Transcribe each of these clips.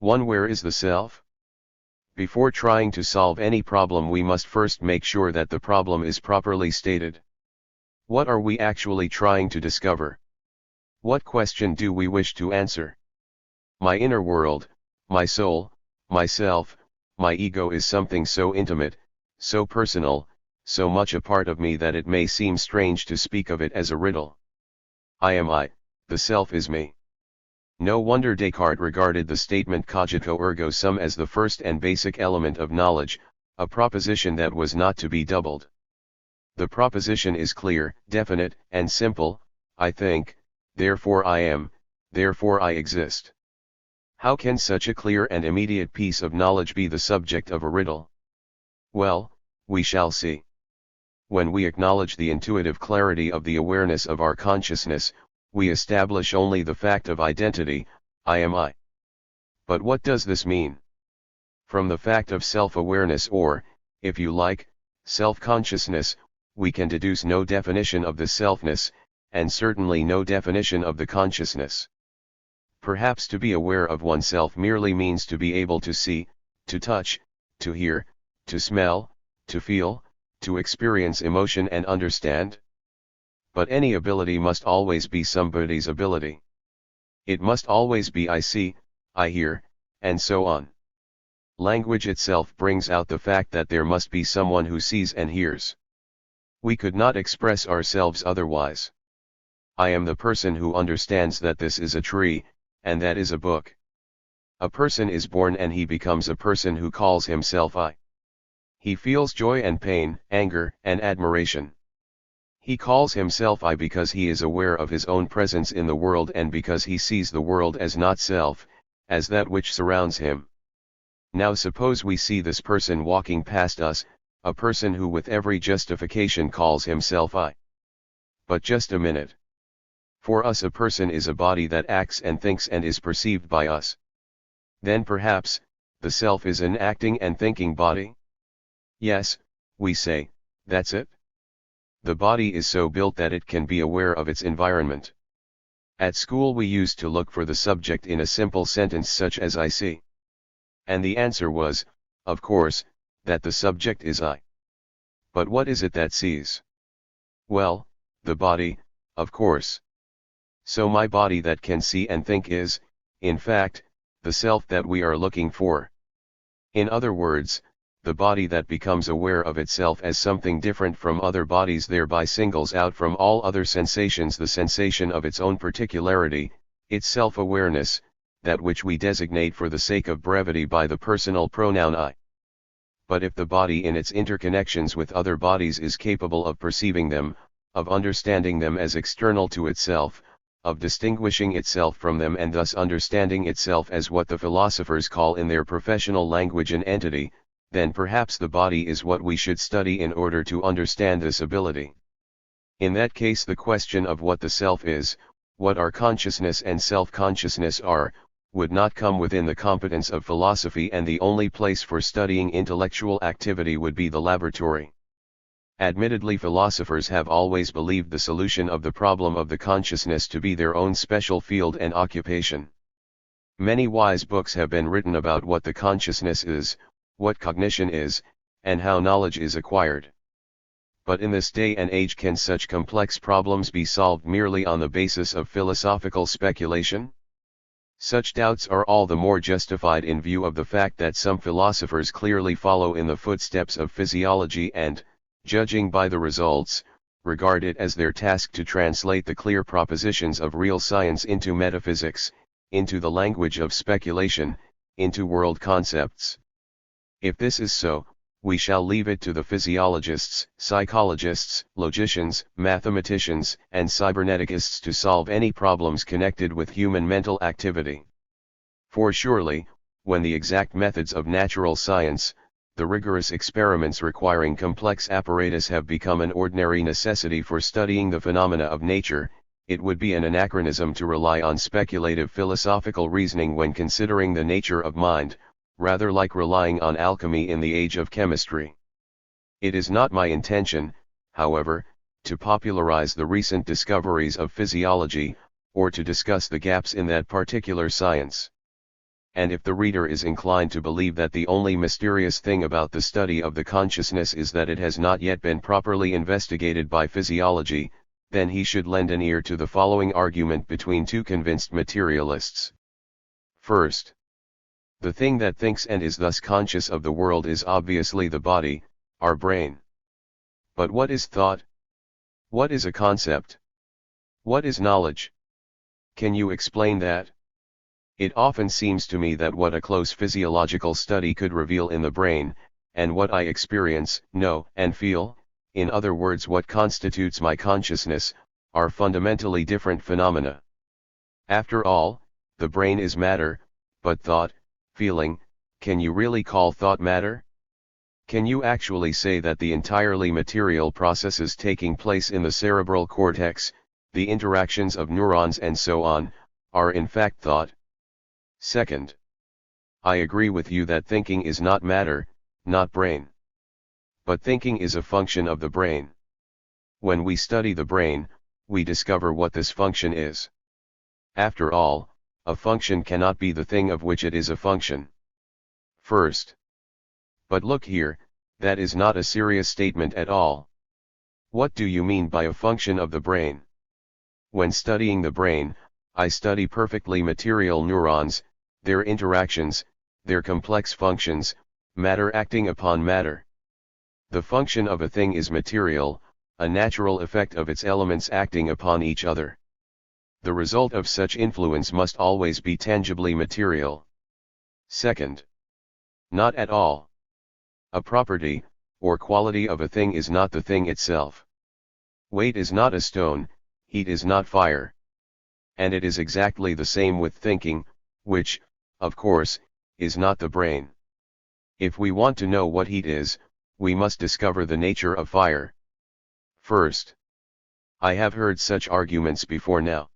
1. Where is the self? Before trying to solve any problem, we must first make sure that the problem is properly stated. What are we actually trying to discover? What question do we wish to answer? My inner world, my soul, myself, my ego is something so intimate, so personal, so much a part of me that it may seem strange to speak of it as a riddle. I am I, the self is me. No wonder Descartes regarded the statement cogito ergo sum as the first and basic element of knowledge, a proposition that was not to be doubled. The proposition is clear, definite, and simple: I think, therefore I am, therefore I exist. How can such a clear and immediate piece of knowledge be the subject of a riddle? Well, we shall see. When we acknowledge the intuitive clarity of the awareness of our consciousness, we establish only the fact of identity: I am I. But what does this mean? From the fact of self-awareness, or, if you like, self-consciousness, we can deduce no definition of the selfness, and certainly no definition of the consciousness. Perhaps to be aware of oneself merely means to be able to see, to touch, to hear, to smell, to feel, to experience emotion and understand. But any ability must always be somebody's ability. It must always be I see, I hear, and so on. Language itself brings out the fact that there must be someone who sees and hears. We could not express ourselves otherwise. I am the person who understands that this is a tree, and that is a book. A person is born and he becomes a person who calls himself I. He feels joy and pain, anger and admiration. He calls himself I because he is aware of his own presence in the world, and because he sees the world as not self, as that which surrounds him. Now suppose we see this person walking past us, a person who with every justification calls himself I. But just a minute. For us a person is a body that acts and thinks and is perceived by us. Then perhaps, the self is an acting and thinking body? Yes, we say, that's it. The body is so built that it can be aware of its environment. At school we used to look for the subject in a simple sentence such as I see. And the answer was, of course, that the subject is I. But what is it that sees? Well, the body, of course. So my body that can see and think is, in fact, the self that we are looking for. In other words, the body that becomes aware of itself as something different from other bodies thereby singles out from all other sensations the sensation of its own particularity, its self-awareness, that which we designate for the sake of brevity by the personal pronoun I. But if the body in its interconnections with other bodies is capable of perceiving them, of understanding them as external to itself, of distinguishing itself from them and thus understanding itself as what the philosophers call in their professional language an entity, then perhaps the body is what we should study in order to understand this ability. In that case the question of what the self is, what our consciousness and self-consciousness are, would not come within the competence of philosophy, and the only place for studying intellectual activity would be the laboratory. Admittedly, philosophers have always believed the solution of the problem of the consciousness to be their own special field and occupation. Many wise books have been written about what the consciousness is, what cognition is, and how knowledge is acquired. But in this day and age, can such complex problems be solved merely on the basis of philosophical speculation? Such doubts are all the more justified in view of the fact that some philosophers clearly follow in the footsteps of physiology and, judging by the results, regard it as their task to translate the clear propositions of real science into metaphysics, into the language of speculation, into world concepts. If this is so, we shall leave it to the physiologists, psychologists, logicians, mathematicians, and cyberneticists to solve any problems connected with human mental activity. For surely, when the exact methods of natural science, the rigorous experiments requiring complex apparatus have become an ordinary necessity for studying the phenomena of nature, it would be an anachronism to rely on speculative philosophical reasoning when considering the nature of mind, rather like relying on alchemy in the age of chemistry. It is not my intention, however, to popularize the recent discoveries of physiology, or to discuss the gaps in that particular science. and if the reader is inclined to believe that the only mysterious thing about the study of the consciousness is that it has not yet been properly investigated by physiology, then he should lend an ear to the following argument between two convinced materialists. First, the thing that thinks and is thus conscious of the world is obviously the body, our brain. But what is thought? What is a concept? What is knowledge? Can you explain that? It often seems to me that what a close physiological study could reveal in the brain, and what I experience, know, and feel, in other words what constitutes my consciousness, are fundamentally different phenomena. After all, the brain is matter, but thought, feeling, can you really call thought matter? Can you actually say that the entirely material processes taking place in the cerebral cortex, the interactions of neurons and so on, are in fact thought? Second, I agree with you that thinking is not matter, not brain. But thinking is a function of the brain. When we study the brain, we discover what this function is. After all, a function cannot be the thing of which it is a function. First. But look here, that is not a serious statement at all. What do you mean by a function of the brain? When studying the brain, I study perfectly material neurons, their interactions, their complex functions, matter acting upon matter. The function of a thing is material, a natural effect of its elements acting upon each other. The result of such influence must always be tangibly material. Second. Not at all. A property, or quality of a thing is not the thing itself. Weight is not a stone, heat is not fire. And it is exactly the same with thinking, which, of course, is not the brain. If we want to know what heat is, we must discover the nature of fire. First. I have heard such arguments before now.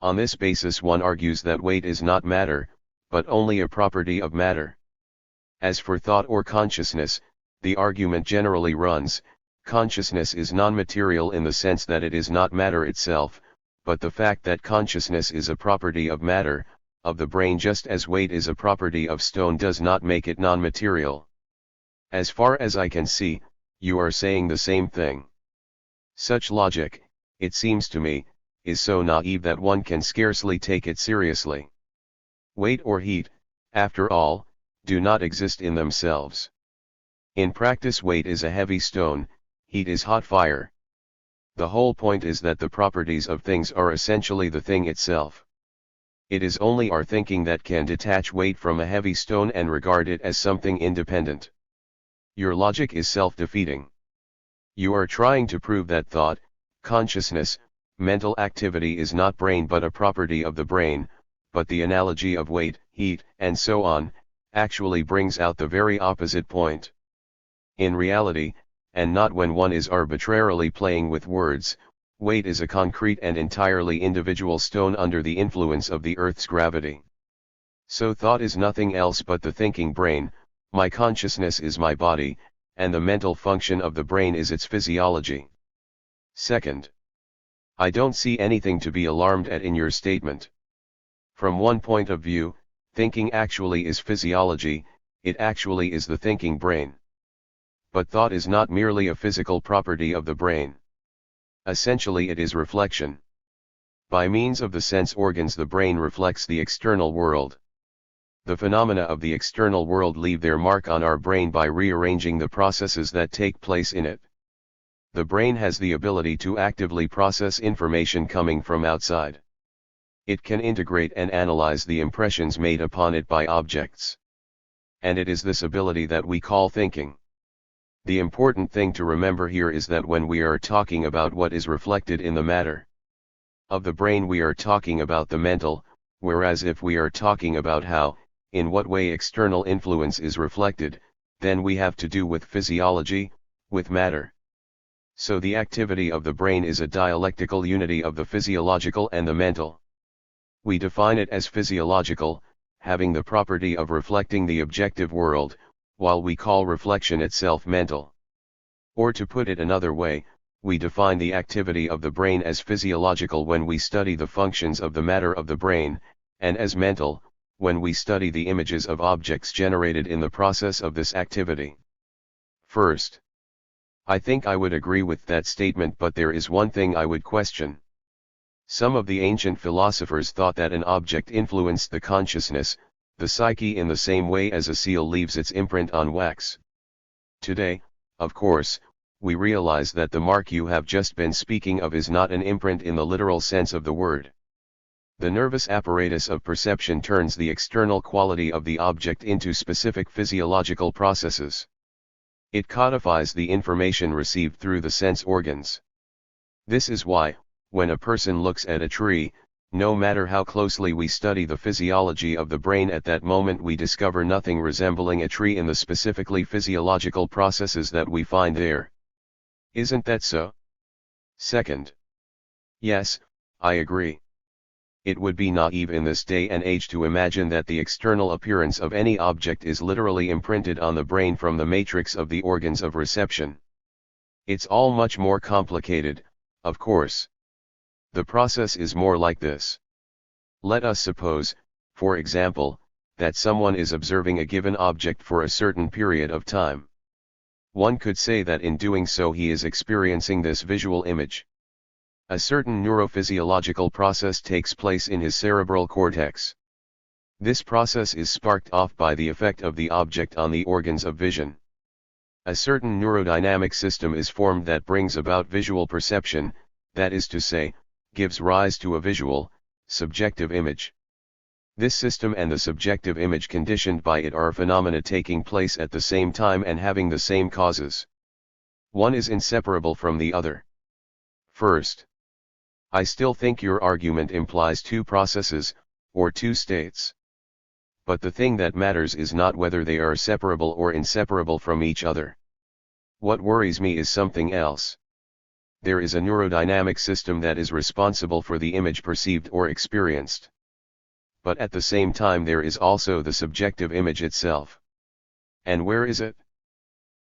On this basis one argues that weight is not matter, but only a property of matter. As for thought or consciousness, the argument generally runs, consciousness is non-material in the sense that it is not matter itself, but the fact that consciousness is a property of matter, of the brain just as weight is a property of stone does not make it non-material. As far as I can see, you are saying the same thing. Such logic, it seems to me, is so naive that one can scarcely take it seriously. Weight or heat, after all, do not exist in themselves. In practice weight is a heavy stone, heat is hot fire. The whole point is that the properties of things are essentially the thing itself. It is only our thinking that can detach weight from a heavy stone and regard it as something independent. Your logic is self-defeating. You are trying to prove that thought, consciousness, mental activity is not brain but a property of the brain, but the analogy of weight, heat, and so on, actually brings out the very opposite point. In reality, and not when one is arbitrarily playing with words, weight is a concrete and entirely individual stone under the influence of the Earth's gravity. So thought is nothing else but the thinking brain, my consciousness is my body, and the mental function of the brain is its physiology. Second. I don't see anything to be alarmed at in your statement. From one point of view, thinking actually is physiology, it actually is the thinking brain. But thought is not merely a physical property of the brain. Essentially it is reflection. By means of the sense organs the brain reflects the external world. The phenomena of the external world leave their mark on our brain by rearranging the processes that take place in it. The brain has the ability to actively process information coming from outside. It can integrate and analyze the impressions made upon it by objects. And it is this ability that we call thinking. The important thing to remember here is that when we are talking about what is reflected in the matter of the brain we are talking about the mental, whereas if we are talking about how, in what way external influence is reflected, then we have to do with physiology, with matter. So the activity of the brain is a dialectical unity of the physiological and the mental. We define it as physiological, having the property of reflecting the objective world, while we call reflection itself mental. Or to put it another way, we define the activity of the brain as physiological when we study the functions of the matter of the brain, and as mental, when we study the images of objects generated in the process of this activity. First, I think I would agree with that statement, but there is one thing I would question. Some of the ancient philosophers thought that an object influenced the consciousness, the psyche, in the same way as a seal leaves its imprint on wax. Today, of course, we realize that the mark you have just been speaking of is not an imprint in the literal sense of the word. The nervous apparatus of perception turns the external quality of the object into specific physiological processes. It codifies the information received through the sense organs. This is why, when a person looks at a tree, no matter how closely we study the physiology of the brain at that moment, we discover nothing resembling a tree in the specifically physiological processes that we find there. Isn't that so? Second. Yes, I agree. It would be naive in this day and age to imagine that the external appearance of any object is literally imprinted on the brain from the matrix of the organs of reception. It's all much more complicated, of course. The process is more like this. Let us suppose, for example, that someone is observing a given object for a certain period of time. One could say that in doing so he is experiencing this visual image. A certain neurophysiological process takes place in his cerebral cortex. This process is sparked off by the effect of the object on the organs of vision. A certain neurodynamic system is formed that brings about visual perception, that is to say, gives rise to a visual, subjective image. This system and the subjective image conditioned by it are phenomena taking place at the same time and having the same causes. One is inseparable from the other. First, I still think your argument implies two processes, or two states. But the thing that matters is not whether they are separable or inseparable from each other. What worries me is something else. There is a neurodynamic system that is responsible for the image perceived or experienced. But at the same time there is also the subjective image itself. And where is it?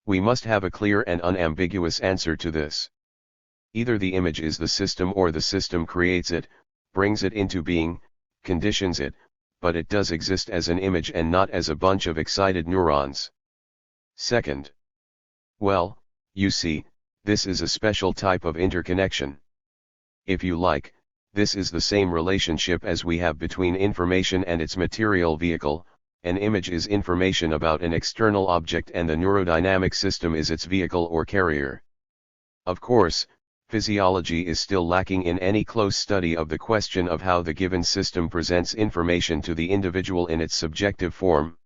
We must have a clear and unambiguous answer to this. Either the image is the system or the system creates it, brings it into being, conditions it, but it does exist as an image and not as a bunch of excited neurons. Second. Well, you see, this is a special type of interconnection. If you like, this is the same relationship as we have between information and its material vehicle. An image is information about an external object and the neurodynamic system is its vehicle or carrier. Of course, physiology is still lacking in any close study of the question of how the given system presents information to the individual in its subjective form.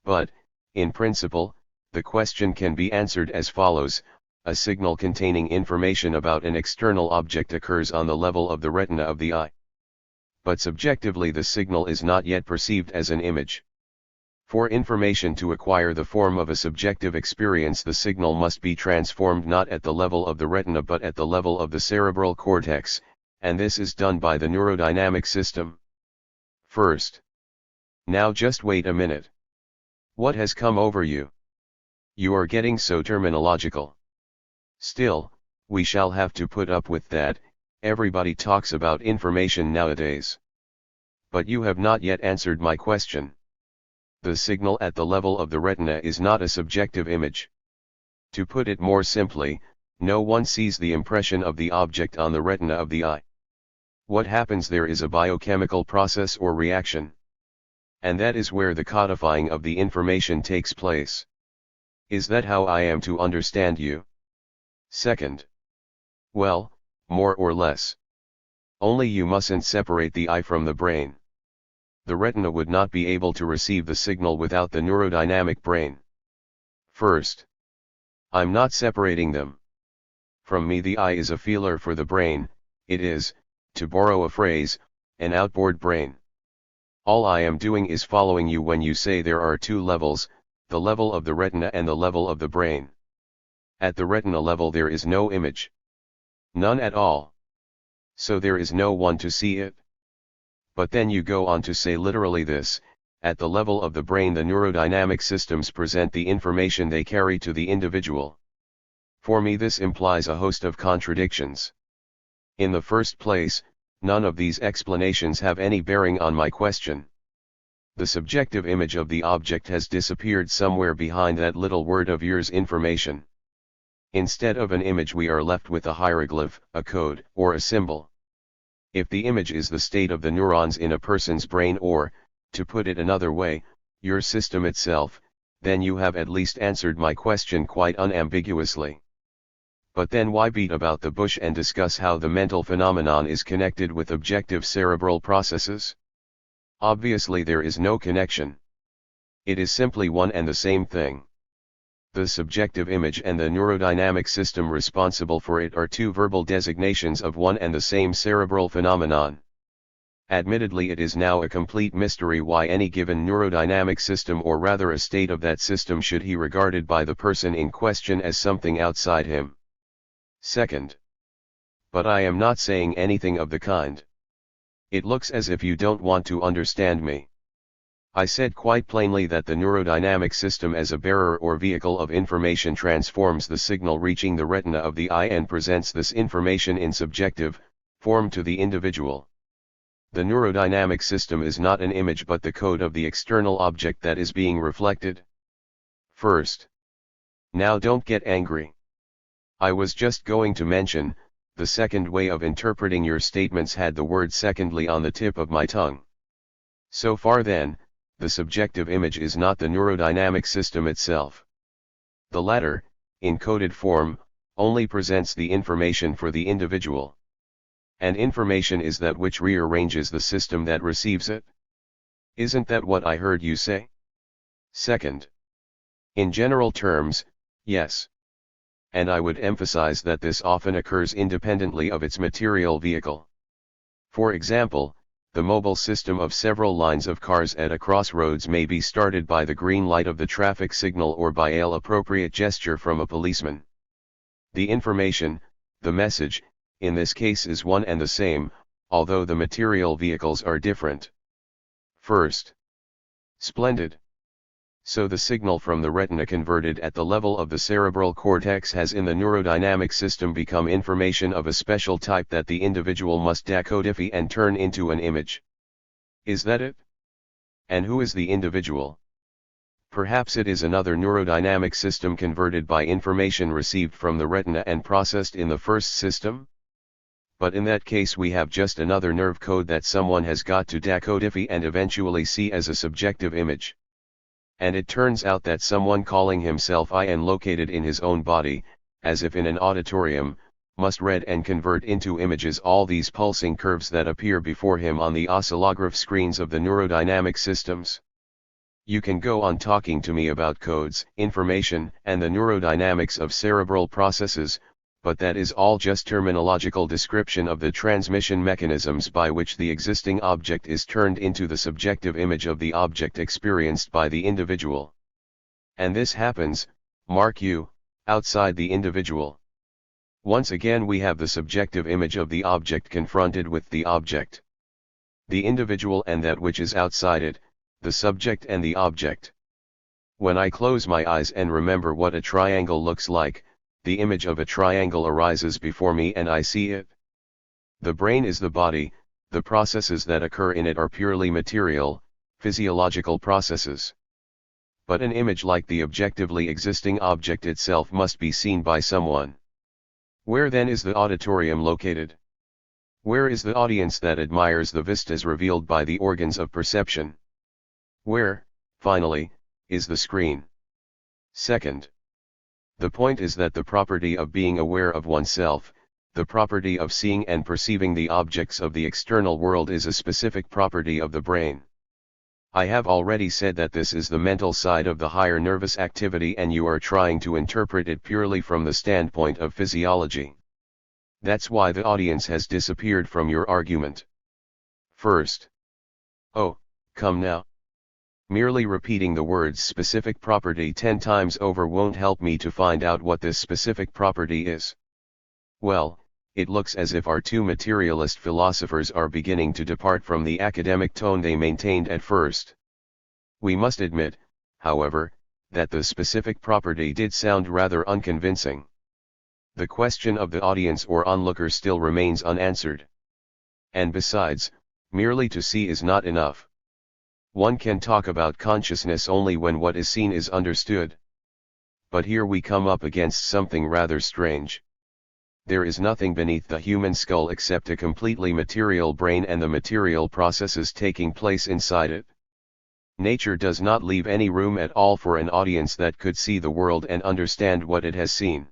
But, in principle, the question can be answered as follows. A signal containing information about an external object occurs on the level of the retina of the eye. But subjectively the signal is not yet perceived as an image. For information to acquire the form of a subjective experience, the signal must be transformed not at the level of the retina but at the level of the cerebral cortex, and this is done by the neurodynamic system. First. Now just wait a minute. What has come over you? You are getting so terminological. Still, we shall have to put up with that. Everybody talks about information nowadays. But you have not yet answered my question. The signal at the level of the retina is not a subjective image. To put it more simply, no one sees the impression of the object on the retina of the eye. What happens there is a biochemical process or reaction. And that is where the codifying of the information takes place. Is that how I am to understand you? Second. Well, more or less. Only you mustn't separate the eye from the brain. The retina would not be able to receive the signal without the neurodynamic brain. First. I'm not separating them. From me the eye is a feeler for the brain, it is, to borrow a phrase, an outboard brain. All I am doing is following you when you say there are two levels, the level of the retina and the level of the brain. At the retina level there is no image. None at all. So there is no one to see it. But then you go on to say literally this, at the level of the brain the neurodynamic systems present the information they carry to the individual. For me this implies a host of contradictions. In the first place, none of these explanations have any bearing on my question. The subjective image of the object has disappeared somewhere behind that little word of yours information. Instead of an image we are left with a hieroglyph, a code, or a symbol. If the image is the state of the neurons in a person's brain or, to put it another way, your system itself, then you have at least answered my question quite unambiguously. But then why beat about the bush and discuss how the mental phenomenon is connected with objective cerebral processes? Obviously there is no connection. It is simply one and the same thing. The subjective image and the neurodynamic system responsible for it are two verbal designations of one and the same cerebral phenomenon. Admittedly, it is now a complete mystery why any given neurodynamic system, or rather a state of that system, should be regarded by the person in question as something outside him. Second. But I am not saying anything of the kind. It looks as if you don't want to understand me. I said quite plainly that the neurodynamic system as a bearer or vehicle of information transforms the signal reaching the retina of the eye and presents this information in subjective form to the individual. The neurodynamic system is not an image but the code of the external object that is being reflected. First. Now don't get angry. I was just going to mention, the second way of interpreting your statements had the word secondly on the tip of my tongue. So far then, the subjective image is not the neurodynamic system itself. The latter, in coded form, only presents the information for the individual. And information is that which rearranges the system that receives it. Isn't that what I heard you say? Second. In general terms, yes. And I would emphasize that this often occurs independently of its material vehicle. For example, the mobile system of several lines of cars at a crossroads may be started by the green light of the traffic signal or by an appropriate gesture from a policeman. The information, the message, in this case is one and the same, although the material vehicles are different. First. Splendid. So the signal from the retina converted at the level of the cerebral cortex has in the neurodynamic system become information of a special type that the individual must decodify and turn into an image. Is that it? And who is the individual? Perhaps it is another neurodynamic system converted by information received from the retina and processed in the first system? But in that case we have just another nerve code that someone has got to decodify and eventually see as a subjective image. And it turns out that someone calling himself I and located in his own body, as if in an auditorium, must read and convert into images all these pulsing curves that appear before him on the oscillograph screens of the neurodynamic systems. You can go on talking to me about codes, information, and the neurodynamics of cerebral processes, but that is all just terminological description of the transmission mechanisms by which the existing object is turned into the subjective image of the object experienced by the individual. And this happens, mark you, outside the individual. Once again we have the subjective image of the object confronted with the object. The individual and that which is outside it, the subject and the object. When I close my eyes and remember what a triangle looks like, the image of a triangle arises before me and I see it. The brain is the body, the processes that occur in it are purely material, physiological processes. But an image like the objectively existing object itself must be seen by someone. Where then is the auditorium located? Where is the audience that admires the vistas revealed by the organs of perception? Where, finally, is the screen? Second. The point is that the property of being aware of oneself, the property of seeing and perceiving the objects of the external world is a specific property of the brain. I have already said that this is the mental side of the higher nervous activity and you are trying to interpret it purely from the standpoint of physiology. That's why the audience has disappeared from your argument. First. Oh, come now. Merely repeating the words specific property 10 times over won't help me to find out what this specific property is. Well, it looks as if our two materialist philosophers are beginning to depart from the academic tone they maintained at first. We must admit, however, that the specific property did sound rather unconvincing. The question of the audience or onlooker still remains unanswered. And besides, merely to see is not enough. One can talk about consciousness only when what is seen is understood. But here we come up against something rather strange. There is nothing beneath the human skull except a completely material brain and the material processes taking place inside it. Nature does not leave any room at all for an audience that could see the world and understand what it has seen.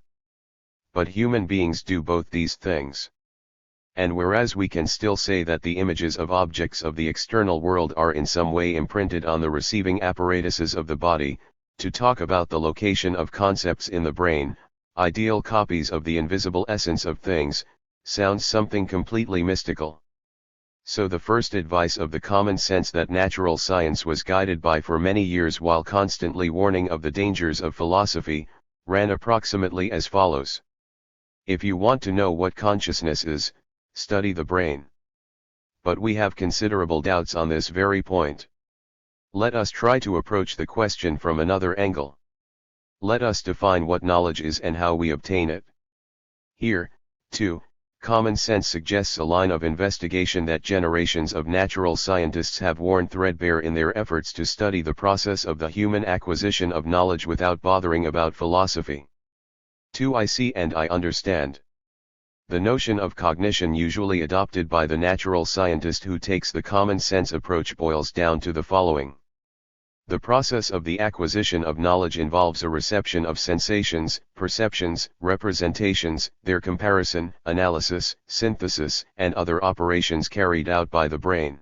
But human beings do both these things. And whereas we can still say that the images of objects of the external world are in some way imprinted on the receiving apparatuses of the body, to talk about the location of concepts in the brain, ideal copies of the invisible essence of things, sounds something completely mystical. So the first advice of the common sense that natural science was guided by for many years while constantly warning of the dangers of philosophy, ran approximately as follows. If you want to know what consciousness is, study the brain. But we have considerable doubts on this very point. Let us try to approach the question from another angle. Let us define what knowledge is and how we obtain it. Here, too, common sense suggests a line of investigation that generations of natural scientists have worn threadbare in their efforts to study the process of the human acquisition of knowledge without bothering about philosophy. 2. I see and I understand. The notion of cognition usually adopted by the natural scientist who takes the common sense approach boils down to the following. The process of the acquisition of knowledge involves a reception of sensations, perceptions, representations, their comparison, analysis, synthesis, and other operations carried out by the brain.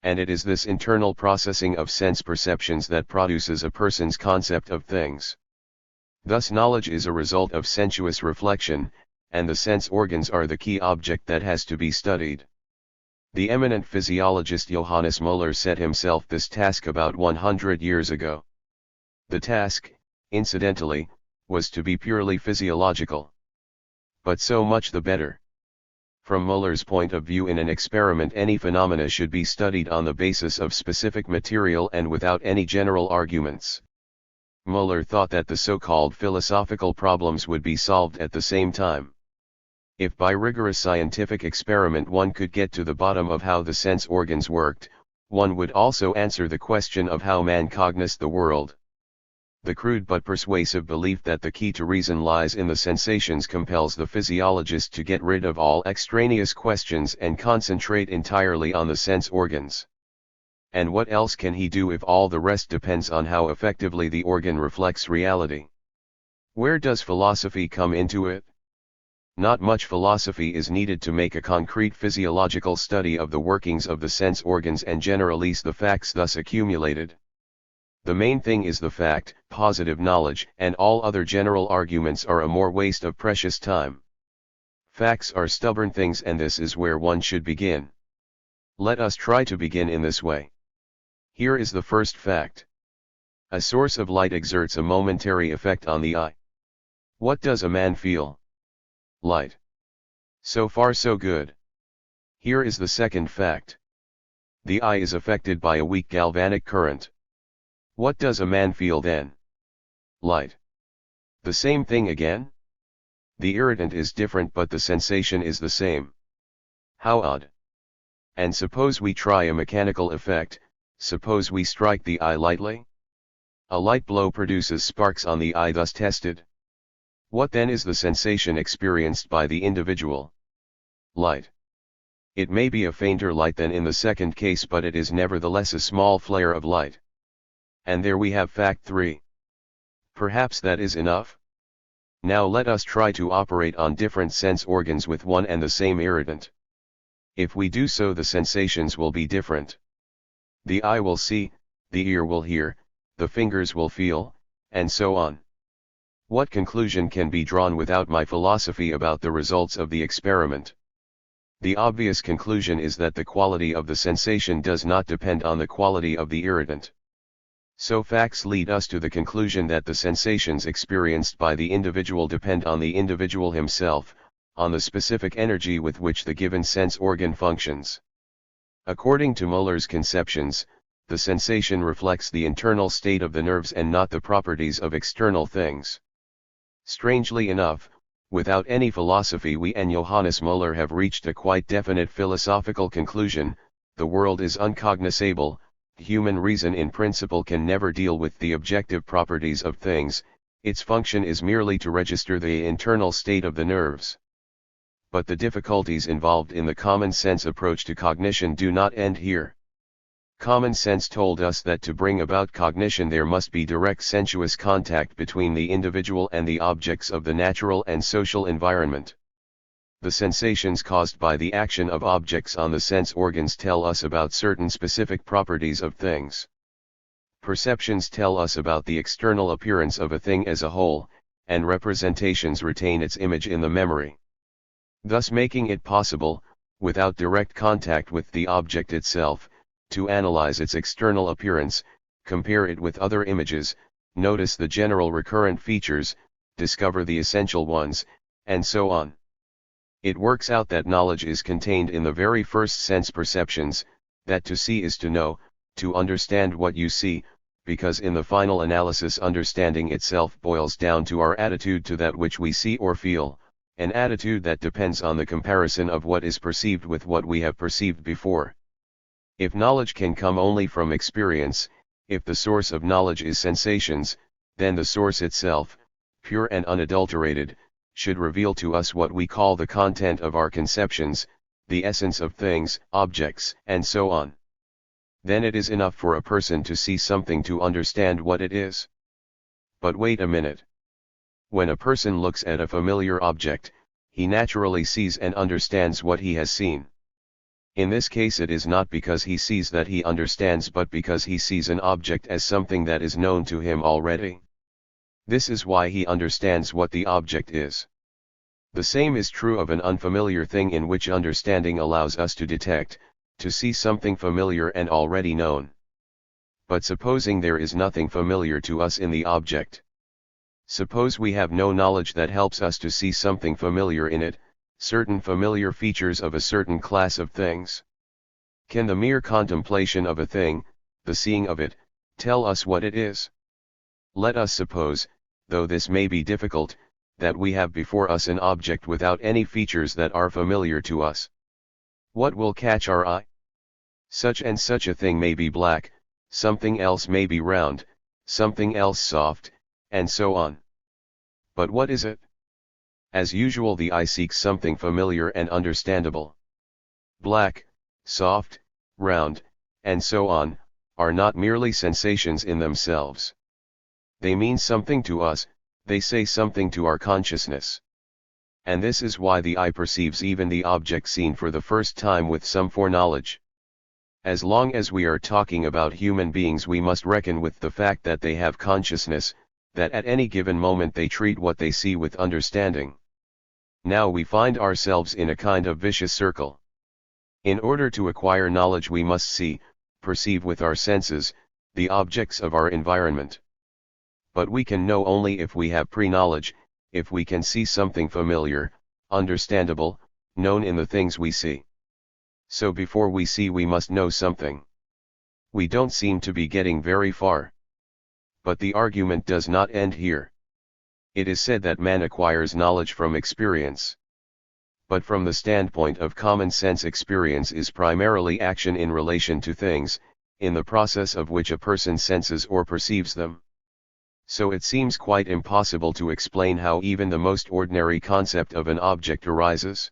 And it is this internal processing of sense perceptions that produces a person's concept of things. Thus knowledge is a result of sensuous reflection, and the sense organs are the key object that has to be studied. The eminent physiologist Johannes Müller set himself this task about 100 years ago. The task, incidentally, was to be purely physiological. But so much the better. From Müller's point of view, in an experiment any phenomena should be studied on the basis of specific material and without any general arguments. Müller thought that the so-called philosophical problems would be solved at the same time. If by rigorous scientific experiment one could get to the bottom of how the sense organs worked, one would also answer the question of how man cognised the world. The crude but persuasive belief that the key to reason lies in the sensations compels the physiologist to get rid of all extraneous questions and concentrate entirely on the sense organs. And what else can he do if all the rest depends on how effectively the organ reflects reality? Where does philosophy come into it? Not much philosophy is needed to make a concrete physiological study of the workings of the sense organs and generalize the facts thus accumulated. The main thing is the fact, positive knowledge, and all other general arguments are a mere waste of precious time. Facts are stubborn things, and this is where one should begin. Let us try to begin in this way. Here is the first fact. A source of light exerts a momentary effect on the eye. What does a man feel? Light. So far so good. Here is the second fact. The eye is affected by a weak galvanic current. What does a man feel then? Light. The same thing again? The irritant is different but the sensation is the same. How odd. And suppose we try a mechanical effect, suppose we strike the eye lightly? A light blow produces sparks on the eye thus tested. What then is the sensation experienced by the individual? Light. It may be a fainter light than in the second case, but it is nevertheless a small flare of light. And there we have fact 3. Perhaps that is enough? Now let us try to operate on different sense organs with one and the same irritant. If we do so, the sensations will be different. The eye will see, the ear will hear, the fingers will feel, and so on. What conclusion can be drawn without my philosophy about the results of the experiment? The obvious conclusion is that the quality of the sensation does not depend on the quality of the irritant. So facts lead us to the conclusion that the sensations experienced by the individual depend on the individual himself, on the specific energy with which the given sense organ functions. According to Müller's conceptions, the sensation reflects the internal state of the nerves and not the properties of external things. Strangely enough, without any philosophy we and Johannes Müller have reached a quite definite philosophical conclusion: the world is uncognosable, human reason in principle can never deal with the objective properties of things, its function is merely to register the internal state of the nerves. But the difficulties involved in the common sense approach to cognition do not end here. Common sense told us that to bring about cognition there must be direct sensuous contact between the individual and the objects of the natural and social environment. The sensations caused by the action of objects on the sense organs tell us about certain specific properties of things. Perceptions tell us about the external appearance of a thing as a whole, and representations retain its image in the memory, thus making it possible, without direct contact with the object itself, to analyze its external appearance, compare it with other images, notice the general recurrent features, discover the essential ones, and so on. It works out that knowledge is contained in the very first sense perceptions, that to see is to know, to understand what you see, because in the final analysis understanding itself boils down to our attitude to that which we see or feel, an attitude that depends on the comparison of what is perceived with what we have perceived before. If knowledge can come only from experience, if the source of knowledge is sensations, then the source itself, pure and unadulterated, should reveal to us what we call the content of our conceptions, the essence of things, objects, and so on. Then it is enough for a person to see something to understand what it is. But wait a minute. When a person looks at a familiar object, he naturally sees and understands what he has seen. In this case it is not because he sees that he understands but because he sees an object as something that is known to him already. This is why he understands what the object is. The same is true of an unfamiliar thing in which understanding allows us to detect, to see something familiar and already known. But supposing there is nothing familiar to us in the object. Suppose we have no knowledge that helps us to see something familiar in it, certain familiar features of a certain class of things. Can the mere contemplation of a thing, the seeing of it, tell us what it is? Let us suppose, though this may be difficult, that we have before us an object without any features that are familiar to us. What will catch our eye? Such and such a thing may be black, something else may be round, something else soft, and so on. But what is it? As usual the eye seeks something familiar and understandable. Black, soft, round, and so on, are not merely sensations in themselves. They mean something to us, they say something to our consciousness. And this is why the eye perceives even the object seen for the first time with some foreknowledge. As long as we are talking about human beings we must reckon with the fact that they have consciousness, that at any given moment they treat what they see with understanding. Now we find ourselves in a kind of vicious circle. In order to acquire knowledge we must see, perceive with our senses, the objects of our environment. But we can know only if we have pre-knowledge, if we can see something familiar, understandable, known in the things we see. So before we see we must know something. We don't seem to be getting very far. But the argument does not end here. It is said that man acquires knowledge from experience. But from the standpoint of common sense, experience is primarily action in relation to things, in the process of which a person senses or perceives them. So it seems quite impossible to explain how even the most ordinary concept of an object arises.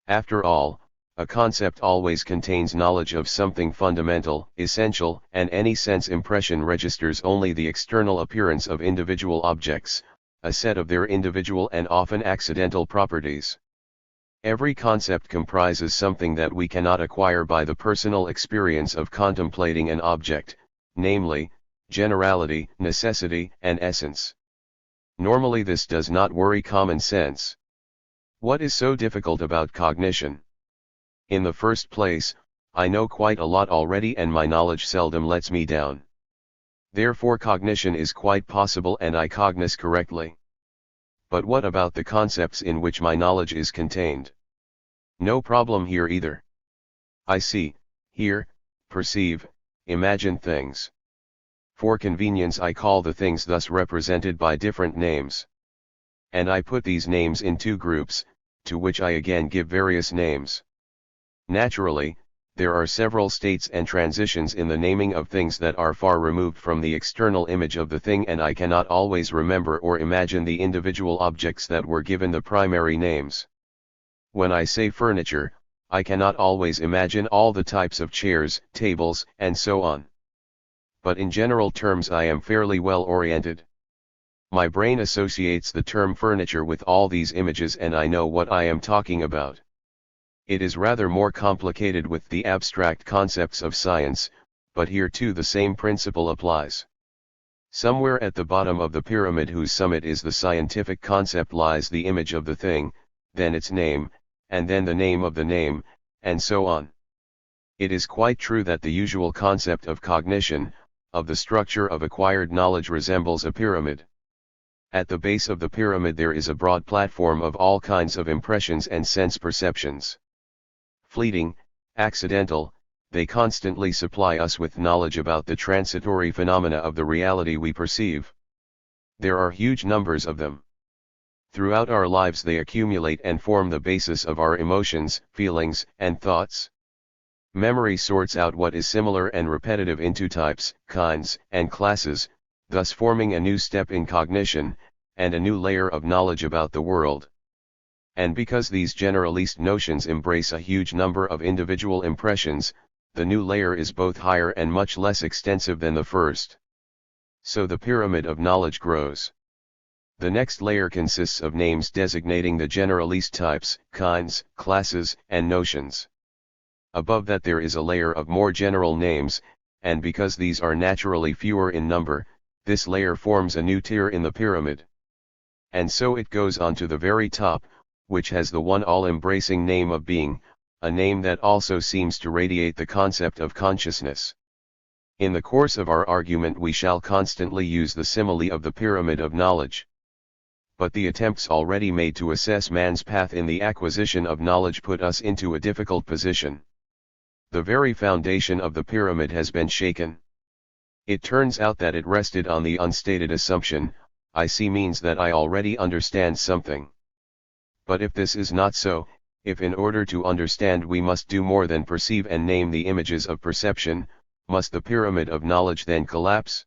After all, a concept always contains knowledge of something fundamental, essential, and any sense impression registers only the external appearance of individual objects, a set of their individual and often accidental properties. Every concept comprises something that we cannot acquire by the personal experience of contemplating an object, namely, generality, necessity, and essence. Normally this does not worry common sense. What is so difficult about cognition? In the first place, I know quite a lot already and my knowledge seldom lets me down. Therefore cognition is quite possible and I cognize correctly. But what about the concepts in which my knowledge is contained? No problem here either. I see, hear, perceive, imagine things. For convenience I call the things thus represented by different names. And I put these names in two groups, to which I again give various names. Naturally, There are several states and transitions in the naming of things that are far removed from the external image of the thing, and I cannot always remember or imagine the individual objects that were given the primary names. When I say furniture, I cannot always imagine all the types of chairs, tables, and so on. But in general terms I am fairly well oriented. My brain associates the term furniture with all these images and I know what I am talking about. It is rather more complicated with the abstract concepts of science, but here too the same principle applies. Somewhere at the bottom of the pyramid, whose summit is the scientific concept, lies the image of the thing, then its name, and then the name of the name, and so on. It is quite true that the usual concept of cognition, of the structure of acquired knowledge, resembles a pyramid. At the base of the pyramid there is a broad platform of all kinds of impressions and sense perceptions. Fleeting, accidental, they constantly supply us with knowledge about the transitory phenomena of the reality we perceive. There are huge numbers of them. Throughout our lives they accumulate and form the basis of our emotions, feelings, and thoughts. Memory sorts out what is similar and repetitive into types, kinds, and classes, thus forming a new step in cognition, and a new layer of knowledge about the world. And because these generalist notions embrace a huge number of individual impressions, the new layer is both higher and much less extensive than the first. So the pyramid of knowledge grows. The next layer consists of names designating the generalist types, kinds, classes, and notions. Above that there is a layer of more general names, and because these are naturally fewer in number, this layer forms a new tier in the pyramid. And so it goes on to the very top, which has the one all-embracing name of being, a name that also seems to radiate the concept of consciousness. In the course of our argument we shall constantly use the simile of the pyramid of knowledge. But the attempts already made to assess man's path in the acquisition of knowledge put us into a difficult position. The very foundation of the pyramid has been shaken. It turns out that it rested on the unstated assumption, I see means that I already understand something. But if this is not so, if in order to understand we must do more than perceive and name the images of perception, must the pyramid of knowledge then collapse?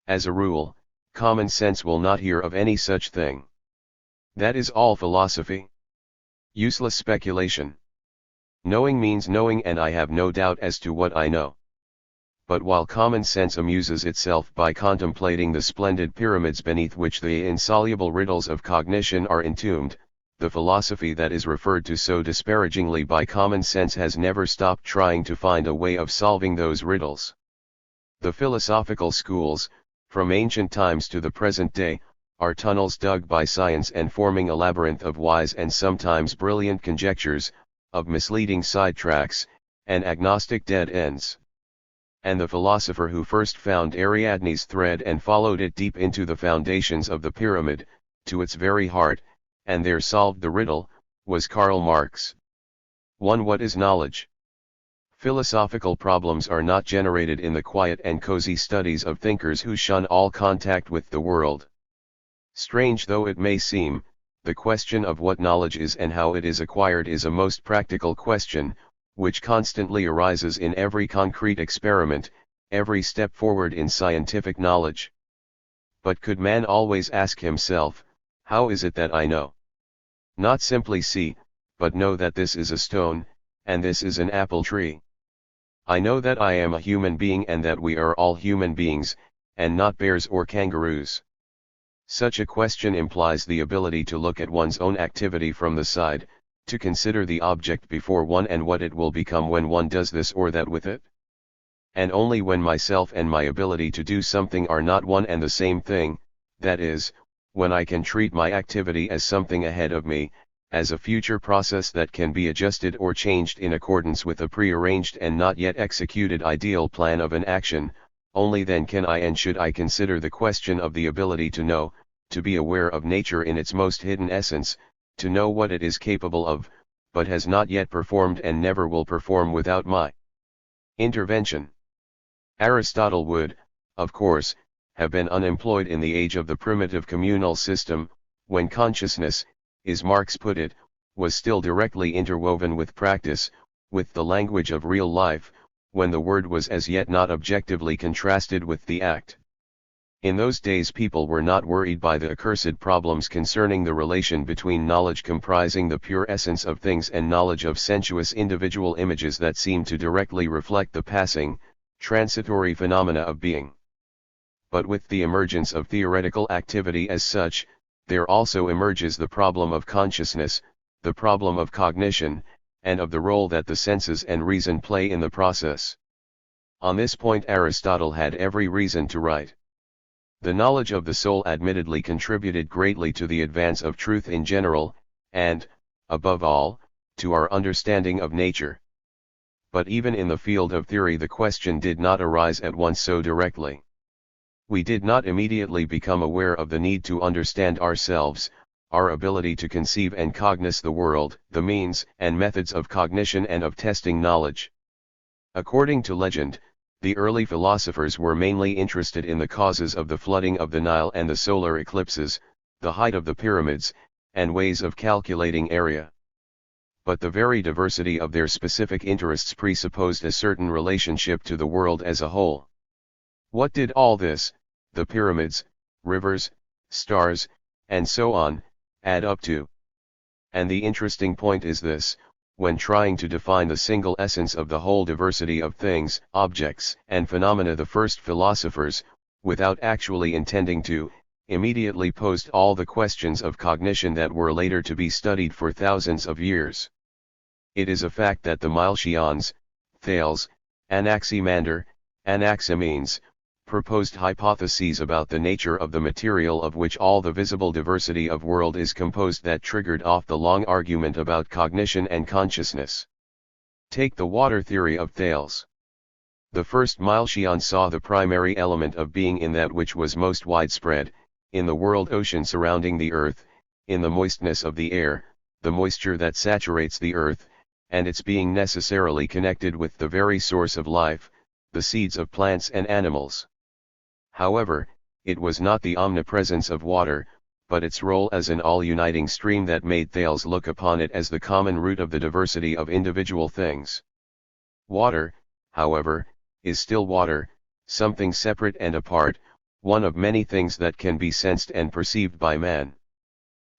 As a rule, common sense will not hear of any such thing. That is all philosophy. Useless speculation. Knowing means knowing, and I have no doubt as to what I know. But while common sense amuses itself by contemplating the splendid pyramids beneath which the insoluble riddles of cognition are entombed, the philosophy that is referred to so disparagingly by common sense has never stopped trying to find a way of solving those riddles. The philosophical schools, from ancient times to the present day, are tunnels dug by science and forming a labyrinth of wise and sometimes brilliant conjectures, of misleading sidetracks, and agnostic dead ends. And the philosopher who first found Ariadne's thread and followed it deep into the foundations of the pyramid, to its very heart, and there solved the riddle, was Karl Marx. 1. What is knowledge? Philosophical problems are not generated in the quiet and cozy studies of thinkers who shun all contact with the world. Strange though it may seem, the question of what knowledge is and how it is acquired is a most practical question, which constantly arises in every concrete experiment, every step forward in scientific knowledge. But could man always ask himself, how is it that I know? Not simply see, but know that this is a stone, and this is an apple tree. I know that I am a human being and that we are all human beings, and not bears or kangaroos. Such a question implies the ability to look at one's own activity from the side, to consider the object before one and what it will become when one does this or that with it. And only when myself and my ability to do something are not one and the same thing, that is, when I can treat my activity as something ahead of me, as a future process that can be adjusted or changed in accordance with a prearranged and not yet executed ideal plan of an action, only then can I and should I consider the question of the ability to know, to be aware of nature in its most hidden essence, to know what it is capable of, but has not yet performed and never will perform without my intervention. Aristotle would, of course, have been unemployed in the age of the primitive communal system, when consciousness, as Marx put it, was still directly interwoven with practice, with the language of real life, when the word was as yet not objectively contrasted with the act. In those days people were not worried by the accursed problems concerning the relation between knowledge comprising the pure essence of things and knowledge of sensuous individual images that seem to directly reflect the passing, transitory phenomena of being. But with the emergence of theoretical activity as such, there also emerges the problem of consciousness, the problem of cognition, and of the role that the senses and reason play in the process. On this point Aristotle had every reason to write. The knowledge of the soul admittedly contributed greatly to the advance of truth in general, and, above all, to our understanding of nature. But even in the field of theory the question did not arise at once so directly. We did not immediately become aware of the need to understand ourselves, our ability to conceive and cognize the world, the means and methods of cognition and of testing knowledge. According to legend, the early philosophers were mainly interested in the causes of the flooding of the Nile and the solar eclipses, the height of the pyramids, and ways of calculating area. But the very diversity of their specific interests presupposed a certain relationship to the world as a whole. What did all this, the pyramids, rivers, stars, and so on, add up to? And the interesting point is this: when trying to define the single essence of the whole diversity of things, objects, and phenomena, the first philosophers, without actually intending to, immediately posed all the questions of cognition that were later to be studied for thousands of years. It is a fact that the Milesians, Thales, Anaximander, Anaximenes, proposed hypotheses about the nature of the material of which all the visible diversity of world is composed that triggered off the long argument about cognition and consciousness. Take the water theory of Thales. The first Milesian saw the primary element of being in that which was most widespread, in the world ocean surrounding the earth, in the moistness of the air, the moisture that saturates the earth, and its being necessarily connected with the very source of life, the seeds of plants and animals. However, it was not the omnipresence of water, but its role as an all-uniting stream that made Thales look upon it as the common root of the diversity of individual things. Water, however, is still water, something separate and apart, one of many things that can be sensed and perceived by man.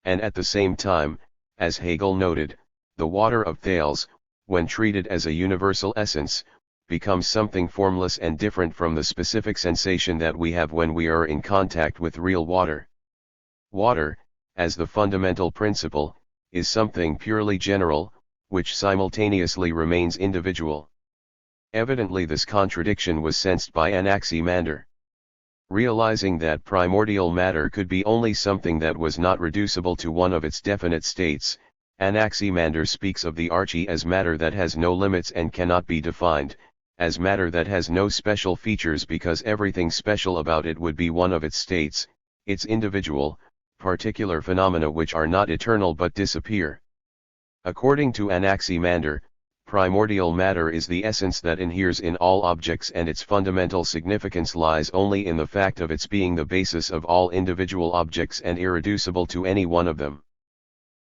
And at the same time, as Hegel noted, the water of Thales, when treated as a universal essence, becomes something formless and different from the specific sensation that we have when we are in contact with real water. Water, as the fundamental principle, is something purely general, which simultaneously remains individual. Evidently this contradiction was sensed by Anaximander. Realizing that primordial matter could be only something that was not reducible to one of its definite states, Anaximander speaks of the arche as matter that has no limits and cannot be defined, as matter that has no special features because everything special about it would be one of its states, its individual, particular phenomena which are not eternal but disappear. According to Anaximander, primordial matter is the essence that inheres in all objects, and its fundamental significance lies only in the fact of its being the basis of all individual objects and irreducible to any one of them.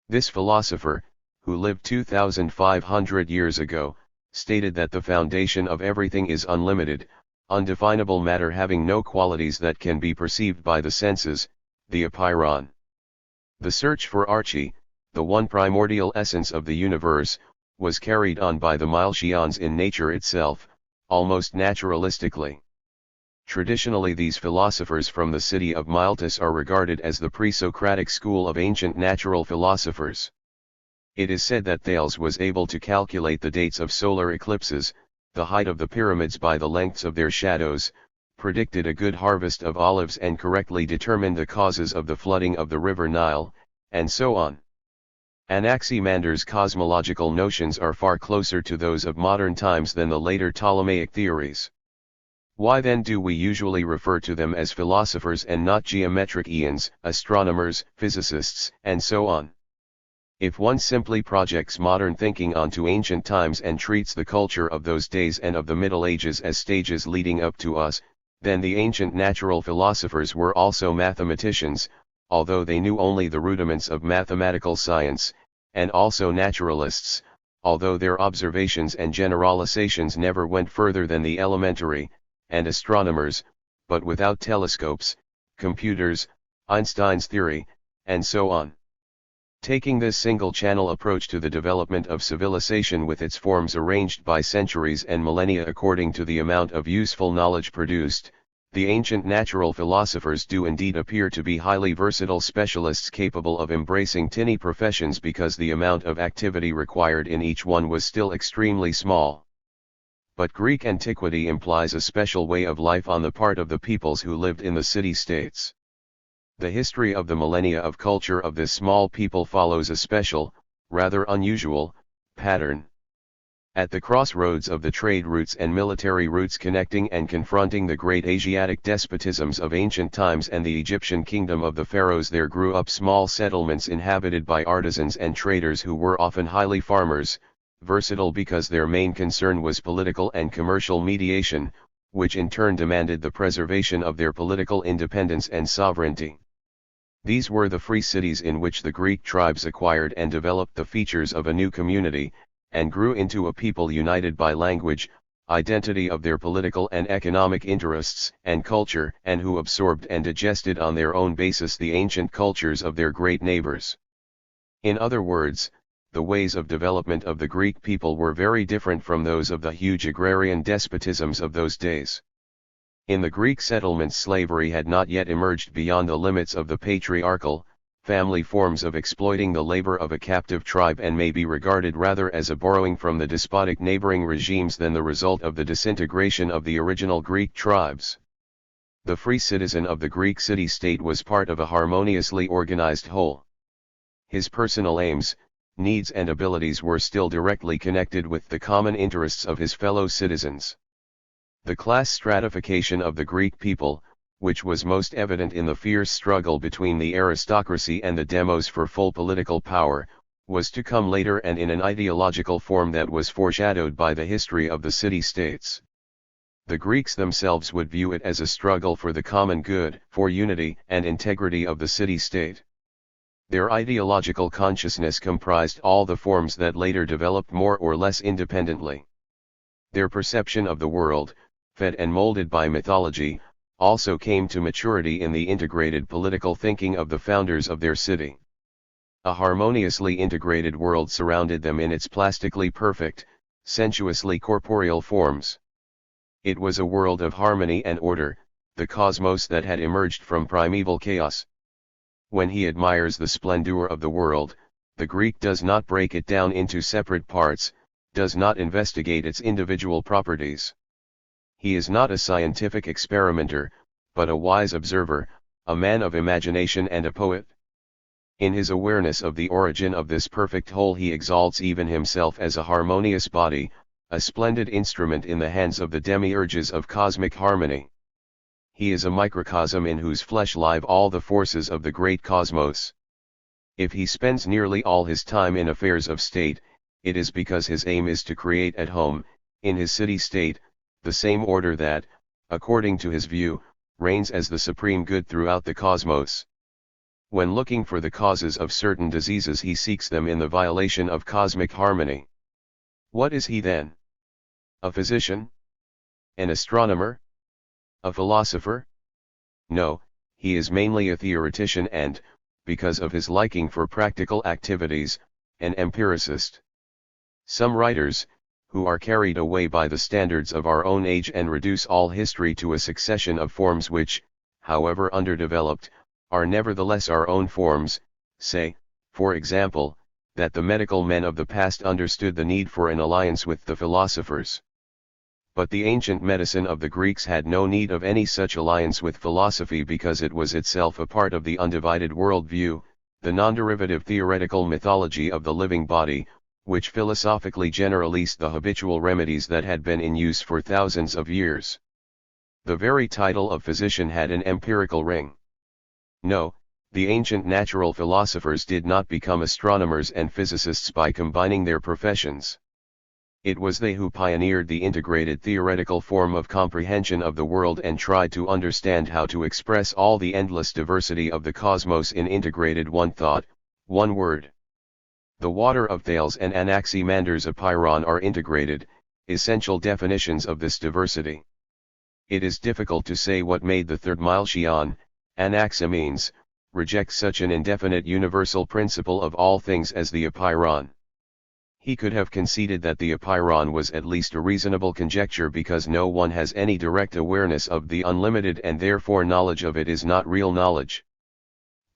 This philosopher, who lived 2,500 years ago, stated that the foundation of everything is unlimited, undefinable matter having no qualities that can be perceived by the senses, the apeiron. The search for arche, the one primordial essence of the universe, was carried on by the Milesians in nature itself, almost naturalistically. Traditionally these philosophers from the city of Miletus are regarded as the pre-Socratic school of ancient natural philosophers. It is said that Thales was able to calculate the dates of solar eclipses, the height of the pyramids by the lengths of their shadows, predicted a good harvest of olives and correctly determined the causes of the flooding of the river Nile, and so on. Anaximander's cosmological notions are far closer to those of modern times than the later Ptolemaic theories. Why then do we usually refer to them as philosophers and not geometricians, astronomers, physicists, and so on? If one simply projects modern thinking onto ancient times and treats the culture of those days and of the Middle Ages as stages leading up to us, then the ancient natural philosophers were also mathematicians, although they knew only the rudiments of mathematical science, and also naturalists, although their observations and generalizations never went further than the elementary, and astronomers, but without telescopes, computers, Einstein's theory, and so on. Taking this single-channel approach to the development of civilization with its forms arranged by centuries and millennia according to the amount of useful knowledge produced, the ancient natural philosophers do indeed appear to be highly versatile specialists capable of embracing tiny professions because the amount of activity required in each one was still extremely small. But Greek antiquity implies a special way of life on the part of the peoples who lived in the city-states. The history of the millennia of culture of this small people follows a special, rather unusual, pattern. At the crossroads of the trade routes and military routes connecting and confronting the great Asiatic despotisms of ancient times and the Egyptian kingdom of the pharaohs, there grew up small settlements inhabited by artisans and traders who were often highly farmers, versatile because their main concern was political and commercial mediation, which in turn demanded the preservation of their political independence and sovereignty. These were the free cities in which the Greek tribes acquired and developed the features of a new community, and grew into a people united by language, identity of their political and economic interests and culture, and who absorbed and digested on their own basis the ancient cultures of their great neighbors. In other words, the ways of development of the Greek people were very different from those of the huge agrarian despotisms of those days. In the Greek settlements, slavery had not yet emerged beyond the limits of the patriarchal, family forms of exploiting the labor of a captive tribe, and may be regarded rather as a borrowing from the despotic neighboring regimes than the result of the disintegration of the original Greek tribes. The free citizen of the Greek city-state was part of a harmoniously organized whole. His personal aims, needs and abilities were still directly connected with the common interests of his fellow citizens. The class stratification of the Greek people, which was most evident in the fierce struggle between the aristocracy and the demos for full political power, was to come later and in an ideological form that was foreshadowed by the history of the city-states. The Greeks themselves would view it as a struggle for the common good, for unity and integrity of the city-state. Their ideological consciousness comprised all the forms that later developed more or less independently. Their perception of the world, fed and molded by mythology, also came to maturity in the integrated political thinking of the founders of their city. A harmoniously integrated world surrounded them in its plastically perfect, sensuously corporeal forms. It was a world of harmony and order, the cosmos that had emerged from primeval chaos. When he admires the splendor of the world, the Greek does not break it down into separate parts, does not investigate its individual properties. He is not a scientific experimenter, but a wise observer, a man of imagination and a poet. In his awareness of the origin of this perfect whole, he exalts even himself as a harmonious body, a splendid instrument in the hands of the demiurges of cosmic harmony. He is a microcosm in whose flesh live all the forces of the great cosmos. If he spends nearly all his time in affairs of state, it is because his aim is to create at home, in his city-state, the same order that, according to his view, reigns as the supreme good throughout the cosmos. When looking for the causes of certain diseases, he seeks them in the violation of cosmic harmony. What is he then? A physician? An astronomer? A philosopher? No, he is mainly a theoretician and, because of his liking for practical activities, an empiricist. Some writers, who are carried away by the standards of our own age and reduce all history to a succession of forms which, however underdeveloped, are nevertheless our own forms, say, for example, that the medical men of the past understood the need for an alliance with the philosophers. But the ancient medicine of the Greeks had no need of any such alliance with philosophy because it was itself a part of the undivided worldview, the non-derivative theoretical mythology of the living body, which philosophically generalized the habitual remedies that had been in use for thousands of years. The very title of physician had an empirical ring. No, the ancient natural philosophers did not become astronomers and physicists by combining their professions. It was they who pioneered the integrated theoretical form of comprehension of the world and tried to understand how to express all the endless diversity of the cosmos in integrated one thought, one word. The water of Thales and Anaximander's Apeiron are integrated, essential definitions of this diversity. It is difficult to say what made the third Milesian, Anaximenes, reject such an indefinite universal principle of all things as the Apeiron. He could have conceded that the Apeiron was at least a reasonable conjecture because no one has any direct awareness of the unlimited and therefore knowledge of it is not real knowledge.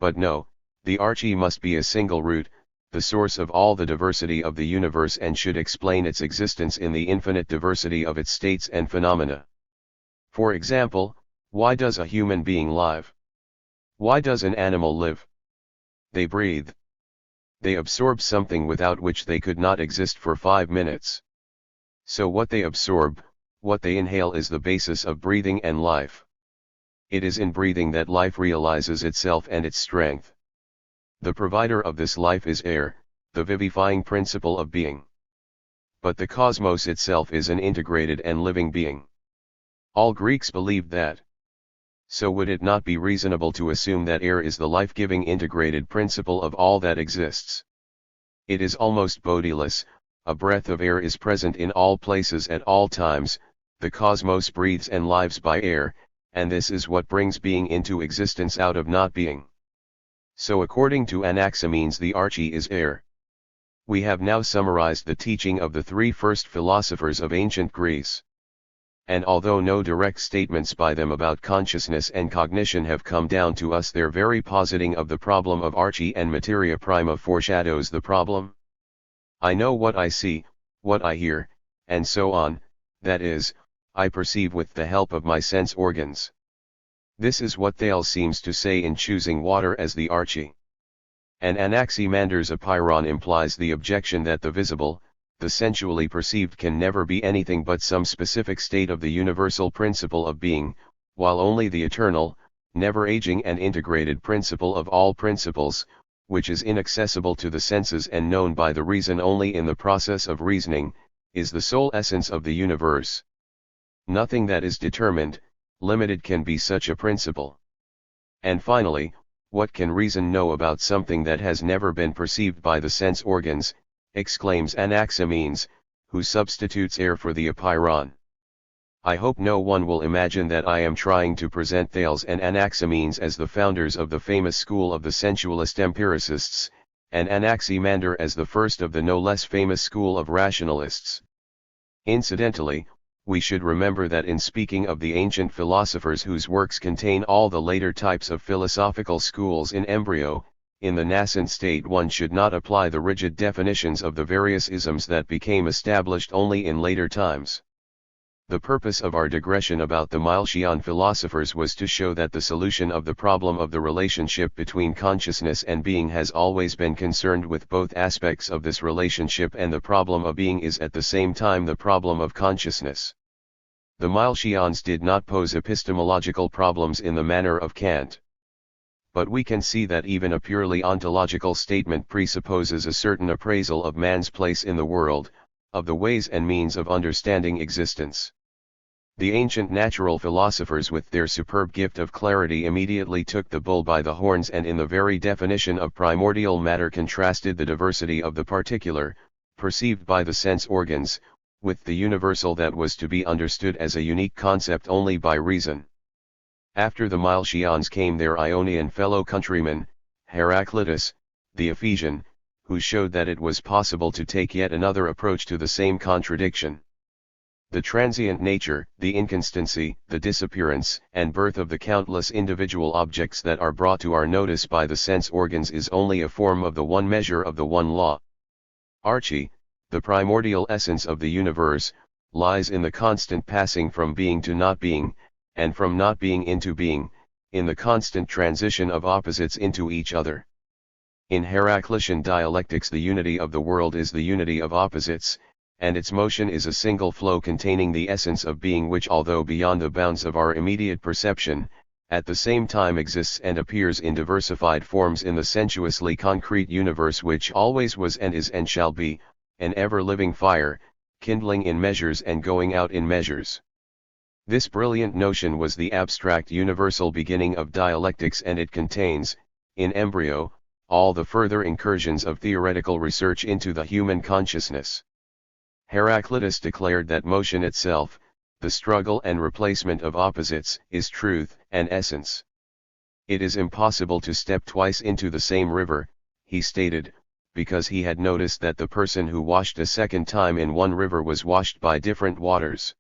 But no, the archie must be a single root, the source of all the diversity of the universe and should explain its existence in the infinite diversity of its states and phenomena. For example, why does a human being live? Why does an animal live? They breathe. They absorb something without which they could not exist for 5 minutes. So what they absorb, what they inhale is the basis of breathing and life. It is in breathing that life realizes itself and its strength. The provider of this life is air, the vivifying principle of being. But the cosmos itself is an integrated and living being. All Greeks believed that. So would it not be reasonable to assume that air is the life-giving integrated principle of all that exists? It is almost bodiless, a breath of air is present in all places at all times, the cosmos breathes and lives by air, and this is what brings being into existence out of not being. So according to Anaximenes the archie is air. We have now summarized the teaching of the 3 first philosophers of ancient Greece. And although no direct statements by them about consciousness and cognition have come down to us, their very positing of the problem of archie and materia prima foreshadows the problem. I know what I see, what I hear, and so on, that is, I perceive with the help of my sense organs. This is what Thales seems to say in choosing water as the archie. And Anaximander's Apeiron implies the objection that the visible, the sensually perceived can never be anything but some specific state of the universal principle of being, while only the eternal, never-aging and integrated principle of all principles, which is inaccessible to the senses and known by the reason only in the process of reasoning, is the sole essence of the universe. Nothing that is determined, limited can be such a principle. And finally, what can reason know about something that has never been perceived by the sense organs, exclaims Anaximenes, who substitutes air for the Apeiron. I hope no one will imagine that I am trying to present Thales and Anaximenes as the founders of the famous school of the sensualist empiricists, and Anaximander as the first of the no less famous school of rationalists. Incidentally, we should remember that in speaking of the ancient philosophers whose works contain all the later types of philosophical schools in embryo, in the nascent state one should not apply the rigid definitions of the various isms that became established only in later times. The purpose of our digression about the Milesian philosophers was to show that the solution of the problem of the relationship between consciousness and being has always been concerned with both aspects of this relationship, and the problem of being is at the same time the problem of consciousness. The Milesians did not pose epistemological problems in the manner of Kant. But we can see that even a purely ontological statement presupposes a certain appraisal of man's place in the world, of the ways and means of understanding existence. The ancient natural philosophers with their superb gift of clarity immediately took the bull by the horns, and in the very definition of primordial matter contrasted the diversity of the particular, perceived by the sense organs, with the universal that was to be understood as a unique concept only by reason. After the Milesians came their Ionian fellow countryman, Heraclitus, the Ephesian, who showed that it was possible to take yet another approach to the same contradiction. The transient nature, the inconstancy, the disappearance and birth of the countless individual objects that are brought to our notice by the sense organs is only a form of the one measure of the one law. Archie, the primordial essence of the universe, lies in the constant passing from being to not being, and from not being into being, in the constant transition of opposites into each other. In Heraclitean dialectics the unity of the world is the unity of opposites, and its motion is a single flow containing the essence of being, which, although beyond the bounds of our immediate perception, at the same time exists and appears in diversified forms in the sensuously concrete universe which always was and is and shall be, an ever-living fire, kindling in measures and going out in measures. This brilliant notion was the abstract universal beginning of dialectics, and it contains, in embryo, all the further incursions of theoretical research into the human consciousness. Heraclitus declared that motion itself, the struggle and replacement of opposites, is truth and essence. It is impossible to step twice into the same river, he stated, because he had noticed that the person who washed a second time in one river was washed by different waters.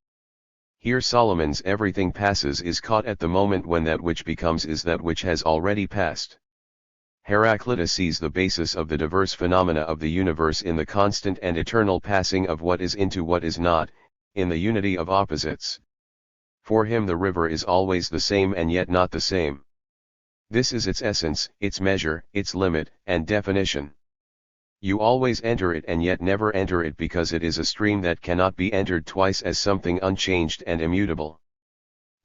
Here Solomon's everything passes is caught at the moment when that which becomes is that which has already passed. Heraclitus sees the basis of the diverse phenomena of the universe in the constant and eternal passing of what is into what is not, in the unity of opposites. For him the river is always the same and yet not the same. This is its essence, its measure, its limit, and definition. You always enter it and yet never enter it because it is a stream that cannot be entered twice as something unchanged and immutable.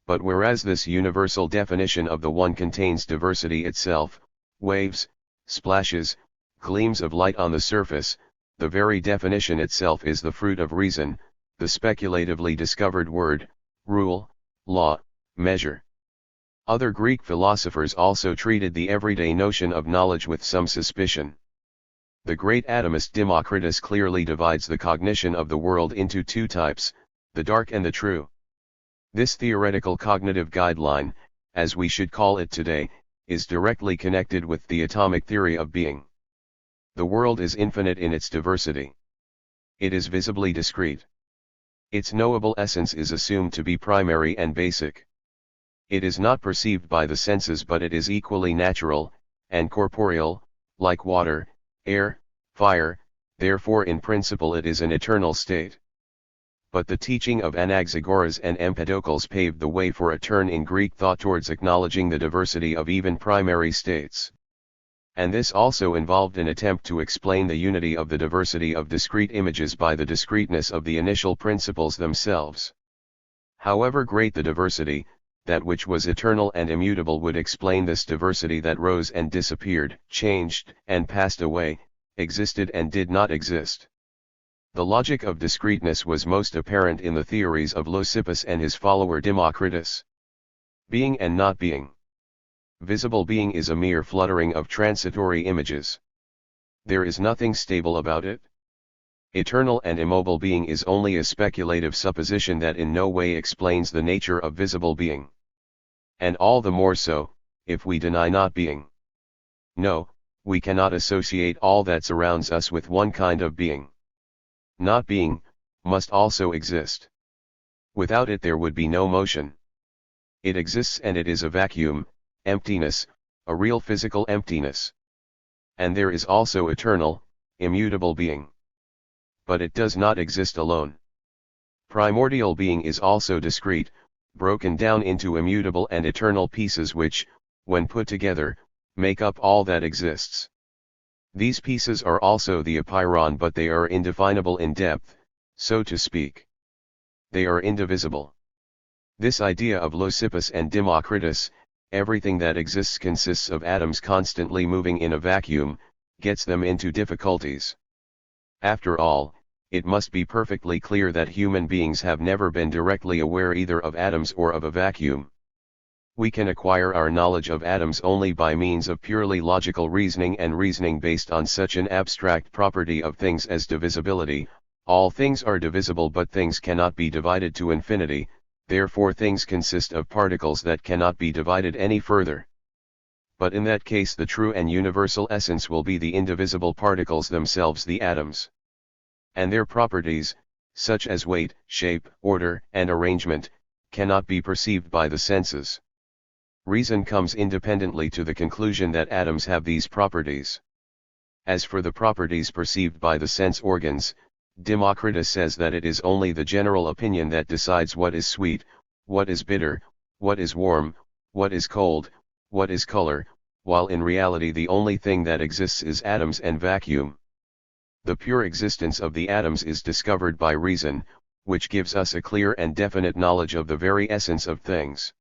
But whereas this universal definition of the one contains diversity itself, waves, splashes, gleams of light on the surface, the very definition itself is the fruit of reason, the speculatively discovered word, rule, law, measure. Other Greek philosophers also treated the everyday notion of knowledge with some suspicion. The great atomist Democritus clearly divides the cognition of the world into two types, the dark and the true. This theoretical cognitive guideline, as we should call it today, is directly connected with the atomic theory of being. The world is infinite in its diversity. It is visibly discrete. Its knowable essence is assumed to be primary and basic. It is not perceived by the senses, but it is equally natural, and corporeal, like water, air, fire, therefore in principle it is an eternal state. But the teaching of Anaxagoras and Empedocles paved the way for a turn in Greek thought towards acknowledging the diversity of even primary states. And this also involved an attempt to explain the unity of the diversity of discrete images by the discreteness of the initial principles themselves. However great the diversity, that which was eternal and immutable would explain this diversity that rose and disappeared, changed and passed away, existed and did not exist. The logic of discreteness was most apparent in the theories of Leucippus and his follower Democritus. Being and not being. Visible being is a mere fluttering of transitory images. There is nothing stable about it. Eternal and immobile being is only a speculative supposition that in no way explains the nature of visible being. And all the more so, if we deny not being. No, we cannot associate all that surrounds us with one kind of being. Not being, must also exist. Without it there would be no motion. It exists and it is a vacuum, emptiness, a real physical emptiness. And there is also eternal, immutable being. But it does not exist alone. Primordial being is also discrete, broken down into immutable and eternal pieces which, when put together, make up all that exists. These pieces are also the apeiron, but they are indefinable in depth, so to speak. They are indivisible. This idea of Leucippus and Democritus, everything that exists consists of atoms constantly moving in a vacuum, gets them into difficulties. After all, it must be perfectly clear that human beings have never been directly aware either of atoms or of a vacuum. We can acquire our knowledge of atoms only by means of purely logical reasoning, and reasoning based on such an abstract property of things as divisibility. All things are divisible, but things cannot be divided to infinity, therefore things consist of particles that cannot be divided any further. But in that case the true and universal essence will be the indivisible particles themselves, the atoms. And their properties, such as weight, shape, order, and arrangement, cannot be perceived by the senses. Reason comes independently to the conclusion that atoms have these properties. As for the properties perceived by the sense organs, Democritus says that it is only the general opinion that decides what is sweet, what is bitter, what is warm, what is cold, what is color, while in reality the only thing that exists is atoms and vacuum. The pure existence of the atoms is discovered by reason, which gives us a clear and definite knowledge of the very essence of things.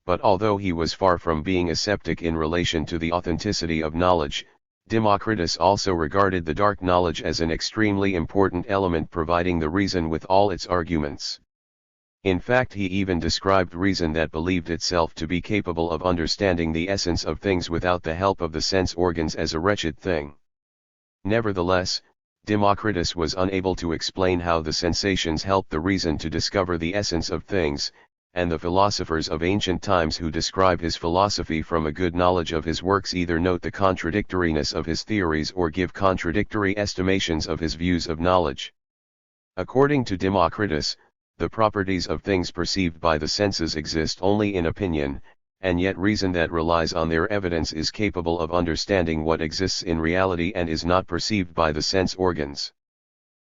But although he was far from being a skeptic in relation to the authenticity of knowledge, Democritus also regarded the dark knowledge as an extremely important element providing the reason with all its arguments. In fact, he even described reason that believed itself to be capable of understanding the essence of things without the help of the sense organs as a wretched thing. Nevertheless, Democritus was unable to explain how the sensations helped the reason to discover the essence of things, and the philosophers of ancient times who describe his philosophy from a good knowledge of his works either note the contradictoriness of his theories or give contradictory estimations of his views of knowledge. According to Democritus, the properties of things perceived by the senses exist only in opinion, and yet reason that relies on their evidence is capable of understanding what exists in reality and is not perceived by the sense organs.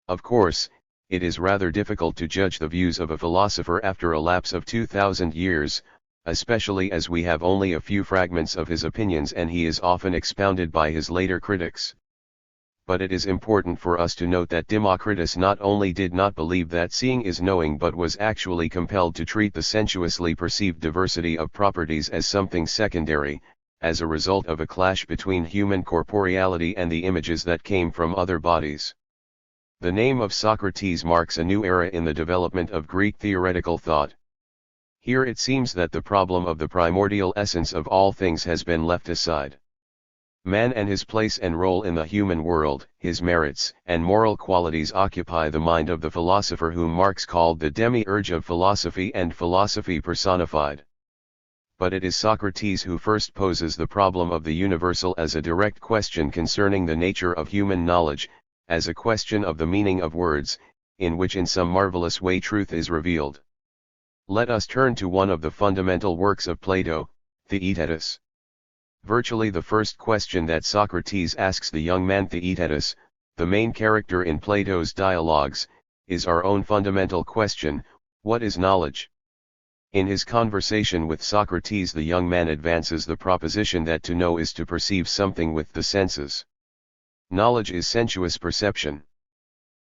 Of course, it is rather difficult to judge the views of a philosopher after a lapse of 2,000 years, especially as we have only a few fragments of his opinions and he is often expounded by his later critics. But it is important for us to note that Democritus not only did not believe that seeing is knowing but was actually compelled to treat the sensuously perceived diversity of properties as something secondary, as a result of a clash between human corporeality and the images that came from other bodies. The name of Socrates marks a new era in the development of Greek theoretical thought. Here it seems that the problem of the primordial essence of all things has been left aside. Man and his place and role in the human world, his merits and moral qualities occupy the mind of the philosopher whom Marx called the demiurge of philosophy and philosophy personified. But it is Socrates who first poses the problem of the universal as a direct question concerning the nature of human knowledge, as a question of the meaning of words, in which in some marvelous way truth is revealed. Let us turn to one of the fundamental works of Plato, Theaetetus. Virtually the first question that Socrates asks the young man Theaetetus, the main character in Plato's dialogues, is our own fundamental question: what is knowledge? In his conversation with Socrates, the young man advances the proposition that to know is to perceive something with the senses. Knowledge is sensuous perception.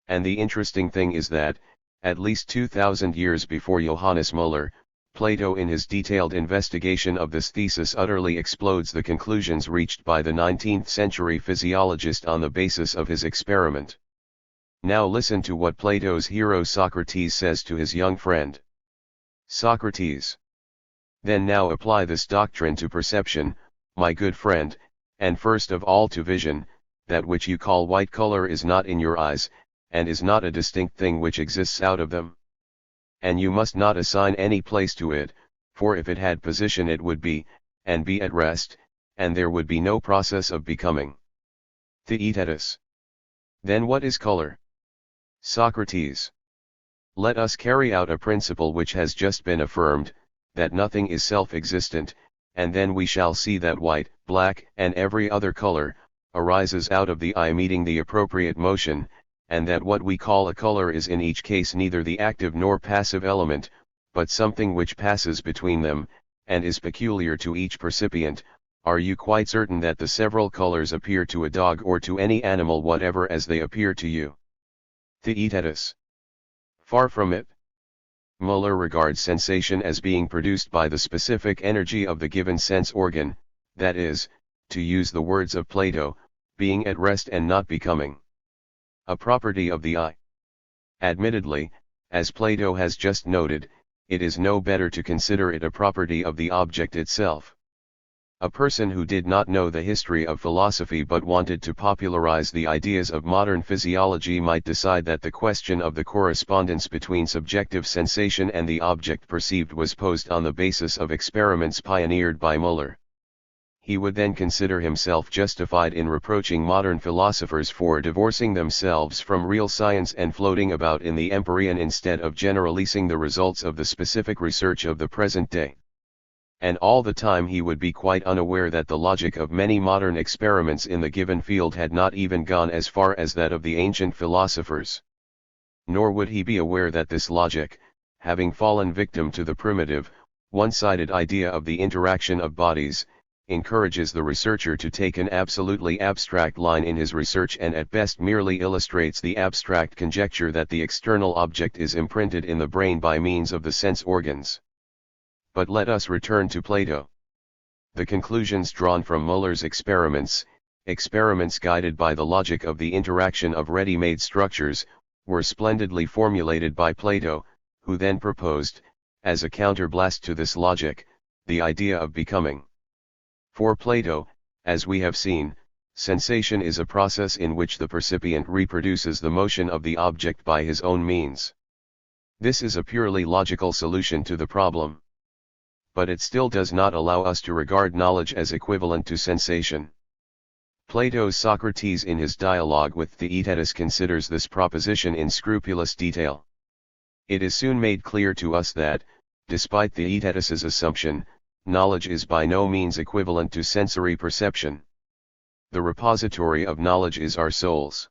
And the interesting thing is that, at least 2,000 years before Johannes Müller, Plato in his detailed investigation of this thesis utterly explodes the conclusions reached by the 19th century physiologist on the basis of his experiment. Now listen to what Plato's hero Socrates says to his young friend. Socrates. Then now apply this doctrine to perception, my good friend, and first of all to vision. That which you call white color is not in your eyes, and is not a distinct thing which exists out of them. And you must not assign any place to it, for if it had position it would be, and be at rest, and there would be no process of becoming. Theaetetus. Then what is color? Socrates. Let us carry out a principle which has just been affirmed, that nothing is self-existent, and then we shall see that white, black, and every other color, arises out of the eye meeting the appropriate motion, and that what we call a color is in each case neither the active nor passive element, but something which passes between them, and is peculiar to each percipient. Are you quite certain that the several colors appear to a dog or to any animal whatever as they appear to you? Theaetetus. Far from it. Müller regards sensation as being produced by the specific energy of the given sense organ, that is, to use the words of Plato, being at rest and not becoming. A property of the eye. Admittedly, as Plato has just noted, it is no better to consider it a property of the object itself. A person who did not know the history of philosophy but wanted to popularize the ideas of modern physiology might decide that the question of the correspondence between subjective sensation and the object perceived was posed on the basis of experiments pioneered by Müller. He would then consider himself justified in reproaching modern philosophers for divorcing themselves from real science and floating about in the empyrean instead of generalizing the results of the specific research of the present day. And all the time he would be quite unaware that the logic of many modern experiments in the given field had not even gone as far as that of the ancient philosophers. Nor would he be aware that this logic, having fallen victim to the primitive, one-sided idea of the interaction of bodies, encourages the researcher to take an absolutely abstract line in his research and at best merely illustrates the abstract conjecture that the external object is imprinted in the brain by means of the sense organs. But let us return to Plato. The conclusions drawn from Müller's experiments guided by the logic of the interaction of ready-made structures, were splendidly formulated by Plato, who then proposed, as a counterblast to this logic, the idea of becoming. For Plato, as we have seen, sensation is a process in which the percipient reproduces the motion of the object by his own means. This is a purely logical solution to the problem. But it still does not allow us to regard knowledge as equivalent to sensation. Plato's Socrates in his dialogue with Theaetetus considers this proposition in scrupulous detail. It is soon made clear to us that, despite Theaetetus's assumption, knowledge is by no means equivalent to sensory perception. The repository of knowledge is our souls.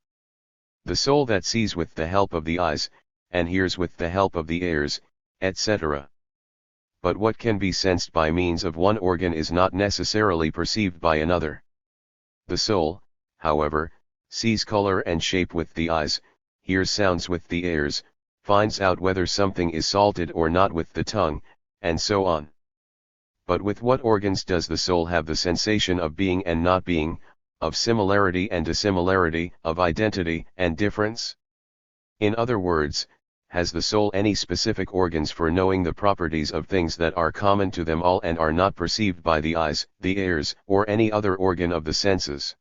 The soul that sees with the help of the eyes, and hears with the help of the ears, etc. But what can be sensed by means of one organ is not necessarily perceived by another. The soul, however, sees color and shape with the eyes, hears sounds with the ears, finds out whether something is salted or not with the tongue, and so on. But with what organs does the soul have the sensation of being and not being, of similarity and dissimilarity, of identity and difference? In other words, has the soul any specific organs for knowing the properties of things that are common to them all and are not perceived by the eyes, the ears, or any other organ of the senses?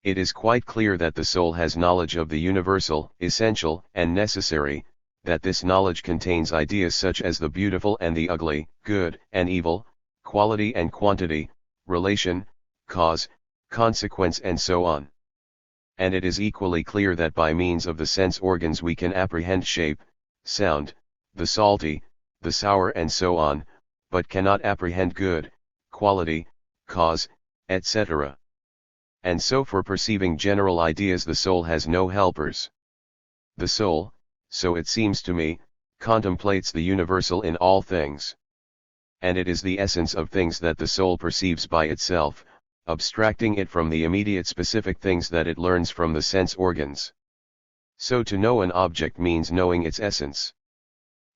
It is quite clear that the soul has knowledge of the universal, essential, and necessary, that this knowledge contains ideas such as the beautiful and the ugly, good and evil, quality and quantity, relation, cause, consequence, and so on. And it is equally clear that by means of the sense organs we can apprehend shape, sound, the salty, the sour, and so on, but cannot apprehend good, quality, cause, etc. And so for perceiving general ideas the soul has no helpers. The soul, so it seems to me, contemplates the universal in all things. And it is the essence of things that the soul perceives by itself, abstracting it from the immediate specific things that it learns from the sense organs. So to know an object means knowing its essence.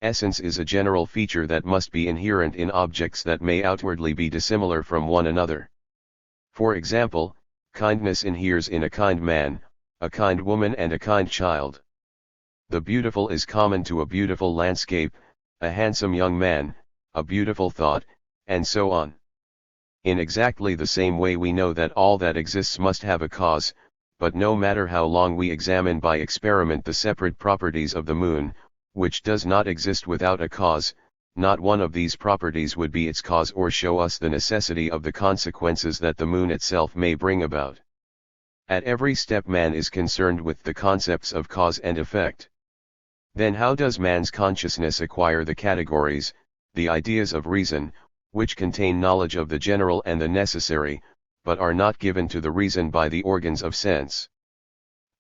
Essence is a general feature that must be inherent in objects that may outwardly be dissimilar from one another. For example, kindness inheres in a kind man, a kind woman, and a kind child. The beautiful is common to a beautiful landscape, a handsome young man, a beautiful thought, and so on. In exactly the same way we know that all that exists must have a cause, but no matter how long we examine by experiment the separate properties of the moon, which does not exist without a cause, not one of these properties would be its cause or show us the necessity of the consequences that the moon itself may bring about. At every step man is concerned with the concepts of cause and effect. Then how does man's consciousness acquire the categories, the ideas of reason, which contain knowledge of the general and the necessary, but are not given to the reason by the organs of sense?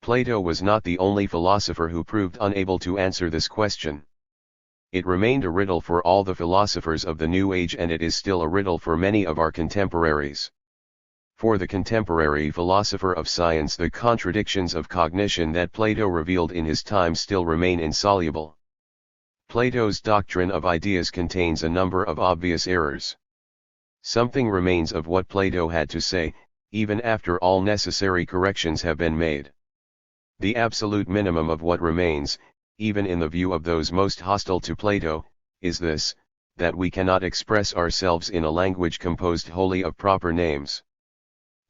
Plato was not the only philosopher who proved unable to answer this question. It remained a riddle for all the philosophers of the New Age, and it is still a riddle for many of our contemporaries. For the contemporary philosopher of science, the contradictions of cognition that Plato revealed in his time still remain insoluble. Plato's doctrine of ideas contains a number of obvious errors. Something remains of what Plato had to say, even after all necessary corrections have been made. The absolute minimum of what remains, even in the view of those most hostile to Plato, is this, that we cannot express ourselves in a language composed wholly of proper names,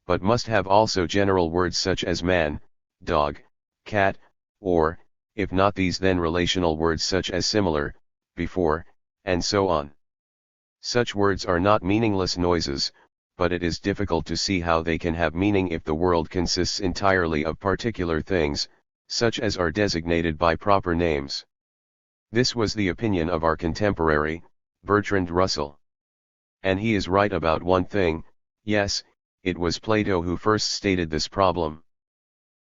but must have also general words such as man, dog, cat, or, if not these, then relational words such as similar, before, and so on. Such words are not meaningless noises, but it is difficult to see how they can have meaning if the world consists entirely of particular things, such as are designated by proper names. This was the opinion of our contemporary, Bertrand Russell. And he is right about one thing: yes, it was Plato who first stated this problem.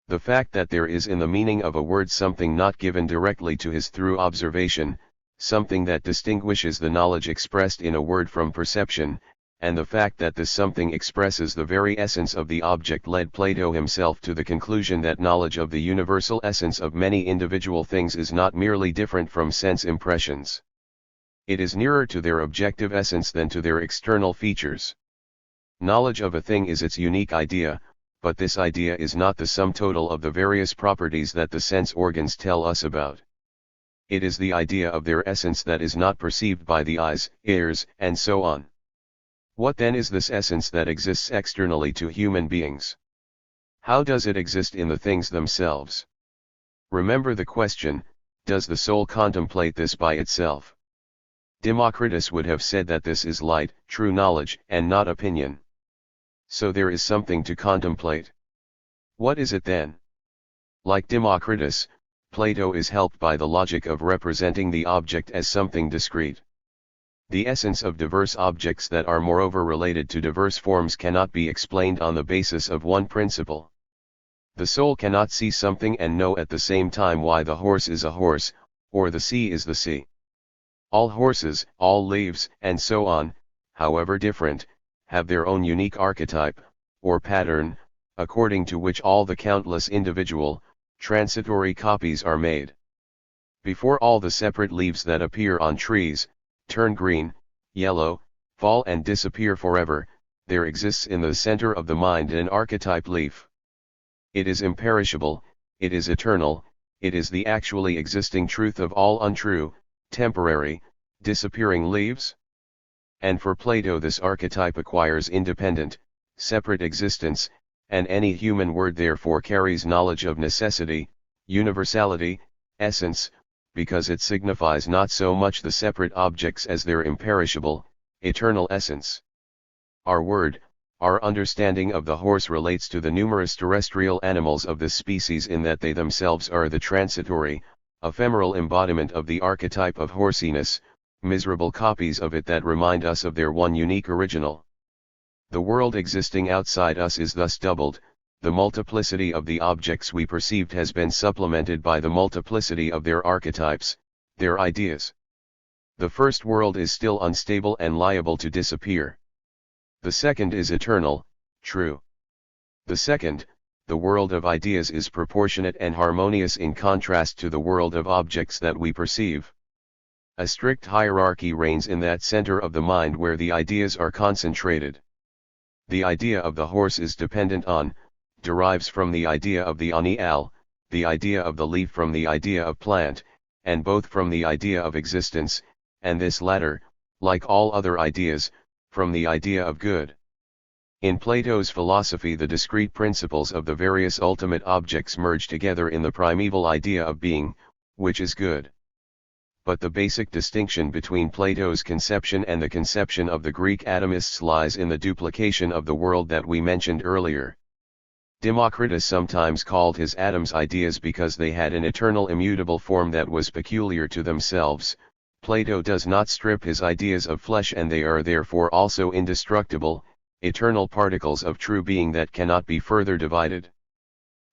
The fact that there is in the meaning of a word something not given directly to us through observation, something that distinguishes the knowledge expressed in a word from perception, and the fact that this something expresses the very essence of the object led Plato himself to the conclusion that knowledge of the universal essence of many individual things is not merely different from sense impressions. It is nearer to their objective essence than to their external features. Knowledge of a thing is its unique idea, but this idea is not the sum total of the various properties that the sense organs tell us about. It is the idea of their essence that is not perceived by the eyes, ears, and so on. What then is this essence that exists externally to human beings? How does it exist in the things themselves? Remember the question, does the soul contemplate this by itself? Democritus would have said that this is light, true knowledge, and not opinion. So there is something to contemplate. What is it then? Like Democritus, Plato is helped by the logic of representing the object as something discrete. The essence of diverse objects that are moreover related to diverse forms cannot be explained on the basis of one principle. The soul cannot see something and know at the same time why the horse is a horse, or the sea is the sea. All horses, all leaves, and so on, however different, have their own unique archetype, or pattern, according to which all the countless individual, transitory copies are made. Before all the separate leaves that appear on trees, turn green, yellow, fall and disappear forever, there exists in the center of the mind an archetype leaf. It is imperishable, it is eternal, it is the actually existing truth of all untrue, temporary, disappearing leaves. And for Plato this archetype acquires independent, separate existence, and any human word therefore carries knowledge of necessity, universality, essence, because it signifies not so much the separate objects as their imperishable, eternal essence. Our word, our understanding of the horse relates to the numerous terrestrial animals of this species in that they themselves are the transitory, ephemeral embodiment of the archetype of horsiness, miserable copies of it that remind us of their one unique original. The world existing outside us is thus doubled, the multiplicity of the objects we perceived has been supplemented by the multiplicity of their archetypes, their ideas. The first world is still unstable and liable to disappear. The second is eternal, true. The second, the world of ideas, is proportionate and harmonious in contrast to the world of objects that we perceive. A strict hierarchy reigns in that center of the mind where the ideas are concentrated. The idea of the horse is dependent on, derives from the idea of the animal, the idea of the leaf from the idea of plant, and both from the idea of existence, and this latter, like all other ideas, from the idea of good. In Plato's philosophy the discrete principles of the various ultimate objects merge together in the primeval idea of being, which is good. But the basic distinction between Plato's conception and the conception of the Greek atomists lies in the duplication of the world that we mentioned earlier. Democritus sometimes called his atoms ideas because they had an eternal immutable form that was peculiar to themselves. Plato does not strip his ideas of flesh, and they are therefore also indestructible, eternal particles of true being that cannot be further divided.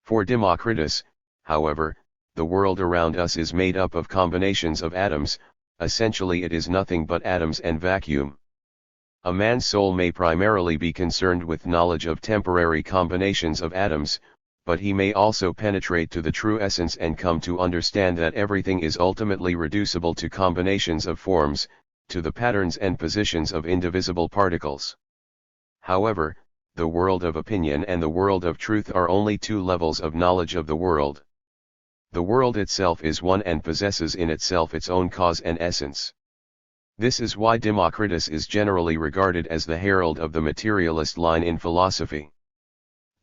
For Democritus, however, the world around us is made up of combinations of atoms, essentially it is nothing but atoms and vacuum. A man's soul may primarily be concerned with knowledge of temporary combinations of atoms, but he may also penetrate to the true essence and come to understand that everything is ultimately reducible to combinations of forms, to the patterns and positions of indivisible particles. However, the world of opinion and the world of truth are only two levels of knowledge of the world. The world itself is one and possesses in itself its own cause and essence. This is why Democritus is generally regarded as the herald of the materialist line in philosophy.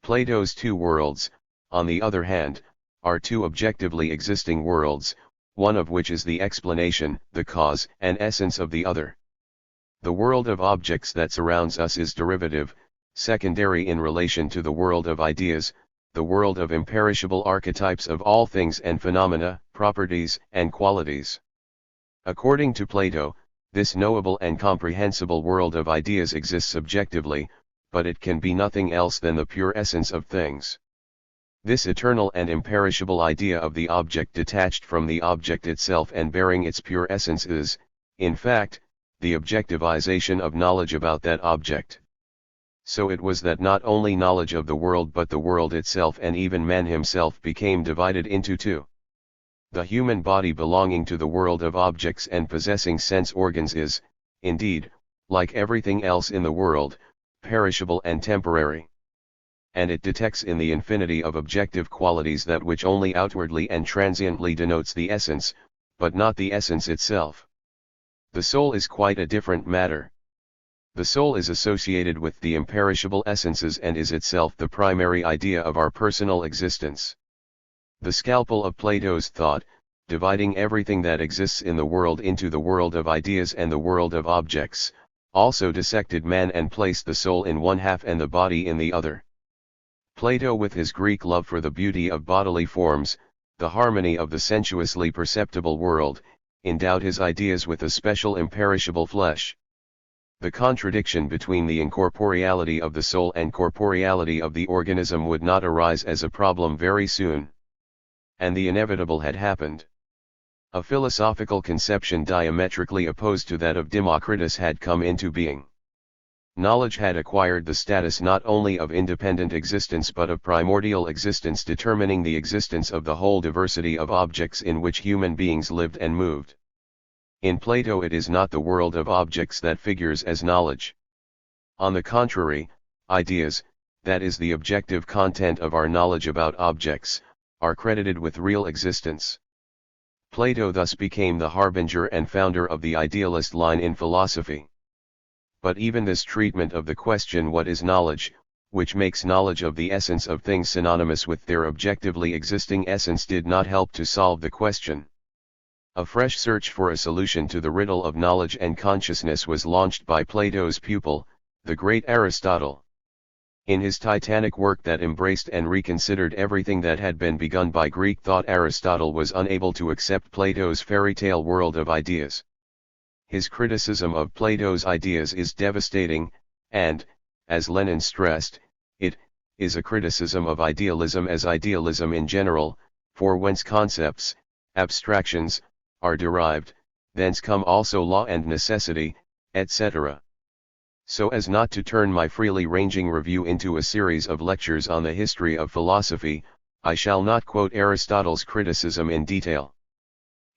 Plato's two worlds, on the other hand, are two objectively existing worlds, one of which is the explanation, the cause and essence of the other. The world of objects that surrounds us is derivative, secondary in relation to the world of ideas, the world of imperishable archetypes of all things and phenomena, properties and qualities. According to Plato, this knowable and comprehensible world of ideas exists objectively, but it can be nothing else than the pure essence of things. This eternal and imperishable idea of the object detached from the object itself and bearing its pure essence is, in fact, the objectivization of knowledge about that object. So it was that not only knowledge of the world but the world itself and even man himself became divided into two. The human body belonging to the world of objects and possessing sense organs is, indeed, like everything else in the world, perishable and temporary. And it detects in the infinity of objective qualities that which only outwardly and transiently denotes the essence, but not the essence itself. The soul is quite a different matter. The soul is associated with the imperishable essences and is itself the primary idea of our personal existence. The scalpel of Plato's thought, dividing everything that exists in the world into the world of ideas and the world of objects, also dissected man and placed the soul in one half and the body in the other. Plato, with his Greek love for the beauty of bodily forms, the harmony of the sensuously perceptible world, endowed his ideas with a special imperishable flesh. The contradiction between the incorporeality of the soul and corporeality of the organism would not arise as a problem very soon. And the inevitable had happened. A philosophical conception diametrically opposed to that of Democritus had come into being. Knowledge had acquired the status not only of independent existence but of primordial existence, determining the existence of the whole diversity of objects in which human beings lived and moved. In Plato, it is not the world of objects that figures as knowledge. On the contrary, ideas, that is the objective content of our knowledge about objects, are credited with real existence. Plato thus became the harbinger and founder of the idealist line in philosophy. But even this treatment of the question what is knowledge, which makes knowledge of the essence of things synonymous with their objectively existing essence, did not help to solve the question. A fresh search for a solution to the riddle of knowledge and consciousness was launched by Plato's pupil, the great Aristotle. In his titanic work that embraced and reconsidered everything that had been begun by Greek thought, Aristotle was unable to accept Plato's fairy tale world of ideas. His criticism of Plato's ideas is devastating, and, as Lenin stressed, it is a criticism of idealism as idealism in general, for whence concepts, abstractions, are derived, thence come also law and necessity, etc. So as not to turn my freely ranging review into a series of lectures on the history of philosophy, I shall not quote Aristotle's criticism in detail.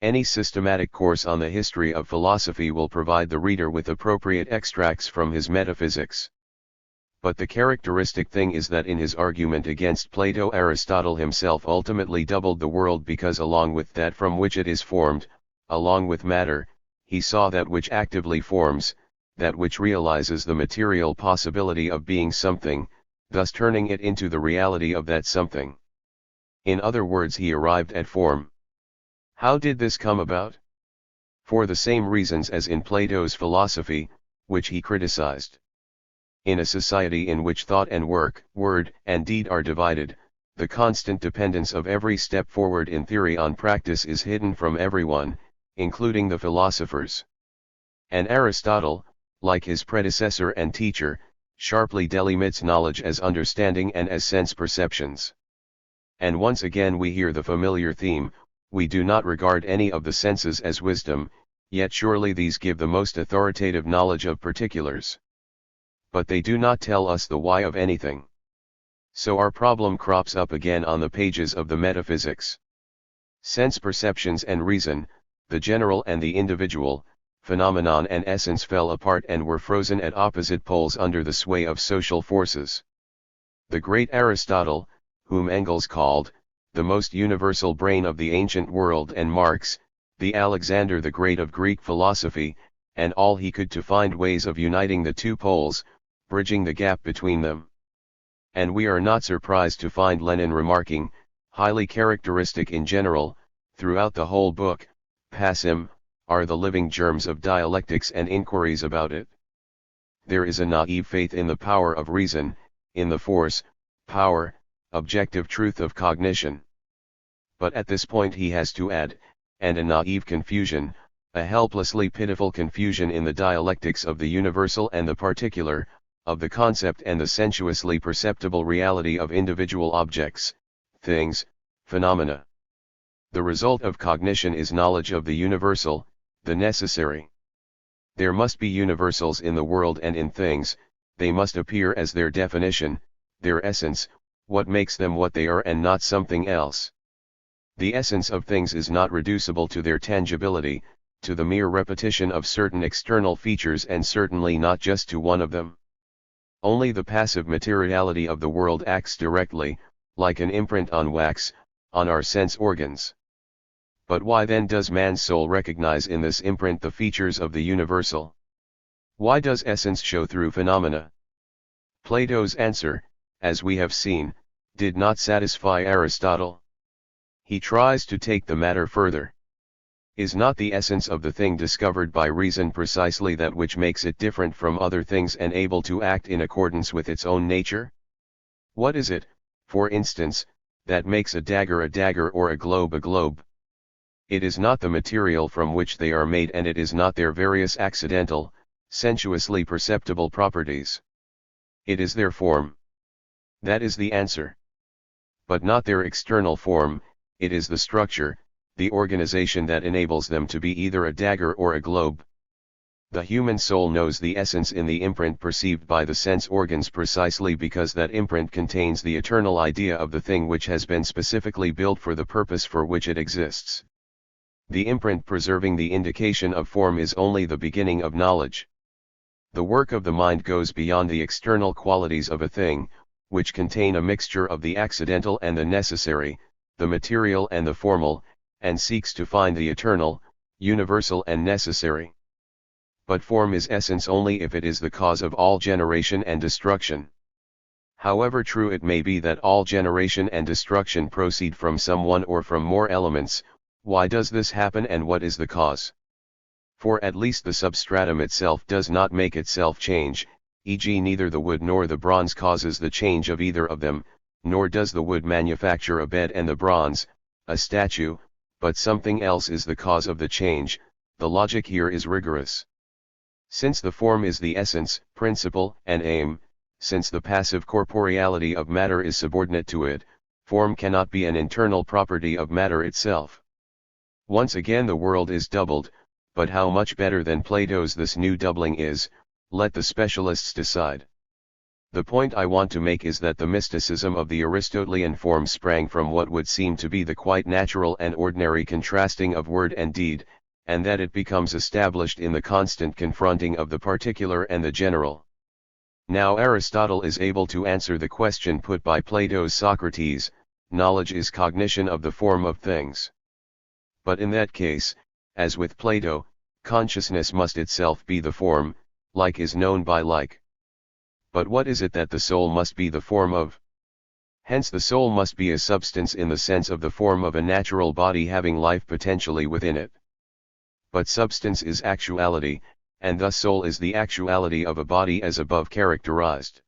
Any systematic course on the history of philosophy will provide the reader with appropriate extracts from his metaphysics. But the characteristic thing is that in his argument against Plato, Aristotle himself ultimately doubled the world, because along with that from which it is formed, along with matter, he saw that which actively forms, that which realizes the material possibility of being something, thus turning it into the reality of that something. In other words, he arrived at form. How did this come about? For the same reasons as in Plato's philosophy, which he criticized. In a society in which thought and work, word and deed are divided, the constant dependence of every step forward in theory on practice is hidden from everyone, including the philosophers. And Aristotle, like his predecessor and teacher, sharply delimits knowledge as understanding and as sense perceptions. And once again we hear the familiar theme: we do not regard any of the senses as wisdom, yet surely these give the most authoritative knowledge of particulars. But they do not tell us the why of anything. So our problem crops up again on the pages of the metaphysics. Sense perceptions and reason, the general and the individual, phenomenon and essence fell apart and were frozen at opposite poles under the sway of social forces. The great Aristotle, whom Engels called the most universal brain of the ancient world, and Marx, the Alexander the Great of Greek philosophy, and all he could to find ways of uniting the two poles, bridging the gap between them. And we are not surprised to find Lenin remarking, highly characteristic in general, throughout the whole book, "Passim are the living germs of dialectics and inquiries about it." There is a naive faith in the power of reason, in the force, power, objective truth of cognition. But at this point he has to add, and a naive confusion, a helplessly pitiful confusion in the dialectics of the universal and the particular, of the concept and the sensuously perceptible reality of individual objects, things, phenomena. The result of cognition is knowledge of the universal, the necessary. There must be universals in the world and in things, they must appear as their definition, their essence, what makes them what they are and not something else. The essence of things is not reducible to their tangibility, to the mere repetition of certain external features, and certainly not just to one of them. Only the passive materiality of the world acts directly, like an imprint on wax, on our sense organs. But why then does man's soul recognize in this imprint the features of the universal? Why does essence show through phenomena? Plato's answer, as we have seen, did not satisfy Aristotle. He tries to take the matter further. Is not the essence of the thing discovered by reason precisely that which makes it different from other things and able to act in accordance with its own nature? What is it, for instance, that makes a dagger or a globe a globe? It is not the material from which they are made, and it is not their various accidental, sensuously perceptible properties. It is their form. That is the answer. But not their external form, it is the structure, the organization that enables them to be either a dagger or a globe. The human soul knows the essence in the imprint perceived by the sense organs precisely because that imprint contains the eternal idea of the thing which has been specifically built for the purpose for which it exists. The imprint preserving the indication of form is only the beginning of knowledge. The work of the mind goes beyond the external qualities of a thing, which contain a mixture of the accidental and the necessary, the material and the formal, and seeks to find the eternal, universal and necessary. But form is essence only if it is the cause of all generation and destruction. However true it may be that all generation and destruction proceed from some one or from more elements, why does this happen and what is the cause? For at least the substratum itself does not make itself change, e.g. neither the wood nor the bronze causes the change of either of them, nor does the wood manufacture a bed and the bronze, a statue, but something else is the cause of the change. The logic here is rigorous. Since the form is the essence, principle, and aim, since the passive corporeality of matter is subordinate to it, form cannot be an internal property of matter itself. Once again the world is doubled, but how much better than Plato's this new doubling is, let the specialists decide. The point I want to make is that the mysticism of the Aristotelian form sprang from what would seem to be the quite natural and ordinary contrasting of word and deed, and that it becomes established in the constant confronting of the particular and the general. Now Aristotle is able to answer the question put by Plato's Socrates: knowledge is cognition of the form of things. But in that case, as with Plato, consciousness must itself be the form, like is known by like. But what is it that the soul must be the form of? Hence the soul must be a substance in the sense of the form of a natural body having life potentially within it. But substance is actuality, and thus soul is the actuality of a body as above characterized.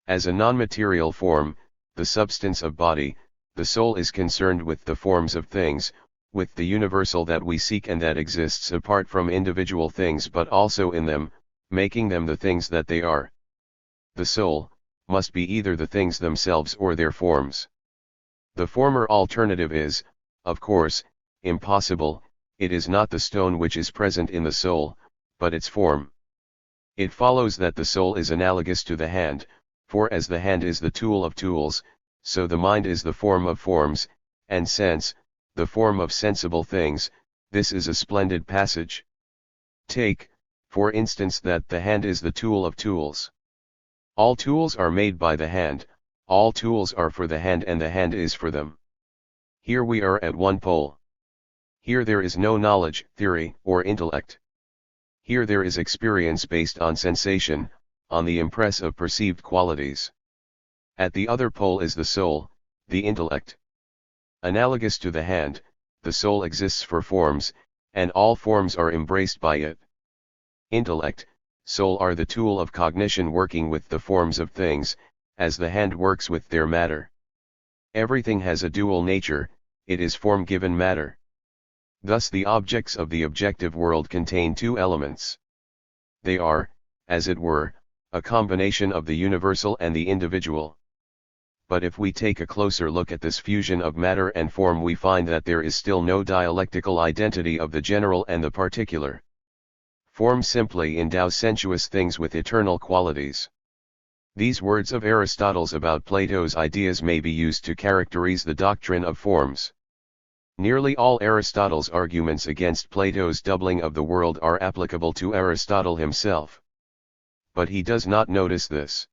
As a non-material form, the substance of body, the soul is concerned with the forms of things, with the universal that we seek and that exists apart from individual things but also in them, making them the things that they are. The soul must be either the things themselves or their forms. The former alternative is, of course, impossible. It is not the stone which is present in the soul, but its form. It follows that the soul is analogous to the hand, for as the hand is the tool of tools, so the mind is the form of forms, and sense, the form of sensible things. This is a splendid passage. Take, for instance, that the hand is the tool of tools. All tools are made by the hand, all tools are for the hand and the hand is for them. Here we are at one pole. Here there is no knowledge, theory, or intellect. Here there is experience based on sensation, on the impress of perceived qualities. At the other pole is the soul, the intellect. Analogous to the hand, the soul exists for forms, and all forms are embraced by it. Intellect, soul are the tool of cognition working with the forms of things, as the hand works with their matter. Everything has a dual nature, it is form given matter. Thus the objects of the objective world contain two elements. They are, as it were, a combination of the universal and the individual. But if we take a closer look at this fusion of matter and form, we find that there is still no dialectical identity of the general and the particular. Form simply endows sensuous things with eternal qualities. These words of Aristotle's about Plato's ideas may be used to characterize the doctrine of forms. Nearly all Aristotle's arguments against Plato's doubling of the world are applicable to Aristotle himself. But he does not notice this.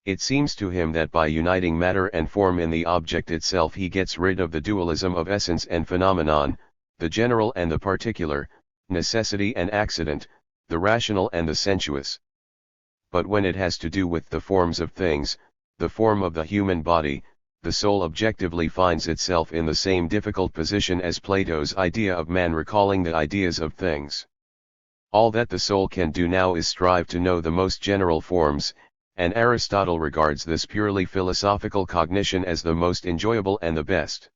It seems to him that by uniting matter and form in the object itself he gets rid of the dualism of essence and phenomenon, the general and the particular, necessity and accident, the rational and the sensuous. But when it has to do with the forms of things, the form of the human body, the soul objectively finds itself in the same difficult position as Plato's idea of man recalling the ideas of things. All that the soul can do now is strive to know the most general forms, and Aristotle regards this purely philosophical cognition as the most enjoyable and the best.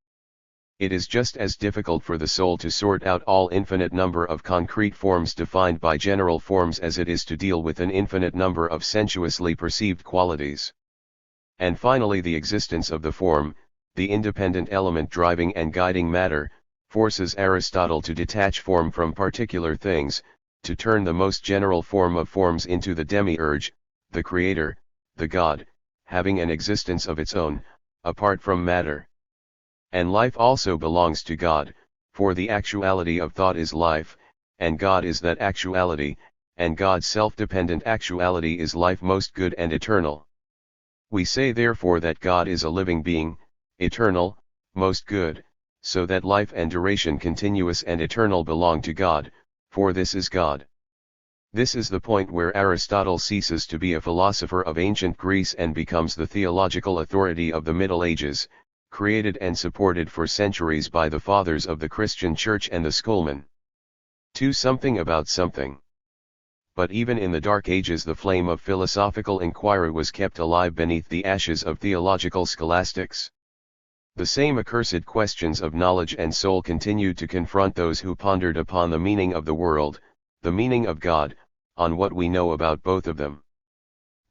It is just as difficult for the soul to sort out all infinite number of concrete forms defined by general forms as it is to deal with an infinite number of sensuously perceived qualities. And finally, the existence of the form, the independent element driving and guiding matter, forces Aristotle to detach form from particular things, to turn the most general form of forms into the demiurge, the creator, the God, having an existence of its own, apart from matter. And life also belongs to God, for the actuality of thought is life, and God is that actuality, and God's self-dependent actuality is life most good and eternal. We say therefore that God is a living being, eternal, most good, so that life and duration continuous and eternal belong to God, for this is God. This is the point where Aristotle ceases to be a philosopher of ancient Greece and becomes the theological authority of the Middle Ages, created and supported for centuries by the fathers of the Christian Church and the schoolmen. 2. Something about something. But even in the Dark Ages the flame of philosophical inquiry was kept alive beneath the ashes of theological scholastics. The same accursed questions of knowledge and soul continued to confront those who pondered upon the meaning of the world, the meaning of God, on what we know about both of them.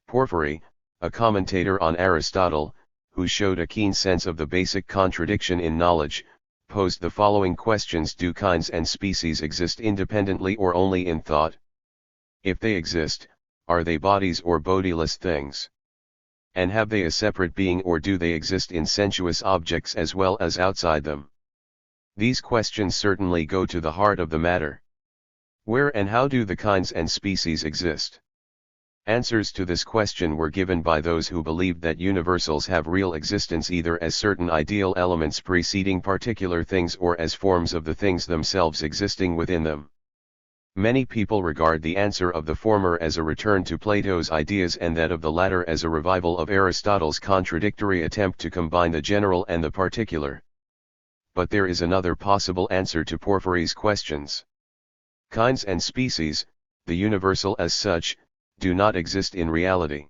Porphyry, a commentator on Aristotle, who showed a keen sense of the basic contradiction in knowledge, posed the following questions: do kinds and species exist independently or only in thought? If they exist, are they bodies or bodiless things? And have they a separate being, or do they exist in sensuous objects as well as outside them? These questions certainly go to the heart of the matter. Where and how do the kinds and species exist? Answers to this question were given by those who believed that universals have real existence either as certain ideal elements preceding particular things or as forms of the things themselves existing within them. Many people regard the answer of the former as a return to Plato's ideas and that of the latter as a revival of Aristotle's contradictory attempt to combine the general and the particular. But there is another possible answer to Porphyry's questions. Kinds and species, the universal as such, do not exist in reality.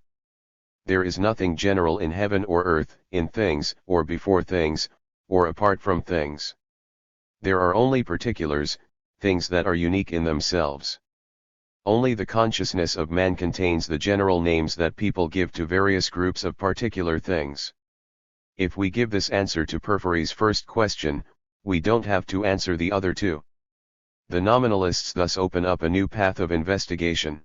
There is nothing general in heaven or earth, in things, or before things, or apart from things. There are only particulars, things that are unique in themselves. Only the consciousness of man contains the general names that people give to various groups of particular things. If we give this answer to Porphyry's first question, we don't have to answer the other two. The nominalists thus open up a new path of investigation.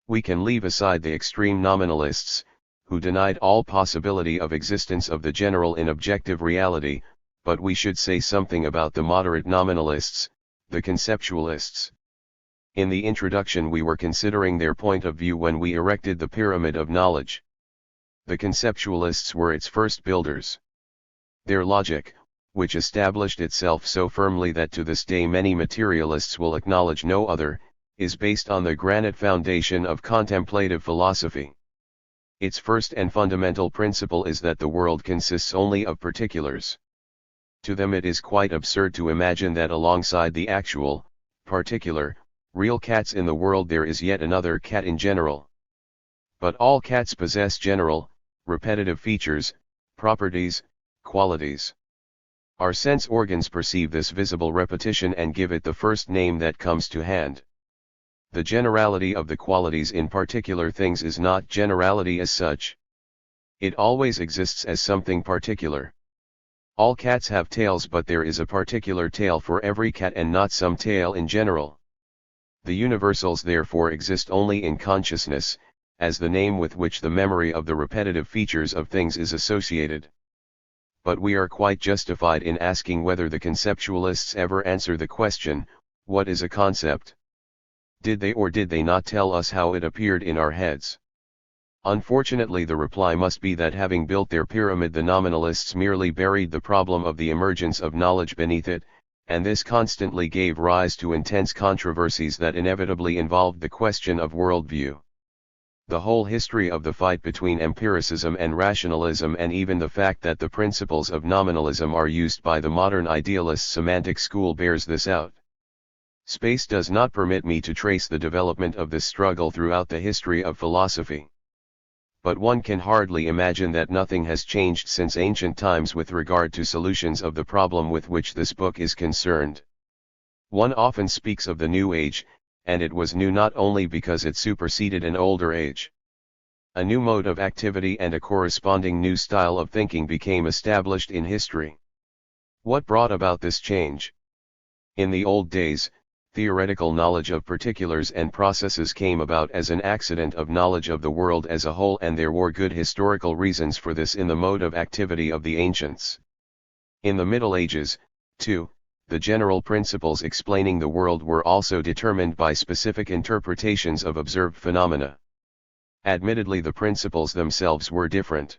We can leave aside the extreme nominalists, who denied all possibility of existence of the general in objective reality, but we should say something about the moderate nominalists, the conceptualists. In the introduction we were considering their point of view when we erected the pyramid of knowledge. The conceptualists were its first builders. Their logic, which established itself so firmly that to this day many materialists will acknowledge no other, is based on the granite foundation of contemplative philosophy. Its first and fundamental principle is that the world consists only of particulars. To them it is quite absurd to imagine that alongside the actual, particular, real cats in the world there is yet another cat in general. But all cats possess general, repetitive features, properties, qualities. Our sense organs perceive this visible repetition and give it the first name that comes to hand. The generality of the qualities in particular things is not generality as such. It always exists as something particular. All cats have tails, but there is a particular tail for every cat and not some tail in general. The universals therefore exist only in consciousness, as the name with which the memory of the repetitive features of things is associated. But we are quite justified in asking whether the conceptualists ever answer the question, what is a concept? Did they or did they not tell us how it appeared in our heads? Unfortunately the reply must be that having built their pyramid the nominalists merely buried the problem of the emergence of knowledge beneath it, and this constantly gave rise to intense controversies that inevitably involved the question of worldview. The whole history of the fight between empiricism and rationalism, and even the fact that the principles of nominalism are used by the modern idealist semantic school, bears this out. Space does not permit me to trace the development of this struggle throughout the history of philosophy. But one can hardly imagine that nothing has changed since ancient times with regard to solutions of the problem with which this book is concerned. One often speaks of the New Age, and it was new not only because it superseded an older age. A new mode of activity and a corresponding new style of thinking became established in history. What brought about this change? In the old days, theoretical knowledge of particulars and processes came about as an accident of knowledge of the world as a whole, and there were good historical reasons for this in the mode of activity of the ancients. In the Middle Ages, too, the general principles explaining the world were also determined by specific interpretations of observed phenomena. Admittedly, the principles themselves were different.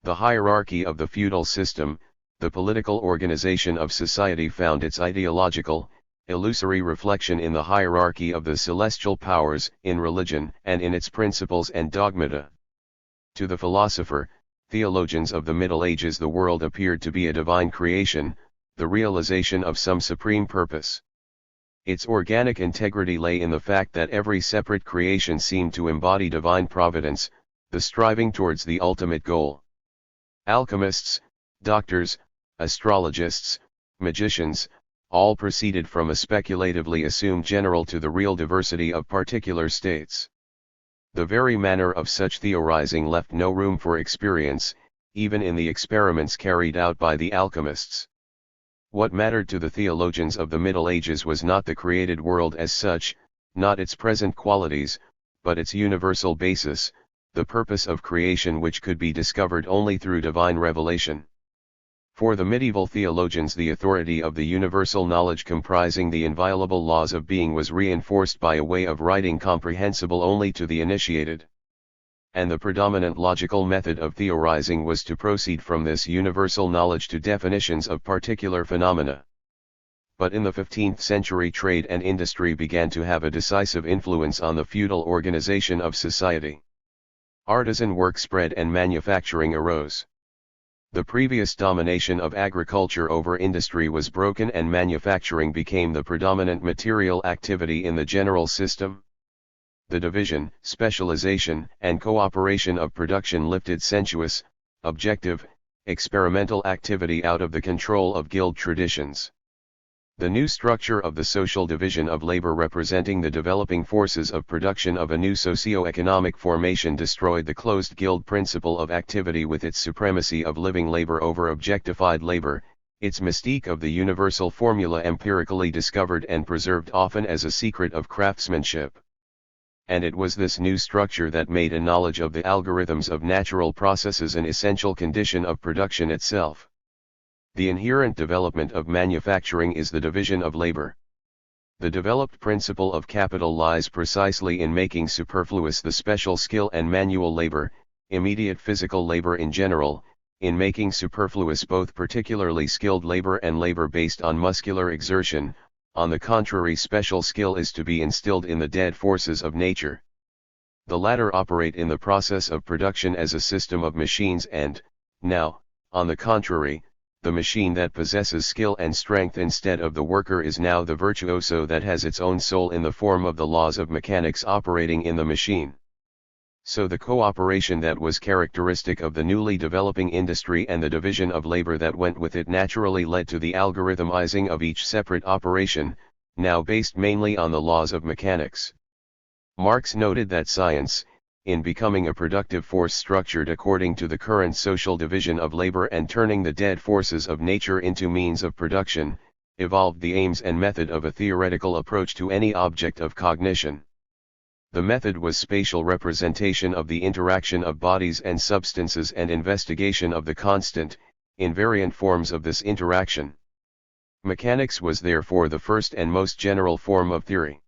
The hierarchy of the feudal system, the political organization of society, found its ideological, illusory reflection in the hierarchy of the celestial powers, in religion, and in its principles and dogmata. To the philosopher, theologians of the Middle Ages, the world appeared to be a divine creation, the realization of some supreme purpose. Its organic integrity lay in the fact that every separate creation seemed to embody divine providence, the striving towards the ultimate goal. Alchemists, doctors, astrologists, magicians, all proceeded from a speculatively assumed general to the real diversity of particular states. The very manner of such theorizing left no room for experience, even in the experiments carried out by the alchemists. What mattered to the theologians of the Middle Ages was not the created world as such, not its present qualities, but its universal basis, the purpose of creation, which could be discovered only through divine revelation. For the medieval theologians, the authority of the universal knowledge comprising the inviolable laws of being was reinforced by a way of writing comprehensible only to the initiated. And the predominant logical method of theorizing was to proceed from this universal knowledge to definitions of particular phenomena. But in the 15th century, trade and industry began to have a decisive influence on the feudal organization of society. Artisan work spread and manufacturing arose. The previous domination of agriculture over industry was broken, and manufacturing became the predominant material activity in the general system. The division, specialization, and cooperation of production lifted sensuous, objective, experimental activity out of the control of guild traditions. The new structure of the social division of labor, representing the developing forces of production of a new socio-economic formation, destroyed the closed guild principle of activity with its supremacy of living labor over objectified labor, its mystique of the universal formula empirically discovered and preserved often as a secret of craftsmanship. And it was this new structure that made a knowledge of the algorithms of natural processes an essential condition of production itself. The inherent development of manufacturing is the division of labor. The developed principle of capital lies precisely in making superfluous the special skill and manual labor, immediate physical labor in general, in making superfluous both particularly skilled labor and labor based on muscular exertion. On the contrary, special skill is to be instilled in the dead forces of nature. The latter operate in the process of production as a system of machines, and, now, on the contrary, the machine that possesses skill and strength instead of the worker is now the virtuoso that has its own soul in the form of the laws of mechanics operating in the machine. So the cooperation that was characteristic of the newly developing industry and the division of labor that went with it naturally led to the algorithmizing of each separate operation, now based mainly on the laws of mechanics. Marx noted that science, in becoming a productive force structured according to the current social division of labor and turning the dead forces of nature into means of production, evolved the aims and method of a theoretical approach to any object of cognition. The method was spatial representation of the interaction of bodies and substances and investigation of the constant, invariant forms of this interaction. Mechanics was therefore the first and most general form of theory.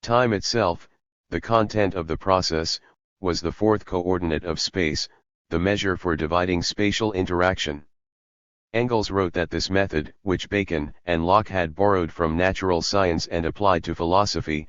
Time itself, the content of the process, was the fourth coordinate of space, the measure for dividing spatial interaction. Engels wrote that this method, which Bacon and Locke had borrowed from natural science and applied to philosophy,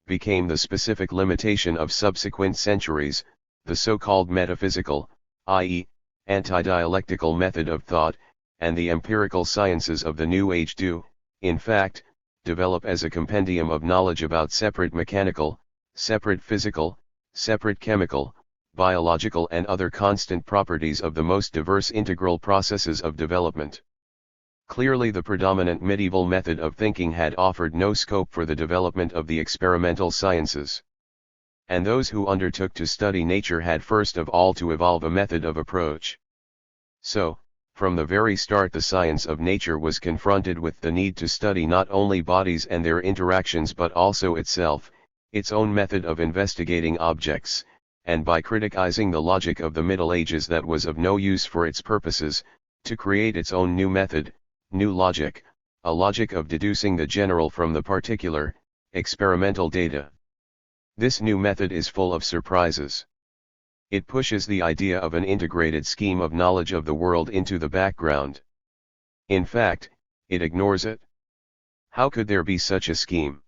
became the specific limitation of subsequent centuries, the so-called metaphysical, i.e., anti-dialectical method of thought, and the empirical sciences of the New Age do, in fact, develop as a compendium of knowledge about separate mechanical, separate physical, separate chemical, biological and other constant properties of the most diverse integral processes of development. Clearly the predominant medieval method of thinking had offered no scope for the development of the experimental sciences. And those who undertook to study nature had first of all to evolve a method of approach. So, from the very start the science of nature was confronted with the need to study not only bodies and their interactions but also itself, its own method of investigating objects, and by criticizing the logic of the Middle Ages that was of no use for its purposes, to create its own new method, new logic, a logic of deducing the general from the particular, experimental data. This new method is full of surprises. It pushes the idea of an integrated scheme of knowledge of the world into the background. In fact, it ignores it. How could there be such a scheme?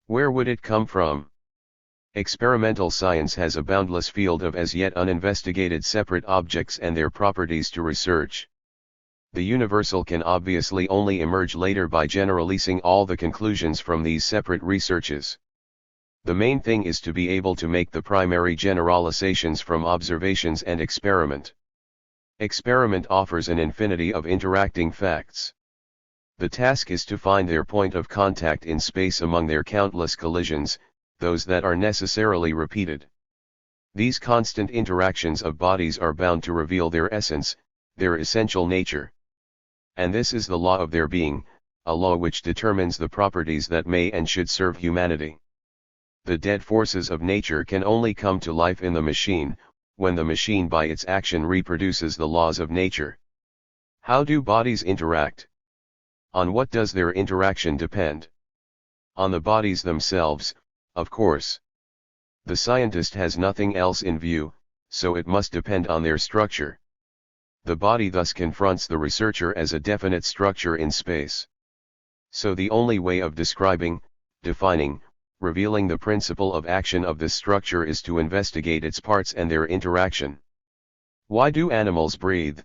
Where would it come from? Experimental science has a boundless field of as yet uninvestigated separate objects and their properties to research. The universal can obviously only emerge later by generalizing all the conclusions from these separate researches. The main thing is to be able to make the primary generalizations from observations and experiment. Experiment offers an infinity of interacting facts. The task is to find their point of contact in space among their countless collisions, those that are necessarily repeated. These constant interactions of bodies are bound to reveal their essence, their essential nature. And this is the law of their being, a law which determines the properties that may and should serve humanity. The dead forces of nature can only come to life in the machine, when the machine by its action reproduces the laws of nature. How do bodies interact? On what does their interaction depend? On the bodies themselves, of course. The scientist has nothing else in view, so it must depend on their structure. The body thus confronts the researcher as a definite structure in space. So the only way of describing, defining, revealing the principle of action of this structure is to investigate its parts and their interaction. Why do animals breathe?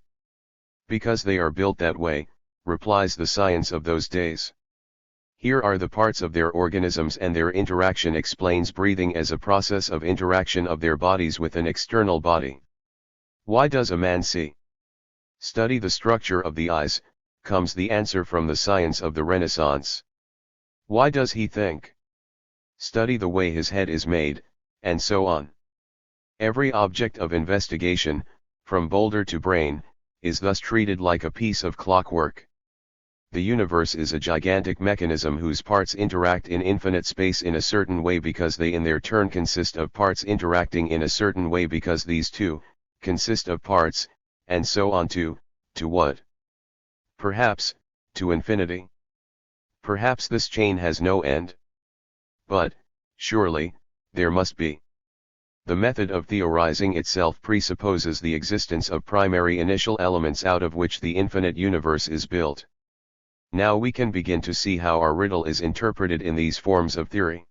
Because they are built that way, replies the science of those days. Here are the parts of their organisms and their interaction explains breathing as a process of interaction of their bodies with an external body. Why does a man see? Study the structure of the eyes, comes the answer from the science of the Renaissance. Why does he think? Study the way his head is made, and so on. Every object of investigation, from boulder to brain, is thus treated like a piece of clockwork. The universe is a gigantic mechanism whose parts interact in infinite space in a certain way because they in their turn consist of parts interacting in a certain way because these too, consist of parts, and so on to what? Perhaps, to infinity. Perhaps this chain has no end. But, surely, there must be. The method of theorizing itself presupposes the existence of primary initial elements out of which the infinite universe is built. Now we can begin to see how our riddle is interpreted in these forms of theory.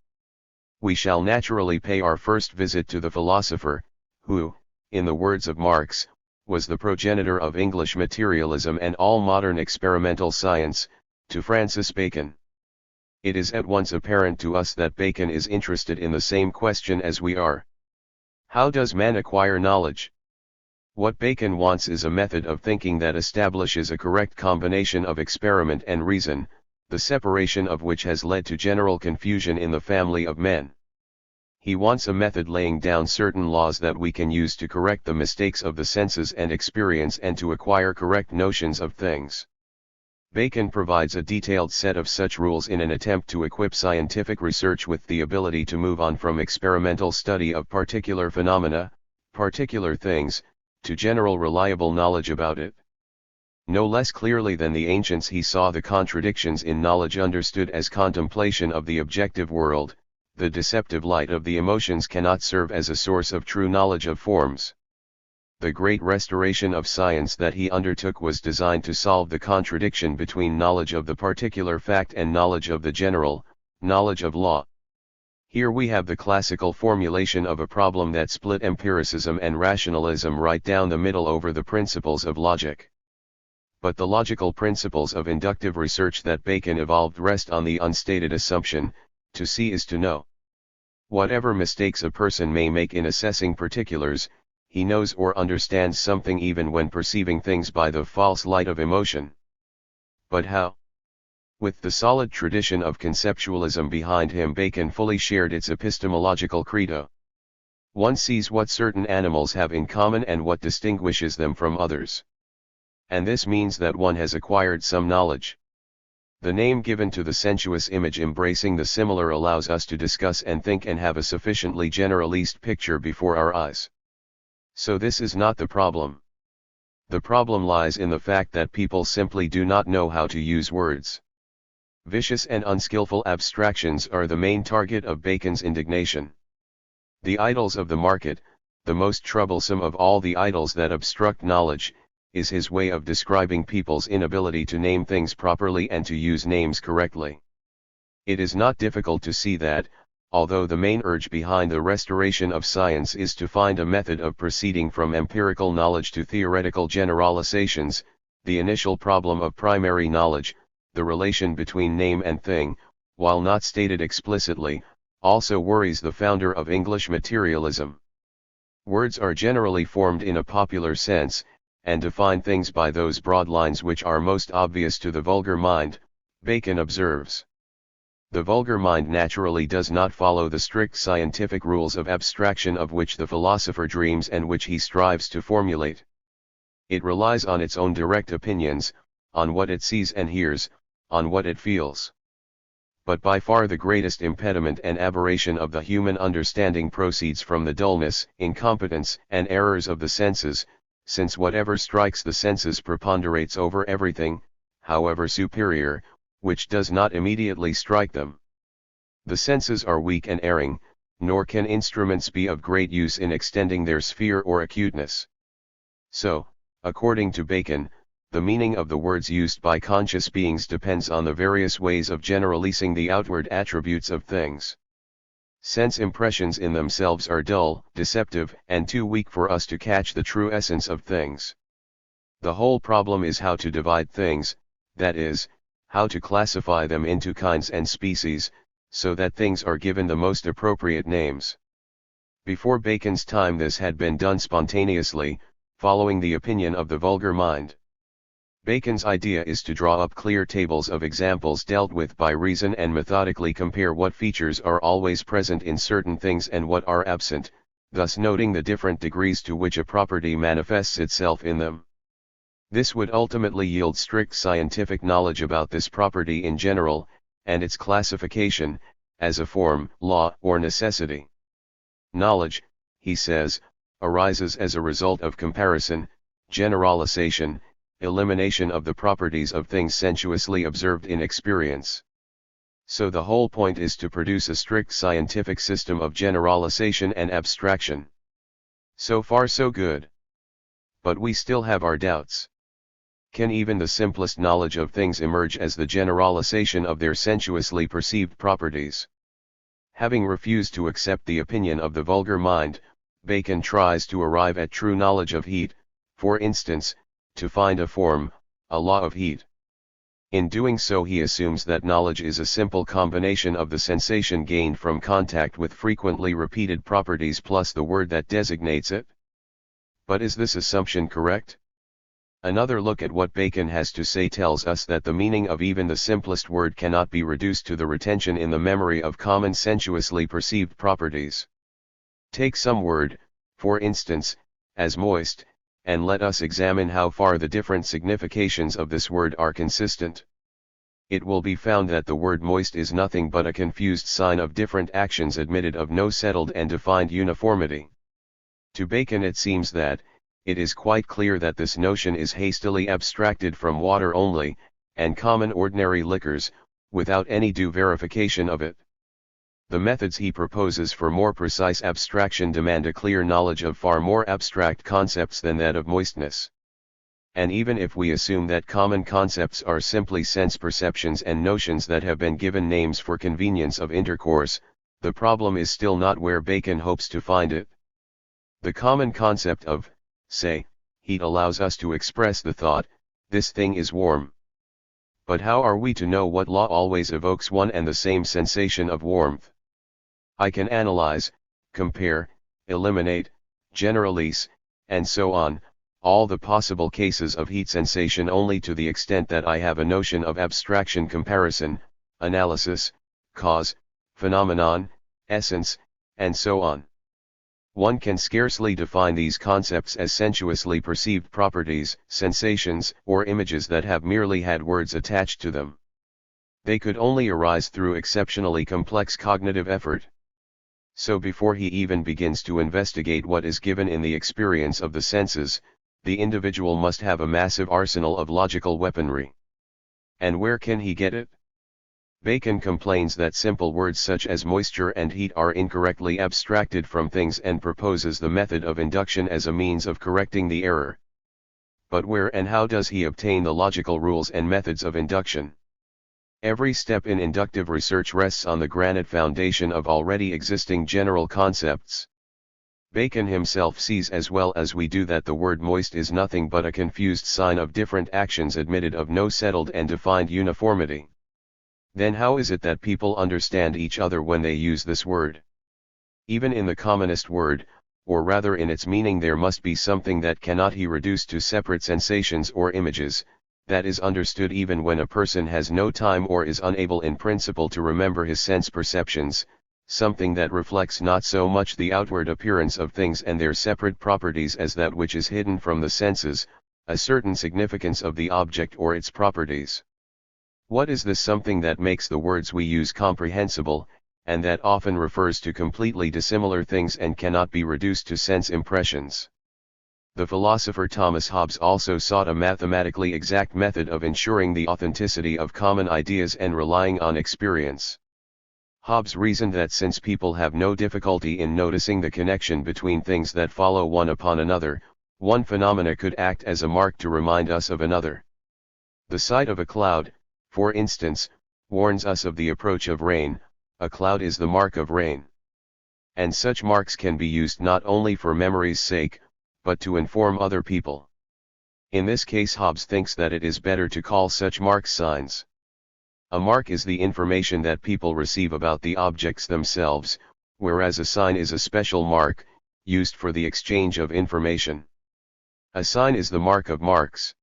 We shall naturally pay our first visit to the philosopher, who, in the words of Marx, was the progenitor of English materialism and all modern experimental science, to Francis Bacon. It is at once apparent to us that Bacon is interested in the same question as we are. How does man acquire knowledge? What Bacon wants is a method of thinking that establishes a correct combination of experiment and reason, the separation of which has led to general confusion in the family of men. He wants a method laying down certain laws that we can use to correct the mistakes of the senses and experience and to acquire correct notions of things. Bacon provides a detailed set of such rules in an attempt to equip scientific research with the ability to move on from experimental study of particular phenomena, particular things, to general reliable knowledge about it. No less clearly than the ancients he saw the contradictions in knowledge understood as contemplation of the objective world. The deceptive light of the emotions cannot serve as a source of true knowledge of forms. the great restoration of science that he undertook was designed to solve the contradiction between knowledge of the particular fact and knowledge of the general, knowledge of law. Here we have the classical formulation of a problem that split empiricism and rationalism right down the middle over the principles of logic. But the logical principles of inductive research that Bacon evolved rest on the unstated assumption, to see is to know. Whatever mistakes a person may make in assessing particulars, he knows or understands something even when perceiving things by the false light of emotion. But how? With the solid tradition of conceptualism behind him, Bacon fully shared its epistemological credo. One sees what certain animals have in common and what distinguishes them from others. And this means that one has acquired some knowledge. The name given to the sensuous image embracing the similar allows us to discuss and think and have a sufficiently generalist picture before our eyes. So this is not the problem. The problem lies in the fact that people simply do not know how to use words. Vicious and unskillful abstractions are the main target of Bacon's indignation. The idols of the market, the most troublesome of all the idols that obstruct knowledge, is his way of describing people's inability to name things properly and to use names correctly. It is not difficult to see that, although the main urge behind the restoration of science is to find a method of proceeding from empirical knowledge to theoretical generalizations, the initial problem of primary knowledge, the relation between name and thing, while not stated explicitly, also worries the founder of English materialism. Words are generally formed in a popular sense, and define things by those broad lines which are most obvious to the vulgar mind, Bacon observes. The vulgar mind naturally does not follow the strict scientific rules of abstraction of which the philosopher dreams and which he strives to formulate. It relies on its own direct opinions, on what it sees and hears, on what it feels. But by far the greatest impediment and aberration of the human understanding proceeds from the dullness, incompetence, and errors of the senses, since whatever strikes the senses preponderates over everything, however superior, which does not immediately strike them. The senses are weak and erring, nor can instruments be of great use in extending their sphere or acuteness. So, according to Bacon, the meaning of the words used by conscious beings depends on the various ways of generalizing the outward attributes of things. Sense impressions in themselves are dull, deceptive, and too weak for us to catch the true essence of things. The whole problem is how to divide things, that is, how to classify them into kinds and species, so that things are given the most appropriate names. Before Bacon's time this had been done spontaneously, following the opinion of the vulgar mind. Bacon's idea is to draw up clear tables of examples dealt with by reason and methodically compare what features are always present in certain things and what are absent, thus noting the different degrees to which a property manifests itself in them. This would ultimately yield strict scientific knowledge about this property in general, and its classification, as a form, law, or necessity. Knowledge, he says, arises as a result of comparison, generalization, elimination of the properties of things sensuously observed in experience. So the whole point is to produce a strict scientific system of generalization and abstraction. So far so good. But we still have our doubts. Can even the simplest knowledge of things emerge as the generalization of their sensuously perceived properties? Having refused to accept the opinion of the vulgar mind, Bacon tries to arrive at true knowledge of heat, for instance, to find a form, a law of heat. In doing so he assumes that knowledge is a simple combination of the sensation gained from contact with frequently repeated properties plus the word that designates it. But is this assumption correct? Another look at what Bacon has to say tells us that the meaning of even the simplest word cannot be reduced to the retention in the memory of common sensuously perceived properties. Take some word, for instance, as moist, and let us examine how far the different significations of this word are consistent. It will be found that the word moist is nothing but a confused sign of different actions admitted of no settled and defined uniformity. To Bacon it seems that, it is quite clear that this notion is hastily abstracted from water only, and common ordinary liquors, without any due verification of it. The methods he proposes for more precise abstraction demand a clear knowledge of far more abstract concepts than that of moistness. And even if we assume that common concepts are simply sense perceptions and notions that have been given names for convenience of intercourse, the problem is still not where Bacon hopes to find it. The common concept of, say, heat allows us to express the thought, this thing is warm. But how are we to know what law always evokes one and the same sensation of warmth? I can analyze, compare, eliminate, generalize, and so on, all the possible cases of heat sensation only to the extent that I have a notion of abstraction comparison, analysis, cause, phenomenon, essence, and so on. One can scarcely define these concepts as sensuously perceived properties, sensations, or images that have merely had words attached to them. They could only arise through exceptionally complex cognitive effort. So before he even begins to investigate what is given in the experience of the senses, the individual must have a massive arsenal of logical weaponry. And where can he get it? Bacon complains that simple words such as moisture and heat are incorrectly abstracted from things and proposes the method of induction as a means of correcting the error. But where and how does he obtain the logical rules and methods of induction? Every step in inductive research rests on the granite foundation of already existing general concepts. Bacon himself sees as well as we do that the word moist is nothing but a confused sign of different actions admitted of no settled and defined uniformity. Then how is it that people understand each other when they use this word? Even in the commonest word, or rather in its meaning, there must be something that cannot be reduced to separate sensations or images, that is understood even when a person has no time or is unable in principle to remember his sense perceptions, something that reflects not so much the outward appearance of things and their separate properties as that which is hidden from the senses, a certain significance of the object or its properties. What is this something that makes the words we use comprehensible, and that often refers to completely dissimilar things and cannot be reduced to sense impressions? The philosopher Thomas Hobbes also sought a mathematically exact method of ensuring the authenticity of common ideas and relying on experience. Hobbes reasoned that since people have no difficulty in noticing the connection between things that follow one upon another, one phenomena could act as a mark to remind us of another. The sight of a cloud, for instance, warns us of the approach of rain. A cloud is the mark of rain. And such marks can be used not only for memory's sake, but to inform other people. In this case, Hobbes thinks that it is better to call such marks signs. A mark is the information that people receive about the objects themselves, whereas a sign is a special mark, used for the exchange of information. A sign is the mark of marks.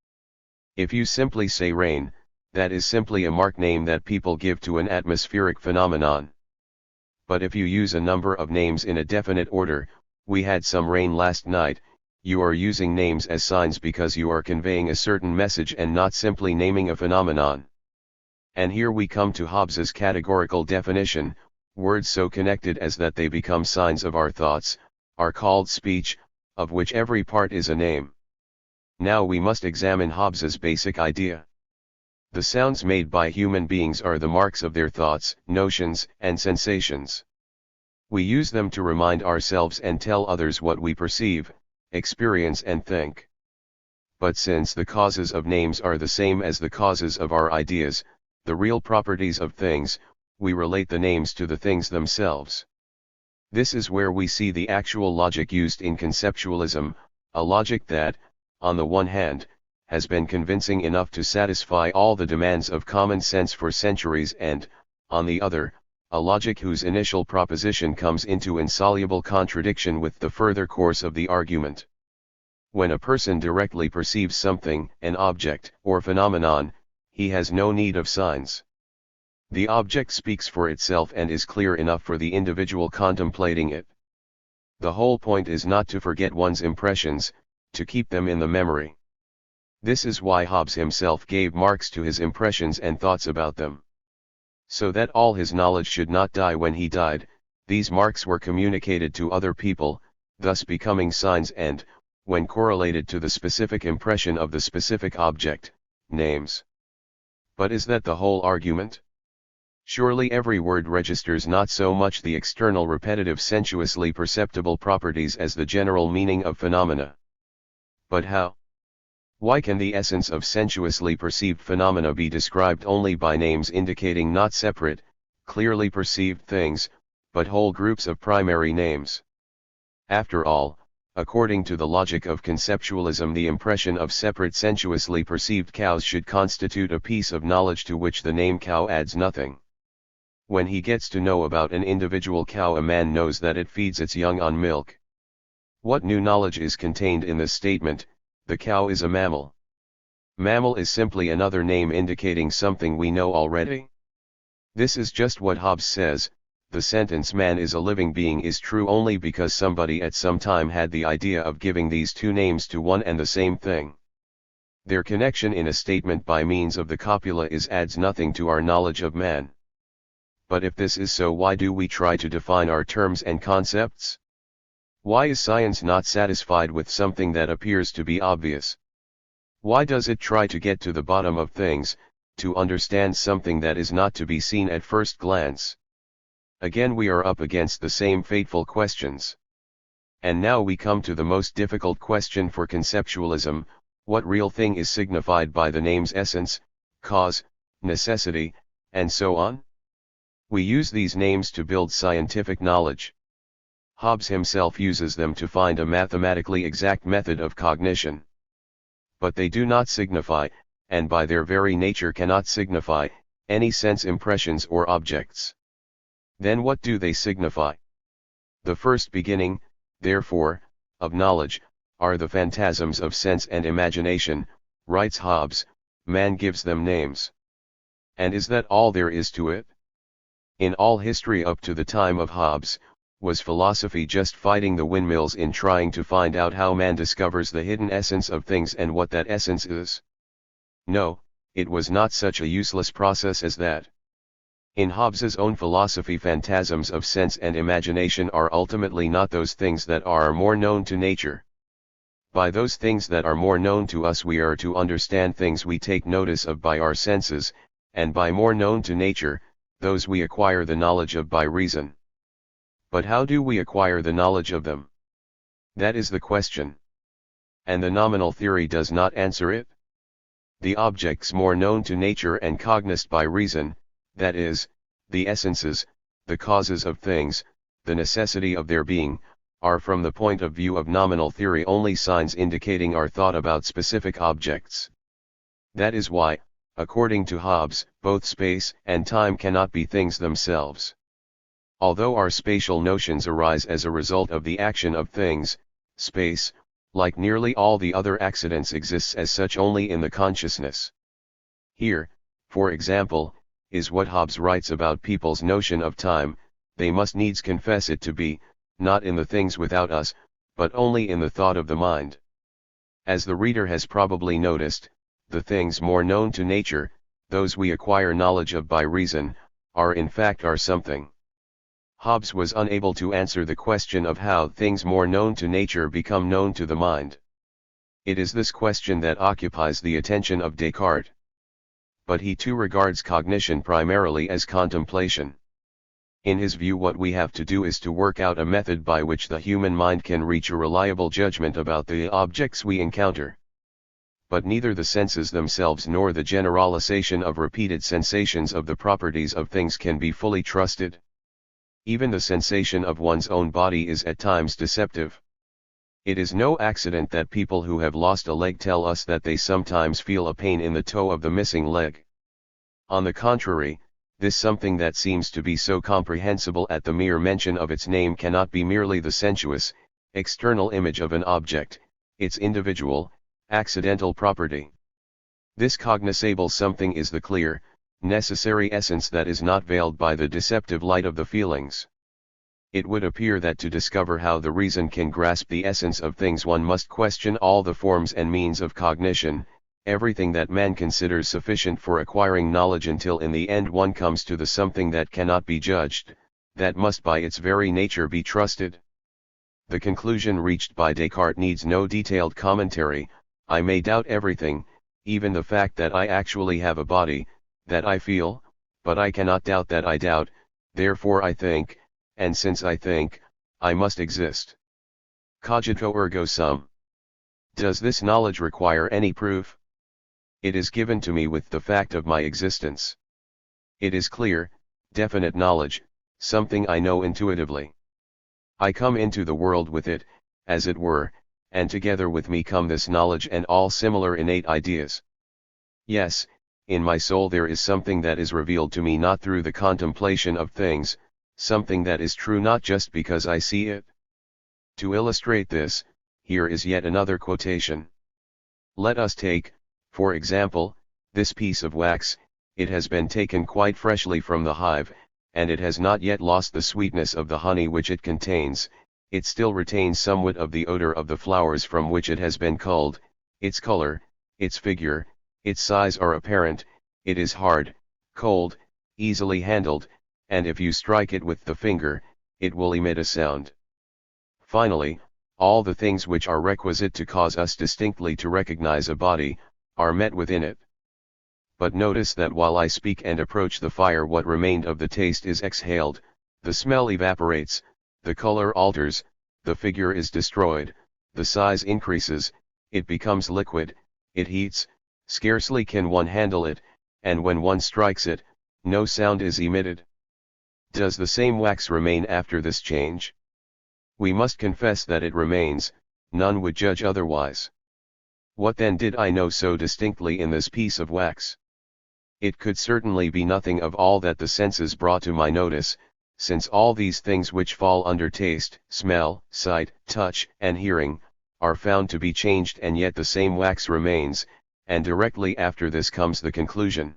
If you simply say rain, that is simply a mark name that people give to an atmospheric phenomenon. But if you use a number of names in a definite order, we had some rain last night, you are using names as signs because you are conveying a certain message and not simply naming a phenomenon. And here we come to Hobbes's categorical definition: words so connected as that they become signs of our thoughts, are called speech, of which every part is a name. Now we must examine Hobbes's basic idea. The sounds made by human beings are the marks of their thoughts, notions, and sensations. We use them to remind ourselves and tell others what we perceive, experience and think. But since the causes of names are the same as the causes of our ideas, the real properties of things, we relate the names to the things themselves. This is where we see the actual logic used in conceptualism, a logic that, on the one hand, has been convincing enough to satisfy all the demands of common sense for centuries and, on the other, a logic whose initial proposition comes into insoluble contradiction with the further course of the argument. When a person directly perceives something, an object or phenomenon, he has no need of signs. The object speaks for itself and is clear enough for the individual contemplating it. The whole point is not to forget one's impressions, to keep them in the memory. This is why Hobbes himself gave marks to his impressions and thoughts about them. So that all his knowledge should not die when he died, these marks were communicated to other people, thus becoming signs and, when correlated to the specific impression of the specific object, names. But is that the whole argument? Surely every word registers not so much the external repetitive sensuously perceptible properties as the general meaning of phenomena. But how? Why can the essence of sensuously perceived phenomena be described only by names indicating not separate, clearly perceived things, but whole groups of primary names? After all, according to the logic of conceptualism, the impression of separate sensuously perceived cows should constitute a piece of knowledge to which the name cow adds nothing. When he gets to know about an individual cow, a man knows that it feeds its young on milk. What new knowledge is contained in this statement? The cow is a mammal. Mammal is simply another name indicating something we know already. This is just what Hobbes says. The sentence "man is a living being" is true only because somebody at some time had the idea of giving these two names to one and the same thing. Their connection in a statement by means of the copula adds nothing to our knowledge of man. But if this is so, why do we try to define our terms and concepts? Why is science not satisfied with something that appears to be obvious? Why does it try to get to the bottom of things, to understand something that is not to be seen at first glance? Again we are up against the same fateful questions. And now we come to the most difficult question for conceptualism: what real thing is signified by the names essence, cause, necessity, and so on? We use these names to build scientific knowledge. Hobbes himself uses them to find a mathematically exact method of cognition. But they do not signify, and by their very nature cannot signify, any sense impressions or objects. Then what do they signify? The first beginning, therefore, of knowledge, are the phantasms of sense and imagination, writes Hobbes. Man gives them names. And is that all there is to it? In all history up to the time of Hobbes, was philosophy just fighting the windmills in trying to find out how man discovers the hidden essence of things and what that essence is? No, it was not such a useless process as that. In Hobbes's own philosophy, phantasms of sense and imagination are ultimately not those things that are more known to nature. By those things that are more known to us we are to understand things we take notice of by our senses, and by more known to nature, those we acquire the knowledge of by reason. But how do we acquire the knowledge of them? That is the question. And the nominal theory does not answer it. The objects more known to nature and cognized by reason, that is, the essences, the causes of things, the necessity of their being, are from the point of view of nominal theory only signs indicating our thought about specific objects. That is why, according to Hobbes, both space and time cannot be things themselves. Although our spatial notions arise as a result of the action of things, space, like nearly all the other accidents, exists as such only in the consciousness. Here, for example, is what Hobbes writes about people's notion of time: they must needs confess it to be, not in the things without us, but only in the thought of the mind. As the reader has probably noticed, the things more known to nature, those we acquire knowledge of by reason, are in fact our something. Hobbes was unable to answer the question of how things more known to nature become known to the mind. It is this question that occupies the attention of Descartes. But he too regards cognition primarily as contemplation. In his view, what we have to do is to work out a method by which the human mind can reach a reliable judgment about the objects we encounter. But neither the senses themselves nor the generalization of repeated sensations of the properties of things can be fully trusted. Even the sensation of one's own body is at times deceptive. It is no accident that people who have lost a leg tell us that they sometimes feel a pain in the toe of the missing leg. On the contrary, this something that seems to be so comprehensible at the mere mention of its name cannot be merely the sensuous, external image of an object, its individual, accidental property. This cognizable something is the clear, necessary essence that is not veiled by the deceptive light of the feelings. It would appear that to discover how the reason can grasp the essence of things one must question all the forms and means of cognition, everything that man considers sufficient for acquiring knowledge, until in the end one comes to the something that cannot be judged, that must by its very nature be trusted. The conclusion reached by Descartes needs no detailed commentary. I may doubt everything, even the fact that I actually have a body, that I feel, but I cannot doubt that I doubt, therefore I think, and since I think, I must exist. Cogito ergo sum. Does this knowledge require any proof? It is given to me with the fact of my existence. It is clear, definite knowledge, something I know intuitively. I come into the world with it, as it were, and together with me come this knowledge and all similar innate ideas. Yes, in my soul there is something that is revealed to me not through the contemplation of things, something that is true not just because I see it. To illustrate this, here is yet another quotation. Let us take, for example, this piece of wax. It has been taken quite freshly from the hive, and it has not yet lost the sweetness of the honey which it contains. It still retains somewhat of the odor of the flowers from which it has been culled. Its color, its figure, its size are apparent. It is hard, cold, easily handled, and if you strike it with the finger, it will emit a sound. Finally, all the things which are requisite to cause us distinctly to recognize a body, are met within it. But notice that while I speak and approach the fire, what remained of the taste is exhaled, the smell evaporates, the color alters, the figure is destroyed, the size increases, it becomes liquid, it heats, scarcely can one handle it, and when one strikes it, no sound is emitted. Does the same wax remain after this change? We must confess that it remains, none would judge otherwise. What then did I know so distinctly in this piece of wax? It could certainly be nothing of all that the senses brought to my notice, since all these things which fall under taste, smell, sight, touch, and hearing, are found to be changed, and yet the same wax remains, and directly after this comes the conclusion.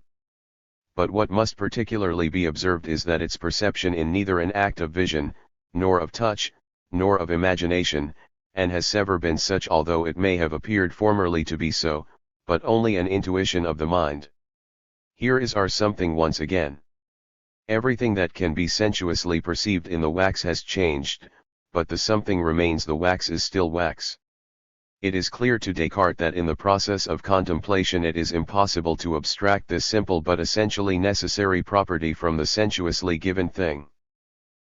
But what must particularly be observed is that its perception is neither an act of vision, nor of touch, nor of imagination, and has ever been such, although it may have appeared formerly to be so, but only an intuition of the mind. Here is our something once again. Everything that can be sensuously perceived in the wax has changed, but the something remains. The wax is still wax. It is clear to Descartes that in the process of contemplation it is impossible to abstract this simple but essentially necessary property from the sensuously given thing.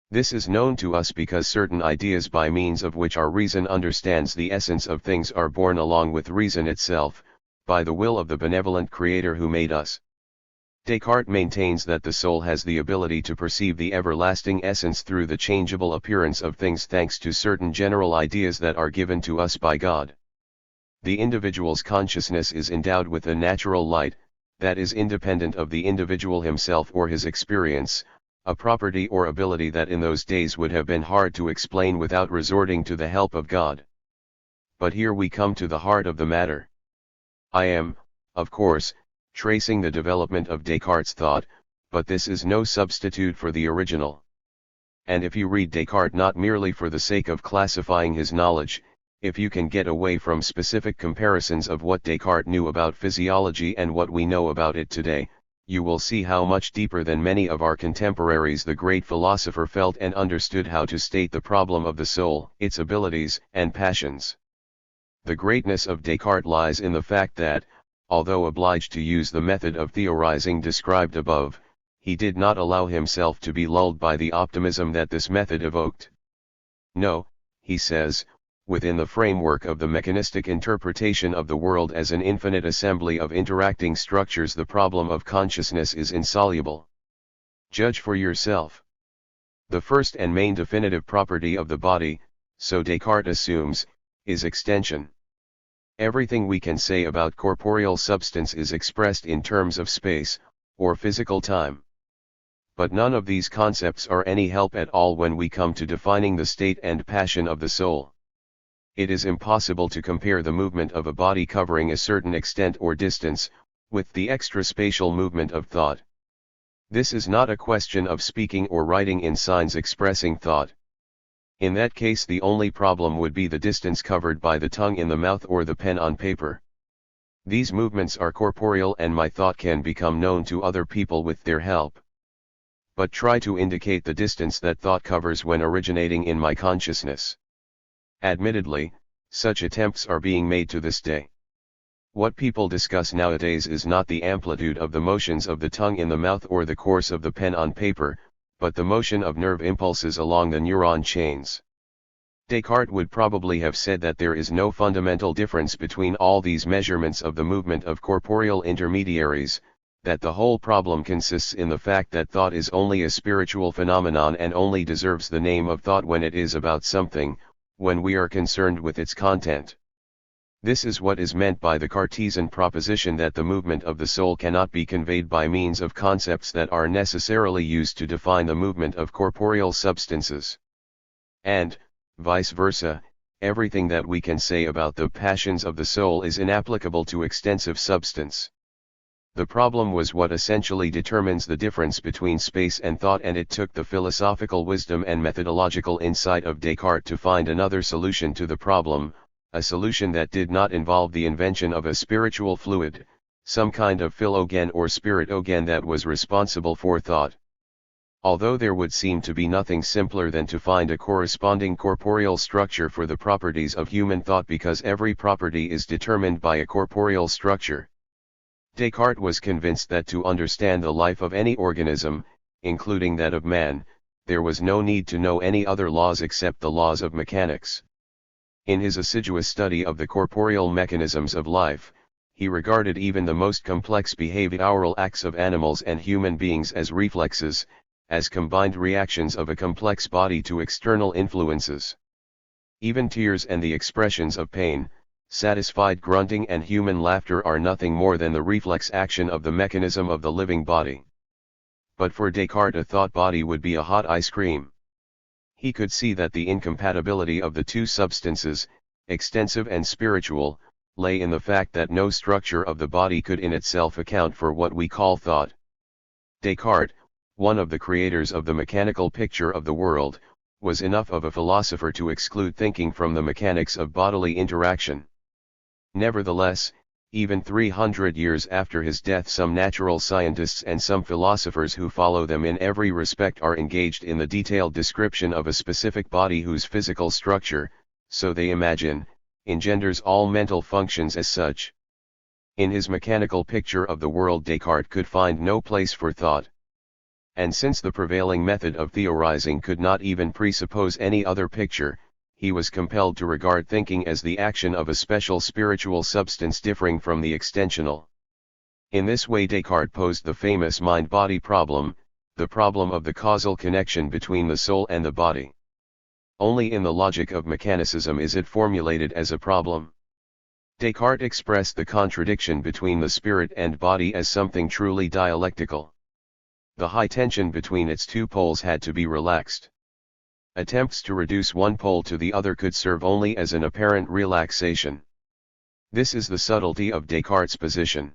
This is known to us because certain ideas by means of which our reason understands the essence of things are born along with reason itself, by the will of the benevolent Creator who made us. Descartes maintains that the soul has the ability to perceive the everlasting essence through the changeable appearance of things thanks to certain general ideas that are given to us by God. The individual's consciousness is endowed with a natural light, that is independent of the individual himself or his experience, a property or ability that in those days would have been hard to explain without resorting to the help of God. But here we come to the heart of the matter. I am, of course, tracing the development of Descartes' thought, but this is no substitute for the original. And if you read Descartes not merely for the sake of classifying his knowledge, if you can get away from specific comparisons of what Descartes knew about physiology and what we know about it today, you will see how much deeper than many of our contemporaries the great philosopher felt and understood how to state the problem of the soul, its abilities and passions. The greatness of Descartes lies in the fact that, although obliged to use the method of theorizing described above, he did not allow himself to be lulled by the optimism that this method evoked. No, he says, within the framework of the mechanistic interpretation of the world as an infinite assembly of interacting structures, the problem of consciousness is insoluble. Judge for yourself. The first and main definitive property of the body, so Descartes assumes, is extension. Everything we can say about corporeal substance is expressed in terms of space, or physical time. But none of these concepts are any help at all when we come to defining the state and passion of the soul. It is impossible to compare the movement of a body covering a certain extent or distance, with the extraspatial movement of thought. This is not a question of speaking or writing in signs expressing thought. In that case the only problem would be the distance covered by the tongue in the mouth or the pen on paper. These movements are corporeal and my thought can become known to other people with their help. But try to indicate the distance that thought covers when originating in my consciousness. Admittedly, such attempts are being made to this day. What people discuss nowadays is not the amplitude of the motions of the tongue in the mouth or the course of the pen on paper, but the motion of nerve impulses along the neuron chains. Descartes would probably have said that there is no fundamental difference between all these measurements of the movement of corporeal intermediaries, that the whole problem consists in the fact that thought is only a spiritual phenomenon and only deserves the name of thought when it is about something, when we are concerned with its content. This is what is meant by the Cartesian proposition that the movement of the soul cannot be conveyed by means of concepts that are necessarily used to define the movement of corporeal substances. And, vice versa, everything that we can say about the passions of the soul is inapplicable to extensive substance. The problem was what essentially determines the difference between space and thought, and it took the philosophical wisdom and methodological insight of Descartes to find another solution to the problem, a solution that did not involve the invention of a spiritual fluid, some kind of philogen or spirit-ogen that was responsible for thought. Although there would seem to be nothing simpler than to find a corresponding corporeal structure for the properties of human thought, because every property is determined by a corporeal structure. Descartes was convinced that to understand the life of any organism, including that of man, there was no need to know any other laws except the laws of mechanics. In his assiduous study of the corporeal mechanisms of life, he regarded even the most complex behavioral acts of animals and human beings as reflexes, as combined reactions of a complex body to external influences. Even tears and the expressions of pain, satisfied grunting and human laughter are nothing more than the reflex action of the mechanism of the living body. But for Descartes a thought body would be a hot ice cream. He could see that the incompatibility of the two substances, extensive and spiritual, lay in the fact that no structure of the body could in itself account for what we call thought. Descartes, one of the creators of the mechanical picture of the world, was enough of a philosopher to exclude thinking from the mechanics of bodily interaction. Nevertheless, even 300 years after his death, some natural scientists and some philosophers who follow them in every respect are engaged in the detailed description of a specific body whose physical structure, so they imagine, engenders all mental functions as such. In his mechanical picture of the world, Descartes could find no place for thought. And since the prevailing method of theorizing could not even presuppose any other picture, he was compelled to regard thinking as the action of a special spiritual substance differing from the extensional. In this way Descartes posed the famous mind-body problem, the problem of the causal connection between the soul and the body. Only in the logic of mechanicism is it formulated as a problem. Descartes expressed the contradiction between the spirit and body as something truly dialectical. The high tension between its two poles had to be relaxed. Attempts to reduce one pole to the other could serve only as an apparent relaxation. This is the subtlety of Descartes' position.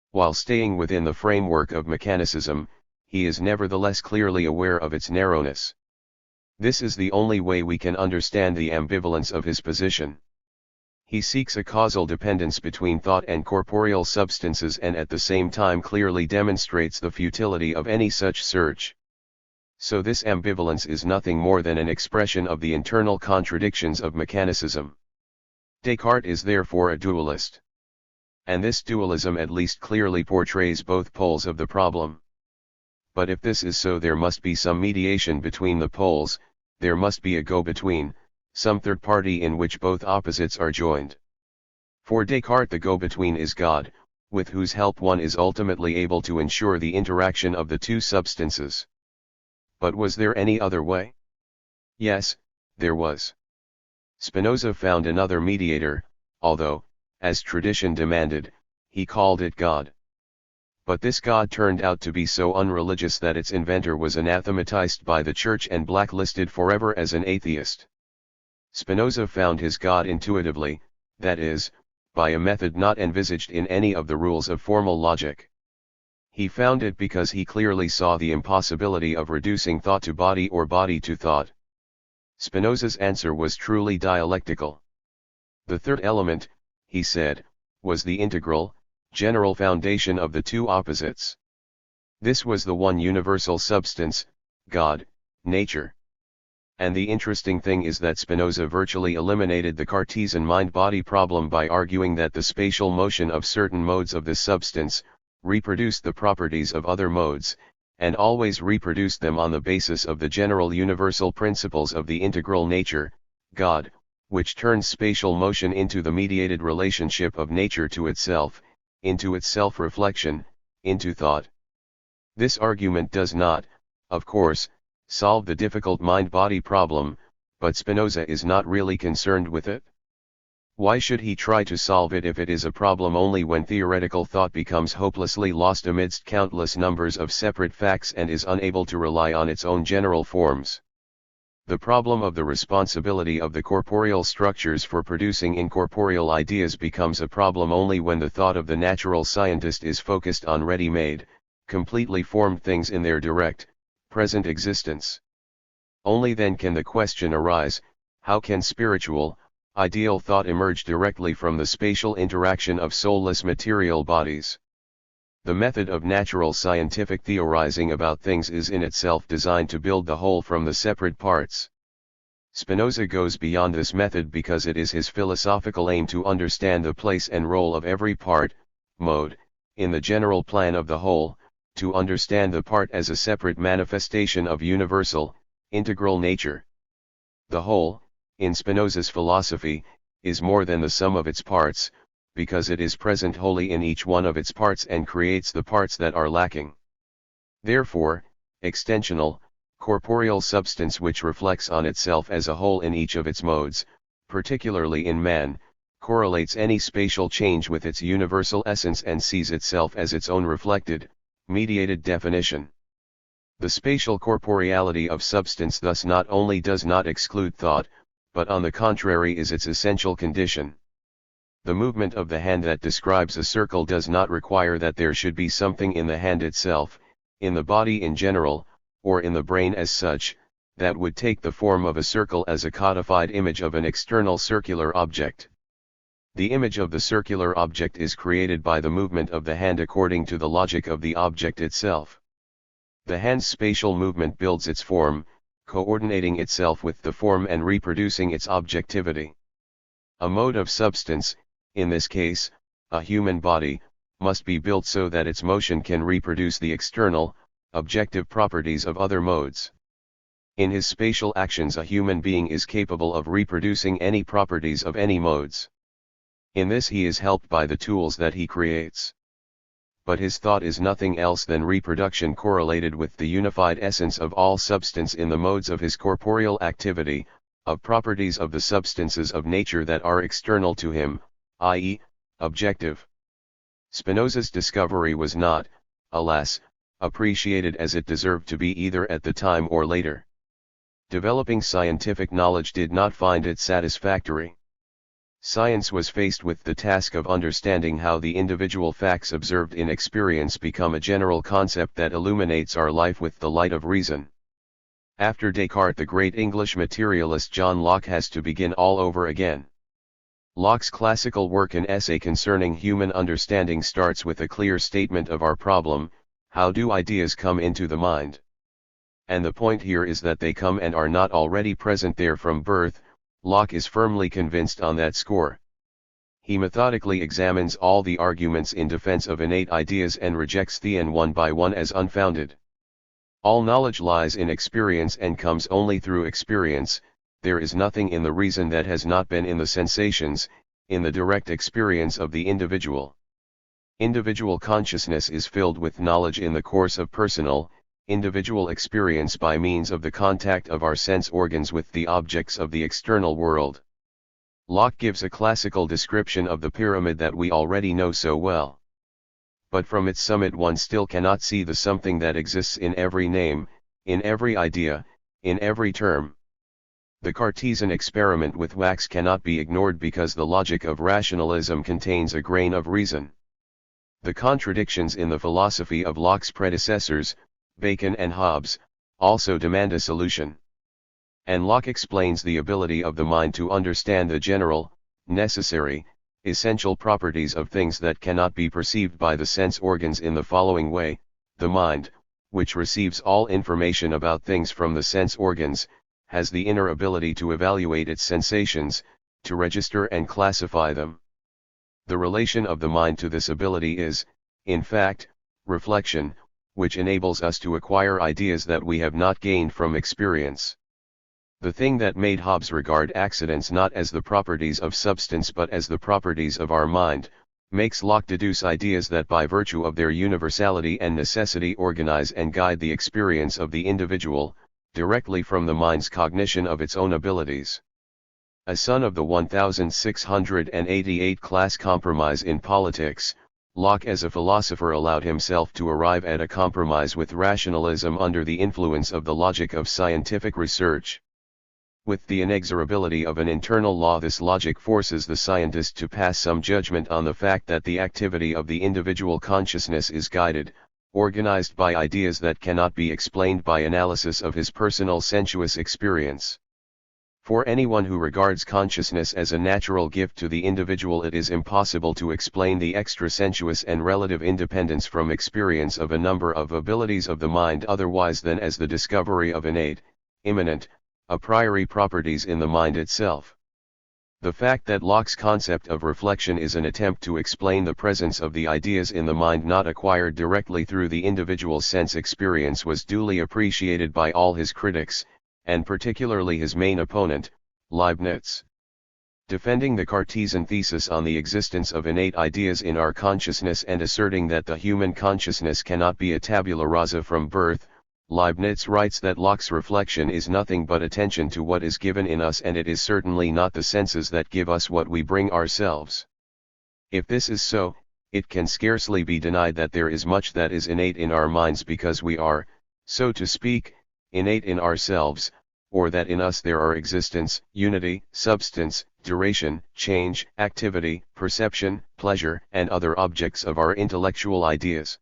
While staying within the framework of mechanicism, he is nevertheless clearly aware of its narrowness. This is the only way we can understand the ambivalence of his position. He seeks a causal dependence between thought and corporeal substances, and at the same time clearly demonstrates the futility of any such search. So this ambivalence is nothing more than an expression of the internal contradictions of mechanicism. Descartes is therefore a dualist. And this dualism at least clearly portrays both poles of the problem. But if this is so, there must be some mediation between the poles, there must be a go-between, some third party in which both opposites are joined. For Descartes the go-between is God, with whose help one is ultimately able to ensure the interaction of the two substances. But was there any other way? Yes, there was. Spinoza found another mediator, although, as tradition demanded, he called it God. But this God turned out to be so unreligious that its inventor was anathematized by the Church and blacklisted forever as an atheist. Spinoza found his God intuitively, that is, by a method not envisaged in any of the rules of formal logic. He found it because he clearly saw the impossibility of reducing thought to body or body to thought. Spinoza's answer was truly dialectical. The third element, he said, was the integral, general foundation of the two opposites. This was the one universal substance, God, nature. And the interesting thing is that Spinoza virtually eliminated the Cartesian mind-body problem by arguing that the spatial motion of certain modes of this substance reproduced the properties of other modes, and always reproduced them on the basis of the general universal principles of the integral nature, God, which turns spatial motion into the mediated relationship of nature to itself, into its self-reflection, into thought. This argument does not, of course, solve the difficult mind-body problem, but Spinoza is not really concerned with it. Why should he try to solve it if it is a problem only when theoretical thought becomes hopelessly lost amidst countless numbers of separate facts and is unable to rely on its own general forms? The problem of the responsibility of the corporeal structures for producing incorporeal ideas becomes a problem only when the thought of the natural scientist is focused on ready-made, completely formed things in their direct, present existence. Only then can the question arise, how can spiritual, ideal thought emerge directly from the spatial interaction of soulless material bodies? The method of natural scientific theorizing about things is in itself designed to build the whole from the separate parts. Spinoza goes beyond this method because it is his philosophical aim to understand the place and role of every part, mode, in the general plan of the whole, to understand the part as a separate manifestation of universal, integral nature. The whole, in Spinoza's philosophy, is more than the sum of its parts, because it is present wholly in each one of its parts and creates the parts that are lacking. Therefore, extensional, corporeal substance which reflects on itself as a whole in each of its modes, particularly in man, correlates any spatial change with its universal essence and sees itself as its own reflected, mediated definition. The spatial corporeality of substance thus not only does not exclude thought, but on the contrary is its essential condition. The movement of the hand that describes a circle does not require that there should be something in the hand itself, in the body in general, or in the brain as such, that would take the form of a circle as a codified image of an external circular object. The image of the circular object is created by the movement of the hand according to the logic of the object itself. The hand's spatial movement builds its form, coordinating itself with the form and reproducing its objectivity. A mode of substance, in this case, a human body, must be built so that its motion can reproduce the external, objective properties of other modes. In his spatial actions a human being is capable of reproducing any properties of any modes. In this he is helped by the tools that he creates. But his thought is nothing else than reproduction correlated with the unified essence of all substance in the modes of his corporeal activity, of properties of the substances of nature that are external to him, i.e., objective. Spinoza's discovery was not, alas, appreciated as it deserved to be either at the time or later. Developing scientific knowledge did not find it satisfactory. Science was faced with the task of understanding how the individual facts observed in experience become a general concept that illuminates our life with the light of reason. After Descartes, the great English materialist John Locke has to begin all over again. Locke's classical work, An Essay Concerning Human Understanding, starts with a clear statement of our problem: how do ideas come into the mind? And the point here is that they come and are not already present there from birth. Locke is firmly convinced on that score. He methodically examines all the arguments in defense of innate ideas and rejects them one by one as unfounded. All knowledge lies in experience and comes only through experience. There is nothing in the reason that has not been in the sensations, in the direct experience of the individual. Individual consciousness is filled with knowledge in the course of personal, individual experience by means of the contact of our sense organs with the objects of the external world. Locke gives a classical description of the pyramid that we already know so well. But from its summit one still cannot see the something that exists in every name, in every idea, in every term. The Cartesian experiment with wax cannot be ignored because the logic of rationalism contains a grain of reason. The contradictions in the philosophy of Locke's predecessors, Bacon and Hobbes, also demand a solution. And Locke explains the ability of the mind to understand the general, necessary, essential properties of things that cannot be perceived by the sense organs in the following way: the mind, which receives all information about things from the sense organs, has the inner ability to evaluate its sensations, to register and classify them. The relation of the mind to this ability is, in fact, reflection, which enables us to acquire ideas that we have not gained from experience. The thing that made Hobbes regard accidents not as the properties of substance but as the properties of our mind, makes Locke deduce ideas that by virtue of their universality and necessity organize and guide the experience of the individual, directly from the mind's cognition of its own abilities. A son of the 1688 class compromise in politics, Locke as a philosopher allowed himself to arrive at a compromise with rationalism under the influence of the logic of scientific research. With the inexorability of an internal law, this logic forces the scientist to pass some judgment on the fact that the activity of the individual consciousness is guided, organized by ideas that cannot be explained by analysis of his personal sensuous experience. For anyone who regards consciousness as a natural gift to the individual, it is impossible to explain the extra-sensuous and relative independence from experience of a number of abilities of the mind otherwise than as the discovery of innate, immanent, a priori properties in the mind itself. The fact that Locke's concept of reflection is an attempt to explain the presence of the ideas in the mind not acquired directly through the individual's sense experience was duly appreciated by all his critics, and particularly his main opponent, Leibniz. Defending the Cartesian thesis on the existence of innate ideas in our consciousness and asserting that the human consciousness cannot be a tabula rasa from birth, Leibniz writes that Locke's reflection is nothing but attention to what is given in us, and it is certainly not the senses that give us what we bring ourselves. If this is so, it can scarcely be denied that there is much that is innate in our minds because we are, so to speak, innate in ourselves, or that in us there are existence, unity, substance, duration, change, activity, perception, pleasure, and other objects of our intellectual ideas.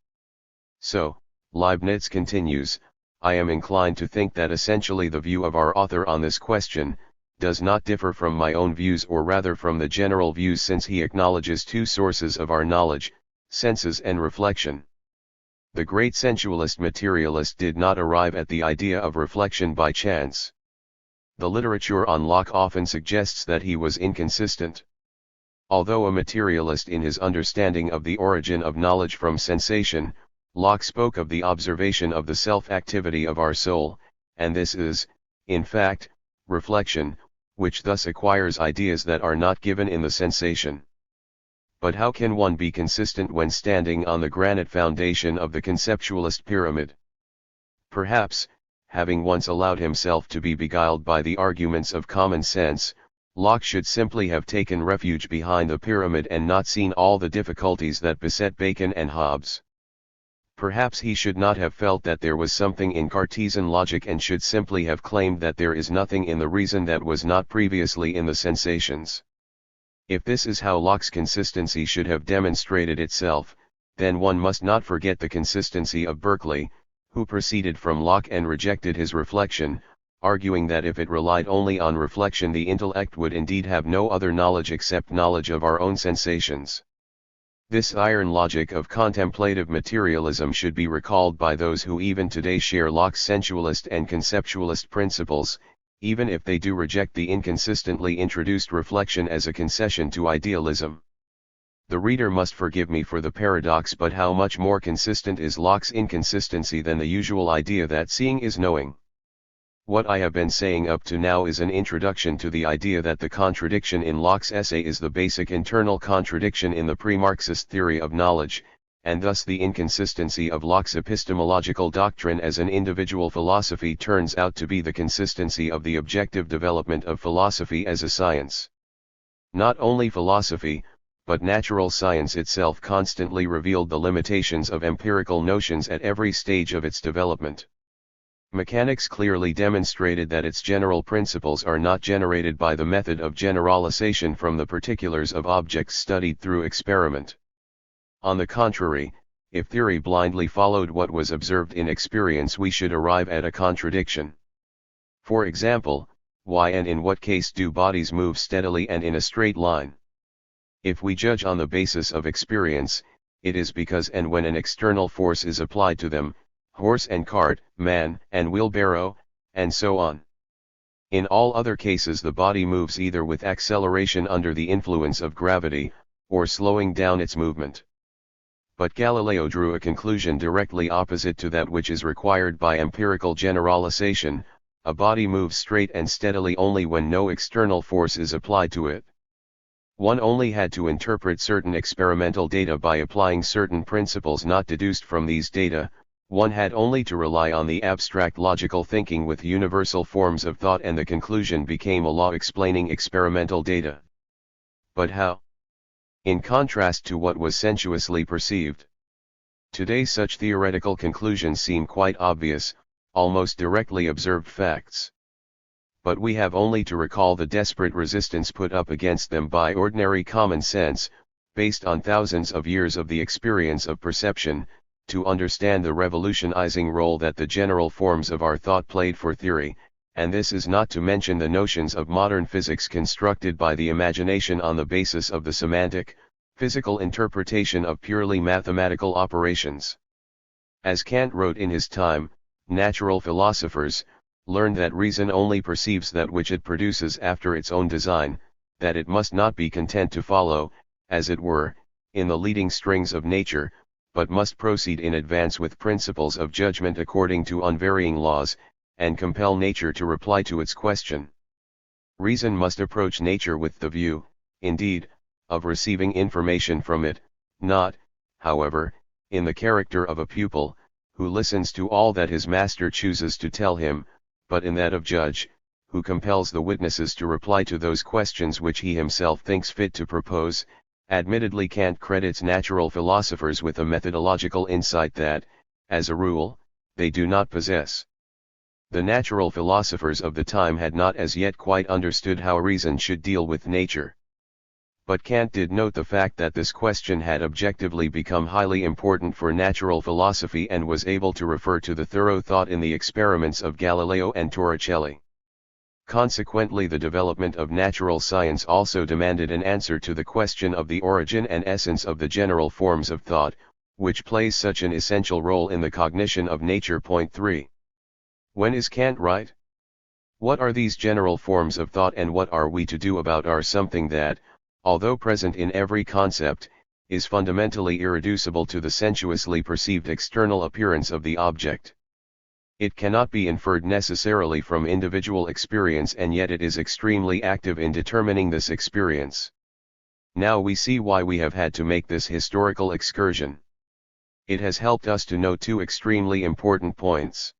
So, Leibniz continues, I am inclined to think that essentially the view of our author on this question does not differ from my own views, or rather from the general views, since he acknowledges two sources of our knowledge, senses and reflection. The great sensualist materialist did not arrive at the idea of reflection by chance. The literature on Locke often suggests that he was inconsistent. Although a materialist in his understanding of the origin of knowledge from sensation, Locke spoke of the observation of the self-activity of our soul, and this is, in fact, reflection, which thus acquires ideas that are not given in the sensation. But how can one be consistent when standing on the granite foundation of the conceptualist pyramid? Perhaps, having once allowed himself to be beguiled by the arguments of common sense, Locke should simply have taken refuge behind the pyramid and not seen all the difficulties that beset Bacon and Hobbes. Perhaps he should not have felt that there was something in Cartesian logic and should simply have claimed that there is nothing in the reason that was not previously in the sensations. If this is how Locke's consistency should have demonstrated itself, then one must not forget the consistency of Berkeley, who proceeded from Locke and rejected his reflection, arguing that if it relied only on reflection the intellect would indeed have no other knowledge except knowledge of our own sensations. This iron logic of contemplative materialism should be recalled by those who even today share Locke's sensualist and conceptualist principles, even if they do reject the inconsistently introduced reflection as a concession to idealism. The reader must forgive me for the paradox, but how much more consistent is Locke's inconsistency than the usual idea that seeing is knowing? What I have been saying up to now is an introduction to the idea that the contradiction in Locke's essay is the basic internal contradiction in the pre-Marxist theory of knowledge, and thus the inconsistency of Locke's epistemological doctrine as an individual philosophy turns out to be the consistency of the objective development of philosophy as a science. Not only philosophy, but natural science itself constantly revealed the limitations of empirical notions at every stage of its development. Mechanics clearly demonstrated that its general principles are not generated by the method of generalization from the particulars of objects studied through experiment. On the contrary, if theory blindly followed what was observed in experience, we should arrive at a contradiction. For example, why and in what case do bodies move steadily and in a straight line? If we judge on the basis of experience, it is because and when an external force is applied to them, horse and cart, man and wheelbarrow, and so on. In all other cases the body moves either with acceleration under the influence of gravity, or slowing down its movement. But Galileo drew a conclusion directly opposite to that which is required by empirical generalization: a body moves straight and steadily only when no external force is applied to it. One only had to interpret certain experimental data by applying certain principles not deduced from these data. One had only to rely on the abstract logical thinking with universal forms of thought, and the conclusion became a law explaining experimental data. But how? In contrast to what was sensuously perceived. Today such theoretical conclusions seem quite obvious, almost directly observed facts. But we have only to recall the desperate resistance put up against them by ordinary common sense, based on thousands of years of the experience of perception, to understand the revolutionizing role that the general forms of our thought played for theory, and this is not to mention the notions of modern physics constructed by the imagination on the basis of the semantic, physical interpretation of purely mathematical operations. As Kant wrote in his time, natural philosophers learned that reason only perceives that which it produces after its own design, that it must not be content to follow, as it were, in the leading strings of nature, but must proceed in advance with principles of judgment according to unvarying laws, and compel nature to reply to its question. Reason must approach nature with the view, indeed, of receiving information from it, not, however, in the character of a pupil, who listens to all that his master chooses to tell him, but in that of judge, who compels the witnesses to reply to those questions which he himself thinks fit to propose. Admittedly, Kant credits natural philosophers with a methodological insight that, as a rule, they do not possess. The natural philosophers of the time had not as yet quite understood how reason should deal with nature. But Kant did note the fact that this question had objectively become highly important for natural philosophy, and was able to refer to the thorough thought in the experiments of Galileo and Torricelli. Consequently, the development of natural science also demanded an answer to the question of the origin and essence of the general forms of thought, which plays such an essential role in the cognition of nature. Point 3. When is Kant right? What are these general forms of thought, and what are we to do about our something that, although present in every concept, is fundamentally irreducible to the sensuously perceived external appearance of the object? It cannot be inferred necessarily from individual experience, and yet it is extremely active in determining this experience. Now we see why we have had to make this historical excursion. It has helped us to know two extremely important points.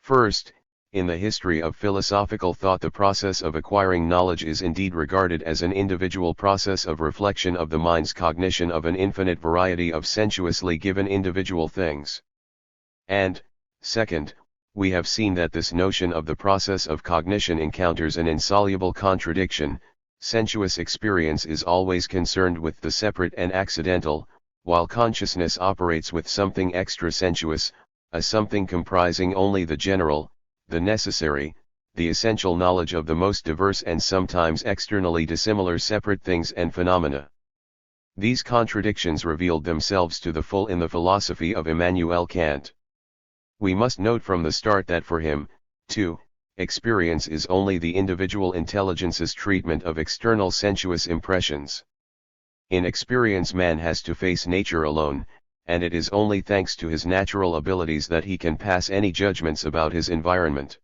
First, in the history of philosophical thought, the process of acquiring knowledge is indeed regarded as an individual process of reflection of the mind's cognition of an infinite variety of sensuously given individual things. And, second, we have seen that this notion of the process of cognition encounters an insoluble contradiction. Sensuous experience is always concerned with the separate and accidental, while consciousness operates with something extra-sensuous, a something comprising only the general, the necessary, the essential knowledge of the most diverse and sometimes externally dissimilar separate things and phenomena. These contradictions revealed themselves to the full in the philosophy of Immanuel Kant. We must note from the start that for him, too, experience is only the individual intelligence's treatment of external sensuous impressions. In experience man has to face nature alone, and it is only thanks to his natural abilities that he can pass any judgments about his environment.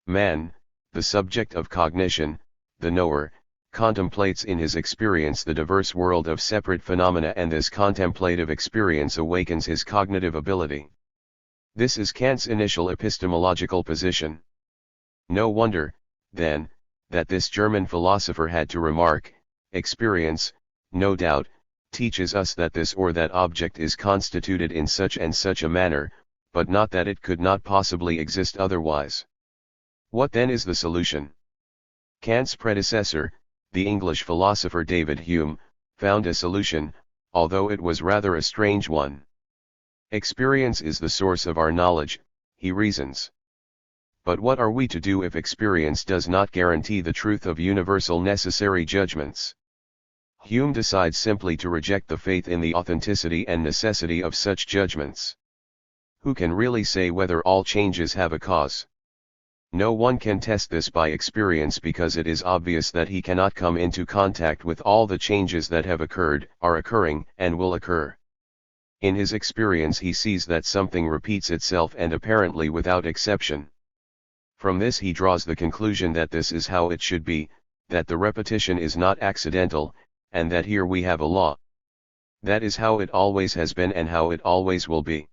Man, the subject of cognition, the knower, contemplates in his experience the diverse world of separate phenomena, and this contemplative experience awakens his cognitive ability. This is Kant's initial epistemological position. No wonder, then, that this German philosopher had to remark, experience, no doubt, teaches us that this or that object is constituted in such and such a manner, but not that it could not possibly exist otherwise. What then is the solution? Kant's predecessor, the English philosopher David Hume, found a solution, although it was rather a strange one. Experience is the source of our knowledge, he reasons. But what are we to do if experience does not guarantee the truth of universal necessary judgments? Hume decides simply to reject the faith in the authenticity and necessity of such judgments. Who can really say whether all changes have a cause? No one can test this by experience because it is obvious that he cannot come into contact with all the changes that have occurred, are occurring, and will occur. In his experience he sees that something repeats itself and apparently without exception. From this he draws the conclusion that this is how it should be, that the repetition is not accidental, and that here we have a law. That is how it always has been and how it always will be.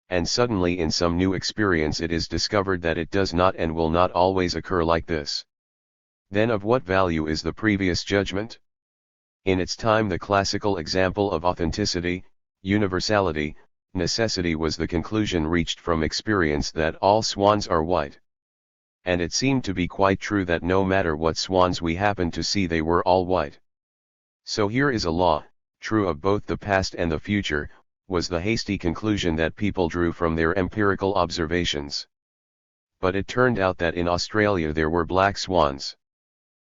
And suddenly in some new experience it is discovered that it does not and will not always occur like this. Then of what value is the previous judgment? In its time the classical example of authenticity, universality, necessity was the conclusion reached from experience that all swans are white. And it seemed to be quite true that no matter what swans we happened to see they were all white. So here is a law, true of both the past and the future, was the hasty conclusion that people drew from their empirical observations. But it turned out that in Australia there were black swans.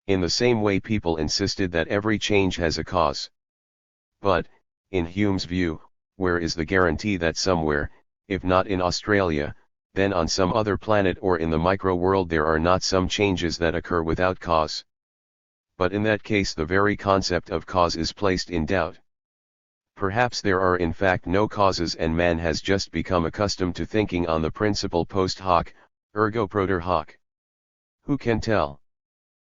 In the same way people insisted that every change has a cause. But, in Hume's view, where is the guarantee that somewhere, if not in Australia, then on some other planet or in the micro-world there are not some changes that occur without cause? But in that case the very concept of cause is placed in doubt. Perhaps there are in fact no causes and man has just become accustomed to thinking on the principle post hoc, ergo propter hoc. Who can tell?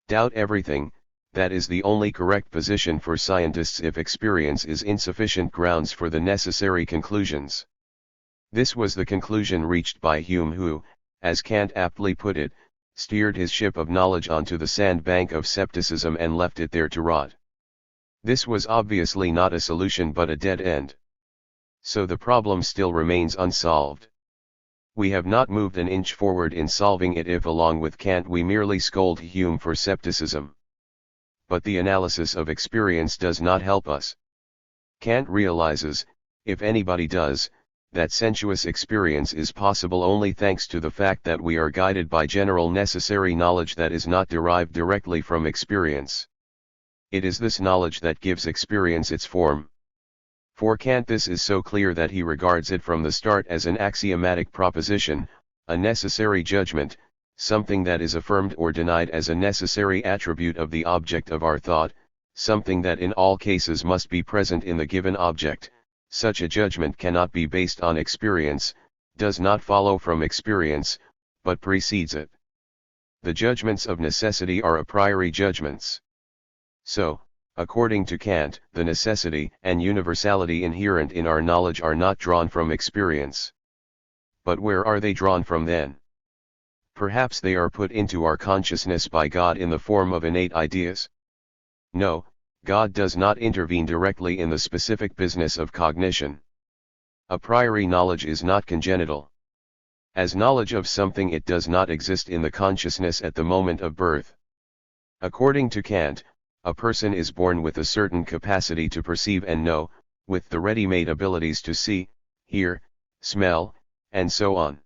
Doubt everything, that is the only correct position for scientists if experience is insufficient grounds for the necessary conclusions. This was the conclusion reached by Hume who, as Kant aptly put it, steered his ship of knowledge onto the sandbank of scepticism and left it there to rot. This was obviously not a solution but a dead end. So the problem still remains unsolved. We have not moved an inch forward in solving it if along with Kant we merely scold Hume for scepticism. But the analysis of experience does not help us. Kant realizes, if anybody does, that sensuous experience is possible only thanks to the fact that we are guided by general necessary knowledge that is not derived directly from experience. It is this knowledge that gives experience its form. For Kant this is so clear that he regards it from the start as an axiomatic proposition, a necessary judgment, something that is affirmed or denied as a necessary attribute of the object of our thought, something that in all cases must be present in the given object. Such a judgment cannot be based on experience, does not follow from experience, but precedes it. The judgments of necessity are a priori judgments. So, according to Kant, the necessity and universality inherent in our knowledge are not drawn from experience. But where are they drawn from then? Perhaps they are put into our consciousness by God in the form of innate ideas? No, God does not intervene directly in the specific business of cognition. A priori knowledge is not congenital. As knowledge of something it does not exist in the consciousness at the moment of birth. According to Kant, a person is born with a certain capacity to perceive and know, with the ready-made abilities to see, hear, smell, and so on.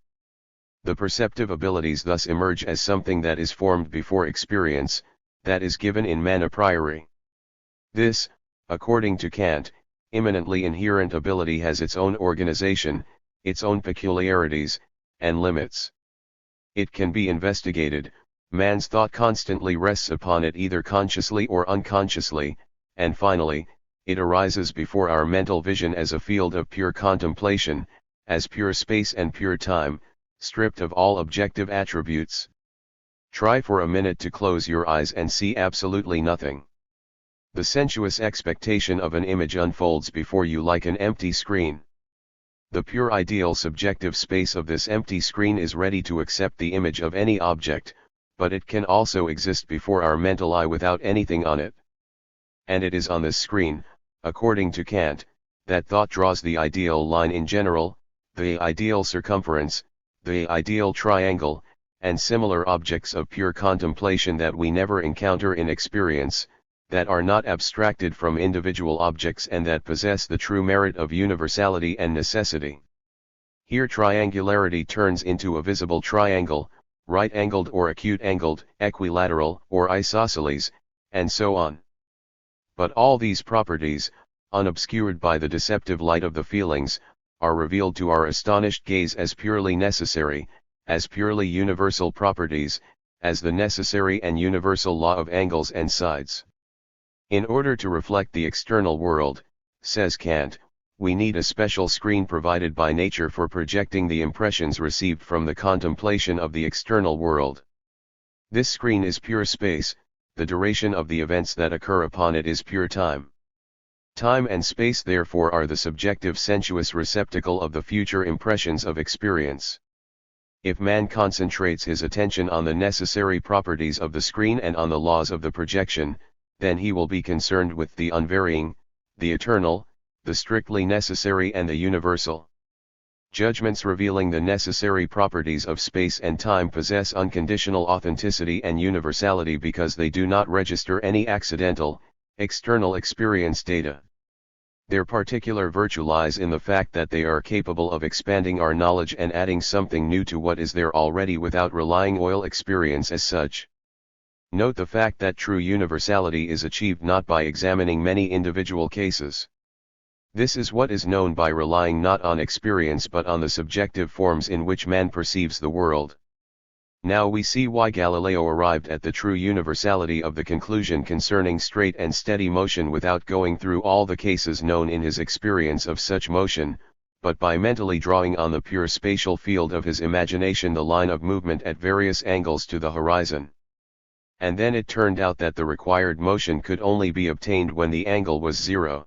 The perceptive abilities thus emerge as something that is formed before experience, that is given in man a priori. This, according to Kant, immanently inherent ability has its own organization, its own peculiarities, and limits. It can be investigated. Man's thought constantly rests upon it either consciously or unconsciously, and finally, it arises before our mental vision as a field of pure contemplation, as pure space and pure time, stripped of all objective attributes. Try for a minute to close your eyes and see absolutely nothing. The sensuous expectation of an image unfolds before you like an empty screen. The pure ideal subjective space of this empty screen is ready to accept the image of any object, but it can also exist before our mental eye without anything on it. And it is on this screen, according to Kant, that thought draws the ideal line in general, the ideal circumference, the ideal triangle, and similar objects of pure contemplation that we never encounter in experience, that are not abstracted from individual objects and that possess the true merit of universality and necessity. Here triangularity turns into a visible triangle, right-angled or acute-angled, equilateral or isosceles, and so on. But all these properties, unobscured by the deceptive light of the feelings, are revealed to our astonished gaze as purely necessary, as purely universal properties, as the necessary and universal law of angles and sides. In order to reflect the external world, says Kant, we need a special screen provided by nature for projecting the impressions received from the contemplation of the external world. This screen is pure space, the duration of the events that occur upon it is pure time. Time and space therefore are the subjective sensuous receptacle of the future impressions of experience. If man concentrates his attention on the necessary properties of the screen and on the laws of the projection, then he will be concerned with the unvarying, the eternal, the strictly necessary and the universal. Judgments revealing the necessary properties of space and time possess unconditional authenticity and universality because they do not register any accidental, external experience data. Their particular virtue lies in the fact that they are capable of expanding our knowledge and adding something new to what is there already without relying on experience as such. Note the fact that true universality is achieved not by examining many individual cases. This is what is known by relying not on experience but on the subjective forms in which man perceives the world. Now we see why Galileo arrived at the true universality of the conclusion concerning straight and steady motion without going through all the cases known in his experience of such motion, but by mentally drawing on the pure spatial field of his imagination the line of movement at various angles to the horizon. And then it turned out that the required motion could only be obtained when the angle was zero.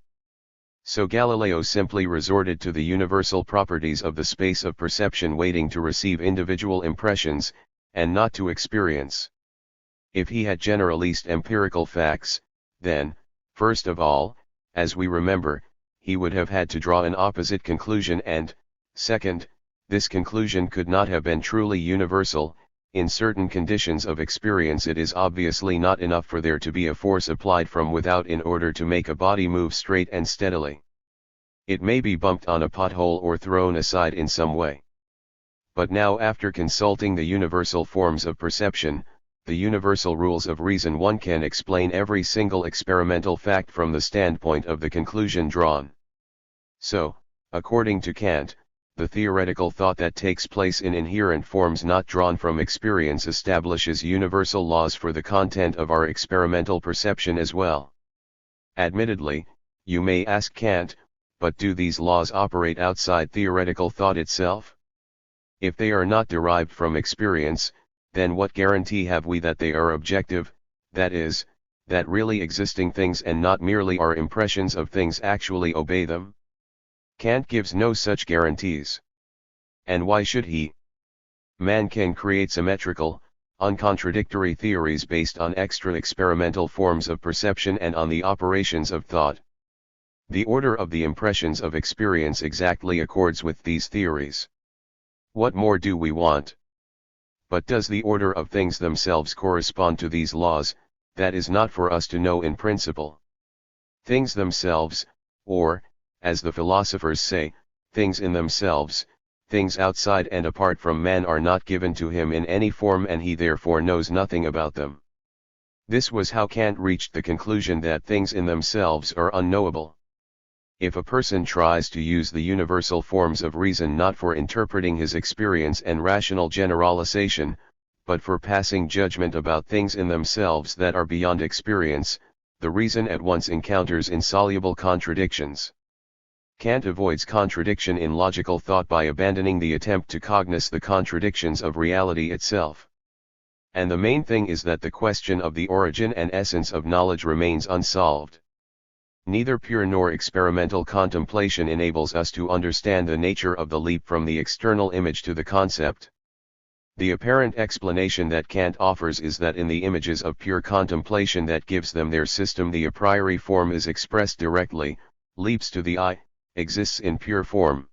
So Galileo simply resorted to the universal properties of the space of perception waiting to receive individual impressions, and not to experience. If he had generalized empirical facts, then, first of all, as we remember, he would have had to draw an opposite conclusion and, second, this conclusion could not have been truly universal. In certain conditions of experience it is obviously not enough for there to be a force applied from without in order to make a body move straight and steadily. It may be bumped on a pothole or thrown aside in some way. But now after consulting the universal forms of perception, the universal rules of reason, one can explain every single experimental fact from the standpoint of the conclusion drawn. So, according to Kant, the theoretical thought that takes place in inherent forms not drawn from experience establishes universal laws for the content of our experimental perception as well. Admittedly, you may ask Kant, but do these laws operate outside theoretical thought itself? If they are not derived from experience, then what guarantee have we that they are objective, that is, that really existing things and not merely our impressions of things actually obey them? Kant gives no such guarantees. And why should he? Man can create symmetrical, uncontradictory theories based on extra-experimental forms of perception and on the operations of thought. The order of the impressions of experience exactly accords with these theories. What more do we want? But does the order of things themselves correspond to these laws? That is not for us to know in principle. Things themselves, or, as the philosophers say, things in themselves, things outside and apart from man are not given to him in any form and he therefore knows nothing about them. This was how Kant reached the conclusion that things in themselves are unknowable. If a person tries to use the universal forms of reason not for interpreting his experience and rational generalization, but for passing judgment about things in themselves that are beyond experience, the reason at once encounters insoluble contradictions. Kant avoids contradiction in logical thought by abandoning the attempt to cognize the contradictions of reality itself. And the main thing is that the question of the origin and essence of knowledge remains unsolved. Neither pure nor experimental contemplation enables us to understand the nature of the leap from the external image to the concept. The apparent explanation that Kant offers is that in the images of pure contemplation that gives them their system the a priori form is expressed directly, leaps to the eye, exists in pure form.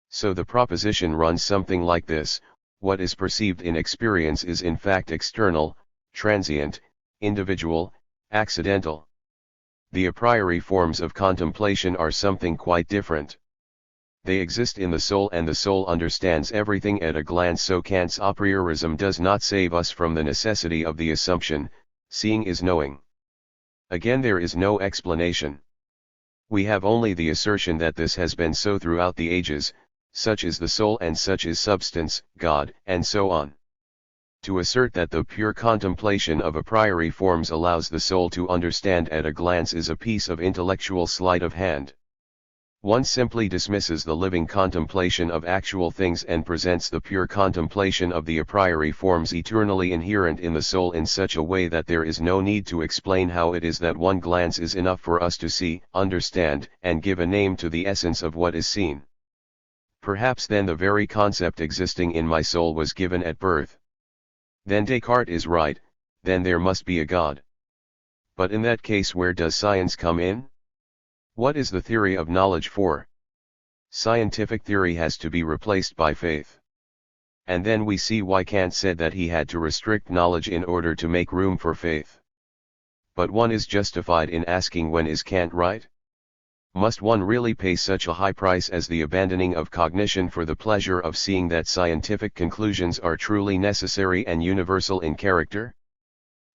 So the proposition runs something like this: what is perceived in experience is in fact external, transient, individual, accidental. The a priori forms of contemplation are something quite different. They exist in the soul and the soul understands everything at a glance, so Kant's a priorism does not save us from the necessity of the assumption, seeing is knowing. Again, there is no explanation. We have only the assertion that this has been so throughout the ages, such is the soul and such is substance, God, and so on. To assert that the pure contemplation of a priori forms allows the soul to understand at a glance is a piece of intellectual sleight of hand. One simply dismisses the living contemplation of actual things and presents the pure contemplation of the a priori forms eternally inherent in the soul in such a way that there is no need to explain how it is that one glance is enough for us to see, understand, and give a name to the essence of what is seen. Perhaps then the very concept existing in my soul was given at birth. Then Descartes is right, then there must be a God. But in that case, where does science come in? What is the theory of knowledge for? Scientific theory has to be replaced by faith. And then we see why Kant said that he had to restrict knowledge in order to make room for faith. But one is justified in asking, when is Kant right? Must one really pay such a high price as the abandoning of cognition for the pleasure of seeing that scientific conclusions are truly necessary and universal in character?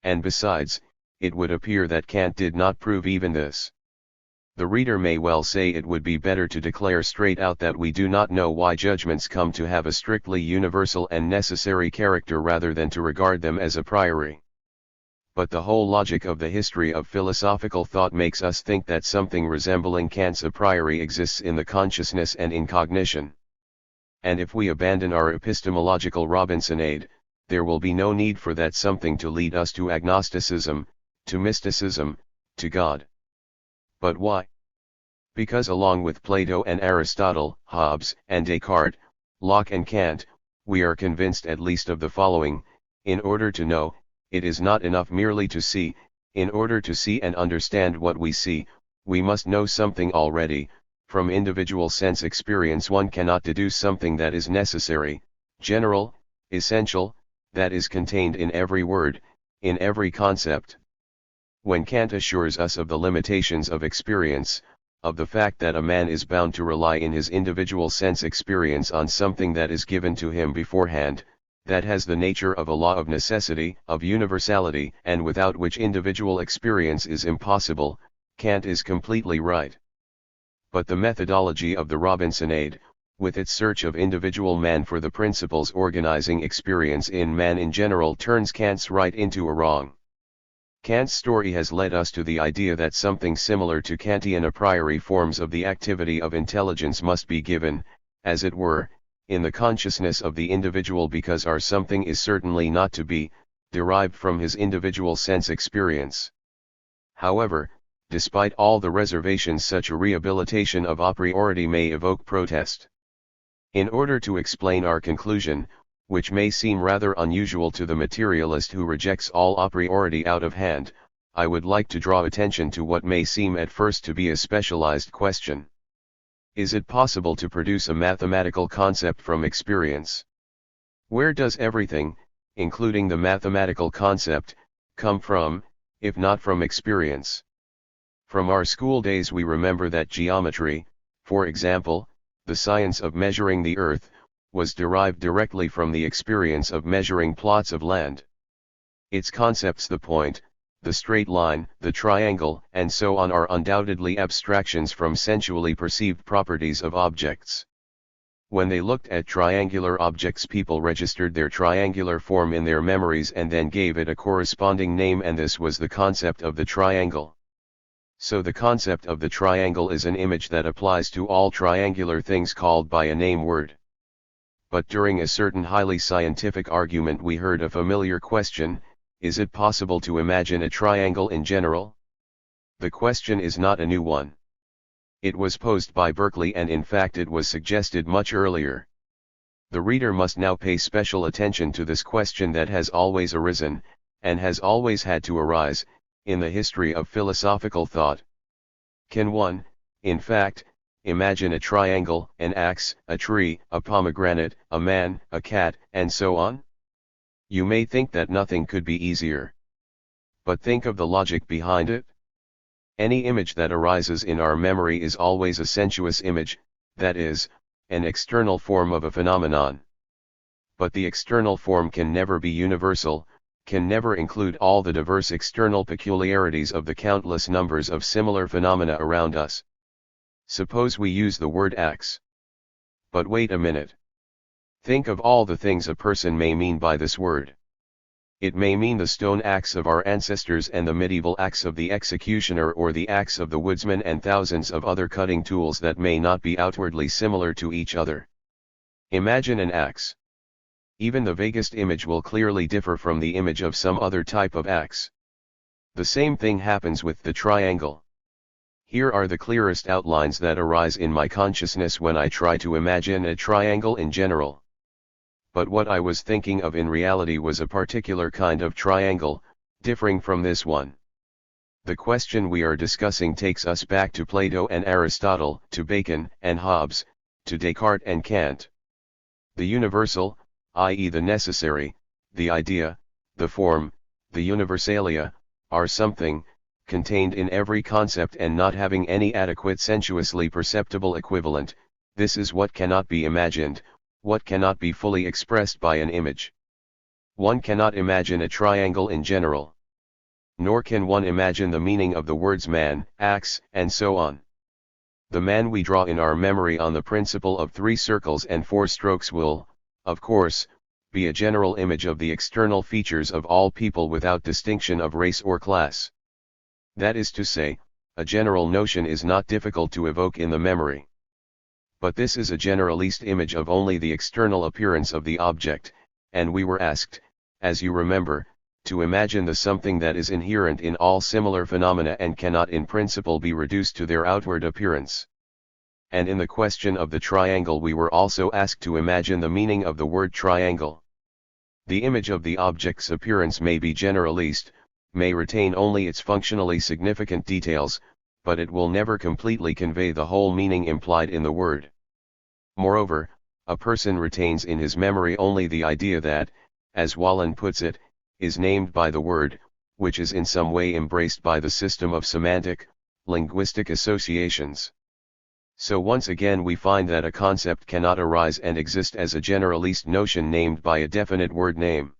And besides, it would appear that Kant did not prove even this. The reader may well say it would be better to declare straight out that we do not know why judgments come to have a strictly universal and necessary character rather than to regard them as a priori. But the whole logic of the history of philosophical thought makes us think that something resembling Kant's a priori exists in the consciousness and in cognition. And if we abandon our epistemological Robinsonade, there will be no need for that something to lead us to agnosticism, to mysticism, to God. But why? Because along with Plato and Aristotle, Hobbes and Descartes, Locke and Kant, we are convinced at least of the following: in order to know, it is not enough merely to see; in order to see and understand what we see, we must know something already. From individual sense experience one cannot deduce something that is necessary, general, essential, that is contained in every word, in every concept. When Kant assures us of the limitations of experience, of the fact that a man is bound to rely in his individual sense experience on something that is given to him beforehand, that has the nature of a law of necessity, of universality, and without which individual experience is impossible, Kant is completely right. But the methodology of the Robinsonade, with its search of individual man for the principles organizing experience in man in general, turns Kant's right into a wrong. Kant's story has led us to the idea that something similar to Kantian a priori forms of the activity of intelligence must be given, as it were, in the consciousness of the individual, because our something is certainly not to be derived from his individual sense experience. However, despite all the reservations, such a rehabilitation of a priori may evoke protest. In order to explain our conclusion, which may seem rather unusual to the materialist who rejects all a priori out of hand, I would like to draw attention to what may seem at first to be a specialized question. Is it possible to produce a mathematical concept from experience? Where does everything, including the mathematical concept, come from, if not from experience? From our school days we remember that geometry, for example, the science of measuring the earth, was derived directly from the experience of measuring plots of land. Its concepts, the point, the straight line, the triangle, and so on, are undoubtedly abstractions from sensually perceived properties of objects. When they looked at triangular objects, people registered their triangular form in their memories and then gave it a corresponding name, and this was the concept of the triangle. So the concept of the triangle is an image that applies to all triangular things called by a name word. But during a certain highly scientific argument we heard a familiar question: is it possible to imagine a triangle in general? The question is not a new one. It was posed by Berkeley, and in fact it was suggested much earlier. The reader must now pay special attention to this question that has always arisen, and has always had to arise, in the history of philosophical thought. Can one, in fact, imagine a triangle, an axe, a tree, a pomegranate, a man, a cat, and so on? You may think that nothing could be easier. But think of the logic behind it. Any image that arises in our memory is always a sensuous image, that is, an external form of a phenomenon. But the external form can never be universal, can never include all the diverse external peculiarities of the countless numbers of similar phenomena around us. Suppose we use the word axe. But wait a minute. Think of all the things a person may mean by this word. It may mean the stone axe of our ancestors and the medieval axe of the executioner, or the axe of the woodsman, and thousands of other cutting tools that may not be outwardly similar to each other. Imagine an axe. Even the vaguest image will clearly differ from the image of some other type of axe. The same thing happens with the triangle. Here are the clearest outlines that arise in my consciousness when I try to imagine a triangle in general. But what I was thinking of in reality was a particular kind of triangle, differing from this one. The question we are discussing takes us back to Plato and Aristotle, to Bacon and Hobbes, to Descartes and Kant. The universal, i.e. the necessary, the idea, the form, the universalia, are something, contained in every concept and not having any adequate sensuously perceptible equivalent. This is what cannot be imagined, what cannot be fully expressed by an image. One cannot imagine a triangle in general. Nor can one imagine the meaning of the words man, axe, and so on. The man we draw in our memory on the principle of 3 circles and 4 strokes will, of course, be a general image of the external features of all people without distinction of race or class. That is to say, a general notion is not difficult to evoke in the memory. But this is a generalist image of only the external appearance of the object, and we were asked, as you remember, to imagine the something that is inherent in all similar phenomena and cannot in principle be reduced to their outward appearance. And in the question of the triangle we were also asked to imagine the meaning of the word triangle. The image of the object's appearance may be generalist, may retain only its functionally significant details, but it will never completely convey the whole meaning implied in the word. Moreover, a person retains in his memory only the idea that, as Wallen puts it, is named by the word, which is in some way embraced by the system of semantic, linguistic associations. So once again we find that a concept cannot arise and exist as a generalist notion named by a definite word name.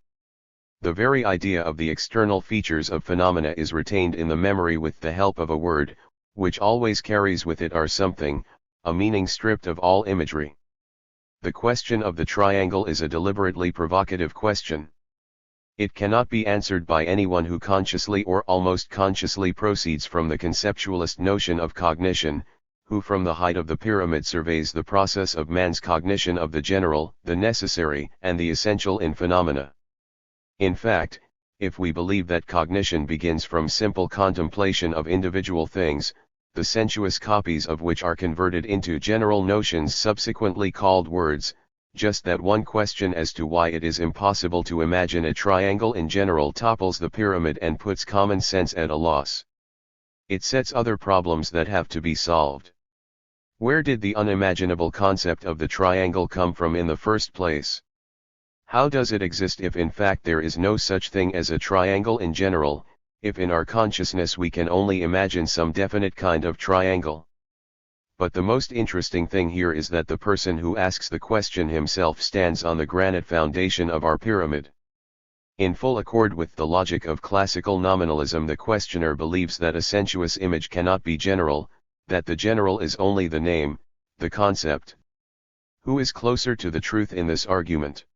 The very idea of the external features of phenomena is retained in the memory with the help of a word, which always carries with it our something, a meaning stripped of all imagery. The question of the triangle is a deliberately provocative question. It cannot be answered by anyone who consciously or almost consciously proceeds from the conceptualist notion of cognition, who from the height of the pyramid surveys the process of man's cognition of the general, the necessary, and the essential in phenomena. In fact, if we believe that cognition begins from simple contemplation of individual things, the sensuous copies of which are converted into general notions subsequently called words, just that one question as to why it is impossible to imagine a triangle in general topples the pyramid and puts common sense at a loss. It sets other problems that have to be solved. Where did the unimaginable concept of the triangle come from in the first place? How does it exist if in fact there is no such thing as a triangle in general, if in our consciousness we can only imagine some definite kind of triangle? But the most interesting thing here is that the person who asks the question himself stands on the granite foundation of our pyramid. In full accord with the logic of classical nominalism, the questioner believes that a sensuous image cannot be general, that the general is only the name, the concept. Who is closer to the truth in this argument?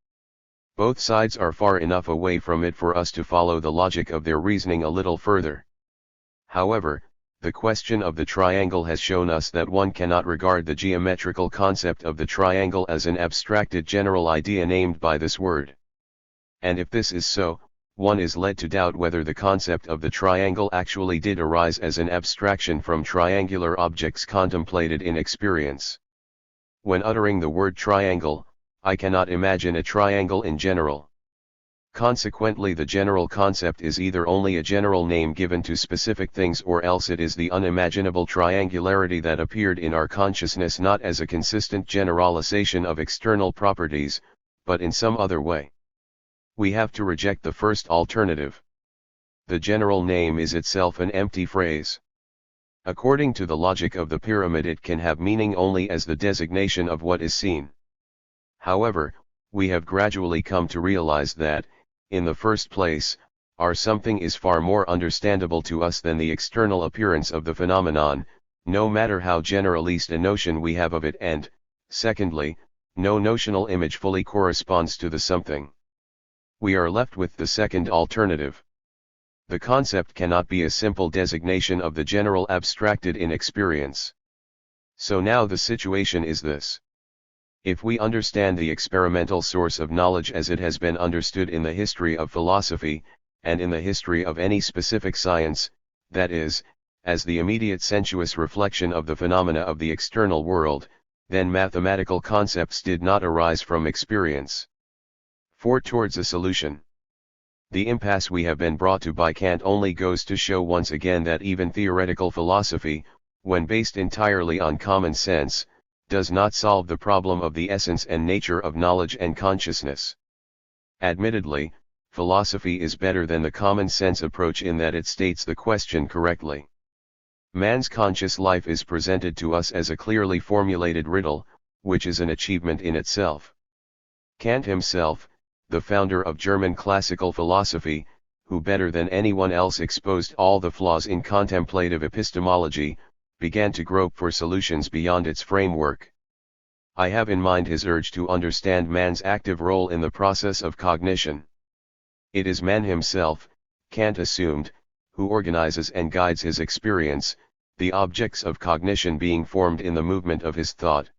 Both sides are far enough away from it for us to follow the logic of their reasoning a little further. However, the question of the triangle has shown us that one cannot regard the geometrical concept of the triangle as an abstracted general idea named by this word. And if this is so, one is led to doubt whether the concept of the triangle actually did arise as an abstraction from triangular objects contemplated in experience. When uttering the word triangle, I cannot imagine a triangle in general. Consequently, the general concept is either only a general name given to specific things, or else it is the unimaginable triangularity that appeared in our consciousness not as a consistent generalization of external properties, but in some other way. We have to reject the first alternative. The general name is itself an empty phrase. According to the logic of the pyramid, it can have meaning only as the designation of what is seen. However, we have gradually come to realize that, in the first place, our something is far more understandable to us than the external appearance of the phenomenon, no matter how generalist a notion we have of it, and, secondly, No notional image fully corresponds to the something. We are left with the second alternative. The concept cannot be a simple designation of the general abstracted in experience. So now the situation is this. If we understand the experimental source of knowledge as it has been understood in the history of philosophy, and in the history of any specific science, that is, as the immediate sensuous reflection of the phenomena of the external world, then mathematical concepts did not arise from experience. 4. Towards a solution. The impasse we have been brought to by Kant only goes to show once again that even theoretical philosophy, when based entirely on common sense, does not solve the problem of the essence and nature of knowledge and consciousness. Admittedly, philosophy is better than the common sense approach in that it states the question correctly. Man's conscious life is presented to us as a clearly formulated riddle, which is an achievement in itself. Kant himself, the founder of German classical philosophy, who better than anyone else exposed all the flaws in contemplative epistemology, began to grope for solutions beyond its framework. I have in mind his urge to understand man's active role in the process of cognition. It is man himself, Kant assumed, who organizes and guides his experience, the objects of cognition being formed in the movement of his thought.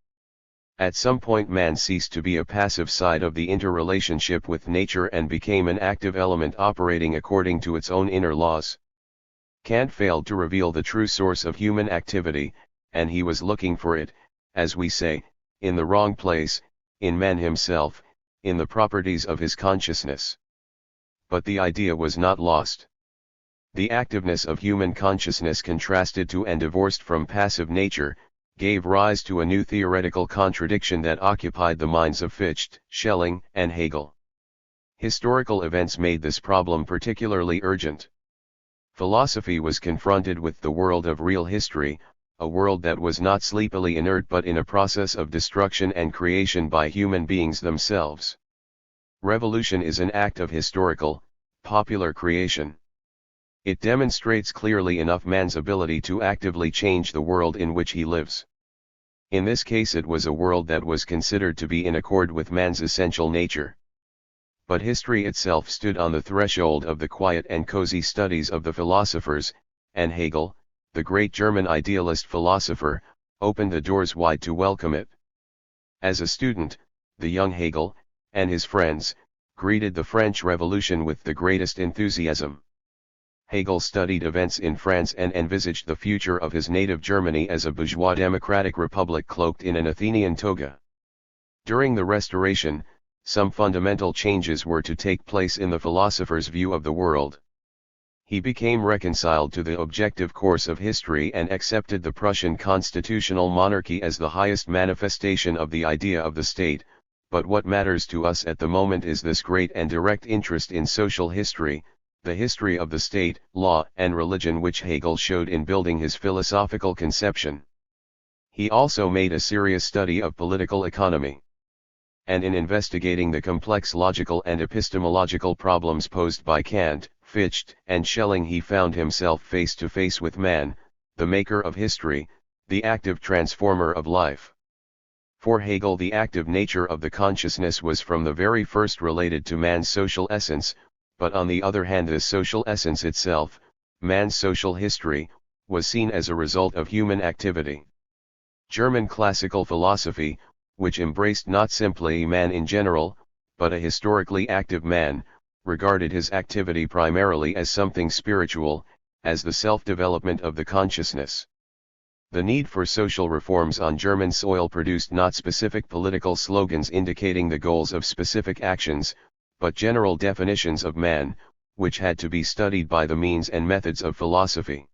At some point man ceased to be a passive side of the interrelationship with nature and became an active element operating according to its own inner laws. Kant failed to reveal the true source of human activity, and he was looking for it, as we say, in the wrong place, in man himself, in the properties of his consciousness. But the idea was not lost. The activeness of human consciousness contrasted to and divorced from passive nature, gave rise to a new theoretical contradiction that occupied the minds of Fichte, Schelling, and Hegel. Historical events made this problem particularly urgent. Philosophy was confronted with the world of real history, a world that was not sleepily inert but in a process of destruction and creation by human beings themselves. Revolution is an act of historical, popular creation. It demonstrates clearly enough man's ability to actively change the world in which he lives. In this case it was a world that was considered to be in accord with man's essential nature. But history itself stood on the threshold of the quiet and cozy studies of the philosophers, and Hegel, the great German idealist philosopher, opened the doors wide to welcome it. As a student, the young Hegel, and his friends, greeted the French Revolution with the greatest enthusiasm. Hegel studied events in France and envisaged the future of his native Germany as a bourgeois democratic republic cloaked in an Athenian toga. During the Restoration, some fundamental changes were to take place in the philosopher's view of the world. He became reconciled to the objective course of history and accepted the Prussian constitutional monarchy as the highest manifestation of the idea of the state. But what matters to us at the moment is this great and direct interest in social history, the history of the state, law, and religion which Hegel showed in building his philosophical conception. He also made a serious study of political economy. And in investigating the complex logical and epistemological problems posed by Kant, Fichte, and Schelling, he found himself face to face with man, the maker of history, the active transformer of life. For Hegel, the active nature of the consciousness was from the very first related to man's social essence, but on the other hand this social essence itself, man's social history, was seen as a result of human activity. German classical philosophy, which embraced not simply man in general, but a historically active man, regarded his activity primarily as something spiritual, as the self-development of the consciousness. The need for social reforms on German soil produced not specific political slogans indicating the goals of specific actions, but general definitions of man, which had to be studied by the means and methods of philosophy.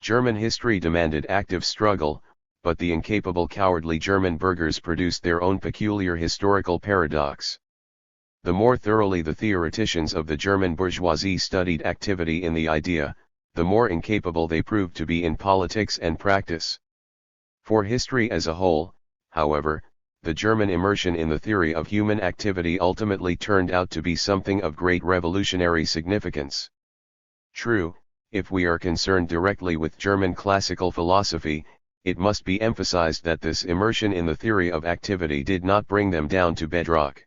German history demanded active struggle, but the incapable cowardly German burghers produced their own peculiar historical paradox. The more thoroughly the theoreticians of the German bourgeoisie studied activity in the idea, the more incapable they proved to be in politics and practice. For history as a whole, however, the German immersion in the theory of human activity ultimately turned out to be something of great revolutionary significance. True, if we are concerned directly with German classical philosophy, it must be emphasized that this immersion in the theory of activity did not bring them down to bedrock.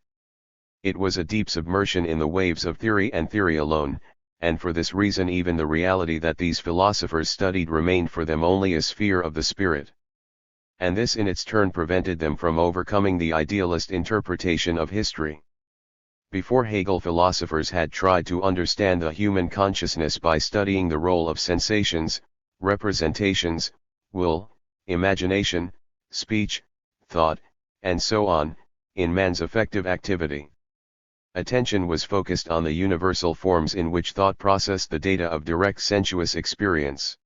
It was a deep submersion in the waves of theory and theory alone, and for this reason even the reality that these philosophers studied remained for them only a sphere of the spirit. And this in its turn prevented them from overcoming the idealist interpretation of history. Before Hegel, philosophers had tried to understand the human consciousness by studying the role of sensations, representations, will, imagination, speech, thought, and so on, in man's affective activity. Attention was focused on the universal forms in which thought processed the data of direct sensuous experience.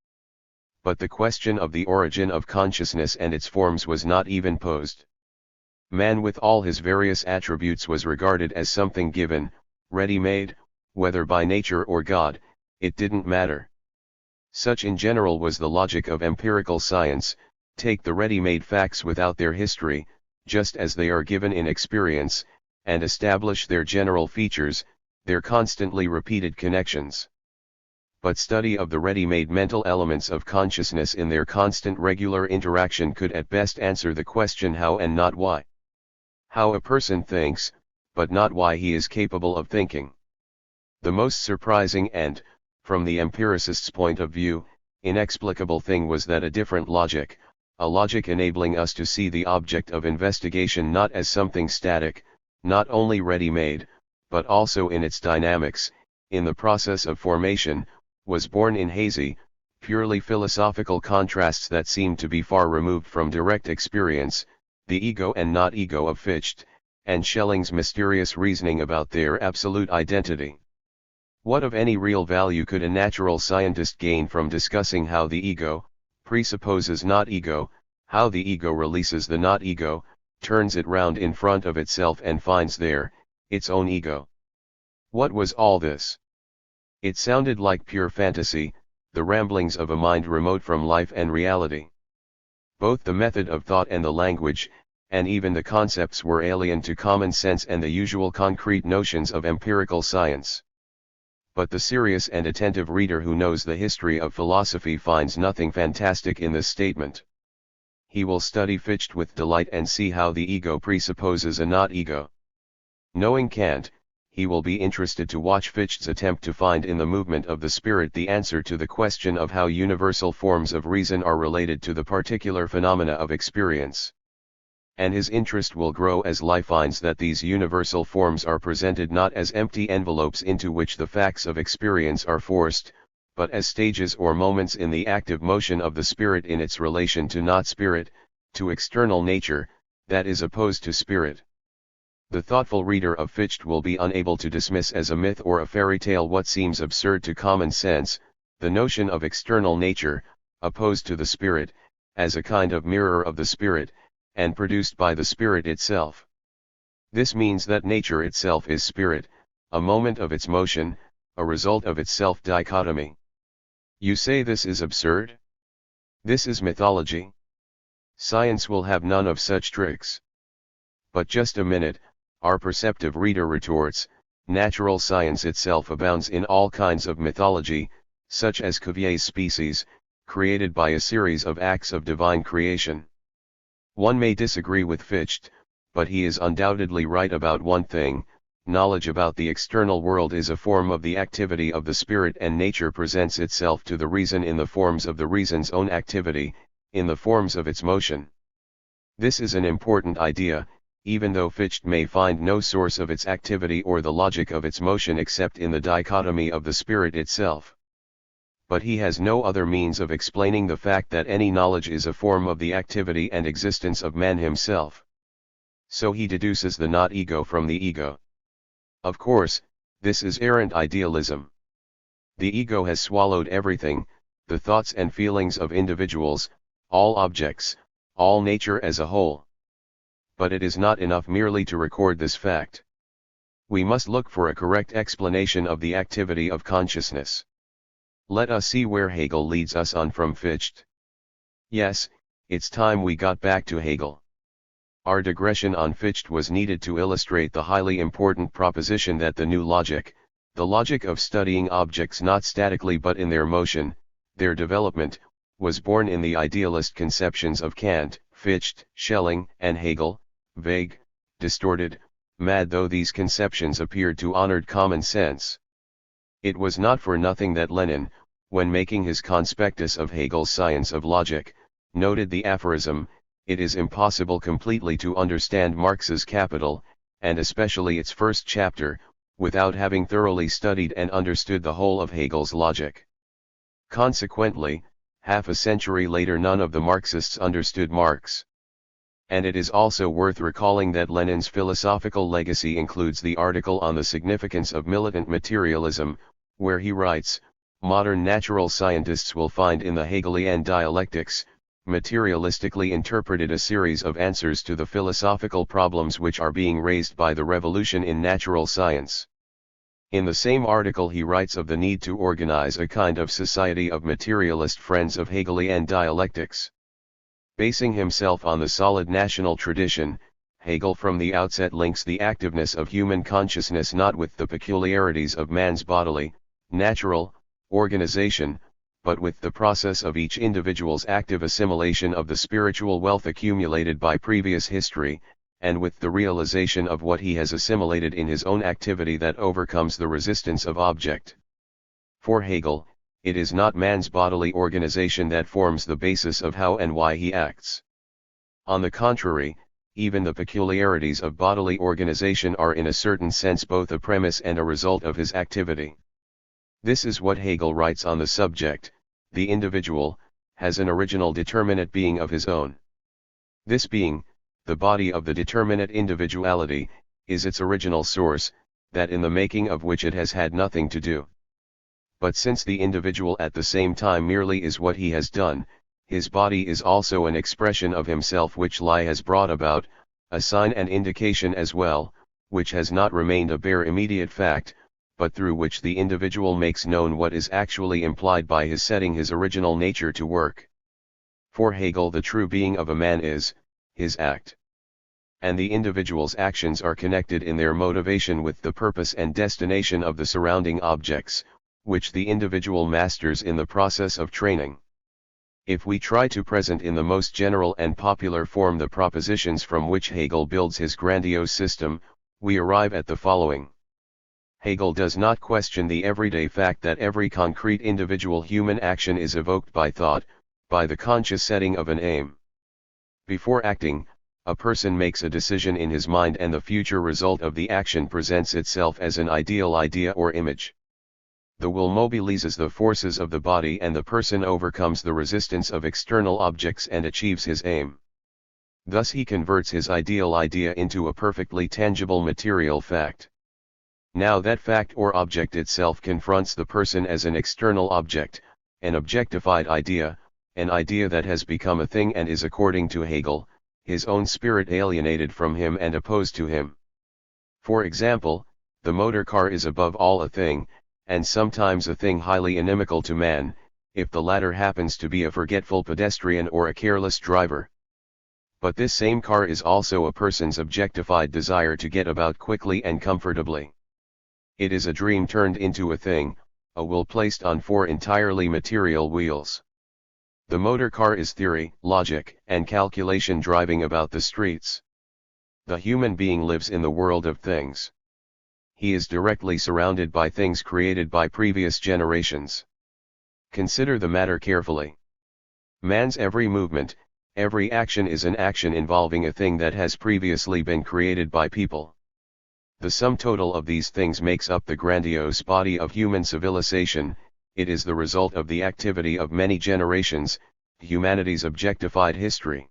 But the question of the origin of consciousness and its forms was not even posed. Man with all his various attributes was regarded as something given, ready-made, whether by nature or God, it didn't matter. Such in general was the logic of empirical science: take the ready-made facts without their history, just as they are given in experience, and establish their general features, their constantly repeated connections. But study of the ready-made mental elements of consciousness in their constant regular interaction could at best answer the question how and not why. How a person thinks, but not why he is capable of thinking. The most surprising and, from the empiricist's point of view, inexplicable thing was that a different logic, a logic enabling us to see the object of investigation not as something static, not only ready-made, but also in its dynamics, in the process of formation, was born in hazy, purely philosophical contrasts that seemed to be far removed from direct experience, the ego and not ego of Fichte, and Schelling's mysterious reasoning about their absolute identity. What of any real value could a natural scientist gain from discussing how the ego presupposes not ego, how the ego releases the not ego, turns it round in front of itself and finds there, its own ego? What was all this? It sounded like pure fantasy, the ramblings of a mind remote from life and reality. Both the method of thought and the language, and even the concepts were alien to common sense and the usual concrete notions of empirical science. But the serious and attentive reader who knows the history of philosophy finds nothing fantastic in this statement. He will study Fichte with delight and see how the ego presupposes a not ego. Knowing Kant, he will be interested to watch Fichte's attempt to find in the movement of the spirit the answer to the question of how universal forms of reason are related to the particular phenomena of experience. And his interest will grow as life finds that these universal forms are presented not as empty envelopes into which the facts of experience are forced, but as stages or moments in the active motion of the spirit in its relation to not spirit, to external nature, that is opposed to spirit. The thoughtful reader of Fichte will be unable to dismiss as a myth or a fairy tale what seems absurd to common sense, the notion of external nature, opposed to the spirit, as a kind of mirror of the spirit, and produced by the spirit itself. This means that nature itself is spirit, a moment of its motion, a result of its self-dichotomy. You say this is absurd? This is mythology. Science will have none of such tricks. But just a minute, our perceptive reader retorts, natural science itself abounds in all kinds of mythology, such as Cuvier's species, created by a series of acts of divine creation. One may disagree with Fichte, but he is undoubtedly right about one thing: knowledge about the external world is a form of the activity of the spirit, and nature presents itself to the reason in the forms of the reason's own activity, in the forms of its motion. This is an important idea, even though Fichte may find no source of its activity or the logic of its motion except in the dichotomy of the spirit itself. But he has no other means of explaining the fact that any knowledge is a form of the activity and existence of man himself. So he deduces the not ego from the ego. Of course, this is errant idealism. The ego has swallowed everything, the thoughts and feelings of individuals, all objects, all nature as a whole. But it is not enough merely to record this fact. We must look for a correct explanation of the activity of consciousness. Let us see where Hegel leads us on from Fichte. Yes, it's time we got back to Hegel. Our digression on Fichte was needed to illustrate the highly important proposition that the new logic, the logic of studying objects not statically but in their motion, their development, was born in the idealist conceptions of Kant, Fichte, Schelling, and Hegel, vague, distorted, mad though these conceptions appeared to honored common sense. It was not for nothing that Lenin, when making his conspectus of Hegel's Science of Logic, noted the aphorism, "It is impossible completely to understand Marx's Capital, and especially its first chapter, without having thoroughly studied and understood the whole of Hegel's logic." Consequently, half a century later none of the Marxists understood Marx. And it is also worth recalling that Lenin's philosophical legacy includes the article on the significance of militant materialism, where he writes, "Modern natural scientists will find in the Hegelian dialectics, materialistically interpreted a series of answers to the philosophical problems which are being raised by the revolution in natural science." In the same article he writes of the need to organize a kind of society of materialist friends of Hegelian dialectics. Basing himself on the solid national tradition, Hegel from the outset links the activeness of human consciousness not with the peculiarities of man's bodily, natural, organization, but with the process of each individual's active assimilation of the spiritual wealth accumulated by previous history, and with the realization of what he has assimilated in his own activity that overcomes the resistance of object. For Hegel, it is not man's bodily organization that forms the basis of how and why he acts. On the contrary, even the peculiarities of bodily organization are in a certain sense both a premise and a result of his activity. This is what Hegel writes on the subject: "The individual has an original determinate being of his own. This being, the body of the determinate individuality, is its original source, that in the making of which it has had nothing to do. But since the individual at the same time merely is what he has done, his body is also an expression of himself which lie has brought about, a sign and indication as well, which has not remained a bare immediate fact, but through which the individual makes known what is actually implied by his setting his original nature to work." For Hegel the true being of a man is his act. And the individual's actions are connected in their motivation with the purpose and destination of the surrounding objects, which the individual masters in the process of training. If we try to present in the most general and popular form the propositions from which Hegel builds his grandiose system, we arrive at the following. Hegel does not question the everyday fact that every concrete individual human action is evoked by thought, by the conscious setting of an aim. Before acting, a person makes a decision in his mind and the future result of the action presents itself as an ideal idea or image. The will mobilizes the forces of the body and the person overcomes the resistance of external objects and achieves his aim. Thus he converts his ideal idea into a perfectly tangible material fact. Now that fact or object itself confronts the person as an external object, an objectified idea, an idea that has become a thing and is, according to Hegel, his own spirit alienated from him and opposed to him. For example, the motor car is above all a thing, and sometimes a thing highly inimical to man, if the latter happens to be a forgetful pedestrian or a careless driver. But this same car is also a person's objectified desire to get about quickly and comfortably. It is a dream turned into a thing, a will placed on four entirely material wheels. The motor car is theory, logic, and calculation driving about the streets. The human being lives in the world of things. He is directly surrounded by things created by previous generations. Consider the matter carefully. Man's every movement, every action is an action involving a thing that has previously been created by people. The sum total of these things makes up the grandiose body of human civilization. It is the result of the activity of many generations, humanity's objectified history.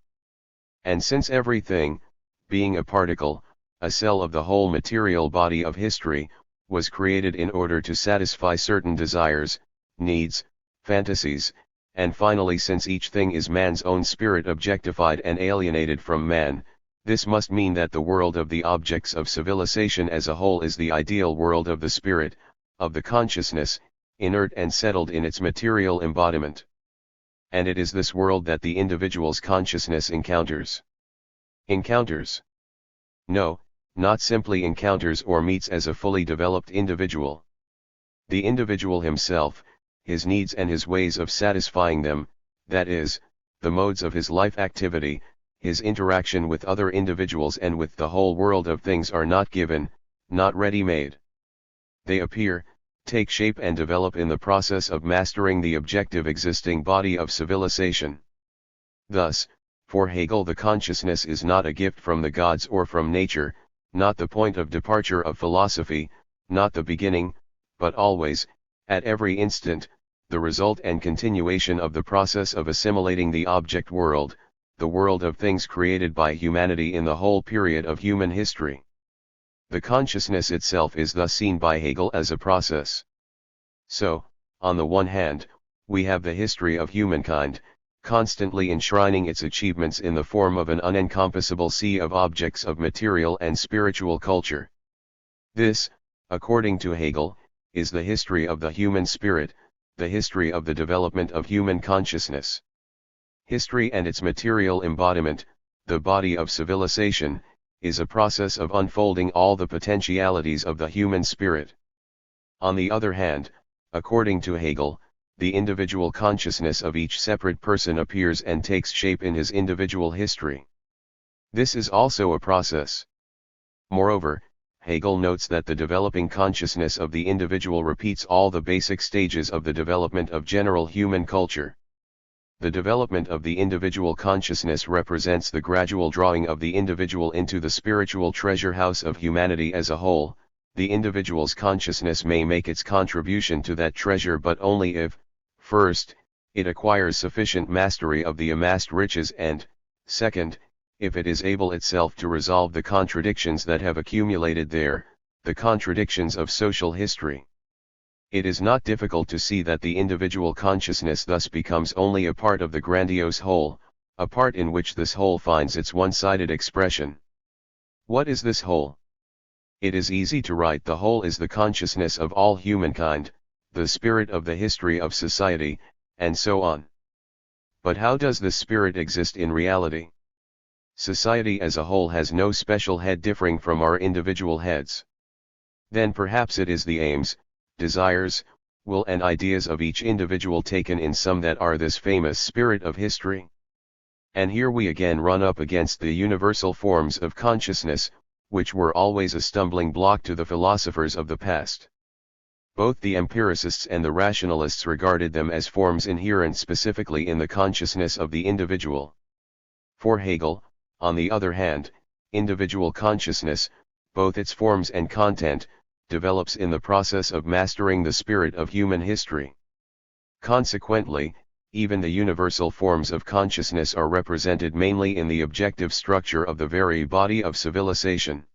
And since everything, being a particle, a cell of the whole material body of history, was created in order to satisfy certain desires, needs, fantasies, and finally since each thing is man's own spirit objectified and alienated from man, this must mean that the world of the objects of civilization as a whole is the ideal world of the spirit, of the consciousness, inert and settled in its material embodiment. And it is this world that the individual's consciousness encounters. Encounters? No, not simply encounters or meets as a fully developed individual. The individual himself, his needs and his ways of satisfying them, that is, the modes of his life activity, his interaction with other individuals and with the whole world of things are not given, not ready-made. They appear, take shape and develop in the process of mastering the objective existing body of civilization. Thus, for Hegel, the consciousness is not a gift from the gods or from nature, not the point of departure of philosophy, not the beginning, but always, at every instant, the result and continuation of the process of assimilating the object world, the world of things created by humanity in the whole period of human history. The consciousness itself is thus seen by Hegel as a process. So, on the one hand, we have the history of humankind, constantly enshrining its achievements in the form of an unencompassable sea of objects of material and spiritual culture. This, according to Hegel, is the history of the human spirit, the history of the development of human consciousness. History and its material embodiment, the body of civilization, is a process of unfolding all the potentialities of the human spirit. On the other hand, according to Hegel, the individual consciousness of each separate person appears and takes shape in his individual history. This is also a process. Moreover, Hegel notes that the developing consciousness of the individual repeats all the basic stages of the development of general human culture. The development of the individual consciousness represents the gradual drawing of the individual into the spiritual treasure house of humanity as a whole. The individual's consciousness may make its contribution to that treasure, but only if, first, it acquires sufficient mastery of the amassed riches and, second, if it is able itself to resolve the contradictions that have accumulated there, the contradictions of social history. It is not difficult to see that the individual consciousness thus becomes only a part of the grandiose whole, a part in which this whole finds its one-sided expression. What is this whole? It is easy to write: the whole is the consciousness of all humankind, the spirit of the history of society, and so on. But how does this spirit exist in reality? Society as a whole has no special head differing from our individual heads. Then perhaps it is the aims, desires, will and ideas of each individual taken in sum that are this famous spirit of history. And here we again run up against the universal forms of consciousness, which were always a stumbling block to the philosophers of the past. Both the empiricists and the rationalists regarded them as forms inherent specifically in the consciousness of the individual. For Hegel, on the other hand, individual consciousness, both its forms and content, develops in the process of mastering the spirit of human history. Consequently, even the universal forms of consciousness are represented mainly in the objective structure of the very body of civilization.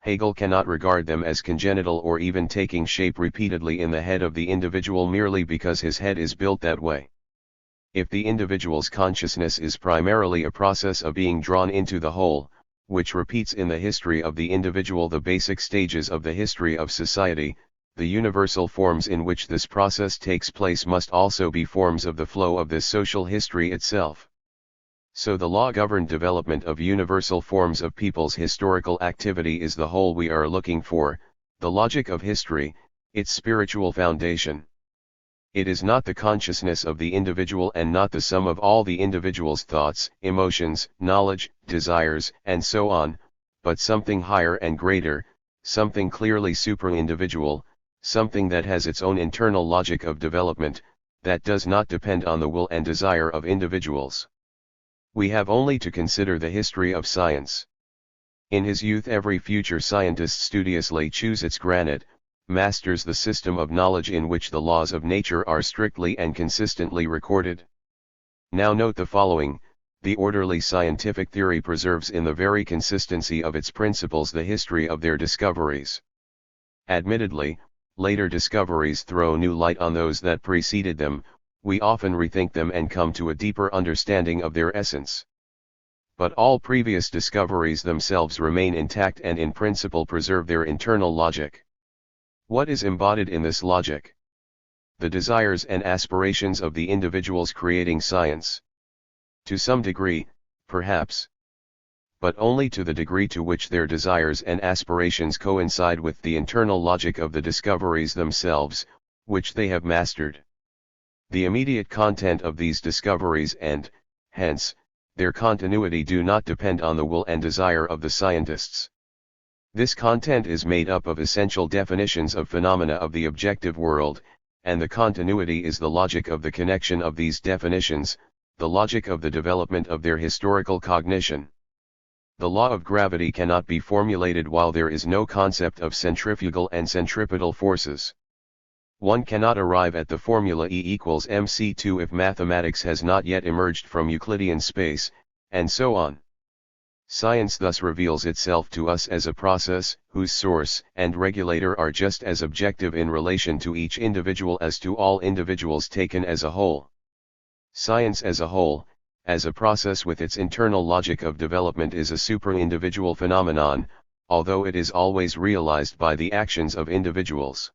Hegel cannot regard them as congenital or even taking shape repeatedly in the head of the individual merely because his head is built that way. If the individual's consciousness is primarily a process of being drawn into the whole, which repeats in the history of the individual the basic stages of the history of society, the universal forms in which this process takes place must also be forms of the flow of this social history itself. So the law-governed development of universal forms of people's historical activity is the whole we are looking for, the logic of history, its spiritual foundation. It is not the consciousness of the individual and not the sum of all the individual's thoughts, emotions, knowledge, desires, and so on, but something higher and greater, something clearly supra-individual, something that has its own internal logic of development, that does not depend on the will and desire of individuals. We have only to consider the history of science. In his youth every future scientist studiously chews its granite, masters the system of knowledge in which the laws of nature are strictly and consistently recorded. Now note the following: the orderly scientific theory preserves in the very consistency of its principles the history of their discoveries. Admittedly, later discoveries throw new light on those that preceded them, we often rethink them and come to a deeper understanding of their essence. But all previous discoveries themselves remain intact and in principle preserve their internal logic. What is embodied in this logic? The desires and aspirations of the individuals creating science. To some degree, perhaps. But only to the degree to which their desires and aspirations coincide with the internal logic of the discoveries themselves, which they have mastered. The immediate content of these discoveries and, hence, their continuity do not depend on the will and desire of the scientists. This content is made up of essential definitions of phenomena of the objective world, and the continuity is the logic of the connection of these definitions, the logic of the development of their historical cognition. The law of gravity cannot be formulated while there is no concept of centrifugal and centripetal forces. One cannot arrive at the formula E equals mc2 if mathematics has not yet emerged from Euclidean space, and so on. Science thus reveals itself to us as a process, whose source and regulator are just as objective in relation to each individual as to all individuals taken as a whole. Science as a whole, as a process with its internal logic of development, is a supra-individual phenomenon, although it is always realized by the actions of individuals.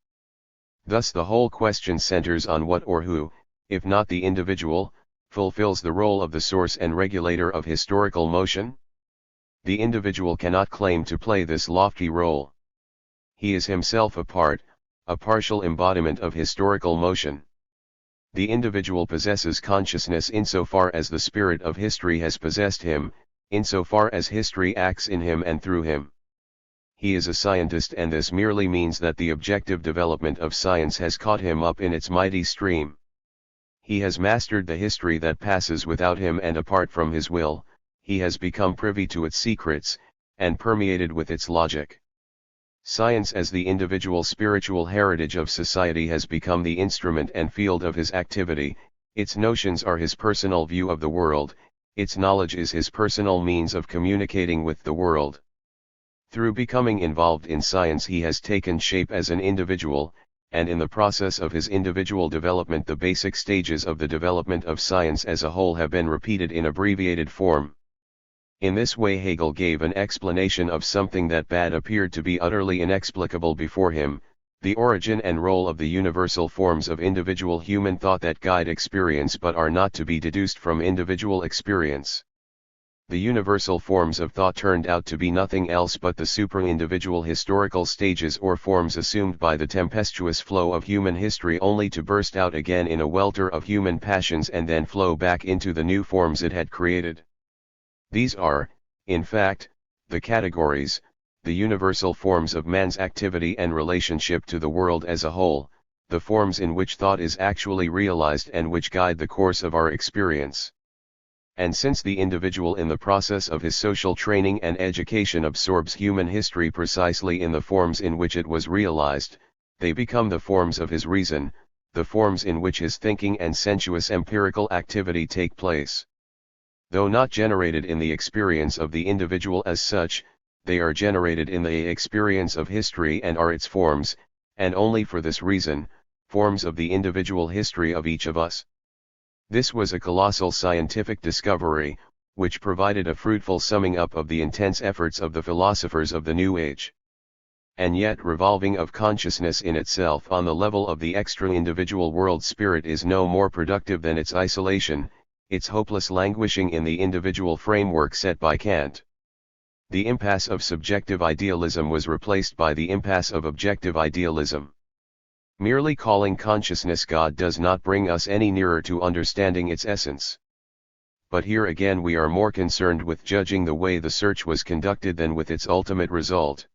Thus the whole question centers on what or who, if not the individual, fulfills the role of the source and regulator of historical motion. The individual cannot claim to play this lofty role. He is himself a partial embodiment of historical motion. The individual possesses consciousness insofar as the spirit of history has possessed him, insofar as history acts in him and through him. He is a scientist, and this merely means that the objective development of science has caught him up in its mighty stream. He has mastered the history that passes without him and apart from his will. He has become privy to its secrets, and permeated with its logic. Science as the individual spiritual heritage of society has become the instrument and field of his activity. Its notions are his personal view of the world, its knowledge is his personal means of communicating with the world. Through becoming involved in science he has taken shape as an individual, and in the process of his individual development the basic stages of the development of science as a whole have been repeated in abbreviated form. In this way Hegel gave an explanation of something that bad appeared to be utterly inexplicable before him, the origin and role of the universal forms of individual human thought that guide experience but are not to be deduced from individual experience. The universal forms of thought turned out to be nothing else but the supra-individual historical stages or forms assumed by the tempestuous flow of human history, only to burst out again in a welter of human passions and then flow back into the new forms it had created. These are, in fact, the categories, the universal forms of man's activity and relationship to the world as a whole, the forms in which thought is actually realized and which guide the course of our experience. And since the individual in the process of his social training and education absorbs human history precisely in the forms in which it was realized, they become the forms of his reason, the forms in which his thinking and sensuous empirical activity take place. Though not generated in the experience of the individual as such, they are generated in the experience of history and are its forms, and only for this reason, forms of the individual history of each of us. This was a colossal scientific discovery, which provided a fruitful summing up of the intense efforts of the philosophers of the New Age. And yet revolving of consciousness in itself on the level of the extra-individual world spirit is no more productive than its isolation, its hopeless languishing in the individual framework set by Kant. The impasse of subjective idealism was replaced by the impasse of objective idealism. Merely calling consciousness God does not bring us any nearer to understanding its essence. But here again we are more concerned with judging the way the search was conducted than with its ultimate result.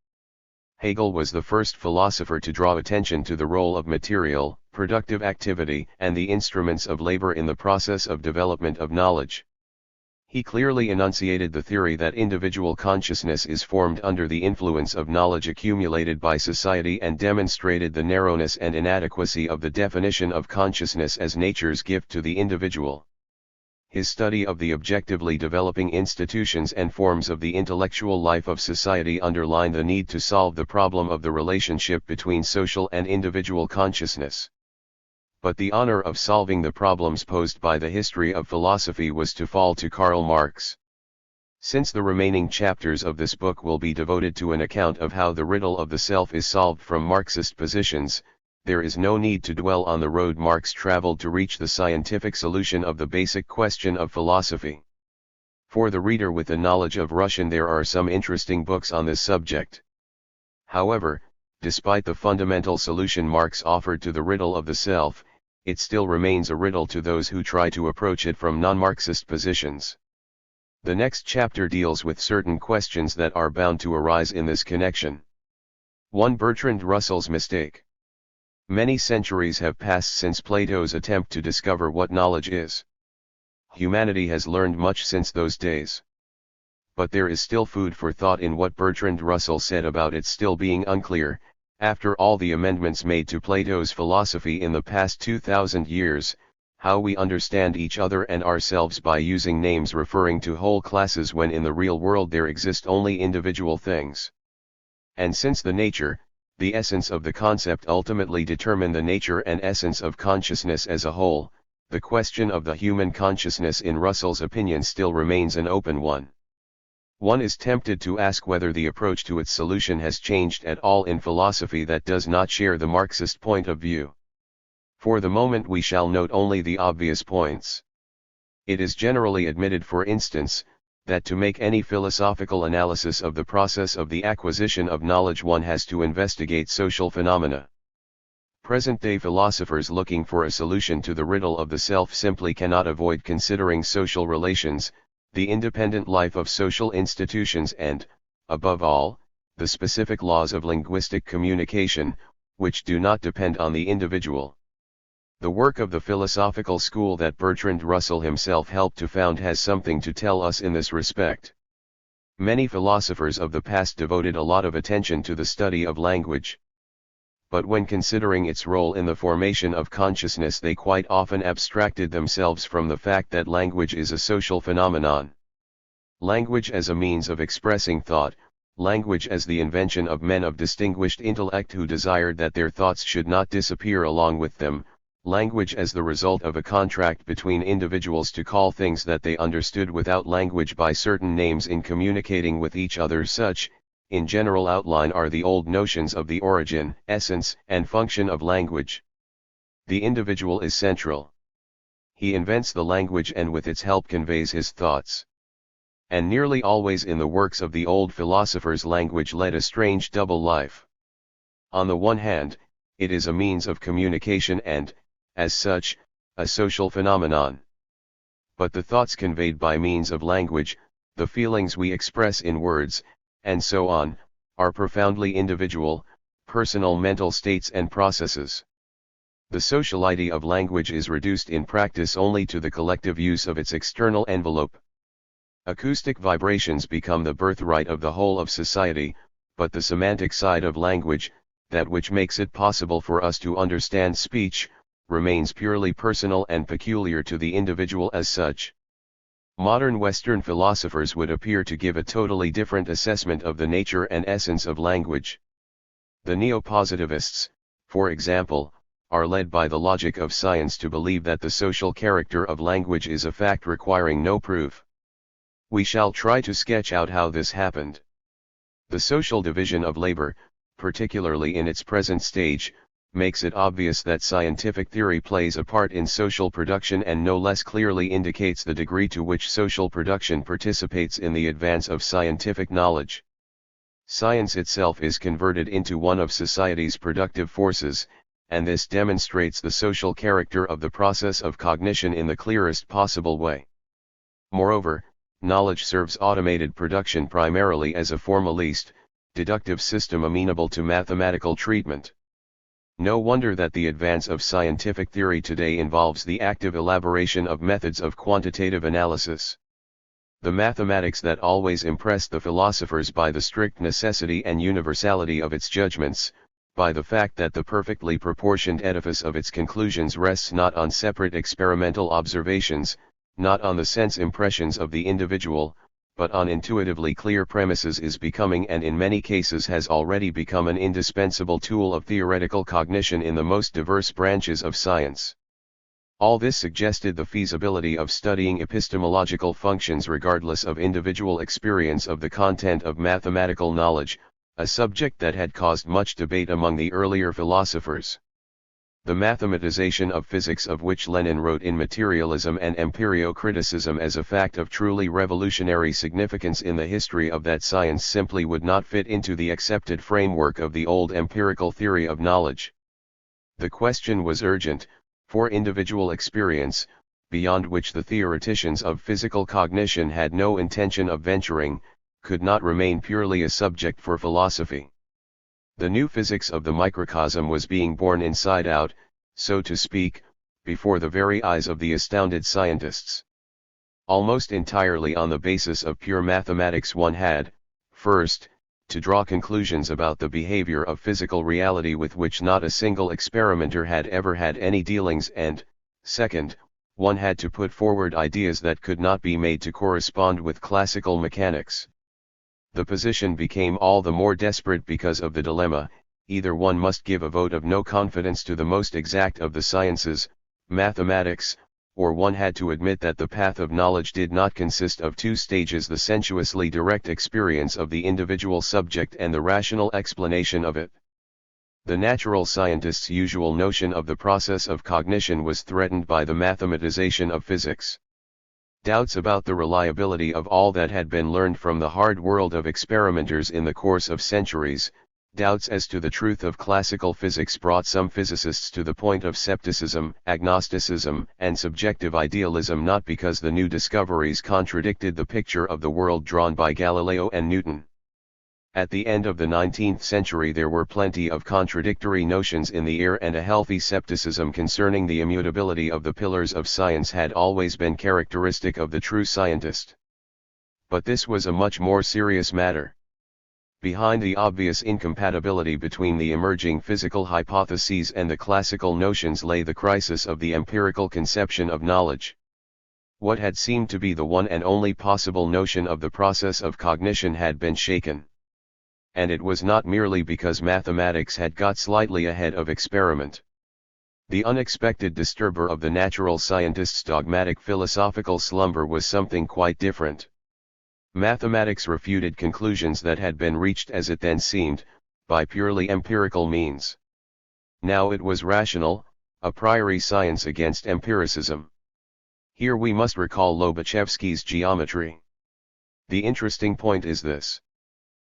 Hegel was the first philosopher to draw attention to the role of material, productive activity and the instruments of labor in the process of development of knowledge. He clearly enunciated the theory that individual consciousness is formed under the influence of knowledge accumulated by society and demonstrated the narrowness and inadequacy of the definition of consciousness as nature's gift to the individual. His study of the objectively developing institutions and forms of the intellectual life of society underlined the need to solve the problem of the relationship between social and individual consciousness. But the honor of solving the problems posed by the history of philosophy was to fall to Karl Marx. Since the remaining chapters of this book will be devoted to an account of how the riddle of the self is solved from Marxist positions, there is no need to dwell on the road Marx traveled to reach the scientific solution of the basic question of philosophy. For the reader with a knowledge of Russian, there are some interesting books on this subject. However, despite the fundamental solution Marx offered to the riddle of the self, it still remains a riddle to those who try to approach it from non-Marxist positions. The next chapter deals with certain questions that are bound to arise in this connection. 1. Bertrand Russell's mistake. Many centuries have passed since Plato's attempt to discover what knowledge is. Humanity has learned much since those days. But there is still food for thought in what Bertrand Russell said about it still being unclear, after all the amendments made to Plato's philosophy in the past 2,000 years, how we understand each other and ourselves by using names referring to whole classes when in the real world there exist only individual things. And since the nature, the essence of the concept ultimately determine the nature and essence of consciousness as a whole, the question of the human consciousness in Russell's opinion still remains an open one. One is tempted to ask whether the approach to its solution has changed at all in philosophy that does not share the Marxist point of view. For the moment we shall note only the obvious points. It is generally admitted, for instance, that to make any philosophical analysis of the process of the acquisition of knowledge one has to investigate social phenomena. Present-day philosophers looking for a solution to the riddle of the self simply cannot avoid considering social relations, the independent life of social institutions and, above all, the specific laws of linguistic communication, which do not depend on the individual. The work of the philosophical school that Bertrand Russell himself helped to found has something to tell us in this respect. Many philosophers of the past devoted a lot of attention to the study of language. But when considering its role in the formation of consciousness, they quite often abstracted themselves from the fact that language is a social phenomenon. Language as a means of expressing thought, language as the invention of men of distinguished intellect who desired that their thoughts should not disappear along with them, language as the result of a contract between individuals to call things that they understood without language by certain names in communicating with each other. Such, in general outline, are the old notions of the origin, essence, and function of language. The individual is central. He invents the language and with its help conveys his thoughts. And nearly always in the works of the old philosophers language led a strange double life. On the one hand, it is a means of communication and, as such, a social phenomenon. But the thoughts conveyed by means of language, the feelings we express in words, and so on, are profoundly individual, personal mental states and processes. The sociality of language is reduced in practice only to the collective use of its external envelope. Acoustic vibrations become the birthright of the whole of society, but the semantic side of language, that which makes it possible for us to understand speech, remains purely personal and peculiar to the individual as such. Modern Western philosophers would appear to give a totally different assessment of the nature and essence of language. The neo-positivists, for example, are led by the logic of science to believe that the social character of language is a fact requiring no proof. We shall try to sketch out how this happened. The social division of labor, particularly in its present stage, makes it obvious that scientific theory plays a part in social production and no less clearly indicates the degree to which social production participates in the advance of scientific knowledge. Science itself is converted into one of society's productive forces, and this demonstrates the social character of the process of cognition in the clearest possible way. Moreover, knowledge serves automated production primarily as a formalist, deductive system amenable to mathematical treatment. No wonder that the advance of scientific theory today involves the active elaboration of methods of quantitative analysis. The mathematics that always impressed the philosophers by the strict necessity and universality of its judgments, by the fact that the perfectly proportioned edifice of its conclusions rests not on separate experimental observations, not on the sense impressions of the individual, but on intuitively clear premises, is becoming and in many cases has already become an indispensable tool of theoretical cognition in the most diverse branches of science. All this suggested the feasibility of studying epistemological functions regardless of individual experience of the content of mathematical knowledge, a subject that had caused much debate among the earlier philosophers. The mathematization of physics, of which Lenin wrote in Materialism and Empirio-Criticism as a fact of truly revolutionary significance in the history of that science, simply would not fit into the accepted framework of the old empirical theory of knowledge. The question was urgent, For individual experience, beyond which the theoreticians of physical cognition had no intention of venturing, could not remain purely a subject for philosophy. The new physics of the microcosm was being born inside out, so to speak, before the very eyes of the astounded scientists. Almost entirely on the basis of pure mathematics one had, first, to draw conclusions about the behavior of physical reality with which not a single experimenter had ever had any dealings, and, second, one had to put forward ideas that could not be made to correspond with classical mechanics. The position became all the more desperate because of the dilemma: either one must give a vote of no confidence to the most exact of the sciences, mathematics, or one had to admit that the path of knowledge did not consist of two stages: the sensuously direct experience of the individual subject and the rational explanation of it. The natural scientist's usual notion of the process of cognition was threatened by the mathematization of physics. Doubts about the reliability of all that had been learned from the hard world of experimenters in the course of centuries, doubts as to the truth of classical physics brought some physicists to the point of skepticism, agnosticism, and subjective idealism, not because the new discoveries contradicted the picture of the world drawn by Galileo and Newton. At the end of the 19th century there were plenty of contradictory notions in the air, and a healthy skepticism concerning the immutability of the pillars of science had always been characteristic of the true scientist. But this was a much more serious matter. Behind the obvious incompatibility between the emerging physical hypotheses and the classical notions lay the crisis of the empirical conception of knowledge. What had seemed to be the one and only possible notion of the process of cognition had been shaken. And it was not merely because mathematics had got slightly ahead of experiment. The unexpected disturber of the natural scientist's dogmatic philosophical slumber was something quite different. Mathematics refuted conclusions that had been reached, as it then seemed, by purely empirical means. Now it was rational, a priori science against empiricism. Here we must recall Lobachevsky's geometry. The interesting point is this.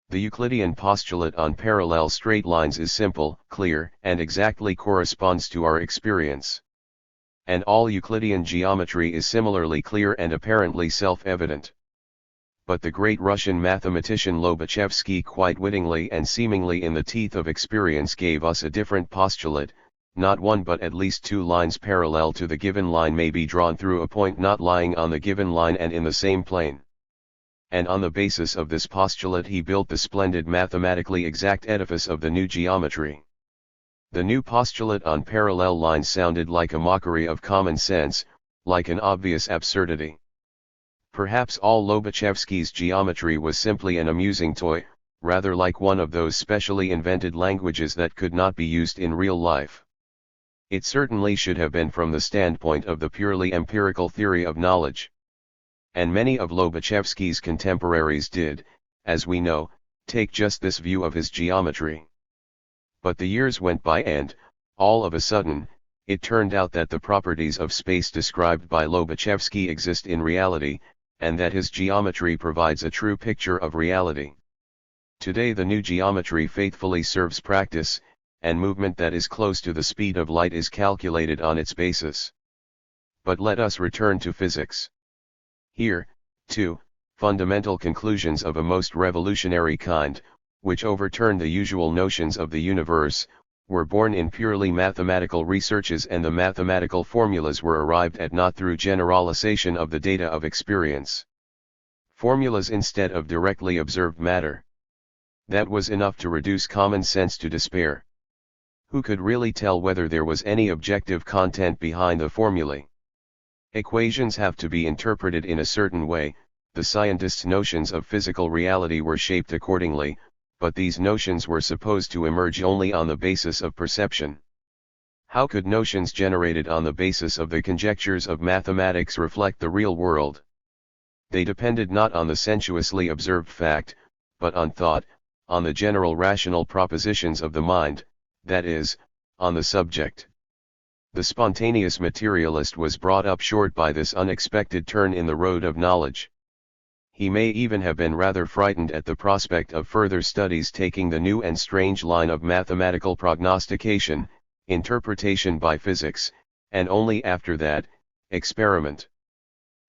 The Euclidean postulate on parallel straight lines is simple, clear, and exactly corresponds to our experience. And all Euclidean geometry is similarly clear and apparently self-evident. But the great Russian mathematician Lobachevsky, quite wittingly and seemingly in the teeth of experience, gave us a different postulate: not one but at least two lines parallel to the given line may be drawn through a point not lying on the given line and in the same plane. And on the basis of this postulate he built the splendid mathematically exact edifice of the new geometry. The new postulate on parallel lines sounded like a mockery of common sense, like an obvious absurdity. Perhaps all Lobachevsky's geometry was simply an amusing toy, rather like one of those specially invented languages that could not be used in real life. It certainly should have been from the standpoint of the purely empirical theory of knowledge. And many of Lobachevsky's contemporaries did, as we know, take just this view of his geometry. But the years went by and, all of a sudden, it turned out that the properties of space described by Lobachevsky exist in reality, and that his geometry provides a true picture of reality. Today the new geometry faithfully serves practice, and movement that is close to the speed of light is calculated on its basis. But let us return to physics. Here, too, fundamental conclusions of a most revolutionary kind, which overturn the usual notions of the universe, were born in purely mathematical researches, and the mathematical formulas were arrived at not through generalization of the data of experience. Formulas instead of directly observed matter. That was enough to reduce common sense to despair. Who could really tell whether there was any objective content behind the formulae? Equations have to be interpreted in a certain way. The scientists' notions of physical reality were shaped accordingly, but these notions were supposed to emerge only on the basis of perception. How could notions generated on the basis of the conjectures of mathematics reflect the real world? They depended not on the sensuously observed fact, but on thought, on the general rational propositions of the mind, that is, on the subject. The spontaneous materialist was brought up short by this unexpected turn in the road of knowledge. He may even have been rather frightened at the prospect of further studies taking the new and strange line of mathematical prognostication, interpretation by physics, and only after that, experiment.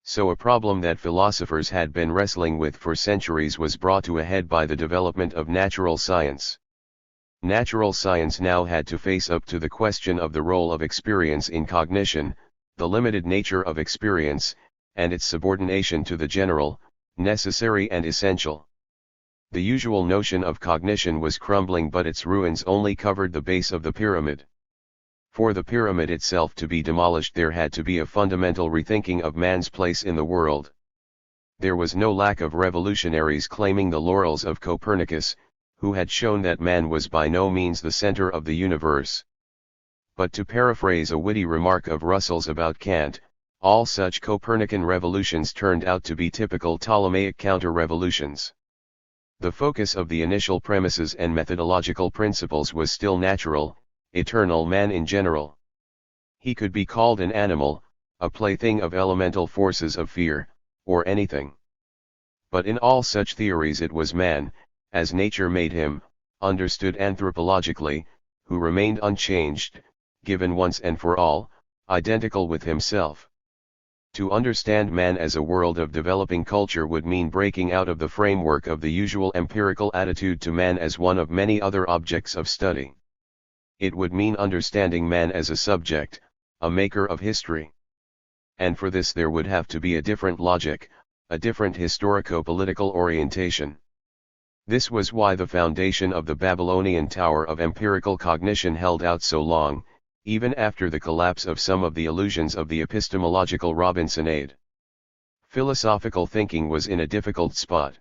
So a problem that philosophers had been wrestling with for centuries was brought to a head by the development of natural science. Natural science now had to face up to the question of the role of experience in cognition, the limited nature of experience, and its subordination to the general, necessary and essential. The usual notion of cognition was crumbling, but its ruins only covered the base of the pyramid. For the pyramid itself to be demolished, there had to be a fundamental rethinking of man's place in the world. There was no lack of revolutionaries claiming the laurels of Copernicus, who had shown that man was by no means the center of the universe. But to paraphrase a witty remark of Russell's about Kant, all such Copernican revolutions turned out to be typical Ptolemaic counter-revolutions. The focus of the initial premises and methodological principles was still natural, eternal man in general. He could be called an animal, a plaything of elemental forces of fear, or anything. But in all such theories it was man, as nature made him, understood anthropologically, who remained unchanged, given once and for all, identical with himself. To understand man as a world of developing culture would mean breaking out of the framework of the usual empirical attitude to man as one of many other objects of study. It would mean understanding man as a subject, a maker of history. And for this there would have to be a different logic, a different historico-political orientation. This was why the foundation of the Babylonian Tower of empirical cognition held out so long, even after the collapse of some of the illusions of the epistemological Robinsonade. Philosophical thinking was in a difficult spot.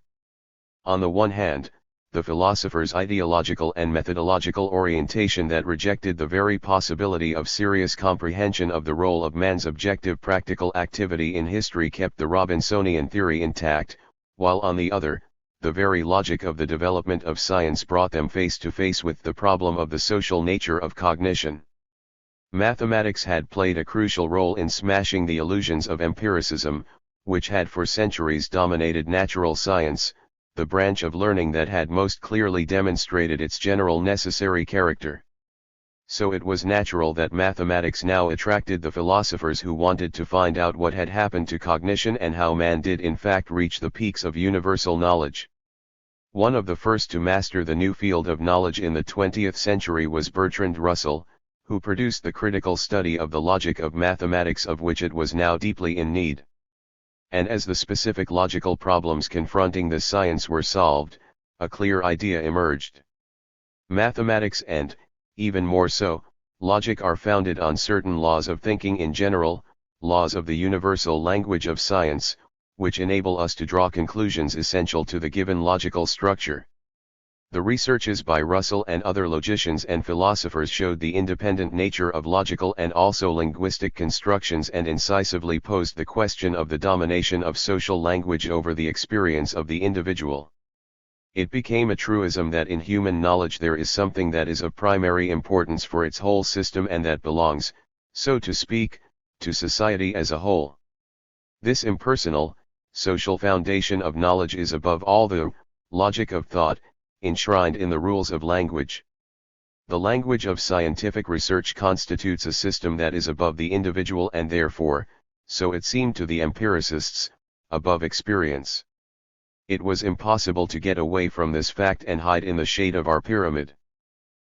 On the one hand, the philosophers' ideological and methodological orientation that rejected the very possibility of serious comprehension of the role of man's objective practical activity in history kept the Robinsonian theory intact, while on the other, the very logic of the development of science brought them face to face with the problem of the social nature of cognition. Mathematics had played a crucial role in smashing the illusions of empiricism, which had for centuries dominated natural science, the branch of learning that had most clearly demonstrated its general necessary character. So it was natural that mathematics now attracted the philosophers who wanted to find out what had happened to cognition and how man did in fact reach the peaks of universal knowledge. One of the first to master the new field of knowledge in the 20th century was Bertrand Russell, who produced the critical study of the logic of mathematics, of which it was now deeply in need. And as the specific logical problems confronting this science were solved, a clear idea emerged. Mathematics and, even more so, logic are founded on certain laws of thinking in general, laws of the universal language of science, which enable us to draw conclusions essential to the given logical structure. The researches by Russell and other logicians and philosophers showed the independent nature of logical and also linguistic constructions and incisively posed the question of the domination of social language over the experience of the individual. It became a truism that in human knowledge there is something that is of primary importance for its whole system and that belongs, so to speak, to society as a whole. This impersonal, social foundation of knowledge is above all the logic of thought, enshrined in the rules of language. The language of scientific research constitutes a system that is above the individual and therefore, so it seemed to the empiricists, above experience. It was impossible to get away from this fact and hide in the shade of our pyramid.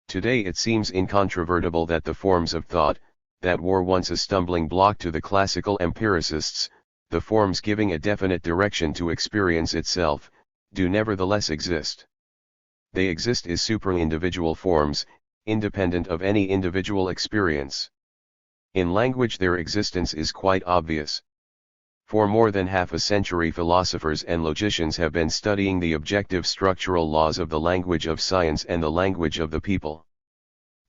Today it seems incontrovertible that the forms of thought, that were once a stumbling block to the classical empiricists, the forms giving a definite direction to experience itself, do nevertheless exist. They exist as supra-individual forms, independent of any individual experience. In language their existence is quite obvious. For more than half a century philosophers and logicians have been studying the objective structural laws of the language of science and the language of the people.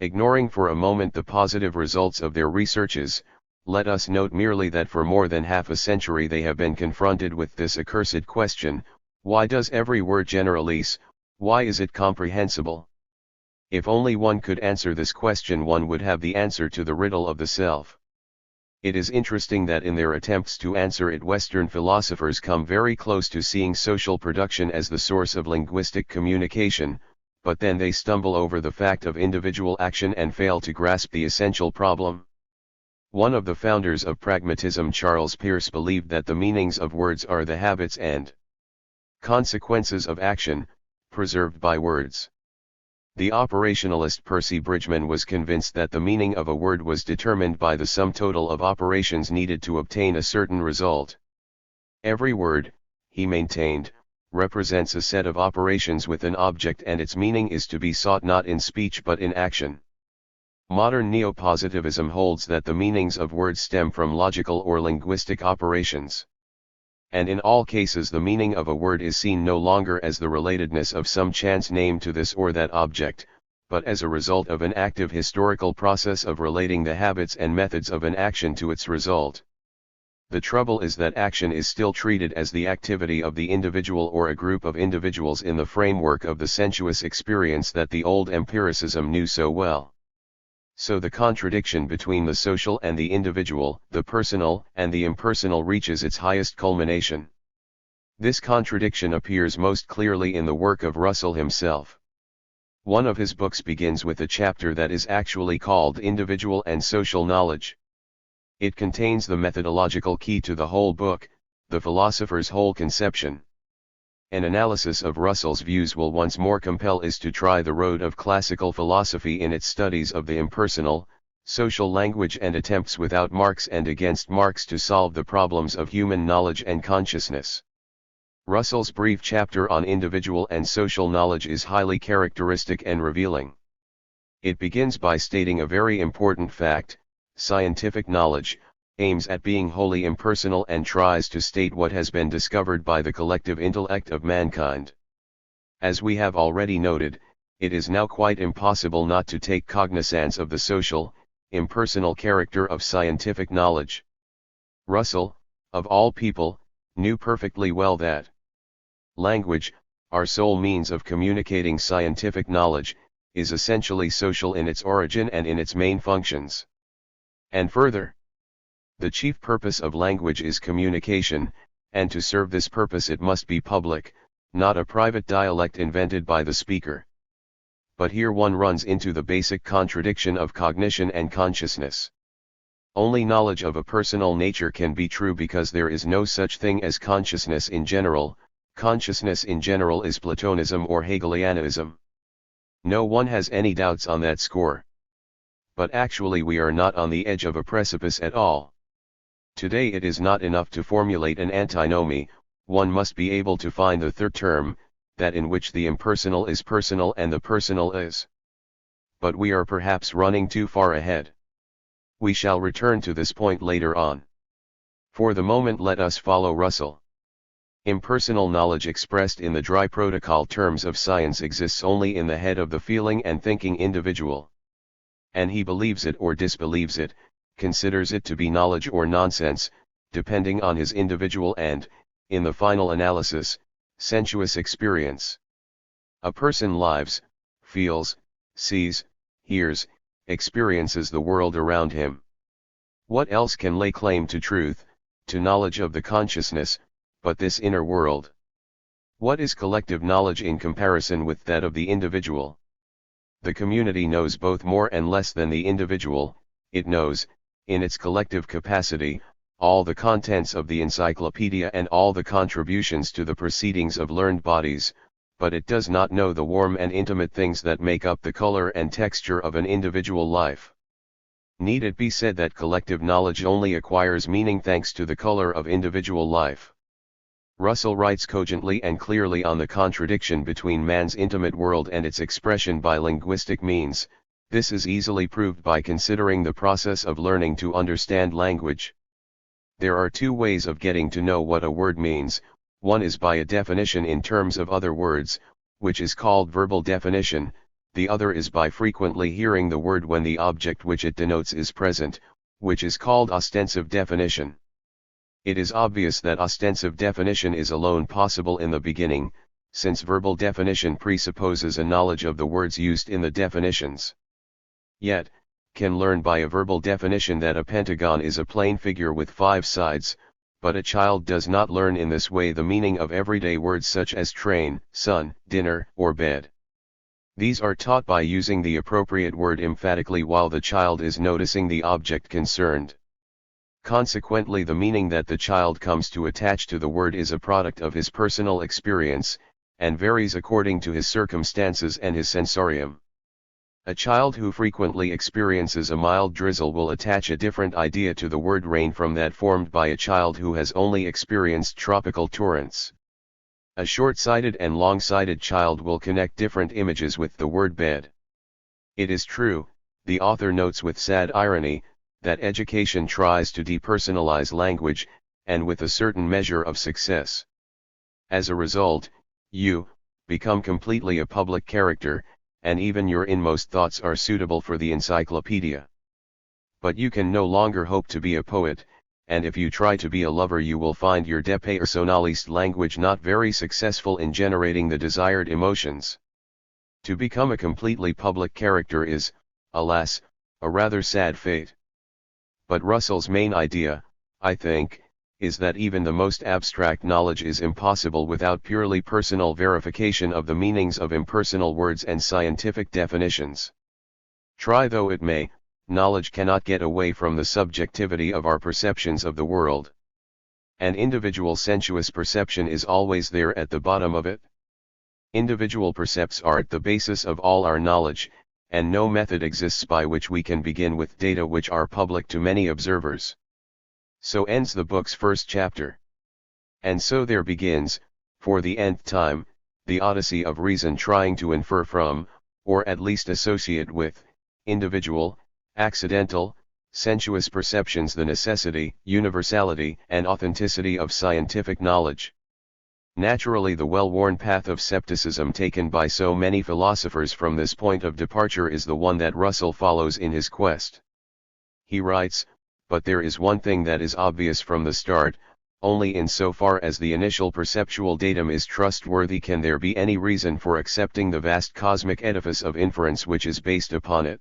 Ignoring for a moment the positive results of their researches, let us note merely that for more than half a century they have been confronted with this accursed question: why does every word generalize? Why is it comprehensible? If only one could answer this question, one would have the answer to the riddle of the self. It is interesting that in their attempts to answer it, Western philosophers come very close to seeing social production as the source of linguistic communication, but then they stumble over the fact of individual action and fail to grasp the essential problem. One of the founders of pragmatism, Charles Peirce, believed that the meanings of words are the habits and consequences of action, preserved by words. The operationalist Percy Bridgman was convinced that the meaning of a word was determined by the sum total of operations needed to obtain a certain result. Every word, he maintained, represents a set of operations with an object, and its meaning is to be sought not in speech but in action. Modern neopositivism holds that the meanings of words stem from logical or linguistic operations. And in all cases the meaning of a word is seen no longer as the relatedness of some chance name to this or that object, but as a result of an active historical process of relating the habits and methods of an action to its result. The trouble is that action is still treated as the activity of the individual or a group of individuals in the framework of the sensuous experience that the old empiricism knew so well. So the contradiction between the social and the individual, the personal and the impersonal, reaches its highest culmination. This contradiction appears most clearly in the work of Russell himself. One of his books begins with a chapter that is actually called Individual and Social Knowledge. It contains the methodological key to the whole book, the philosopher's whole conception. An analysis of Russell's views will once more compel us to try the road of classical philosophy in its studies of the impersonal, social language and attempts without marks and against marks to solve the problems of human knowledge and consciousness. Russell's brief chapter on individual and social knowledge is highly characteristic and revealing. It begins by stating a very important fact: scientific knowledge aims at being wholly impersonal and tries to state what has been discovered by the collective intellect of mankind. As we have already noted, it is now quite impossible not to take cognizance of the social, impersonal character of scientific knowledge. Russell, of all people, knew perfectly well that language, our sole means of communicating scientific knowledge, is essentially social in its origin and in its main functions. And further, the chief purpose of language is communication, and to serve this purpose it must be public, not a private dialect invented by the speaker. But here one runs into the basic contradiction of cognition and consciousness. Only knowledge of a personal nature can be true because there is no such thing as consciousness in general. Consciousness in general is Platonism or Hegelianism. No one has any doubts on that score. But actually we are not on the edge of a precipice at all. Today it is not enough to formulate an antinomy, one must be able to find the third term, that in which the impersonal is personal and the personal is. But we are perhaps running too far ahead. We shall return to this point later on. For the moment let us follow Russell. Impersonal knowledge expressed in the dry protocol terms of science exists only in the head of the feeling and thinking individual. And he believes it or disbelieves it, considers it to be knowledge or nonsense, depending on his individual and, in the final analysis, sensuous experience. A person lives, feels, sees, hears, experiences the world around him. What else can lay claim to truth, to knowledge of the consciousness, but this inner world? What is collective knowledge in comparison with that of the individual? The community knows both more and less than the individual. It knows, in its collective capacity, all the contents of the encyclopedia and all the contributions to the proceedings of learned bodies, but it does not know the warm and intimate things that make up the color and texture of an individual life. Need it be said that collective knowledge only acquires meaning thanks to the color of individual life? Russell writes cogently and clearly on the contradiction between man's intimate world and its expression by linguistic means. This is easily proved by considering the process of learning to understand language. There are two ways of getting to know what a word means. One is by a definition in terms of other words, which is called verbal definition. The other is by frequently hearing the word when the object which it denotes is present, which is called ostensive definition. It is obvious that ostensive definition is alone possible in the beginning, since verbal definition presupposes a knowledge of the words used in the definitions. Yet, can learn by a verbal definition that a pentagon is a plane figure with 5 sides, but a child does not learn in this way the meaning of everyday words such as train, sun, dinner, or bed. These are taught by using the appropriate word emphatically while the child is noticing the object concerned. Consequently, the meaning that the child comes to attach to the word is a product of his personal experience, and varies according to his circumstances and his sensorium. A child who frequently experiences a mild drizzle will attach a different idea to the word rain from that formed by a child who has only experienced tropical torrents. A short-sighted and long-sighted child will connect different images with the word bed. It is true, the author notes with sad irony, that education tries to depersonalize language, and with a certain measure of success. As a result, you become completely a public character, and even your inmost thoughts are suitable for the encyclopedia. But you can no longer hope to be a poet, and if you try to be a lover you will find your depersonalized language not very successful in generating the desired emotions. To become a completely public character is, alas, a rather sad fate. But Russell's main idea, I think, is that even the most abstract knowledge is impossible without purely personal verification of the meanings of impersonal words and scientific definitions. Try though it may, knowledge cannot get away from the subjectivity of our perceptions of the world. An individual sensuous perception is always there at the bottom of it. Individual percepts are at the basis of all our knowledge, and no method exists by which we can begin with data which are public to many observers. So ends the book's first chapter. And so there begins, for the nth time, the odyssey of reason trying to infer from, or at least associate with, individual, accidental, sensuous perceptions the necessity, universality, and authenticity of scientific knowledge. Naturally, the well-worn path of skepticism taken by so many philosophers from this point of departure is the one that Russell follows in his quest. He writes, "But there is one thing that is obvious from the start, only in so far as the initial perceptual datum is trustworthy can there be any reason for accepting the vast cosmic edifice of inference which is based upon it."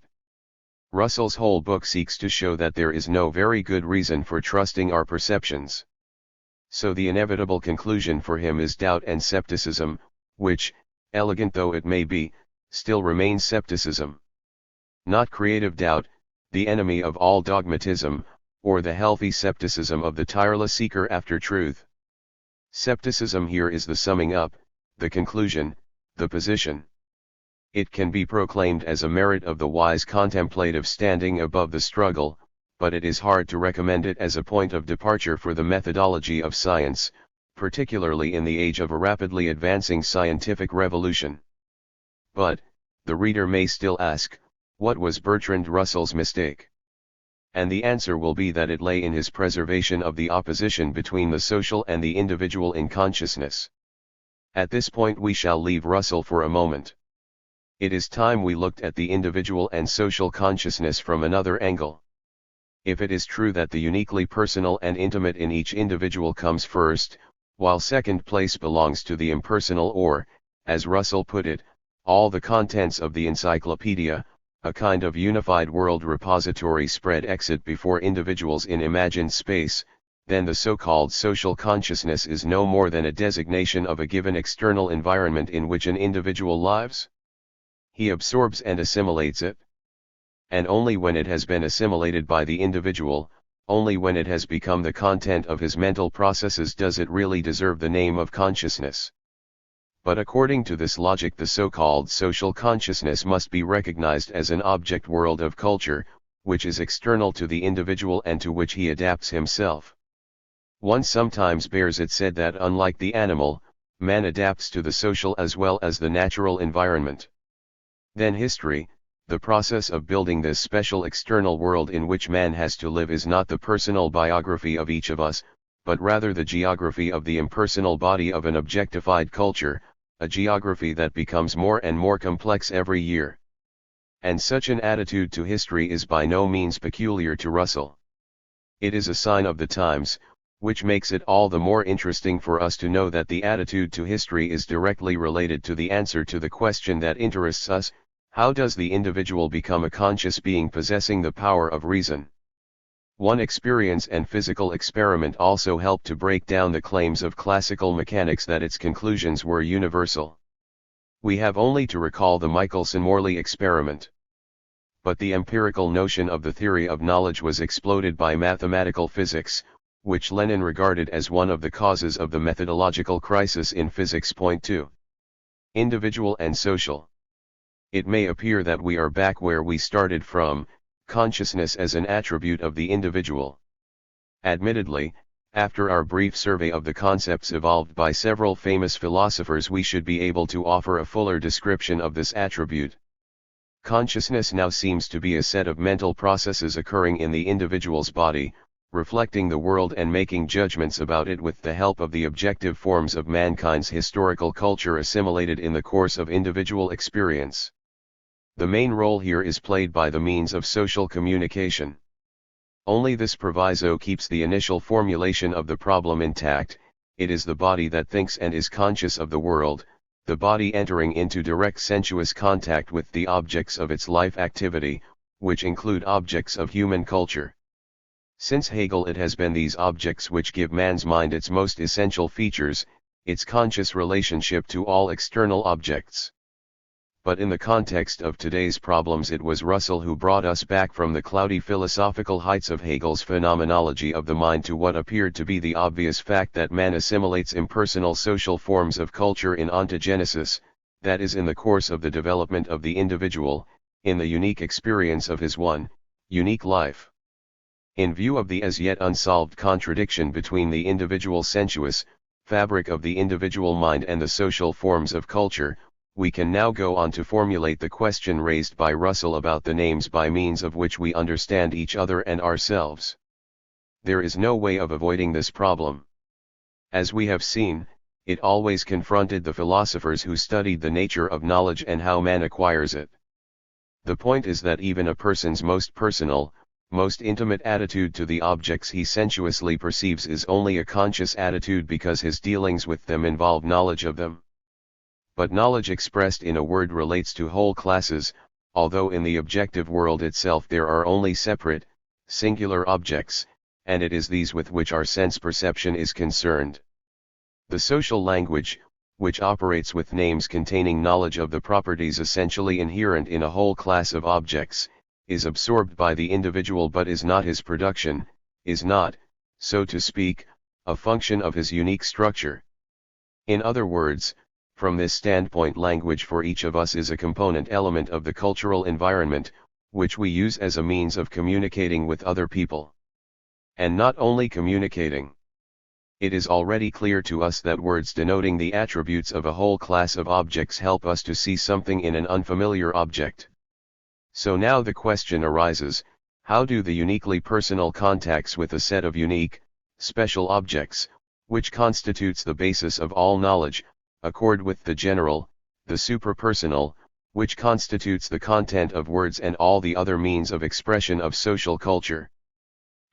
Russell's whole book seeks to show that there is no very good reason for trusting our perceptions. So the inevitable conclusion for him is doubt and skepticism, which, elegant though it may be, still remains skepticism. Not creative doubt, the enemy of all dogmatism, or the healthy skepticism of the tireless seeker after truth. Skepticism here is the summing up, the conclusion, the position. It can be proclaimed as a merit of the wise contemplative standing above the struggle, but it is hard to recommend it as a point of departure for the methodology of science, particularly in the age of a rapidly advancing scientific revolution. But, the reader may still ask, what was Bertrand Russell's mistake? And the answer will be that it lay in his preservation of the opposition between the social and the individual in consciousness. At this point we shall leave Russell for a moment. It is time we looked at the individual and social consciousness from another angle. If it is true that the uniquely personal and intimate in each individual comes first, while second place belongs to the impersonal or, as Russell put it, all the contents of the encyclopedia, a kind of unified world repository spread exit before individuals in imagined space, then the so-called social consciousness is no more than a designation of a given external environment in which an individual lives. He absorbs and assimilates it. And only when it has been assimilated by the individual, only when it has become the content of his mental processes does it really deserve the name of consciousness. But according to this logic, the so-called social consciousness must be recognized as an object world of culture, which is external to the individual and to which he adapts himself. One sometimes bears it said that unlike the animal, man adapts to the social as well as the natural environment. Then history, the process of building this special external world in which man has to live, is not the personal biography of each of us, but rather the geography of the impersonal body of an objectified culture, a geography that becomes more and more complex every year. And such an attitude to history is by no means peculiar to Russell. It is a sign of the times, which makes it all the more interesting for us to know that the attitude to history is directly related to the answer to the question that interests us: how does the individual become a conscious being possessing the power of reason? One experience and physical experiment also helped to break down the claims of classical mechanics that its conclusions were universal. We have only to recall the Michelson-Morley experiment. but the empirical notion of the theory of knowledge was exploded by mathematical physics, which Lenin regarded as one of the causes of the methodological crisis in physics. Point 2. Individual and social. It may appear that we are back where we started from, consciousness as an attribute of the individual. Admittedly, after our brief survey of the concepts evolved by several famous philosophers, we should be able to offer a fuller description of this attribute. Consciousness now seems to be a set of mental processes occurring in the individual's body, reflecting the world and making judgments about it with the help of the objective forms of mankind's historical culture assimilated in the course of individual experience. The main role here is played by the means of social communication. Only this proviso keeps the initial formulation of the problem intact. It is the body that thinks and is conscious of the world, the body entering into direct sensuous contact with the objects of its life activity, which include objects of human culture. Since Hegel, it has been these objects which give man's mind its most essential features, its conscious relationship to all external objects. But in the context of today's problems, it was Russell who brought us back from the cloudy philosophical heights of Hegel's phenomenology of the mind to what appeared to be the obvious fact that man assimilates impersonal social forms of culture in ontogenesis, that is, in the course of the development of the individual, in the unique experience of his one, unique life. In view of the as yet unsolved contradiction between the individual sensuous fabric of the individual mind and the social forms of culture, we can now go on to formulate the question raised by Russell about the names by means of which we understand each other and ourselves. There is no way of avoiding this problem. As we have seen, it always confronted the philosophers who studied the nature of knowledge and how man acquires it. The point is that even a person's most personal, most intimate attitude to the objects he sensuously perceives is only a conscious attitude because his dealings with them involve knowledge of them. But knowledge expressed in a word relates to whole classes, although in the objective world itself there are only separate, singular objects, and it is these with which our sense perception is concerned. The social language, which operates with names containing knowledge of the properties essentially inherent in a whole class of objects, is absorbed by the individual but is not his production, is not, so to speak, a function of his unique structure. In other words, from this standpoint, language for each of us is a component element of the cultural environment, which we use as a means of communicating with other people. And not only communicating. It is already clear to us that words denoting the attributes of a whole class of objects help us to see something in an unfamiliar object. So now the question arises, how do the uniquely personal contacts with a set of unique, special objects, which constitutes the basis of all knowledge, accord with the general, the suprapersonal, which constitutes the content of words and all the other means of expression of social culture?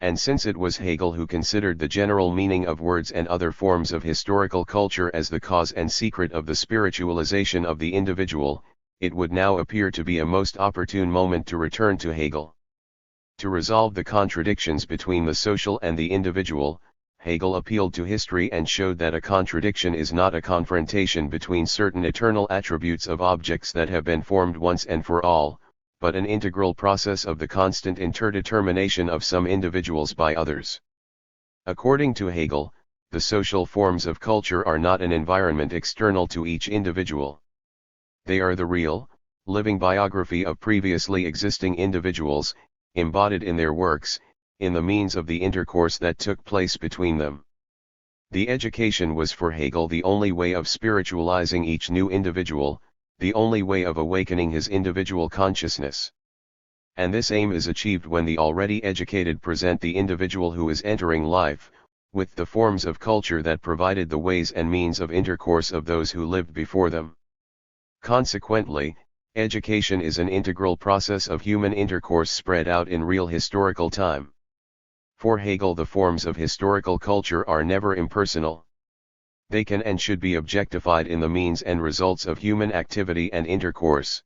And since it was Hegel who considered the general meaning of words and other forms of historical culture as the cause and secret of the spiritualization of the individual, it would now appear to be a most opportune moment to return to Hegel. To resolve the contradictions between the social and the individual, Hegel appealed to history and showed that a contradiction is not a confrontation between certain eternal attributes of objects that have been formed once and for all, but an integral process of the constant interdetermination of some individuals by others. According to Hegel, the social forms of culture are not an environment external to each individual. They are the real, living biography of previously existing individuals, embodied in their works, in the means of the intercourse that took place between them. The education was for Hegel the only way of spiritualizing each new individual, the only way of awakening his individual consciousness. And this aim is achieved when the already educated present the individual who is entering life, with the forms of culture that provided the ways and means of intercourse of those who lived before them. Consequently, education is an integral process of human intercourse spread out in real historical time. For Hegel, the forms of historical culture are never impersonal. They can and should be objectified in the means and results of human activity and intercourse.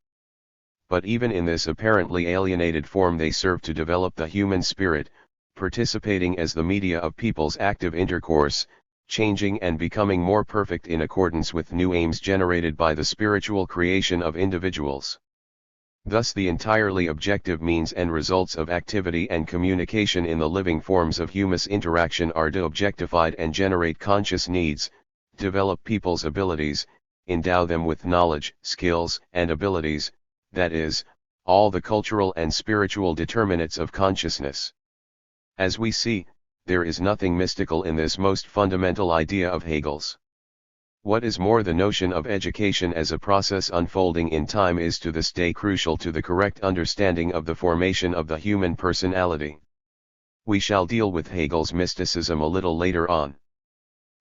But even in this apparently alienated form they serve to develop the human spirit, participating as the media of people's active intercourse, changing and becoming more perfect in accordance with new aims generated by the spiritual creation of individuals. Thus the entirely objective means and results of activity and communication in the living forms of human interaction are de-objectified and generate conscious needs, develop people's abilities, endow them with knowledge, skills, and abilities, that is, all the cultural and spiritual determinants of consciousness. As we see, there is nothing mystical in this most fundamental idea of Hegel's. What is more, the notion of education as a process unfolding in time is to this day crucial to the correct understanding of the formation of the human personality. We shall deal with Hegel's mysticism a little later on.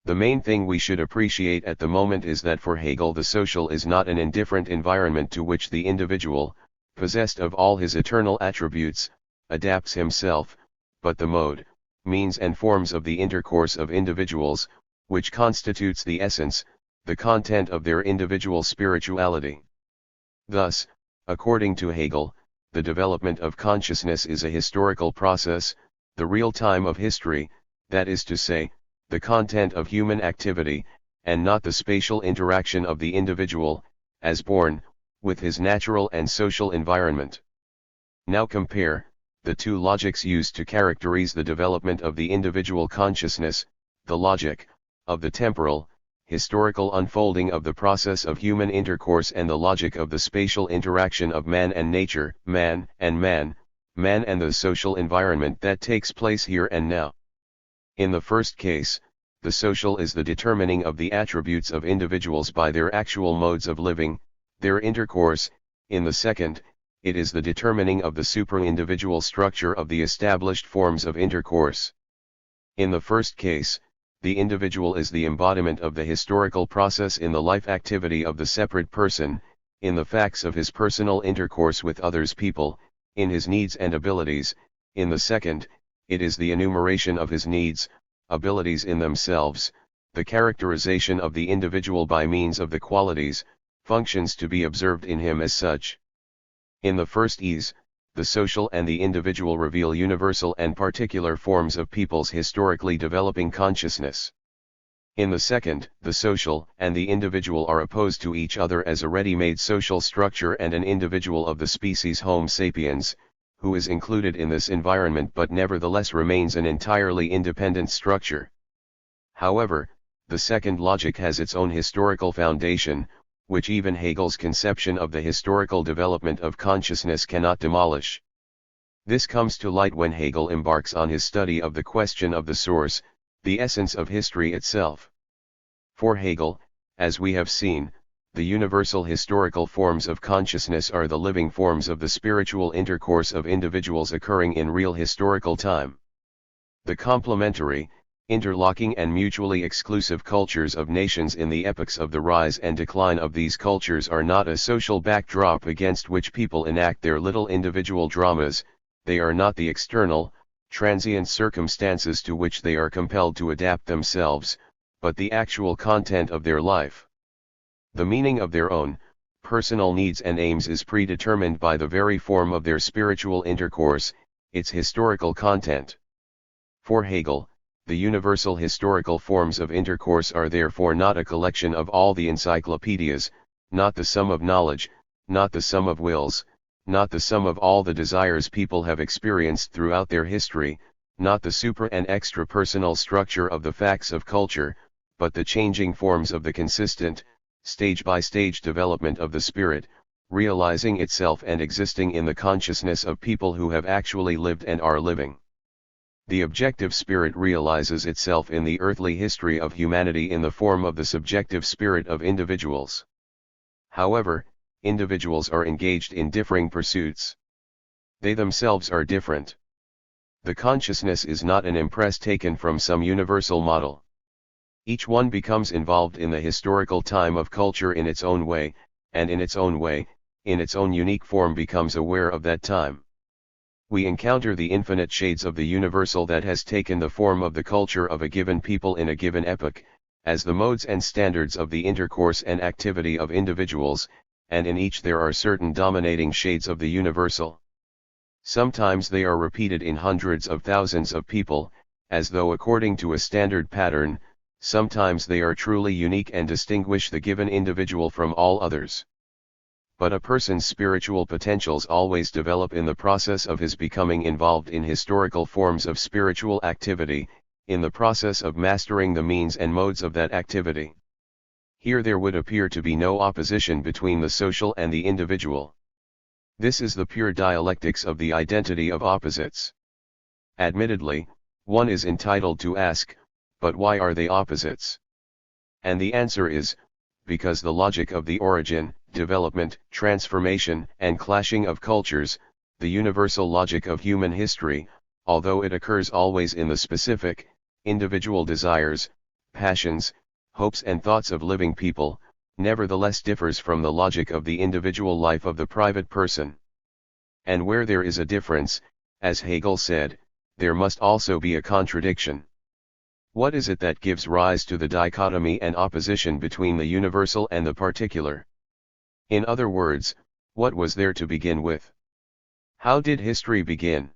The main thing we should appreciate at the moment is that for Hegel the social is not an indifferent environment to which the individual, possessed of all his eternal attributes, adapts himself, but the mode, means and forms of the intercourse of individuals, which constitutes the essence, the content of their individual spirituality. Thus, according to Hegel, the development of consciousness is a historical process, the real time of history, that is to say, the content of human activity, and not the spatial interaction of the individual, as born, with his natural and social environment. Now compare the two logics used to characterize the development of the individual consciousness, the logic of the temporal, historical unfolding of the process of human intercourse and the logic of the spatial interaction of man and nature, man and the social environment that takes place here and now. In the first case, the social is the determining of the attributes of individuals by their actual modes of living, their intercourse. In the second, it is the determining of the supra-individual structure of the established forms of intercourse. In the first case, the individual is the embodiment of the historical process in the life activity of the separate person, in the facts of his personal intercourse with others people, in his needs and abilities. In the second, it is the enumeration of his needs, abilities in themselves, the characterization of the individual by means of the qualities, functions to be observed in him as such. In the first ease, the social and the individual reveal universal and particular forms of people's historically developing consciousness. In the second, the social and the individual are opposed to each other as a ready-made social structure and an individual of the species Homo sapiens, who is included in this environment but nevertheless remains an entirely independent structure. However, the second logic has its own historical foundation, which even Hegel's conception of the historical development of consciousness cannot demolish. This comes to light when Hegel embarks on his study of the question of the source, the essence of history itself. For Hegel, as we have seen, the universal historical forms of consciousness are the living forms of the spiritual intercourse of individuals occurring in real historical time. The complementary, interlocking and mutually exclusive cultures of nations in the epochs of the rise and decline of these cultures are not a social backdrop against which people enact their little individual dramas, they are not the external, transient circumstances to which they are compelled to adapt themselves, but the actual content of their life. The meaning of their own, personal needs and aims is predetermined by the very form of their spiritual intercourse, its historical content. For Hegel, the universal historical forms of intercourse are therefore not a collection of all the encyclopedias, not the sum of knowledge, not the sum of wills, not the sum of all the desires people have experienced throughout their history, not the supra and extra-personal structure of the facts of culture, but the changing forms of the consistent, stage-by-stage development of the spirit, realizing itself and existing in the consciousness of people who have actually lived and are living. The objective spirit realizes itself in the earthly history of humanity in the form of the subjective spirit of individuals. However, individuals are engaged in differing pursuits. They themselves are different. The consciousness is not an impress taken from some universal model. Each one becomes involved in the historical time of culture in its own way, and in its own way, in its own unique form becomes aware of that time. We encounter the infinite shades of the universal that has taken the form of the culture of a given people in a given epoch, as the modes and standards of the intercourse and activity of individuals, and in each there are certain dominating shades of the universal. Sometimes they are repeated in hundreds of thousands of people, as though according to a standard pattern, sometimes they are truly unique and distinguish the given individual from all others. But a person's spiritual potentials always develop in the process of his becoming involved in historical forms of spiritual activity, in the process of mastering the means and modes of that activity. Here there would appear to be no opposition between the social and the individual. This is the pure dialectics of the identity of opposites. Admittedly, one is entitled to ask, but why are they opposites? And the answer is, because the logic of the origin, development, transformation, and clashing of cultures, the universal logic of human history, although it occurs always in the specific, individual desires, passions, hopes and thoughts of living people, nevertheless differs from the logic of the individual life of the private person. And where there is a difference, as Hegel said, there must also be a contradiction. What is it that gives rise to the dichotomy and opposition between the universal and the particular? In other words, what was there to begin with? How did history begin?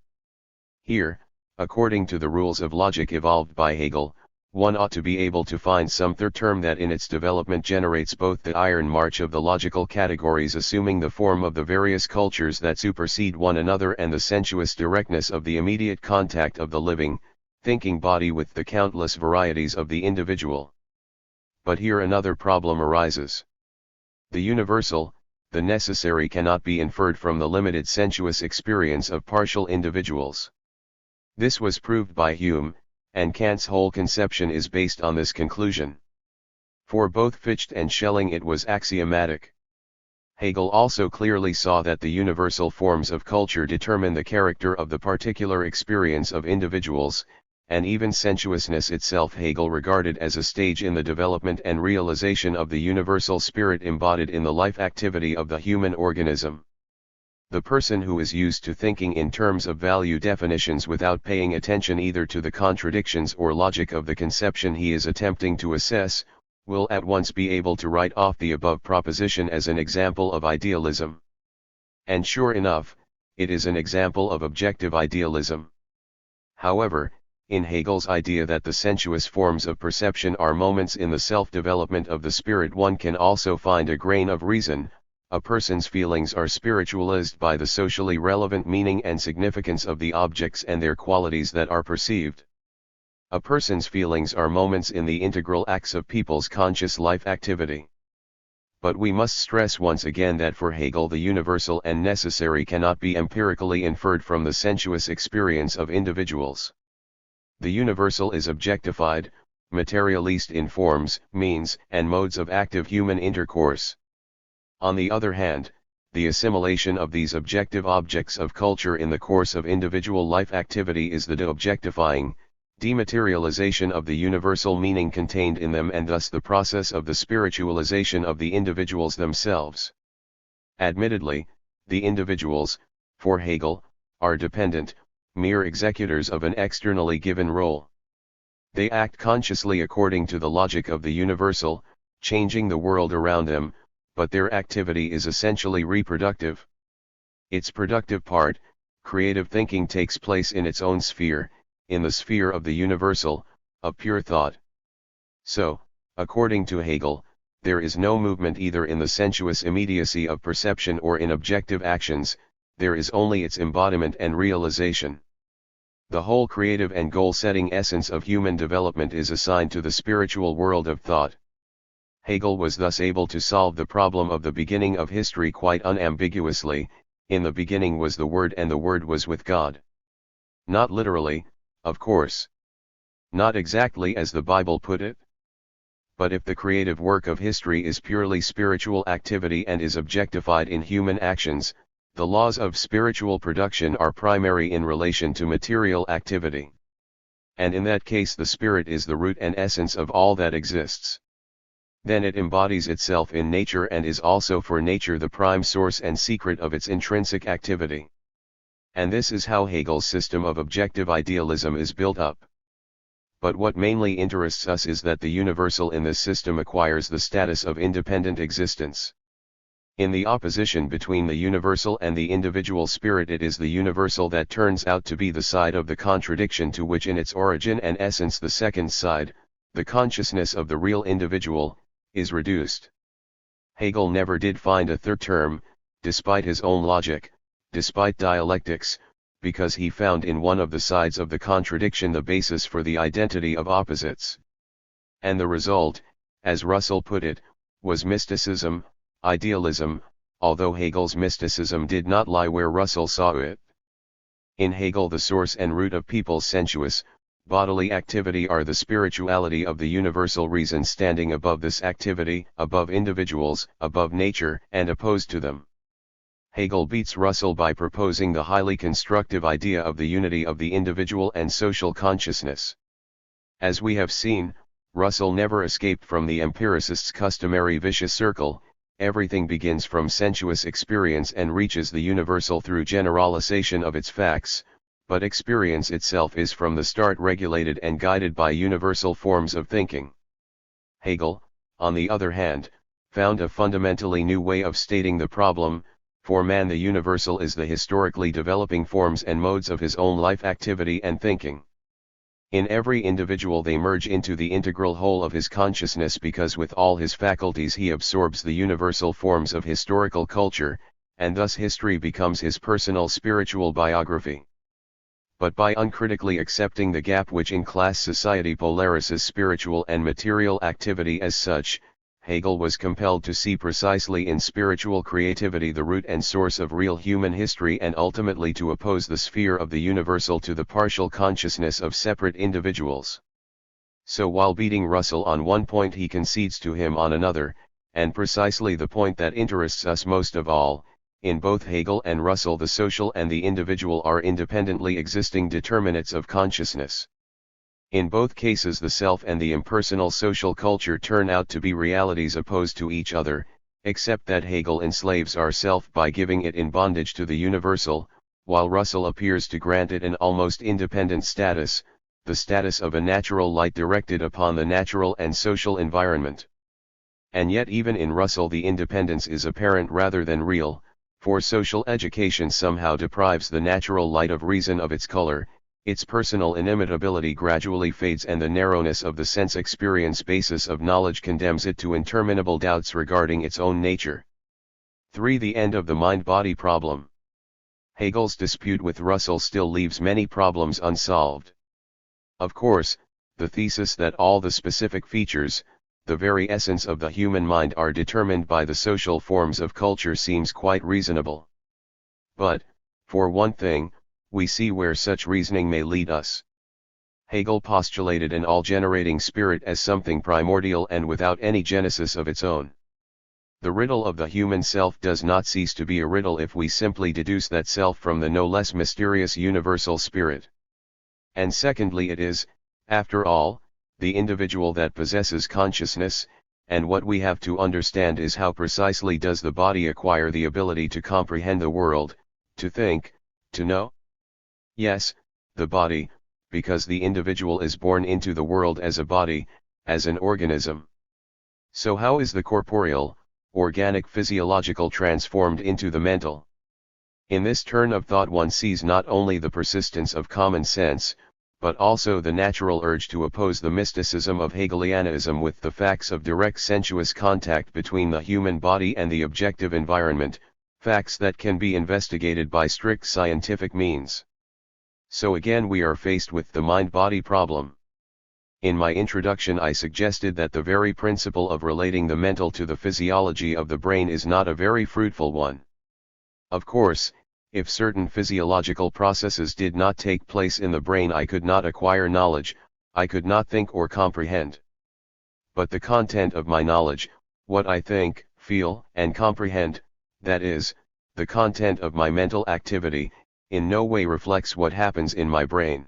Here, according to the rules of logic evolved by Hegel, one ought to be able to find some third term that in its development generates both the iron march of the logical categories assuming the form of the various cultures that supersede one another and the sensuous directness of the immediate contact of the living, thinking body with the countless varieties of the individual. But here another problem arises. The universal, the necessary cannot be inferred from the limited sensuous experience of partial individuals. This was proved by Hume, and Kant's whole conception is based on this conclusion. For both Fichte and Schelling it was axiomatic. Hegel also clearly saw that the universal forms of culture determine the character of the particular experience of individuals, and even sensuousness itself Hegel regarded as a stage in the development and realization of the universal spirit embodied in the life activity of the human organism. The person who is used to thinking in terms of value definitions without paying attention either to the contradictions or logic of the conception he is attempting to assess, will at once be able to write off the above proposition as an example of idealism. And sure enough, it is an example of objective idealism. However, in Hegel's idea that the sensuous forms of perception are moments in the self-development of the spirit, one can also find a grain of reason. A person's feelings are spiritualized by the socially relevant meaning and significance of the objects and their qualities that are perceived. A person's feelings are moments in the integral acts of people's conscious life activity. But we must stress once again that for Hegel the universal and necessary cannot be empirically inferred from the sensuous experience of individuals. The universal is objectified, materialist in forms, means, and modes of active human intercourse. On the other hand, the assimilation of these objective objects of culture in the course of individual life activity is the de-objectifying, dematerialization of the universal meaning contained in them and thus the process of the spiritualization of the individuals themselves. Admittedly, the individuals, for Hegel, are dependent, mere executors of an externally given role. They act consciously according to the logic of the universal, changing the world around them, but their activity is essentially reproductive. Its productive part, creative thinking, takes place in its own sphere, in the sphere of the universal, of pure thought. So, according to Hegel, there is no movement either in the sensuous immediacy of perception or in objective actions, there is only its embodiment and realization. The whole creative and goal-setting essence of human development is assigned to the spiritual world of thought. Hegel was thus able to solve the problem of the beginning of history quite unambiguously. In the beginning was the Word and the Word was with God. Not literally, of course. Not exactly as the Bible put it. But if the creative work of history is purely spiritual activity and is objectified in human actions, the laws of spiritual production are primary in relation to material activity. And in that case the spirit is the root and essence of all that exists. Then it embodies itself in nature and is also for nature the prime source and secret of its intrinsic activity. And this is how Hegel's system of objective idealism is built up. But what mainly interests us is that the universal in this system acquires the status of independent existence. In the opposition between the universal and the individual spirit, it is the universal that turns out to be the side of the contradiction to which in its origin and essence the second side, the consciousness of the real individual, is reduced. Hegel never did find a third term, despite his own logic, despite dialectics, because he found in one of the sides of the contradiction the basis for the identity of opposites. And the result, as Russell put it, was mysticism, idealism, although Hegel's mysticism did not lie where Russell saw it. In Hegel, the source and root of people's sensuous, bodily activity are the spirituality of the universal reason standing above this activity, above individuals, above nature, and opposed to them. Hegel beats Russell by proposing the highly constructive idea of the unity of the individual and social consciousness. As we have seen, Russell never escaped from the empiricist's customary vicious circle. Everything begins from sensuous experience and reaches the universal through generalization of its facts, but experience itself is from the start regulated and guided by universal forms of thinking. Hegel, on the other hand, found a fundamentally new way of stating the problem. For man, the universal is the historically developing forms and modes of his own life activity and thinking. In every individual they merge into the integral whole of his consciousness because with all his faculties he absorbs the universal forms of historical culture, and thus history becomes his personal spiritual biography. But by uncritically accepting the gap which in class society polarizes spiritual and material activity as such, Hegel was compelled to see precisely in spiritual creativity the root and source of real human history and ultimately to oppose the sphere of the universal to the partial consciousness of separate individuals. So while beating Russell on one point he concedes to him on another, and precisely the point that interests us most of all, in both Hegel and Russell the social and the individual are independently existing determinates of consciousness. In both cases the self and the impersonal social culture turn out to be realities opposed to each other, except that Hegel enslaves our self by giving it in bondage to the universal, while Russell appears to grant it an almost independent status, the status of a natural light directed upon the natural and social environment. And yet even in Russell the independence is apparent rather than real, for social education somehow deprives the natural light of reason of its color. Its personal inimitability gradually fades and the narrowness of the sense experience basis of knowledge condemns it to interminable doubts regarding its own nature. 3. The end of the mind-body problem. Hegel's dispute with Russell still leaves many problems unsolved. Of course, the thesis that all the specific features, the very essence of the human mind are determined by the social forms of culture seems quite reasonable. But, for one thing, we see where such reasoning may lead us. Hegel postulated an all-generating spirit as something primordial and without any genesis of its own. The riddle of the human self does not cease to be a riddle if we simply deduce that self from the no less mysterious universal spirit. And secondly, it is, after all, the individual that possesses consciousness, and what we have to understand is how precisely does the body acquire the ability to comprehend the world, to think, to know? Yes, the body, because the individual is born into the world as a body, as an organism. So how is the corporeal, organic physiological transformed into the mental? In this turn of thought one sees not only the persistence of common sense, but also the natural urge to oppose the mysticism of Hegelianism with the facts of direct sensuous contact between the human body and the objective environment, facts that can be investigated by strict scientific means. So again we are faced with the mind-body problem. In my introduction I suggested that the very principle of relating the mental to the physiology of the brain is not a very fruitful one. Of course, if certain physiological processes did not take place in the brain I could not acquire knowledge, I could not think or comprehend. But the content of my knowledge, what I think, feel, and comprehend, that is, the content of my mental activity, in no way reflects what happens in my brain.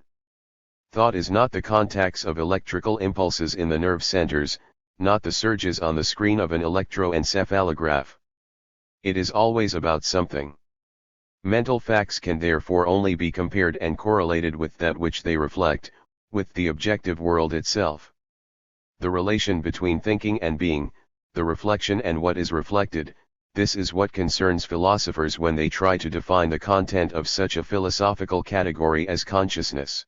Thought is not the contacts of electrical impulses in the nerve centers, not the surges on the screen of an electroencephalograph. It is always about something. Mental facts can therefore only be compared and correlated with that which they reflect, with the objective world itself. The relation between thinking and being, the reflection and what is reflected, this is what concerns philosophers when they try to define the content of such a philosophical category as consciousness.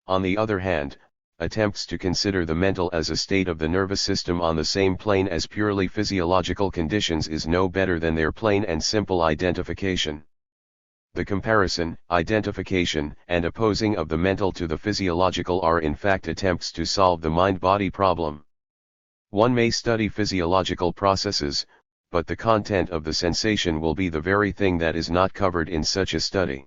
On the other hand, attempts to consider the mental as a state of the nervous system on the same plane as purely physiological conditions is no better than their plain and simple identification. The comparison, identification, and opposing of the mental to the physiological are in fact attempts to solve the mind-body problem. One may study physiological processes, but the content of the sensation will be the very thing that is not covered in such a study.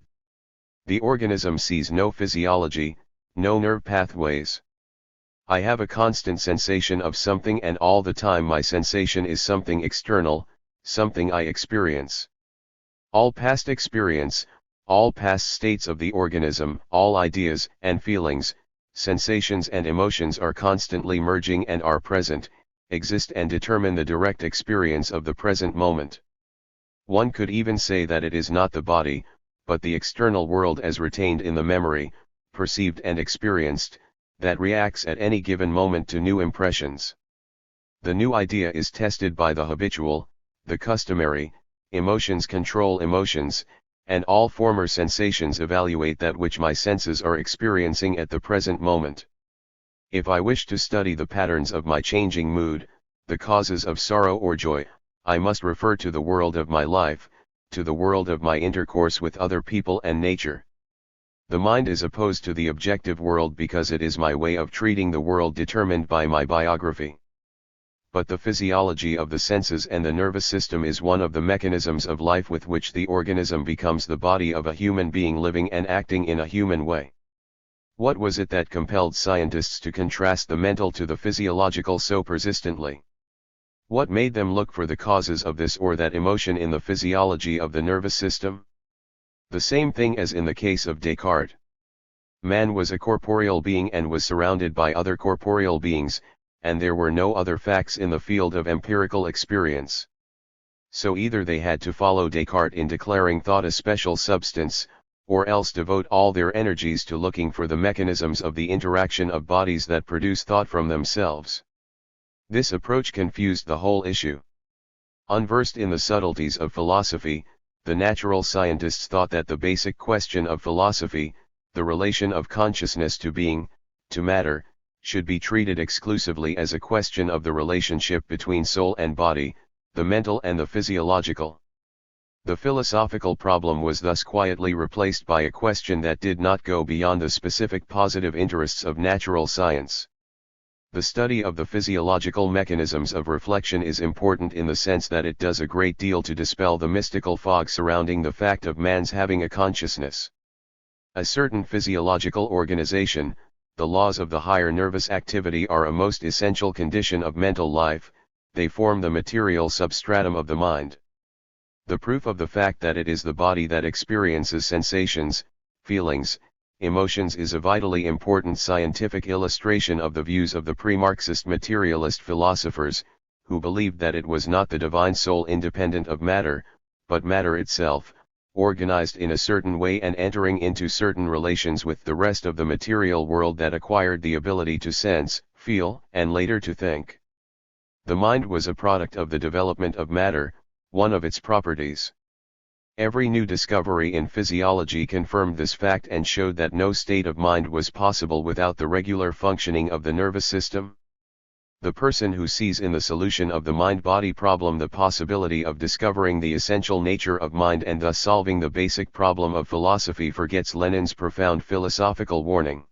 The organism sees no physiology, no nerve pathways. I have a constant sensation of something, and all the time my sensation is something external, something I experience. All past experience, all past states of the organism, all ideas and feelings, sensations and emotions are constantly merging and are present, exist and determine the direct experience of the present moment. One could even say that it is not the body, but the external world as retained in the memory, perceived and experienced, that reacts at any given moment to new impressions. The new idea is tested by the habitual, the customary, emotions control emotions, and all former sensations evaluate that which my senses are experiencing at the present moment. If I wish to study the patterns of my changing mood, the causes of sorrow or joy, I must refer to the world of my life, to the world of my intercourse with other people and nature. The mind is opposed to the objective world because it is my way of treating the world determined by my biography. But the physiology of the senses and the nervous system is one of the mechanisms of life with which the organism becomes the body of a human being living and acting in a human way. What was it that compelled scientists to contrast the mental to the physiological so persistently? What made them look for the causes of this or that emotion in the physiology of the nervous system? The same thing as in the case of Descartes. Man was a corporeal being and was surrounded by other corporeal beings, and there were no other facts in the field of empirical experience. So either they had to follow Descartes in declaring thought a special substance, or else devote all their energies to looking for the mechanisms of the interaction of bodies that produce thought from themselves. This approach confused the whole issue. Unversed in the subtleties of philosophy, the natural scientists thought that the basic question of philosophy, the relation of consciousness to being, to matter, should be treated exclusively as a question of the relationship between soul and body, the mental and the physiological. The philosophical problem was thus quietly replaced by a question that did not go beyond the specific positive interests of natural science. The study of the physiological mechanisms of reflection is important in the sense that it does a great deal to dispel the mystical fog surrounding the fact of man's having a consciousness. A certain physiological organization, the laws of the higher nervous activity are a most essential condition of mental life, they form the material substratum of the mind. The proof of the fact that it is the body that experiences sensations, feelings, emotions is a vitally important scientific illustration of the views of the pre-Marxist materialist philosophers, who believed that it was not the divine soul independent of matter, but matter itself, organized in a certain way and entering into certain relations with the rest of the material world that acquired the ability to sense, feel, and later to think. The mind was a product of the development of matter, one of its properties. Every new discovery in physiology confirmed this fact and showed that no state of mind was possible without the regular functioning of the nervous system. The person who sees in the solution of the mind-body problem the possibility of discovering the essential nature of mind and thus solving the basic problem of philosophy forgets Lenin's profound philosophical warning.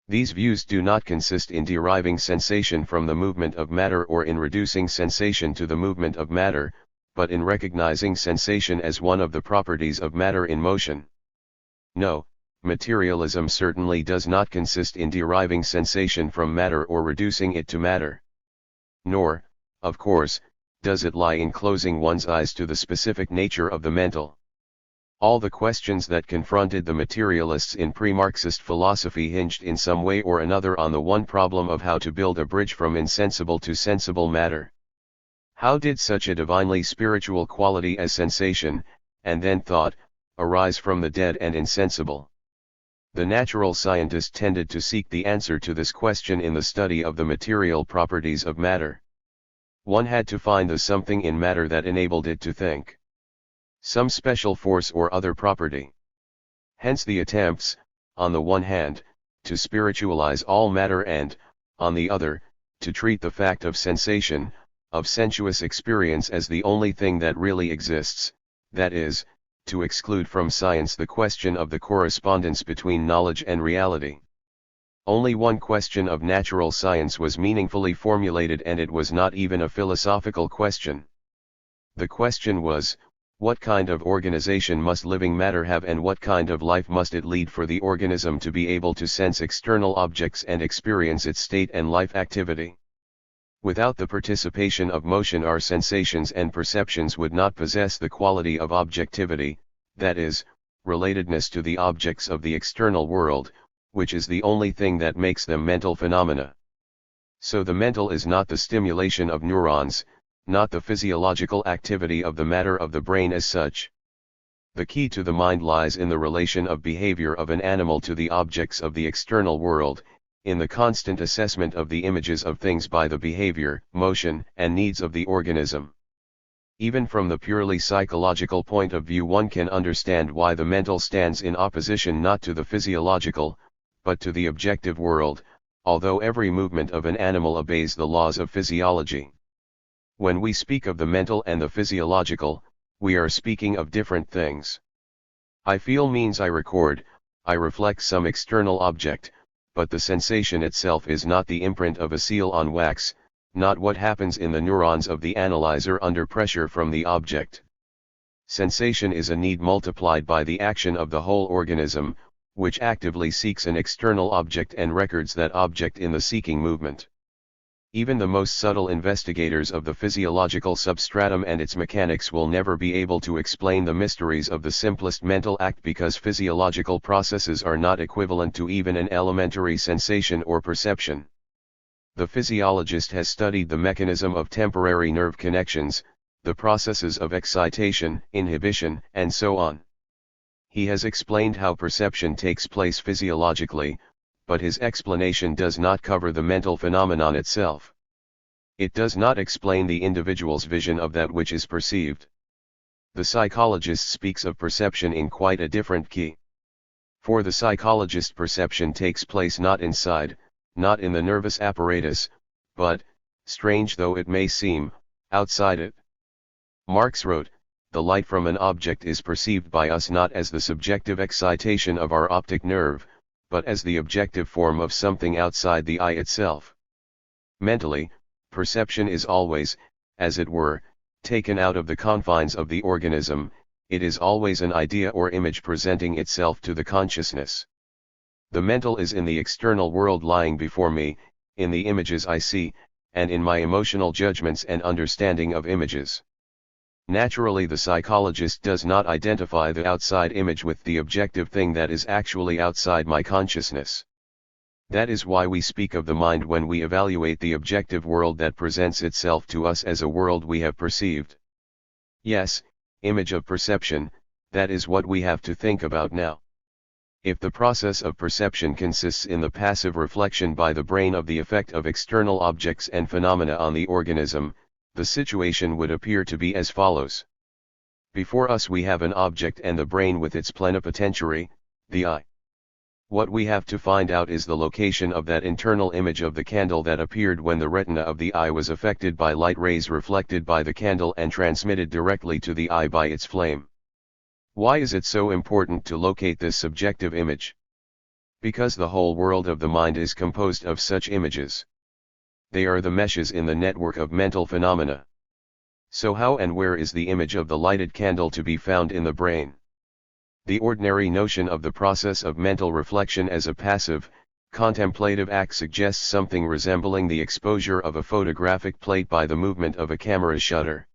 These views do not consist in deriving sensation from the movement of matter or in reducing sensation to the movement of matter, but in recognizing sensation as one of the properties of matter in motion. No, materialism certainly does not consist in deriving sensation from matter or reducing it to matter. Nor, of course, does it lie in closing one's eyes to the specific nature of the mental. All the questions that confronted the materialists in pre-Marxist philosophy hinged in some way or another on the one problem of how to build a bridge from insensible to sensible matter. How did such a divinely spiritual quality as sensation, and then thought, arise from the dead and insensible? The natural scientist tended to seek the answer to this question in the study of the material properties of matter. One had to find the something in matter that enabled it to think. Some special force or other property. Hence the attempts, on the one hand, to spiritualize all matter and, on the other, to treat the fact of sensation, of sensuous experience as the only thing that really exists, that is, to exclude from science the question of the correspondence between knowledge and reality. Only one question of natural science was meaningfully formulated, and it was not even a philosophical question. The question was, what kind of organization must living matter have, and what kind of life must it lead for the organism to be able to sense external objects and experience its state and life activity? Without the participation of motion, our sensations and perceptions would not possess the quality of objectivity, that is, relatedness to the objects of the external world, which is the only thing that makes them mental phenomena. So the mental is not the stimulation of neurons, not the physiological activity of the matter of the brain as such. The key to the mind lies in the relation of behavior of an animal to the objects of the external world, in the constant assessment of the images of things by the behavior, motion, and needs of the organism. Even from the purely psychological point of view, one can understand why the mental stands in opposition not to the physiological, but to the objective world, although every movement of an animal obeys the laws of physiology. When we speak of the mental and the physiological, we are speaking of different things. I feel means I record, I reflect some external object, but the sensation itself is not the imprint of a seal on wax, not what happens in the neurons of the analyzer under pressure from the object. Sensation is a need multiplied by the action of the whole organism, which actively seeks an external object and records that object in the seeking movement. Even the most subtle investigators of the physiological substratum and its mechanics will never be able to explain the mysteries of the simplest mental act, because physiological processes are not equivalent to even an elementary sensation or perception. The physiologist has studied the mechanism of temporary nerve connections, the processes of excitation, inhibition, and so on. He has explained how perception takes place physiologically, but his explanation does not cover the mental phenomenon itself. It does not explain the individual's vision of that which is perceived. The psychologist speaks of perception in quite a different key. For the psychologist, perception takes place not inside, not in the nervous apparatus, but, strange though it may seem, outside it. Marx wrote, "The light from an object is perceived by us not as the subjective excitation of our optic nerve, but as the objective form of something outside the eye itself." Mentally, perception is always, as it were, taken out of the confines of the organism. It is always an idea or image presenting itself to the consciousness. The mental is in the external world lying before me, in the images I see, and in my emotional judgments and understanding of images. Naturally, the psychologist does not identify the outside image with the objective thing that is actually outside my consciousness. That is why we speak of the mind when we evaluate the objective world that presents itself to us as a world we have perceived. Yes, image of perception, that is what we have to think about now. If the process of perception consists in the passive reflection by the brain of the effect of external objects and phenomena on the organism, the situation would appear to be as follows. Before us we have an object and the brain with its plenipotentiary, the eye. What we have to find out is the location of that internal image of the candle that appeared when the retina of the eye was affected by light rays reflected by the candle and transmitted directly to the eye by its flame. Why is it so important to locate this subjective image? Because the whole world of the mind is composed of such images. They are the meshes in the network of mental phenomena. So how and where is the image of the lighted candle to be found in the brain? The ordinary notion of the process of mental reflection as a passive, contemplative act suggests something resembling the exposure of a photographic plate by the movement of a camera shutter.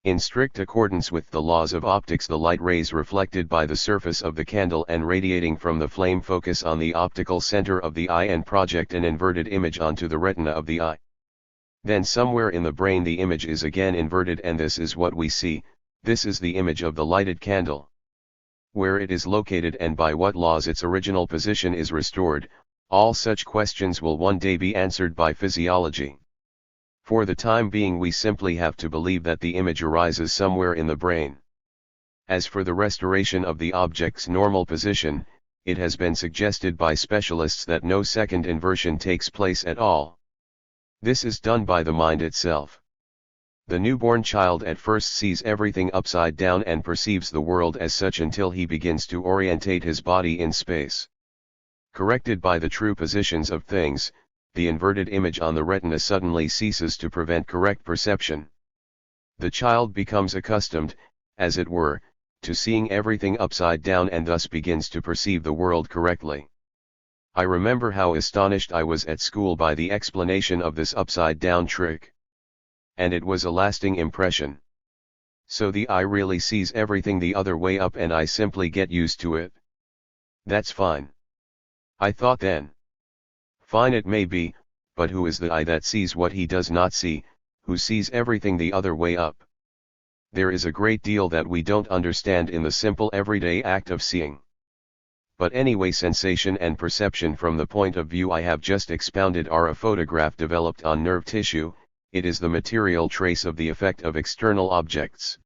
In strict accordance with the laws of optics, the light rays reflected by the surface of the candle and radiating from the flame focus on the optical center of the eye and project an inverted image onto the retina of the eye. Then somewhere in the brain the image is again inverted, and this is what we see. This is the image of the lighted candle. Where it is located and by what laws its original position is restored, all such questions will one day be answered by physiology. For the time being we simply have to believe that the image arises somewhere in the brain. As for the restoration of the object's normal position, it has been suggested by specialists that no second inversion takes place at all. This is done by the mind itself. The newborn child at first sees everything upside down and perceives the world as such until he begins to orientate his body in space. Corrected by the true positions of things, the inverted image on the retina suddenly ceases to prevent correct perception. The child becomes accustomed, as it were, to seeing everything upside down and thus begins to perceive the world correctly. I remember how astonished I was at school by the explanation of this upside down trick. And it was a lasting impression. So the eye really sees everything the other way up and I simply get used to it. That's fine. I thought then. Fine it may be, but who is the eye that sees what he does not see, who sees everything the other way up? There is a great deal that we don't understand in the simple everyday act of seeing. But anyway, sensation and perception from the point of view I have just expounded are a photograph developed on nerve tissue. It is the material trace of the effect of external objects.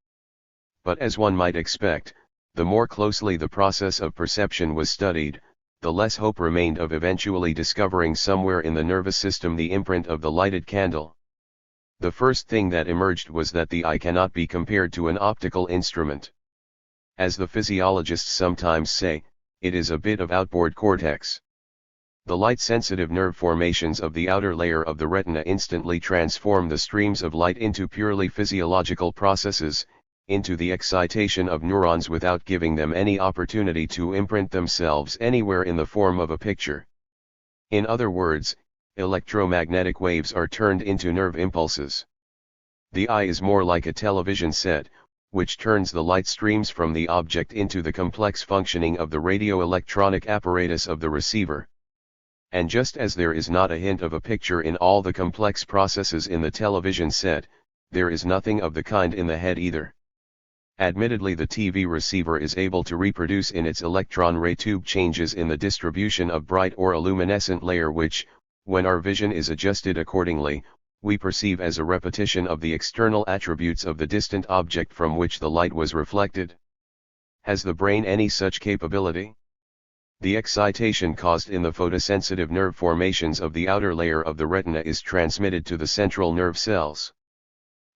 But as one might expect, the more closely the process of perception was studied, the less hope remained of eventually discovering somewhere in the nervous system the imprint of the lighted candle. The first thing that emerged was that the eye cannot be compared to an optical instrument. As the physiologists sometimes say, it is a bit of outboard cortex. The light-sensitive nerve formations of the outer layer of the retina instantly transform the streams of light into purely physiological processes, into the excitation of neurons without giving them any opportunity to imprint themselves anywhere in the form of a picture. In other words, electromagnetic waves are turned into nerve impulses. The eye is more like a television set, which turns the light streams from the object into the complex functioning of the radioelectronic apparatus of the receiver. And just as there is not a hint of a picture in all the complex processes in the television set, there is nothing of the kind in the head either. Admittedly, the TV receiver is able to reproduce in its electron ray tube changes in the distribution of bright or a luminescent layer which, when our vision is adjusted accordingly, we perceive as a repetition of the external attributes of the distant object from which the light was reflected. Has the brain any such capability? The excitation caused in the photosensitive nerve formations of the outer layer of the retina is transmitted to the central nerve cells.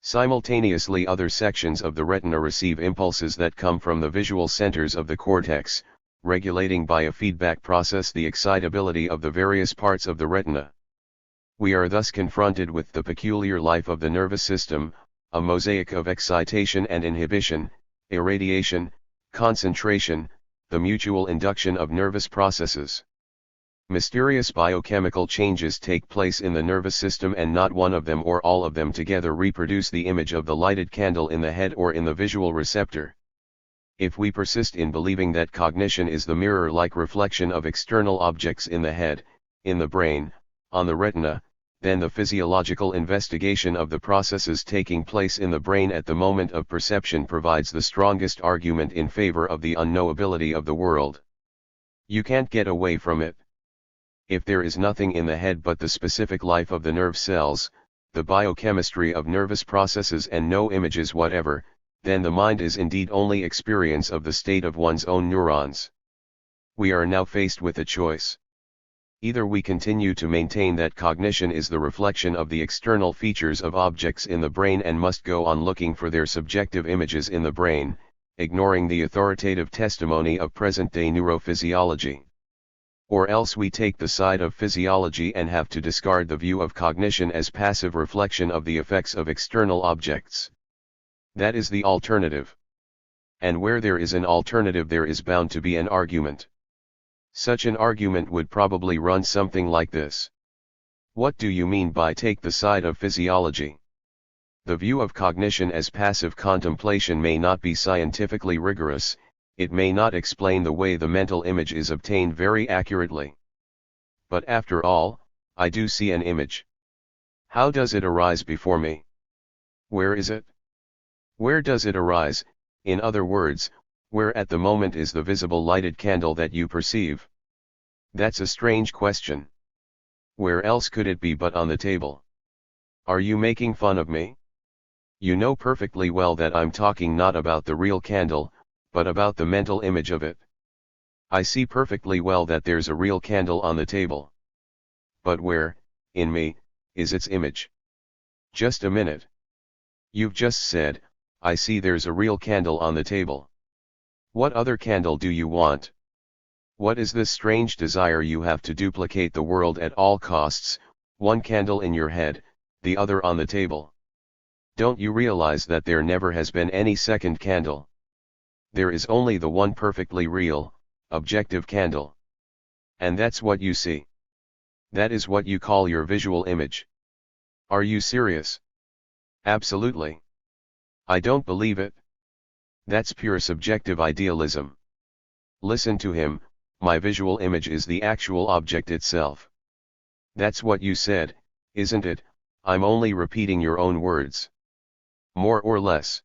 Simultaneously, other sections of the retina receive impulses that come from the visual centers of the cortex, regulating by a feedback process the excitability of the various parts of the retina. We are thus confronted with the peculiar life of the nervous system, a mosaic of excitation and inhibition, irradiation, concentration, the mutual induction of nervous processes. Mysterious biochemical changes take place in the nervous system and not one of them or all of them together reproduce the image of the lighted candle in the head or in the visual receptor. If we persist in believing that cognition is the mirror-like reflection of external objects in the head, in the brain, on the retina, then the physiological investigation of the processes taking place in the brain at the moment of perception provides the strongest argument in favor of the unknowability of the world. You can't get away from it. If there is nothing in the head but the specific life of the nerve cells, the biochemistry of nervous processes and no images whatever, then the mind is indeed only experience of the state of one's own neurons. We are now faced with a choice. Either we continue to maintain that cognition is the reflection of the external features of objects in the brain and must go on looking for their subjective images in the brain, ignoring the authoritative testimony of present-day neurophysiology. Or else we take the side of physiology and have to discard the view of cognition as passive reflection of the effects of external objects. That is the alternative. And where there is an alternative there is bound to be an argument. Such an argument would probably run something like this. What do you mean by take the side of physiology? The view of cognition as passive contemplation may not be scientifically rigorous, it may not explain the way the mental image is obtained very accurately. But after all, I do see an image. How does it arise before me? Where is it? Where does it arise, in other words, where at the moment is the visible lighted candle that you perceive? That's a strange question. Where else could it be but on the table? Are you making fun of me? You know perfectly well that I'm talking not about the real candle, but about the mental image of it. I see perfectly well that there's a real candle on the table. But where, in me, is its image? Just a minute. You've just said, I see there's a real candle on the table. What other candle do you want? What is this strange desire you have to duplicate the world at all costs, one candle in your head, the other on the table? Don't you realize that there never has been any second candle? There is only the one perfectly real, objective candle. And that's what you see. That is what you call your visual image. Are you serious? Absolutely. I don't believe it. That's pure subjective idealism. Listen to him, my visual image is the actual object itself. That's what you said, isn't it? I'm only repeating your own words. More or less.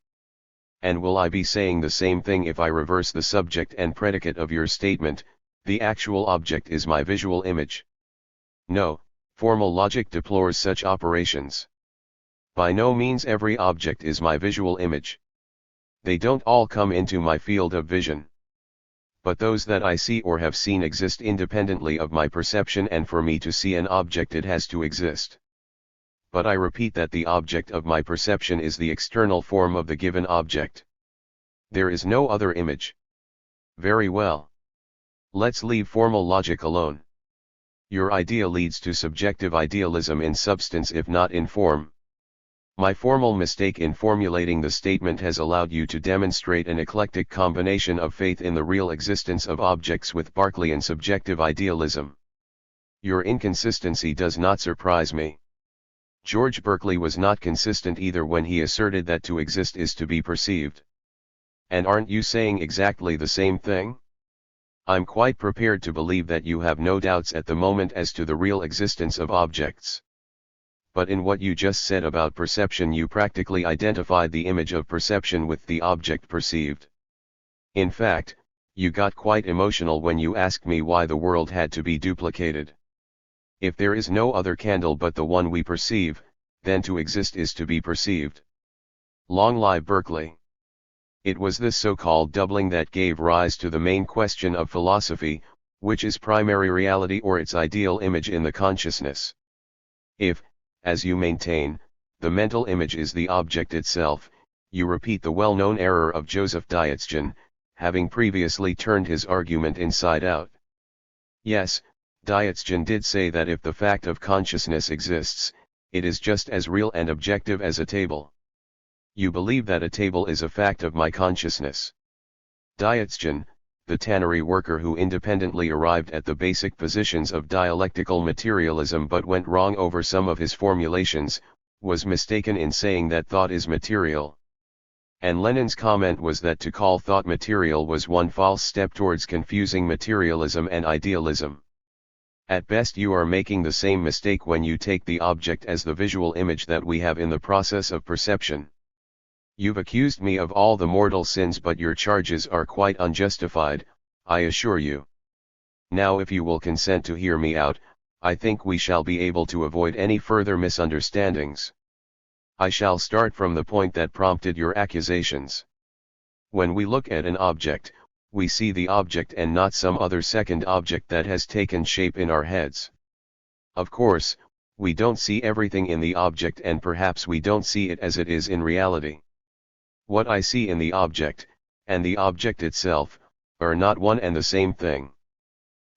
And will I be saying the same thing if I reverse the subject and predicate of your statement, the actual object is my visual image? No, formal logic deplores such operations. By no means every object is my visual image. They don't all come into my field of vision. But those that I see or have seen exist independently of my perception, and for me to see an object it has to exist. But I repeat that the object of my perception is the external form of the given object. There is no other image. Very well. Let's leave formal logic alone. Your idea leads to subjective idealism in substance if not in form. My formal mistake in formulating the statement has allowed you to demonstrate an eclectic combination of faith in the real existence of objects with Berkeleyan subjective idealism. Your inconsistency does not surprise me. George Berkeley was not consistent either when he asserted that to exist is to be perceived. And aren't you saying exactly the same thing? I'm quite prepared to believe that you have no doubts at the moment as to the real existence of objects. But in what you just said about perception, you practically identified the image of perception with the object perceived. In fact, you got quite emotional when you asked me why the world had to be duplicated. If there is no other candle but the one we perceive, then to exist is to be perceived. Long live Berkeley! It was this so-called doubling that gave rise to the main question of philosophy, which is primary reality or its ideal image in the consciousness. If, as you maintain, the mental image is the object itself, you repeat the well-known error of Joseph Dietzgen, having previously turned his argument inside out. Yes, Dietzgen did say that if the fact of consciousness exists, it is just as real and objective as a table. You believe that a table is a fact of my consciousness. Dietzgen, the tannery worker who independently arrived at the basic positions of dialectical materialism but went wrong over some of his formulations, was mistaken in saying that thought is material. And Lenin's comment was that to call thought material was one false step towards confusing materialism and idealism. At best you are making the same mistake when you take the object as the visual image that we have in the process of perception. You've accused me of all the mortal sins, but your charges are quite unjustified, I assure you. Now if you will consent to hear me out, I think we shall be able to avoid any further misunderstandings. I shall start from the point that prompted your accusations. When we look at an object, we see the object and not some other second object that has taken shape in our heads. Of course, we don't see everything in the object, and perhaps we don't see it as it is in reality. What I see in the object, and the object itself, are not one and the same thing.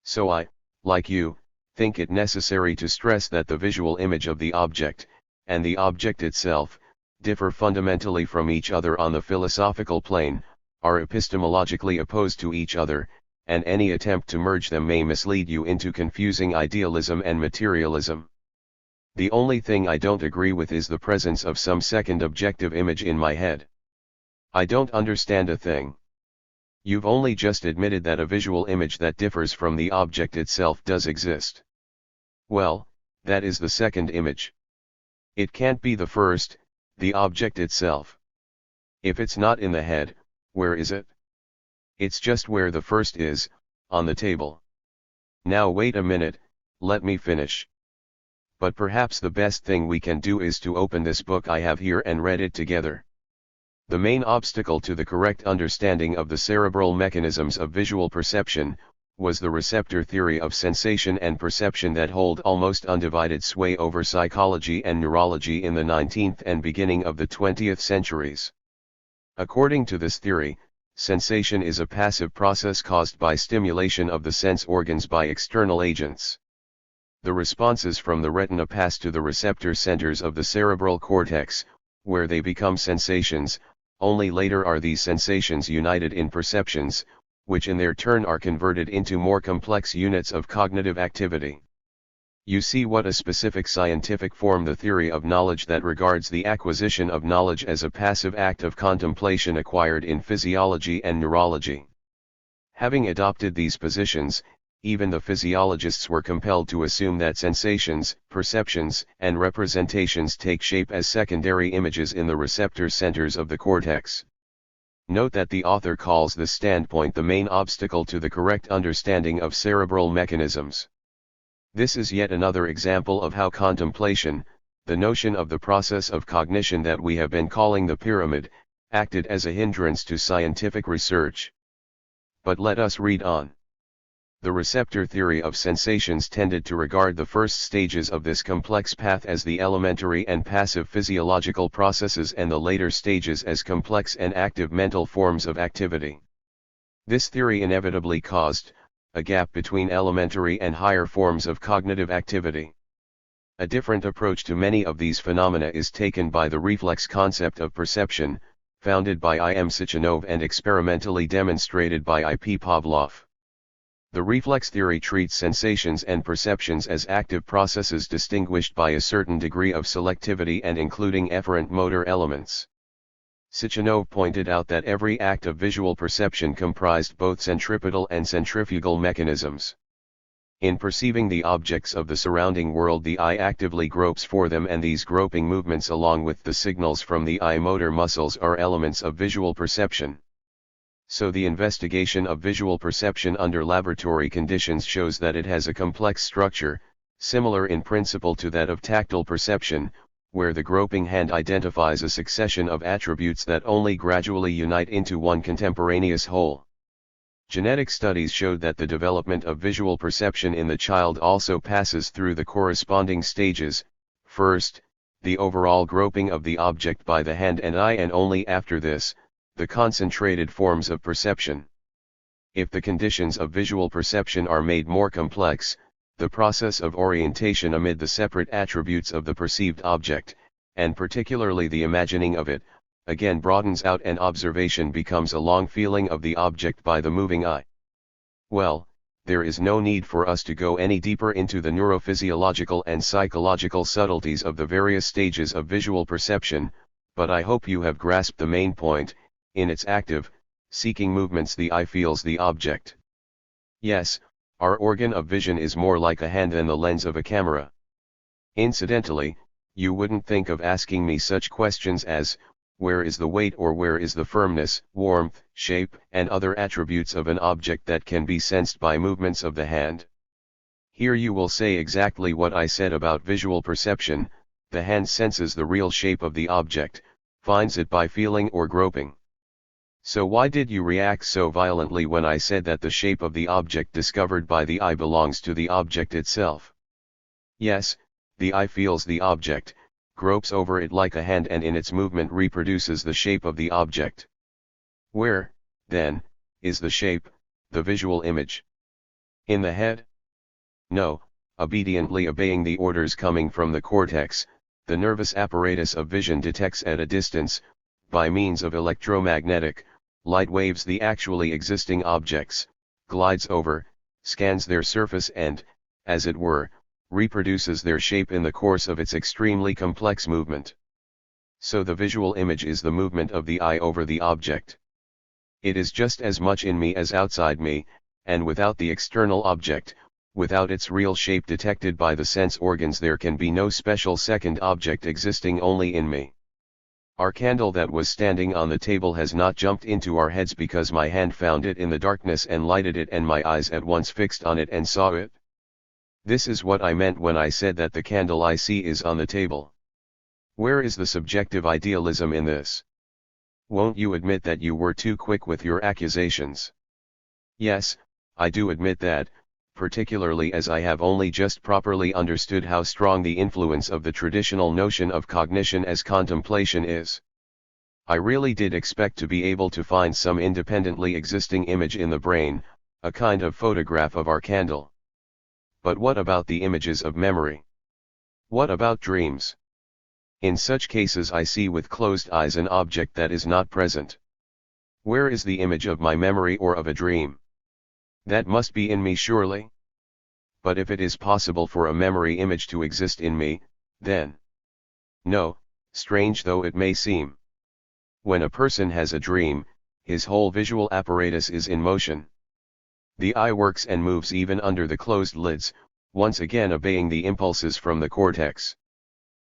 So I, like you, think it necessary to stress that the visual image of the object, and the object itself, differ fundamentally from each other on the philosophical plane, are epistemologically opposed to each other, and any attempt to merge them may mislead you into confusing idealism and materialism. The only thing I don't agree with is the presence of some second objective image in my head. I don't understand a thing. You've only just admitted that a visual image that differs from the object itself does exist. Well, that is the second image. It can't be the first, the object itself. If it's not in the head, where is it? It's just where the first is, on the table. Now wait a minute, let me finish. But perhaps the best thing we can do is to open this book I have here and read it together. The main obstacle to the correct understanding of the cerebral mechanisms of visual perception, was the receptor theory of sensation and perception that hold almost undivided sway over psychology and neurology in the 19th and beginning of the 20th centuries. According to this theory, sensation is a passive process caused by stimulation of the sense organs by external agents. The responses from the retina pass to the receptor centers of the cerebral cortex, where they become sensations. Only later are these sensations united in perceptions, which in their turn are converted into more complex units of cognitive activity. You see what a specific scientific form the theory of knowledge that regards the acquisition of knowledge as a passive act of contemplation acquired in physiology and neurology. Having adopted these positions, even the physiologists were compelled to assume that sensations, perceptions, and representations take shape as secondary images in the receptor centers of the cortex. Note that the author calls this standpoint the main obstacle to the correct understanding of cerebral mechanisms. This is yet another example of how contemplation, the notion of the process of cognition that we have been calling the pyramid, acted as a hindrance to scientific research. But let us read on. The receptor theory of sensations tended to regard the first stages of this complex path as the elementary and passive physiological processes and the later stages as complex and active mental forms of activity. This theory inevitably caused a gap between elementary and higher forms of cognitive activity. A different approach to many of these phenomena is taken by the reflex concept of perception, founded by I.M. Sitchinov and experimentally demonstrated by I.P. Pavlov. The reflex theory treats sensations and perceptions as active processes distinguished by a certain degree of selectivity and including efferent motor elements. Sitchinov pointed out that every act of visual perception comprised both centripetal and centrifugal mechanisms. In perceiving the objects of the surrounding world, the eye actively gropes for them, and these groping movements along with the signals from the eye motor muscles are elements of visual perception. So the investigation of visual perception under laboratory conditions shows that it has a complex structure, similar in principle to that of tactile perception, where the groping hand identifies a succession of attributes that only gradually unite into one contemporaneous whole. Genetic studies showed that the development of visual perception in the child also passes through the corresponding stages: first, the overall groping of the object by the hand and eye, and only after this, the concentrated forms of perception. If the conditions of visual perception are made more complex, the process of orientation amid the separate attributes of the perceived object, and particularly the imagining of it, again broadens out, and observation becomes a long feeling of the object by the moving eye. Well, there is no need for us to go any deeper into the neurophysiological and psychological subtleties of the various stages of visual perception, but I hope you have grasped the main point: in its active, seeking movements the eye feels the object. Yes, our organ of vision is more like a hand than the lens of a camera. Incidentally, you wouldn't think of asking me such questions as, where is the weight, or where is the firmness, warmth, shape, and other attributes of an object that can be sensed by movements of the hand? Here you will say exactly what I said about visual perception: the hand senses the real shape of the object, finds it by feeling or groping. So why did you react so violently when I said that the shape of the object discovered by the eye belongs to the object itself? Yes, the eye feels the object, gropes over it like a hand, and in its movement reproduces the shape of the object. Where, then, is the shape, the visual image? In the head? No, obediently obeying the orders coming from the cortex, the nervous apparatus of vision detects at a distance, by means of electromagnetic light waves, the actually existing objects, glides over, scans their surface, and, as it were, reproduces their shape in the course of its extremely complex movement. So the visual image is the movement of the eye over the object. It is just as much in me as outside me, and without the external object, without its real shape detected by the sense organs, there can be no special second object existing only in me. Our candle that was standing on the table has not jumped into our heads because my hand found it in the darkness and lighted it, and my eyes at once fixed on it and saw it. This is what I meant when I said that the candle I see is on the table. Where is the subjective idealism in this? Won't you admit that you were too quick with your accusations? Yes, I do admit that, particularly as I have only just properly understood how strong the influence of the traditional notion of cognition as contemplation is. I really did expect to be able to find some independently existing image in the brain, a kind of photograph of our candle. But what about the images of memory? What about dreams? In such cases I see with closed eyes an object that is not present. Where is the image of my memory or of a dream? That must be in me surely? But if it is possible for a memory image to exist in me, then... No, strange though it may seem. When a person has a dream, his whole visual apparatus is in motion. The eye works and moves even under the closed lids, once again obeying the impulses from the cortex.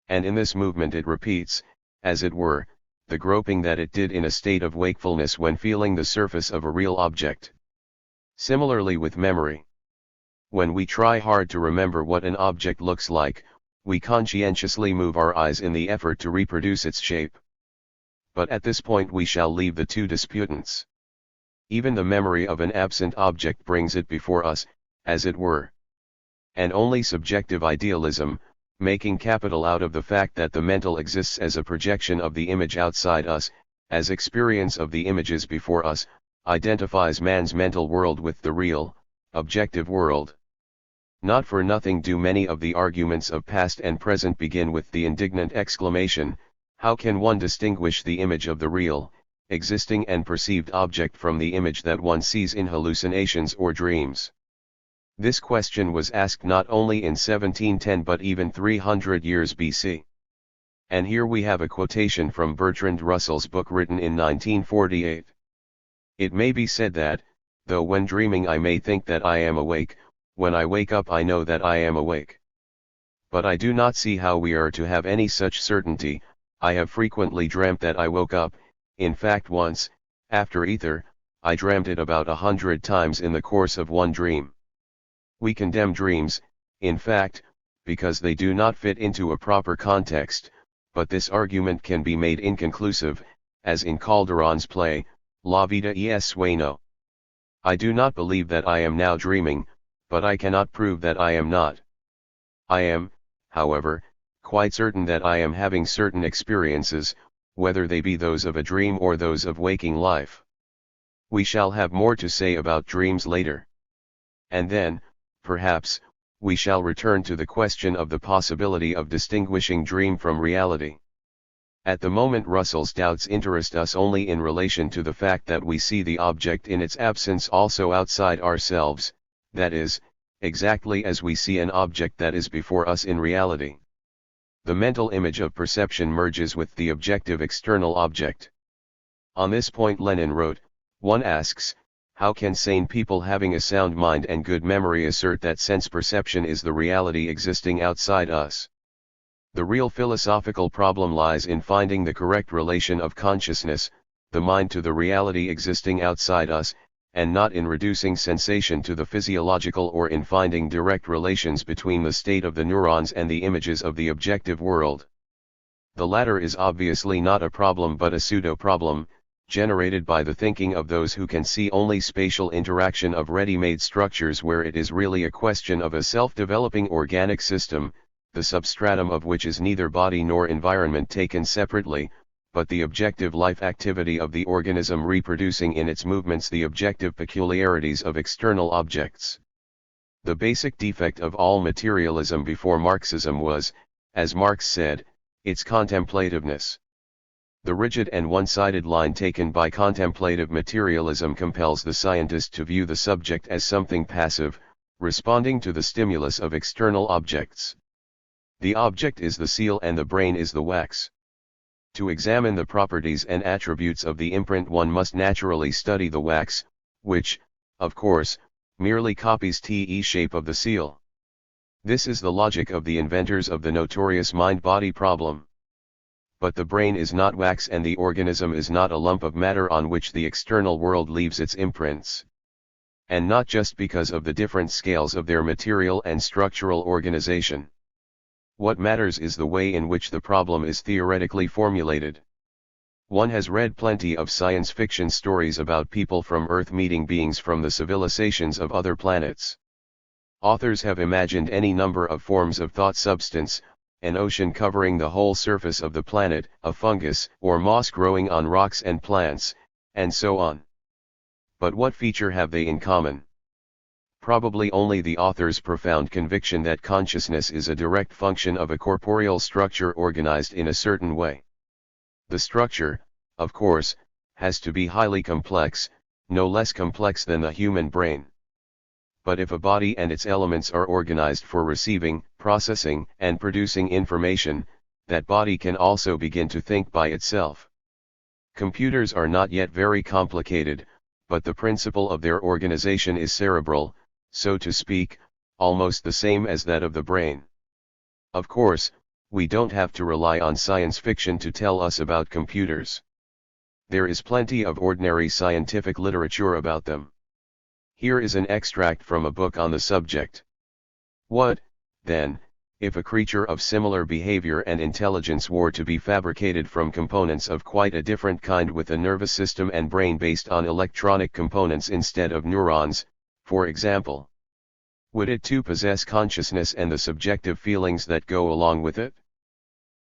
And in this movement it repeats, as it were, the groping that it did in a state of wakefulness when feeling the surface of a real object. Similarly with memory. When we try hard to remember what an object looks like, we conscientiously move our eyes in the effort to reproduce its shape. But at this point we shall leave the two disputants. Even the memory of an absent object brings it before us, as it were. And only subjective idealism, making capital out of the fact that the mental exists as a projection of the image outside us, as experience of the images before us, identifies man's mental world with the real, objective world. Not for nothing do many of the arguments of past and present begin with the indignant exclamation, "How can one distinguish the image of the real, existing and perceived object from the image that one sees in hallucinations or dreams?" This question was asked not only in 1710 but even 300 years BC. And here we have a quotation from Bertrand Russell's book written in 1948. It may be said that, though when dreaming I may think that I am awake, when I wake up I know that I am awake. But I do not see how we are to have any such certainty. I have frequently dreamt that I woke up, in fact once, after ether, I dreamt it about 100 times in the course of one dream. We condemn dreams, in fact, because they do not fit into a proper context, but this argument can be made inconclusive, as in Calderon's play, La Vida es Sueño. I do not believe that I am now dreaming, but I cannot prove that I am not. I am, however, quite certain that I am having certain experiences, whether they be those of a dream or those of waking life. We shall have more to say about dreams later. And then, perhaps, we shall return to the question of the possibility of distinguishing dream from reality. At the moment Russell's doubts interest us only in relation to the fact that we see the object in its absence also outside ourselves, that is, exactly as we see an object that is before us in reality. The mental image of perception merges with the objective external object. On this point Lenin wrote, one asks, how can sane people having a sound mind and good memory assert that sense perception is the reality existing outside us? The real philosophical problem lies in finding the correct relation of consciousness, the mind to the reality existing outside us, and not in reducing sensation to the physiological or in finding direct relations between the state of the neurons and the images of the objective world. The latter is obviously not a problem but a pseudo-problem, generated by the thinking of those who can see only spatial interaction of ready-made structures where it is really a question of a self-developing organic system, the substratum of which is neither body nor environment taken separately, but the objective life activity of the organism reproducing in its movements the objective peculiarities of external objects. The basic defect of all materialism before Marxism was, as Marx said, its contemplativeness. The rigid and one-sided line taken by contemplative materialism compels the scientist to view the subject as something passive, responding to the stimulus of external objects. The object is the seal and the brain is the wax. To examine the properties and attributes of the imprint one must naturally study the wax, which, of course, merely copies the shape of the seal. This is the logic of the inventors of the notorious mind-body problem. But the brain is not wax and the organism is not a lump of matter on which the external world leaves its imprints. And not just because of the different scales of their material and structural organization. What matters is the way in which the problem is theoretically formulated. One has read plenty of science fiction stories about people from Earth meeting beings from the civilizations of other planets. Authors have imagined any number of forms of thought substance, an ocean covering the whole surface of the planet, a fungus or moss growing on rocks and plants, and so on. But what feature have they in common? Probably only the author's profound conviction that consciousness is a direct function of a corporeal structure organized in a certain way. The structure, of course, has to be highly complex, no less complex than the human brain. But if a body and its elements are organized for receiving, processing, and producing information, that body can also begin to think by itself. Computers are not yet very complicated, but the principle of their organization is cerebral, so to speak, almost the same as that of the brain. Of course, we don't have to rely on science fiction to tell us about computers. There is plenty of ordinary scientific literature about them. Here is an extract from a book on the subject. What, then, if a creature of similar behavior and intelligence were to be fabricated from components of quite a different kind with a nervous system and brain based on electronic components instead of neurons, for example? Would it too possess consciousness and the subjective feelings that go along with it?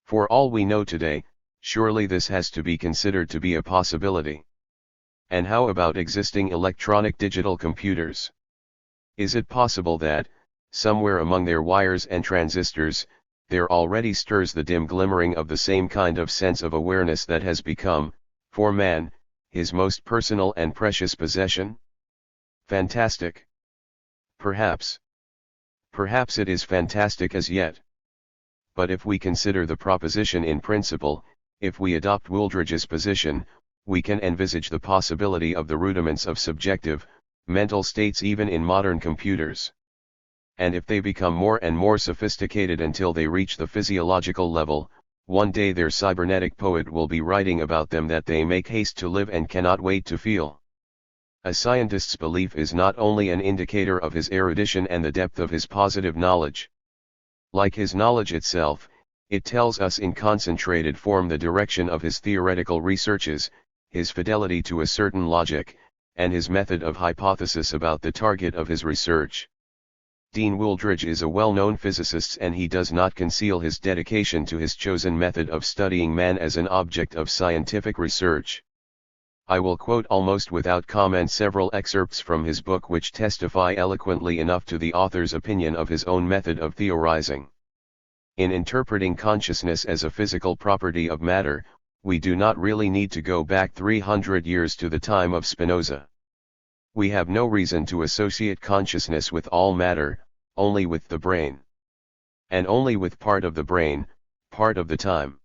For all we know today, surely this has to be considered to be a possibility. And how about existing electronic digital computers? Is it possible that, somewhere among their wires and transistors, there already stirs the dim glimmering of the same kind of sense of awareness that has become, for man, his most personal and precious possession? Fantastic. Perhaps. Perhaps it is fantastic as yet. But if we consider the proposition in principle, if we adopt Wooldridge's position, we can envisage the possibility of the rudiments of subjective, mental states even in modern computers. And if they become more and more sophisticated until they reach the physiological level, one day their cybernetic poet will be writing about them that they make haste to live and cannot wait to feel. A scientist's belief is not only an indicator of his erudition and the depth of his positive knowledge. Like his knowledge itself, it tells us in concentrated form the direction of his theoretical researches, his fidelity to a certain logic, and his method of hypothesis about the target of his research. Dean Wooldridge is a well-known physicist, and he does not conceal his dedication to his chosen method of studying man as an object of scientific research. I will quote almost without comment several excerpts from his book which testify eloquently enough to the author's opinion of his own method of theorizing. In interpreting consciousness as a physical property of matter, we do not really need to go back 300 years to the time of Spinoza. We have no reason to associate consciousness with all matter, only with the brain. And only with part of the brain, part of the time.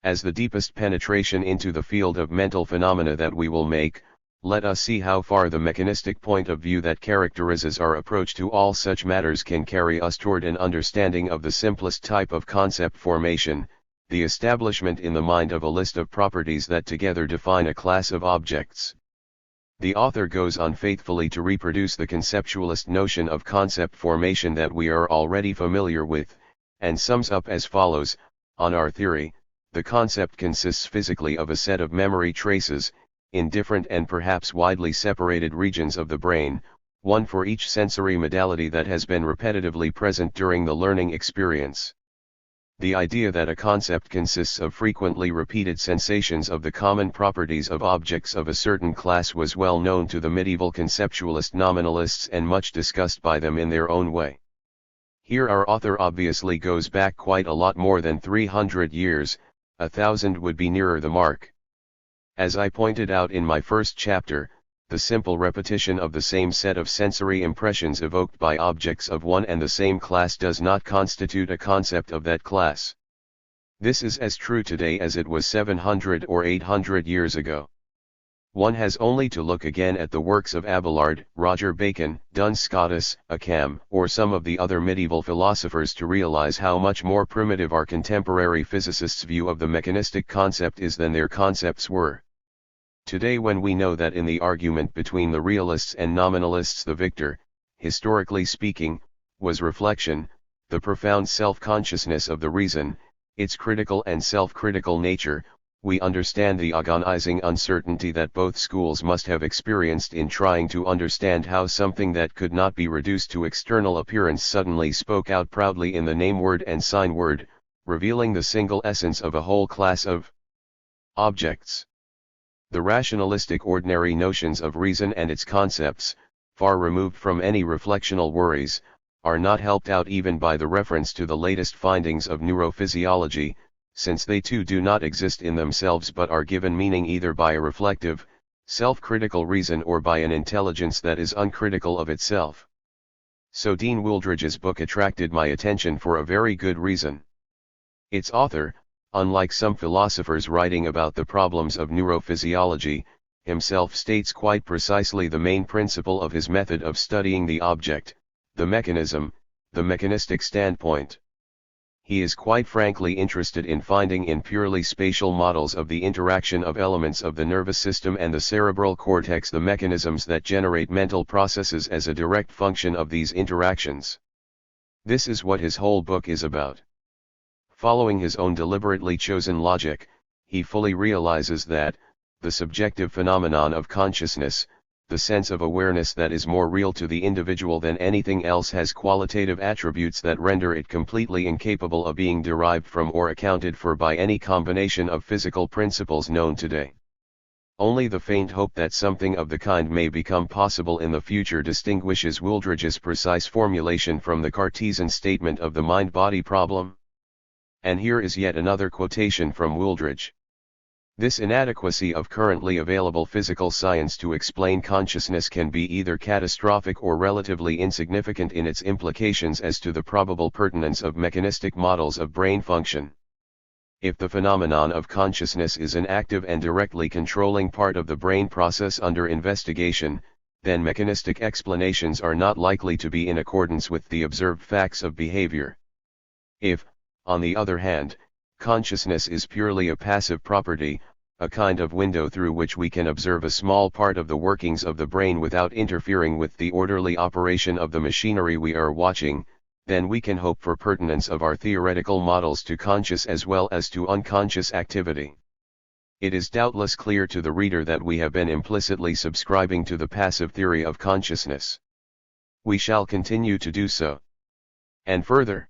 As the deepest penetration into the field of mental phenomena that we will make, let us see how far the mechanistic point of view that characterizes our approach to all such matters can carry us toward an understanding of the simplest type of concept formation, the establishment in the mind of a list of properties that together define a class of objects. The author goes on faithfully to reproduce the conceptualist notion of concept formation that we are already familiar with, and sums up as follows: on our theory, the concept consists physically of a set of memory traces, in different and perhaps widely separated regions of the brain, one for each sensory modality that has been repetitively present during the learning experience. The idea that a concept consists of frequently repeated sensations of the common properties of objects of a certain class was well known to the medieval conceptualist nominalists and much discussed by them in their own way. Here our author obviously goes back quite a lot more than 300 years, 1,000 would be nearer the mark. As I pointed out in my first chapter, the simple repetition of the same set of sensory impressions evoked by objects of one and the same class does not constitute a concept of that class. This is as true today as it was 700 or 800 years ago. One has only to look again at the works of Abelard, Roger Bacon, Duns Scotus, Occam, or some of the other medieval philosophers to realize how much more primitive our contemporary physicists' view of the mechanistic concept is than their concepts were. Today, when we know that in the argument between the realists and nominalists the victor, historically speaking, was reflection, the profound self-consciousness of the reason, its critical and self-critical nature, we understand the agonizing uncertainty that both schools must have experienced in trying to understand how something that could not be reduced to external appearance suddenly spoke out proudly in the name word and sign word, revealing the single essence of a whole class of objects. The rationalistic ordinary notions of reason and its concepts, far removed from any reflectional worries, are not helped out even by the reference to the latest findings of neurophysiology, since they too do not exist in themselves but are given meaning either by a reflective, self-critical reason or by an intelligence that is uncritical of itself. So Dean Wooldridge's book attracted my attention for a very good reason. Its author, unlike some philosophers writing about the problems of neurophysiology, himself states quite precisely the main principle of his method of studying the object, the mechanism, the mechanistic standpoint. He is quite frankly interested in finding in purely spatial models of the interaction of elements of the nervous system and the cerebral cortex the mechanisms that generate mental processes as a direct function of these interactions. This is what his whole book is about. Following his own deliberately chosen logic, he fully realizes that, the subjective phenomenon of consciousness, the sense of awareness that is more real to the individual than anything else, has qualitative attributes that render it completely incapable of being derived from or accounted for by any combination of physical principles known today. Only the faint hope that something of the kind may become possible in the future distinguishes Wooldridge's precise formulation from the Cartesian statement of the mind-body problem. And here is yet another quotation from Wooldridge. This inadequacy of currently available physical science to explain consciousness can be either catastrophic or relatively insignificant in its implications as to the probable pertinence of mechanistic models of brain function. If the phenomenon of consciousness is an active and directly controlling part of the brain process under investigation, then mechanistic explanations are not likely to be in accordance with the observed facts of behavior. If, on the other hand, consciousness is purely a passive property, a kind of window through which we can observe a small part of the workings of the brain without interfering with the orderly operation of the machinery we are watching, then we can hope for pertinence of our theoretical models to conscious as well as to unconscious activity. It is doubtless clear to the reader that we have been implicitly subscribing to the passive theory of consciousness. We shall continue to do so. And further,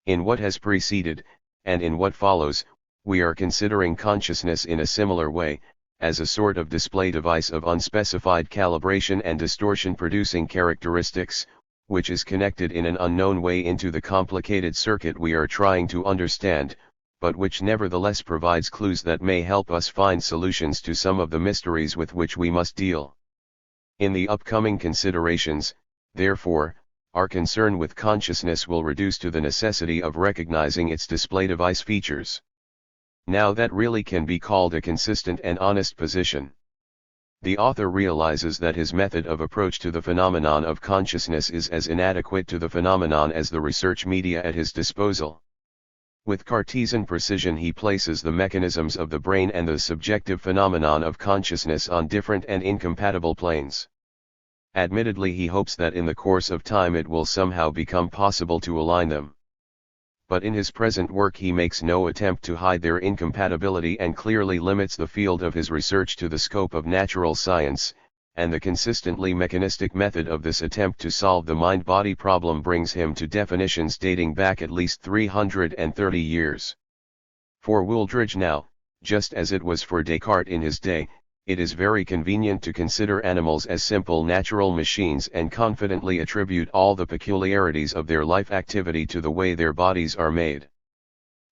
in what has preceded, and in what follows, we are considering consciousness in a similar way, as a sort of display device of unspecified calibration and distortion producing characteristics, which is connected in an unknown way into the complicated circuit we are trying to understand, but which nevertheless provides clues that may help us find solutions to some of the mysteries with which we must deal. In the upcoming considerations, therefore, our concern with consciousness will reduce to the necessity of recognizing its display device features. Now that really can be called a consistent and honest position. The author realizes that his method of approach to the phenomenon of consciousness is as inadequate to the phenomenon as the research media at his disposal. With Cartesian precision he places the mechanisms of the brain and the subjective phenomenon of consciousness on different and incompatible planes. Admittedly, he hopes that in the course of time it will somehow become possible to align them. But in his present work he makes no attempt to hide their incompatibility and clearly limits the field of his research to the scope of natural science, and the consistently mechanistic method of this attempt to solve the mind-body problem brings him to definitions dating back at least 330 years. For Wooldridge now, just as it was for Descartes in his day, it is very convenient to consider animals as simple natural machines and confidently attribute all the peculiarities of their life activity to the way their bodies are made.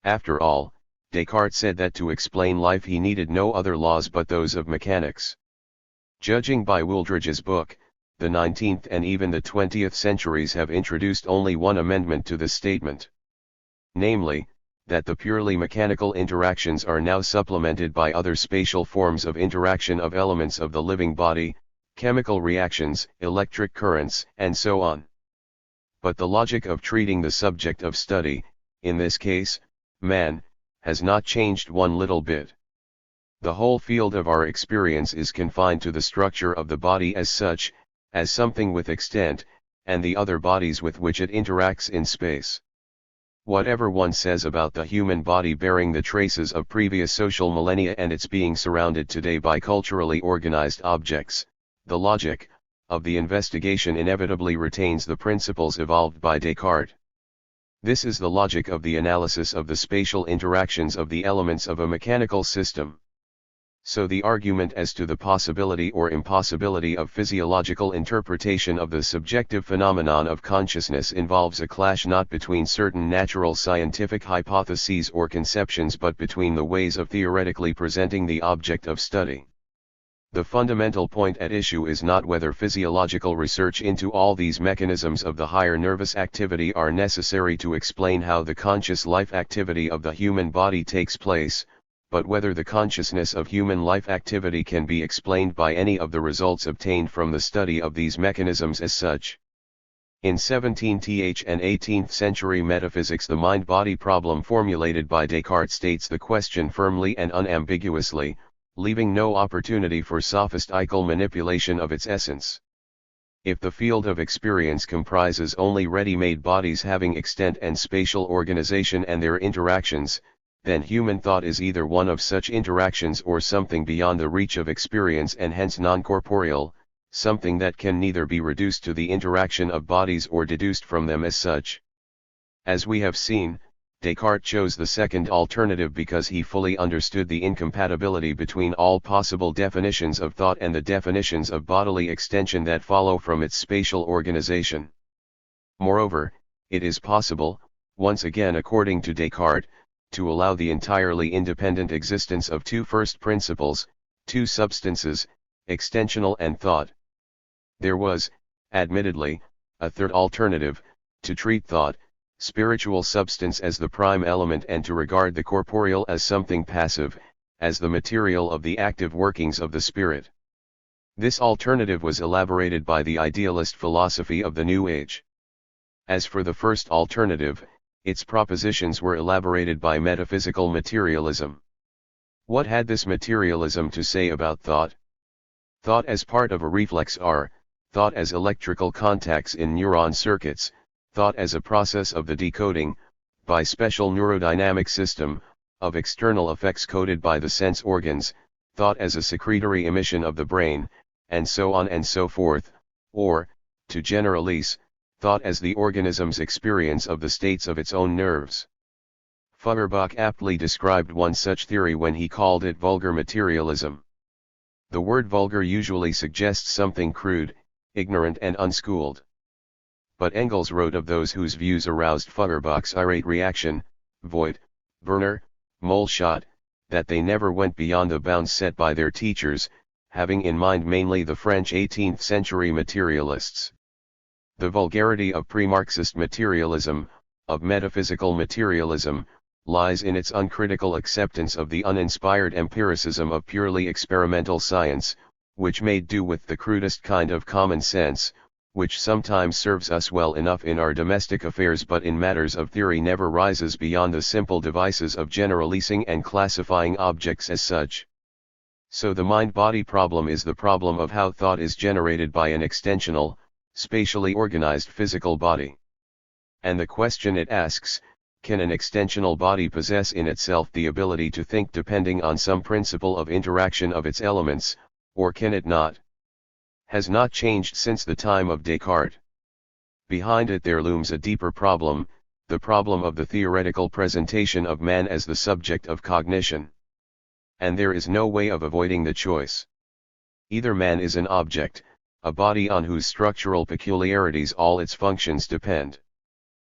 After all, Descartes said that to explain life he needed no other laws but those of mechanics. Judging by Wooldridge's book, the 19th and even the 20th centuries have introduced only one amendment to this statement. Namely, that the purely mechanical interactions are now supplemented by other spatial forms of interaction of elements of the living body, chemical reactions, electric currents, and so on. But the logic of treating the subject of study, in this case, man, has not changed one little bit. The whole field of our experience is confined to the structure of the body as such, as something with extent, and the other bodies with which it interacts in space. Whatever one says about the human body bearing the traces of previous social millennia and its being surrounded today by culturally organized objects, the logic of the investigation inevitably retains the principles evolved by Descartes. This is the logic of the analysis of the spatial interactions of the elements of a mechanical system. So the argument as to the possibility or impossibility of physiological interpretation of the subjective phenomenon of consciousness involves a clash not between certain natural scientific hypotheses or conceptions but between the ways of theoretically presenting the object of study. The fundamental point at issue is not whether physiological research into all these mechanisms of the higher nervous activity are necessary to explain how the conscious life activity of the human body takes place, but whether the consciousness of human life activity can be explained by any of the results obtained from the study of these mechanisms as such. In 17th and 18th century metaphysics, the mind-body problem formulated by Descartes states the question firmly and unambiguously, leaving no opportunity for sophistical manipulation of its essence. If the field of experience comprises only ready-made bodies having extent and spatial organization and their interactions, then human thought is either one of such interactions or something beyond the reach of experience and hence non-corporeal, something that can neither be reduced to the interaction of bodies or deduced from them as such. As we have seen, Descartes chose the second alternative because he fully understood the incompatibility between all possible definitions of thought and the definitions of bodily extension that follow from its spatial organization. Moreover, it is possible, once again according to Descartes, to allow the entirely independent existence of two first principles, two substances, extensional and thought. There was, admittedly, a third alternative, to treat thought, spiritual substance as the prime element and to regard the corporeal as something passive, as the material of the active workings of the spirit. This alternative was elaborated by the idealist philosophy of the New Age. As for the first alternative, its propositions were elaborated by metaphysical materialism. What had this materialism to say about thought? Thought as part of a reflex are, thought as electrical contacts in neuron circuits, thought as a process of the decoding, by special neurodynamic system, of external effects coded by the sense organs, thought as a secretory emission of the brain, and so on and so forth, or, to generalise, thought as the organism's experience of the states of its own nerves. Feuerbach aptly described one such theory when he called it vulgar materialism. The word vulgar usually suggests something crude, ignorant and unschooled. But Engels wrote of those whose views aroused Feuerbach's irate reaction, Voigt, Werner, Moleschott, that they never went beyond the bounds set by their teachers, having in mind mainly the French 18th century materialists. The vulgarity of pre-Marxist materialism, of metaphysical materialism, lies in its uncritical acceptance of the uninspired empiricism of purely experimental science, which made do with the crudest kind of common sense, which sometimes serves us well enough in our domestic affairs but in matters of theory never rises beyond the simple devices of generalizing and classifying objects as such. So the mind-body problem is the problem of how thought is generated by an extensional, spatially organized physical body. And the question it asks, can an extensional body possess in itself the ability to think depending on some principle of interaction of its elements, or can it not? Has not changed since the time of Descartes. Behind it there looms a deeper problem, the problem of the theoretical presentation of man as the subject of cognition. And there is no way of avoiding the choice. Either man is an object, a body on whose structural peculiarities all its functions depend.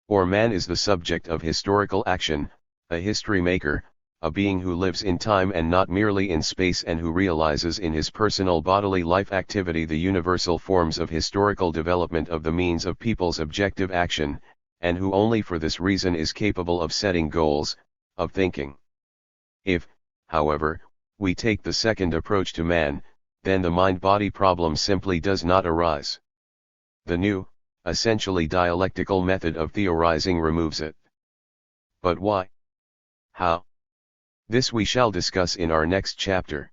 Or man is the subject of historical action, a history maker, a being who lives in time and not merely in space and who realizes in his personal bodily life activity the universal forms of historical development of the means of people's objective action, and who only for this reason is capable of setting goals, of thinking. If, however, we take the second approach to man, then the mind-body problem simply does not arise. The new, essentially dialectical method of theorizing removes it. But why? How? This we shall discuss in our next chapter.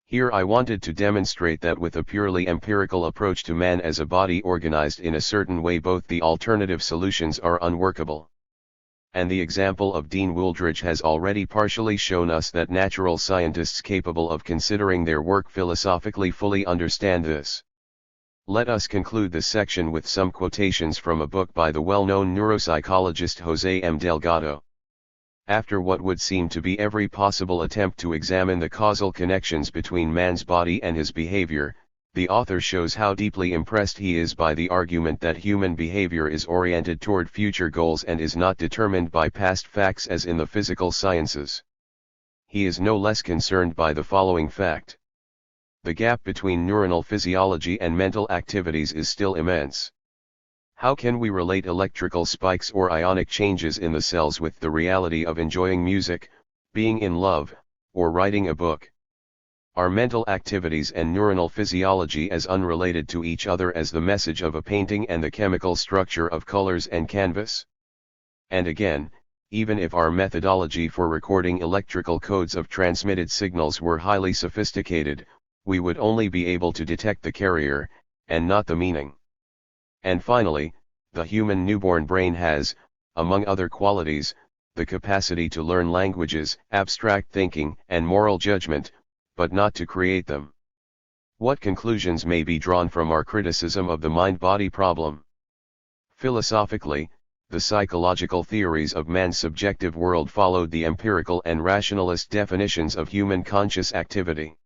Here I wanted to demonstrate that with a purely empirical approach to man as a body organized in a certain way both the alternative solutions are unworkable. And the example of Dean Wooldridge has already partially shown us that natural scientists capable of considering their work philosophically fully understand this. Let us conclude this section with some quotations from a book by the well-known neuropsychologist José M. Delgado. After what would seem to be every possible attempt to examine the causal connections between man's body and his behavior, the author shows how deeply impressed he is by the argument that human behavior is oriented toward future goals and is not determined by past facts as in the physical sciences. He is no less concerned by the following fact. The gap between neuronal physiology and mental activities is still immense. How can we relate electrical spikes or ionic changes in the cells with the reality of enjoying music, being in love, or writing a book? Are mental activities and neuronal physiology as unrelated to each other as the message of a painting and the chemical structure of colors and canvas? And again, even if our methodology for recording electrical codes of transmitted signals were highly sophisticated, we would only be able to detect the carrier, and not the meaning. And finally, the human newborn brain has, among other qualities, the capacity to learn languages, abstract thinking, and moral judgment, but not to create them. What conclusions may be drawn from our criticism of the mind-body problem? Philosophically, the psychological theories of man's subjective world followed the empirical and rationalist definitions of human conscious activity.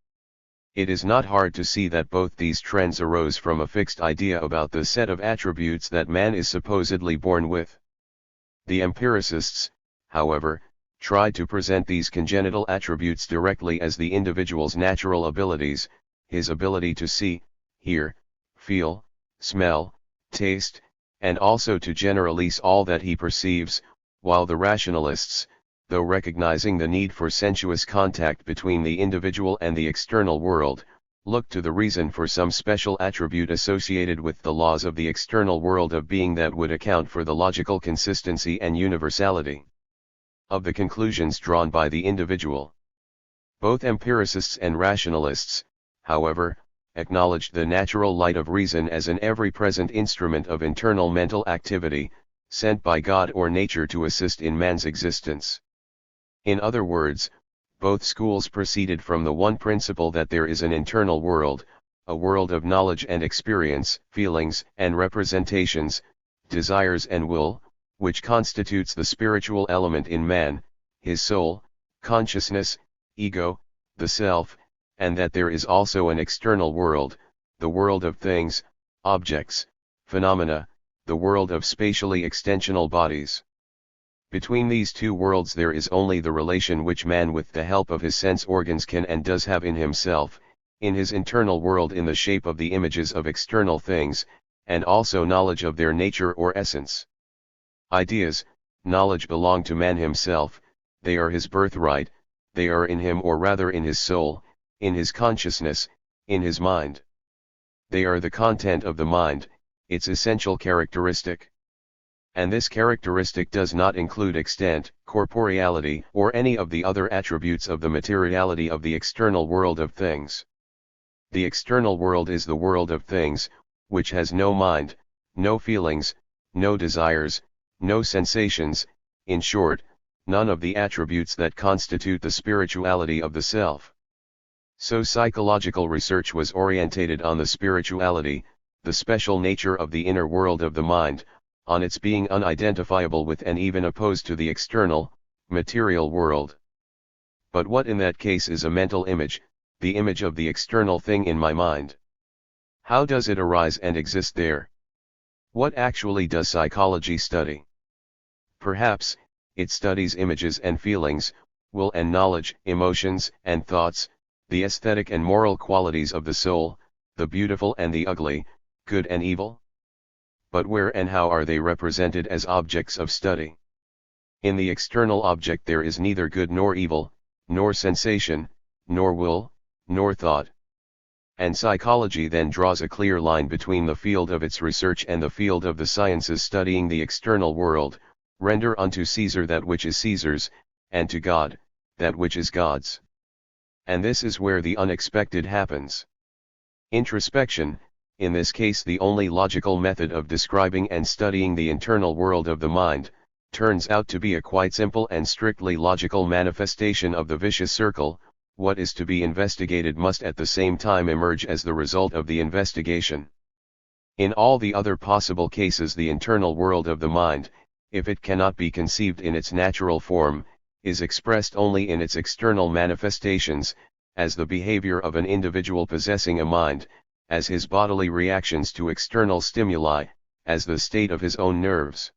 It is not hard to see that both these trends arose from a fixed idea about the set of attributes that man is supposedly born with. The empiricists, however, tried to present these congenital attributes directly as the individual's natural abilities, his ability to see, hear, feel, smell, taste, and also to generalize all that he perceives, while the rationalists, though recognizing the need for sensuous contact between the individual and the external world, looked to the reason for some special attribute associated with the laws of the external world of being that would account for the logical consistency and universality of the conclusions drawn by the individual. Both empiricists and rationalists, however, acknowledged the natural light of reason as an ever-present instrument of internal mental activity, sent by God or nature to assist in man's existence. In other words, both schools proceeded from the one principle that there is an internal world, a world of knowledge and experience, feelings and representations, desires and will, which constitutes the spiritual element in man, his soul, consciousness, ego, the self, and that there is also an external world, the world of things, objects, phenomena, the world of spatially extensional bodies. Between these two worlds there is only the relation which man with the help of his sense organs can and does have in himself, in his internal world in the shape of the images of external things, and also knowledge of their nature or essence. Ideas, knowledge belong to man himself, they are his birthright, they are in him or rather in his soul, in his consciousness, in his mind. They are the content of the mind, its essential characteristic. And this characteristic does not include extent, corporeality, or any of the other attributes of the materiality of the external world of things. The external world is the world of things, which has no mind, no feelings, no desires, no sensations, in short, none of the attributes that constitute the spirituality of the self. So psychological research was orientated on the spirituality, the special nature of the inner world of the mind, on its being unidentifiable with and even opposed to the external, material world. But what in that case is a mental image, the image of the external thing in my mind? How does it arise and exist there? What actually does psychology study? Perhaps, it studies images and feelings, will and knowledge, emotions and thoughts, the aesthetic and moral qualities of the soul, the beautiful and the ugly, good and evil. But where and how are they represented as objects of study? In the external object there is neither good nor evil, nor sensation, nor will, nor thought. And psychology then draws a clear line between the field of its research and the field of the sciences studying the external world. Render unto Caesar that which is Caesar's, and to God, that which is God's. And this is where the unexpected happens. Introspection, in this case the only logical method of describing and studying the internal world of the mind, turns out to be a quite simple and strictly logical manifestation of the vicious circle. What is to be investigated must at the same time emerge as the result of the investigation. In all the other possible cases, the internal world of the mind, if it cannot be conceived in its natural form, is expressed only in its external manifestations, as the behavior of an individual possessing a mind, as his bodily reactions to external stimuli, as the state of his own nerves.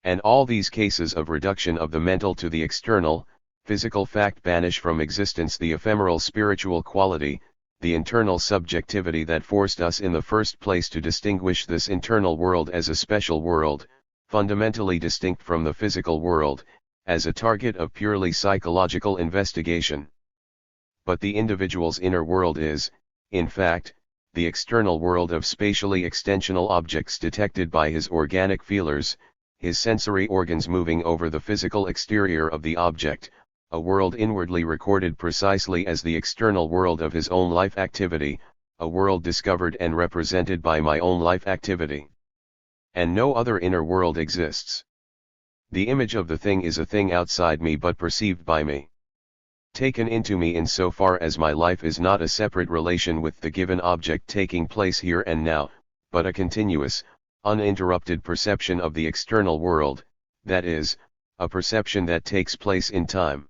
And all these cases of reduction of the mental to the external, physical fact banish from existence the ephemeral spiritual quality, the internal subjectivity that forced us in the first place to distinguish this internal world as a special world, fundamentally distinct from the physical world, as a target of purely psychological investigation. But the individual's inner world is, in fact, the external world of spatially extensional objects detected by his organic feelers, his sensory organs moving over the physical exterior of the object, a world inwardly recorded precisely as the external world of his own life activity, a world discovered and represented by my own life activity. And no other inner world exists. The image of the thing is a thing outside me but perceived by me. Taken into me in so far as my life is not a separate relation with the given object taking place here and now, but a continuous, uninterrupted perception of the external world, that is, a perception that takes place in time.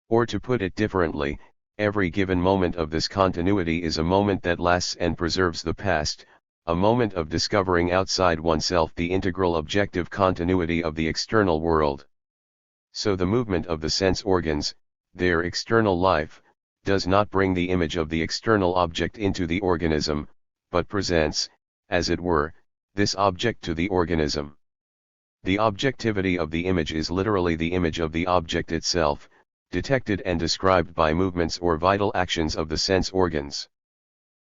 Or to put it differently, every given moment of this continuity is a moment that lasts and preserves the past, a moment of discovering outside oneself the integral objective continuity of the external world. So the movement of the sense organs, their external life, does not bring the image of the external object into the organism, but presents, as it were, this object to the organism. The objectivity of the image is literally the image of the object itself, detected and described by movements or vital actions of the sense organs.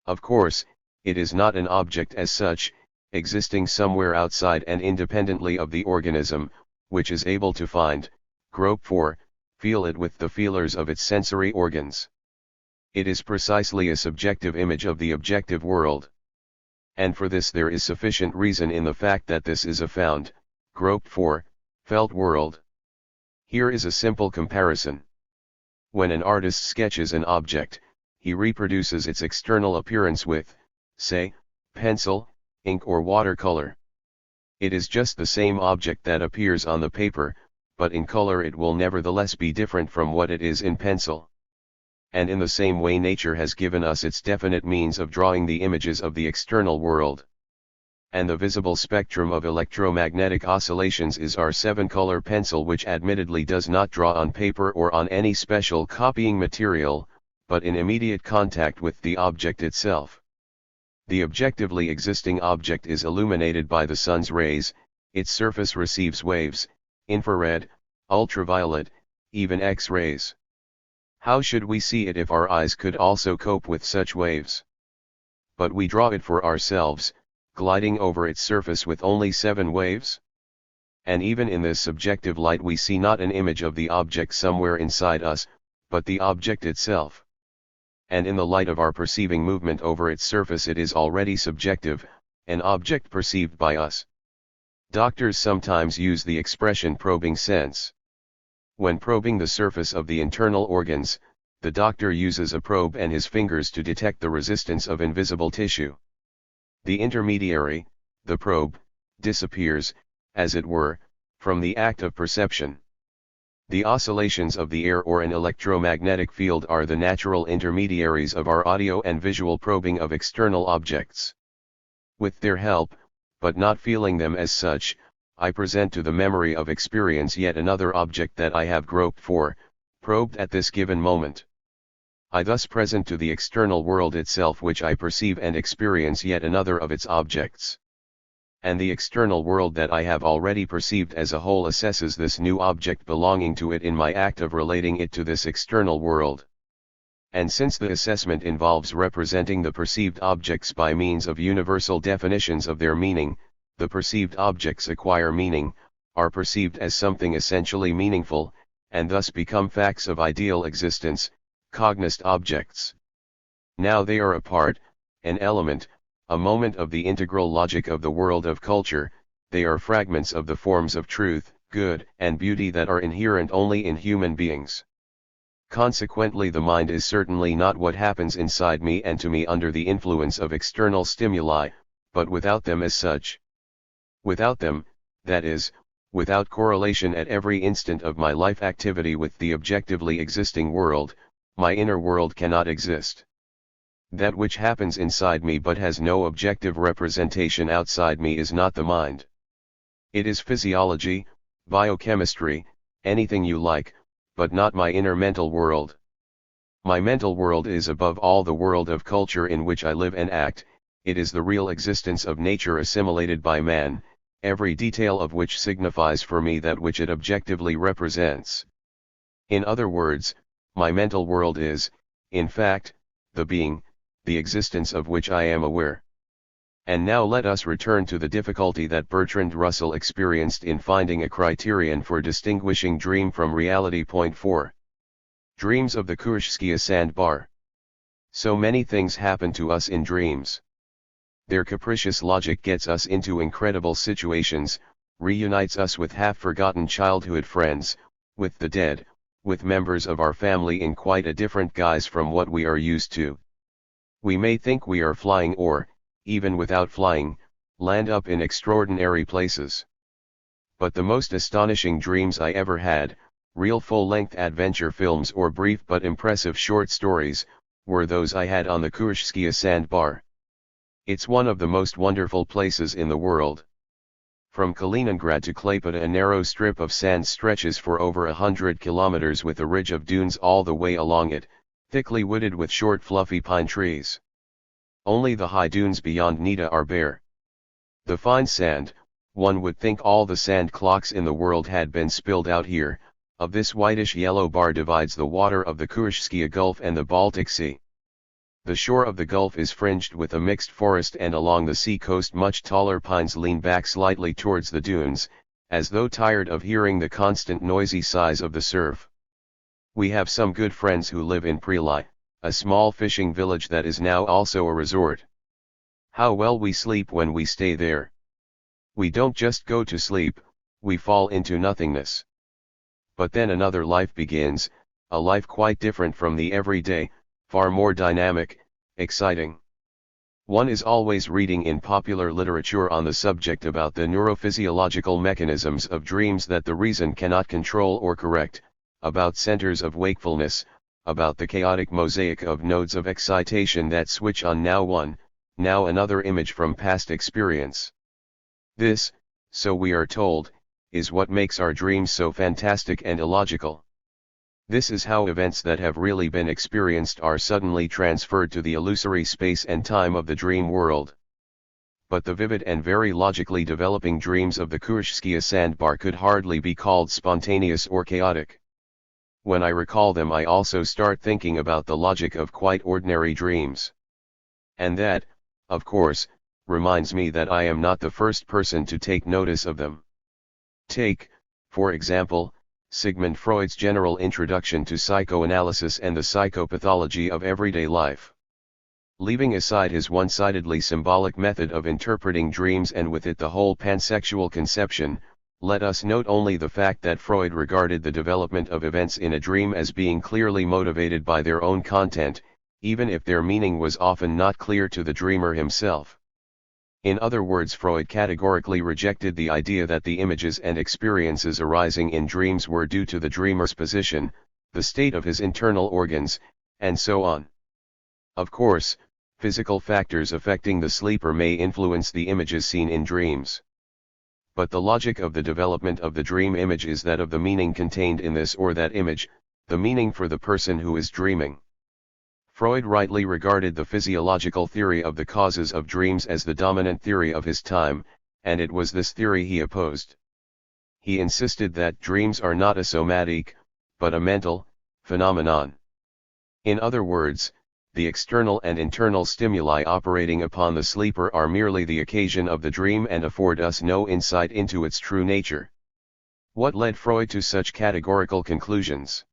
Of course, it is not an object as such, existing somewhere outside and independently of the organism, which is able to find, grope for, feel it with the feelers of its sensory organs. It is precisely a subjective image of the objective world. And for this there is sufficient reason in the fact that this is a found, groped for, felt world. Here is a simple comparison. When an artist sketches an object, he reproduces its external appearance with, say, pencil, ink or watercolor. It is just the same object that appears on the paper, but in color it will nevertheless be different from what it is in pencil. And in the same way nature has given us its definite means of drawing the images of the external world. And the visible spectrum of electromagnetic oscillations is our 7-color pencil, which admittedly does not draw on paper or on any special copying material, but in immediate contact with the object itself. The objectively existing object is illuminated by the sun's rays, its surface receives waves, infrared, ultraviolet, even X-rays. How should we see it if our eyes could also cope with such waves? But we draw it for ourselves, gliding over its surface with only 7 waves? And even in this subjective light we see not an image of the object somewhere inside us, but the object itself. And in the light of our perceiving movement over its surface it is already subjective, an object perceived by us. Doctors sometimes use the expression probing sense. When probing the surface of the internal organs, the doctor uses a probe and his fingers to detect the resistance of invisible tissue. The intermediary, the probe, disappears, as it were, from the act of perception. The oscillations of the air or an electromagnetic field are the natural intermediaries of our audio and visual probing of external objects. With their help, but not feeling them as such, I present to the memory of experience yet another object that I have groped for, probed at this given moment. I thus present to the external world itself which I perceive and experience yet another of its objects. And the external world that I have already perceived as a whole assesses this new object belonging to it in my act of relating it to this external world. And since the assessment involves representing the perceived objects by means of universal definitions of their meaning, the perceived objects acquire meaning, are perceived as something essentially meaningful, and thus become facts of ideal existence, cognized objects. Now they are a part, an element, a moment of the integral logic of the world of culture, they are fragments of the forms of truth, good, and beauty that are inherent only in human beings. Consequently, the mind is certainly not what happens inside me and to me under the influence of external stimuli, but without them as such. Without them, that is, without correlation at every instant of my life activity with the objectively existing world, my inner world cannot exist. That which happens inside me but has no objective representation outside me is not the mind. It is physiology, biochemistry, anything you like, but not my inner mental world. My mental world is above all the world of culture in which I live and act. It is the real existence of nature assimilated by man, every detail of which signifies for me that which it objectively represents. In other words, my mental world is, in fact, the being, the existence of which I am aware. And now let us return to the difficulty that Bertrand Russell experienced in finding a criterion for distinguishing dream from reality. Point 4. Dreams of the Kurshskaya sandbar. So many things happen to us in dreams. Their capricious logic gets us into incredible situations, reunites us with half-forgotten childhood friends, with the dead, with members of our family in quite a different guise from what we are used to. We may think we are flying or, even without flying, land up in extraordinary places. But the most astonishing dreams I ever had, real full-length adventure films or brief but impressive short stories, were those I had on the Kurshskaya sandbar. It's one of the most wonderful places in the world. From Kaliningrad to Klaipeda, a narrow strip of sand stretches for over 100 kilometers with a ridge of dunes all the way along it, thickly wooded with short fluffy pine trees. Only the high dunes beyond Nida are bare. The fine sand, one would think all the sand clocks in the world had been spilled out here. Of this whitish-yellow bar divides the water of the Kurshskaya Gulf and the Baltic Sea. The shore of the Gulf is fringed with a mixed forest, and along the sea coast much taller pines lean back slightly towards the dunes, as though tired of hearing the constant noisy sighs of the surf. We have some good friends who live in Prelai, a small fishing village that is now also a resort. How well we sleep when we stay there. We don't just go to sleep, we fall into nothingness. But then another life begins, a life quite different from the everyday, far more dynamic, exciting. One is always reading in popular literature on the subject about the neurophysiological mechanisms of dreams that the reason cannot control or correct, about centers of wakefulness, about the chaotic mosaic of nodes of excitation that switch on now one, now another image from past experience. This, so we are told, is what makes our dreams so fantastic and illogical. This is how events that have really been experienced are suddenly transferred to the illusory space and time of the dream world. But the vivid and very logically developing dreams of the Kurshskaya sandbar could hardly be called spontaneous or chaotic. When I recall them, I also start thinking about the logic of quite ordinary dreams. And that, of course, reminds me that I am not the first person to take notice of them. Take, for example, Sigmund Freud's general introduction to psychoanalysis and the psychopathology of everyday life. Leaving aside his one-sidedly symbolic method of interpreting dreams and with it the whole pansexual conception, let us note only the fact that Freud regarded the development of events in a dream as being clearly motivated by their own content, even if their meaning was often not clear to the dreamer himself. In other words, Freud categorically rejected the idea that the images and experiences arising in dreams were due to the dreamer's position, the state of his internal organs, and so on. Of course, physical factors affecting the sleeper may influence the images seen in dreams. But the logic of the development of the dream image is that of the meaning contained in this or that image, the meaning for the person who is dreaming. Freud rightly regarded the physiological theory of the causes of dreams as the dominant theory of his time, and it was this theory he opposed. He insisted that dreams are not a somatic, but a mental, phenomenon. In other words, the external and internal stimuli operating upon the sleeper are merely the occasion of the dream and afford us no insight into its true nature. What led Freud to such categorical conclusions?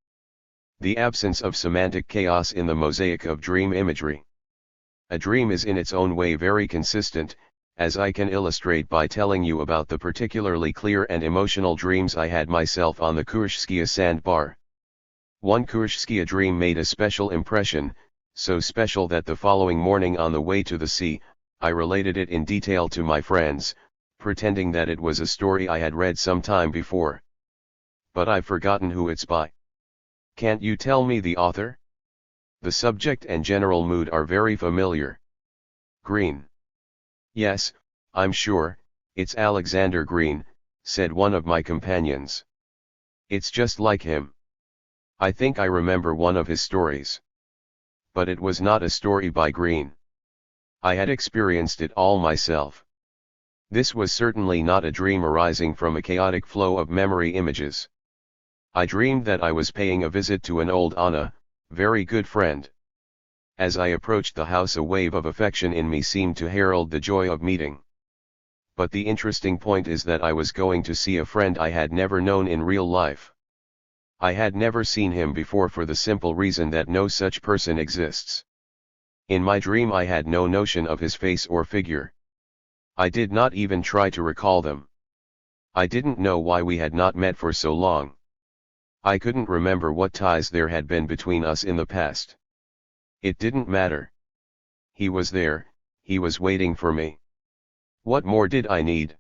The absence of semantic chaos in the mosaic of dream imagery. A dream is in its own way very consistent, as I can illustrate by telling you about the particularly clear and emotional dreams I had myself on the Kurshskaya sandbar. One Kurshskaya dream made a special impression, so special that the following morning on the way to the sea, I related it in detail to my friends, pretending that it was a story I had read some time before. But I've forgotten who it's by. Can't you tell me the author? The subject and general mood are very familiar. Green. Yes, I'm sure, it's Alexander Green, said one of my companions. It's just like him. I think I remember one of his stories. But it was not a story by Green. I had experienced it all myself. This was certainly not a dream arising from a chaotic flow of memory images. I dreamed that I was paying a visit to an old Anna, very good friend. As I approached the house, a wave of affection in me seemed to herald the joy of meeting. But the interesting point is that I was going to see a friend I had never known in real life. I had never seen him before for the simple reason that no such person exists. In my dream I had no notion of his face or figure. I did not even try to recall them. I didn't know why we had not met for so long. I couldn't remember what ties there had been between us in the past. It didn't matter. He was there, he was waiting for me. What more did I need?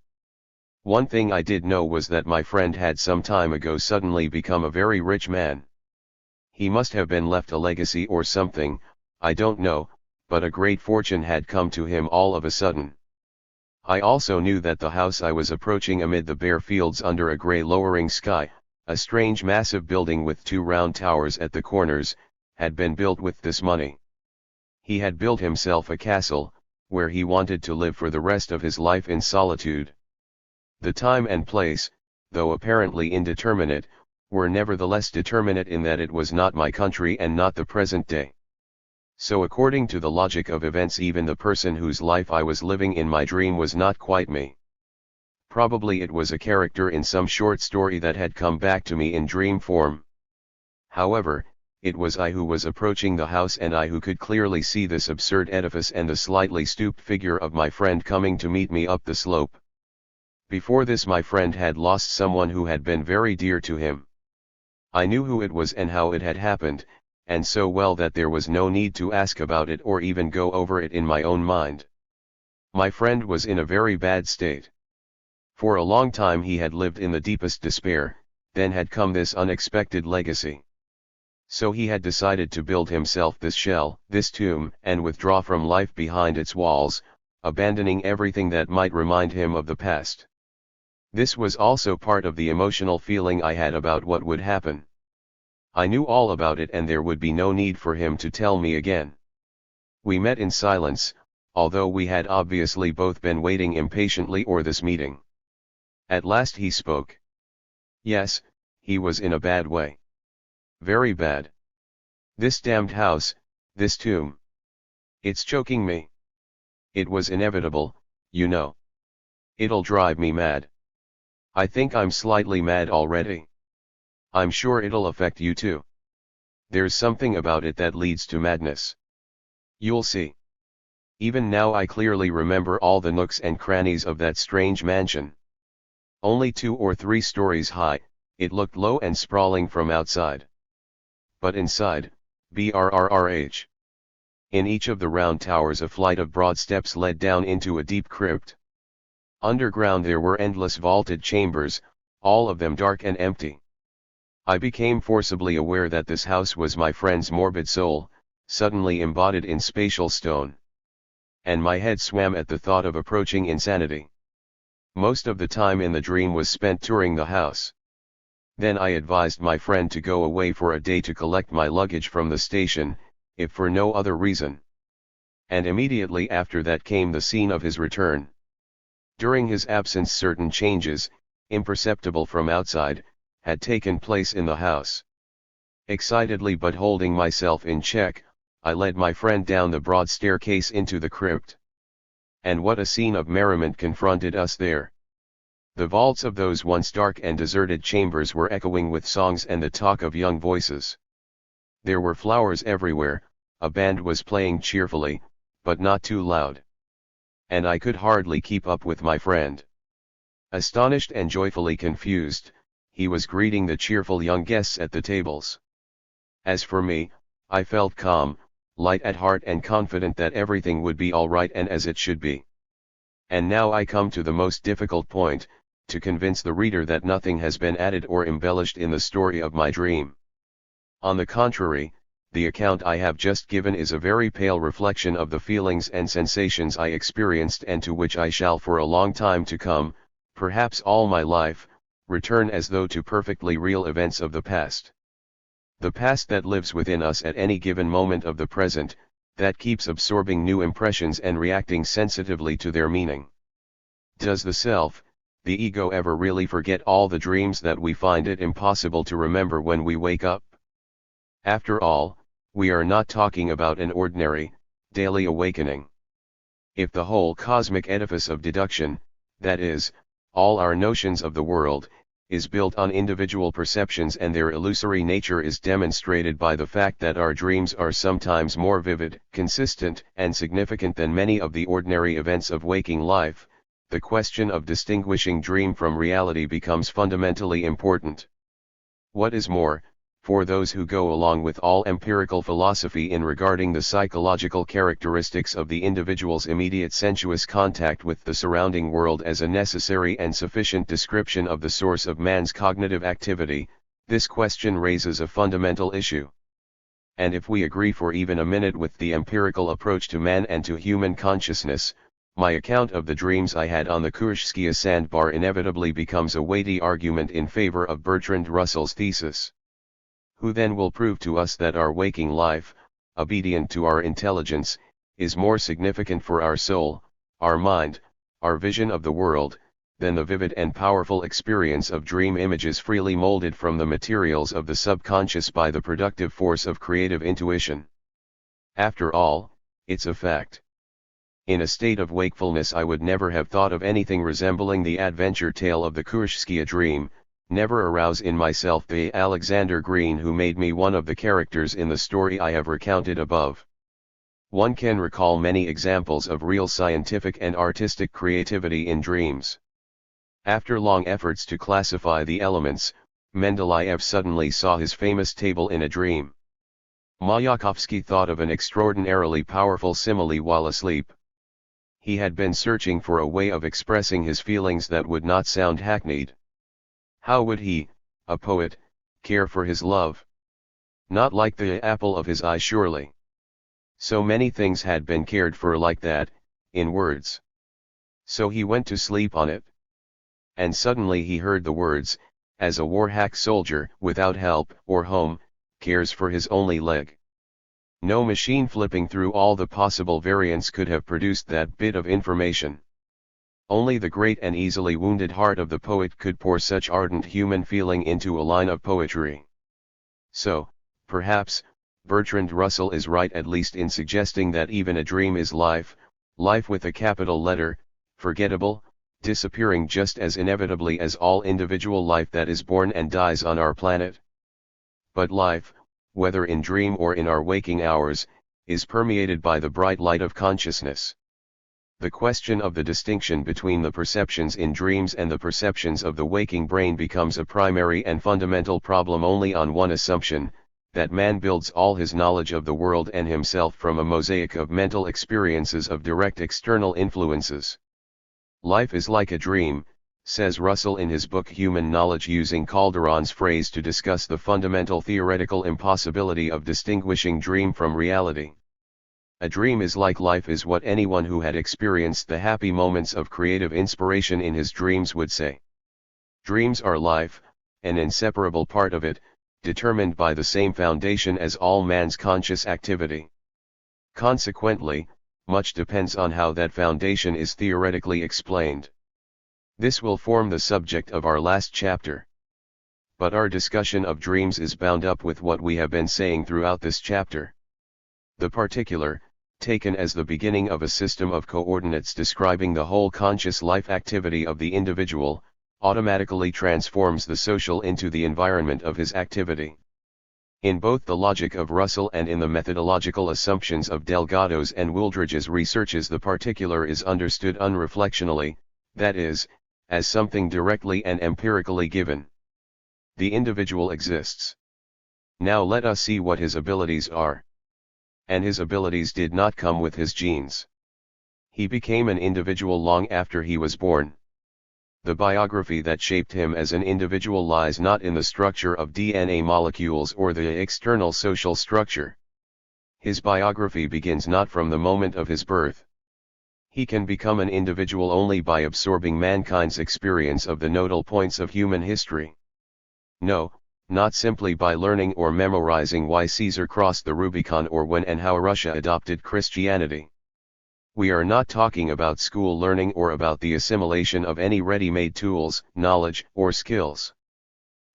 One thing I did know was that my friend had some time ago suddenly become a very rich man. He must have been left a legacy or something, I don't know, but a great fortune had come to him all of a sudden. I also knew that the house I was approaching amid the bare fields under a grey lowering sky, a strange massive building with two round towers at the corners, had been built with this money. He had built himself a castle, where he wanted to live for the rest of his life in solitude. The time and place, though apparently indeterminate, were nevertheless determinate in that it was not my country and not the present day. So according to the logic of events, even the person whose life I was living in my dream was not quite me. Probably it was a character in some short story that had come back to me in dream form. However, it was I who was approaching the house, and I who could clearly see this absurd edifice and the slightly stooped figure of my friend coming to meet me up the slope. Before this my friend had lost someone who had been very dear to him. I knew who it was and how it had happened, and so well that there was no need to ask about it or even go over it in my own mind. My friend was in a very bad state. For a long time he had lived in the deepest despair, then had come this unexpected legacy. So he had decided to build himself this shell, this tomb, and withdraw from life behind its walls, abandoning everything that might remind him of the past. This was also part of the emotional feeling I had about what would happen. I knew all about it, and there would be no need for him to tell me again. We met in silence, although we had obviously both been waiting impatiently for this meeting. At last he spoke. Yes, he was in a bad way. Very bad. This damned house, this tomb. It's choking me. It was inevitable, you know. It'll drive me mad. I think I'm slightly mad already. I'm sure it'll affect you too. There's something about it that leads to madness. You'll see. Even now I clearly remember all the nooks and crannies of that strange mansion. Only 2 or 3 stories high, it looked low and sprawling from outside. But inside, brrrh. In each of the round towers a flight of broad steps led down into a deep crypt. Underground there were endless vaulted chambers, all of them dark and empty. I became forcibly aware that this house was my friend's morbid soul, suddenly embodied in spatial stone. And my head swam at the thought of approaching insanity. Most of the time in the dream was spent touring the house. Then I advised my friend to go away for a day to collect my luggage from the station, if for no other reason. And immediately after that came the scene of his return. During his absence certain changes, imperceptible from outside, had taken place in the house. Excitedly but holding myself in check, I led my friend down the broad staircase into the crypt. And what a scene of merriment confronted us there! The vaults of those once dark and deserted chambers were echoing with songs and the talk of young voices. There were flowers everywhere, a band was playing cheerfully, but not too loud. and I could hardly keep up with my friend. Astonished and joyfully confused, he was greeting the cheerful young guests at the tables. As for me, I felt calm, light at heart and confident that everything would be all right and as it should be. And now I come to the most difficult point, to convince the reader that nothing has been added or embellished in the story of my dream. On the contrary, the account I have just given is a very pale reflection of the feelings and sensations I experienced and to which I shall for a long time to come, perhaps all my life, return as though to perfectly real events of the past. The past that lives within us at any given moment of the present, that keeps absorbing new impressions and reacting sensitively to their meaning. Does the self, the ego, ever really forget all the dreams that we find it impossible to remember when we wake up? After all, we are not talking about an ordinary, daily awakening. If the whole cosmic edifice of deduction, that is, all our notions of the world, is built on individual perceptions and their illusory nature is demonstrated by the fact that our dreams are sometimes more vivid, consistent, and significant than many of the ordinary events of waking life, the question of distinguishing dream from reality becomes fundamentally important. What is more, for those who go along with all empirical philosophy in regarding the psychological characteristics of the individual's immediate sensuous contact with the surrounding world as a necessary and sufficient description of the source of man's cognitive activity, this question raises a fundamental issue. And if we agree for even a minute with the empirical approach to man and to human consciousness, my account of the dreams I had on the Kurshskaya sandbar inevitably becomes a weighty argument in favor of Bertrand Russell's thesis. Who then will prove to us that our waking life, obedient to our intelligence, is more significant for our soul, our mind, our vision of the world, than the vivid and powerful experience of dream images freely molded from the materials of the subconscious by the productive force of creative intuition? After all, it's a fact. In a state of wakefulness I would never have thought of anything resembling the adventure tale of the Kurshskaya dream, never arouse in myself the Alexander Green who made me one of the characters in the story I have recounted above. One can recall many examples of real scientific and artistic creativity in dreams. After long efforts to classify the elements, Mendeleev suddenly saw his famous table in a dream. Mayakovsky thought of an extraordinarily powerful simile while asleep. He had been searching for a way of expressing his feelings that would not sound hackneyed. How would he, a poet, care for his love? Not like the apple of his eye surely. So many things had been cared for like that, in words. So he went to sleep on it. And suddenly he heard the words, as a war-hack soldier, without help or home, cares for his only leg. No machine flipping through all the possible variants could have produced that bit of information. Only the great and easily wounded heart of the poet could pour such ardent human feeling into a line of poetry. So, perhaps, Bertrand Russell is right at least in suggesting that even a dream is life, life with a capital letter, forgettable, disappearing just as inevitably as all individual life that is born and dies on our planet. But life, whether in dream or in our waking hours, is permeated by the bright light of consciousness. The question of the distinction between the perceptions in dreams and the perceptions of the waking brain becomes a primary and fundamental problem only on one assumption, that man builds all his knowledge of the world and himself from a mosaic of mental experiences of direct external influences. Life is like a dream, says Russell in his book Human Knowledge, using Calderon's phrase to discuss the fundamental theoretical impossibility of distinguishing dream from reality. A dream is like life is what anyone who had experienced the happy moments of creative inspiration in his dreams would say. Dreams are life, an inseparable part of it, determined by the same foundation as all man's conscious activity. Consequently, much depends on how that foundation is theoretically explained. This will form the subject of our last chapter. But our discussion of dreams is bound up with what we have been saying throughout this chapter. The particular, taken as the beginning of a system of coordinates describing the whole conscious life activity of the individual, automatically transforms the social into the environment of his activity. In both the logic of Russell and in the methodological assumptions of Delgado's and Wooldridge's researches, the particular is understood unreflectionally, that is, as something directly and empirically given. The individual exists. Now let us see what his abilities are. And his abilities did not come with his genes. He became an individual long after he was born. The biography that shaped him as an individual lies not in the structure of DNA molecules or the external social structure. His biography begins not from the moment of his birth. He can become an individual only by absorbing mankind's experience of the nodal points of human history. No, not simply by learning or memorizing why Caesar crossed the Rubicon or when and how Russia adopted Christianity. We are not talking about school learning or about the assimilation of any ready-made tools, knowledge, or skills.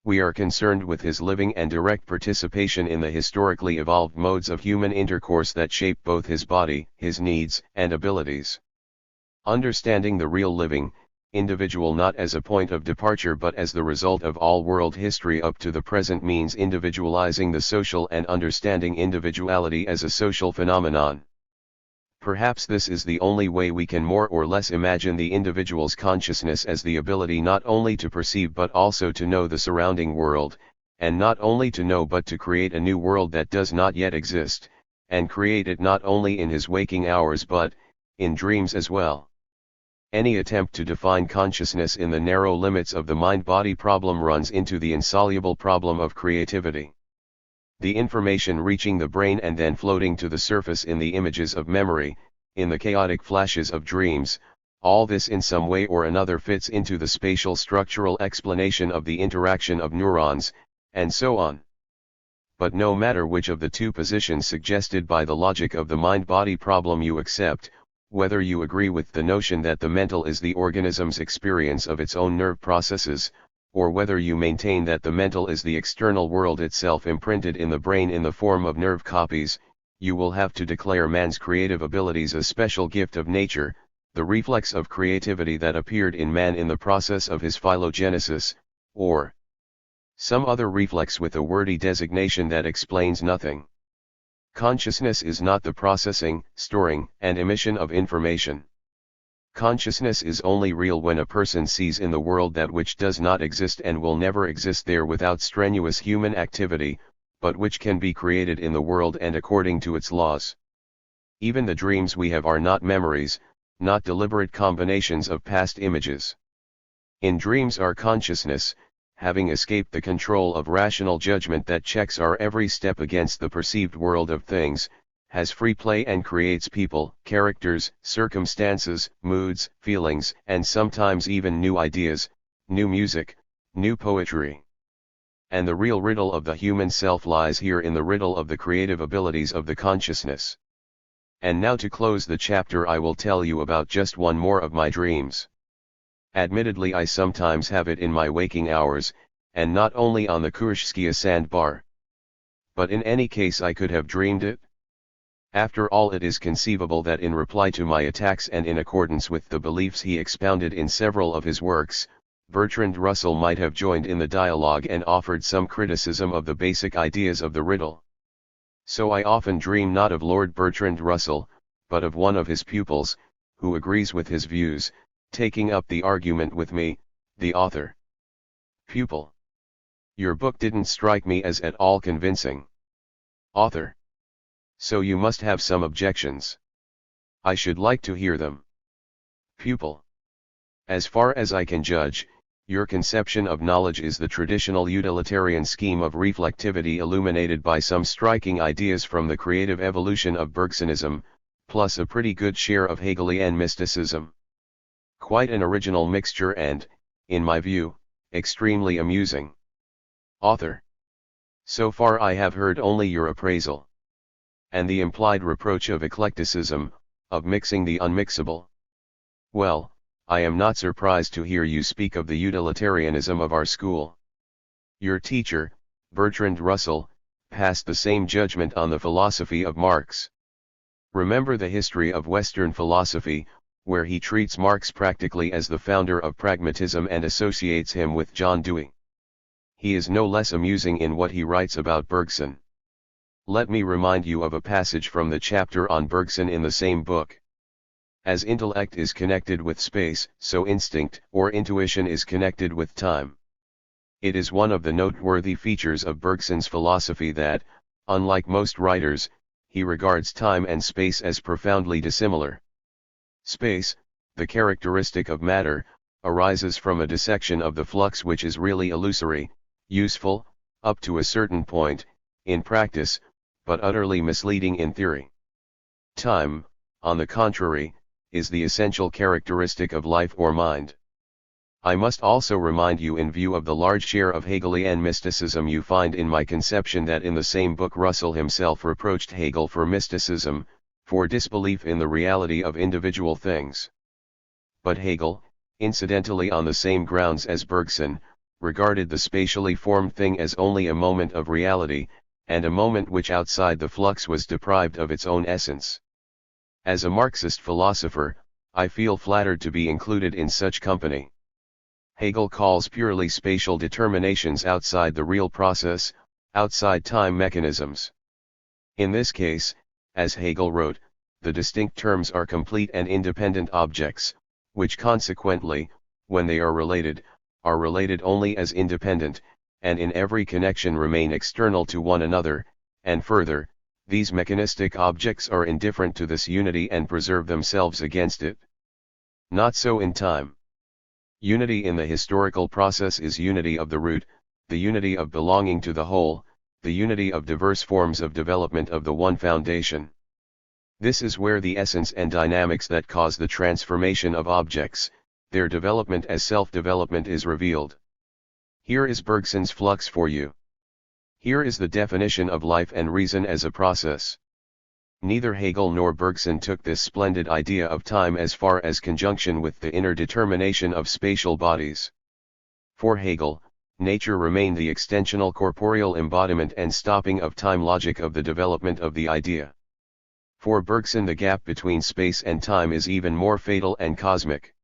We are concerned with his living and direct participation in the historically evolved modes of human intercourse that shape both his body, his needs, and abilities. Understanding the real living individual not as a point of departure but as the result of all world history up to the present means individualizing the social and understanding individuality as a social phenomenon. Perhaps this is the only way we can more or less imagine the individual's consciousness as the ability not only to perceive but also to know the surrounding world, and not only to know but to create a new world that does not yet exist, and create it not only in his waking hours but, in dreams as well. Any attempt to define consciousness in the narrow limits of the mind-body problem runs into the insoluble problem of creativity. The information reaching the brain and then floating to the surface in the images of memory, in the chaotic flashes of dreams, all this in some way or another fits into the spatial structural explanation of the interaction of neurons, and so on. But no matter which of the two positions suggested by the logic of the mind-body problem you accept, whether you agree with the notion that the mental is the organism's experience of its own nerve processes, or whether you maintain that the mental is the external world itself imprinted in the brain in the form of nerve copies, you will have to declare man's creative abilities a special gift of nature, the reflex of creativity that appeared in man in the process of his phylogenesis, or some other reflex with a wordy designation that explains nothing. Consciousness is not the processing, storing, and emission of information. Consciousness is only real when a person sees in the world that which does not exist and will never exist there without strenuous human activity, but which can be created in the world and according to its laws. Even the dreams we have are not memories, not deliberate combinations of past images. In dreams our consciousness, having escaped the control of rational judgment that checks our every step against the perceived world of things, has free play and creates people, characters, circumstances, moods, feelings, and sometimes even new ideas, new music, new poetry. And the real riddle of the human self lies here in the riddle of the creative abilities of the consciousness. And now to close the chapter I will tell you about just one more of my dreams. Admittedly I sometimes have it in my waking hours, and not only on the Kurshskaya sandbar. But in any case I could have dreamed it. After all, it is conceivable that in reply to my attacks and in accordance with the beliefs he expounded in several of his works, Bertrand Russell might have joined in the dialogue and offered some criticism of the basic ideas of the riddle. So I often dream not of Lord Bertrand Russell, but of one of his pupils, who agrees with his views, taking up the argument with me, the author. Pupil. Your book didn't strike me as at all convincing. Author. So you must have some objections. I should like to hear them. Pupil. As far as I can judge, your conception of knowledge is the traditional utilitarian scheme of reflectivity illuminated by some striking ideas from the creative evolution of Bergsonism, plus a pretty good share of Hegelian mysticism. Quite an original mixture and, in my view, extremely amusing. Author. So far I have heard only your appraisal. And the implied reproach of eclecticism, of mixing the unmixable. Well, I am not surprised to hear you speak of the utilitarianism of our school. Your teacher, Bertrand Russell, passed the same judgment on the philosophy of Marx. Remember the history of Western philosophy, where he treats Marx practically as the founder of pragmatism and associates him with John Dewey. he is no less amusing in what he writes about Bergson. Let me remind you of a passage from the chapter on Bergson in the same book. As intellect is connected with space, so instinct or intuition is connected with time. It is one of the noteworthy features of Bergson's philosophy that, unlike most writers, he regards time and space as profoundly dissimilar. Space, the characteristic of matter, arises from a dissection of the flux which is really illusory, useful, up to a certain point, in practice, but utterly misleading in theory. Time, on the contrary, is the essential characteristic of life or mind. I must also remind you, in view of the large share of Hegelian mysticism you find in my conception, that in the same book Russell himself reproached Hegel for mysticism, for disbelief in the reality of individual things. But Hegel, incidentally on the same grounds as Bergson, regarded the spatially formed thing as only a moment of reality, and a moment which outside the flux was deprived of its own essence. As a Marxist philosopher, I feel flattered to be included in such company. Hegel calls purely spatial determinations outside the real process, outside time mechanisms. In this case, as Hegel wrote, the distinct terms are complete and independent objects, which consequently, when they are related only as independent, and in every connection remain external to one another, and further, these mechanistic objects are indifferent to this unity and preserve themselves against it. Not so in time. Unity in the historical process is unity of the root, the unity of belonging to the whole, the unity of diverse forms of development of the one foundation. This is where the essence and dynamics that cause the transformation of objects, their development as self-development, is revealed. Here is Bergson's flux for you. Here is the definition of life and reason as a process. Neither Hegel nor Bergson took this splendid idea of time as far as conjunction with the inner determination of spatial bodies. For Hegel, nature remained the extensional corporeal embodiment and stopping of time logic of the development of the idea. For Bergson, the gap between space and time is even more fatal and cosmic.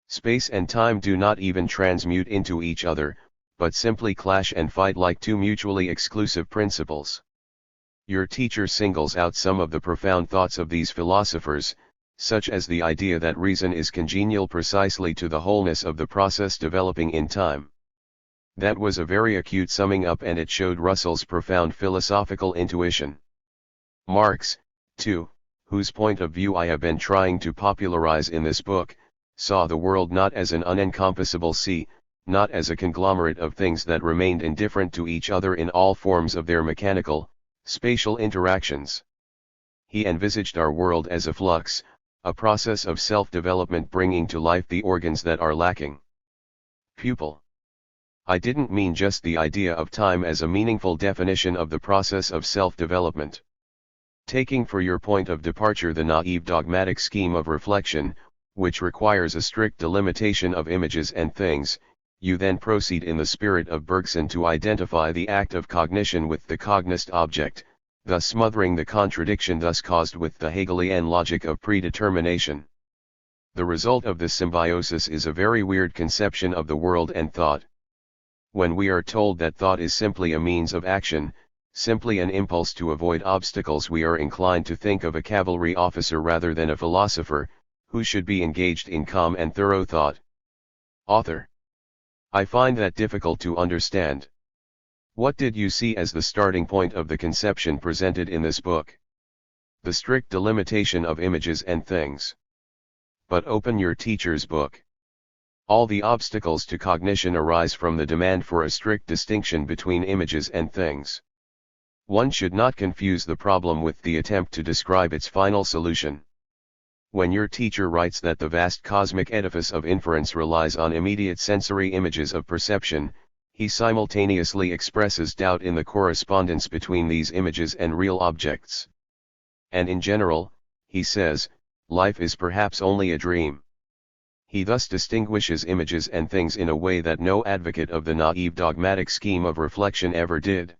Space and time do not even transmute into each other, but simply clash and fight like two mutually exclusive principles. Your teacher singles out some of the profound thoughts of these philosophers, such as the idea that reason is congenial precisely to the wholeness of the process developing in time. That was a very acute summing up, and it showed Russell's profound philosophical intuition. Marx, too, whose point of view I have been trying to popularize in this book, saw the world not as an unencompassable sea, not as a conglomerate of things that remained indifferent to each other in all forms of their mechanical, spatial interactions. He envisaged our world as a flux, a process of self-development bringing to life the organs that are lacking. Pupil. I didn't mean just the idea of time as a meaningful definition of the process of self-development. Taking for your point of departure the naive dogmatic scheme of reflection, which requires a strict delimitation of images and things, you then proceed in the spirit of Bergson to identify the act of cognition with the cognized object, thus smothering the contradiction thus caused with the Hegelian logic of predetermination. The result of this symbiosis is a very weird conception of the world and thought. When we are told that thought is simply a means of action, simply an impulse to avoid obstacles, we are inclined to think of a cavalry officer rather than a philosopher, who should be engaged in calm and thorough thought. Author. I find that difficult to understand. What did you see as the starting point of the conception presented in this book? The strict delimitation of images and things. But open your teacher's book. All the obstacles to cognition arise from the demand for a strict distinction between images and things. One should not confuse the problem with the attempt to describe its final solution. When your teacher writes that the vast cosmic edifice of inference relies on immediate sensory images of perception, he simultaneously expresses doubt in the correspondence between these images and real objects. And in general, he says, life is perhaps only a dream. He thus distinguishes images and things in a way that no advocate of the naive dogmatic scheme of reflection ever did.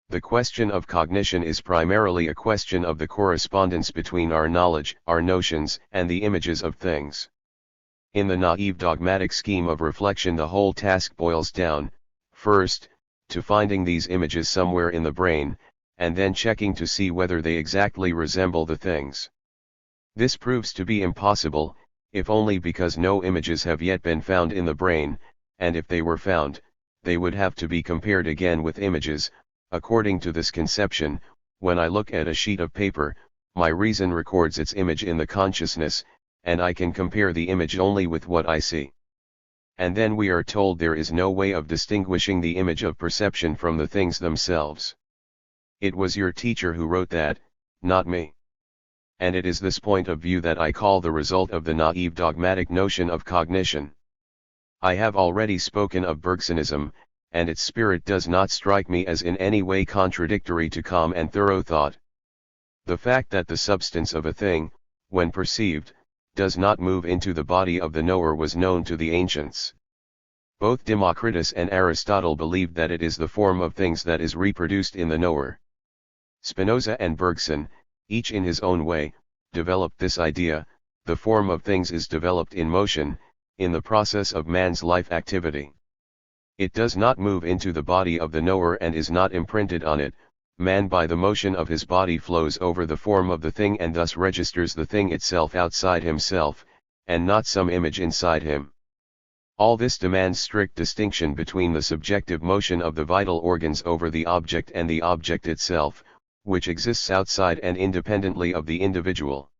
The question of cognition is primarily a question of the correspondence between our knowledge, our notions, and the images of things. In the naive dogmatic scheme of reflection, the whole task boils down, First, to finding these images somewhere in the brain, and then checking to see whether they exactly resemble the things. This proves to be impossible, if only because no images have yet been found in the brain, and if they were found, they would have to be compared again with images. According to this conception, when I look at a sheet of paper, my reason records its image in the consciousness, and I can compare the image only with what I see. And then we are told there is no way of distinguishing the image of perception from the things themselves. It was your teacher who wrote that, not me. And it is this point of view that I call the result of the naive dogmatic notion of cognition. I have already spoken of Bergsonism, and its spirit does not strike me as in any way contradictory to calm and thorough thought. The fact that the substance of a thing, when perceived, does not move into the body of the knower was known to the ancients. Both Democritus and Aristotle believed that it is the form of things that is reproduced in the knower. Spinoza and Bergson, each in his own way, developed this idea: the form of things is developed in motion, in the process of man's life activity. It does not move into the body of the knower and is not imprinted on it. Man by the motion of his body flows over the form of the thing and thus registers the thing itself outside himself, and not some image inside him. All this demands strict distinction between the subjective motion of the vital organs over the object and the object itself, which exists outside and independently of the individual.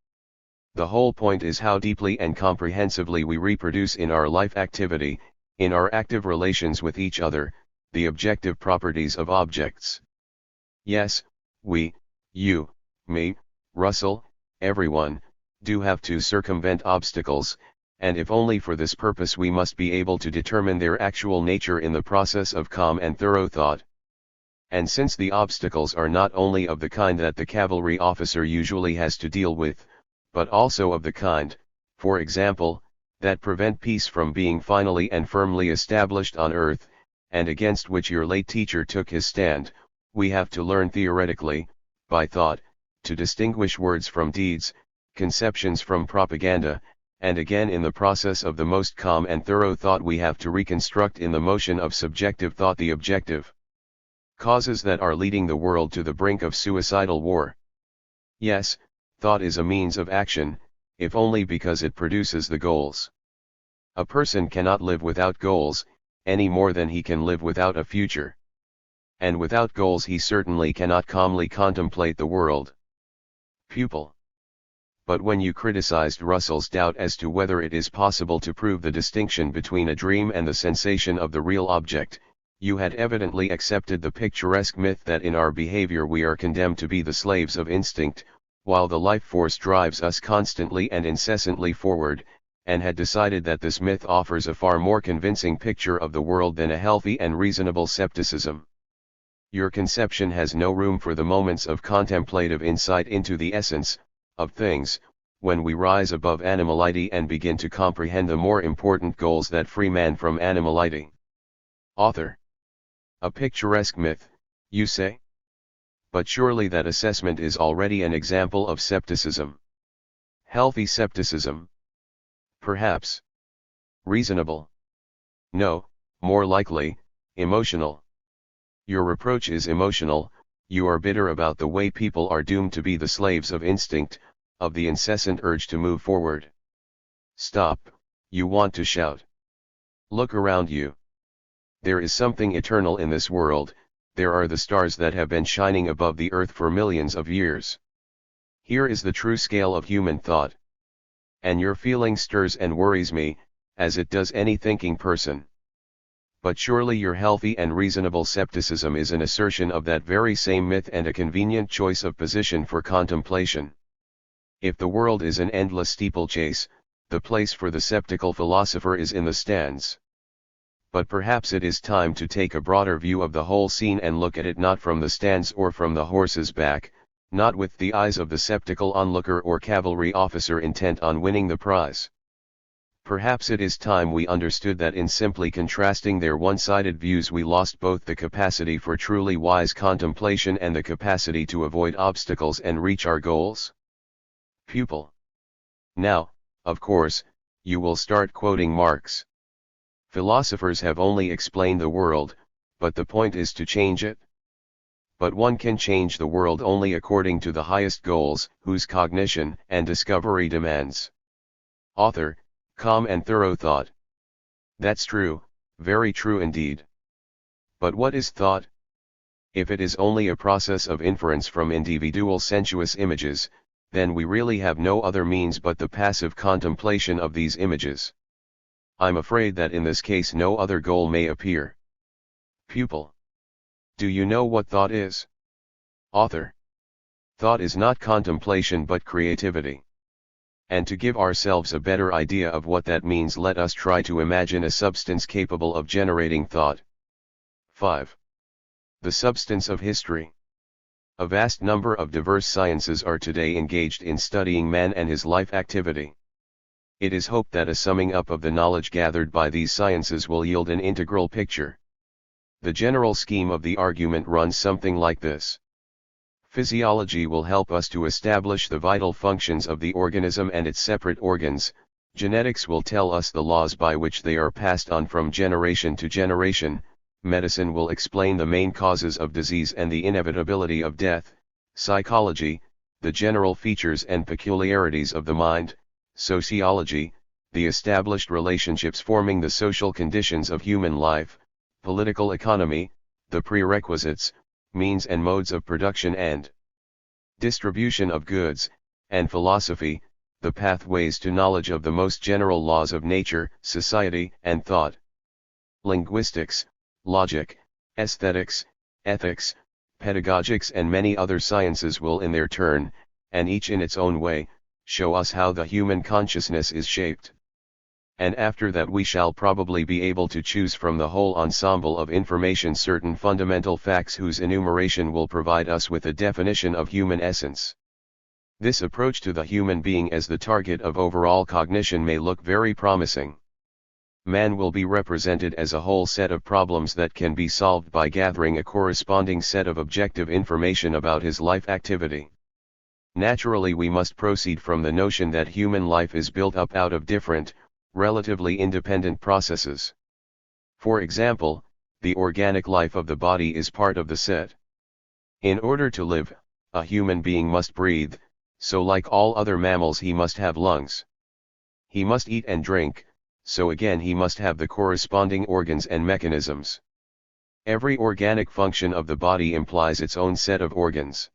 The whole point is how deeply and comprehensively we reproduce in our life activity, in our active relations with each other, the objective properties of objects. Yes, we, you, me, Russell, everyone, do have to circumvent obstacles, and if only for this purpose we must be able to determine their actual nature in the process of calm and thorough thought. And since the obstacles are not only of the kind that the cavalry officer usually has to deal with, but also of the kind, for example, that prevent peace from being finally and firmly established on earth, and against which your late teacher took his stand, we have to learn theoretically, by thought, to distinguish words from deeds, conceptions from propaganda, and again in the process of the most calm and thorough thought we have to reconstruct in the motion of subjective thought the objective causes that are leading the world to the brink of suicidal war. Yes, thought is a means of action, if only because it produces the goals. A person cannot live without goals, any more than he can live without a future. And without goals he certainly cannot calmly contemplate the world. Pupil. But when you criticized Russell's doubt as to whether it is possible to prove the distinction between a dream and the sensation of the real object, you had evidently accepted the picturesque myth that in our behavior we are condemned to be the slaves of instinct, while the life force drives us constantly and incessantly forward, and had decided that this myth offers a far more convincing picture of the world than a healthy and reasonable skepticism. Your conception has no room for the moments of contemplative insight into the essence of things, when we rise above animality and begin to comprehend the more important goals that free man from animality. Author. A picturesque myth, you say? But surely that assessment is already an example of skepticism. Healthy skepticism? Perhaps. Reasonable? No, more likely, emotional. Your reproach is emotional. You are bitter about the way people are doomed to be the slaves of instinct, of the incessant urge to move forward. Stop, you want to shout. Look around you. There is something eternal in this world. There are the stars that have been shining above the earth for millions of years. Here is the true scale of human thought. And your feeling stirs and worries me, as it does any thinking person. But surely your healthy and reasonable skepticism is an assertion of that very same myth and a convenient choice of position for contemplation. If the world is an endless steeplechase, the place for the skeptical philosopher is in the stands. But perhaps it is time to take a broader view of the whole scene and look at it not from the stands or from the horse's back, not with the eyes of the skeptical onlooker or cavalry officer intent on winning the prize. Perhaps it is time we understood that in simply contrasting their one-sided views we lost both the capacity for truly wise contemplation and the capacity to avoid obstacles and reach our goals. Pupil. Now, of course, you will start quoting Marx. Philosophers have only explained the world, but the point is to change it. But one can change the world only according to the highest goals, whose cognition and discovery demands. Author, calm and thorough thought. That's true, very true indeed. But what is thought? If it is only a process of inference from individual sensuous images, then we really have no other means but the passive contemplation of these images. I'm afraid that in this case no other goal may appear. Pupil. Do you know what thought is? Author. Thought is not contemplation but creativity. And to give ourselves a better idea of what that means, let us try to imagine a substance capable of generating thought. 5. The substance of history. A vast number of diverse sciences are today engaged in studying man and his life activity. It is hoped that a summing up of the knowledge gathered by these sciences will yield an integral picture. The general scheme of the argument runs something like this. Physiology will help us to establish the vital functions of the organism and its separate organs. Genetics will tell us the laws by which they are passed on from generation to generation. Medicine will explain the main causes of disease and the inevitability of death. Psychology, the general features and peculiarities of the mind. Sociology, the established relationships forming the social conditions of human life. Political economy, the prerequisites, means and modes of production and distribution of goods. And philosophy, the pathways to knowledge of the most general laws of nature, society, and thought. Linguistics, logic, aesthetics, ethics, pedagogics and many other sciences will in their turn, and each in its own way, show us how the human consciousness is shaped. And after that we shall probably be able to choose from the whole ensemble of information certain fundamental facts whose enumeration will provide us with a definition of human essence. This approach to the human being as the target of overall cognition may look very promising. Man will be represented as a whole set of problems that can be solved by gathering a corresponding set of objective information about his life activity. Naturally, we must proceed from the notion that human life is built up out of different, relatively independent processes. For example, the organic life of the body is part of the set. In order to live, a human being must breathe, so like all other mammals he must have lungs. He must eat and drink, so again he must have the corresponding organs and mechanisms. Every organic function of the body implies its own set of organs.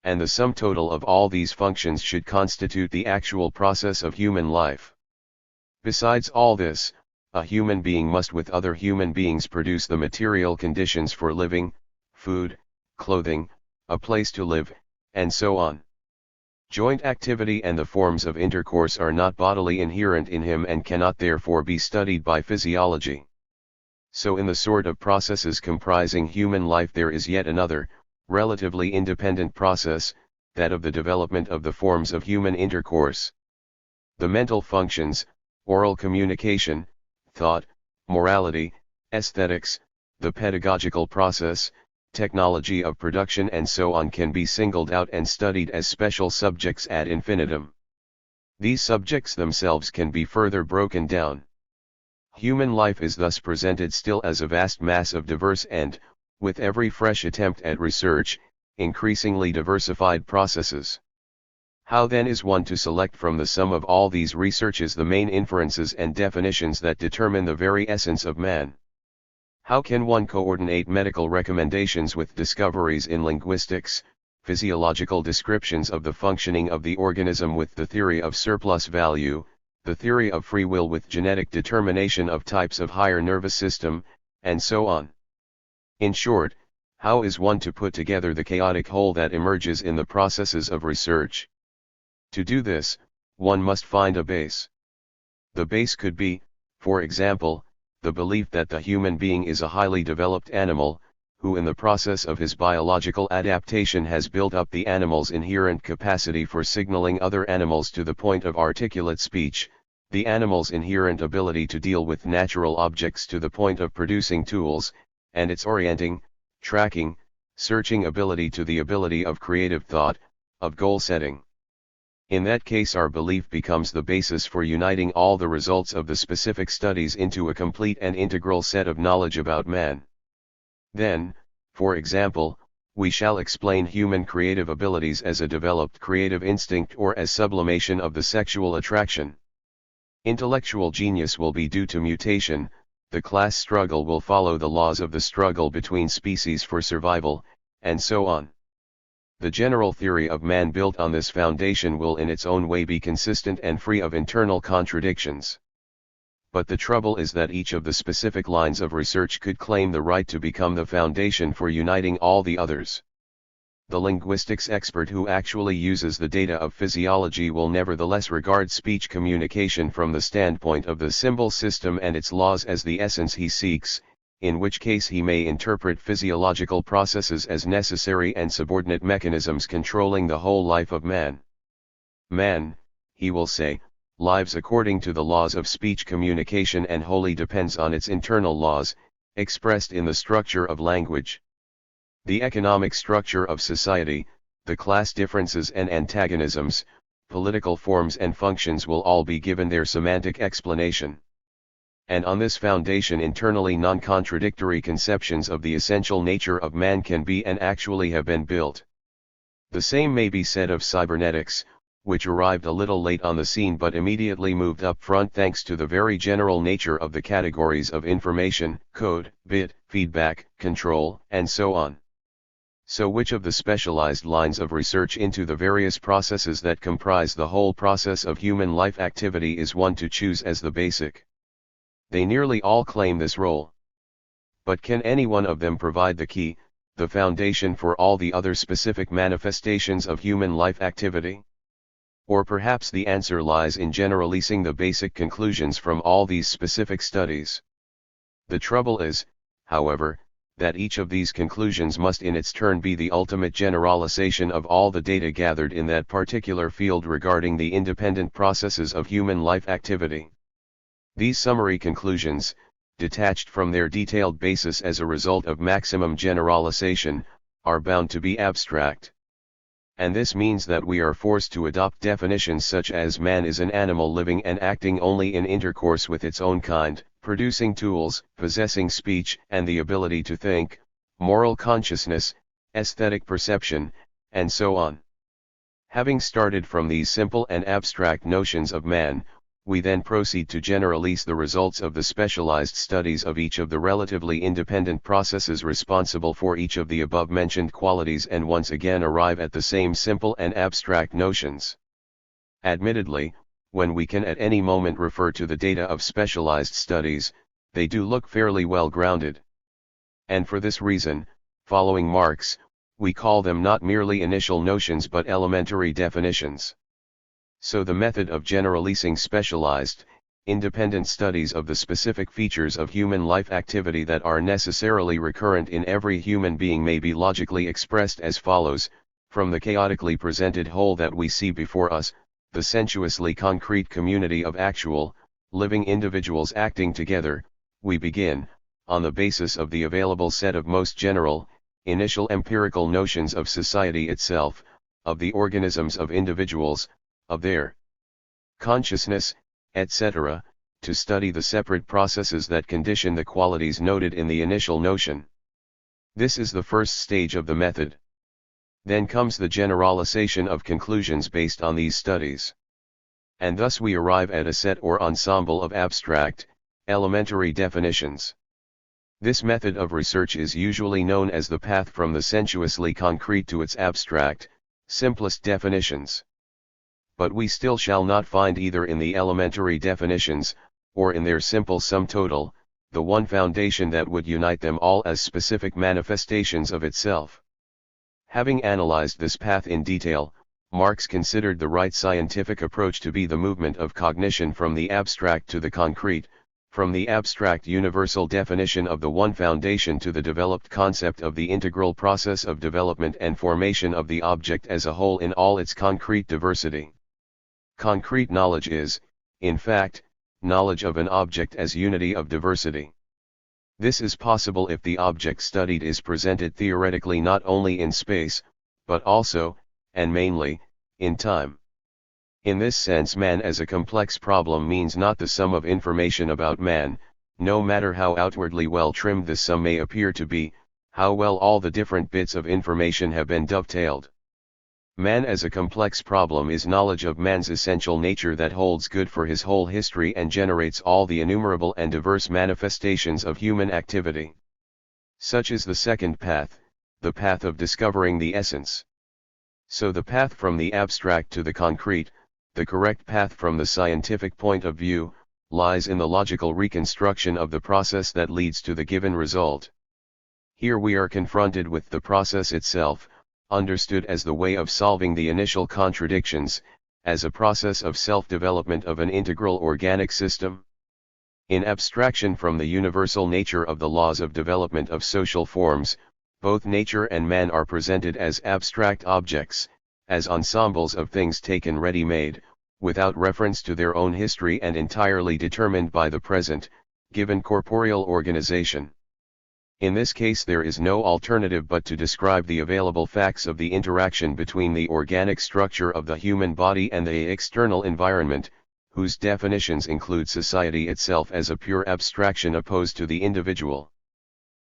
And the sum total of all these functions should constitute the actual process of human life. Besides all this, a human being must with other human beings produce the material conditions for living, food, clothing, a place to live, and so on. Joint activity and the forms of intercourse are not bodily inherent in him and cannot therefore be studied by physiology. So in the sort of processes comprising human life there is yet another, relatively independent process, that of the development of the forms of human intercourse. The mental functions, oral communication, thought, morality, aesthetics, the pedagogical process, technology of production and so on can be singled out and studied as special subjects ad infinitum. These subjects themselves can be further broken down. Human life is thus presented still as a vast mass of diverse and, with every fresh attempt at research, increasingly diversified processes. How then is one to select from the sum of all these researches the main inferences and definitions that determine the very essence of man? How can one coordinate medical recommendations with discoveries in linguistics, physiological descriptions of the functioning of the organism with the theory of surplus value, the theory of free will with genetic determination of types of higher nervous system, and so on? In short, how is one to put together the chaotic whole that emerges in the processes of research? To do this, one must find a base. The base could be, for example, the belief that the human being is a highly developed animal, who in the process of his biological adaptation has built up the animal's inherent capacity for signaling other animals to the point of articulate speech, the animal's inherent ability to deal with natural objects to the point of producing tools, and its orienting, tracking, searching ability to the ability of creative thought, of goal setting. In that case our belief becomes the basis for uniting all the results of the specific studies into a complete and integral set of knowledge about man. Then, for example, we shall explain human creative abilities as a developed creative instinct or as sublimation of the sexual attraction. Intellectual genius will be due to mutation, the class struggle will follow the laws of the struggle between species for survival, and so on. The general theory of man built on this foundation will in its own way be consistent and free of internal contradictions. But the trouble is that each of the specific lines of research could claim the right to become the foundation for uniting all the others. The linguistics expert who actually uses the data of physiology will nevertheless regard speech communication from the standpoint of the symbol system and its laws as the essence he seeks, in which case he may interpret physiological processes as necessary and subordinate mechanisms controlling the whole life of man. Man, he will say, lives according to the laws of speech communication and wholly depends on its internal laws, expressed in the structure of language. The economic structure of society, the class differences and antagonisms, political forms and functions will all be given their semantic explanation. And on this foundation internally non-contradictory conceptions of the essential nature of man can be and actually have been built. The same may be said of cybernetics, which arrived a little late on the scene but immediately moved up front thanks to the very general nature of the categories of information, code, bit, feedback, control, and so on. So which of the specialized lines of research into the various processes that comprise the whole process of human life activity is one to choose as the basic? They nearly all claim this role. But can any one of them provide the key, the foundation for all the other specific manifestations of human life activity? Or perhaps the answer lies in generalizing the basic conclusions from all these specific studies. The trouble is, however, that each of these conclusions must in its turn be the ultimate generalization of all the data gathered in that particular field regarding the independent processes of human life activity. These summary conclusions, detached from their detailed basis as a result of maximum generalization, are bound to be abstract. And this means that we are forced to adopt definitions such as man is an animal living and acting only in intercourse with its own kind, producing tools, possessing speech and the ability to think, moral consciousness, aesthetic perception, and so on. Having started from these simple and abstract notions of man, we then proceed to generalize the results of the specialized studies of each of the relatively independent processes responsible for each of the above-mentioned qualities and once again arrive at the same simple and abstract notions. Admittedly, when we can at any moment refer to the data of specialized studies, they do look fairly well grounded. And for this reason, following Marx, we call them not merely initial notions but elementary definitions. So the method of generalizing specialized, independent studies of the specific features of human life activity that are necessarily recurrent in every human being may be logically expressed as follows: from the chaotically presented whole that we see before us, the sensuously concrete community of actual, living individuals acting together, we begin, on the basis of the available set of most general, initial empirical notions of society itself, of the organisms of individuals, of their consciousness, etc., to study the separate processes that condition the qualities noted in the initial notion. This is the first stage of the method. Then comes the generalization of conclusions based on these studies. And thus we arrive at a set or ensemble of abstract, elementary definitions. This method of research is usually known as the path from the sensuously concrete to its abstract, simplest definitions. But we still shall not find either in the elementary definitions, or in their simple sum total, the one foundation that would unite them all as specific manifestations of itself. Having analyzed this path in detail, Marx considered the right scientific approach to be the movement of cognition from the abstract to the concrete, from the abstract universal definition of the one foundation to the developed concept of the integral process of development and formation of the object as a whole in all its concrete diversity. Concrete knowledge is, in fact, knowledge of an object as unity of diversity. This is possible if the object studied is presented theoretically not only in space, but also, and mainly, in time. In this sense, man as a complex problem means not the sum of information about man, no matter how outwardly well trimmed this sum may appear to be, How well all the different bits of information have been dovetailed. Man as a complex problem is knowledge of man's essential nature that holds good for his whole history and generates all the innumerable and diverse manifestations of human activity. Such is the second path, the path of discovering the essence. So the path from the abstract to the concrete, the correct path from the scientific point of view, lies in the logical reconstruction of the process that leads to the given result. Here we are confronted with the process itself, understood as the way of solving the initial contradictions, as a process of self-development of an integral organic system. In abstraction from the universal nature of the laws of development of social forms, both nature and man are presented as abstract objects, as ensembles of things taken ready-made, without reference to their own history and entirely determined by the present, given corporeal organization. In this case there is no alternative but to describe the available facts of the interaction between the organic structure of the human body and the external environment, whose definitions include society itself as a pure abstraction opposed to the individual.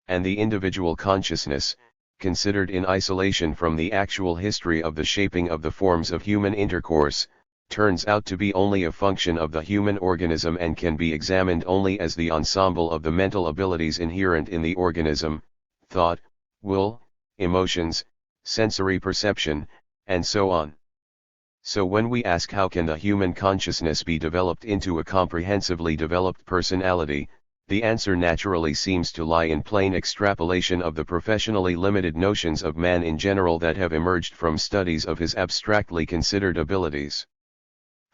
And the individual consciousness, considered in isolation from the actual history of the shaping of the forms of human intercourse, turns out to be only a function of the human organism and can be examined only as the ensemble of the mental abilities inherent in the organism, thought, will, emotions, sensory perception, and so on. So when we ask how can the human consciousness be developed into a comprehensively developed personality, the answer naturally seems to lie in plain extrapolation of the professionally limited notions of man in general that have emerged from studies of his abstractly considered abilities.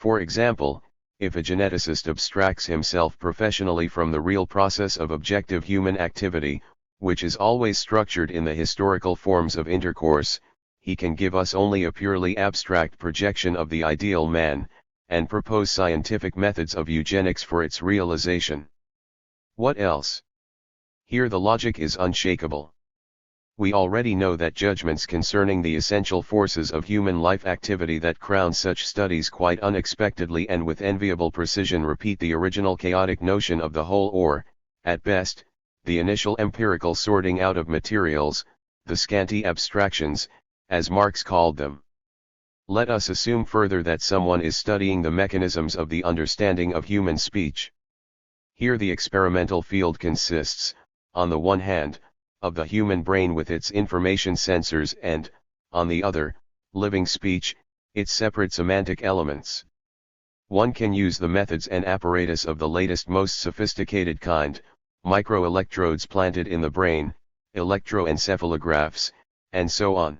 For example, if a geneticist abstracts himself professionally from the real process of objective human activity, which is always structured in the historical forms of intercourse, he can give us only a purely abstract projection of the ideal man, and propose scientific methods of eugenics for its realization. What else? Here the logic is unshakable. We already know that judgments concerning the essential forces of human life activity that crown such studies quite unexpectedly and with enviable precision repeat the original chaotic notion of the whole or, at best, the initial empirical sorting out of materials, the scanty abstractions, as Marx called them. Let us assume further that someone is studying the mechanisms of the understanding of human speech. Here the experimental field consists, on the one hand, of the human brain with its information sensors and, on the other, living speech, its separate semantic elements. One can use the methods and apparatus of the latest most sophisticated kind, microelectrodes planted in the brain, electroencephalographs, and so on.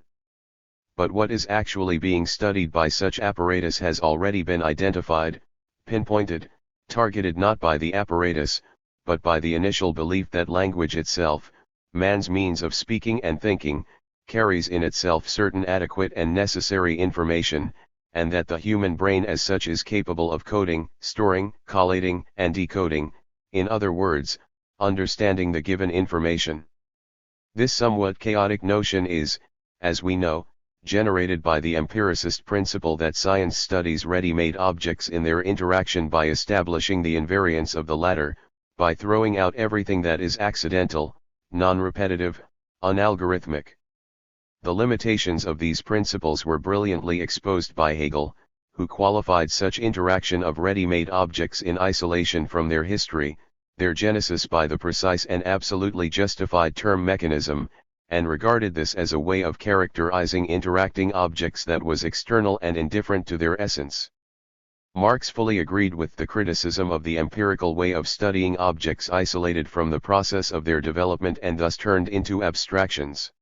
But what is actually being studied by such apparatus has already been identified, pinpointed, targeted not by the apparatus, but by the initial belief that language itself, man's means of speaking and thinking, carries in itself certain adequate and necessary information, and that the human brain as such is capable of coding, storing, collating, and decoding, in other words, understanding the given information. This somewhat chaotic notion is, as we know, generated by the empiricist principle that science studies ready-made objects in their interaction by establishing the invariance of the latter, by throwing out everything that is accidental, non-repetitive, unalgorithmic. The limitations of these principles were brilliantly exposed by Hegel, who qualified such interaction of ready-made objects in isolation from their history, their genesis by the precise and absolutely justified term mechanism, and regarded this as a way of characterizing interacting objects that was external and indifferent to their essence. Marx fully agreed with the criticism of the empirical way of studying objects isolated from the process of their development and thus turned into abstractions.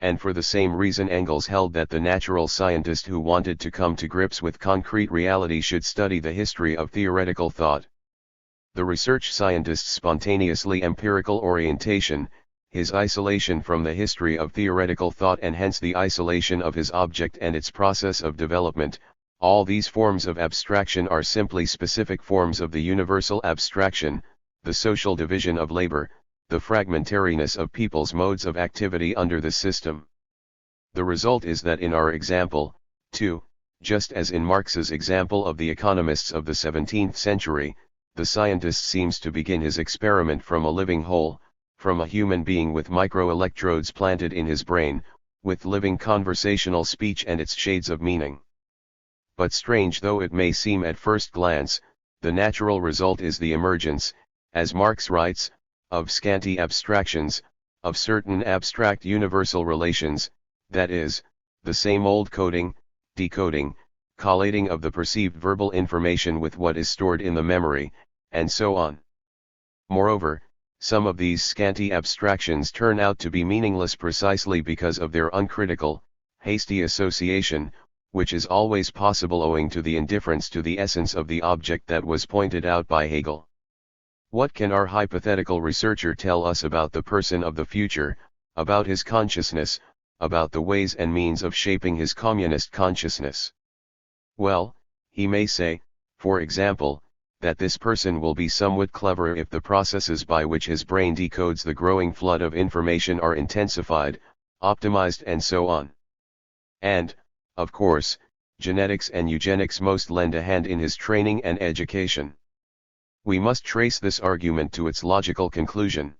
And for the same reason Engels held that the natural scientist who wanted to come to grips with concrete reality should study the history of theoretical thought. The research scientist's spontaneously empirical orientation, his isolation from the history of theoretical thought and hence the isolation of his object and its process of development, all these forms of abstraction are simply specific forms of the universal abstraction, the social division of labor, the fragmentariness of people's modes of activity under the system. The result is that in our example, too, just as in Marx's example of the economists of the 17th century, the scientist seems to begin his experiment from a living whole, from a human being with microelectrodes planted in his brain, with living conversational speech and its shades of meaning. But strange though it may seem at first glance, the natural result is the emergence, as Marx writes, of scanty abstractions, of certain abstract universal relations, that is, the same old coding, decoding, collating of the perceived verbal information with what is stored in the memory, and so on. Moreover, some of these scanty abstractions turn out to be meaningless precisely because of their uncritical, hasty association, which is always possible owing to the indifference to the essence of the object that was pointed out by Hegel. What can our hypothetical researcher tell us about the person of the future, about his consciousness, about the ways and means of shaping his communist consciousness? Well, he may say, for example, that this person will be somewhat clever if the processes by which his brain decodes the growing flood of information are intensified, optimized and so on. And, of course, genetics and eugenics most lend a hand in his training and education. We must trace this argument to its logical conclusion.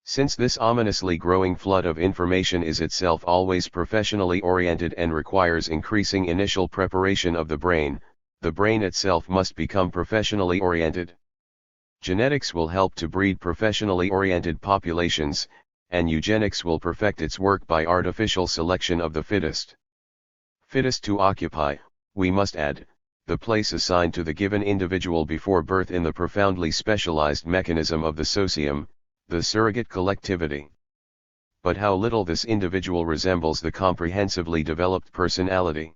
Since this ominously growing flood of information is itself always professionally oriented and requires increasing initial preparation of the brain itself must become professionally oriented. Genetics will help to breed professionally oriented populations, and eugenics will perfect its work by artificial selection of the fittest. Fittest to occupy, we must add, the place assigned to the given individual before birth in the profoundly specialized mechanism of the socium, the surrogate collectivity. But how little this individual resembles the comprehensively developed personality.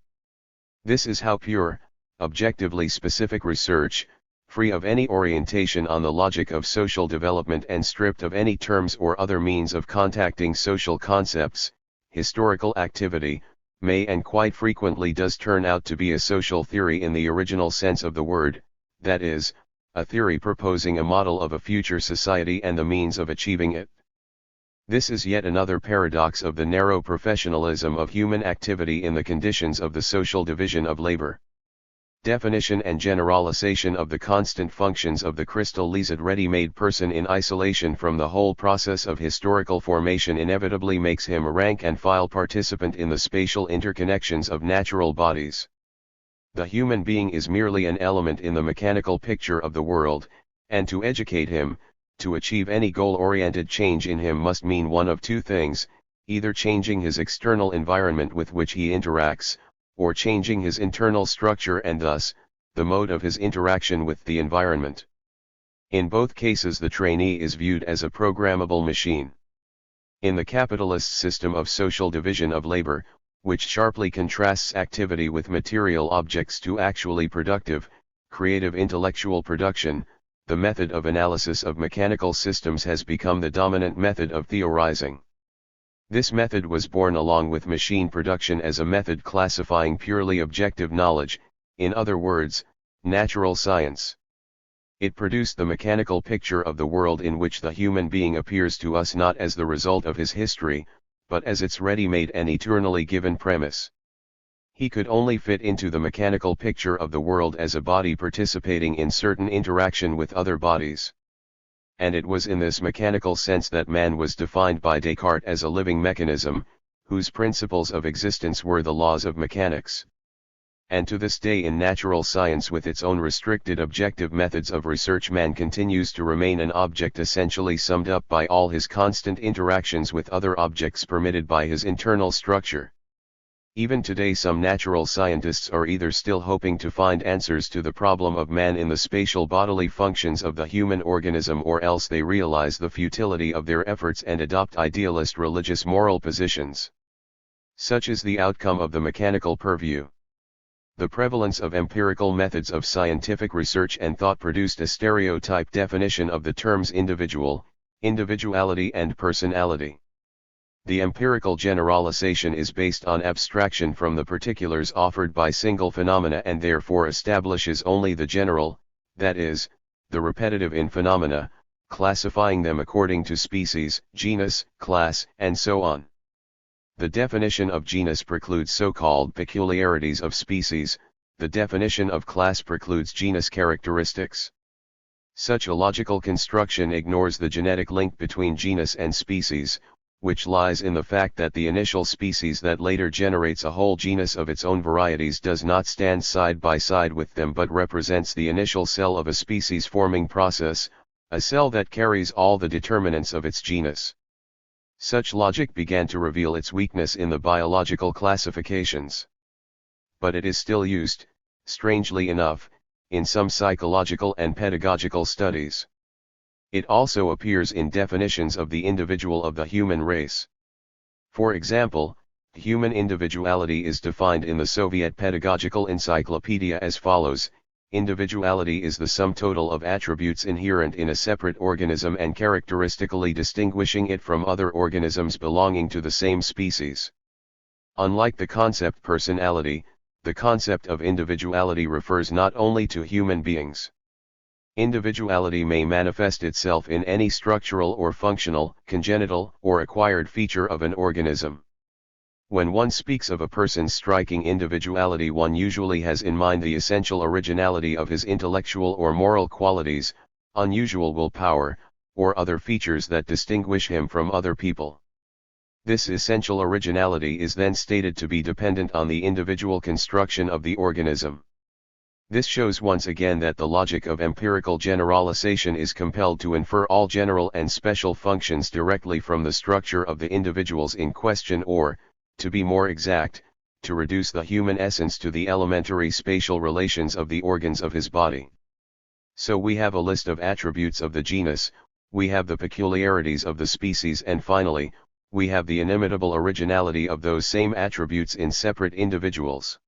This is how pure, objectively specific research, free of any orientation on the logic of social development and stripped of any terms or other means of contacting social concepts, historical activity, may and quite frequently does turn out to be a social theory in the original sense of the word, that is, a theory proposing a model of a future society and the means of achieving it. This is yet another paradox of the narrow professionalism of human activity in the conditions of the social division of labor. Definition and generalization of the constant functions of the crystallized ready-made person in isolation from the whole process of historical formation inevitably makes him a rank-and-file participant in the spatial interconnections of natural bodies. The human being is merely an element in the mechanical picture of the world, and to educate him, to achieve any goal-oriented change in him must mean one of two things, either changing his external environment with which he interacts, or changing his internal structure and thus, the mode of his interaction with the environment. In both cases the trainee is viewed as a programmable machine. In the capitalist system of social division of labor, which sharply contrasts activity with material objects to actually productive, creative intellectual production, the method of analysis of mechanical systems has become the dominant method of theorizing. This method was born along with machine production as a method classifying purely objective knowledge, in other words, natural science. It produced the mechanical picture of the world in which the human being appears to us not as the result of his history, but as its ready-made and eternally given premise. He could only fit into the mechanical picture of the world as a body participating in certain interaction with other bodies. And it was in this mechanical sense that man was defined by Descartes as a living mechanism, whose principles of existence were the laws of mechanics. And to this day in natural science with its own restricted objective methods of research man continues to remain an object essentially summed up by all his constant interactions with other objects permitted by his internal structure. Even today some natural scientists are either still hoping to find answers to the problem of man in the spatial bodily functions of the human organism or else they realize the futility of their efforts and adopt idealist religious moral positions. Such is the outcome of the mechanical purview. The prevalence of empirical methods of scientific research and thought produced a stereotype definition of the terms individual, individuality and personality. The empirical generalization is based on abstraction from the particulars offered by single phenomena and therefore establishes only the general, that is, the repetitive in phenomena, classifying them according to species, genus, class, and so on. The definition of genus precludes so-called peculiarities of species, the definition of class precludes genus characteristics. Such a logical construction ignores the genetic link between genus and species, which lies in the fact that the initial species that later generates a whole genus of its own varieties does not stand side by side with them but represents the initial cell of a species forming process, a cell that carries all the determinants of its genus. Such logic began to reveal its weakness in the biological classifications. But it is still used, strangely enough, in some psychological and pedagogical studies. It also appears in definitions of the individual of the human race. For example, human individuality is defined in the Soviet Pedagogical Encyclopedia as follows: individuality is the sum total of attributes inherent in a separate organism and characteristically distinguishing it from other organisms belonging to the same species. Unlike the concept personality, the concept of individuality refers not only to human beings. Individuality may manifest itself in any structural or functional, congenital, or acquired feature of an organism. When one speaks of a person's striking individuality, one usually has in mind the essential originality of his intellectual or moral qualities, unusual willpower, or other features that distinguish him from other people. This essential originality is then stated to be dependent on the individual construction of the organism. This shows once again that the logic of empirical generalization is compelled to infer all general and special functions directly from the structure of the individuals in question, or, to be more exact, to reduce the human essence to the elementary spatial relations of the organs of his body. So we have a list of attributes of the genus, we have the peculiarities of the species, and finally, we have the inimitable originality of those same attributes in separate individuals.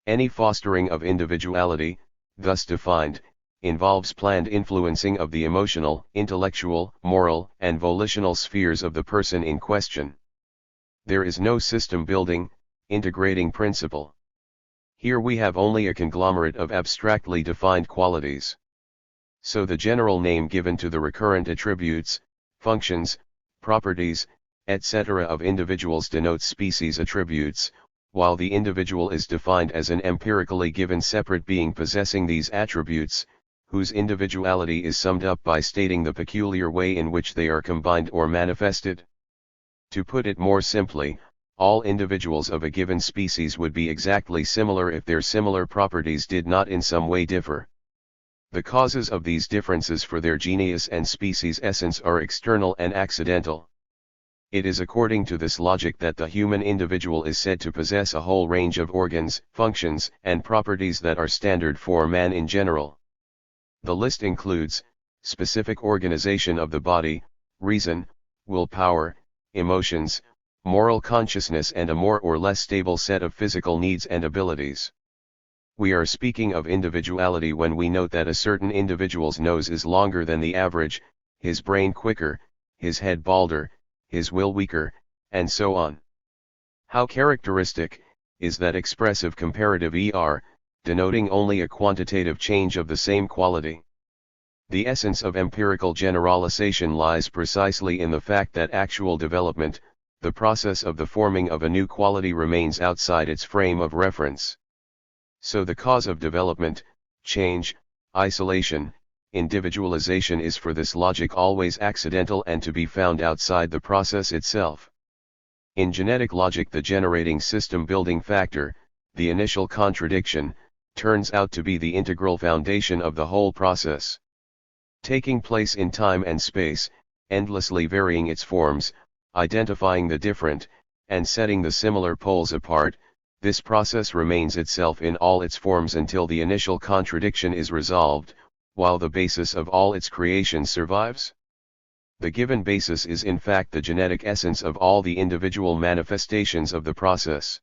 Any fostering of individuality, thus defined, involves planned influencing of the emotional, intellectual, moral, and volitional spheres of the person in question. There is no system-building, integrating principle. Here we have only a conglomerate of abstractly defined qualities. So the general name given to the recurrent attributes, functions, properties, etc. of individuals denotes species attributes, while the individual is defined as an empirically given separate being possessing these attributes, whose individuality is summed up by stating the peculiar way in which they are combined or manifested. To put it more simply, all individuals of a given species would be exactly similar if their similar properties did not in some way differ. The causes of these differences for their genus and species essence are external and accidental. It is according to this logic that the human individual is said to possess a whole range of organs, functions, and properties that are standard for man in general. The list includes specific organization of the body, reason, willpower, emotions, moral consciousness, and a more or less stable set of physical needs and abilities. We are speaking of individuality when we note that a certain individual's nose is longer than the average, his brain quicker, his head balder, his will weaker, and so on. How characteristic is that expressive comparative denoting only a quantitative change of the same quality. The essence of empirical generalization lies precisely in the fact that actual development, the process of the forming of a new quality, remains outside its frame of reference. So the cause of development, change, isolation, individualization is for this logic always accidental and to be found outside the process itself. In genetic logic, the generating system building factor, the initial contradiction, turns out to be the integral foundation of the whole process. Taking place in time and space, endlessly varying its forms, identifying the different, and setting the similar poles apart, this process remains itself in all its forms until the initial contradiction is resolved, while the basis of all its creation survives. The given basis is in fact the genetic essence of all the individual manifestations of the process.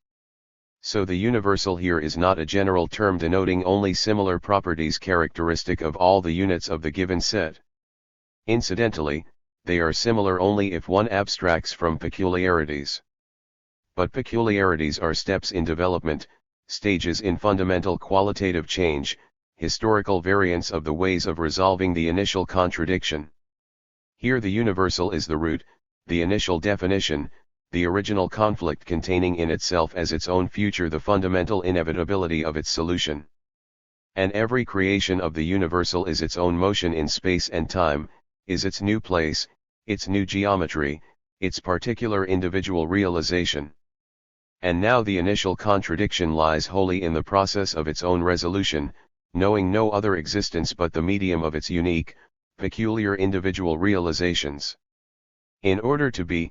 So the universal here is not a general term denoting only similar properties characteristic of all the units of the given set. Incidentally, they are similar only if one abstracts from peculiarities. But peculiarities are steps in development, stages in fundamental qualitative change, historical variants of the ways of resolving the initial contradiction. Here the universal is the root, the initial definition, the original conflict containing in itself as its own future the fundamental inevitability of its solution. And every creation of the universal is its own motion in space and time, is its new place, its new geometry, its particular individual realization. And now the initial contradiction lies wholly in the process of its own resolution, knowing no other existence but the medium of its unique, peculiar individual realizations. In order to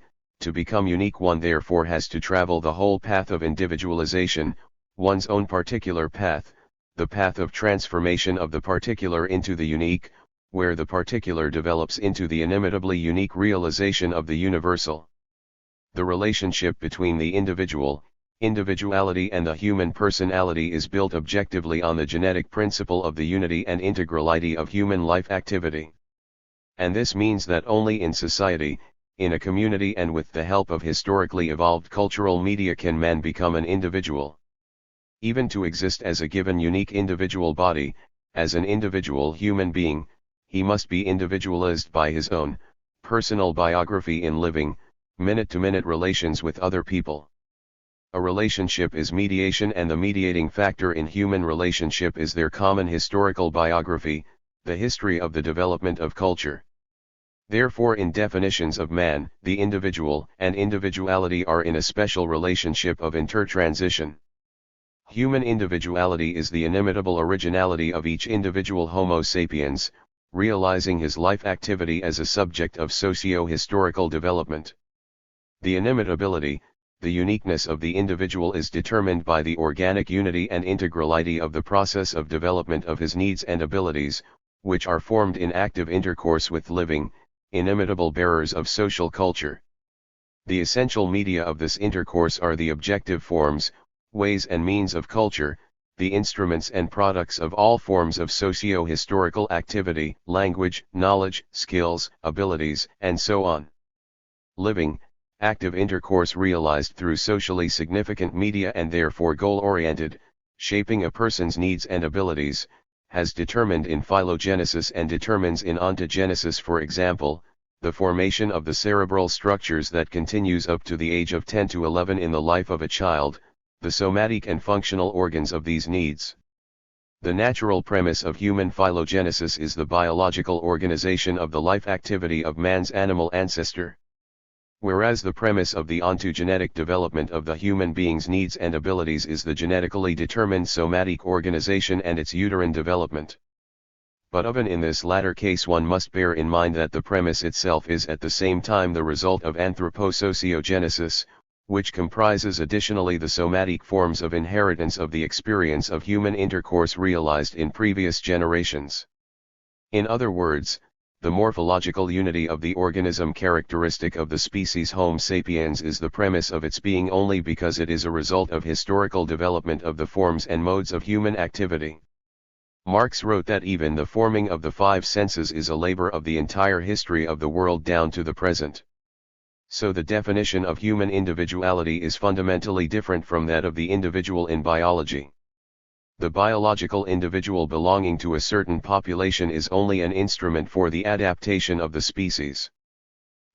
become unique, one therefore has to travel the whole path of individualization, one's own particular path, the path of transformation of the particular into the unique, where the particular develops into the inimitably unique realization of the universal. The relationship between the individuality and the human personality is built objectively on the genetic principle of the unity and integrality of human life activity. And this means that only in society, in a community and with the help of historically evolved cultural media can man become an individual. Even to exist as a given unique individual body, as an individual human being, he must be individualized by his own personal biography in living, minute-to-minute relations with other people. A relationship is mediation, and the mediating factor in human relationship is their common historical biography, the history of the development of culture. Therefore, in definitions of man, the individual and individuality are in a special relationship of intertransition. Human individuality is the inimitable originality of each individual Homo sapiens, realizing his life activity as a subject of socio-historical development. The inimitability, the uniqueness of the individual is determined by the organic unity and integrality of the process of development of his needs and abilities, which are formed in active intercourse with living, inimitable bearers of social culture. The essential media of this intercourse are the objective forms, ways and means of culture, the instruments and products of all forms of socio-historical activity, language, knowledge, skills, abilities, and so on. Living, active intercourse realized through socially significant media and therefore goal-oriented, shaping a person's needs and abilities, has determined in phylogenesis and determines in ontogenesis, for example, the formation of the cerebral structures that continues up to the age of 10 to 11 in the life of a child, the somatic and functional organs of these needs. The natural premise of human phylogenesis is the biological organization of the life activity of man's animal ancestor. Whereas the premise of the ontogenetic development of the human being's needs and abilities is the genetically determined somatic organization and its uterine development. But even in this latter case, one must bear in mind that the premise itself is at the same time the result of anthroposociogenesis, which comprises additionally the somatic forms of inheritance of the experience of human intercourse realized in previous generations. In other words, the morphological unity of the organism characteristic of the species Homo sapiens is the premise of its being only because it is a result of historical development of the forms and modes of human activity. Marx wrote that even the forming of the five senses is a labor of the entire history of the world down to the present. So the definition of human individuality is fundamentally different from that of the individual in biology. The biological individual belonging to a certain population is only an instrument for the adaptation of the species.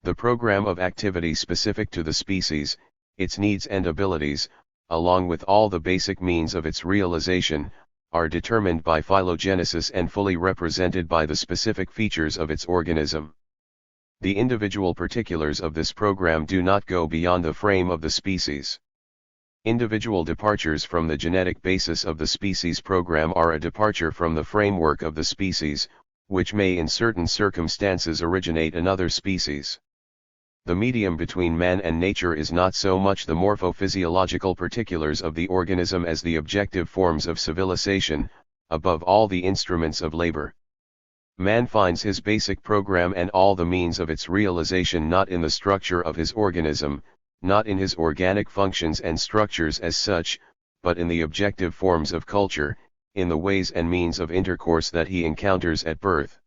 The program of activity specific to the species, its needs and abilities, along with all the basic means of its realization, are determined by phylogenesis and fully represented by the specific features of its organism. The individual particulars of this program do not go beyond the frame of the species. Individual departures from the genetic basis of the species program are a departure from the framework of the species, which may in certain circumstances originate another species. The medium between man and nature is not so much the morphophysiological particulars of the organism as the objective forms of civilization, above all the instruments of labor. Man finds his basic program and all the means of its realization not in the structure of his organism, not in his organic functions and structures as such, but in the objective forms of culture, in the ways and means of intercourse that he encounters at birth.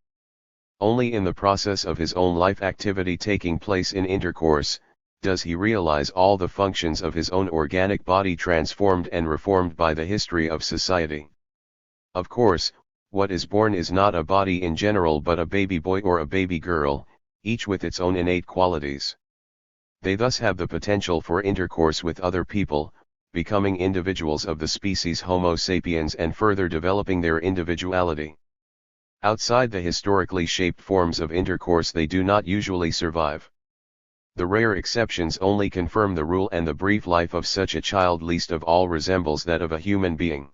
Only in the process of his own life activity taking place in intercourse, does he realize all the functions of his own organic body transformed and reformed by the history of society. Of course, what is born is not a body in general but a baby boy or a baby girl, each with its own innate qualities. They thus have the potential for intercourse with other people, becoming individuals of the species Homo sapiens and further developing their individuality. Outside the historically shaped forms of intercourse they do not usually survive. The rare exceptions only confirm the rule, and the brief life of such a child least of all resembles that of a human being.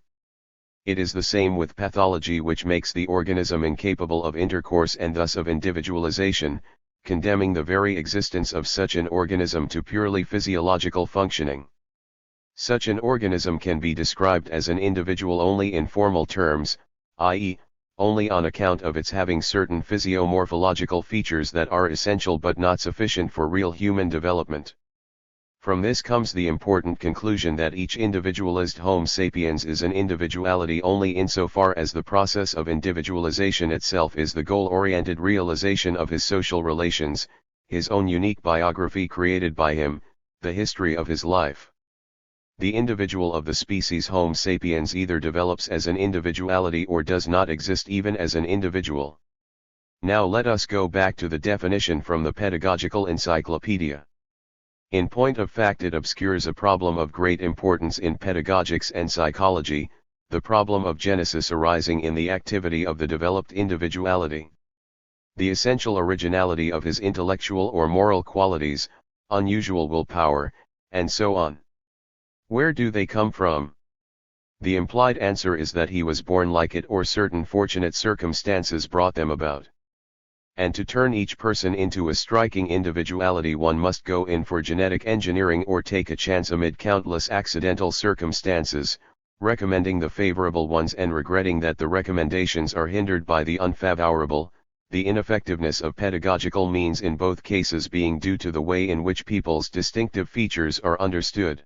It is the same with pathology, which makes the organism incapable of intercourse and thus of individualization, condemning the very existence of such an organism to purely physiological functioning. Such an organism can be described as an individual only in formal terms, i.e., only on account of its having certain physiomorphological features that are essential but not sufficient for real human development. From this comes the important conclusion that each individualist Homo sapiens is an individuality only insofar as the process of individualization itself is the goal-oriented realization of his social relations, his own unique biography created by him, the history of his life. The individual of the species Homo sapiens either develops as an individuality or does not exist even as an individual. Now let us go back to the definition from the Pedagogical Encyclopedia. In point of fact, it obscures a problem of great importance in pedagogics and psychology, the problem of genesis arising in the activity of the developed individuality. The essential originality of his intellectual or moral qualities, unusual willpower, and so on. Where do they come from? The implied answer is that he was born like it, or certain fortunate circumstances brought them about. And to turn each person into a striking individuality one must go in for genetic engineering or take a chance amid countless accidental circumstances, recommending the favorable ones and regretting that the recommendations are hindered by the unfavorable, the ineffectiveness of pedagogical means in both cases being due to the way in which people's distinctive features are understood.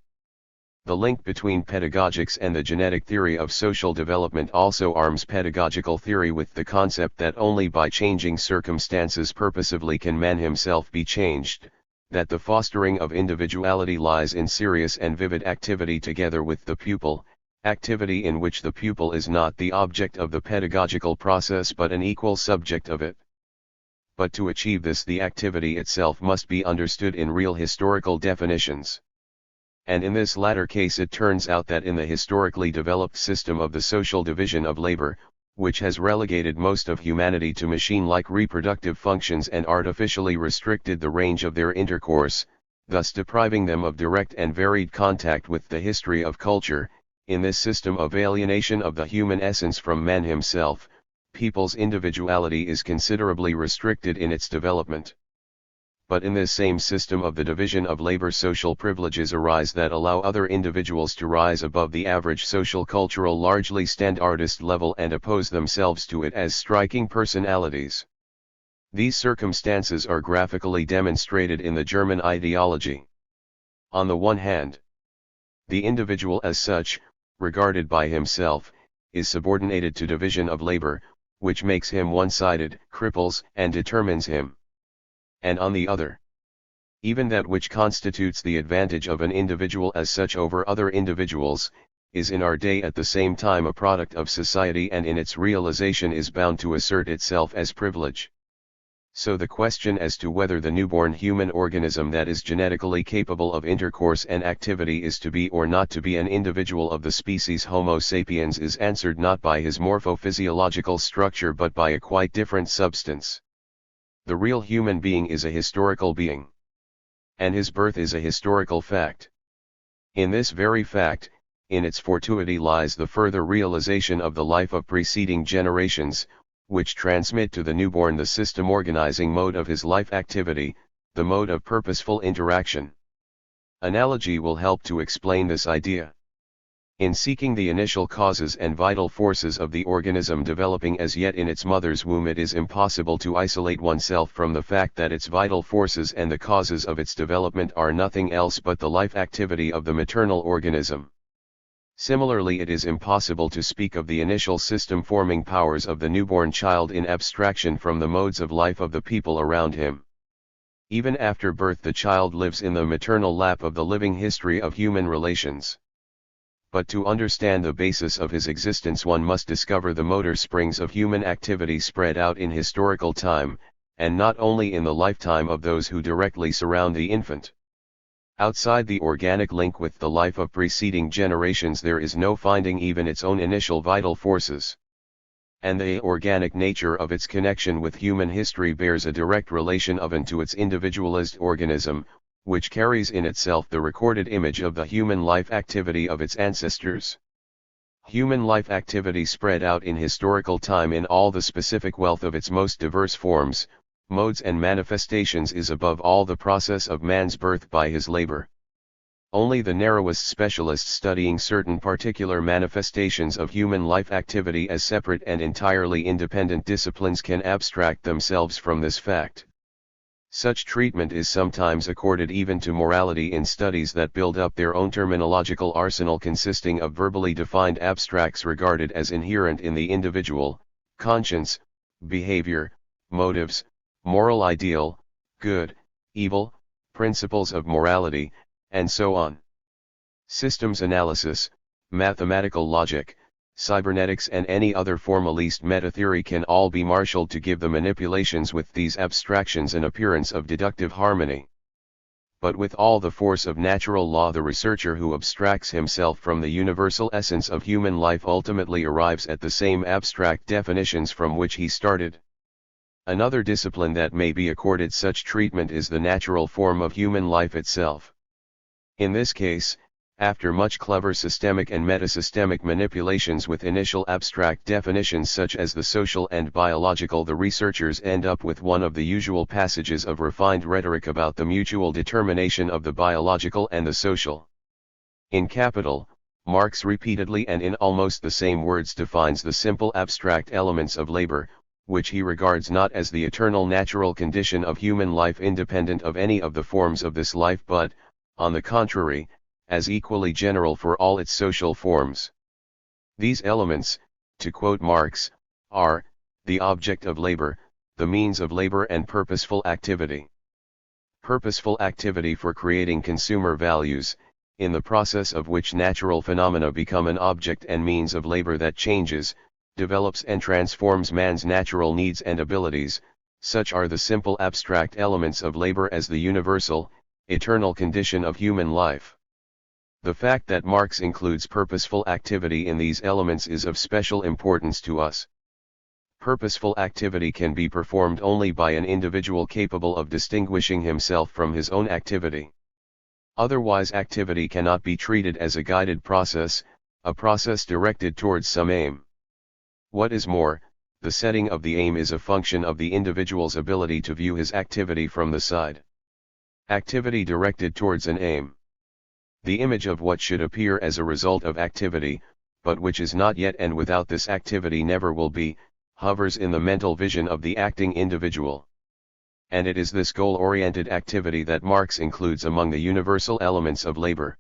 The link between pedagogics and the genetic theory of social development also arms pedagogical theory with the concept that only by changing circumstances purposively can man himself be changed, that the fostering of individuality lies in serious and vivid activity together with the pupil, activity in which the pupil is not the object of the pedagogical process but an equal subject of it. But to achieve this, the activity itself must be understood in real historical definitions. And in this latter case it turns out that in the historically developed system of the social division of labor, which has relegated most of humanity to machine-like reproductive functions and artificially restricted the range of their intercourse, thus depriving them of direct and varied contact with the history of culture, in this system of alienation of the human essence from man himself, people's individuality is considerably restricted in its development. But in this same system of the division of labor, social privileges arise that allow other individuals to rise above the average social cultural largely standardist level and oppose themselves to it as striking personalities. These circumstances are graphically demonstrated in the German ideology. On the one hand, the individual as such, regarded by himself, is subordinated to division of labor, which makes him one-sided, cripples and determines him. And on the other, even that which constitutes the advantage of an individual as such over other individuals, is in our day at the same time a product of society and in its realization is bound to assert itself as privilege. So the question as to whether the newborn human organism that is genetically capable of intercourse and activity is to be or not to be an individual of the species Homo sapiens is answered not by his morphophysiological structure but by a quite different substance. The real human being is a historical being. And his birth is a historical fact. In this very fact, in its fortuity lies the further realization of the life of preceding generations, which transmit to the newborn the system organizing mode of his life activity, the mode of purposeful interaction. Analogy will help to explain this idea. In seeking the initial causes and vital forces of the organism developing as yet in its mother's womb, it is impossible to isolate oneself from the fact that its vital forces and the causes of its development are nothing else but the life activity of the maternal organism. Similarly, it is impossible to speak of the initial system-forming powers of the newborn child in abstraction from the modes of life of the people around him. Even after birth, the child lives in the maternal lap of the living history of human relations. But to understand the basis of his existence one must discover the motor springs of human activity spread out in historical time, and not only in the lifetime of those who directly surround the infant. Outside the organic link with the life of preceding generations there is no finding even its own initial vital forces. And the organic nature of its connection with human history bears a direct relation to its individualist organism, which carries in itself the recorded image of the human life activity of its ancestors. Human life activity spread out in historical time in all the specific wealth of its most diverse forms, modes and manifestations is above all the process of man's birth by his labor. Only the narrowest specialists studying certain particular manifestations of human life activity as separate and entirely independent disciplines can abstract themselves from this fact. Such treatment is sometimes accorded even to morality in studies that build up their own terminological arsenal consisting of verbally defined abstracts regarded as inherent in the individual: conscience, behavior, motives, moral ideal, good, evil, principles of morality, and so on. Systems analysis, mathematical logic, cybernetics and any other formalist meta-theory can all be marshaled to give the manipulations with these abstractions an appearance of deductive harmony. But with all the force of natural law, the researcher who abstracts himself from the universal essence of human life ultimately arrives at the same abstract definitions from which he started. Another discipline that may be accorded such treatment is the natural form of human life itself. In this case, after much clever systemic and metasystemic manipulations with initial abstract definitions such as the social and biological, the researchers end up with one of the usual passages of refined rhetoric about the mutual determination of the biological and the social. In Capital, Marx repeatedly and in almost the same words defines the simple abstract elements of labor, which he regards not as the eternal natural condition of human life independent of any of the forms of this life but, on the contrary, as equally general for all its social forms. These elements, to quote Marx, are the object of labor, the means of labor and purposeful activity. Purposeful activity for creating consumer values, in the process of which natural phenomena become an object and means of labor that changes, develops and transforms man's natural needs and abilities. Such are the simple abstract elements of labor as the universal, eternal condition of human life. The fact that Marx includes purposeful activity in these elements is of special importance to us. Purposeful activity can be performed only by an individual capable of distinguishing himself from his own activity. Otherwise, activity cannot be treated as a guided process, a process directed towards some aim. What is more, the setting of the aim is a function of the individual's ability to view his activity from the side. Activity directed towards an aim. The image of what should appear as a result of activity, but which is not yet and without this activity never will be, hovers in the mental vision of the acting individual. And it is this goal-oriented activity that Marx includes among the universal elements of labor.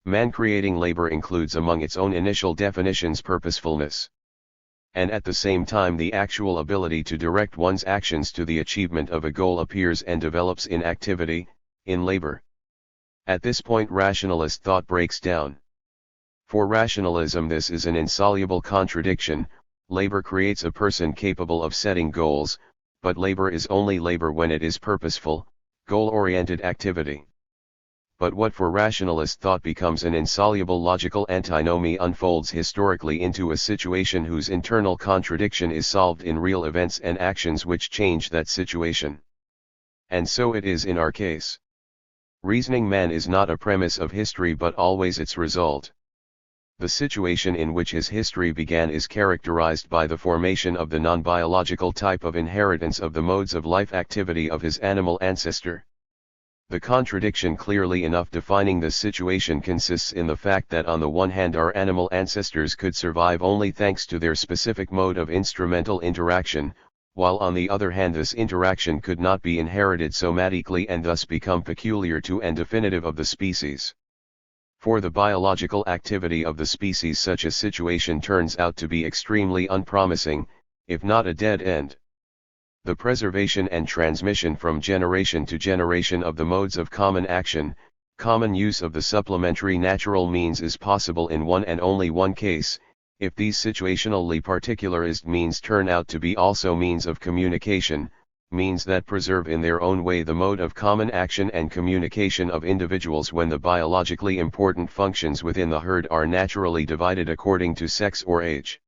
Man-creating labor includes among its own initial definitions purposefulness. And at the same time the actual ability to direct one's actions to the achievement of a goal appears and develops in activity, in labor. At this point rationalist thought breaks down. For rationalism this is an insoluble contradiction: labor creates a person capable of setting goals, but labor is only labor when it is purposeful, goal-oriented activity. But what for rationalist thought becomes an insoluble logical antinomy unfolds historically into a situation whose internal contradiction is solved in real events and actions which change that situation. And so it is in our case. Reasoning man is not a premise of history but always its result. The situation in which his history began is characterized by the formation of the non-biological type of inheritance of the modes of life activity of his animal ancestor. The contradiction clearly enough defining this situation consists in the fact that on the one hand our animal ancestors could survive only thanks to their specific mode of instrumental interaction, while on the other hand this interaction could not be inherited somatically and thus become peculiar to and definitive of the species. For the biological activity of the species such a situation turns out to be extremely unpromising, if not a dead end. The preservation and transmission from generation to generation of the modes of common action, common use of the supplementary natural means is possible in one and only one case, if these situationally particularized means turn out to be also means of communication, means that preserve in their own way the mode of common action and communication of individuals when the biologically important functions within the herd are naturally divided according to sex or age.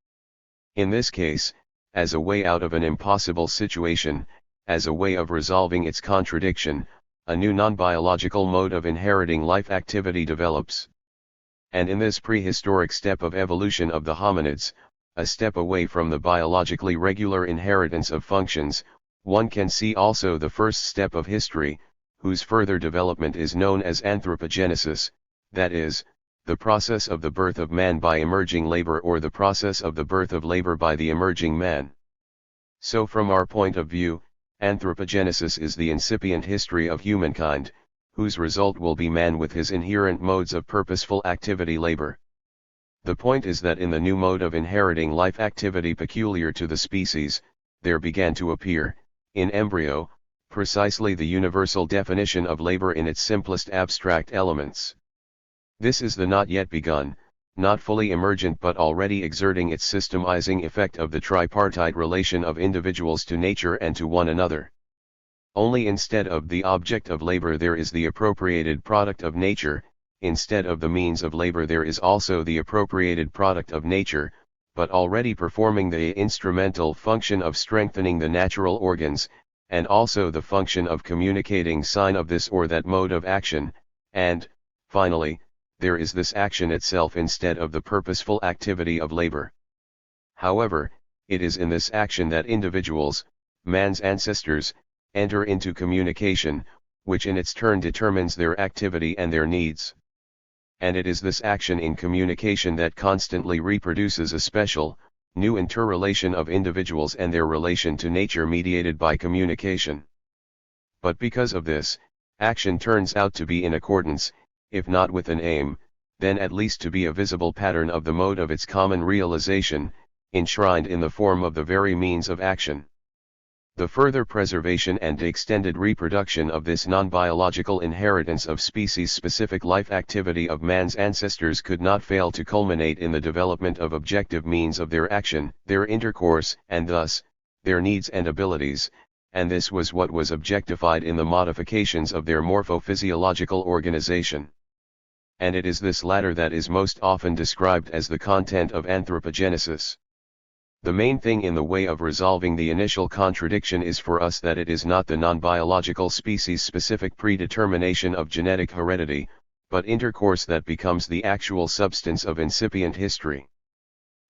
In this case, as a way out of an impossible situation, as a way of resolving its contradiction, a new non-biological mode of inheriting life activity develops. And in this prehistoric step of evolution of the hominids, a step away from the biologically regular inheritance of functions, one can see also the first step of history, whose further development is known as anthropogenesis, that is, the process of the birth of man by emerging labor or the process of the birth of labor by the emerging man. So from our point of view, anthropogenesis is the incipient history of humankind, whose result will be man with his inherent modes of purposeful activity labor. The point is that in the new mode of inheriting life activity peculiar to the species, there began to appear, in embryo, precisely the universal definition of labor in its simplest abstract elements. This is the not yet begun, not fully emergent but already exerting its systemizing effect of the tripartite relation of individuals to nature and to one another. Only instead of the object of labor there is the appropriated product of nature, instead of the means of labor there is also the appropriated product of nature, but already performing the instrumental function of strengthening the natural organs, and also the function of communicating sign of this or that mode of action, and, finally, there is this action itself instead of the purposeful activity of labor. However, it is in this action that individuals, man's ancestors, enter into communication, which in its turn determines their activity and their needs. And it is this action in communication that constantly reproduces a special, new interrelation of individuals and their relation to nature mediated by communication. But because of this, action turns out to be in accordance, if not with an aim, then at least to be a visible pattern of the mode of its common realization, enshrined in the form of the very means of action. The further preservation and extended reproduction of this non-biological inheritance of species-specific life activity of man's ancestors could not fail to culminate in the development of objective means of their action, their intercourse, and thus, their needs and abilities, and this was what was objectified in the modifications of their morphophysiological organization. And it is this latter that is most often described as the content of anthropogenesis. The main thing in the way of resolving the initial contradiction is for us that it is not the non-biological species-specific predetermination of genetic heredity, but intercourse that becomes the actual substance of incipient history.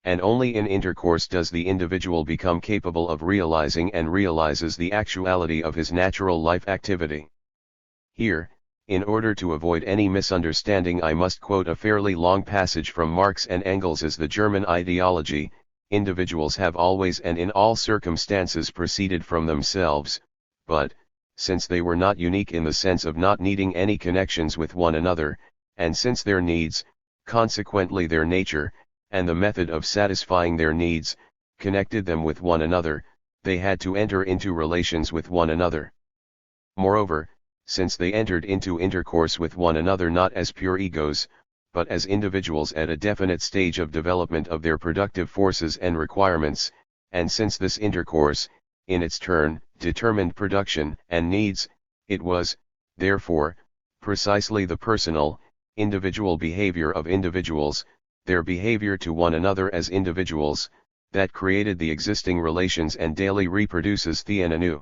And only in intercourse does the individual become capable of realizing and realizes the actuality of his natural life activity. Here, in order to avoid any misunderstanding, I must quote a fairly long passage from Marx and Engels' The German Ideology. Individuals have always and in all circumstances proceeded from themselves, but, since they were not unique in the sense of not needing any connections with one another, and since their needs, consequently their nature, and the method of satisfying their needs, connected them with one another, they had to enter into relations with one another. Moreover, since they entered into intercourse with one another not as pure egos, but as individuals at a definite stage of development of their productive forces and requirements, and since this intercourse, in its turn, determined production and needs, it was, therefore, precisely the personal, individual behavior of individuals, their behavior to one another as individuals, that created the existing relations and daily reproduces them anew.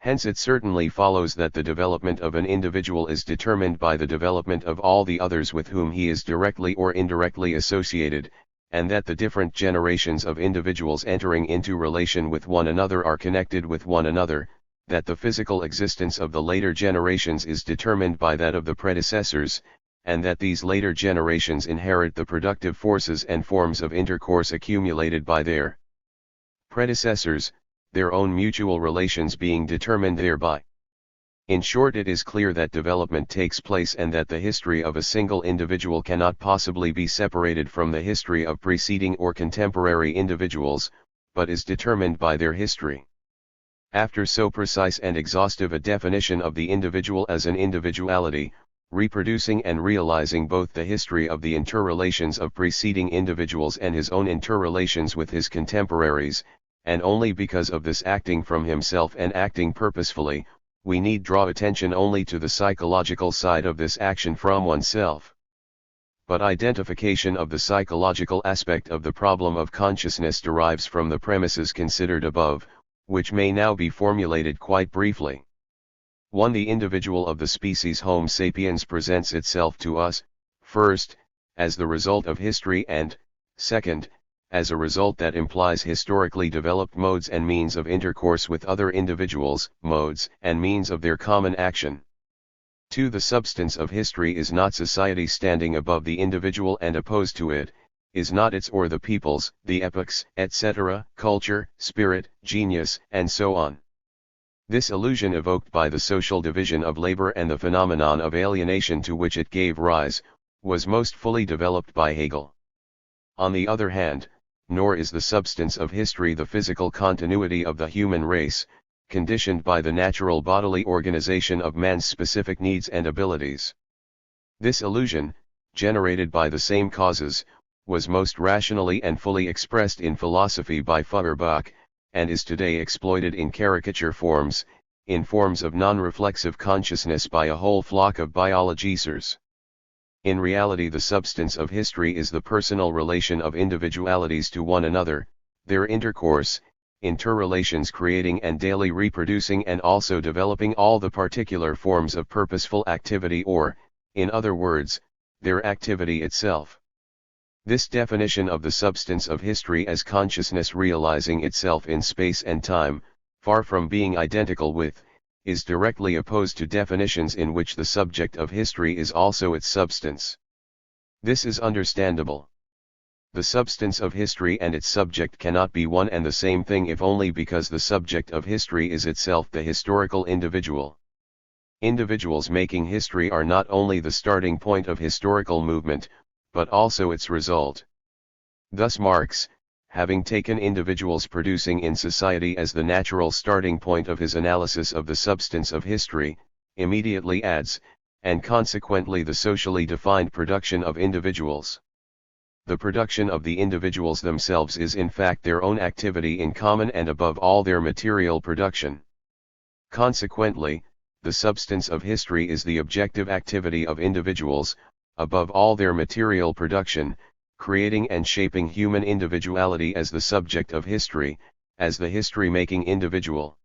Hence it certainly follows that the development of an individual is determined by the development of all the others with whom he is directly or indirectly associated, and that the different generations of individuals entering into relation with one another are connected with one another, that the physical existence of the later generations is determined by that of the predecessors, and that these later generations inherit the productive forces and forms of intercourse accumulated by their predecessors, their own mutual relations being determined thereby. In short, it is clear that development takes place and that the history of a single individual cannot possibly be separated from the history of preceding or contemporary individuals, but is determined by their history. After so precise and exhaustive a definition of the individual as an individuality, reproducing and realizing both the history of the interrelations of preceding individuals and his own interrelations with his contemporaries, and only because of this acting from himself and acting purposefully, we need draw attention only to the psychological side of this action from oneself. But identification of the psychological aspect of the problem of consciousness derives from the premises considered above, which may now be formulated quite briefly. 1. The individual of the species Homo sapiens presents itself to us, first, as the result of history and, second, as a result that implies historically developed modes and means of intercourse with other individuals, modes and means of their common action. 2. The substance of history is not society standing above the individual and opposed to it, is not its or the people's, the epochs, etc., culture, spirit, genius, and so on. This illusion evoked by the social division of labor and the phenomenon of alienation to which it gave rise, was most fully developed by Hegel. On the other hand, nor is the substance of history the physical continuity of the human race, conditioned by the natural bodily organization of man's specific needs and abilities. This illusion, generated by the same causes, was most rationally and fully expressed in philosophy by Feuerbach, and is today exploited in caricature forms, in forms of non-reflexive consciousness by a whole flock of biologisers. In reality, the substance of history is the personal relation of individualities to one another, their intercourse, interrelations creating and daily reproducing and also developing all the particular forms of purposeful activity or, in other words, their activity itself. This definition of the substance of history as consciousness realizing itself in space and time, far from being identical with, is directly opposed to definitions in which the subject of history is also its substance. This is understandable. The substance of history and its subject cannot be one and the same thing if only because the subject of history is itself the historical individual. Individuals making history are not only the starting point of historical movement, but also its result. Thus Marx, having taken individuals producing in society as the natural starting point of his analysis of the substance of history, immediately adds, and consequently the socially defined production of individuals. The production of the individuals themselves is in fact their own activity in common and above all their material production. Consequently, the substance of history is the objective activity of individuals, above all their material production, creating and shaping human individuality as the subject of history, as the history-making individual.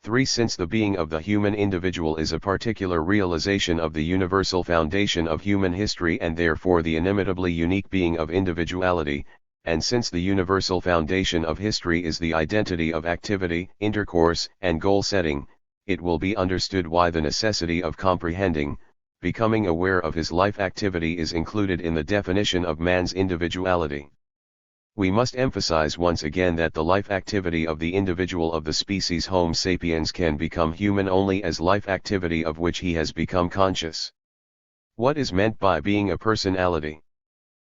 3. Since the being of the human individual is a particular realization of the universal foundation of human history and therefore the inimitably unique being of individuality, and since the universal foundation of history is the identity of activity, intercourse, and goal-setting, it will be understood why the necessity of comprehending, becoming aware of his life activity is included in the definition of man's individuality. We must emphasize once again that the life activity of the individual of the species Homo sapiens can become human only as life activity of which he has become conscious. What is meant by being a personality?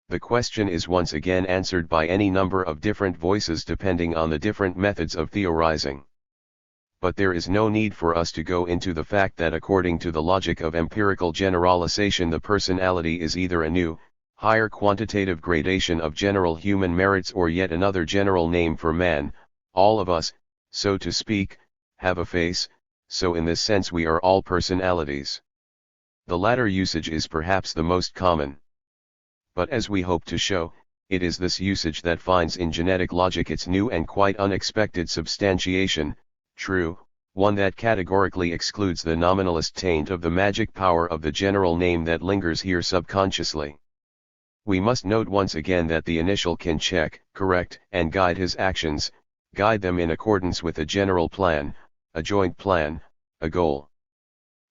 The question is once again answered by any number of different voices depending on the different methods of theorizing. But there is no need for us to go into the fact that according to the logic of empirical generalization the personality is either a new, higher quantitative gradation of general human merits or yet another general name for man. All of us, so to speak, have a face, so in this sense we are all personalities. The latter usage is perhaps the most common. But as we hope to show, it is this usage that finds in genetic logic its new and quite unexpected substantiation, true, one that categorically excludes the nominalist taint of the magic power of the general name that lingers here subconsciously. We must note once again that the initial can check, correct, and guide his actions, guide them in accordance with a general plan, a joint plan, a goal.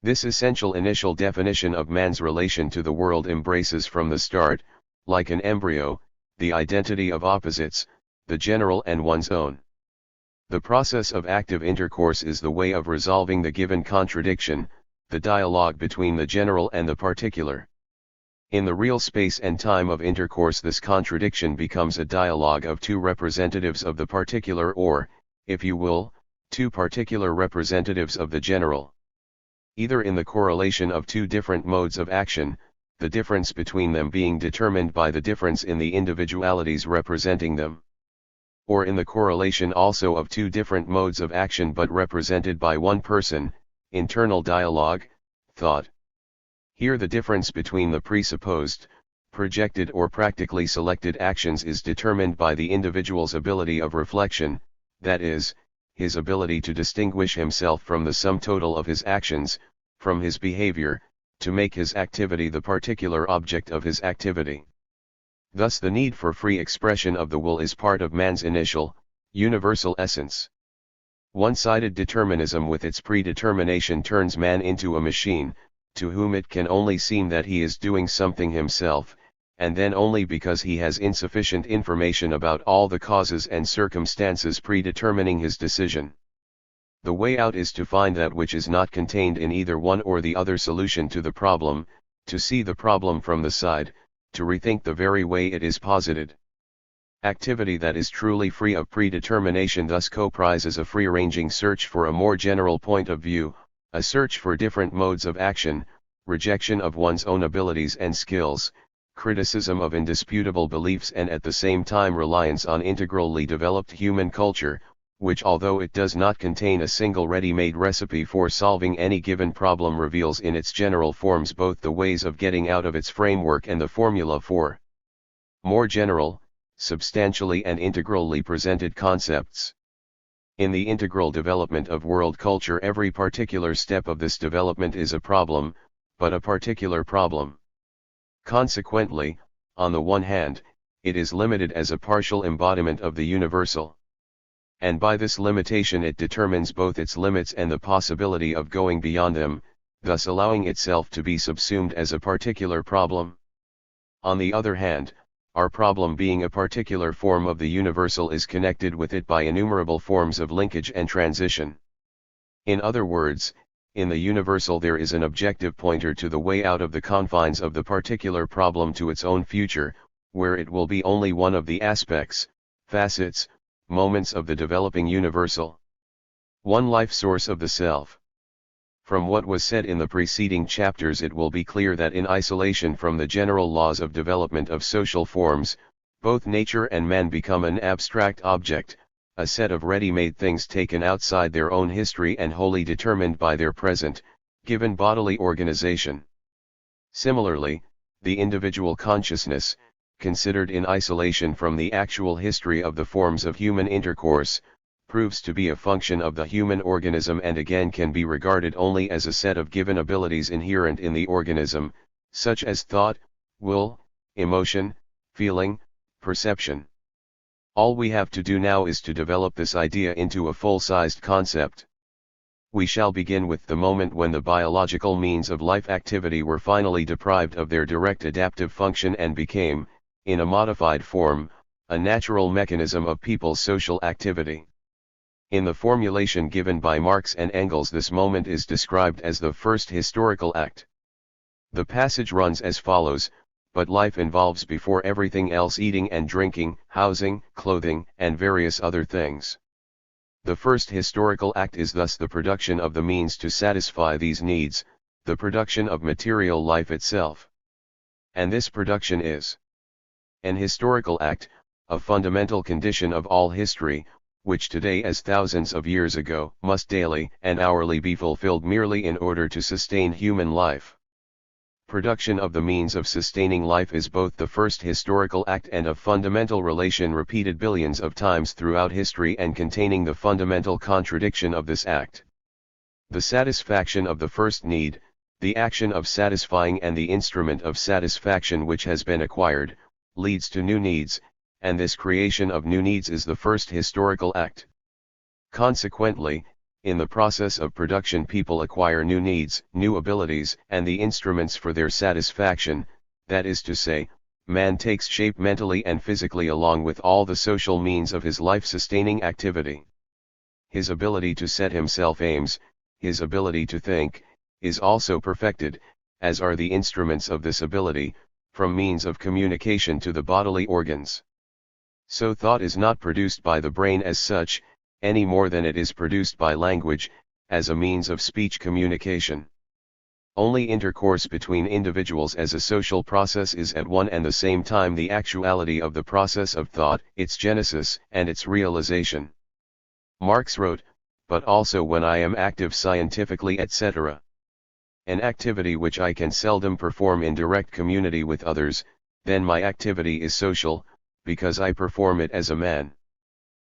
This essential initial definition of man's relation to the world embraces from the start, like an embryo, the identity of opposites, the general and one's own. The process of active intercourse is the way of resolving the given contradiction, the dialogue between the general and the particular. In the real space and time of intercourse this contradiction becomes a dialogue of two representatives of the particular or, if you will, two particular representatives of the general. Either in the correlation of two different modes of action, the difference between them being determined by the difference in the individualities representing them. or in the correlation also of two different modes of action but represented by one person, internal dialogue, thought. Here the difference between the presupposed, projected or practically selected actions is determined by the individual's ability of reflection, that is, his ability to distinguish himself from the sum total of his actions, from his behavior, to make his activity the particular object of his activity. Thus the need for free expression of the will is part of man's initial, universal essence. One-sided determinism with its predetermination turns man into a machine, to whom it can only seem that he is doing something himself, and then only because he has insufficient information about all the causes and circumstances predetermining his decision. The way out is to find that which is not contained in either one or the other solution to the problem, to see the problem from the side, to rethink the very way it is posited. Activity that is truly free of predetermination thus comprises a free-ranging search for a more general point of view, a search for different modes of action, rejection of one's own abilities and skills, criticism of indisputable beliefs and at the same time reliance on integrally developed human culture, which although it does not contain a single ready-made recipe for solving any given problem reveals in its general forms both the ways of getting out of its framework and the formula for more general, substantially and integrally presented concepts. In the integral development of world culture every particular step of this development is a problem, but a particular problem. Consequently, on the one hand, it is limited as a partial embodiment of the universal. And by this limitation it determines both its limits and the possibility of going beyond them, thus allowing itself to be subsumed as a particular problem. On the other hand, our problem being a particular form of the universal is connected with it by innumerable forms of linkage and transition. In other words, in the universal there is an objective pointer to the way out of the confines of the particular problem to its own future, where it will be only one of the aspects, facets, moments of the developing universal. One life source of the self. From what was said in the preceding chapters it will be clear that in isolation from the general laws of development of social forms, both nature and man become an abstract object, a set of ready-made things taken outside their own history and wholly determined by their present, given bodily organization. Similarly, the individual consciousness, considered in isolation from the actual history of the forms of human intercourse, proves to be a function of the human organism and again can be regarded only as a set of given abilities inherent in the organism, such as thought, will, emotion, feeling, perception. All we have to do now is to develop this idea into a full-sized concept. We shall begin with the moment when the biological means of life activity were finally deprived of their direct adaptive function and became, in a modified form, a natural mechanism of people's social activity. In the formulation given by Marx and Engels this moment is described as the first historical act. The passage runs as follows: but life involves before everything else eating and drinking, housing, clothing, and various other things. The first historical act is thus the production of the means to satisfy these needs, the production of material life itself. And this production is an historical act, a fundamental condition of all history, which today as thousands of years ago must daily and hourly be fulfilled merely in order to sustain human life. Production of the means of sustaining life is both the first historical act and a fundamental relation repeated billions of times throughout history and containing the fundamental contradiction of this act. The satisfaction of the first need, the action of satisfying and the instrument of satisfaction which has been acquired, leads to new needs, and this creation of new needs is the first historical act. Consequently, in the process of production people acquire new needs, new abilities, and the instruments for their satisfaction, that is to say, man takes shape mentally and physically along with all the social means of his life-sustaining activity. His ability to set himself aims, his ability to think, is also perfected, as are the instruments of this ability, from means of communication to the bodily organs. So thought is not produced by the brain as such, any more than it is produced by language, as a means of speech communication. Only intercourse between individuals as a social process is at one and the same time the actuality of the process of thought, its genesis, and its realization. Marx wrote, but also when I am active scientifically, etc. An activity which I can seldom perform in direct community with others, then my activity is social, because I perform it as a man.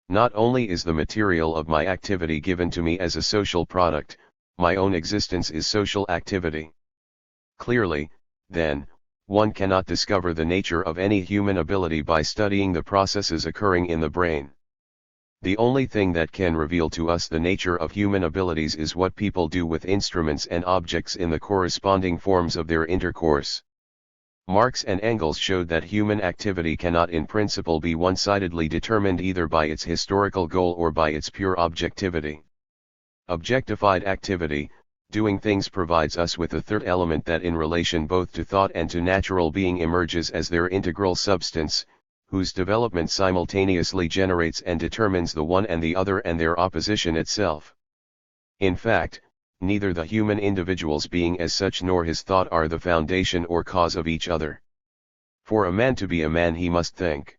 Not only is the material of my activity given to me as a social product, my own existence is social activity. Clearly, then, one cannot discover the nature of any human ability by studying the processes occurring in the brain. The only thing that can reveal to us the nature of human abilities is what people do with instruments and objects in the corresponding forms of their intercourse. Marx and Engels showed that human activity cannot in principle be one-sidedly determined either by its historical goal or by its pure objectivity. Objectified activity, doing things, provides us with a third element that in relation both to thought and to natural being emerges as their integral substance, whose development simultaneously generates and determines the one and the other and their opposition itself. In fact, neither the human individual's being as such nor his thought are the foundation or cause of each other. For a man to be a man he must think.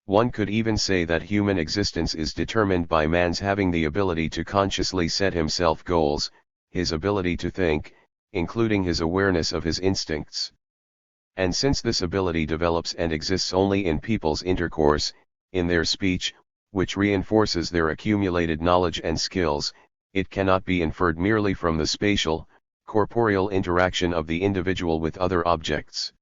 One could even say that human existence is determined by man's having the ability to consciously set himself goals, his ability to think, including his awareness of his instincts. And since this ability develops and exists only in people's intercourse, in their speech, which reinforces their accumulated knowledge and skills, it cannot be inferred merely from the spatial, corporeal interaction of the individual with other objects.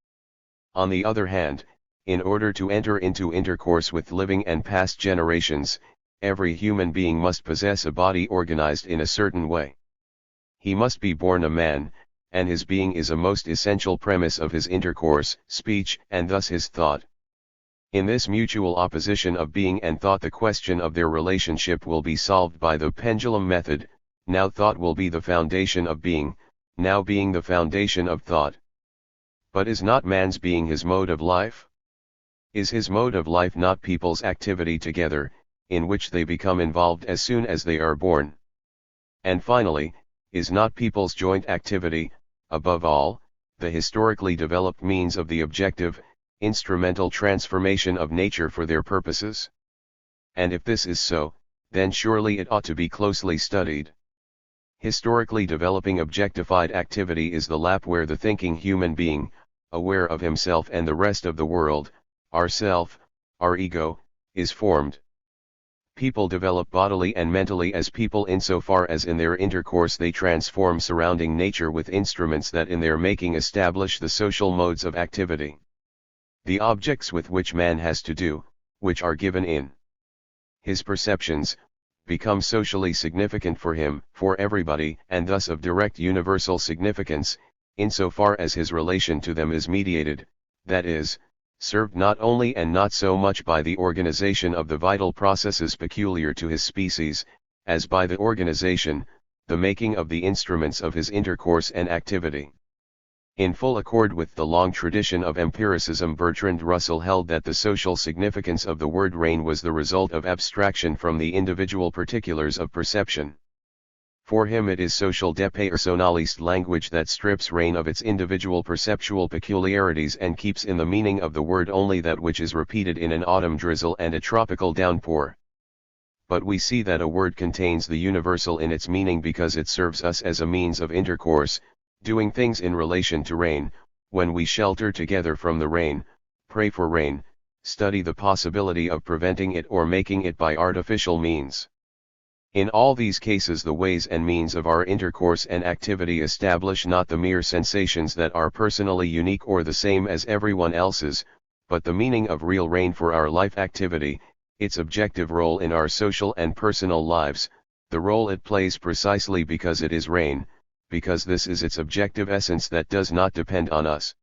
On the other hand, in order to enter into intercourse with living and past generations, every human being must possess a body organized in a certain way. He must be born a man, and his being is a most essential premise of his intercourse, speech, and thus his thought. In this mutual opposition of being and thought the question of their relationship will be solved by the pendulum method. Now thought will be the foundation of being, now being the foundation of thought. But is not man's being his mode of life? Is his mode of life not people's activity together, in which they become involved as soon as they are born? And finally, is not people's joint activity, above all, the historically developed means of the objective, instrumental transformation of nature for their purposes? And if this is so, then surely it ought to be closely studied. Historically developing objectified activity is the lap where the thinking human being, aware of himself and the rest of the world, our self, our ego, is formed. People develop bodily and mentally as people insofar as in their intercourse they transform surrounding nature with instruments that in their making establish the social modes of activity. The objects with which man has to do, which are given in his perceptions, become socially significant for him, for everybody, and thus of direct universal significance, insofar as his relation to them is mediated, that is, served not only and not so much by the organization of the vital processes peculiar to his species, as by the organization, the making of the instruments of his intercourse and activity. In full accord with the long tradition of empiricism, Bertrand Russell held that the social significance of the word rain was the result of abstraction from the individual particulars of perception. For him it is social depersonalist language that strips rain of its individual perceptual peculiarities and keeps in the meaning of the word only that which is repeated in an autumn drizzle and a tropical downpour. But we see that a word contains the universal in its meaning because it serves us as a means of intercourse, doing things in relation to rain, when we shelter together from the rain, pray for rain, study the possibility of preventing it or making it by artificial means. In all these cases the ways and means of our intercourse and activity establish not the mere sensations that are personally unique or the same as everyone else's, but the meaning of real rain for our life activity, its objective role in our social and personal lives, the role it plays precisely because it is rain, because this is its objective essence that does not depend on us.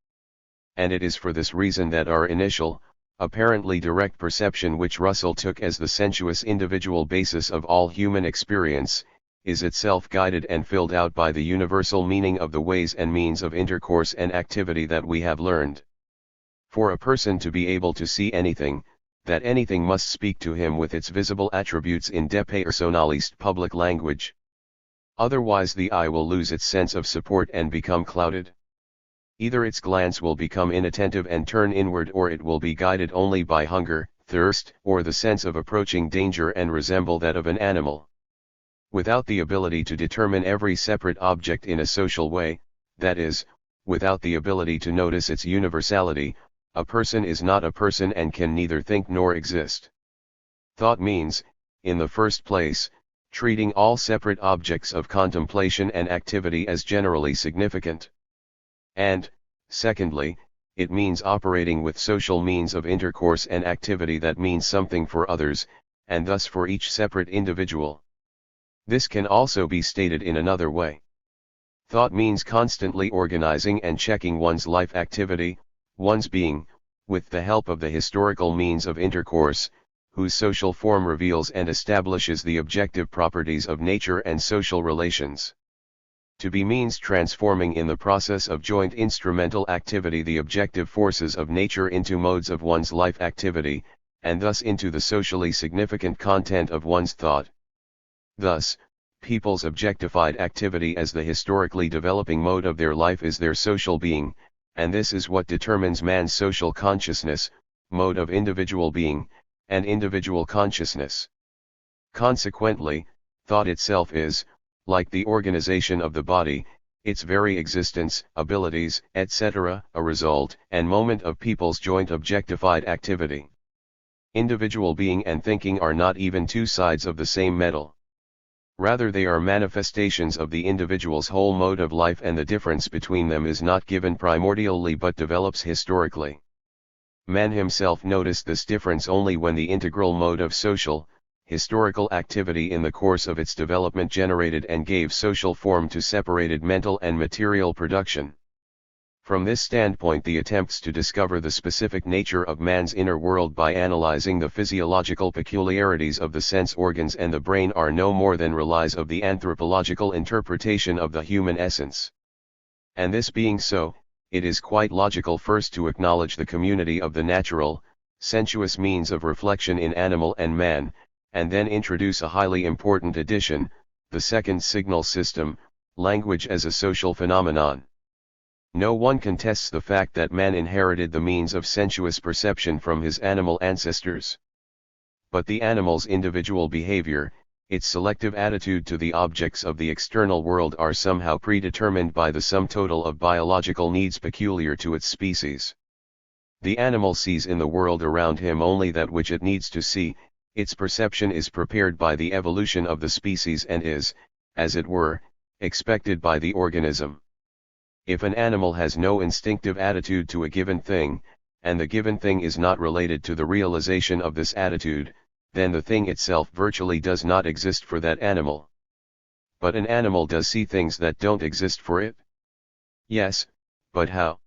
And it is for this reason that our initial, apparently direct perception, which Russell took as the sensuous individual basis of all human experience, is itself guided and filled out by the universal meaning of the ways and means of intercourse and activity that we have learned. For a person to be able to see anything, that anything must speak to him with its visible attributes in depersonalist public language. Otherwise the eye will lose its sense of support and become clouded. Either its glance will become inattentive and turn inward, or it will be guided only by hunger, thirst, or the sense of approaching danger and resemble that of an animal. Without the ability to determine every separate object in a social way, that is, without the ability to notice its universality, a person is not a person and can neither think nor exist. Thought means, in the first place, treating all separate objects of contemplation and activity as generally significant. And, secondly, it means operating with social means of intercourse and activity that means something for others, and thus for each separate individual. This can also be stated in another way. Thought means constantly organizing and checking one's life activity, one's being, with the help of the historical means of intercourse, whose social form reveals and establishes the objective properties of nature and social relations. To be means transforming in the process of joint instrumental activity the objective forces of nature into modes of one's life activity, and thus into the socially significant content of one's thought. Thus, people's objectified activity as the historically developing mode of their life is their social being, and this is what determines man's social consciousness, mode of individual being, and individual consciousness. Consequently, thought itself is, like the organization of the body, its very existence, abilities, etc., a result and moment of people's joint objectified activity. Individual being and thinking are not even two sides of the same metal. Rather they are manifestations of the individual's whole mode of life, and the difference between them is not given primordially but develops historically. Man himself noticed this difference only when the integral mode of social, historical activity in the course of its development generated and gave social form to separated mental and material production. From this standpoint, the attempts to discover the specific nature of man's inner world by analyzing the physiological peculiarities of the sense organs and the brain are no more than relies of the anthropological interpretation of the human essence. And this being so, it is quite logical first to acknowledge the community of the natural, sensuous means of reflection in animal and man, and then introduce a highly important addition, the second signal system, language as a social phenomenon. No one contests the fact that man inherited the means of sensuous perception from his animal ancestors. But the animal's individual behavior, its selective attitude to the objects of the external world are somehow predetermined by the sum total of biological needs peculiar to its species. The animal sees in the world around him only that which it needs to see, its perception is prepared by the evolution of the species and is, as it were, expected by the organism. If an animal has no instinctive attitude to a given thing, and the given thing is not related to the realization of this attitude, then the thing itself virtually does not exist for that animal. But an animal does see things that don't exist for it? Yes, but how?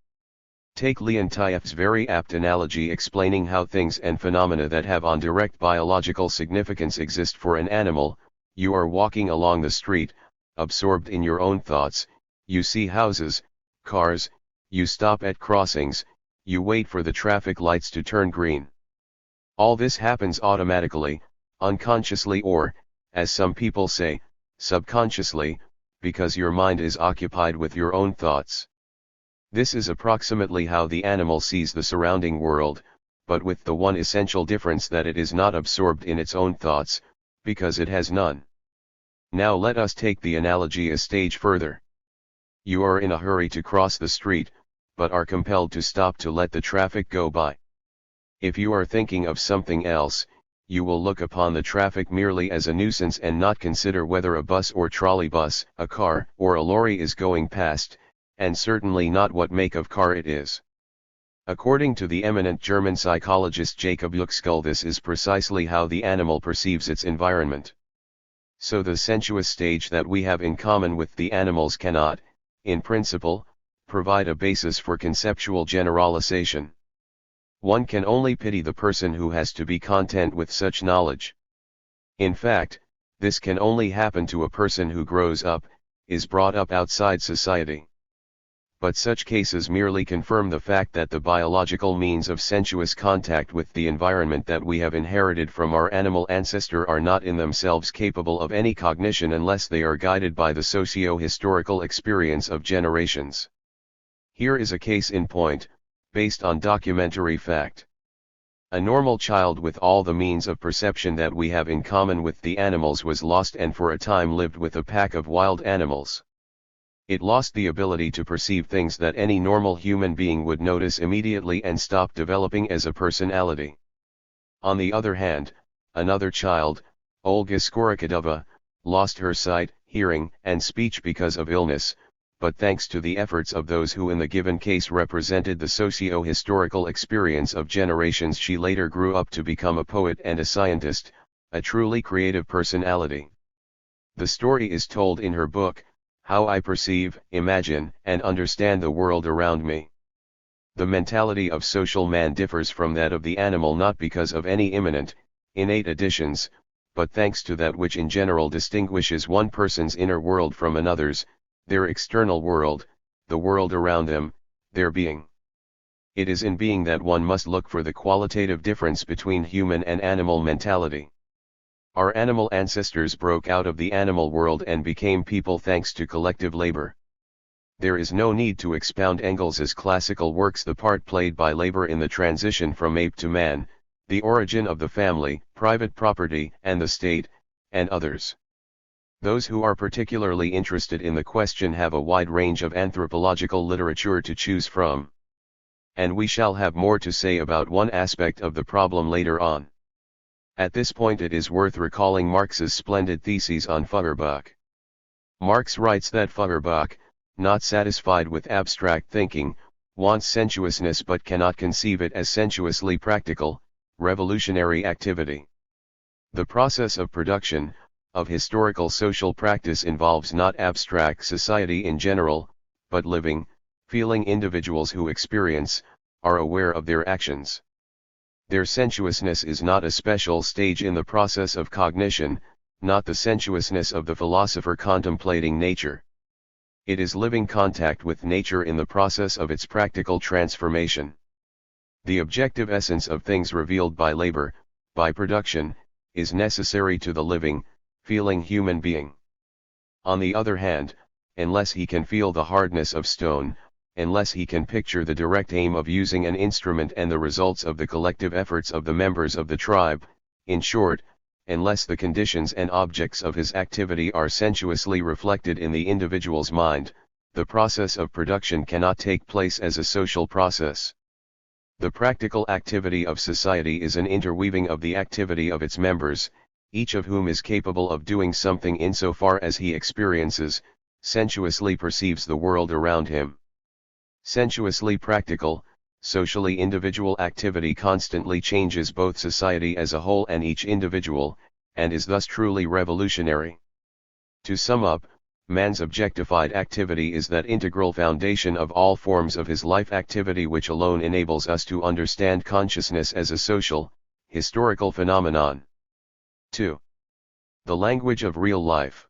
Take Leontief's very apt analogy explaining how things and phenomena that have on direct biological significance exist for an animal. You are walking along the street, absorbed in your own thoughts, you see houses, cars, you stop at crossings, you wait for the traffic lights to turn green. All this happens automatically, unconsciously, or, as some people say, subconsciously, because your mind is occupied with your own thoughts. This is approximately how the animal sees the surrounding world, but with the one essential difference that it is not absorbed in its own thoughts, because it has none. Now let us take the analogy a stage further. You are in a hurry to cross the street, but are compelled to stop to let the traffic go by. If you are thinking of something else, you will look upon the traffic merely as a nuisance and not consider whether a bus or trolleybus, a car or a lorry is going past, and certainly not what make of car it is. According to the eminent German psychologist Jacob Uexküll, this is precisely how the animal perceives its environment. So the sensuous stage that we have in common with the animals cannot, in principle, provide a basis for conceptual generalization. One can only pity the person who has to be content with such knowledge. In fact, this can only happen to a person who grows up, is brought up outside society. but such cases merely confirm the fact that the biological means of sensuous contact with the environment that we have inherited from our animal ancestor are not in themselves capable of any cognition unless they are guided by the socio-historical experience of generations. Here is a case in point, based on documentary fact. A normal child with all the means of perception that we have in common with the animals was lost and for a time lived with a pack of wild animals. It lost the ability to perceive things that any normal human being would notice immediately and stop developing as a personality. On the other hand, another child, Olga Skorokodova, lost her sight, hearing, and speech because of illness, but thanks to the efforts of those who in the given case represented the socio-historical experience of generations, she later grew up to become a poet and a scientist, a truly creative personality. The story is told in her book, How I Perceive, Imagine, and Understand the World Around Me. The mentality of social man differs from that of the animal not because of any immanent, innate additions, but thanks to that which in general distinguishes one person's inner world from another's, their external world, the world around them, their being. It is in being that one must look for the qualitative difference between human and animal mentality. Our animal ancestors broke out of the animal world and became people thanks to collective labor. There is no need to expound Engels's classical works the part played by labor in the transition from ape to man, the origin of the family, private property, and the state, and others. Those who are particularly interested in the question have a wide range of anthropological literature to choose from. And we shall have more to say about one aspect of the problem later on. At this point it is worth recalling Marx's splendid theses on Feuerbach. Marx writes that Feuerbach, not satisfied with abstract thinking, wants sensuousness but cannot conceive it as sensuously practical, revolutionary activity. The process of production, of historical social practice involves not abstract society in general, but living, feeling individuals who experience, are aware of their actions. Their sensuousness is not a special stage in the process of cognition, not the sensuousness of the philosopher contemplating nature. It is living contact with nature in the process of its practical transformation. The objective essence of things revealed by labor, by production, is necessary to the living, feeling human being. On the other hand, unless he can feel the hardness of stone, unless he can picture the direct aim of using an instrument and the results of the collective efforts of the members of the tribe, in short, unless the conditions and objects of his activity are sensuously reflected in the individual's mind, the process of production cannot take place as a social process. The practical activity of society is an interweaving of the activity of its members, each of whom is capable of doing something insofar as he experiences, sensuously perceives the world around him. Sensuously practical, socially individual activity constantly changes both society as a whole and each individual, and is thus truly revolutionary. To sum up, man's objectified activity is that integral foundation of all forms of his life activity which alone enables us to understand consciousness as a social, historical phenomenon. 2. The language of real life.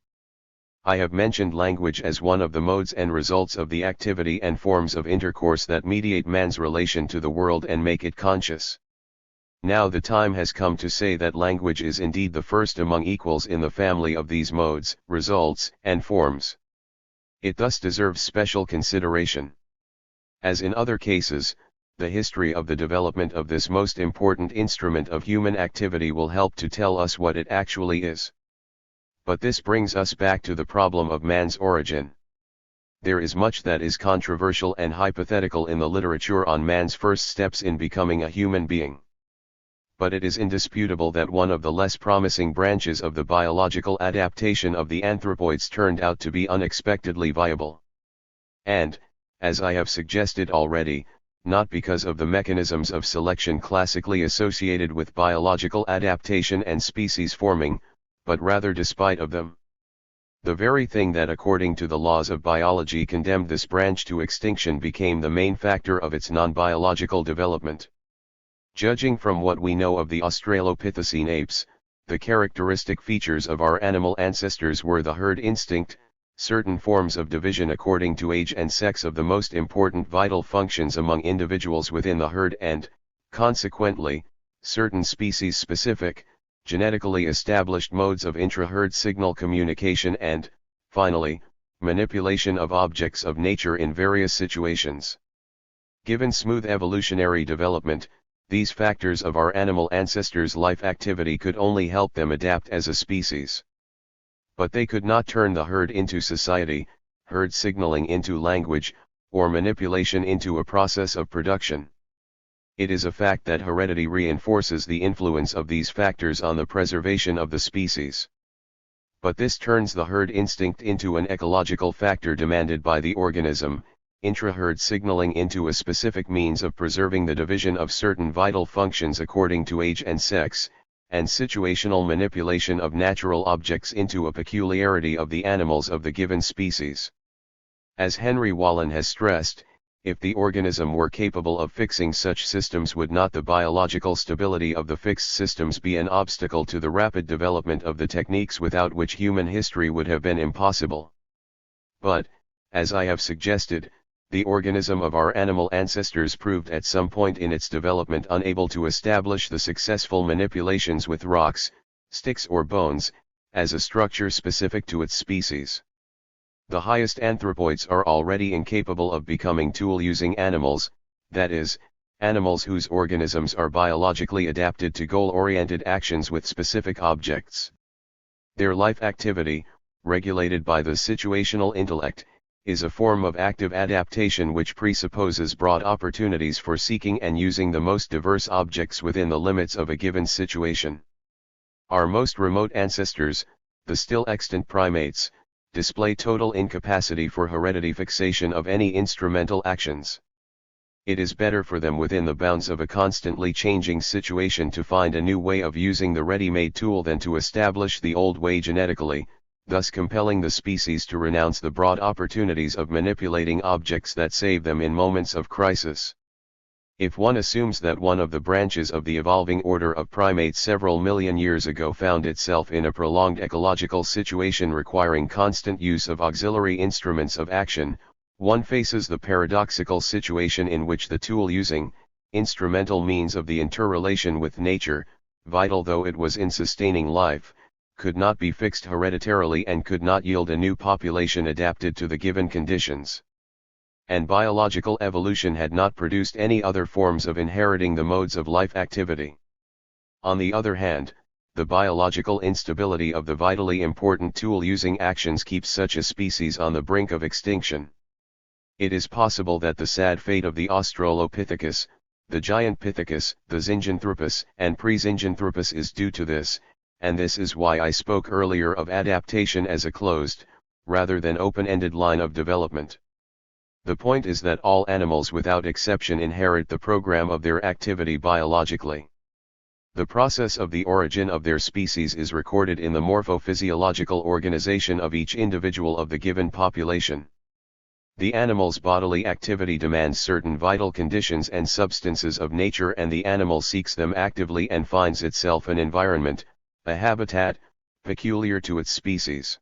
I have mentioned language as one of the modes and results of the activity and forms of intercourse that mediate man's relation to the world and make it conscious. Now the time has come to say that language is indeed the first among equals in the family of these modes, results, and forms. It thus deserves special consideration. As in other cases, the history of the development of this most important instrument of human activity will help to tell us what it actually is. But this brings us back to the problem of man's origin. There is much that is controversial and hypothetical in the literature on man's first steps in becoming a human being. But it is indisputable that one of the less promising branches of the biological adaptation of the anthropoids turned out to be unexpectedly viable. And, as I have suggested already, not because of the mechanisms of selection classically associated with biological adaptation and species forming, but rather despite of them. The very thing that according to the laws of biology condemned this branch to extinction became the main factor of its non-biological development. Judging from what we know of the Australopithecine apes, the characteristic features of our animal ancestors were the herd instinct, certain forms of division according to age and sex of the most important vital functions among individuals within the herd and, consequently, certain species-specific, genetically established modes of intra-herd signal communication and, finally, manipulation of objects of nature in various situations. Given smooth evolutionary development, these factors of our animal ancestors' life activity could only help them adapt as a species. But they could not turn the herd into society, herd signaling into language, or manipulation into a process of production. It is a fact that heredity reinforces the influence of these factors on the preservation of the species. But this turns the herd instinct into an ecological factor demanded by the organism, intra-herd signaling into a specific means of preserving the division of certain vital functions according to age and sex, and situational manipulation of natural objects into a peculiarity of the animals of the given species. As Henry Wallen has stressed, if the organism were capable of fixing such systems, would not the biological stability of the fixed systems be an obstacle to the rapid development of the techniques without which human history would have been impossible? But, as I have suggested, the organism of our animal ancestors proved at some point in its development unable to establish the successful manipulations with rocks, sticks or bones, as a structure specific to its species. The highest anthropoids are already incapable of becoming tool-using animals, that is, animals whose organisms are biologically adapted to goal-oriented actions with specific objects. Their life activity, regulated by the situational intellect, is a form of active adaptation which presupposes broad opportunities for seeking and using the most diverse objects within the limits of a given situation. Our most remote ancestors, the still extant primates, display total incapacity for heredity fixation of any instrumental actions. It is better for them within the bounds of a constantly changing situation to find a new way of using the ready-made tool than to establish the old way genetically, thus compelling the species to renounce the broad opportunities of manipulating objects that save them in moments of crisis. If one assumes that one of the branches of the evolving order of primates several million years ago found itself in a prolonged ecological situation requiring constant use of auxiliary instruments of action, one faces the paradoxical situation in which the tool-using, instrumental means of the interrelation with nature, vital though it was in sustaining life, could not be fixed hereditarily and could not yield a new population adapted to the given conditions. And biological evolution had not produced any other forms of inheriting the modes of life activity. On the other hand, the biological instability of the vitally important tool-using actions keeps such a species on the brink of extinction. It is possible that the sad fate of the Australopithecus, the giant Pithecus, the Zinjanthropus, and pre-Zinjanthropus is due to this, and this is why I spoke earlier of adaptation as a closed, rather than open-ended line of development. The point is that all animals without exception inherit the program of their activity biologically. The process of the origin of their species is recorded in the morphophysiological organization of each individual of the given population. The animal's bodily activity demands certain vital conditions and substances of nature, and the animal seeks them actively and finds itself an environment, a habitat, peculiar to its species.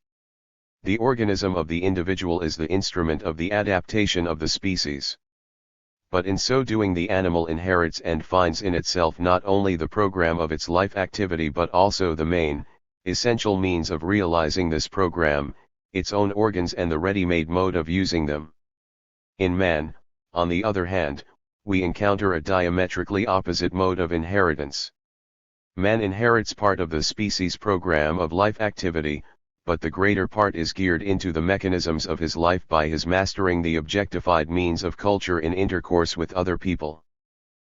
The organism of the individual is the instrument of the adaptation of the species. But in so doing the animal inherits and finds in itself not only the program of its life activity but also the main, essential means of realizing this program, its own organs and the ready-made mode of using them. In man, on the other hand, we encounter a diametrically opposite mode of inheritance. Man inherits part of the species' program of life activity, but the greater part is geared into the mechanisms of his life by his mastering the objectified means of culture in intercourse with other people.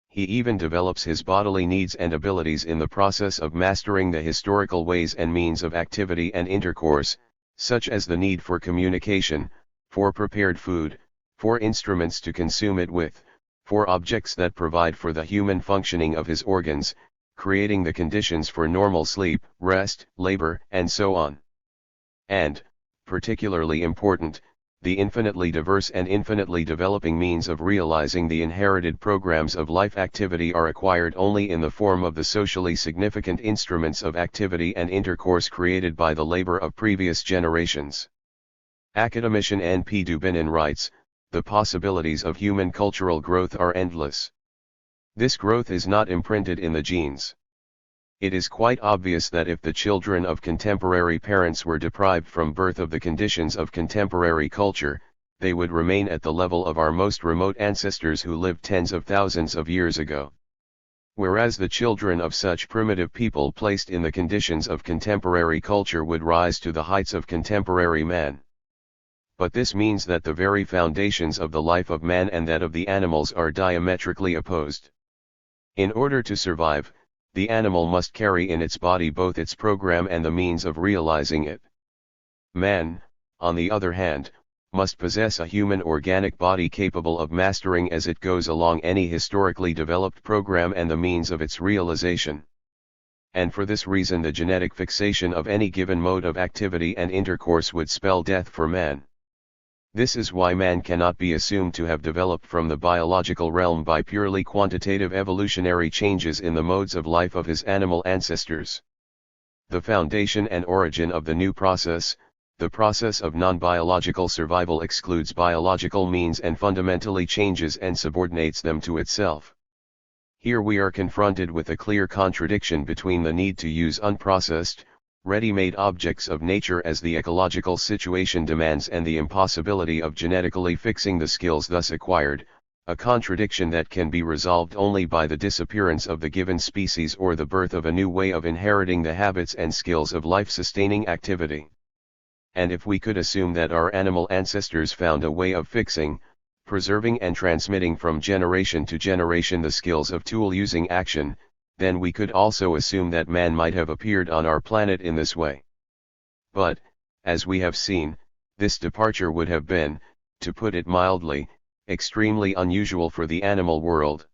He even develops his bodily needs and abilities in the process of mastering the historical ways and means of activity and intercourse, such as the need for communication, for prepared food, for instruments to consume it with, for objects that provide for the human functioning of his organs, creating the conditions for normal sleep, rest, labor, and so on. And, particularly important, the infinitely diverse and infinitely developing means of realizing the inherited programs of life activity are acquired only in the form of the socially significant instruments of activity and intercourse created by the labor of previous generations. Academician N.P. Dubinin writes, the possibilities of human cultural growth are endless. This growth is not imprinted in the genes. It is quite obvious that if the children of contemporary parents were deprived from birth of the conditions of contemporary culture, they would remain at the level of our most remote ancestors who lived tens of thousands of years ago. Whereas the children of such primitive people placed in the conditions of contemporary culture would rise to the heights of contemporary man. But this means that the very foundations of the life of man and that of the animals are diametrically opposed. In order to survive, the animal must carry in its body both its program and the means of realizing it. Man, on the other hand, must possess a human organic body capable of mastering as it goes along any historically developed program and the means of its realization. And for this reason the genetic fixation of any given mode of activity and intercourse would spell death for man. This is why man cannot be assumed to have developed from the biological realm by purely quantitative evolutionary changes in the modes of life of his animal ancestors. The foundation and origin of the new process, the process of non-biological survival, excludes biological means and fundamentally changes and subordinates them to itself. Here we are confronted with a clear contradiction between the need to use unprocessed, ready-made objects of nature as the ecological situation demands and the impossibility of genetically fixing the skills thus acquired, a contradiction that can be resolved only by the disappearance of the given species or the birth of a new way of inheriting the habits and skills of life-sustaining activity. And if we could assume that our animal ancestors found a way of fixing, preserving and transmitting from generation to generation the skills of tool-using action, then we could also assume that man might have appeared on our planet in this way. But, as we have seen, this departure would have been, to put it mildly, extremely unusual for the animal world.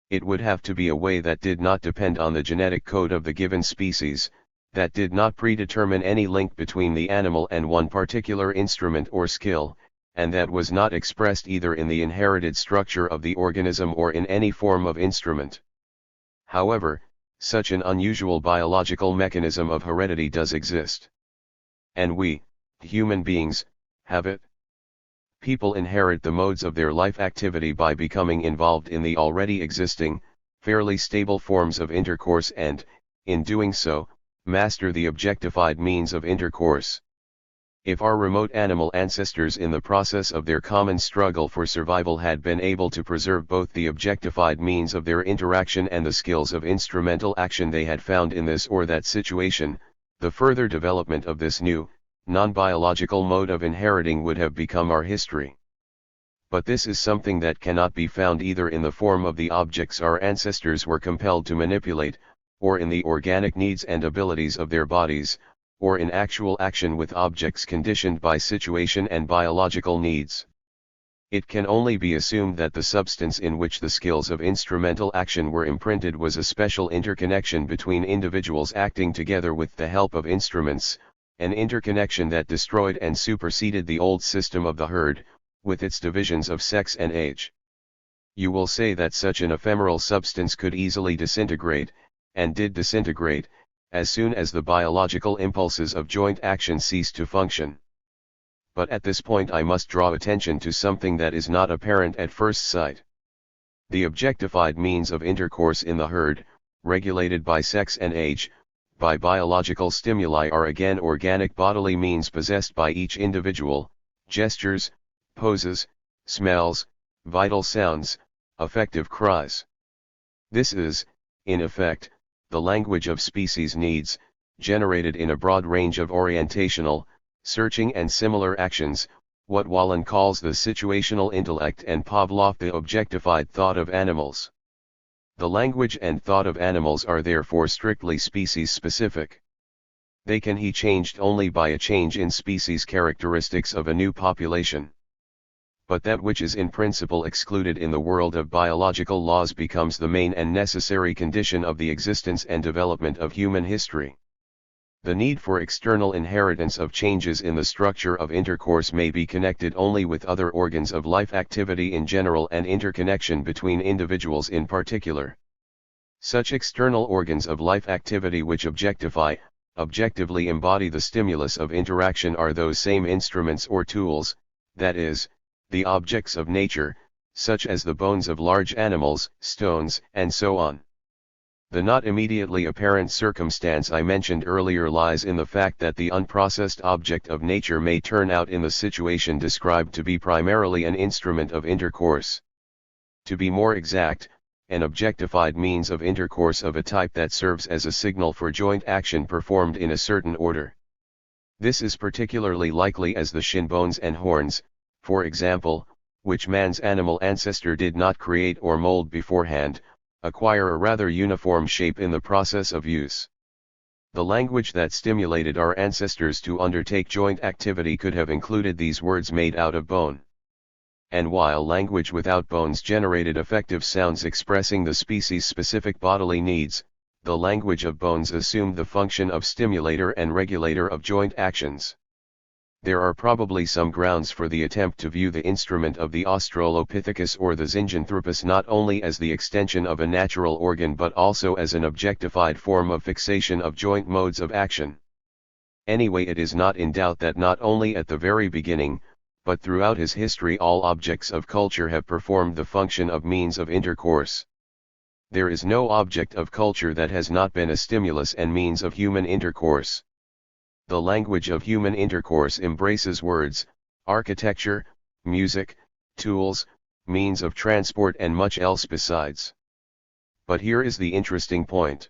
It would have to be a way that did not depend on the genetic code of the given species, that did not predetermine any link between the animal and one particular instrument or skill, and that was not expressed either in the inherited structure of the organism or in any form of instrument. However, such an unusual biological mechanism of heredity does exist. And we, human beings, have it. People inherit the modes of their life activity by becoming involved in the already existing, fairly stable forms of intercourse and, in doing so, master the objectified means of intercourse. If our remote animal ancestors in the process of their common struggle for survival had been able to preserve both the objectified means of their interaction and the skills of instrumental action they had found in this or that situation, the further development of this new, non-biological mode of inheriting would have become our history. But this is something that cannot be found either in the form of the objects our ancestors were compelled to manipulate, or in the organic needs and abilities of their bodies, or in actual action with objects conditioned by situation and biological needs. It can only be assumed that the substance in which the skills of instrumental action were imprinted was a special interconnection between individuals acting together with the help of instruments, an interconnection that destroyed and superseded the old system of the herd, with its divisions of sex and age. You will say that such an ephemeral substance could easily disintegrate, and did disintegrate, as soon as the biological impulses of joint action ceased to function. But at this point I must draw attention to something that is not apparent at first sight. The objectified means of intercourse in the herd, regulated by sex and age, by biological stimuli, are again organic bodily means possessed by each individual: gestures, poses, smells, vital sounds, affective cries. This is, in effect, the language of species needs, generated in a broad range of orientational, searching and similar actions, what Wallin calls the situational intellect and Pavlov the objectified thought of animals. The language and thought of animals are therefore strictly species-specific. They can be changed only by a change in species characteristics of a new population. But that which is in principle excluded in the world of biological laws becomes the main and necessary condition of the existence and development of human history. The need for external inheritance of changes in the structure of intercourse may be connected only with other organs of life activity in general and interconnection between individuals in particular. Such external organs of life activity which objectify, objectively embody the stimulus of interaction are those same instruments or tools, that is, the objects of nature, such as the bones of large animals, stones, and so on. The not immediately apparent circumstance I mentioned earlier lies in the fact that the unprocessed object of nature may turn out in the situation described to be primarily an instrument of intercourse. To be more exact, an objectified means of intercourse of a type that serves as a signal for joint action performed in a certain order. This is particularly likely as the shin bones and horns, for example, which man's animal ancestor did not create or mold beforehand, acquire a rather uniform shape in the process of use. The language that stimulated our ancestors to undertake joint activity could have included these words made out of bone. And while language without bones generated effective sounds expressing the species-specific bodily needs, the language of bones assumed the function of stimulator and regulator of joint actions. There are probably some grounds for the attempt to view the instrument of the Australopithecus or the Zinjanthropus not only as the extension of a natural organ but also as an objectified form of fixation of joint modes of action. Anyway, it is not in doubt that not only at the very beginning, but throughout his history all objects of culture have performed the function of means of intercourse. There is no object of culture that has not been a stimulus and means of human intercourse. The language of human intercourse embraces words, architecture, music, tools, means of transport and much else besides. But here is the interesting point.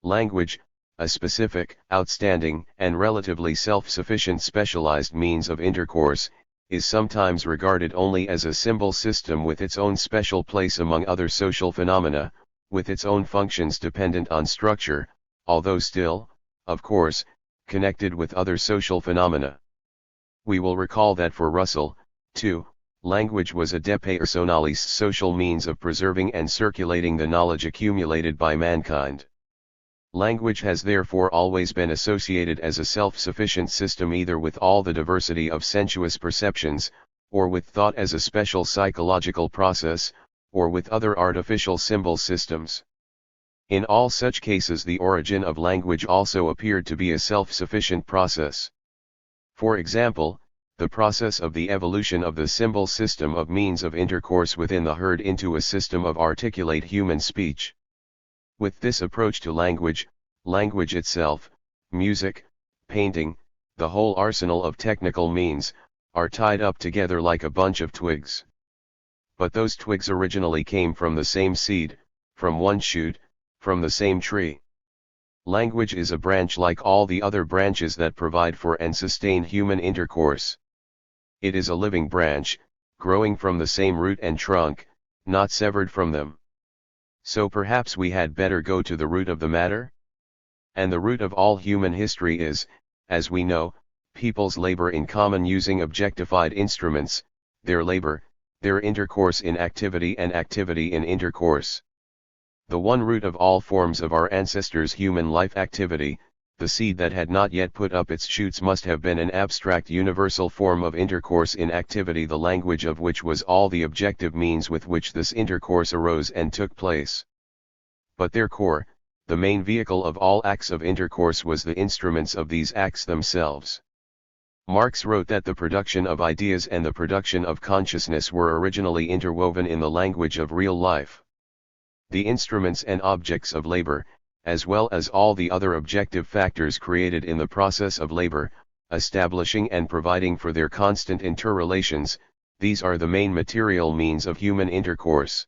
Language, a specific, outstanding, and relatively self-sufficient specialized means of intercourse, is sometimes regarded only as a symbol system with its own special place among other social phenomena, with its own functions dependent on structure, although still, of course, connected with other social phenomena. We will recall that for Russell, too, language was a depersonalised social means of preserving and circulating the knowledge accumulated by mankind. Language has therefore always been associated as a self-sufficient system either with all the diversity of sensuous perceptions, or with thought as a special psychological process, or with other artificial symbol systems. In all such cases the origin of language also appeared to be a self-sufficient process. For example, the process of the evolution of the symbol system of means of intercourse within the herd into a system of articulate human speech. With this approach to language, language itself, music, painting, the whole arsenal of technical means, are tied up together like a bunch of twigs. But those twigs originally came from the same seed, from one shoot, from the same tree. Language is a branch like all the other branches that provide for and sustain human intercourse. It is a living branch, growing from the same root and trunk, not severed from them. So perhaps we had better go to the root of the matter? And the root of all human history is, as we know, people's labor in common using objectified instruments, their labor, their intercourse in activity and activity in intercourse. The one root of all forms of our ancestors' human life activity, the seed that had not yet put up its shoots must have been an abstract universal form of intercourse in activity, the language of which was all the objective means with which this intercourse arose and took place. But their core, the main vehicle of all acts of intercourse, was the instruments of these acts themselves. Marx wrote that the production of ideas and the production of consciousness were originally interwoven in the language of real life. The instruments and objects of labor, as well as all the other objective factors created in the process of labor, establishing and providing for their constant interrelations, these are the main material means of human intercourse.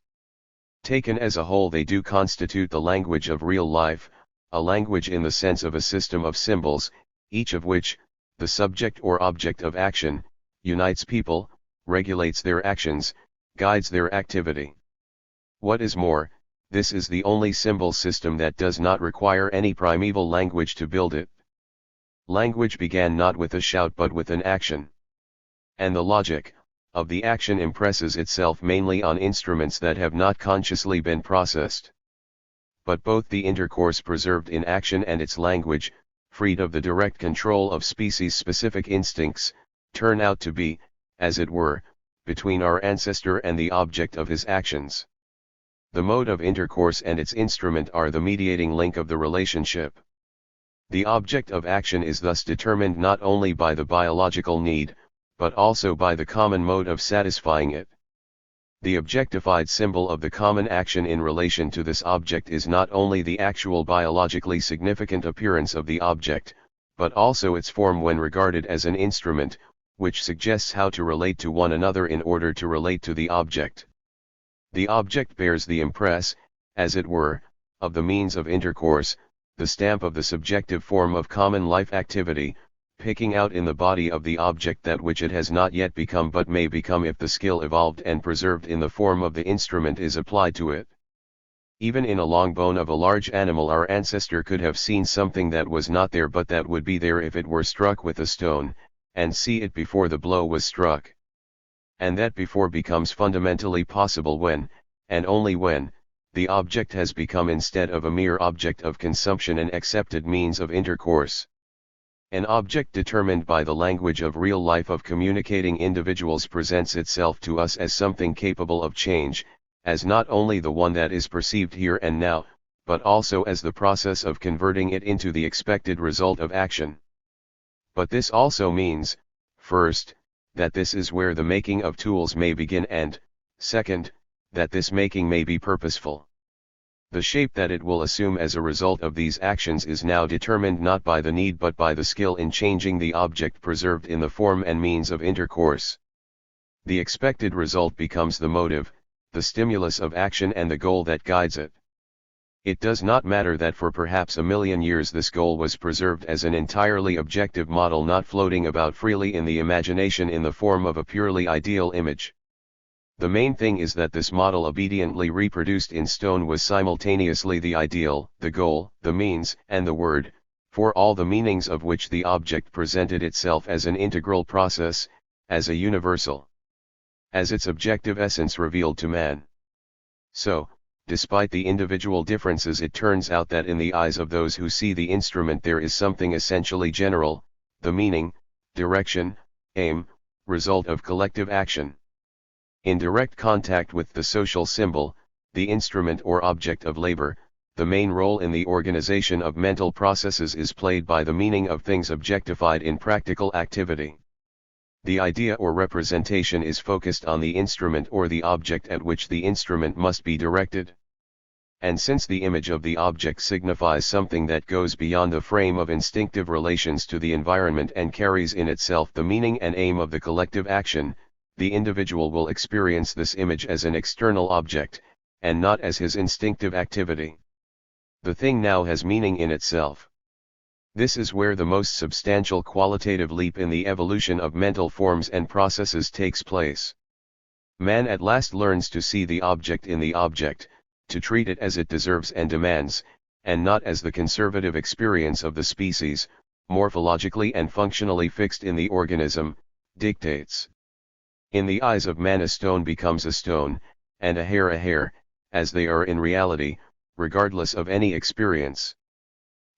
Taken as a whole, they do constitute the language of real life, a language in the sense of a system of symbols, each of which, the subject or object of action, unites people, regulates their actions, guides their activity. What is more, this is the only symbol system that does not require any primeval language to build it. Language began not with a shout but with an action. And the logic of the action impresses itself mainly on instruments that have not consciously been processed. But both the intercourse preserved in action and its language, freed of the direct control of species-specific instincts, turn out to be, as it were, between our ancestor and the object of his actions. The mode of intercourse and its instrument are the mediating link of the relationship. The object of action is thus determined not only by the biological need, but also by the common mode of satisfying it. The objectified symbol of the common action in relation to this object is not only the actual biologically significant appearance of the object, but also its form when regarded as an instrument, which suggests how to relate to one another in order to relate to the object. The object bears the impress, as it were, of the means of intercourse, the stamp of the subjective form of common life activity, picking out in the body of the object that which it has not yet become but may become if the skill evolved and preserved in the form of the instrument is applied to it. Even in a long bone of a large animal our ancestor could have seen something that was not there but that would be there if it were struck with a stone, and see it before the blow was struck. And that before becomes fundamentally possible when, and only when, the object has become instead of a mere object of consumption an accepted means of intercourse. An object determined by the language of real life of communicating individuals presents itself to us as something capable of change, as not only the one that is perceived here and now, but also as the process of converting it into the expected result of action. But this also means, first, that this is where the making of tools may begin and, second, that this making may be purposeful. The shape that it will assume as a result of these actions is now determined not by the need but by the skill in changing the object preserved in the form and means of intercourse. The expected result becomes the motive, the stimulus of action and the goal that guides it. It does not matter that for perhaps 1,000,000 years this goal was preserved as an entirely objective model not floating about freely in the imagination in the form of a purely ideal image. The main thing is that this model obediently reproduced in stone was simultaneously the ideal, the goal, the means, and the word, for all the meanings of which the object presented itself as an integral process, as a universal, as its objective essence revealed to man. So, despite the individual differences, it turns out that in the eyes of those who see the instrument there is something essentially general, the meaning, direction, aim, result of collective action. In direct contact with the social symbol, the instrument or object of labor, the main role in the organization of mental processes is played by the meaning of things objectified in practical activity. The idea or representation is focused on the instrument or the object at which the instrument must be directed. And since the image of the object signifies something that goes beyond the frame of instinctive relations to the environment and carries in itself the meaning and aim of the collective action, the individual will experience this image as an external object, and not as his instinctive activity. The thing now has meaning in itself. This is where the most substantial qualitative leap in the evolution of mental forms and processes takes place. Man at last learns to see the object in the object, to treat it as it deserves and demands, and not as the conservative experience of the species, morphologically and functionally fixed in the organism, dictates. In the eyes of man a stone becomes a stone, and a hair, as they are in reality, regardless of any experience.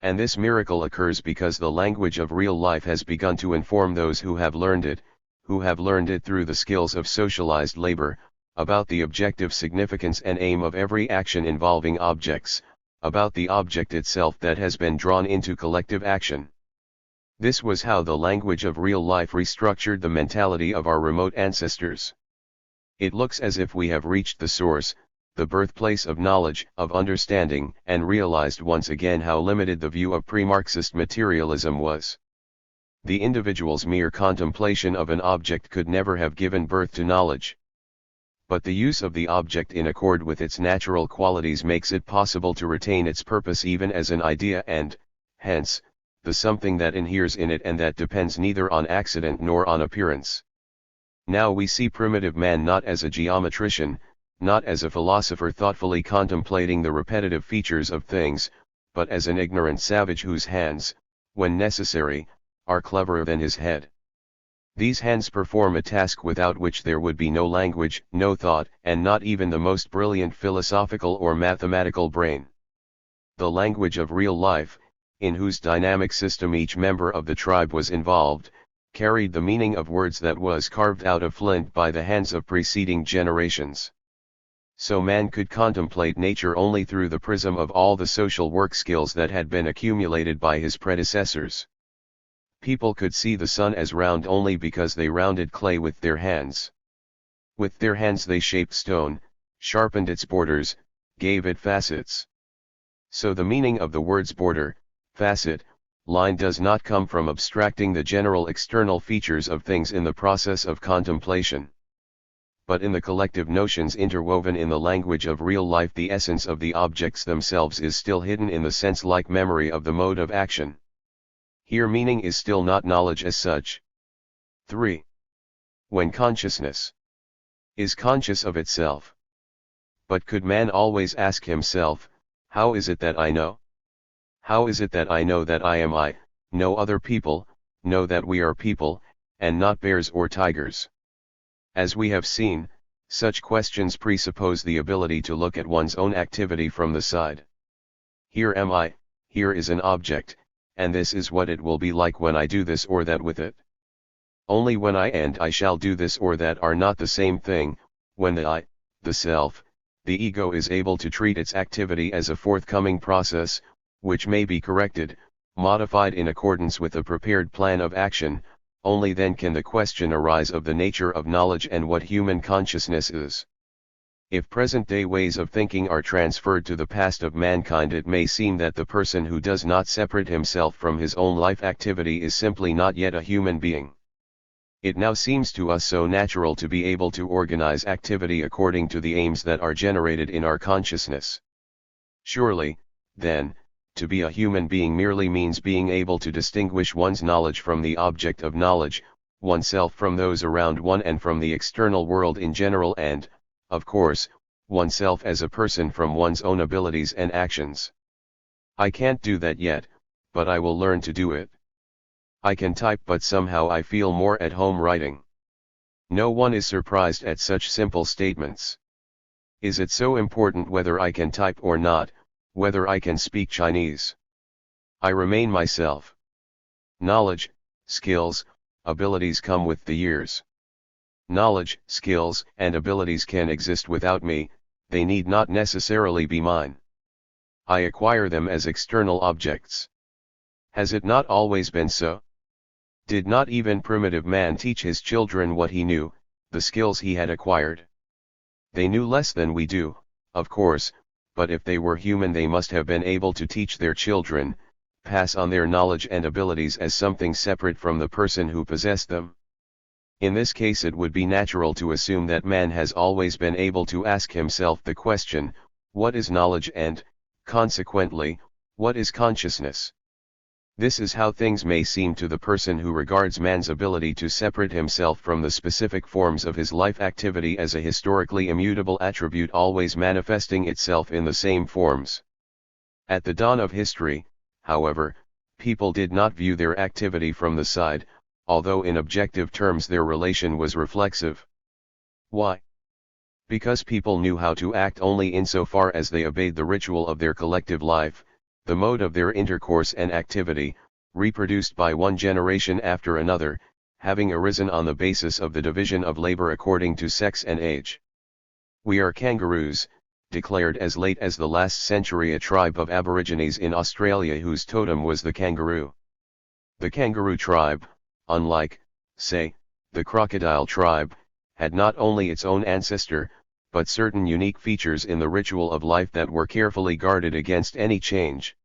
And this miracle occurs because the language of real life has begun to inform those who have learned it through the skills of socialized labor, about the objective significance and aim of every action involving objects, about the object itself that has been drawn into collective action. This was how the language of real life restructured the mentality of our remote ancestors. It looks as if we have reached the source, the birthplace of knowledge, of understanding, and realized once again how limited the view of pre-Marxist materialism was. The individual's mere contemplation of an object could never have given birth to knowledge. But the use of the object in accord with its natural qualities makes it possible to retain its purpose even as an idea and, hence, the something that inheres in it and that depends neither on accident nor on appearance. Now we see primitive man not as a geometrician, not as a philosopher thoughtfully contemplating the repetitive features of things, but as an ignorant savage whose hands, when necessary, are cleverer than his head. These hands perform a task without which there would be no language, no thought, and not even the most brilliant philosophical or mathematical brain. The language of real life, in whose dynamic system each member of the tribe was involved, carried the meaning of words that was carved out of flint by the hands of preceding generations. So man could contemplate nature only through the prism of all the social work skills that had been accumulated by his predecessors. People could see the sun as round only because they rounded clay with their hands. With their hands they shaped stone, sharpened its borders, gave it facets. So the meaning of the words border, facet, line does not come from abstracting the general external features of things in the process of contemplation. But in the collective notions interwoven in the language of real life, the essence of the objects themselves is still hidden in the sense-like memory of the mode of action. Here meaning is still not knowledge as such. 3. When consciousness is conscious of itself. But could man always ask himself, how is it that I know? How is it that I know that I am I, no other people, know that we are people, and not bears or tigers? As we have seen, such questions presuppose the ability to look at one's own activity from the side. Here am I, here is an object, and this is what it will be like when I do this or that with it. Only when I and I shall do this or that are not the same thing, when the I, the self, the ego is able to treat its activity as a forthcoming process, which may be corrected, modified in accordance with a prepared plan of action, only then can the question arise of the nature of knowledge and what human consciousness is. If present-day ways of thinking are transferred to the past of mankind, it may seem that the person who does not separate himself from his own life activity is simply not yet a human being. It now seems to us so natural to be able to organize activity according to the aims that are generated in our consciousness. Surely, then, to be a human being merely means being able to distinguish one's knowledge from the object of knowledge, oneself from those around one and from the external world in general, and, of course, oneself as a person from one's own abilities and actions. I can't do that yet, but I will learn to do it. I can type, but somehow I feel more at home writing. No one is surprised at such simple statements. Is it so important whether I can type or not, whether I can speak Chinese? I remain myself. Knowledge, skills, abilities come with the years. Knowledge, skills, and abilities can exist without me, they need not necessarily be mine. I acquire them as external objects. Has it not always been so? Did not even primitive man teach his children what he knew, the skills he had acquired? They knew less than we do, of course, but if they were human they must have been able to teach their children, pass on their knowledge and abilities as something separate from the person who possessed them. In this case it would be natural to assume that man has always been able to ask himself the question, what is knowledge and, consequently, what is consciousness? This is how things may seem to the person who regards man's ability to separate himself from the specific forms of his life activity as a historically immutable attribute always manifesting itself in the same forms. At the dawn of history, however, people did not view their activity from the side, although in objective terms their relation was reflexive. Why? Because people knew how to act only insofar as they obeyed the ritual of their collective life, the mode of their intercourse and activity, reproduced by one generation after another, having arisen on the basis of the division of labor according to sex and age. We are kangaroos, declared as late as the last century a tribe of Aborigines in Australia whose totem was the kangaroo. The kangaroo tribe, unlike, say, the crocodile tribe, had not only its own ancestor, but certain unique features in the ritual of life that were carefully guarded against any change.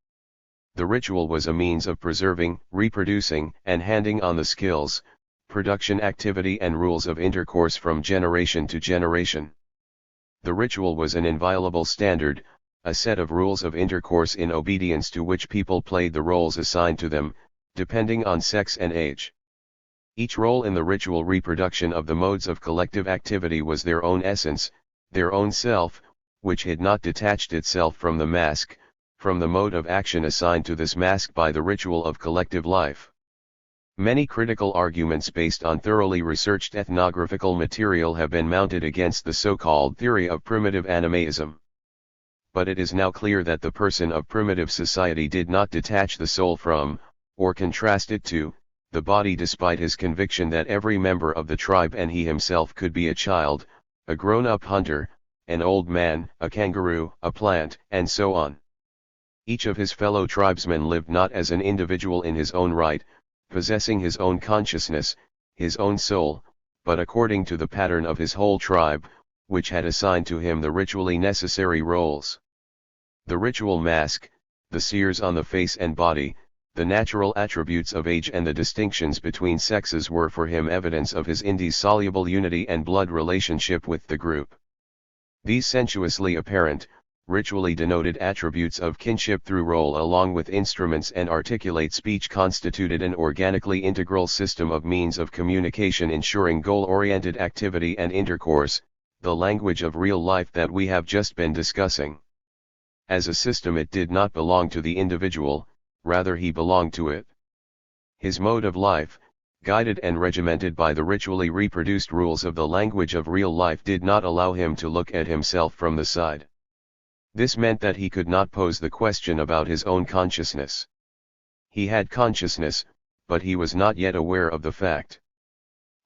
The ritual was a means of preserving, reproducing, and handing on the skills, production activity and rules of intercourse from generation to generation. The ritual was an inviolable standard, a set of rules of intercourse in obedience to which people played the roles assigned to them, depending on sex and age. Each role in the ritual reproduction of the modes of collective activity was their own essence, their own self, which had not detached itself from the mask, from the mode of action assigned to this mask by the ritual of collective life. Many critical arguments based on thoroughly researched ethnographical material have been mounted against the so-called theory of primitive animaism. But it is now clear that the person of primitive society did not detach the soul from, or contrast it to, the body despite his conviction that every member of the tribe and he himself could be a child, a grown-up hunter, an old man, a kangaroo, a plant, and so on. Each of his fellow tribesmen lived not as an individual in his own right, possessing his own consciousness, his own soul, but according to the pattern of his whole tribe, which had assigned to him the ritually necessary roles. The ritual mask, the sears on the face and body, the natural attributes of age and the distinctions between sexes were for him evidence of his indissoluble unity and blood relationship with the group. These sensuously apparent, ritually denoted attributes of kinship through role along with instruments and articulate speech constituted an organically integral system of means of communication ensuring goal-oriented activity and intercourse, the language of real life that we have just been discussing. As a system it did not belong to the individual, rather he belonged to it. His mode of life, guided and regimented by the ritually reproduced rules of the language of real life, did not allow him to look at himself from the side. This meant that he could not pose the question about his own consciousness. He had consciousness, but he was not yet aware of the fact.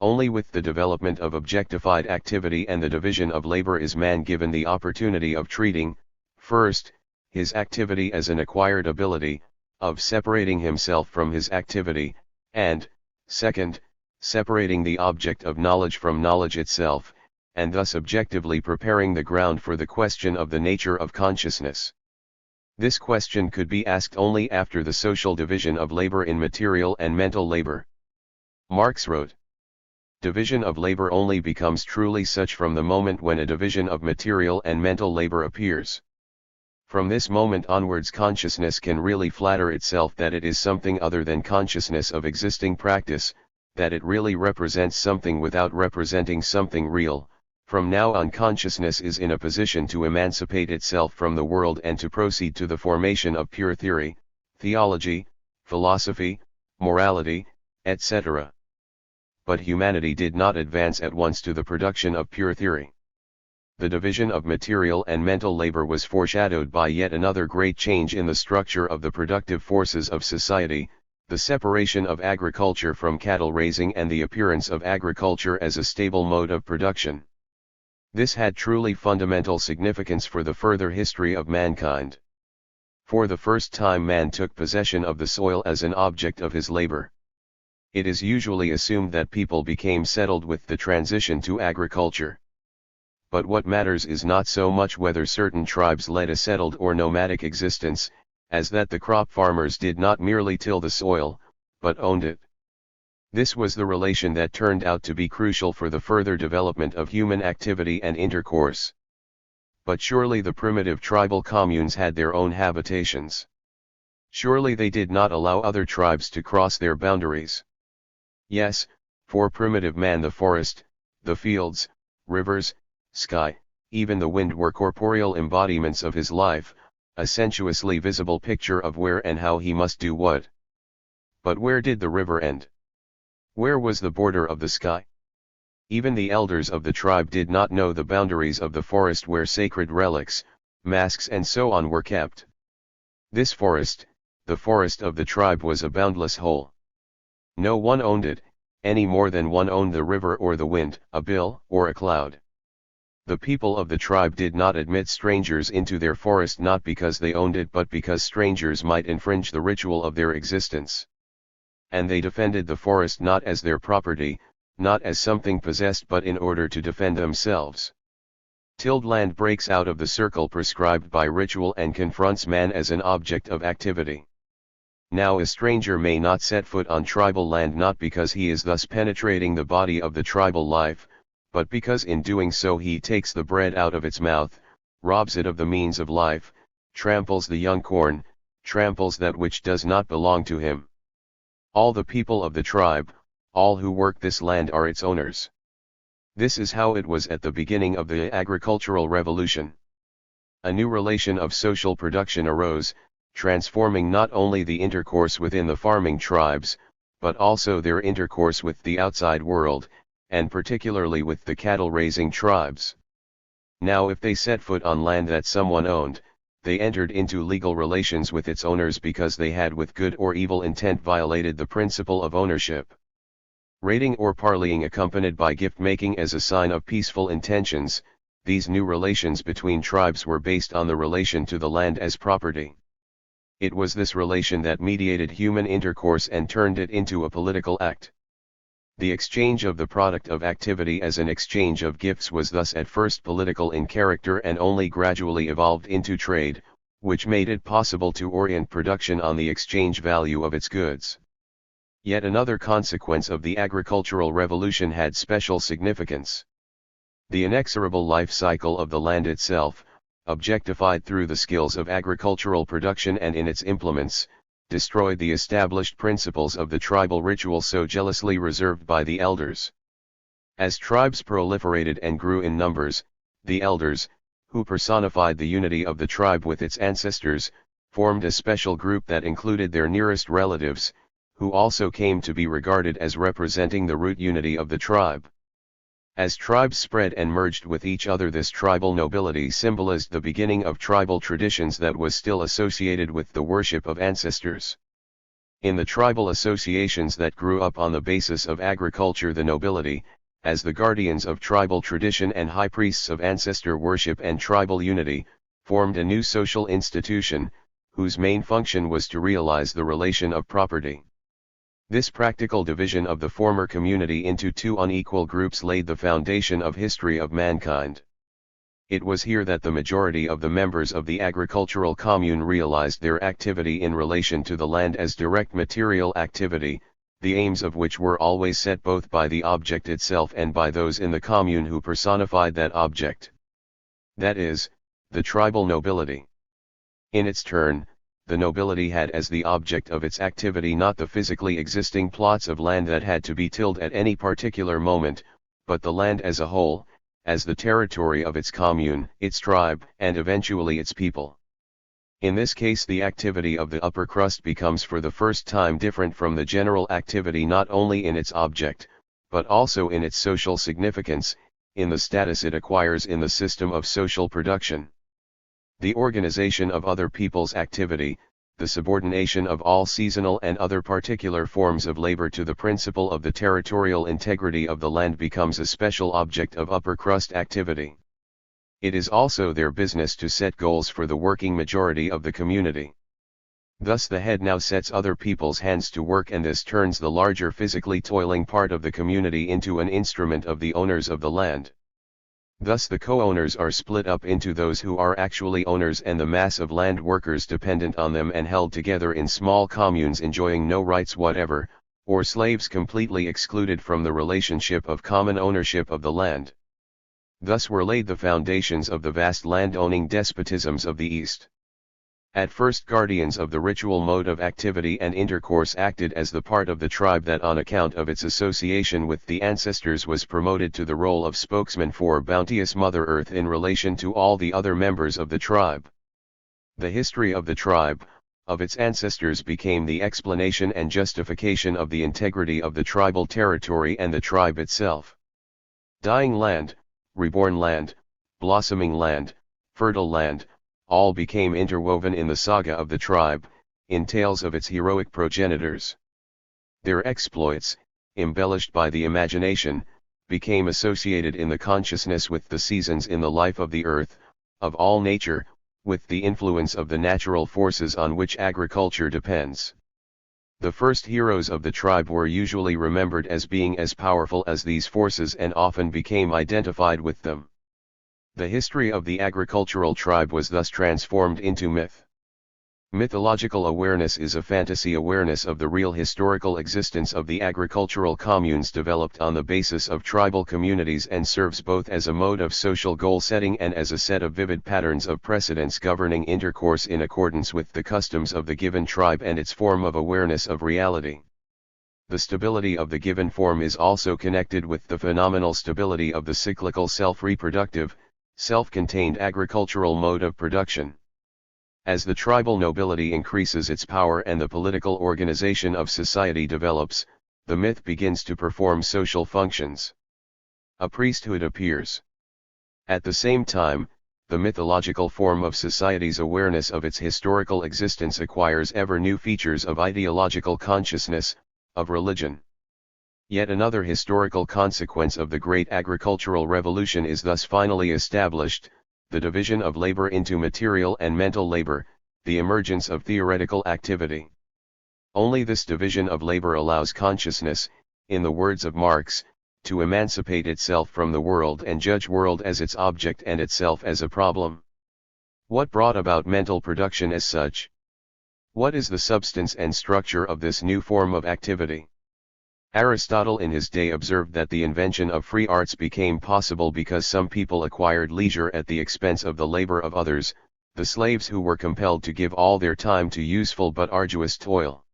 Only with the development of objectified activity and the division of labor is man given the opportunity of treating, first, his activity as an acquired ability, of separating himself from his activity, and, second, separating the object of knowledge from knowledge itself, and thus objectively preparing the ground for the question of the nature of consciousness. This question could be asked only after the social division of labor in material and mental labor. Marx wrote, "Division of labor only becomes truly such from the moment when a division of material and mental labor appears. From this moment onwards consciousness can really flatter itself that it is something other than consciousness of existing practice, that it really represents something without representing something real. From now on consciousness is in a position to emancipate itself from the world and to proceed to the formation of pure theory, theology, philosophy, morality, etc." But humanity did not advance at once to the production of pure theory. The division of material and mental labor was foreshadowed by yet another great change in the structure of the productive forces of society, the separation of agriculture from cattle raising and the appearance of agriculture as a stable mode of production. This had truly fundamental significance for the further history of mankind. For the first time man took possession of the soil as an object of his labor. It is usually assumed that people became settled with the transition to agriculture. But what matters is not so much whether certain tribes led a settled or nomadic existence, as that the crop farmers did not merely till the soil, but owned it. This was the relation that turned out to be crucial for the further development of human activity and intercourse. But surely the primitive tribal communes had their own habitations. Surely they did not allow other tribes to cross their boundaries. Yes, for primitive man the forest, the fields, rivers, sky, even the wind were corporeal embodiments of his life, a sensuously visible picture of where and how he must do what. But where did the river end? Where was the border of the sky? Even the elders of the tribe did not know the boundaries of the forest where sacred relics, masks and so on were kept. This forest, the forest of the tribe, was a boundless whole. No one owned it, any more than one owned the river or the wind, a bill or a cloud. The people of the tribe did not admit strangers into their forest not because they owned it but because strangers might infringe the ritual of their existence. And they defended the forest not as their property, not as something possessed but in order to defend themselves. Tilled land breaks out of the circle prescribed by ritual and confronts man as an object of activity. Now a stranger may not set foot on tribal land not because he is thus penetrating the body of the tribal life, but because in doing so he takes the bread out of its mouth, robs it of the means of life, tramples the young corn, tramples that which does not belong to him. All the people of the tribe, all who work this land are its owners. This is how it was at the beginning of the agricultural revolution. A new relation of social production arose, transforming not only the intercourse within the farming tribes, but also their intercourse with the outside world, and particularly with the cattle-raising tribes. Now if they set foot on land that someone owned, they entered into legal relations with its owners because they had with good or evil intent violated the principle of ownership. Raiding or parleying accompanied by gift-making as a sign of peaceful intentions, these new relations between tribes were based on the relation to the land as property. It was this relation that mediated human intercourse and turned it into a political act. The exchange of the product of activity as an exchange of gifts was thus at first political in character and only gradually evolved into trade, which made it possible to orient production on the exchange value of its goods. Yet another consequence of the agricultural revolution had special significance. The inexorable life cycle of the land itself, objectified through the skills of agricultural production and in its implements, destroyed the established principles of the tribal ritual so jealously reserved by the elders. As tribes proliferated and grew in numbers, the elders, who personified the unity of the tribe with its ancestors, formed a special group that included their nearest relatives, who also came to be regarded as representing the root unity of the tribe. As tribes spread and merged with each other, this tribal nobility symbolized the beginning of tribal traditions that was still associated with the worship of ancestors. In the tribal associations that grew up on the basis of agriculture, the nobility, as the guardians of tribal tradition and high priests of ancestor worship and tribal unity, formed a new social institution, whose main function was to realize the relation of property. This practical division of the former community into two unequal groups laid the foundation of history of mankind. It was here that the majority of the members of the agricultural commune realized their activity in relation to the land as direct material activity, the aims of which were always set both by the object itself and by those in the commune who personified that object. That is, the tribal nobility. In its turn, the nobility had as the object of its activity not the physically existing plots of land that had to be tilled at any particular moment, but the land as a whole, as the territory of its commune, its tribe, and eventually its people. In this case, the activity of the upper crust becomes for the first time different from the general activity, not only in its object, but also in its social significance, in the status it acquires in the system of social production. The organization of other people's activity, the subordination of all seasonal and other particular forms of labor to the principle of the territorial integrity of the land becomes a special object of upper crust activity. It is also their business to set goals for the working majority of the community. Thus the head now sets other people's hands to work, and this turns the larger physically toiling part of the community into an instrument of the owners of the land. Thus the co-owners are split up into those who are actually owners and the mass of land workers dependent on them and held together in small communes enjoying no rights whatever, or slaves completely excluded from the relationship of common ownership of the land. Thus were laid the foundations of the vast land-owning despotisms of the East. At first, guardians of the ritual mode of activity and intercourse acted as the part of the tribe that on account of its association with the ancestors was promoted to the role of spokesman for bounteous Mother Earth in relation to all the other members of the tribe. The history of the tribe, of its ancestors, became the explanation and justification of the integrity of the tribal territory and the tribe itself. Dying land, reborn land, blossoming land, fertile land, all became interwoven in the saga of the tribe, in tales of its heroic progenitors. Their exploits, embellished by the imagination, became associated in the consciousness with the seasons in the life of the earth, of all nature, with the influence of the natural forces on which agriculture depends. The first heroes of the tribe were usually remembered as being as powerful as these forces and often became identified with them. The history of the agricultural tribe was thus transformed into myth. Mythological awareness is a fantasy awareness of the real historical existence of the agricultural communes developed on the basis of tribal communities, and serves both as a mode of social goal setting and as a set of vivid patterns of precedents governing intercourse in accordance with the customs of the given tribe and its form of awareness of reality. The stability of the given form is also connected with the phenomenal stability of the cyclical self-reproductive, self-contained agricultural mode of production. As the tribal nobility increases its power and the political organization of society develops, the myth begins to perform social functions. A priesthood appears. At the same time, the mythological form of society's awareness of its historical existence acquires ever new features of ideological consciousness, of religion. Yet another historical consequence of the great agricultural revolution is thus finally established, the division of labor into material and mental labor, the emergence of theoretical activity. Only this division of labor allows consciousness, in the words of Marx, to emancipate itself from the world and judge world as its object and itself as a problem. What brought about mental production as such? What is the substance and structure of this new form of activity? Aristotle in his day observed that the invention of free arts became possible because some people acquired leisure at the expense of the labor of others, the slaves who were compelled to give all their time to useful but arduous toil.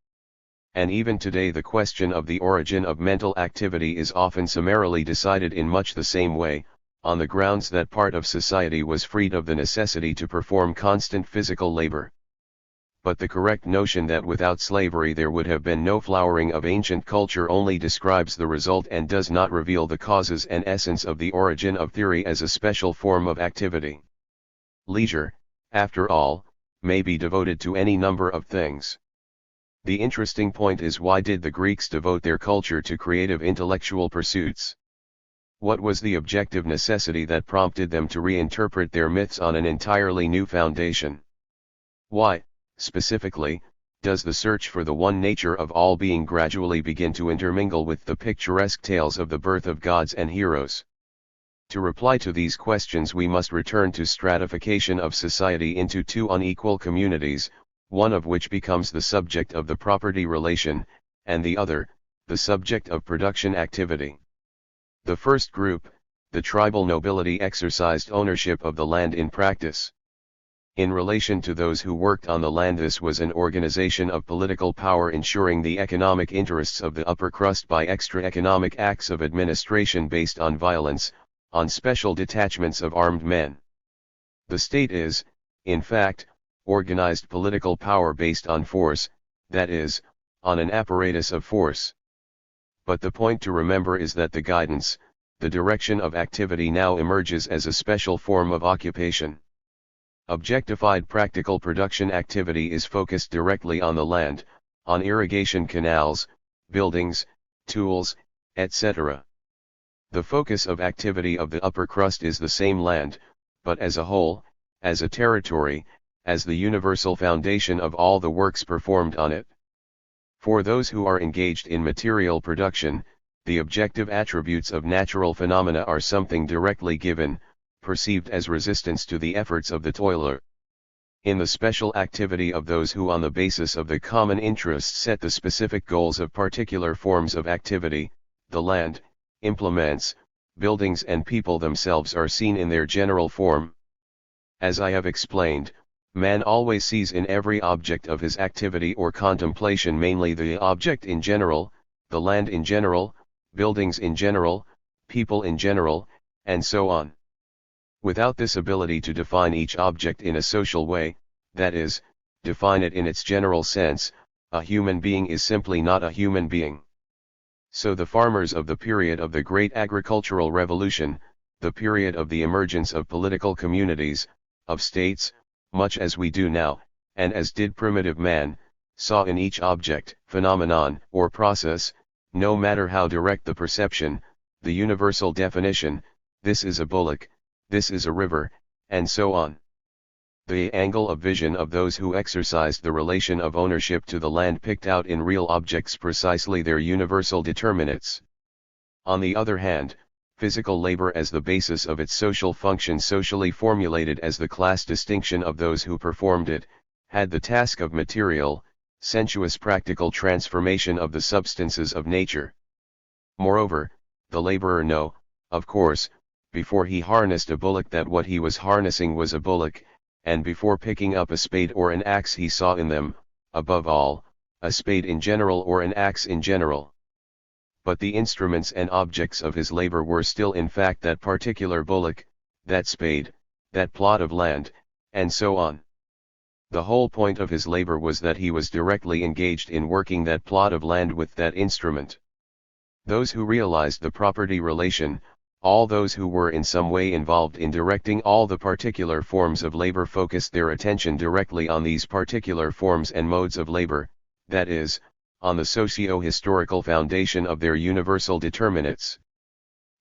And even today the question of the origin of mental activity is often summarily decided in much the same way, on the grounds that part of society was freed of the necessity to perform constant physical labor. But the correct notion that without slavery there would have been no flowering of ancient culture only describes the result and does not reveal the causes and essence of the origin of theory as a special form of activity. Leisure, after all, may be devoted to any number of things. The interesting point is, why did the Greeks devote their culture to creative intellectual pursuits? What was the objective necessity that prompted them to reinterpret their myths on an entirely new foundation? Why, specifically, does the search for the one nature of all being gradually begin to intermingle with the picturesque tales of the birth of gods and heroes? To reply to these questions we must return to stratification of society into two unequal communities, one of which becomes the subject of the property relation, and the other, the subject of production activity. The first group, the tribal nobility, exercised ownership of the land in practice. In relation to those who worked on the land, this was an organization of political power ensuring the economic interests of the upper crust by extra-economic acts of administration based on violence, on special detachments of armed men. The state is, in fact, organized political power based on force, that is, on an apparatus of force. But the point to remember is that the guidance, the direction of activity now emerges as a special form of occupation. Objectified practical production activity is focused directly on the land, on irrigation canals, buildings, tools, etc. The focus of activity of the upper crust is the same land, but as a whole, as a territory, as the universal foundation of all the works performed on it. For those who are engaged in material production, the objective attributes of natural phenomena are something directly given, perceived as resistance to the efforts of the toiler. In the special activity of those who on the basis of the common interest set the specific goals of particular forms of activity, the land, implements, buildings and people themselves are seen in their general form. As I have explained, man always sees in every object of his activity or contemplation mainly the object in general, the land in general, buildings in general, people in general, and so on. Without this ability to define each object in a social way, that is, define it in its general sense, a human being is simply not a human being. So the farmers of the period of the great agricultural revolution, the period of the emergence of political communities, of states, much as we do now, and as did primitive man, saw in each object, phenomenon, or process, no matter how direct the perception, the universal definition, this is a bullock, this is a river, and so on. The angle of vision of those who exercised the relation of ownership to the land picked out in real objects precisely their universal determinates. On the other hand, physical labor as the basis of its social function, socially formulated as the class distinction of those who performed it, had the task of material, sensuous practical transformation of the substances of nature. Moreover, the laborer knew, of course, before he harnessed a bullock that what he was harnessing was a bullock, and before picking up a spade or an axe he saw in them, above all, a spade in general or an axe in general. But the instruments and objects of his labor were still in fact that particular bullock, that spade, that plot of land, and so on. The whole point of his labor was that he was directly engaged in working that plot of land with that instrument. Those who realized the property relation, all those who were in some way involved in directing all the particular forms of labor, focused their attention directly on these particular forms and modes of labor, that is, on the socio-historical foundation of their universal determinates.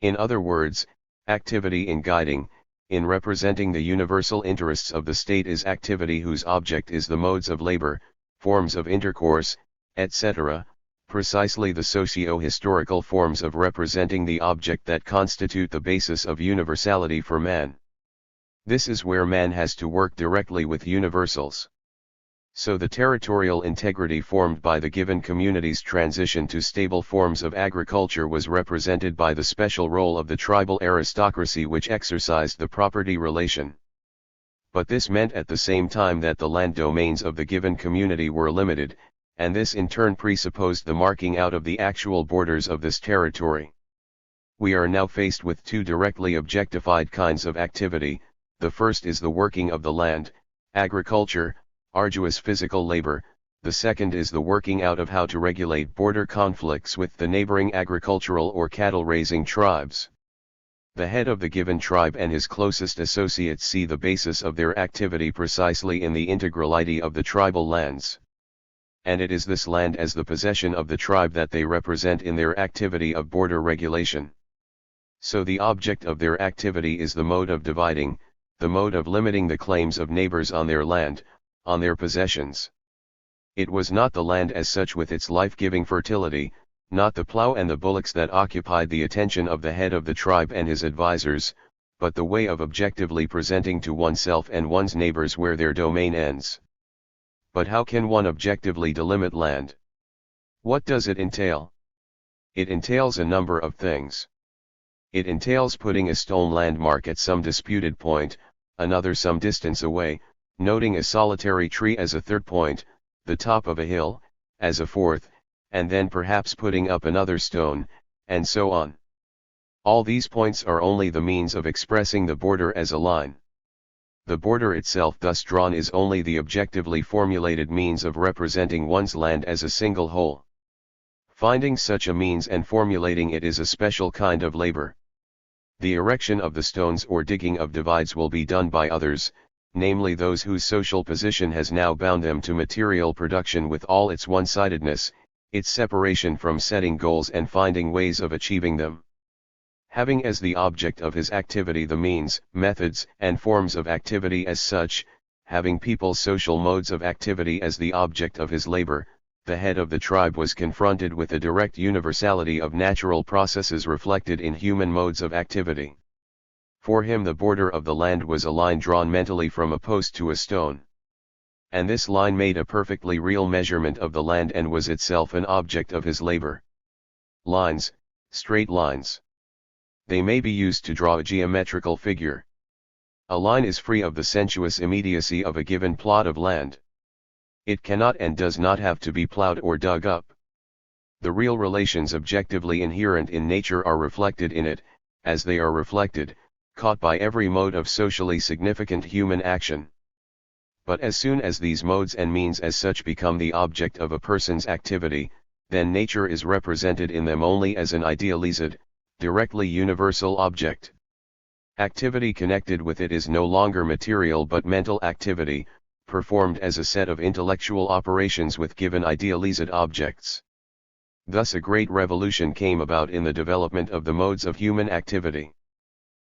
In other words, activity in guiding, in representing the universal interests of the state is activity whose object is the modes of labor, forms of intercourse, etc., precisely the socio-historical forms of representing the object that constitute the basis of universality for man. This is where man has to work directly with universals. So the territorial integrity formed by the given community's transition to stable forms of agriculture was represented by the special role of the tribal aristocracy which exercised the property relation. But this meant at the same time that the land domains of the given community were limited, and this in turn presupposed the marking out of the actual borders of this territory. We are now faced with two directly objectified kinds of activity. The first is the working of the land, agriculture, arduous physical labor. The second is the working out of how to regulate border conflicts with the neighboring agricultural or cattle-raising tribes. The head of the given tribe and his closest associates see the basis of their activity precisely in the integrality of the tribal lands. And it is this land as the possession of the tribe that they represent in their activity of border regulation. So the object of their activity is the mode of dividing, the mode of limiting the claims of neighbors on their land, on their possessions. It was not the land as such with its life-giving fertility, not the plow and the bullocks that occupied the attention of the head of the tribe and his advisors, but the way of objectively presenting to oneself and one's neighbors where their domain ends. But how can one objectively delimit land? What does it entail? It entails a number of things. It entails putting a stone landmark at some disputed point, another some distance away, noting a solitary tree as a third point, the top of a hill, as a fourth, and then perhaps putting up another stone, and so on. All these points are only the means of expressing the border as a line. The border itself thus drawn is only the objectively formulated means of representing one's land as a single whole. Finding such a means and formulating it is a special kind of labor. The erection of the stones or digging of divides will be done by others, namely those whose social position has now bound them to material production with all its one-sidedness, its separation from setting goals and finding ways of achieving them. Having as the object of his activity the means, methods, and forms of activity as such, having people's social modes of activity as the object of his labor, the head of the tribe was confronted with the direct universality of natural processes reflected in human modes of activity. For him the border of the land was a line drawn mentally from a post to a stone. And this line made a perfectly real measurement of the land and was itself an object of his labor. Lines, straight lines. They may be used to draw a geometrical figure. A line is free of the sensuous immediacy of a given plot of land. It cannot and does not have to be plowed or dug up. The real relations objectively inherent in nature are reflected in it, as they are reflected, caught by every mode of socially significant human action. But as soon as these modes and means as such become the object of a person's activity, then nature is represented in them only as an idealized, directly universal object. Activity connected with it is no longer material but mental activity, performed as a set of intellectual operations with given idealized objects. Thus a great revolution came about in the development of the modes of human activity.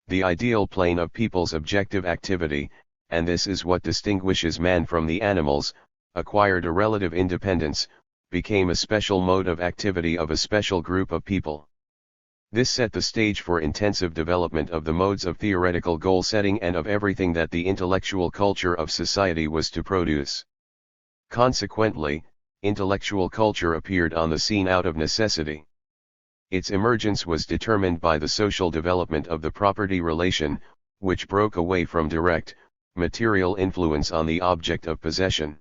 The ideal plane of people's objective activity, and this is what distinguishes man from the animals, acquired a relative independence, became a special mode of activity of a special group of people. This set the stage for intensive development of the modes of theoretical goal-setting and of everything that the intellectual culture of society was to produce. Consequently, intellectual culture appeared on the scene out of necessity. Its emergence was determined by the social development of the property relation, which broke away from direct, material influence on the object of possession.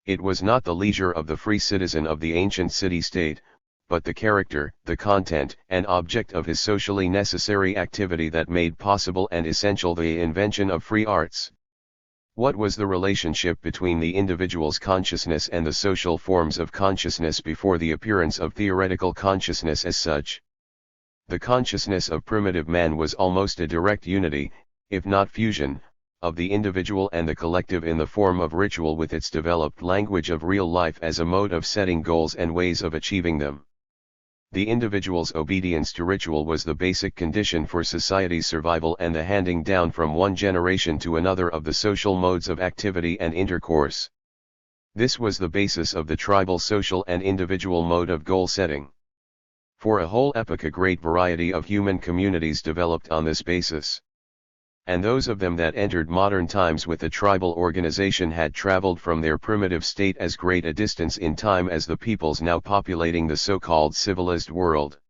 It was not the leisure of the free citizen of the ancient city-state, but the character, the content and object of his socially necessary activity that made possible and essential the invention of free arts. What was the relationship between the individual's consciousness and the social forms of consciousness before the appearance of theoretical consciousness as such? The consciousness of primitive man was almost a direct unity, if not fusion, of the individual and the collective in the form of ritual with its developed language of real life as a mode of setting goals and ways of achieving them. The individual's obedience to ritual was the basic condition for society's survival and the handing down from one generation to another of the social modes of activity and intercourse. This was the basis of the tribal social and individual mode of goal setting. For a whole epoch a great variety of human communities developed on this basis. And those of them that entered modern times with a tribal organization had traveled from their primitive state as great a distance in time as the peoples now populating the so-called civilized world.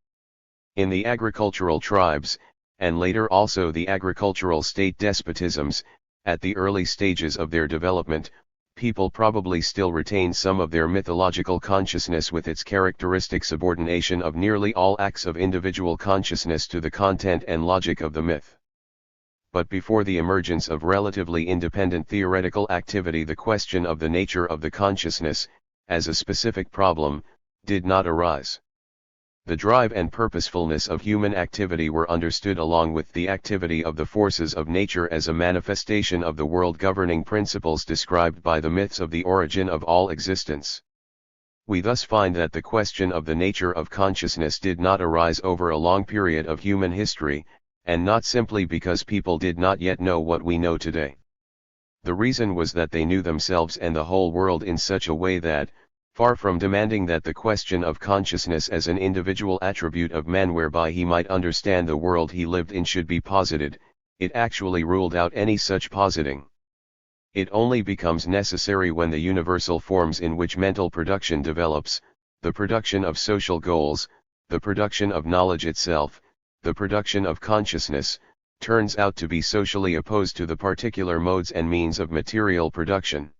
In the agricultural tribes, and later also the agricultural state despotisms, at the early stages of their development, people probably still retain some of their mythological consciousness with its characteristic subordination of nearly all acts of individual consciousness to the content and logic of the myth. But before the emergence of relatively independent theoretical activity, the question of the nature of the consciousness, as a specific problem, did not arise. The drive and purposefulness of human activity were understood along with the activity of the forces of nature as a manifestation of the world governing principles described by the myths of the origin of all existence. We thus find that the question of the nature of consciousness did not arise over a long period of human history, and not simply because people did not yet know what we know today. The reason was that they knew themselves and the whole world in such a way that, far from demanding that the question of consciousness as an individual attribute of man whereby he might understand the world he lived in should be posited, it actually ruled out any such positing. It only becomes necessary when the universal forms in which mental production develops, the production of social goals, the production of knowledge itself, the production of consciousness, turns out to be socially opposed to the particular modes and means of material production.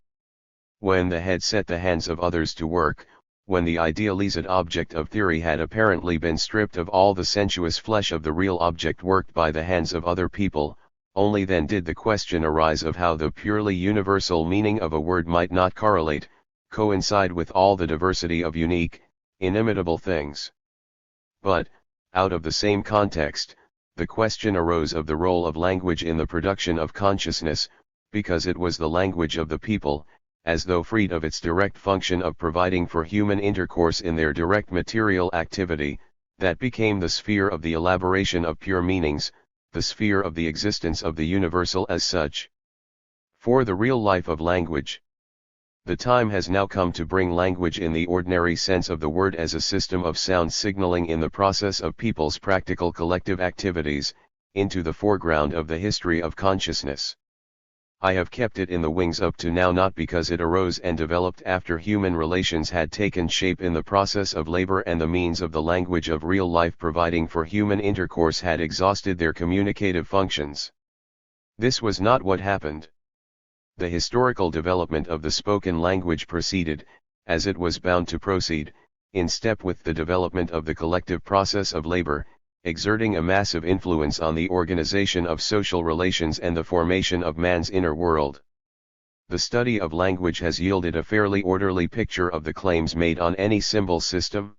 When the head set the hands of others to work, when the idealized object of theory had apparently been stripped of all the sensuous flesh of the real object worked by the hands of other people, only then did the question arise of how the purely universal meaning of a word might not correlate, coincide with all the diversity of unique, inimitable things. But, out of the same context, the question arose of the role of language in the production of consciousness, because it was the language of the people, as though freed of its direct function of providing for human intercourse in their direct material activity, that became the sphere of the elaboration of pure meanings, the sphere of the existence of the universal as such. For the real life of language, the time has now come to bring language in the ordinary sense of the word as a system of sound signaling in the process of people's practical collective activities, into the foreground of the history of consciousness. I have kept it in the wings up to now not because it arose and developed after human relations had taken shape in the process of labor and the means of the language of real life providing for human intercourse had exhausted their communicative functions. This was not what happened. The historical development of the spoken language proceeded, as it was bound to proceed, in step with the development of the collective process of labor, exerting a massive influence on the organization of social relations and the formation of man's inner world. The study of language has yielded a fairly orderly picture of the claims made on any symbol system.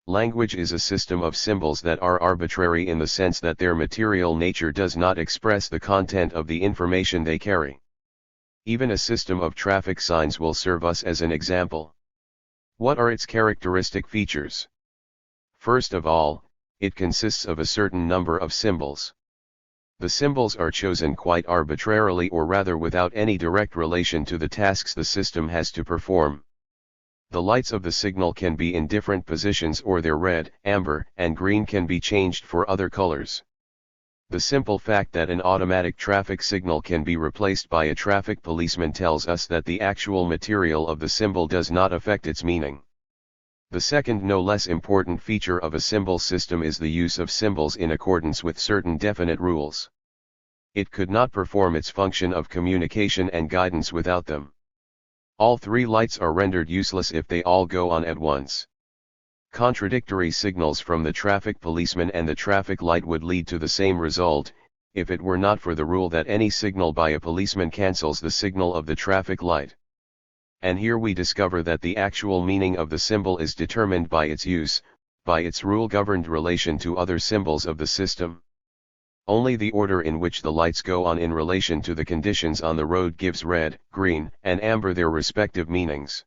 Language is a system of symbols that are arbitrary in the sense that their material nature does not express the content of the information they carry. Even a system of traffic signs will serve us as an example. What are its characteristic features? First of all, it consists of a certain number of symbols. The symbols are chosen quite arbitrarily or rather without any direct relation to the tasks the system has to perform. The lights of the signal can be in different positions or their red, amber, and green can be changed for other colors. The simple fact that an automatic traffic signal can be replaced by a traffic policeman tells us that the actual material of the symbol does not affect its meaning. The second no less important feature of a symbol system is the use of symbols in accordance with certain definite rules. It could not perform its function of communication and guidance without them. All three lights are rendered useless if they all go on at once. Contradictory signals from the traffic policeman and the traffic light would lead to the same result, if it were not for the rule that any signal by a policeman cancels the signal of the traffic light. And here we discover that the actual meaning of the symbol is determined by its use, by its rule-governed relation to other symbols of the system. Only the order in which the lights go on in relation to the conditions on the road gives red, green, and amber their respective meanings.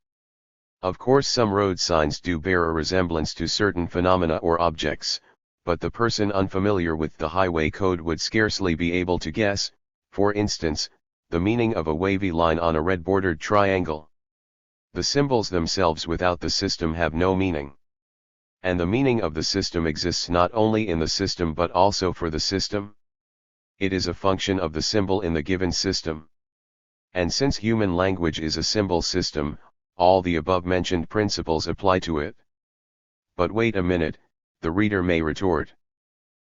Of course, some road signs do bear a resemblance to certain phenomena or objects, but the person unfamiliar with the highway code would scarcely be able to guess, for instance, the meaning of a wavy line on a red-bordered triangle. The symbols themselves without the system have no meaning. And the meaning of the system exists not only in the system but also for the system. It is a function of the symbol in the given system. And since human language is a symbol system, all the above-mentioned principles apply to it. But wait a minute, the reader may retort.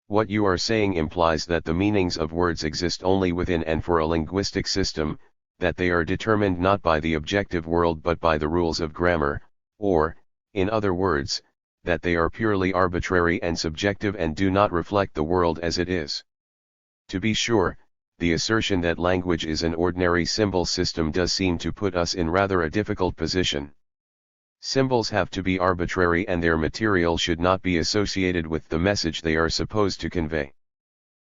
What you are saying implies that the meanings of words exist only within and for a linguistic system, that they are determined not by the objective world but by the rules of grammar, or, in other words, that they are purely arbitrary and subjective and do not reflect the world as it is. To be sure, the assertion that language is an ordinary symbol system does seem to put us in rather a difficult position. Symbols have to be arbitrary and their material should not be associated with the message they are supposed to convey.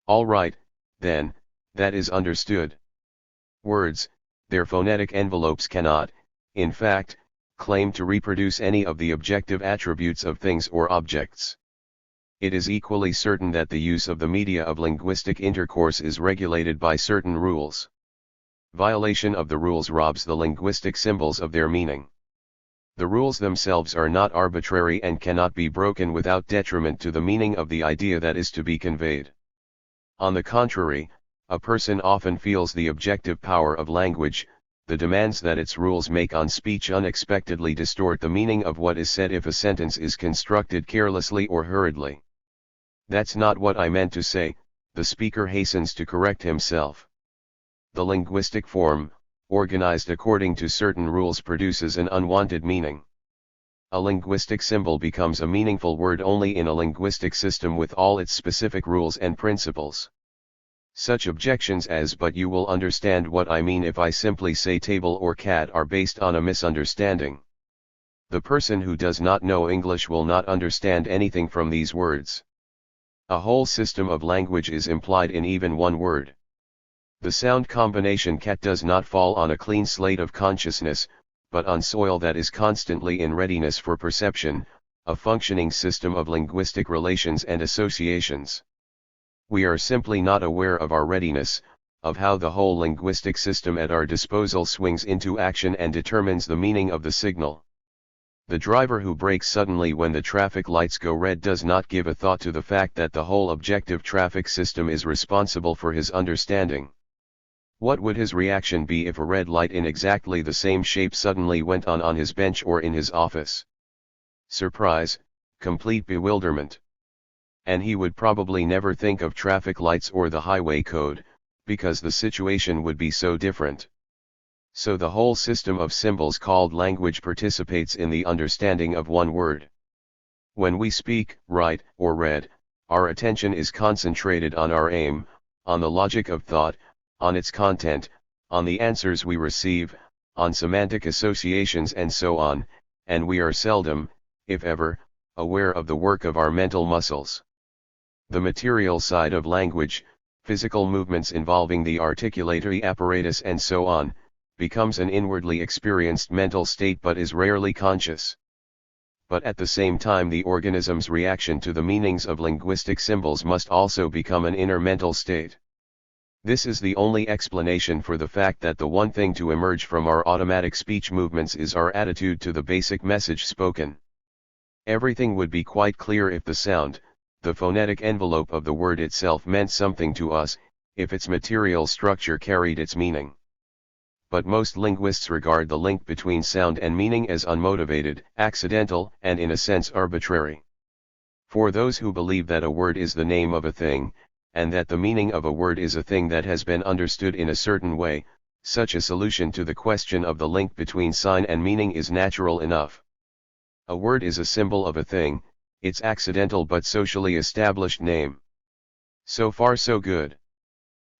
All right, then, that is understood. Words, their phonetic envelopes cannot, in fact, claim to reproduce any of the objective attributes of things or objects. It is equally certain that the use of the media of linguistic intercourse is regulated by certain rules. Violation of the rules robs the linguistic symbols of their meaning. The rules themselves are not arbitrary and cannot be broken without detriment to the meaning of the idea that is to be conveyed. On the contrary, a person often feels the objective power of language, the demands that its rules make on speech unexpectedly distort the meaning of what is said if a sentence is constructed carelessly or hurriedly. That's not what I meant to say, the speaker hastens to correct himself. The linguistic form, organized according to certain rules, produces an unwanted meaning. A linguistic symbol becomes a meaningful word only in a linguistic system with all its specific rules and principles. Such objections as "but you will understand what I mean if I simply say table or cat" are based on a misunderstanding. The person who does not know English will not understand anything from these words. A whole system of language is implied in even one word. The sound combination cat does not fall on a clean slate of consciousness, but on soil that is constantly in readiness for perception, a functioning system of linguistic relations and associations. We are simply not aware of our readiness, of how the whole linguistic system at our disposal swings into action and determines the meaning of the signal. The driver who brakes suddenly when the traffic lights go red does not give a thought to the fact that the whole objective traffic system is responsible for his understanding. What would his reaction be if a red light in exactly the same shape suddenly went on his bench or in his office? Surprise, complete bewilderment. And he would probably never think of traffic lights or the highway code, because the situation would be so different. So the whole system of symbols called language participates in the understanding of one word. When we speak, write, or read, our attention is concentrated on our aim, on the logic of thought, on its content, on the answers we receive, on semantic associations and so on, and we are seldom, if ever, aware of the work of our mental muscles. The material side of language, physical movements involving the articulatory apparatus and so on, becomes an inwardly experienced mental state but is rarely conscious. But at the same time the organism's reaction to the meanings of linguistic symbols must also become an inner mental state. This is the only explanation for the fact that the one thing to emerge from our automatic speech movements is our attitude to the basic message spoken. Everything would be quite clear if the sound, the phonetic envelope of the word itself, meant something to us, if its material structure carried its meaning. But most linguists regard the link between sound and meaning as unmotivated, accidental, and in a sense arbitrary. For those who believe that a word is the name of a thing, and that the meaning of a word is a thing that has been understood in a certain way, such a solution to the question of the link between sign and meaning is natural enough. A word is a symbol of a thing, its accidental but socially established name. So far so good.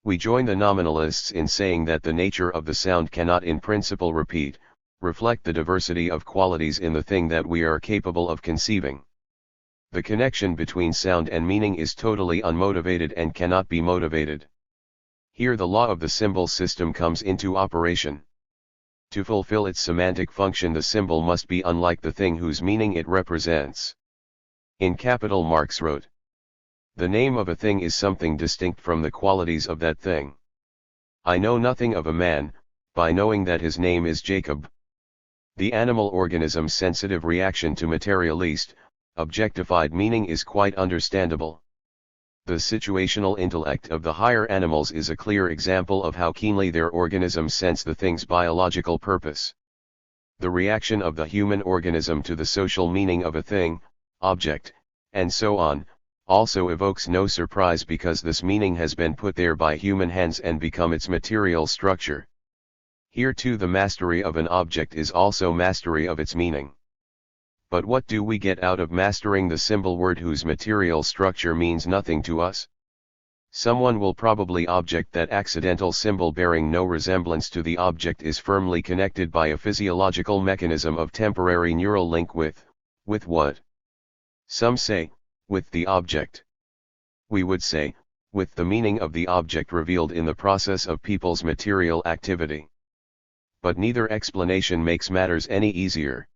We join the nominalists in saying that the nature of the sound cannot in principle reflect the diversity of qualities in the thing that we are capable of conceiving. The connection between sound and meaning is totally unmotivated and cannot be motivated. Here the law of the symbol system comes into operation. To fulfill its semantic function, the symbol must be unlike the thing whose meaning it represents. In capital, Marx wrote, "The name of a thing is something distinct from the qualities of that thing. I know nothing of a man, by knowing that his name is Jacob." The animal organism's sensitive reaction to materialist, objectified meaning is quite understandable. The situational intellect of the higher animals is a clear example of how keenly their organisms sense the thing's biological purpose. The reaction of the human organism to the social meaning of a thing, object, and so on, also evokes no surprise because this meaning has been put there by human hands and become its material structure. Here too the mastery of an object is also mastery of its meaning. But what do we get out of mastering the symbol word whose material structure means nothing to us? Someone will probably object that accidental symbol bearing no resemblance to the object is firmly connected by a physiological mechanism of temporary neural link with what? Some say, with the object. We would say, with the meaning of the object revealed in the process of people's material activity. But neither explanation makes matters any easier.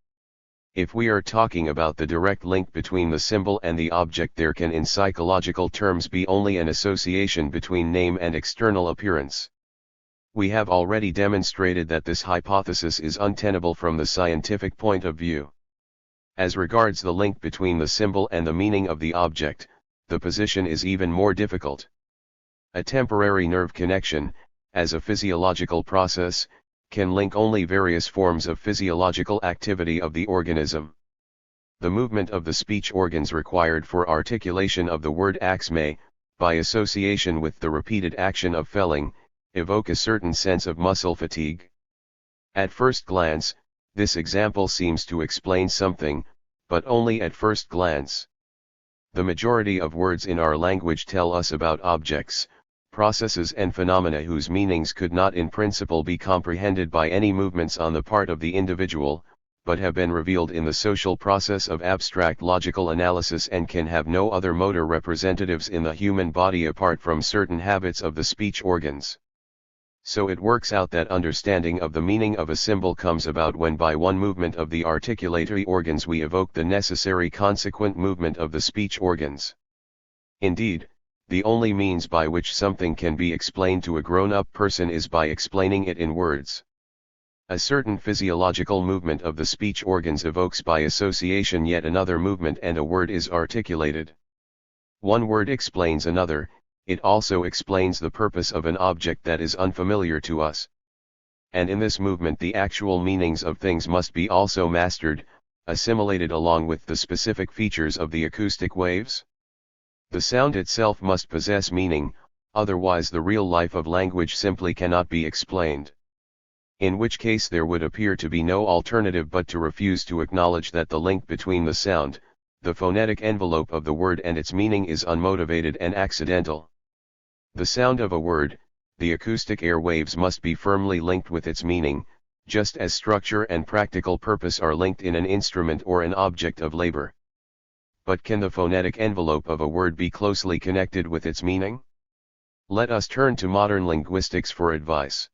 If we are talking about the direct link between the symbol and the object, there can in psychological terms be only an association between name and external appearance. We have already demonstrated that this hypothesis is untenable from the scientific point of view. As regards the link between the symbol and the meaning of the object, the position is even more difficult. A temporary nerve connection, as a physiological process, can link only various forms of physiological activity of the organism. The movement of the speech organs required for articulation of the word axe may, by association with the repeated action of felling, evoke a certain sense of muscle fatigue. At first glance, this example seems to explain something, but only at first glance. The majority of words in our language tell us about objects, processes and phenomena whose meanings could not in principle be comprehended by any movements on the part of the individual, but have been revealed in the social process of abstract logical analysis and can have no other motor representatives in the human body apart from certain habits of the speech organs. So it works out that understanding of the meaning of a symbol comes about when by one movement of the articulatory organs we evoke the necessary consequent movement of the speech organs. Indeed, the only means by which something can be explained to a grown-up person is by explaining it in words. A certain physiological movement of the speech organs evokes by association yet another movement and a word is articulated. One word explains another, it also explains the purpose of an object that is unfamiliar to us. And in this movement the actual meanings of things must be also mastered, assimilated along with the specific features of the acoustic waves. The sound itself must possess meaning, otherwise the real life of language simply cannot be explained. In which case there would appear to be no alternative but to refuse to acknowledge that the link between the sound, the phonetic envelope of the word and its meaning is unmotivated and accidental. The sound of a word, the acoustic air waves must be firmly linked with its meaning, just as structure and practical purpose are linked in an instrument or an object of labor. But can the phonetic envelope of a word be closely connected with its meaning? Let us turn to modern linguistics for advice.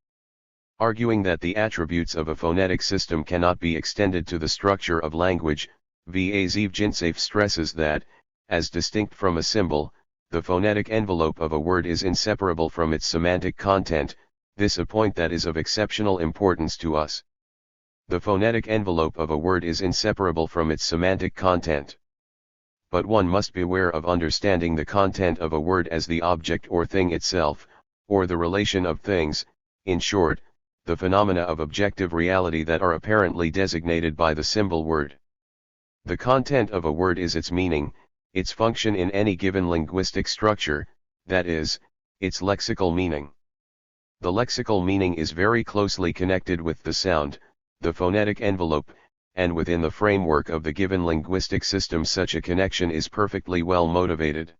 Arguing that the attributes of a phonetic system cannot be extended to the structure of language, Zevjintsev stresses that, as distinct from a symbol, the phonetic envelope of a word is inseparable from its semantic content, this a point that is of exceptional importance to us. The phonetic envelope of a word is inseparable from its semantic content. But one must beware of understanding the content of a word as the object or thing itself, or the relation of things, in short, the phenomena of objective reality that are apparently designated by the symbol word. The content of a word is its meaning, its function in any given linguistic structure, that is, its lexical meaning. The lexical meaning is very closely connected with the sound, the phonetic envelope, and within the framework of the given linguistic system such a connection is perfectly well motivated.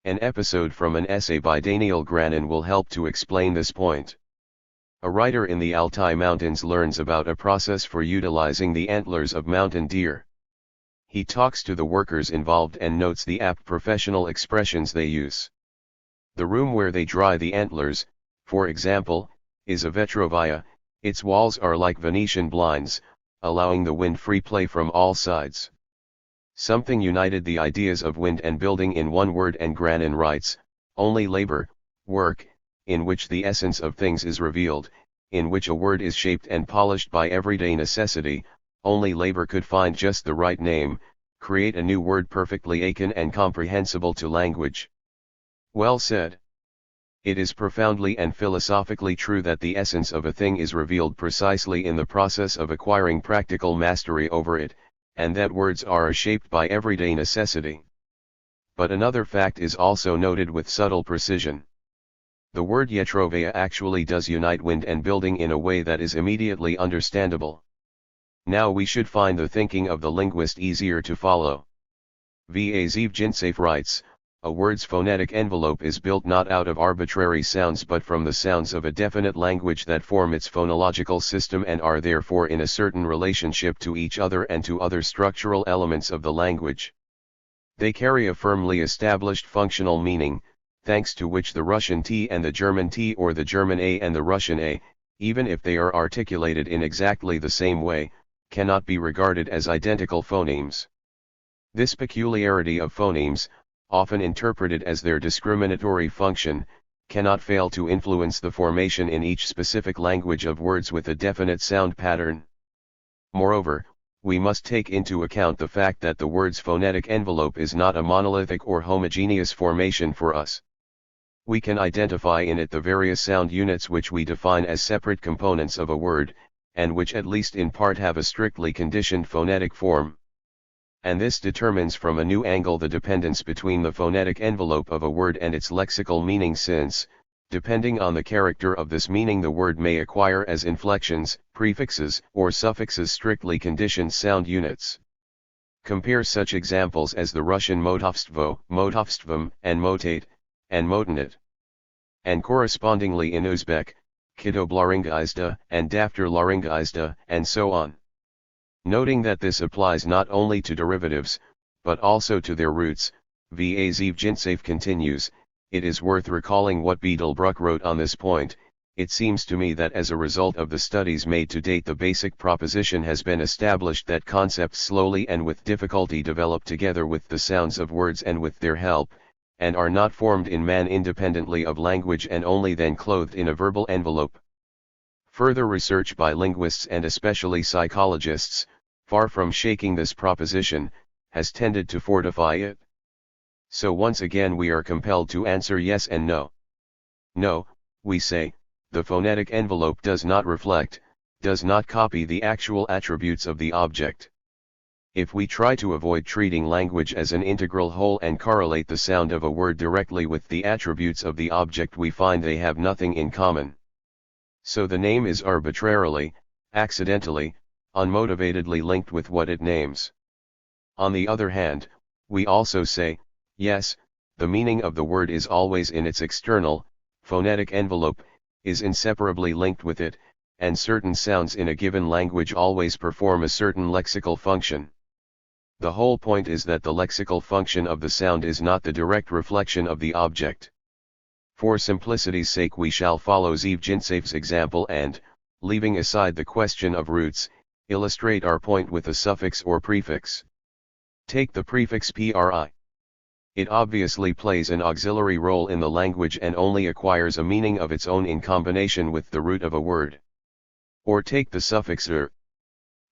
An episode from an essay by Daniel Granin will help to explain this point. A writer in the Altai Mountains learns about a process for utilizing the antlers of mountain deer. He talks to the workers involved and notes the apt professional expressions they use. The room where they dry the antlers, for example, is a vetrovia. Its walls are like Venetian blinds, allowing the wind free play from all sides. Something united the ideas of wind and building in one word, and Granin writes, only labor, work, in which the essence of things is revealed, in which a word is shaped and polished by everyday necessity, only labor could find just the right name, create a new word perfectly akin and comprehensible to language. Well said. It is profoundly and philosophically true that the essence of a thing is revealed precisely in the process of acquiring practical mastery over it, and that words are shaped by everyday necessity. But another fact is also noted with subtle precision. The word Yetrovia actually does unite wind and building in a way that is immediately understandable. Now we should find the thinking of the linguist easier to follow. Zvjintsev writes, a word's phonetic envelope is built not out of arbitrary sounds but from the sounds of a definite language that form its phonological system and are therefore in a certain relationship to each other and to other structural elements of the language. They carry a firmly established functional meaning, thanks to which the Russian T and the German T or the German A and the Russian A, even if they are articulated in exactly the same way, cannot be regarded as identical phonemes. This peculiarity of phonemes, often interpreted as their discriminatory function, cannot fail to influence the formation in each specific language of words with a definite sound pattern. Moreover, we must take into account the fact that the word's phonetic envelope is not a monolithic or homogeneous formation for us. We can identify in it the various sound units which we define as separate components of a word, and which at least in part have a strictly conditioned phonetic form. And this determines from a new angle the dependence between the phonetic envelope of a word and its lexical meaning, since, depending on the character of this meaning, the word may acquire as inflections, prefixes, or suffixes strictly conditioned sound units. Compare such examples as the Russian motovstvo, motovstvom, and motate, and motinit. And correspondingly in Uzbek, kitoblaringizda, and daftarlaringizda, and so on. Noting that this applies not only to derivatives, but also to their roots, Zvjintsev continues, it is worth recalling what Bedelbruck wrote on this point. It seems to me that as a result of the studies made to date, the basic proposition has been established that concepts slowly and with difficulty develop together with the sounds of words and with their help, and are not formed in man independently of language and only then clothed in a verbal envelope. Further research by linguists and especially psychologists, far from shaking this proposition, has tended to fortify it. So once again we are compelled to answer yes and no. No, we say, the phonetic envelope does not reflect, does not copy the actual attributes of the object. If we try to avoid treating language as an integral whole and correlate the sound of a word directly with the attributes of the object, we find they have nothing in common. So the name is arbitrarily, accidentally, unmotivatedly linked with what it names. On the other hand, we also say, yes, the meaning of the word is always in its external, phonetic envelope, is inseparably linked with it, and certain sounds in a given language always perform a certain lexical function. The whole point is that the lexical function of the sound is not the direct reflection of the object. For simplicity's sake we shall follow Zvjintsev's example and, leaving aside the question of roots, illustrate our point with a suffix or prefix. Take the prefix pri. It obviously plays an auxiliary role in the language and only acquires a meaning of its own in combination with the root of a word. Or take the suffix er.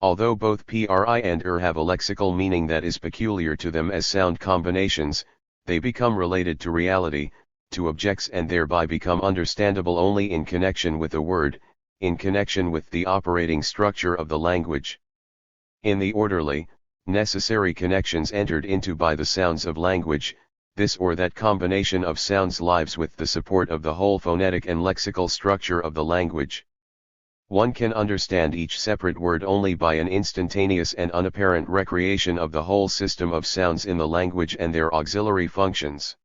Although both pri and er have a lexical meaning that is peculiar to them as sound combinations, they become related to reality, to objects, and thereby become understandable only in connection with a word, in connection with the operating structure of the language. In the orderly, necessary connections entered into by the sounds of language, this or that combination of sounds lives with the support of the whole phonetic and lexical structure of the language. One can understand each separate word only by an instantaneous and unapparent recreation of the whole system of sounds in the language and their auxiliary functions.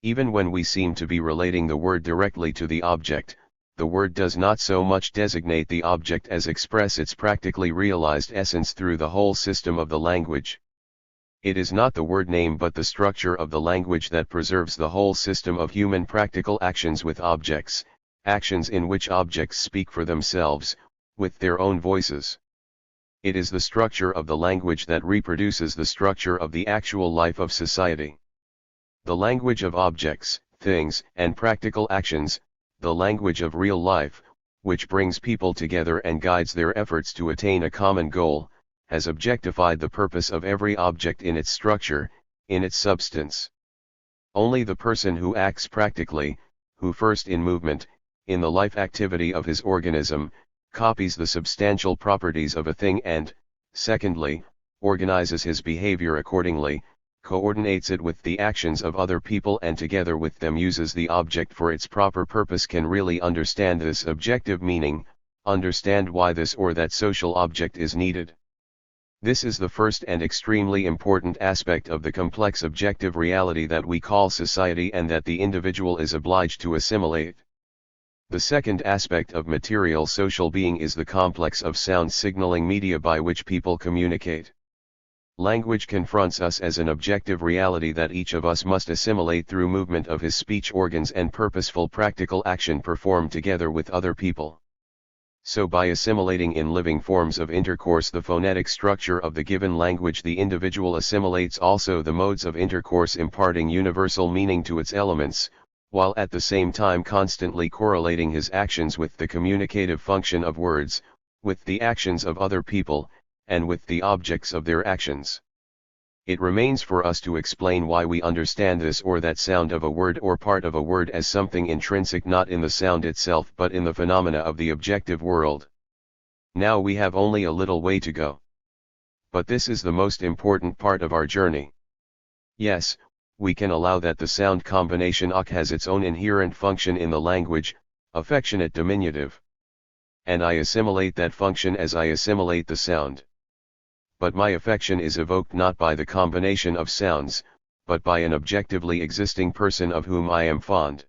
Even when we seem to be relating the word directly to the object, the word does not so much designate the object as express its practically realized essence through the whole system of the language. It is not the word name but the structure of the language that preserves the whole system of human practical actions with objects, actions in which objects speak for themselves, with their own voices. It is the structure of the language that reproduces the structure of the actual life of society. The language of objects, things, and practical actions, the language of real life, which brings people together and guides their efforts to attain a common goal, has objectified the purpose of every object in its structure, in its substance. Only the person who acts practically, who first in movement, in the life activity of his organism, copies the substantial properties of a thing and, secondly, organizes his behavior accordingly, coordinates it with the actions of other people and together with them uses the object for its proper purpose can really understand this objective meaning, understand why this or that social object is needed. This is the first and extremely important aspect of the complex objective reality that we call society and that the individual is obliged to assimilate. The second aspect of material social being is the complex of sound signaling media by which people communicate. Language confronts us as an objective reality that each of us must assimilate through movement of his speech organs and purposeful practical action performed together with other people. So by assimilating in living forms of intercourse the phonetic structure of the given language, the individual assimilates also the modes of intercourse, imparting universal meaning to its elements, while at the same time constantly correlating his actions with the communicative function of words, with the actions of other people, and with the objects of their actions. It remains for us to explain why we understand this or that sound of a word or part of a word as something intrinsic not in the sound itself but in the phenomena of the objective world. Now we have only a little way to go. But this is the most important part of our journey. Yes, we can allow that the sound combination ak has its own inherent function in the language, affectionate diminutive. And I assimilate that function as I assimilate the sound. But my affection is evoked not by the combination of sounds, but by an objectively existing person of whom I am fond.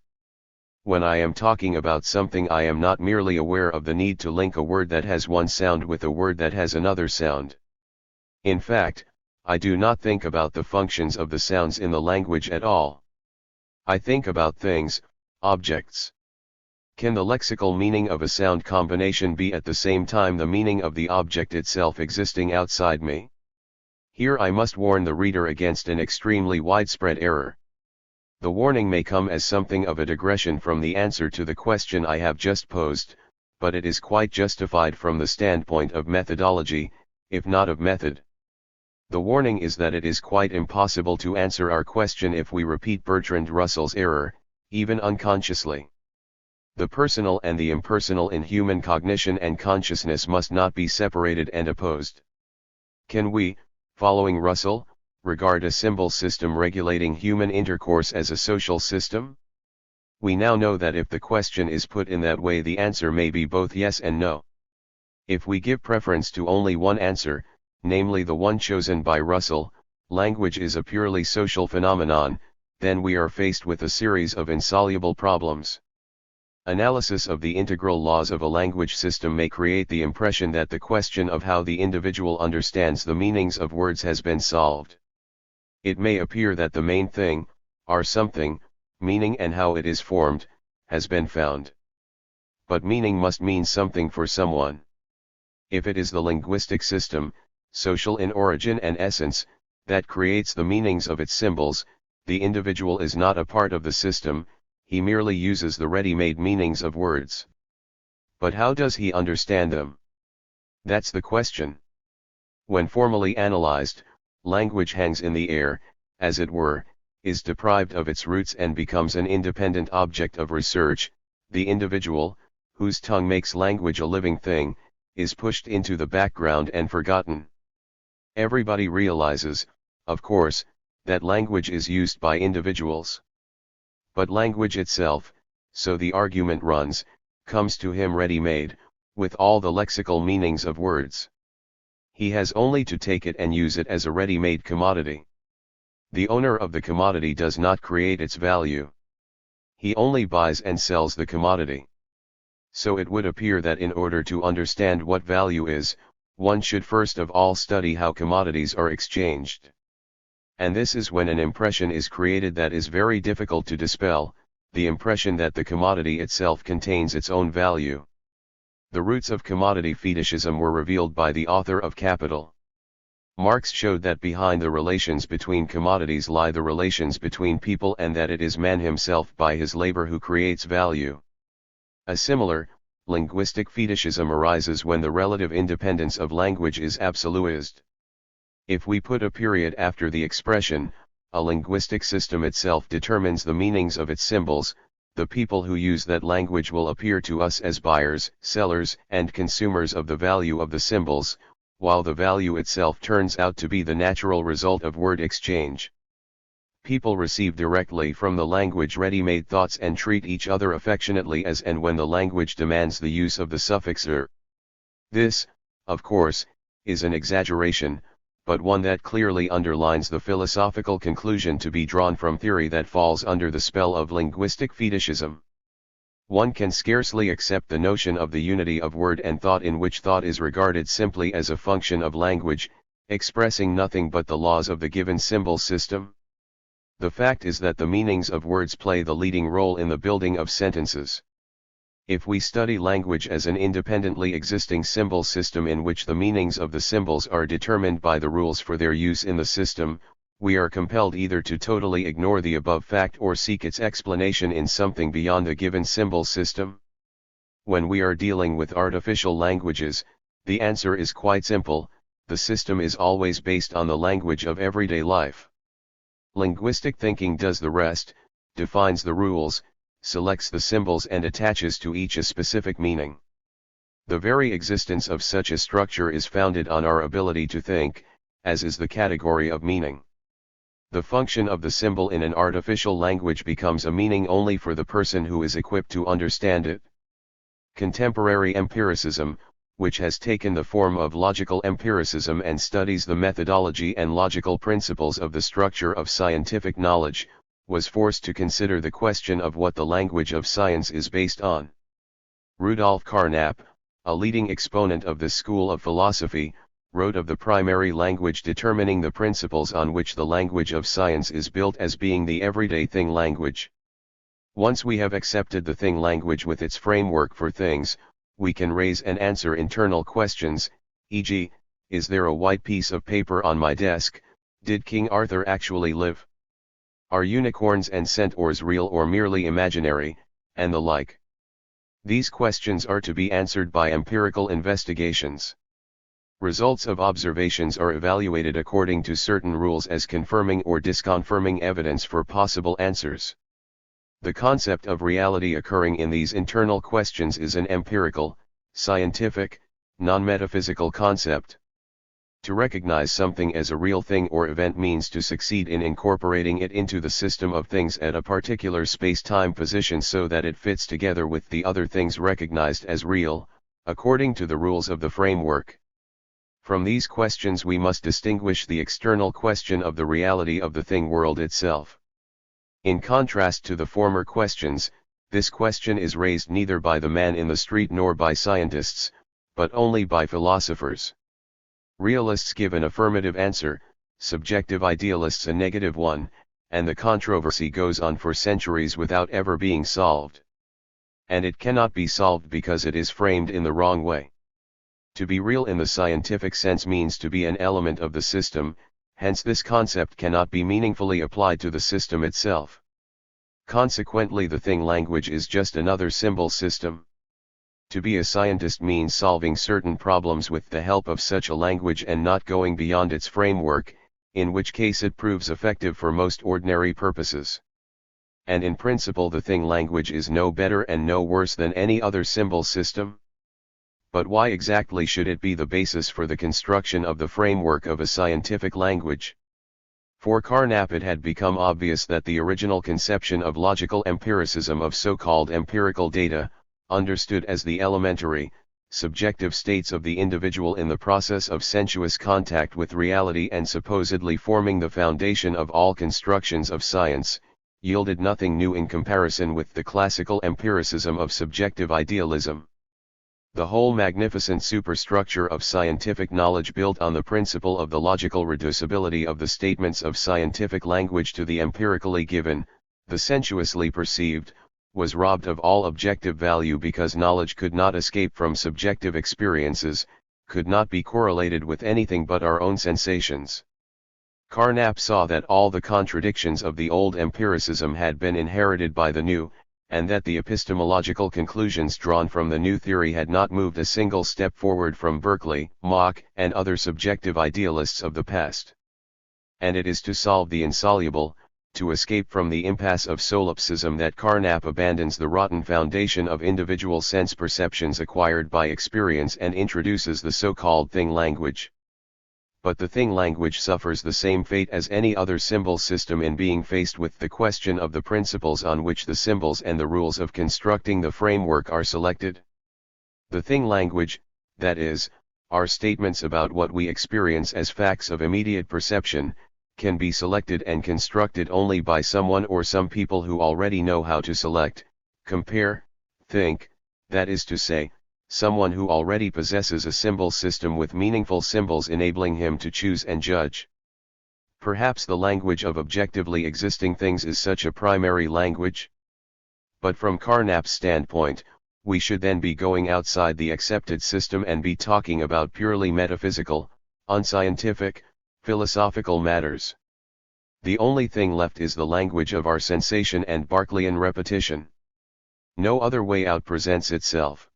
When I am talking about something, I am not merely aware of the need to link a word that has one sound with a word that has another sound. In fact, I do not think about the functions of the sounds in the language at all. I think about things, objects. Can the lexical meaning of a sound combination be at the same time the meaning of the object itself existing outside me? Here I must warn the reader against an extremely widespread error. The warning may come as something of a digression from the answer to the question I have just posed, but it is quite justified from the standpoint of methodology, if not of method. The warning is that it is quite impossible to answer our question if we repeat Bertrand Russell's error, even unconsciously. The personal and the impersonal in human cognition and consciousness must not be separated and opposed. Can we, following Russell, regard a symbol system regulating human intercourse as a social system? We now know that if the question is put in that way, the answer may be both yes and no. If we give preference to only one answer, namely the one chosen by Russell, language is a purely social phenomenon, then we are faced with a series of insoluble problems. Analysis of the integral laws of a language system may create the impression that the question of how the individual understands the meanings of words has been solved. It may appear that the main thing, our something, meaning and how it is formed, has been found. But meaning must mean something for someone. If it is the linguistic system, social in origin and essence, that creates the meanings of its symbols, the individual is not a part of the system, he merely uses the ready-made meanings of words. But how does he understand them? That's the question. When formally analyzed, language hangs in the air, as it were, is deprived of its roots and becomes an independent object of research. The individual, whose tongue makes language a living thing, is pushed into the background and forgotten. Everybody realizes, of course, that language is used by individuals. But language itself, so the argument runs, comes to him ready-made, with all the lexical meanings of words. He has only to take it and use it as a ready-made commodity. The owner of the commodity does not create its value. He only buys and sells the commodity. So it would appear that in order to understand what value is, one should first of all study how commodities are exchanged. And this is when an impression is created that is very difficult to dispel, the impression that the commodity itself contains its own value. The roots of commodity fetishism were revealed by the author of Capital. Marx showed that behind the relations between commodities lie the relations between people, and that it is man himself by his labor who creates value. A similar, linguistic fetishism arises when the relative independence of language is absolutized. If we put a period after the expression, a linguistic system itself determines the meanings of its symbols. The people who use that language will appear to us as buyers, sellers, and consumers of the value of the symbols, while the value itself turns out to be the natural result of word exchange. People receive directly from the language ready-made thoughts and treat each other affectionately as and when the language demands the use of the suffix er. This, of course, is an exaggeration, but one that clearly underlines the philosophical conclusion to be drawn from theory that falls under the spell of linguistic fetishism. One can scarcely accept the notion of the unity of word and thought, in which thought is regarded simply as a function of language, expressing nothing but the laws of the given symbol system. The fact is that the meanings of words play the leading role in the building of sentences. If we study language as an independently existing symbol system in which the meanings of the symbols are determined by the rules for their use in the system, we are compelled either to totally ignore the above fact or seek its explanation in something beyond the given symbol system. When we are dealing with artificial languages, the answer is quite simple: the system is always based on the language of everyday life. Linguistic thinking does the rest, defines the rules, selects the symbols and attaches to each a specific meaning. The very existence of such a structure is founded on our ability to think, as is the category of meaning. The function of the symbol in an artificial language becomes a meaning only for the person who is equipped to understand it. Contemporary empiricism, which has taken the form of logical empiricism and studies the methodology and logical principles of the structure of scientific knowledge, was forced to consider the question of what the language of science is based on. Rudolf Carnap, a leading exponent of this school of philosophy, wrote of the primary language determining the principles on which the language of science is built as being the everyday thing language. Once we have accepted the thing language with its framework for things, we can raise and answer internal questions, e.g., is there a white piece of paper on my desk? Did King Arthur actually live? Are unicorns and centaurs real or merely imaginary, and the like? These questions are to be answered by empirical investigations. Results of observations are evaluated according to certain rules as confirming or disconfirming evidence for possible answers. The concept of reality occurring in these internal questions is an empirical, scientific, non-metaphysical concept. To recognize something as a real thing or event means to succeed in incorporating it into the system of things at a particular space-time position so that it fits together with the other things recognized as real, according to the rules of the framework. From these questions we must distinguish the external question of the reality of the thing world itself. In contrast to the former questions, this question is raised neither by the man in the street nor by scientists, but only by philosophers. Realists give an affirmative answer, subjective idealists a negative one, and the controversy goes on for centuries without ever being solved. And it cannot be solved because it is framed in the wrong way. To be real in the scientific sense means to be an element of the system, hence this concept cannot be meaningfully applied to the system itself. Consequently, the thing language is just another symbol system. To be a scientist means solving certain problems with the help of such a language and not going beyond its framework, in which case it proves effective for most ordinary purposes. And in principle the thing language is no better and no worse than any other symbol system. But why exactly should it be the basis for the construction of the framework of a scientific language? For Carnap it had become obvious that the original conception of logical empiricism of so-called empirical data, understood as the elementary, subjective states of the individual in the process of sensuous contact with reality and supposedly forming the foundation of all constructions of science, yielded nothing new in comparison with the classical empiricism of subjective idealism. The whole magnificent superstructure of scientific knowledge built on the principle of the logical reducibility of the statements of scientific language to the empirically given, the sensuously perceived, was robbed of all objective value because knowledge could not escape from subjective experiences, could not be correlated with anything but our own sensations. Carnap saw that all the contradictions of the old empiricism had been inherited by the new, and that the epistemological conclusions drawn from the new theory had not moved a single step forward from Berkeley, Mach, and other subjective idealists of the past. And it is to solve the insoluble, to escape from the impasse of solipsism that Carnap abandons the rotten foundation of individual sense perceptions acquired by experience and introduces the so-called thing language. But the thing language suffers the same fate as any other symbol system in being faced with the question of the principles on which the symbols and the rules of constructing the framework are selected. The thing language, that is, our statements about what we experience as facts of immediate perception, can be selected and constructed only by someone or some people who already know how to select, compare, think, that is to say, someone who already possesses a symbol system with meaningful symbols enabling him to choose and judge. Perhaps the language of objectively existing things is such a primary language. But from Carnap's standpoint, we should then be going outside the accepted system and be talking about purely metaphysical, unscientific, philosophical matters. The only thing left is the language of our sensation and Berkeleyan repetition. No other way out presents itself.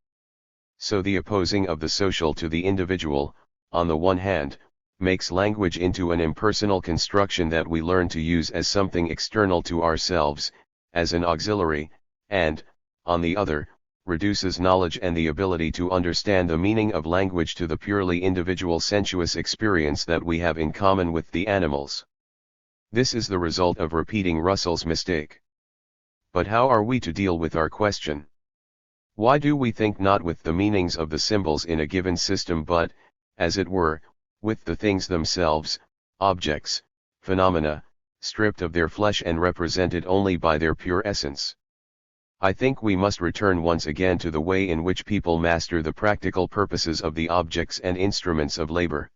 So the opposing of the social to the individual, on the one hand, makes language into an impersonal construction that we learn to use as something external to ourselves, as an auxiliary, and, on the other, reduces knowledge and the ability to understand the meaning of language to the purely individual sensuous experience that we have in common with the animals. This is the result of repeating Russell's mistake. But how are we to deal with our question? Why do we think not with the meanings of the symbols in a given system but, as it were, with the things themselves, objects, phenomena, stripped of their flesh and represented only by their pure essence? I think we must return once again to the way in which people master the practical purposes of the objects and instruments of labor.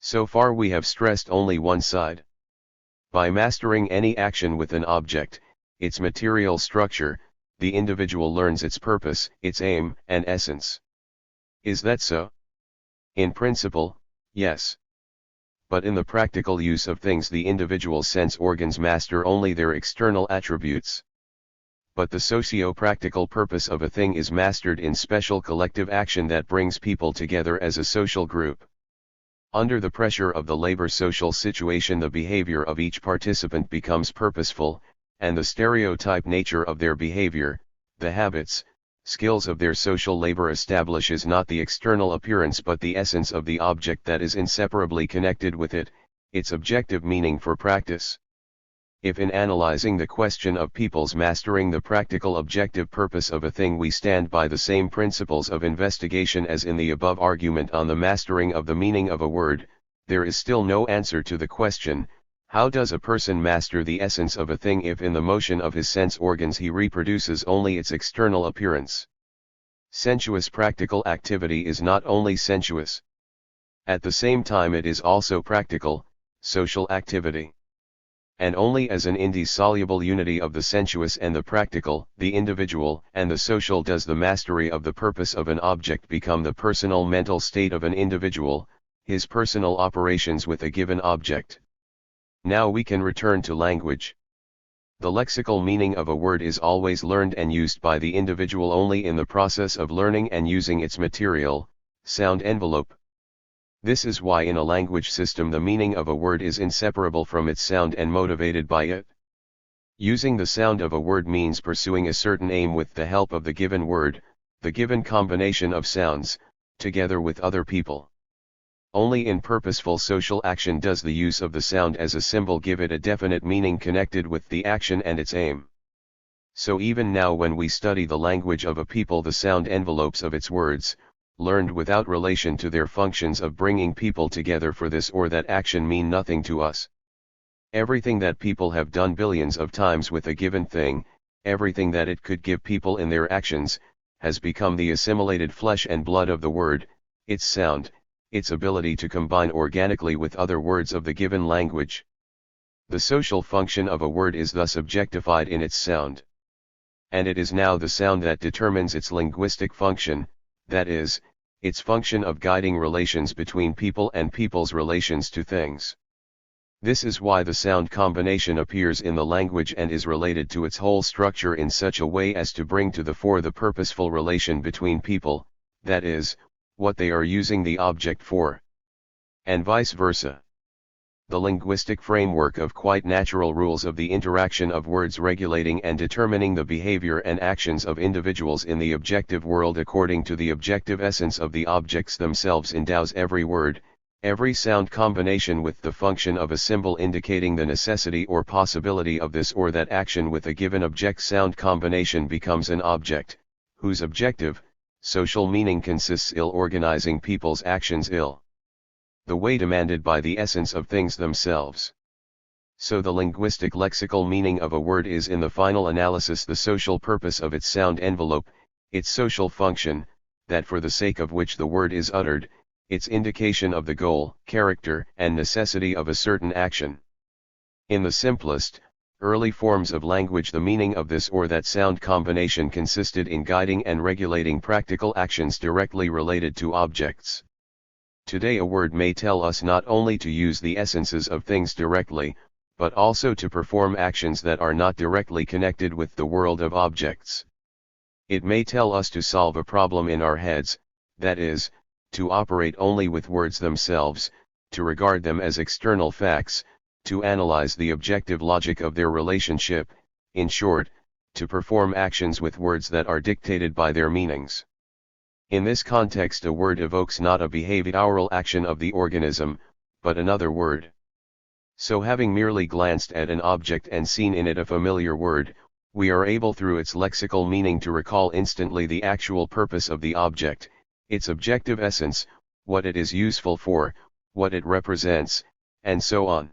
So far we have stressed only one side. By mastering any action with an object, its material structure, the individual learns its purpose, its aim, and essence. Is that so? In principle, yes. But in the practical use of things the individual sense organs master only their external attributes. But the socio-practical purpose of a thing is mastered in special collective action that brings people together as a social group. Under the pressure of the labor social situation, the behavior of each participant becomes purposeful, and the stereotype nature of their behavior, the habits, skills of their social labor establishes not the external appearance but the essence of the object that is inseparably connected with it, its objective meaning for practice. If in analyzing the question of people's mastering the practical objective purpose of a thing we stand by the same principles of investigation as in the above argument on the mastering of the meaning of a word, there is still no answer to the question, how does a person master the essence of a thing if in the motion of his sense organs he reproduces only its external appearance? Sensuous practical activity is not only sensuous. At the same time it is also practical, social activity. And only as an indissoluble unity of the sensuous and the practical, the individual and the social, does the mastery of the purpose of an object become the personal mental state of an individual, his personal operations with a given object. Now we can return to language. The lexical meaning of a word is always learned and used by the individual only in the process of learning and using its material, sound envelope. This is why in a language system the meaning of a word is inseparable from its sound and motivated by it. Using the sound of a word means pursuing a certain aim with the help of the given word, the given combination of sounds, together with other people. Only in purposeful social action does the use of the sound as a symbol give it a definite meaning connected with the action and its aim. So even now when we study the language of a people, the sound envelopes of its words, learned without relation to their functions of bringing people together for this or that action, mean nothing to us. Everything that people have done billions of times with a given thing, everything that it could give people in their actions, has become the assimilated flesh and blood of the word, its sound, its ability to combine organically with other words of the given language. The social function of a word is thus objectified in its sound. And it is now the sound that determines its linguistic function, that is, its function of guiding relations between people and people's relations to things. This is why the sound combination appears in the language and is related to its whole structure in such a way as to bring to the fore the purposeful relation between people, that is, what they are using the object for. And vice versa. The linguistic framework of quite natural rules of the interaction of words regulating and determining the behavior and actions of individuals in the objective world according to the objective essence of the objects themselves endows every word, every sound combination with the function of a symbol indicating the necessity or possibility of this or that action with a given object. Sound combination becomes an object, whose objective, social meaning consists in organizing people's actions in the way demanded by the essence of things themselves. So the linguistic lexical meaning of a word is in the final analysis the social purpose of its sound envelope, its social function, that for the sake of which the word is uttered, its indication of the goal, character, and necessity of a certain action. In the simplest, early forms of language the meaning of this or that sound combination consisted in guiding and regulating practical actions directly related to objects. Today a word may tell us not only to use the essences of things directly, but also to perform actions that are not directly connected with the world of objects. It may tell us to solve a problem in our heads, that is, to operate only with words themselves, to regard them as external facts, to analyze the objective logic of their relationship, in short, to perform actions with words that are dictated by their meanings. In this context a word evokes not a behavioral action of the organism, but another word. So having merely glanced at an object and seen in it a familiar word, we are able through its lexical meaning to recall instantly the actual purpose of the object, its objective essence, what it is useful for, what it represents, and so on.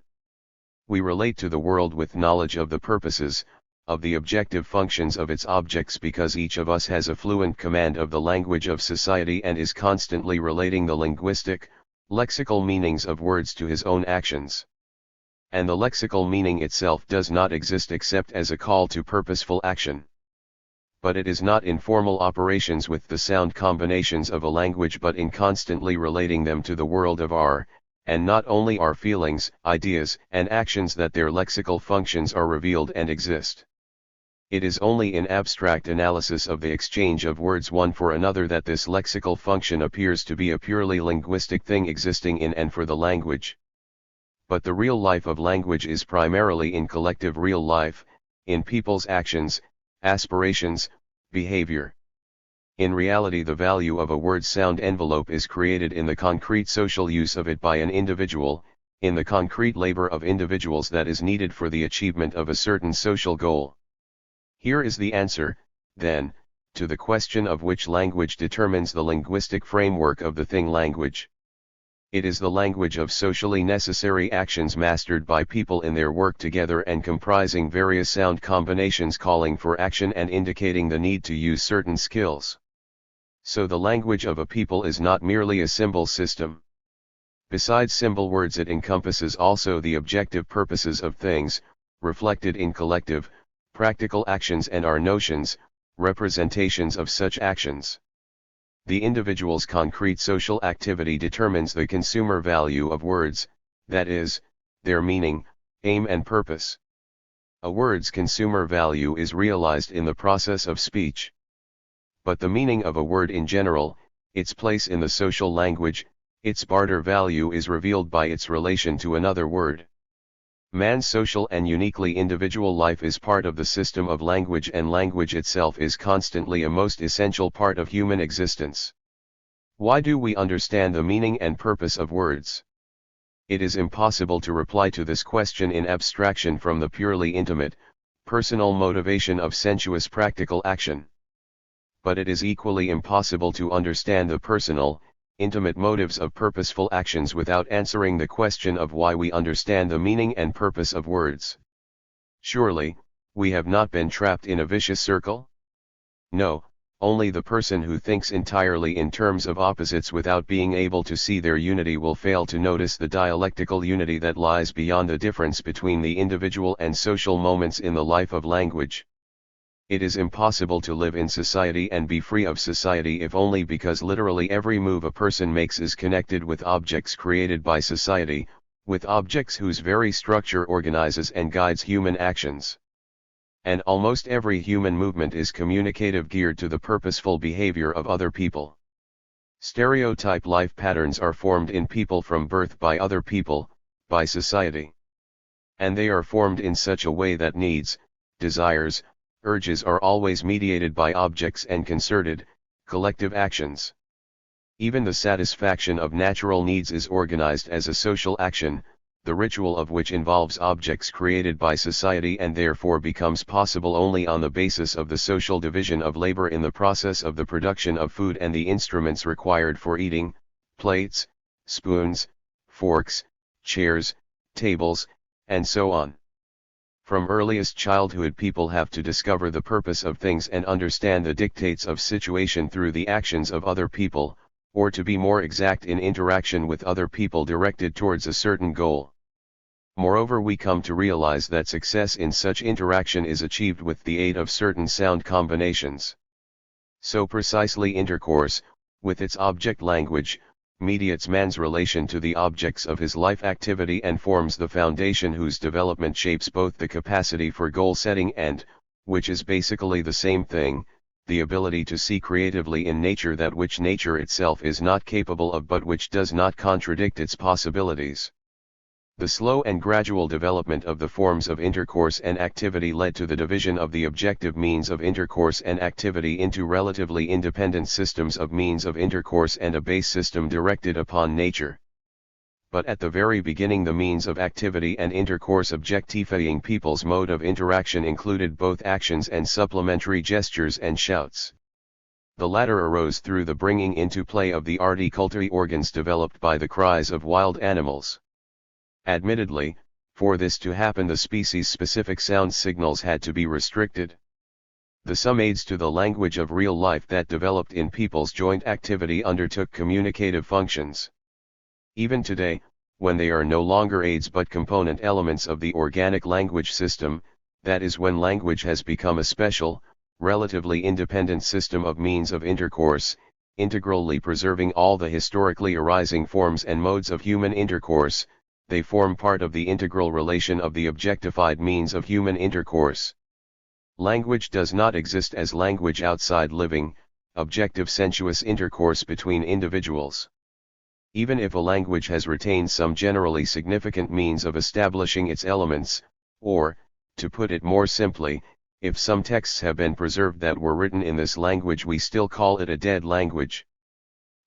We relate to the world with knowledge of the purposes, of the objective functions of its objects because each of us has a fluent command of the language of society and is constantly relating the linguistic, lexical meanings of words to his own actions. And the lexical meaning itself does not exist except as a call to purposeful action. But it is not in formal operations with the sound combinations of a language but in constantly relating them to the world of our, and not only our feelings, ideas, and actions that their lexical functions are revealed and exist. It is only in abstract analysis of the exchange of words one for another that this lexical function appears to be a purely linguistic thing existing in and for the language. But the real life of language is primarily in collective real life, in people's actions, aspirations, behavior. In reality the value of a word's sound envelope is created in the concrete social use of it by an individual, in the concrete labor of individuals that is needed for the achievement of a certain social goal. Here is the answer, then, to the question of which language determines the linguistic framework of the thing language. It is the language of socially necessary actions mastered by people in their work together and comprising various sound combinations calling for action and indicating the need to use certain skills. So the language of a people is not merely a symbol system. Besides symbol words it encompasses also the objective purposes of things, reflected in collective, practical actions and our notions, representations of such actions. The individual's concrete social activity determines the consumer value of words, that is, their meaning, aim and purpose. A word's consumer value is realized in the process of speech. But the meaning of a word in general, its place in the social language, its barter value is revealed by its relation to another word. Man's social and uniquely individual life is part of the system of language and language itself is constantly a most essential part of human existence. Why do we understand the meaning and purpose of words? It is impossible to reply to this question in abstraction from the purely intimate, personal motivation of sensuous practical action. But it is equally impossible to understand the personal, intimate motives of purposeful actions without answering the question of why we understand the meaning and purpose of words. Surely, we have not been trapped in a vicious circle? No, Only the person who thinks entirely in terms of opposites without being able to see their unity will fail to notice the dialectical unity that lies beyond the difference between the individual and social moments in the life of language. It is impossible to live in society and be free of society if only because literally every move a person makes is connected with objects created by society, with objects whose very structure organizes and guides human actions. And almost every human movement is communicative, geared to the purposeful behavior of other people. Stereotype life patterns are formed in people from birth by other people, by society. And they are formed in such a way that needs, desires, urges are always mediated by objects and concerted, collective actions. Even the satisfaction of natural needs is organized as a social action, the ritual of which involves objects created by society and therefore becomes possible only on the basis of the social division of labor in the process of the production of food and the instruments required for eating, plates, spoons, forks, chairs, tables, and so on. From earliest childhood people have to discover the purpose of things and understand the dictates of situation through the actions of other people, or to be more exact, in interaction with other people directed towards a certain goal. Moreover, we come to realize that success in such interaction is achieved with the aid of certain sound combinations. So precisely intercourse, with its object language, mediates man's relation to the objects of his life activity and forms the foundation whose development shapes both the capacity for goal setting and, which is basically the same thing, the ability to see creatively in nature that which nature itself is not capable of but which does not contradict its possibilities. The slow and gradual development of the forms of intercourse and activity led to the division of the objective means of intercourse and activity into relatively independent systems of means of intercourse and a base system directed upon nature. But at the very beginning the means of activity and intercourse objectifying people's mode of interaction included both actions and supplementary gestures and shouts. The latter arose through the bringing into play of the articulatory organs developed by the cries of wild animals. Admittedly, for this to happen the species-specific sound signals had to be restricted. Some aids to the language of real life that developed in people's joint activity undertook communicative functions. Even today, when they are no longer aids but component elements of the organic language system, that is when language has become a special, relatively independent system of means of intercourse, integrally preserving all the historically arising forms and modes of human intercourse, they form part of the integral relation of the objectified means of human intercourse. Language does not exist as language outside living, objective sensuous intercourse between individuals. Even if a language has retained some generally significant means of establishing its elements, or, to put it more simply, if some texts have been preserved that were written in this language, we still call it a dead language.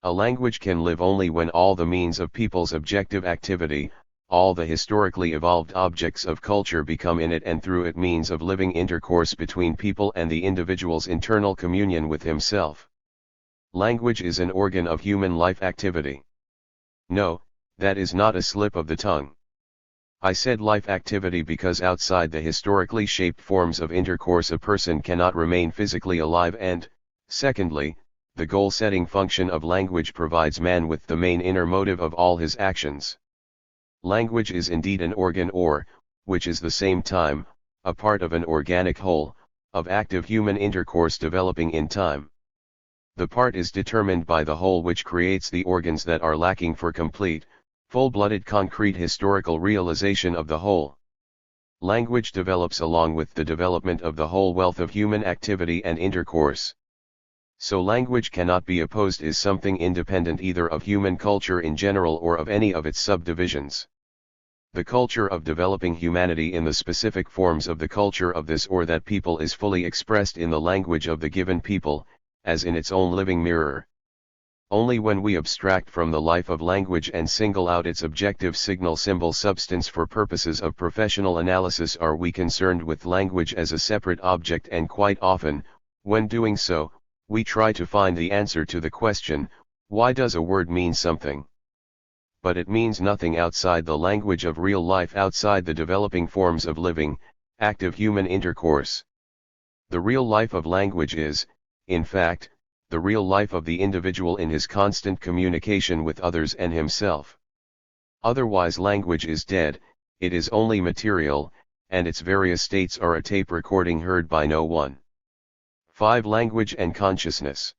A language can live only when all the means of people's objective activity, all the historically evolved objects of culture become in it and through it means of living intercourse between people and the individual's internal communion with himself. Language is an organ of human life activity. No, that is not a slip of the tongue. I said life activity because outside the historically shaped forms of intercourse a person cannot remain physically alive and, secondly, the goal-setting function of language provides man with the main inner motive of all his actions. Language is indeed an organ or, which is the same time, a part of an organic whole, of active human intercourse developing in time. The part is determined by the whole which creates the organs that are lacking for complete, full-blooded concrete historical realization of the whole. Language develops along with the development of the whole wealth of human activity and intercourse. So language cannot be opposed as something independent either of human culture in general or of any of its subdivisions. The culture of developing humanity in the specific forms of the culture of this or that people is fully expressed in the language of the given people, as in its own living mirror. Only when we abstract from the life of language and single out its objective signal symbol substance for purposes of professional analysis are we concerned with language as a separate object, and quite often, when doing so, we try to find the answer to the question, why does a word mean something? But it means nothing outside the language of real life, outside the developing forms of living, active human intercourse. The real life of language is, in fact, the real life of the individual in his constant communication with others and himself. Otherwise language is dead, it is only material, and its various states are a tape recording heard by no one. 5. Language and consciousness.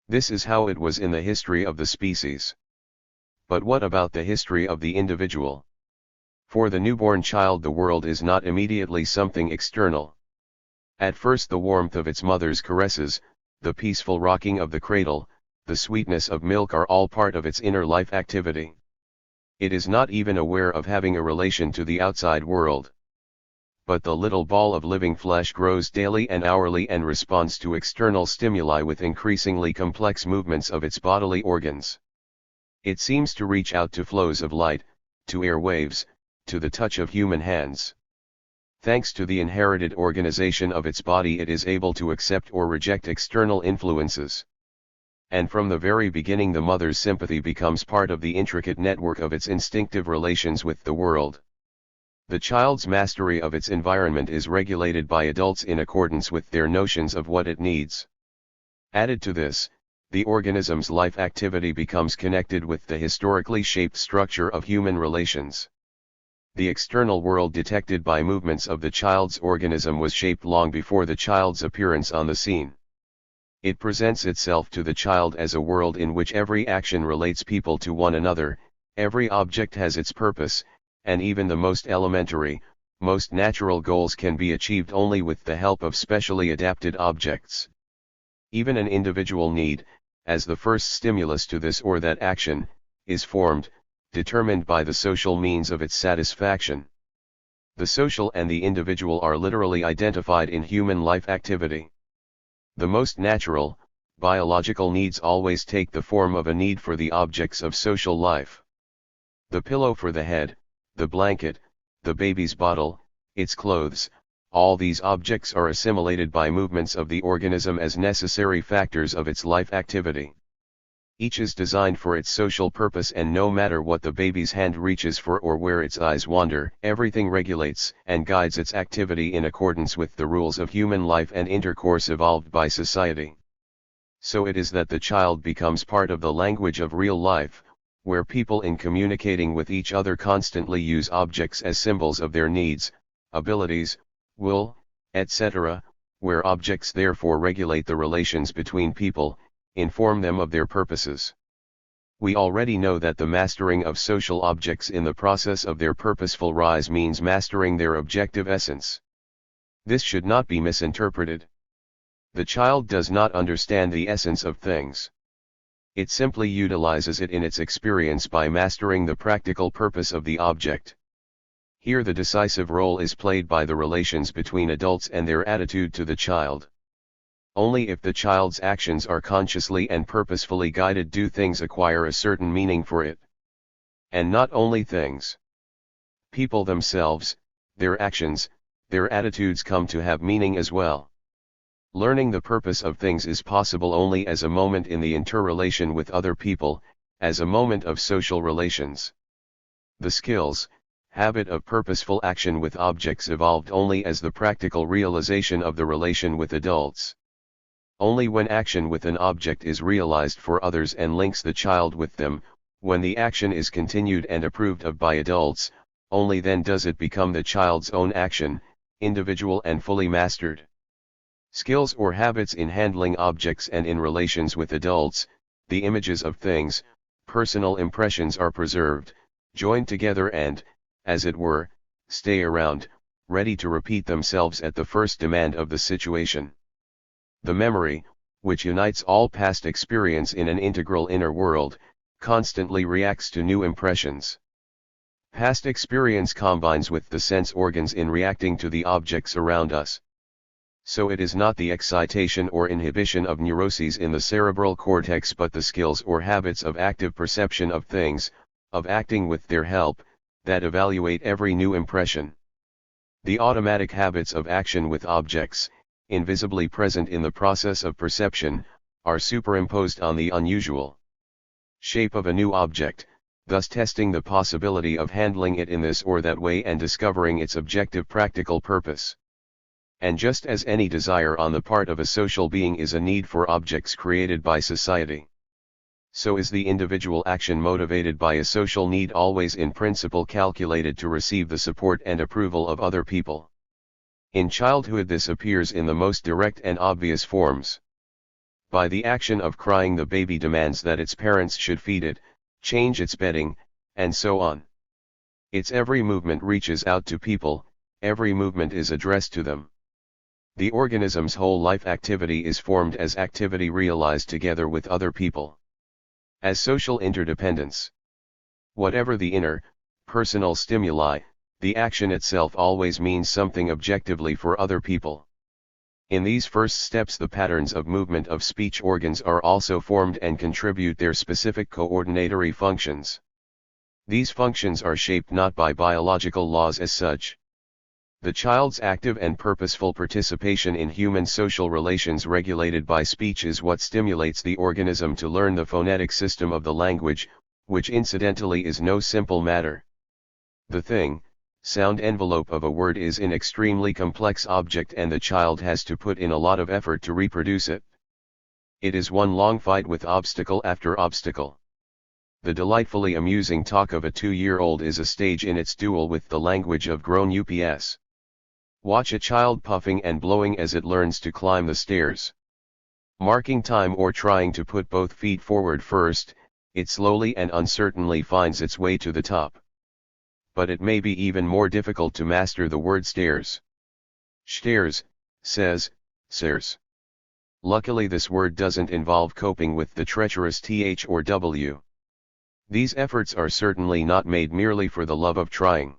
This is how it was in the history of the species. But what about the history of the individual? For the newborn child, the world is not immediately something external. At first the warmth of its mother's caresses, the peaceful rocking of the cradle, the sweetness of milk are all part of its inner life activity. It is not even aware of having a relation to the outside world. But the little ball of living flesh grows daily and hourly and responds to external stimuli with increasingly complex movements of its bodily organs. It seems to reach out to flows of light, to air waves, to the touch of human hands. Thanks to the inherited organization of its body, it is able to accept or reject external influences. And from the very beginning, the mother's sympathy becomes part of the intricate network of its instinctive relations with the world. The child's mastery of its environment is regulated by adults in accordance with their notions of what it needs. Added to this, the organism's life activity becomes connected with the historically shaped structure of human relations. The external world detected by movements of the child's organism was shaped long before the child's appearance on the scene. It presents itself to the child as a world in which every action relates people to one another, every object has its purpose, and even the most elementary, most natural goals can be achieved only with the help of specially adapted objects. Even an individual need, as the first stimulus to this or that action, is formed, determined by the social means of its satisfaction. The social and the individual are literally identified in human life activity. The most natural, biological needs always take the form of a need for the objects of social life. The pillow for the head, the blanket, the baby's bottle, its clothes, all these objects are assimilated by movements of the organism as necessary factors of its life activity. Each is designed for its social purpose, and no matter what the baby's hand reaches for or where its eyes wander, everything regulates and guides its activity in accordance with the rules of human life and intercourse evolved by society. So it is that the child becomes part of the language of real life, where people in communicating with each other constantly use objects as symbols of their needs, abilities, will, etc., where objects therefore regulate the relations between people, inform them of their purposes. We already know that the mastering of social objects in the process of their purposeful rise means mastering their objective essence. This should not be misinterpreted. The child does not understand the essence of things. It simply utilizes it in its experience by mastering the practical purpose of the object. Here the decisive role is played by the relations between adults and their attitude to the child. Only if the child's actions are consciously and purposefully guided do things acquire a certain meaning for it. And not only things. People themselves, their actions, their attitudes come to have meaning as well. Learning the purpose of things is possible only as a moment in the interrelation with other people, as a moment of social relations. The skills, habit of purposeful action with objects evolved only as the practical realization of the relation with adults. Only when action with an object is realized for others and links the child with them, when the action is continued and approved of by adults, only then does it become the child's own action, individual and fully mastered. Skills or habits in handling objects and in relations with adults, the images of things, personal impressions are preserved, joined together and, as it were, stay around, ready to repeat themselves at the first demand of the situation. The memory, which unites all past experience in an integral inner world, constantly reacts to new impressions. Past experience combines with the sense organs in reacting to the objects around us. So it is not the excitation or inhibition of neuroses in the cerebral cortex but the skills or habits of active perception of things, of acting with their help, that evaluate every new impression. The automatic habits of action with objects, invisibly present in the process of perception, are superimposed on the unusual shape of a new object, thus testing the possibility of handling it in this or that way and discovering its objective practical purpose. And just as any desire on the part of a social being is a need for objects created by society, so is the individual action motivated by a social need always in principle calculated to receive the support and approval of other people. In childhood this appears in the most direct and obvious forms. By the action of crying, the baby demands that its parents should feed it, change its bedding, and so on. Its every movement reaches out to people, every movement is addressed to them. The organism's whole life activity is formed as activity realized together with other people, as social interdependence. Whatever the inner, personal stimuli, the action itself always means something objectively for other people. In these first steps the patterns of movement of speech organs are also formed and contribute their specific coordinatory functions. These functions are shaped not by biological laws as such. The child's active and purposeful participation in human social relations regulated by speech is what stimulates the organism to learn the phonetic system of the language, which incidentally is no simple matter. The thing, sound envelope of a word is an extremely complex object and the child has to put in a lot of effort to reproduce it. It is one long fight with obstacle after obstacle. The delightfully amusing talk of a 2-year-old is a stage in its duel with the language of grown ups. Watch a child puffing and blowing as it learns to climb the stairs. Marking time or trying to put both feet forward first, it slowly and uncertainly finds its way to the top. But it may be even more difficult to master the word stairs. Stairs, says, stairs. Luckily this word doesn't involve coping with the treacherous th or w. These efforts are certainly not made merely for the love of trying.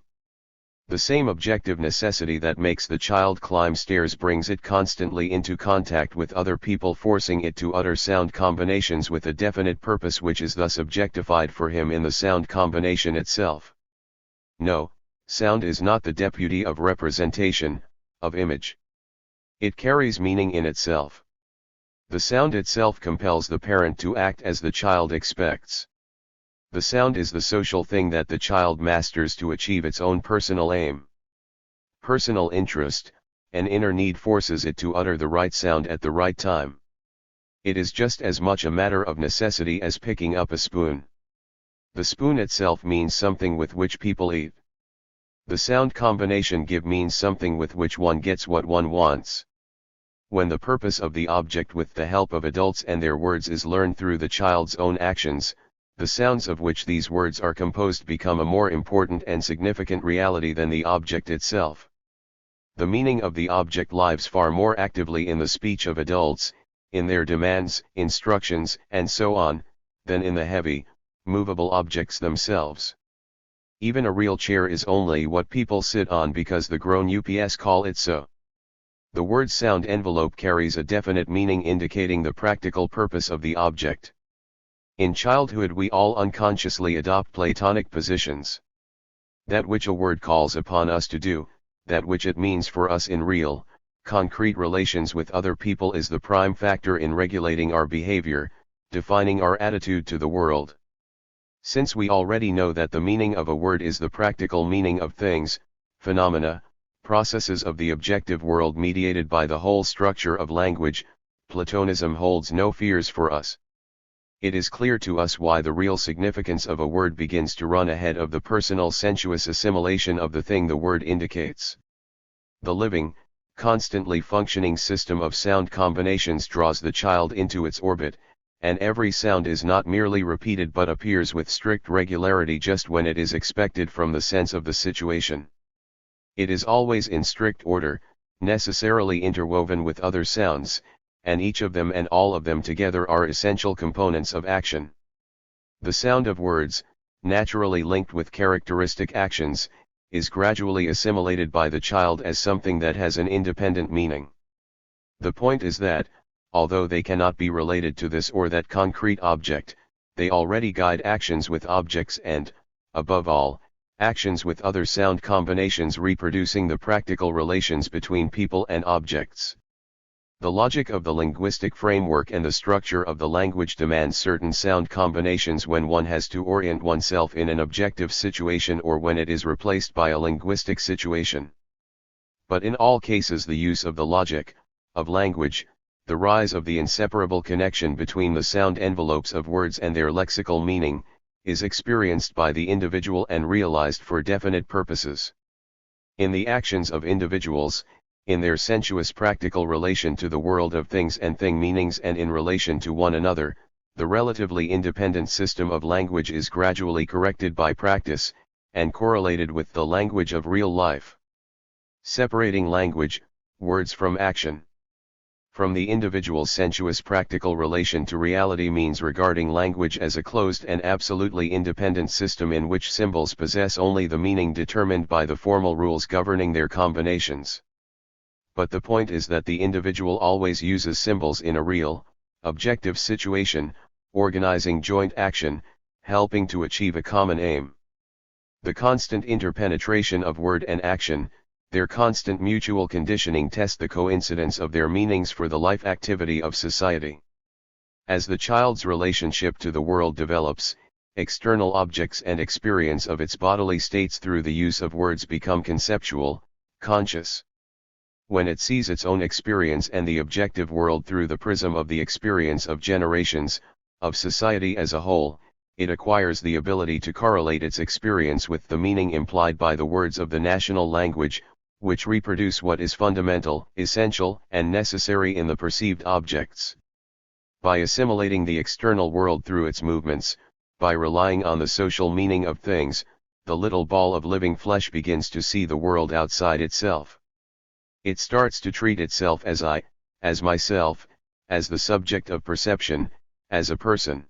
The same objective necessity that makes the child climb stairs brings it constantly into contact with other people, forcing it to utter sound combinations with a definite purpose, which is thus objectified for him in the sound combination itself. No, sound is not the deputy of representation, of image. It carries meaning in itself. The sound itself compels the parent to act as the child expects. The sound is the social thing that the child masters to achieve its own personal aim. Personal interest, an inner need forces it to utter the right sound at the right time. It is just as much a matter of necessity as picking up a spoon. The spoon itself means something with which people eat. The sound combination means something with which one gets what one wants. When the purpose of the object with the help of adults and their words is learned through the child's own actions, the sounds of which these words are composed become a more important and significant reality than the object itself. The meaning of the object lives far more actively in the speech of adults, in their demands, instructions, and so on, than in the heavy, movable objects themselves. Even a real chair is only what people sit on because the grown ups call it so. The word sound envelope carries a definite meaning indicating the practical purpose of the object. In childhood we all unconsciously adopt Platonic positions. That which a word calls upon us to do, that which it means for us in real, concrete relations with other people is the prime factor in regulating our behavior, defining our attitude to the world. Since we already know that the meaning of a word is the practical meaning of things, phenomena, processes of the objective world mediated by the whole structure of language, Platonism holds no fears for us. It is clear to us why the real significance of a word begins to run ahead of the personal sensuous assimilation of the thing the word indicates. The living, constantly functioning system of sound combinations draws the child into its orbit, and every sound is not merely repeated but appears with strict regularity just when it is expected from the sense of the situation. It is always in strict order, necessarily interwoven with other sounds, and each of them and all of them together are essential components of action. The sound of words, naturally linked with characteristic actions, is gradually assimilated by the child as something that has an independent meaning. The point is that, although they cannot be related to this or that concrete object, they already guide actions with objects and, above all, actions with other sound combinations reproducing the practical relations between people and objects. The logic of the linguistic framework and the structure of the language demands certain sound combinations when one has to orient oneself in an objective situation or when it is replaced by a linguistic situation. But in all cases the use of the logic, of language, the rise of the inseparable connection between the sound envelopes of words and their lexical meaning, is experienced by the individual and realized for definite purposes. In the actions of individuals, in their sensuous practical relation to the world of things and thing meanings and in relation to one another, the relatively independent system of language is gradually corrected by practice, and correlated with the language of real life. Separating language, words from action. From the individual's sensuous practical relation to reality means regarding language as a closed and absolutely independent system in which symbols possess only the meaning determined by the formal rules governing their combinations. But the point is that the individual always uses symbols in a real, objective situation, organizing joint action, helping to achieve a common aim. The constant interpenetration of word and action, their constant mutual conditioning test the coincidence of their meanings for the life activity of society. As the child's relationship to the world develops, external objects and experience of its bodily states through the use of words become conceptual, conscious. When it sees its own experience and the objective world through the prism of the experience of generations, of society as a whole, it acquires the ability to correlate its experience with the meaning implied by the words of the national language, which reproduce what is fundamental, essential, and necessary in the perceived objects. By assimilating the external world through its movements, by relying on the social meaning of things, the little ball of living flesh begins to see the world outside itself. It starts to treat itself as I, as myself, as the subject of perception, as a person.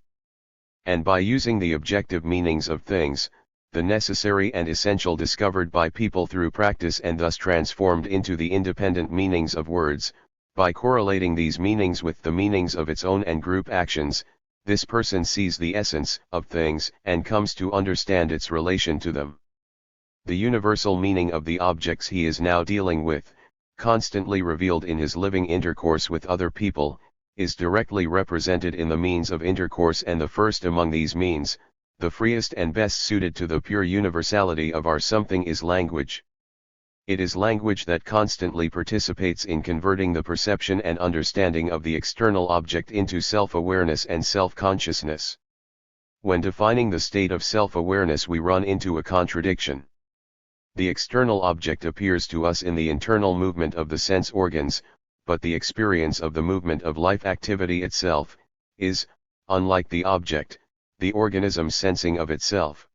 And by using the objective meanings of things, the necessary and essential discovered by people through practice and thus transformed into the independent meanings of words, by correlating these meanings with the meanings of its own and group actions, this person sees the essence of things and comes to understand its relation to them. The universal meaning of the objects he is now dealing with, constantly revealed in his living intercourse with other people, is directly represented in the means of intercourse, and the first among these means, the freest and best suited to the pure universality of our something, is language. It is language that constantly participates in converting the perception and understanding of the external object into self-awareness and self-consciousness. When defining the state of self-awareness, we run into a contradiction. The external object appears to us in the internal movement of the sense organs, but the experience of the movement of life activity itself is, unlike the object, the organism's sensing of itself.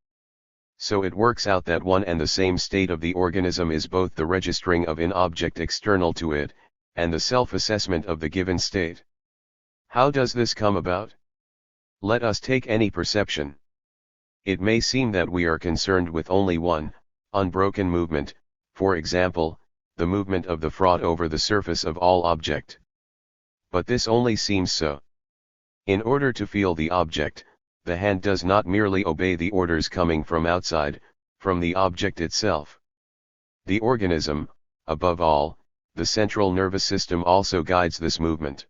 So it works out that one and the same state of the organism is both the registering of an object external to it, and the self-assessment of the given state. How does this come about? Let us take any perception. It may seem that we are concerned with only one, unbroken movement, for example, the movement of the froth over the surface of all object. But this only seems so. In order to feel the object, the hand does not merely obey the orders coming from outside, from the object itself. The organism, above all, the central nervous system, also guides this movement.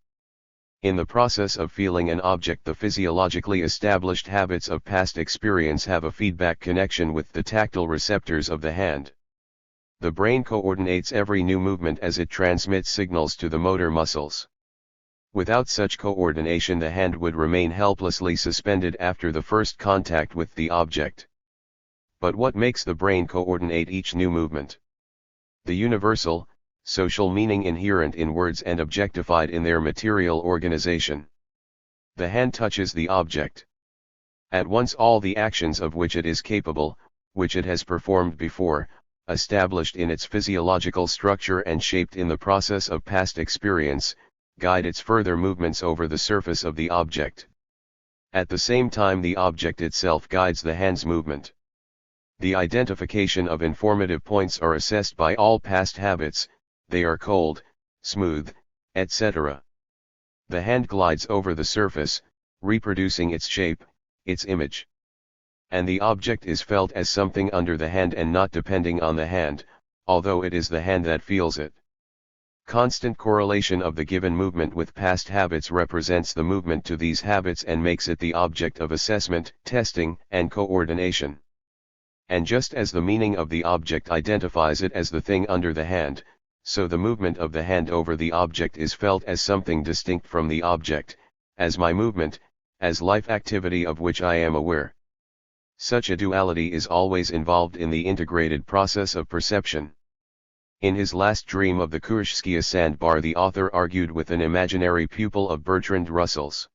In the process of feeling an object, the physiologically established habits of past experience have a feedback connection with the tactile receptors of the hand. The brain coordinates every new movement as it transmits signals to the motor muscles. Without such coordination, the hand would remain helplessly suspended after the first contact with the object. But what makes the brain coordinate each new movement? The universal, social meaning inherent in words and objectified in their material organization. The hand touches the object. At once all the actions of which it is capable, which it has performed before, established in its physiological structure and shaped in the process of past experience, guide its further movements over the surface of the object. At the same time, the object itself guides the hand's movement. The identification of informative points are assessed by all past habits, they are cold, smooth, etc. The hand glides over the surface, reproducing its shape, its image. And the object is felt as something under the hand and not depending on the hand, although it is the hand that feels it. Constant correlation of the given movement with past habits represents the movement to these habits and makes it the object of assessment, testing, and coordination. And just as the meaning of the object identifies it as the thing under the hand, So the movement of the hand over the object is felt as something distinct from the object, as my movement, as life activity of which I am aware. Such a duality is always involved in the integrated process of perception. In his last dream of the Kurshskaya sandbar, the author argued with an imaginary pupil of Bertrand Russell's.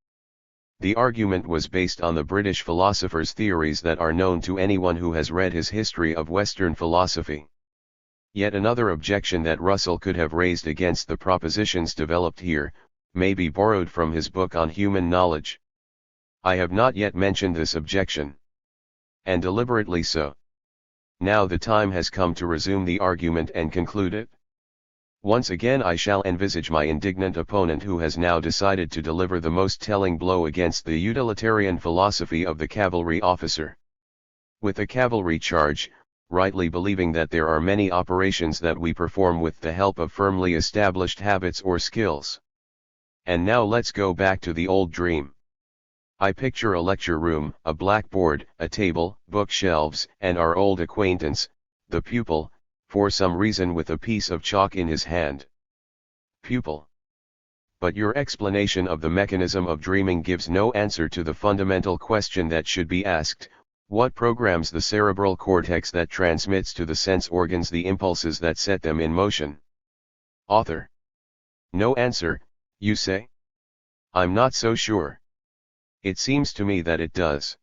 The argument was based on the British philosopher's theories that are known to anyone who has read his History of Western Philosophy. Yet another objection that Russell could have raised against the propositions developed here, may be borrowed from his book on human knowledge. I have not yet mentioned this objection. And deliberately so. Now the time has come to resume the argument and conclude it. Once again I shall envisage my indignant opponent, who has now decided to deliver the most telling blow against the utilitarian philosophy of the cavalry officer. With a cavalry charge, rightly believing that there are many operations that we perform with the help of firmly established habits or skills. And now let's go back to the old dream. I picture a lecture room, a blackboard, a table, bookshelves, and our old acquaintance, the pupil, for some reason with a piece of chalk in his hand. Pupil. But your explanation of the mechanism of dreaming gives no answer to the fundamental question that should be asked: what programs the cerebral cortex that transmits to the sense organs the impulses that set them in motion? Author. No answer, you say? I'm not so sure. It seems to me that it does.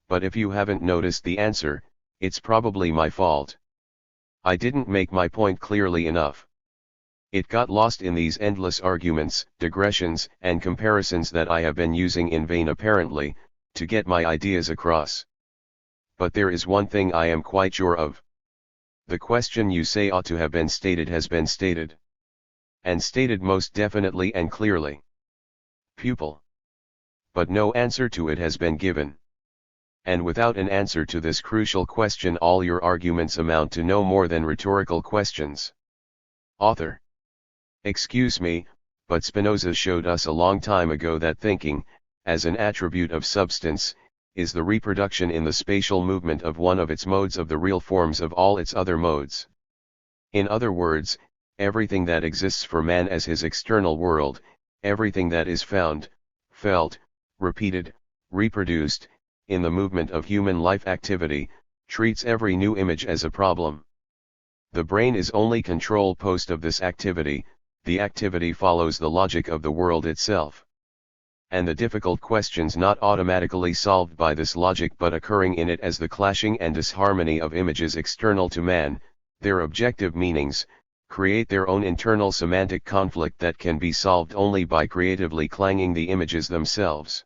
But if you haven't noticed the answer, it's probably my fault. I didn't make my point clearly enough. It got lost in these endless arguments, digressions, and comparisons that I have been using in vain apparently, to get my ideas across. But there is one thing I am quite sure of. The question you say ought to have been stated has been stated. And stated most definitely and clearly. Pupil. But no answer to it has been given. And without an answer to this crucial question, all your arguments amount to no more than rhetorical questions. Author. Excuse me, but Spinoza showed us a long time ago that thinking, as an attribute of substance, is the reproduction in the spatial movement of one of its modes of the real forms of all its other modes. In other words, everything that exists for man as his external world, everything that is found, felt, repeated, reproduced, in the movement of human life activity, treats every new image as a problem. The brain is only control post of this activity, the activity follows the logic of the world itself. And the difficult questions not automatically solved by this logic but occurring in it as the clashing and disharmony of images external to man, their objective meanings, create their own internal semantic conflict that can be solved only by creatively clanging the images themselves.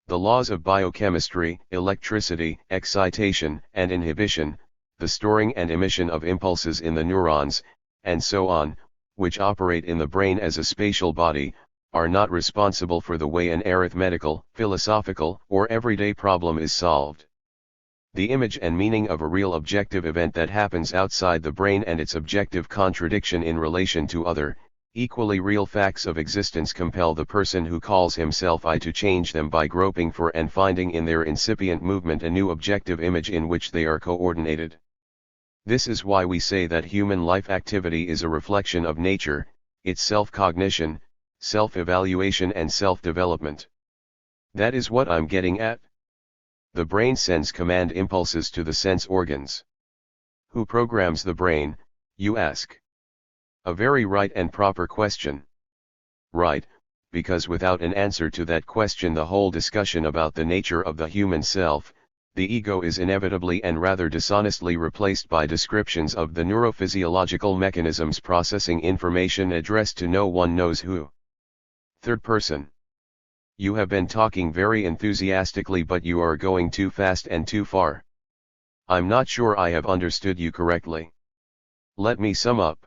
The laws of biochemistry, electricity, excitation and inhibition, the storing and emission of impulses in the neurons, and so on, which operate in the brain as a spatial body, are not responsible for the way an arithmetical, philosophical, or everyday problem is solved. The image and meaning of a real objective event that happens outside the brain and its objective contradiction in relation to other, equally real facts of existence compel the person who calls himself I to change them by groping for and finding in their incipient movement a new objective image in which they are coordinated. This is why we say that human life activity is a reflection of nature, its self-cognition, self-evaluation and self-development. That is what I'm getting at. The brain sends command impulses to the sense organs. Who programs the brain, you ask? A very right and proper question. Right, because without an answer to that question the whole discussion about the nature of the human self, the ego, is inevitably and rather dishonestly replaced by descriptions of the neurophysiological mechanisms processing information addressed to no one knows who. Third person. You have been talking very enthusiastically, but you are going too fast and too far. I'm not sure I have understood you correctly. Let me sum up.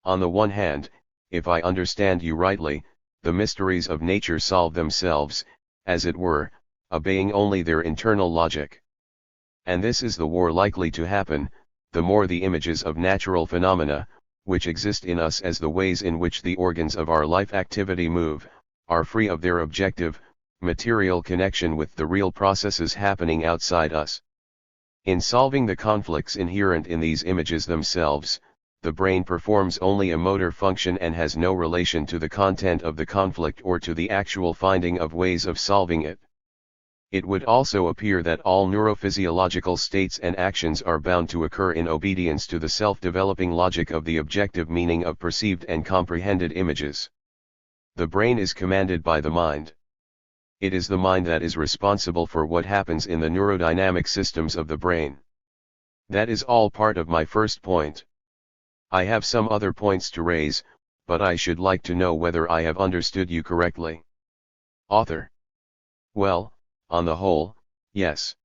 On the one hand, if I understand you rightly, the mysteries of nature solve themselves, as it were, obeying only their internal logic. And this is the war likely to happen, the more the images of natural phenomena, which exist in us as the ways in which the organs of our life activity move, are free of their objective, material connection with the real processes happening outside us. In solving the conflicts inherent in these images themselves, the brain performs only a motor function and has no relation to the content of the conflict or to the actual finding of ways of solving it. It would also appear that all neurophysiological states and actions are bound to occur in obedience to the self-developing logic of the objective meaning of perceived and comprehended images. The brain is commanded by the mind. It is the mind that is responsible for what happens in the neurodynamic systems of the brain. That is all part of my first point. I have some other points to raise, but I should like to know whether I have understood you correctly. Author: Well, on the whole, yes.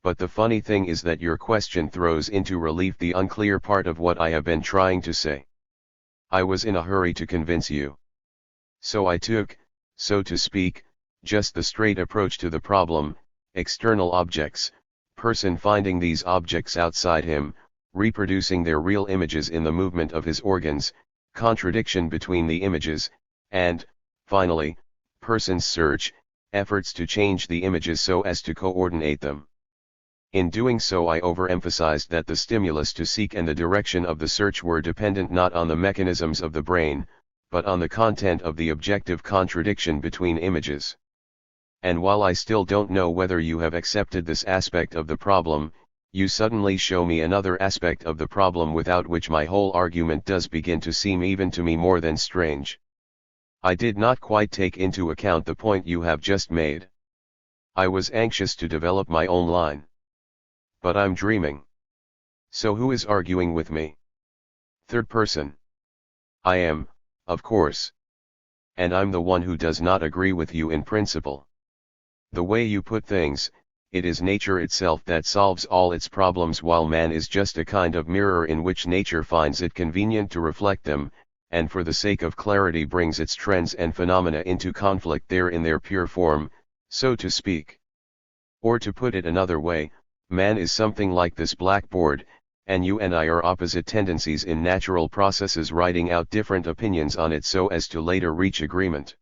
But the funny thing is that your question throws into relief the unclear part of what I have been trying to say. I was in a hurry to convince you. So I took, so to speak, just the straight approach to the problem: external objects, person finding these objects outside him, reproducing their real images in the movement of his organs, contradiction between the images, and, finally, person's search, efforts to change the images so as to coordinate them. In doing so, I overemphasized that the stimulus to seek and the direction of the search were dependent not on the mechanisms of the brain, but on the content of the objective contradiction between images. And while I still don't know whether you have accepted this aspect of the problem, you suddenly show me another aspect of the problem without which my whole argument does begin to seem even to me more than strange. I did not quite take into account the point you have just made. I was anxious to develop my own line. But I'm dreaming. So who is arguing with me? Third person. I am, of course. And I'm the one who does not agree with you in principle. The way you put things, it is nature itself that solves all its problems, while man is just a kind of mirror in which nature finds it convenient to reflect them, and for the sake of clarity brings its trends and phenomena into conflict there in their pure form, so to speak. Or to put it another way, man is something like this blackboard, and you and I are opposite tendencies in natural processes writing out different opinions on it so as to later reach agreement.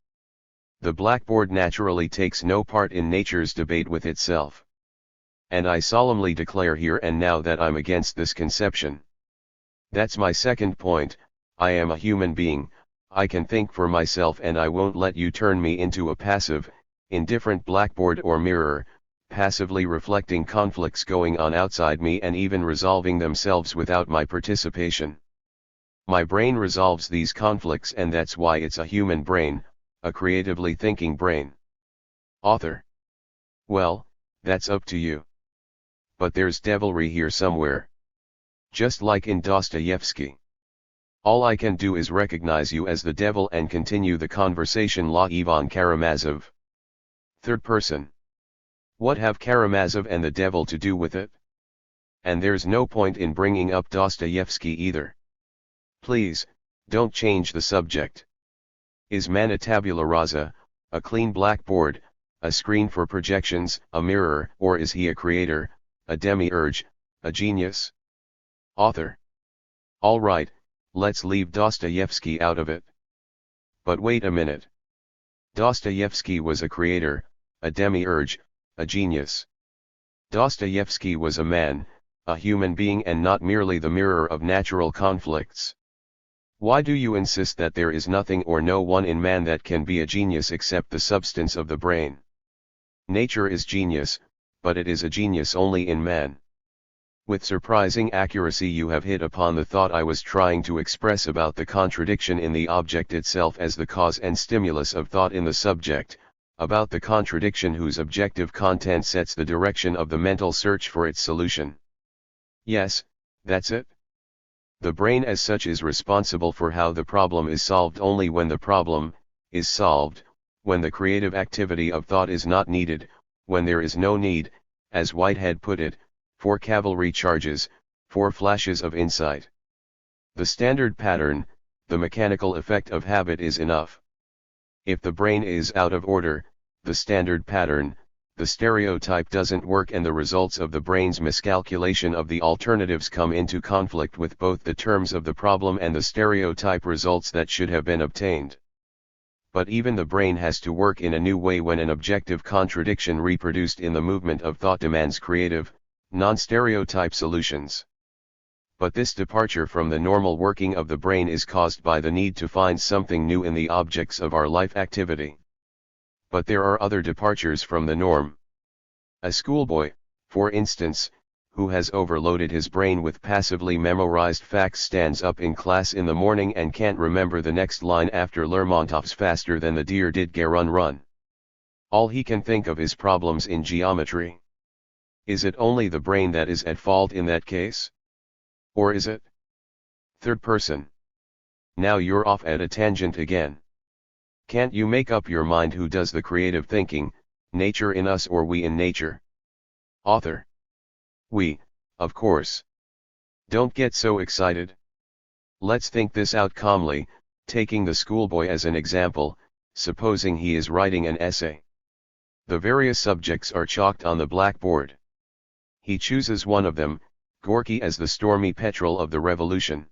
The blackboard naturally takes no part in nature's debate with itself. And I solemnly declare here and now that I'm against this conception. That's my second point: I am a human being, I can think for myself, and I won't let you turn me into a passive, indifferent blackboard or mirror, passively reflecting conflicts going on outside me and even resolving themselves without my participation. My brain resolves these conflicts, and that's why it's a human brain, a creatively thinking brain. Author: Well, that's up to you. But there's devilry here somewhere. Just like in Dostoevsky. All I can do is recognize you as the devil and continue the conversation. La Ivan Karamazov. Third person. What have Karamazov and the devil to do with it? And there's no point in bringing up Dostoevsky either. Please, don't change the subject. Is man a tabula rasa, a clean blackboard, a screen for projections, a mirror, or is he a creator, a demiurge, a genius? Author: All right, let's leave Dostoevsky out of it. But wait a minute. Dostoevsky was a creator, a demiurge, a genius. Dostoevsky was a man, a human being, and not merely the mirror of natural conflicts. Why do you insist that there is nothing or no one in man that can be a genius except the substance of the brain? Nature is genius, but it is a genius only in man. With surprising accuracy you have hit upon the thought I was trying to express about the contradiction in the object itself as the cause and stimulus of thought in the subject, about the contradiction whose objective content sets the direction of the mental search for its solution. Yes, that's it. The brain as such is responsible for how the problem is solved only when the problem is solved, when the creative activity of thought is not needed, when there is no need, as Whitehead put it, for cavalry charges, for flashes of insight. The standard pattern, the mechanical effect of habit is enough. If the brain is out of order, the standard pattern, the stereotype doesn't work, and the results of the brain's miscalculation of the alternatives come into conflict with both the terms of the problem and the stereotype results that should have been obtained. But even the brain has to work in a new way when an objective contradiction reproduced in the movement of thought demands creative, non-stereotype solutions. But this departure from the normal working of the brain is caused by the need to find something new in the objects of our life activity. But there are other departures from the norm. A schoolboy, for instance, who has overloaded his brain with passively memorized facts stands up in class in the morning and can't remember the next line after Lermontov's faster than the deer did Garun run. All he can think of is problems in geometry. Is it only the brain that is at fault in that case? Or is it? Third person. Now you're off at a tangent again. Can't you make up your mind who does the creative thinking, nature in us or we in nature? Author. We, of course. Don't get so excited. Let's think this out calmly, taking the schoolboy as an example, supposing he is writing an essay. The various subjects are chalked on the blackboard. He chooses one of them, Gorky as the stormy petrel of the revolution.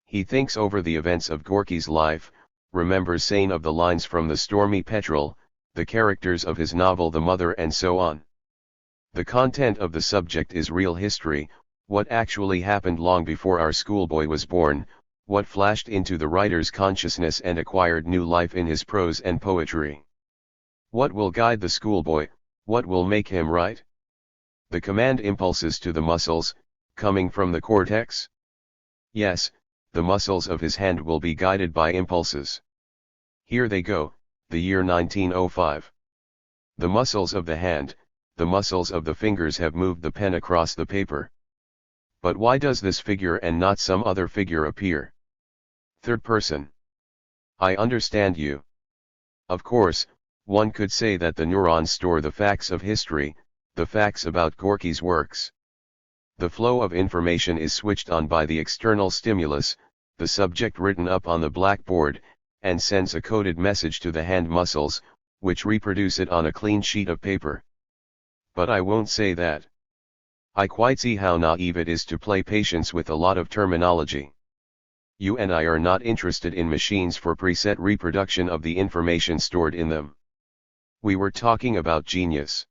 He thinks over the events of Gorky's life, remembers saying of the lines from the stormy petrel, the characters of his novel The Mother and so on. The content of the subject is real history, what actually happened long before our schoolboy was born, what flashed into the writer's consciousness and acquired new life in his prose and poetry. What will guide the schoolboy, what will make him write? The command impulses to the muscles, coming from the cortex? Yes, the muscles of his hand will be guided by impulses. Here they go, the year 1905. The muscles of the hand, the muscles of the fingers have moved the pen across the paper. But why does this figure and not some other figure appear? Third person. I understand you. Of course, one could say that the neurons store the facts of history, the facts about Gorky's works. The flow of information is switched on by the external stimulus, the subject written up on the blackboard, and sends a coded message to the hand muscles, which reproduce it on a clean sheet of paper. But I won't say that. I quite see how naive it is to play patience with a lot of terminology. You and I are not interested in machines for preset reproduction of the information stored in them. We were talking about genius.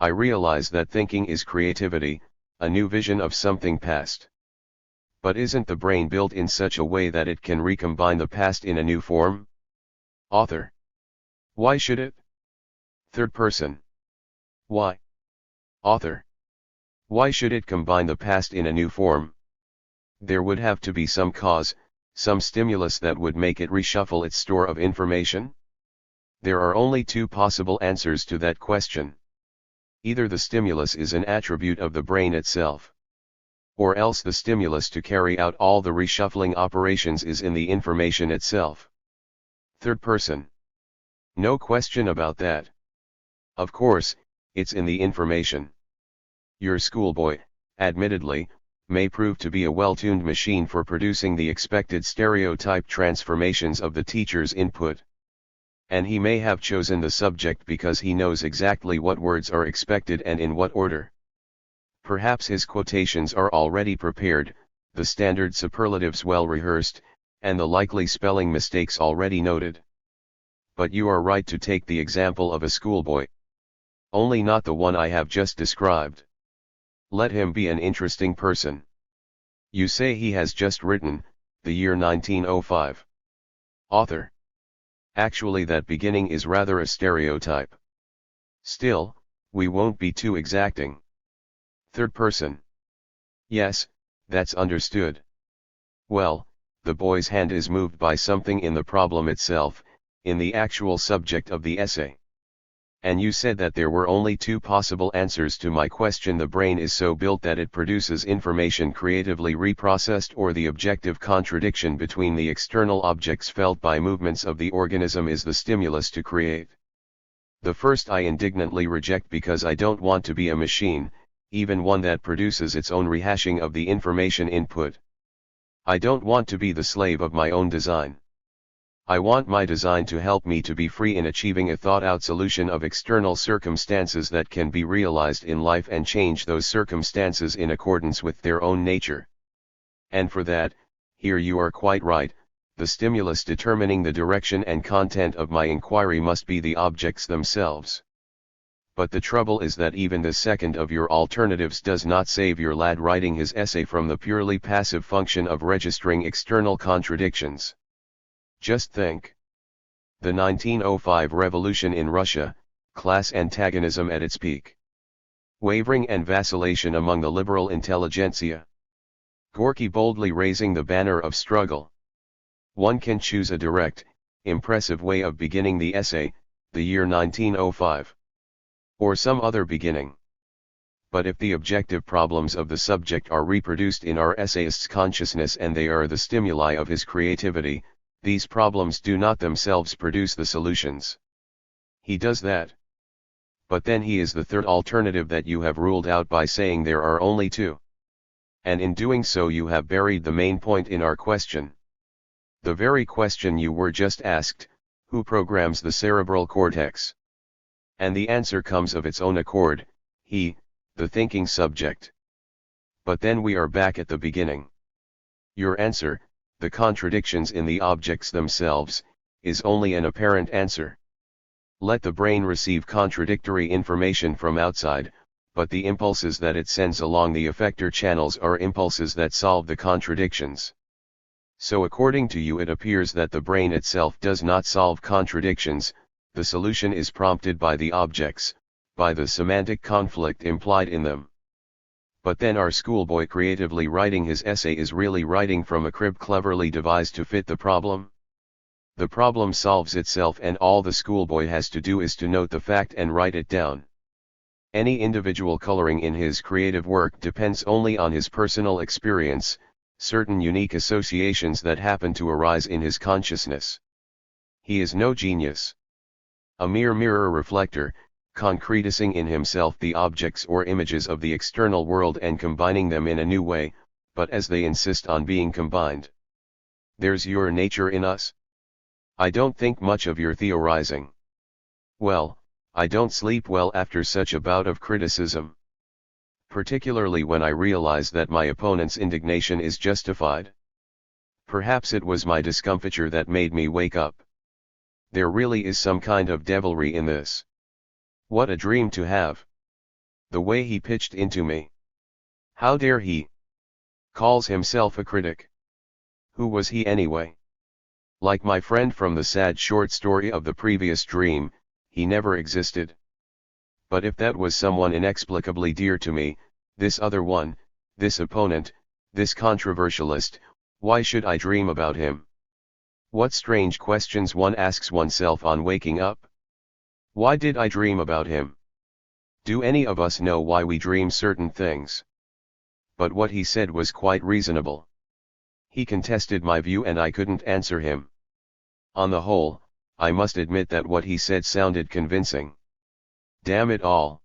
I realize that thinking is creativity, a new vision of something past. But isn't the brain built in such a way that it can recombine the past in a new form? Author. Why should it? Third person. Why? Author. Why should it combine the past in a new form? There would have to be some cause, some stimulus that would make it reshuffle its store of information? There are only two possible answers to that question. Either the stimulus is an attribute of the brain itself, or else the stimulus to carry out all the reshuffling operations is in the information itself. Third person. No question about that. Of course, it's in the information. Your schoolboy, admittedly, may prove to be a well-tuned machine for producing the expected stereotype transformations of the teacher's input. And he may have chosen the subject because he knows exactly what words are expected and in what order. Perhaps his quotations are already prepared, the standard superlatives well rehearsed, and the likely spelling mistakes already noted. But you are right to take the example of a schoolboy. Only not the one I have just described. Let him be an interesting person. You say he has just written, the year 1905. Author. Actually, that beginning is rather a stereotype. Still, we won't be too exacting. Third person. Yes, that's understood. Well, the boy's hand is moved by something in the problem itself, in the actual subject of the essay. And you said that there were only two possible answers to my question. The brain is so built that it produces information creatively reprocessed, or the objective contradiction between the external objects felt by movements of the organism is the stimulus to create. The first I indignantly reject because I don't want to be a machine, even one that produces its own rehashing of the information input. I don't want to be the slave of my own design. I want my design to help me to be free in achieving a thought-out solution of external circumstances that can be realized in life and change those circumstances in accordance with their own nature. And for that, here you are quite right, the stimulus determining the direction and content of my inquiry must be the objects themselves. But the trouble is that even the second of your alternatives does not save your lad writing his essay from the purely passive function of registering external contradictions. Just think. The 1905 revolution in Russia, class antagonism at its peak. Wavering and vacillation among the liberal intelligentsia. Gorky boldly raising the banner of struggle. One can choose a direct, impressive way of beginning the essay, the year 1905. Or some other beginning. But if the objective problems of the subject are reproduced in our essayist's consciousness and they are the stimuli of his creativity, these problems do not themselves produce the solutions. He does that. But then he is the third alternative that you have ruled out by saying there are only two. And in doing so you have buried the main point in our question. The very question you were just asked, who programs the cerebral cortex? And the answer comes of its own accord, he, the thinking subject. But then we are back at the beginning. Your answer, the contradictions in the objects themselves, is only an apparent answer. Let the brain receive contradictory information from outside, but the impulses that it sends along the effector channels are impulses that solve the contradictions. So according to you it appears that the brain itself does not solve contradictions, the solution is prompted by the objects, by the semantic conflict implied in them. But then our schoolboy creatively writing his essay is really writing from a crib cleverly devised to fit the problem? The problem solves itself and all the schoolboy has to do is to note the fact and write it down. Any individual coloring in his creative work depends only on his personal experience, certain unique associations that happen to arise in his consciousness. He is no genius. A mere mirror reflector, concretizing in himself the objects or images of the external world and combining them in a new way, but as they insist on being combined. There's your nature in us. I don't think much of your theorizing. Well, I don't sleep well after such a bout of criticism. Particularly when I realize that my opponent's indignation is justified. Perhaps it was my discomfiture that made me wake up. There really is some kind of devilry in this. What a dream to have. The way he pitched into me. How dare he? Calls himself a critic. Who was he anyway? Like my friend from the sad short story of the previous dream, he never existed. But if that was someone inexplicably dear to me, this other one, this opponent, this controversialist, why should I dream about him? What strange questions one asks oneself on waking up. Why did I dream about him? Do any of us know why we dream certain things? But what he said was quite reasonable. He contested my view and I couldn't answer him. On the whole, I must admit that what he said sounded convincing. Damn it all.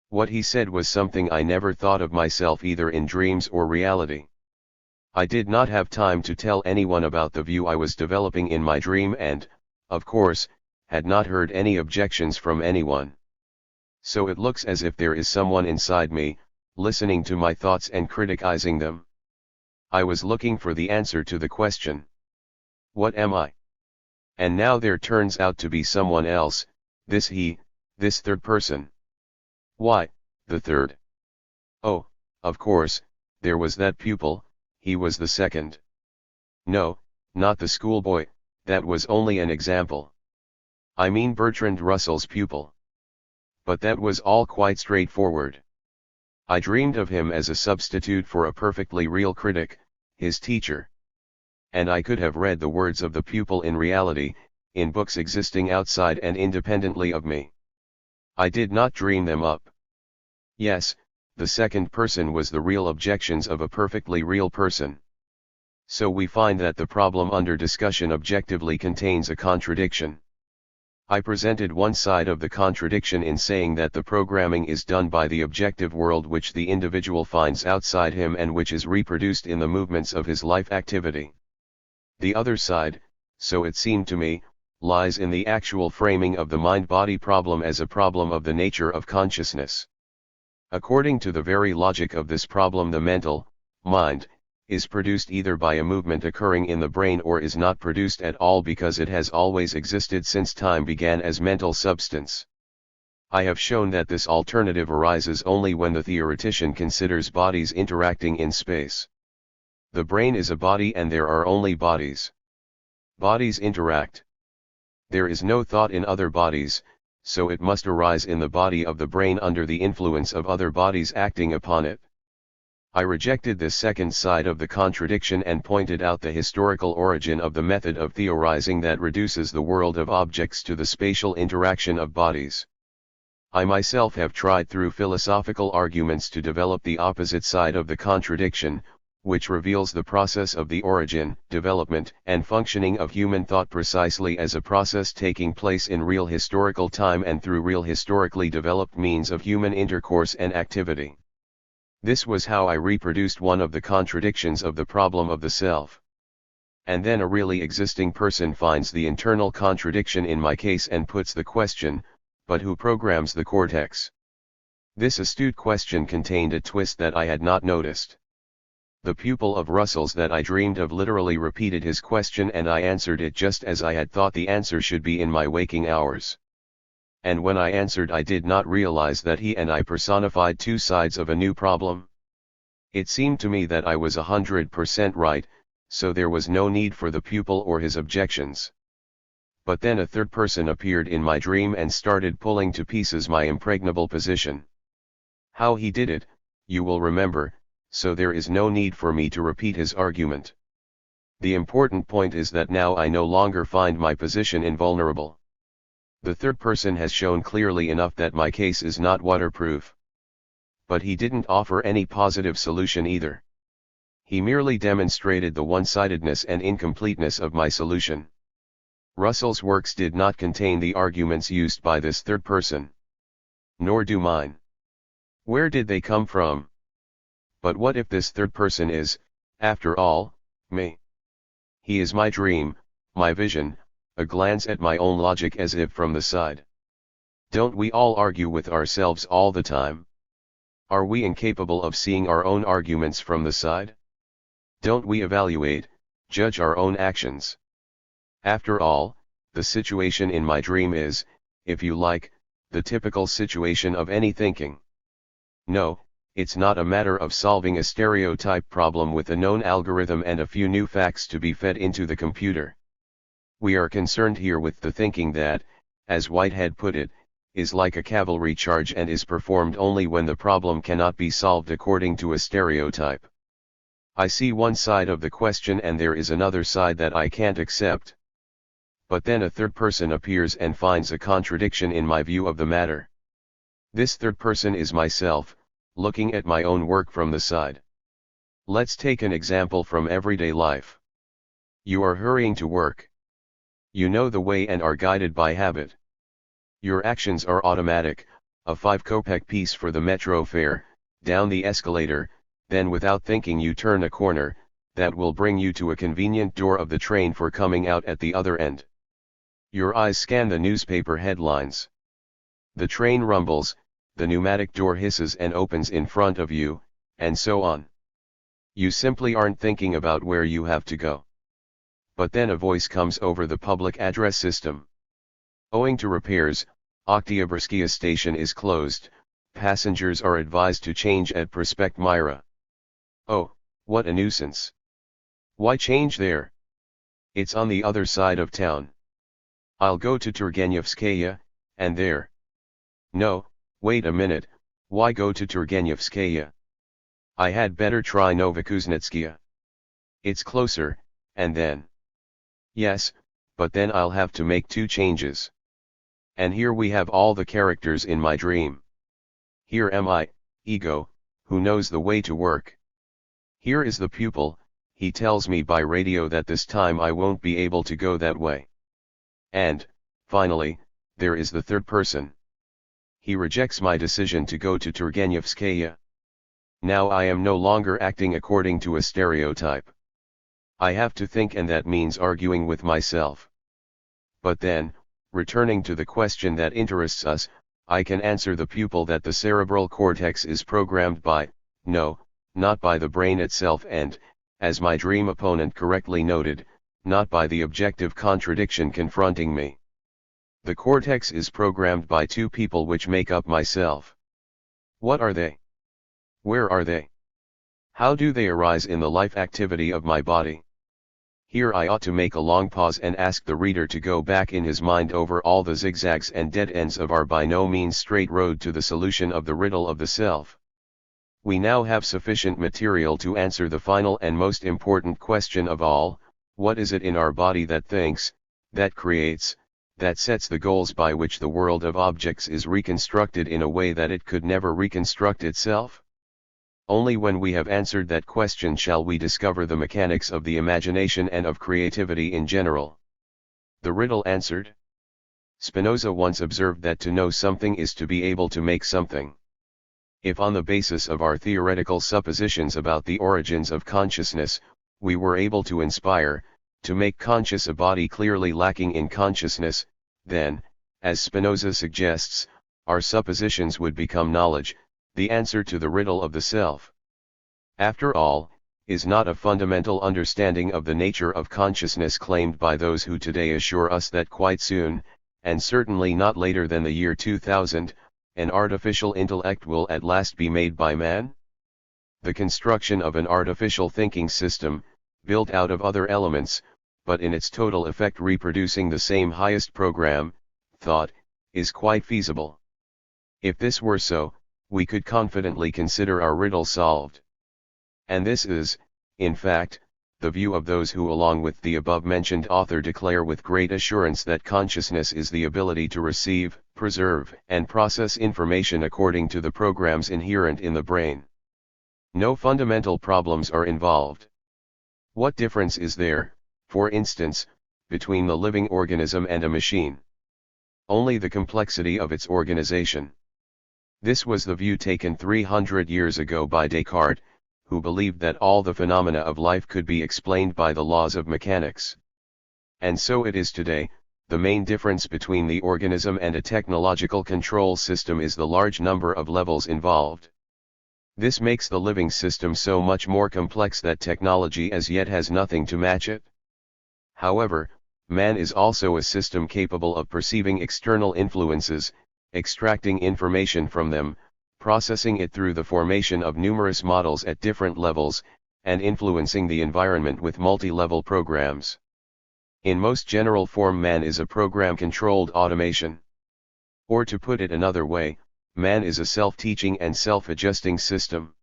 What he said was something I never thought of myself either in dreams or reality. I did not have time to tell anyone about the view I was developing in my dream and, of course, had not heard any objections from anyone. So it looks as if there is someone inside me, listening to my thoughts and criticizing them. I was looking for the answer to the question. What am I? And now there turns out to be someone else, this he, this third person. Why, the third? Oh, of course, there was that pupil, he was the second. No, not the schoolboy, that was only an example. I mean Bertrand Russell's pupil. But that was all quite straightforward. I dreamed of him as a substitute for a perfectly real critic, his teacher. And I could have read the words of the pupil in reality, in books existing outside and independently of me. I did not dream them up. Yes, the second person was the real objections of a perfectly real person. So we find that the problem under discussion objectively contains a contradiction. I presented one side of the contradiction in saying that the programming is done by the objective world which the individual finds outside him and which is reproduced in the movements of his life activity. The other side, so it seemed to me, lies in the actual framing of the mind-body problem as a problem of the nature of consciousness. According to the very logic of this problem, the mental, mind, is produced either by a movement occurring in the brain or is not produced at all because it has always existed since time began as mental substance. I have shown that this alternative arises only when the theoretician considers bodies interacting in space. The brain is a body and there are only bodies. Bodies interact. There is no thought in other bodies, so it must arise in the body of the brain under the influence of other bodies acting upon it. I rejected this second side of the contradiction and pointed out the historical origin of the method of theorizing that reduces the world of objects to the spatial interaction of bodies. I myself have tried through philosophical arguments to develop the opposite side of the contradiction, which reveals the process of the origin, development, and functioning of human thought precisely as a process taking place in real historical time and through real historically developed means of human intercourse and activity. This was how I reproduced one of the contradictions of the problem of the self. And then a really existing person finds the internal contradiction in my case and puts the question, but who programs the cortex? This astute question contained a twist that I had not noticed. The pupil of Russell's that I dreamed of literally repeated his question and I answered it just as I had thought the answer should be in my waking hours. And when I answered I did not realize that he and I personified two sides of a new problem. It seemed to me that I was 100% right, so there was no need for the pupil or his objections. But then a third person appeared in my dream and started pulling to pieces my impregnable position. How he did it, you will remember, so there is no need for me to repeat his argument. The important point is that now I no longer find my position invulnerable. The third person has shown clearly enough that my case is not waterproof. But he didn't offer any positive solution either. He merely demonstrated the one-sidedness and incompleteness of my solution. Russell's works did not contain the arguments used by this third person. Nor do mine. Where did they come from? But what if this third person is, after all, me? He is my dream, my vision, a glance at my own logic as if from the side. Don't we all argue with ourselves all the time? Are we incapable of seeing our own arguments from the side? Don't we evaluate, judge our own actions? After all, the situation in my dream is, if you like, the typical situation of any thinking. No, it's not a matter of solving a stereotype problem with a known algorithm and a few new facts to be fed into the computer. We are concerned here with the thinking that, as Whitehead put it, is like a cavalry charge and is performed only when the problem cannot be solved according to a stereotype. I see one side of the question and there is another side that I can't accept. But then a third person appears and finds a contradiction in my view of the matter. This third person is myself, looking at my own work from the side. Let's take an example from everyday life. You are hurrying to work. You know the way and are guided by habit. Your actions are automatic, a 5-kopeck piece for the metro fare, down the escalator, then without thinking you turn a corner, that will bring you to a convenient door of the train for coming out at the other end. Your eyes scan the newspaper headlines. The train rumbles, the pneumatic door hisses and opens in front of you, and so on. You simply aren't thinking about where you have to go. But then a voice comes over the public address system. Owing to repairs, Oktyabrskaya station is closed, passengers are advised to change at Prospect Myra. Oh, what a nuisance. Why change there? It's on the other side of town. I'll go to Turgenevskaya, and there. No, wait a minute, why go to Turgenevskaya? I had better try Novokuznetskaya. It's closer, and then. Yes, but then I'll have to make 2 changes. And here we have all the characters in my dream. Here am I, ego, who knows the way to work. Here is the pupil, he tells me by radio that this time I won't be able to go that way. And, finally, there is the third person. He rejects my decision to go to Turgenevskaya. Now I am no longer acting according to a stereotype. I have to think, and that means arguing with myself. But then, returning to the question that interests us, I can answer the pupil that the cerebral cortex is programmed by, no, not by the brain itself and, as my dream opponent correctly noted, not by the objective contradiction confronting me. The cortex is programmed by two people which make up myself. What are they? Where are they? How do they arise in the life activity of my body? Here I ought to make a long pause and ask the reader to go back in his mind over all the zigzags and dead ends of our by no means straight road to the solution of the riddle of the self. We now have sufficient material to answer the final and most important question of all: what is it in our body that thinks, that creates, that sets the goals by which the world of objects is reconstructed in a way that it could never reconstruct itself? Only when we have answered that question shall we discover the mechanics of the imagination and of creativity in general. The riddle answered. Spinoza once observed that to know something is to be able to make something. If on the basis of our theoretical suppositions about the origins of consciousness, we were able to inspire, to make conscious a body clearly lacking in consciousness, then, as Spinoza suggests, our suppositions would become knowledge, the answer to the riddle of the self. After all, is not a fundamental understanding of the nature of consciousness claimed by those who today assure us that quite soon, and certainly not later than the year 2000, an artificial intellect will at last be made by man? The construction of an artificial thinking system, built out of other elements, but in its total effect reproducing the same highest program, thought, is quite feasible. If this were so, we could confidently consider our riddle solved. And this is, in fact, the view of those who along with the above-mentioned author declare with great assurance that consciousness is the ability to receive, preserve, and process information according to the programs inherent in the brain. No fundamental problems are involved. What difference is there, for instance, between the living organism and a machine? Only the complexity of its organization. This was the view taken 300 years ago by Descartes, who believed that all the phenomena of life could be explained by the laws of mechanics. And so it is today. The main difference between the organism and a technological control system is the large number of levels involved. This makes the living system so much more complex that technology as yet has nothing to match it. However, man is also a system capable of perceiving external influences, extracting information from them, processing it through the formation of numerous models at different levels, and influencing the environment with multi-level programs. In most general form, man is a program-controlled automation. Or to put it another way, man is a self-teaching and self-adjusting system.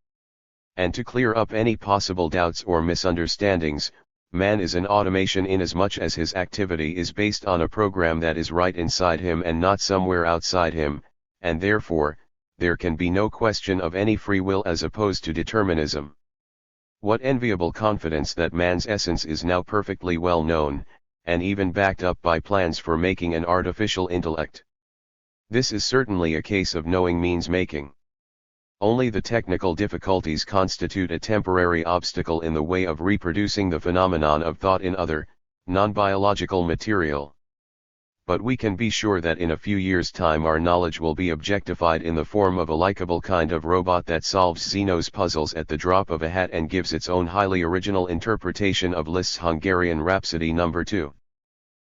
And to clear up any possible doubts or misunderstandings, man is an automation inasmuch as his activity is based on a program that is right inside him and not somewhere outside him, and therefore, there can be no question of any free will as opposed to determinism. What enviable confidence that man's essence is now perfectly well known, and even backed up by plans for making an artificial intellect. This is certainly a case of knowing means making. Only the technical difficulties constitute a temporary obstacle in the way of reproducing the phenomenon of thought in other, non-biological material. But we can be sure that in a few years' time our knowledge will be objectified in the form of a likable kind of robot that solves Zeno's puzzles at the drop of a hat and gives its own highly original interpretation of Liszt's Hungarian Rhapsody No. 2.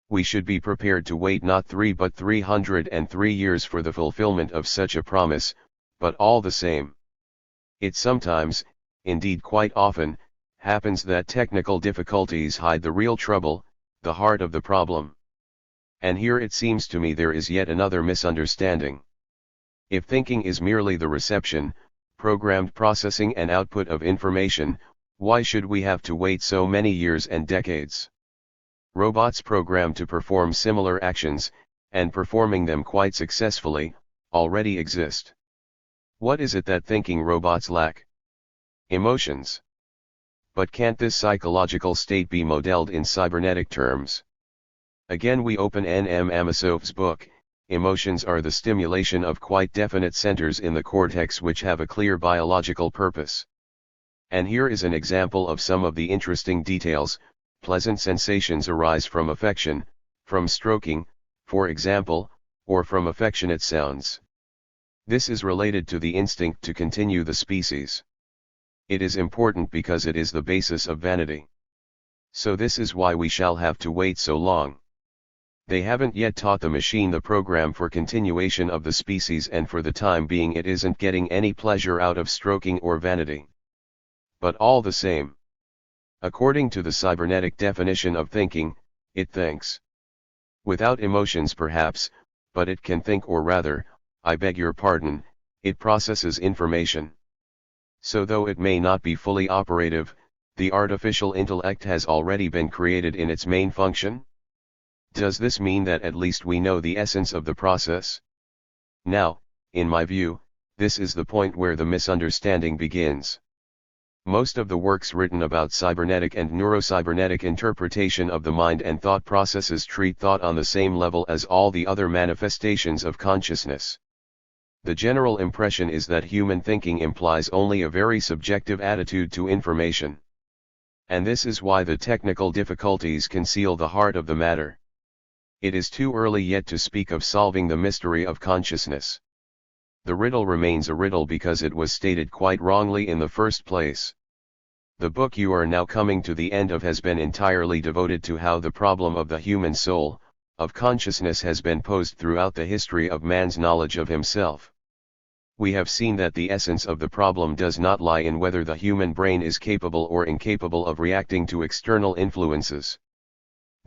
We should be prepared to wait not 3 but 303 years for the fulfillment of such a promise, but all the same, it sometimes, indeed quite often, happens that technical difficulties hide the real trouble, the heart of the problem. And here it seems to me there is yet another misunderstanding. If thinking is merely the reception, programmed processing and output of information, why should we have to wait so many years and decades? Robots programmed to perform similar actions, and performing them quite successfully, already exist. What is it that thinking robots lack? Emotions. But can't this psychological state be modeled in cybernetic terms? Again we open N. M. Amasov's book. Emotions are the stimulation of quite definite centers in the cortex which have a clear biological purpose. And here is an example of some of the interesting details. Pleasant sensations arise from affection, from stroking, for example, or from affectionate sounds. This is related to the instinct to continue the species. It is important because it is the basis of vanity. So this is why we shall have to wait so long. They haven't yet taught the machine the program for continuation of the species, and for the time being it isn't getting any pleasure out of stroking or vanity. But all the same, according to the cybernetic definition of thinking, it thinks. Without emotions perhaps, but it can think, or rather, I beg your pardon, it processes information. So though it may not be fully operative, the artificial intellect has already been created in its main function? Does this mean that at least we know the essence of the process? Now, in my view, this is the point where the misunderstanding begins. Most of the works written about cybernetic and neurocybernetic interpretation of the mind and thought processes treat thought on the same level as all the other manifestations of consciousness. The general impression is that human thinking implies only a very subjective attitude to information. And this is why the technical difficulties conceal the heart of the matter. It is too early yet to speak of solving the mystery of consciousness. The riddle remains a riddle because it was stated quite wrongly in the first place. The book you are now coming to the end of has been entirely devoted to how the problem of the human soul, of consciousness, has been posed throughout the history of man's knowledge of himself. We have seen that the essence of the problem does not lie in whether the human brain is capable or incapable of reacting to external influences.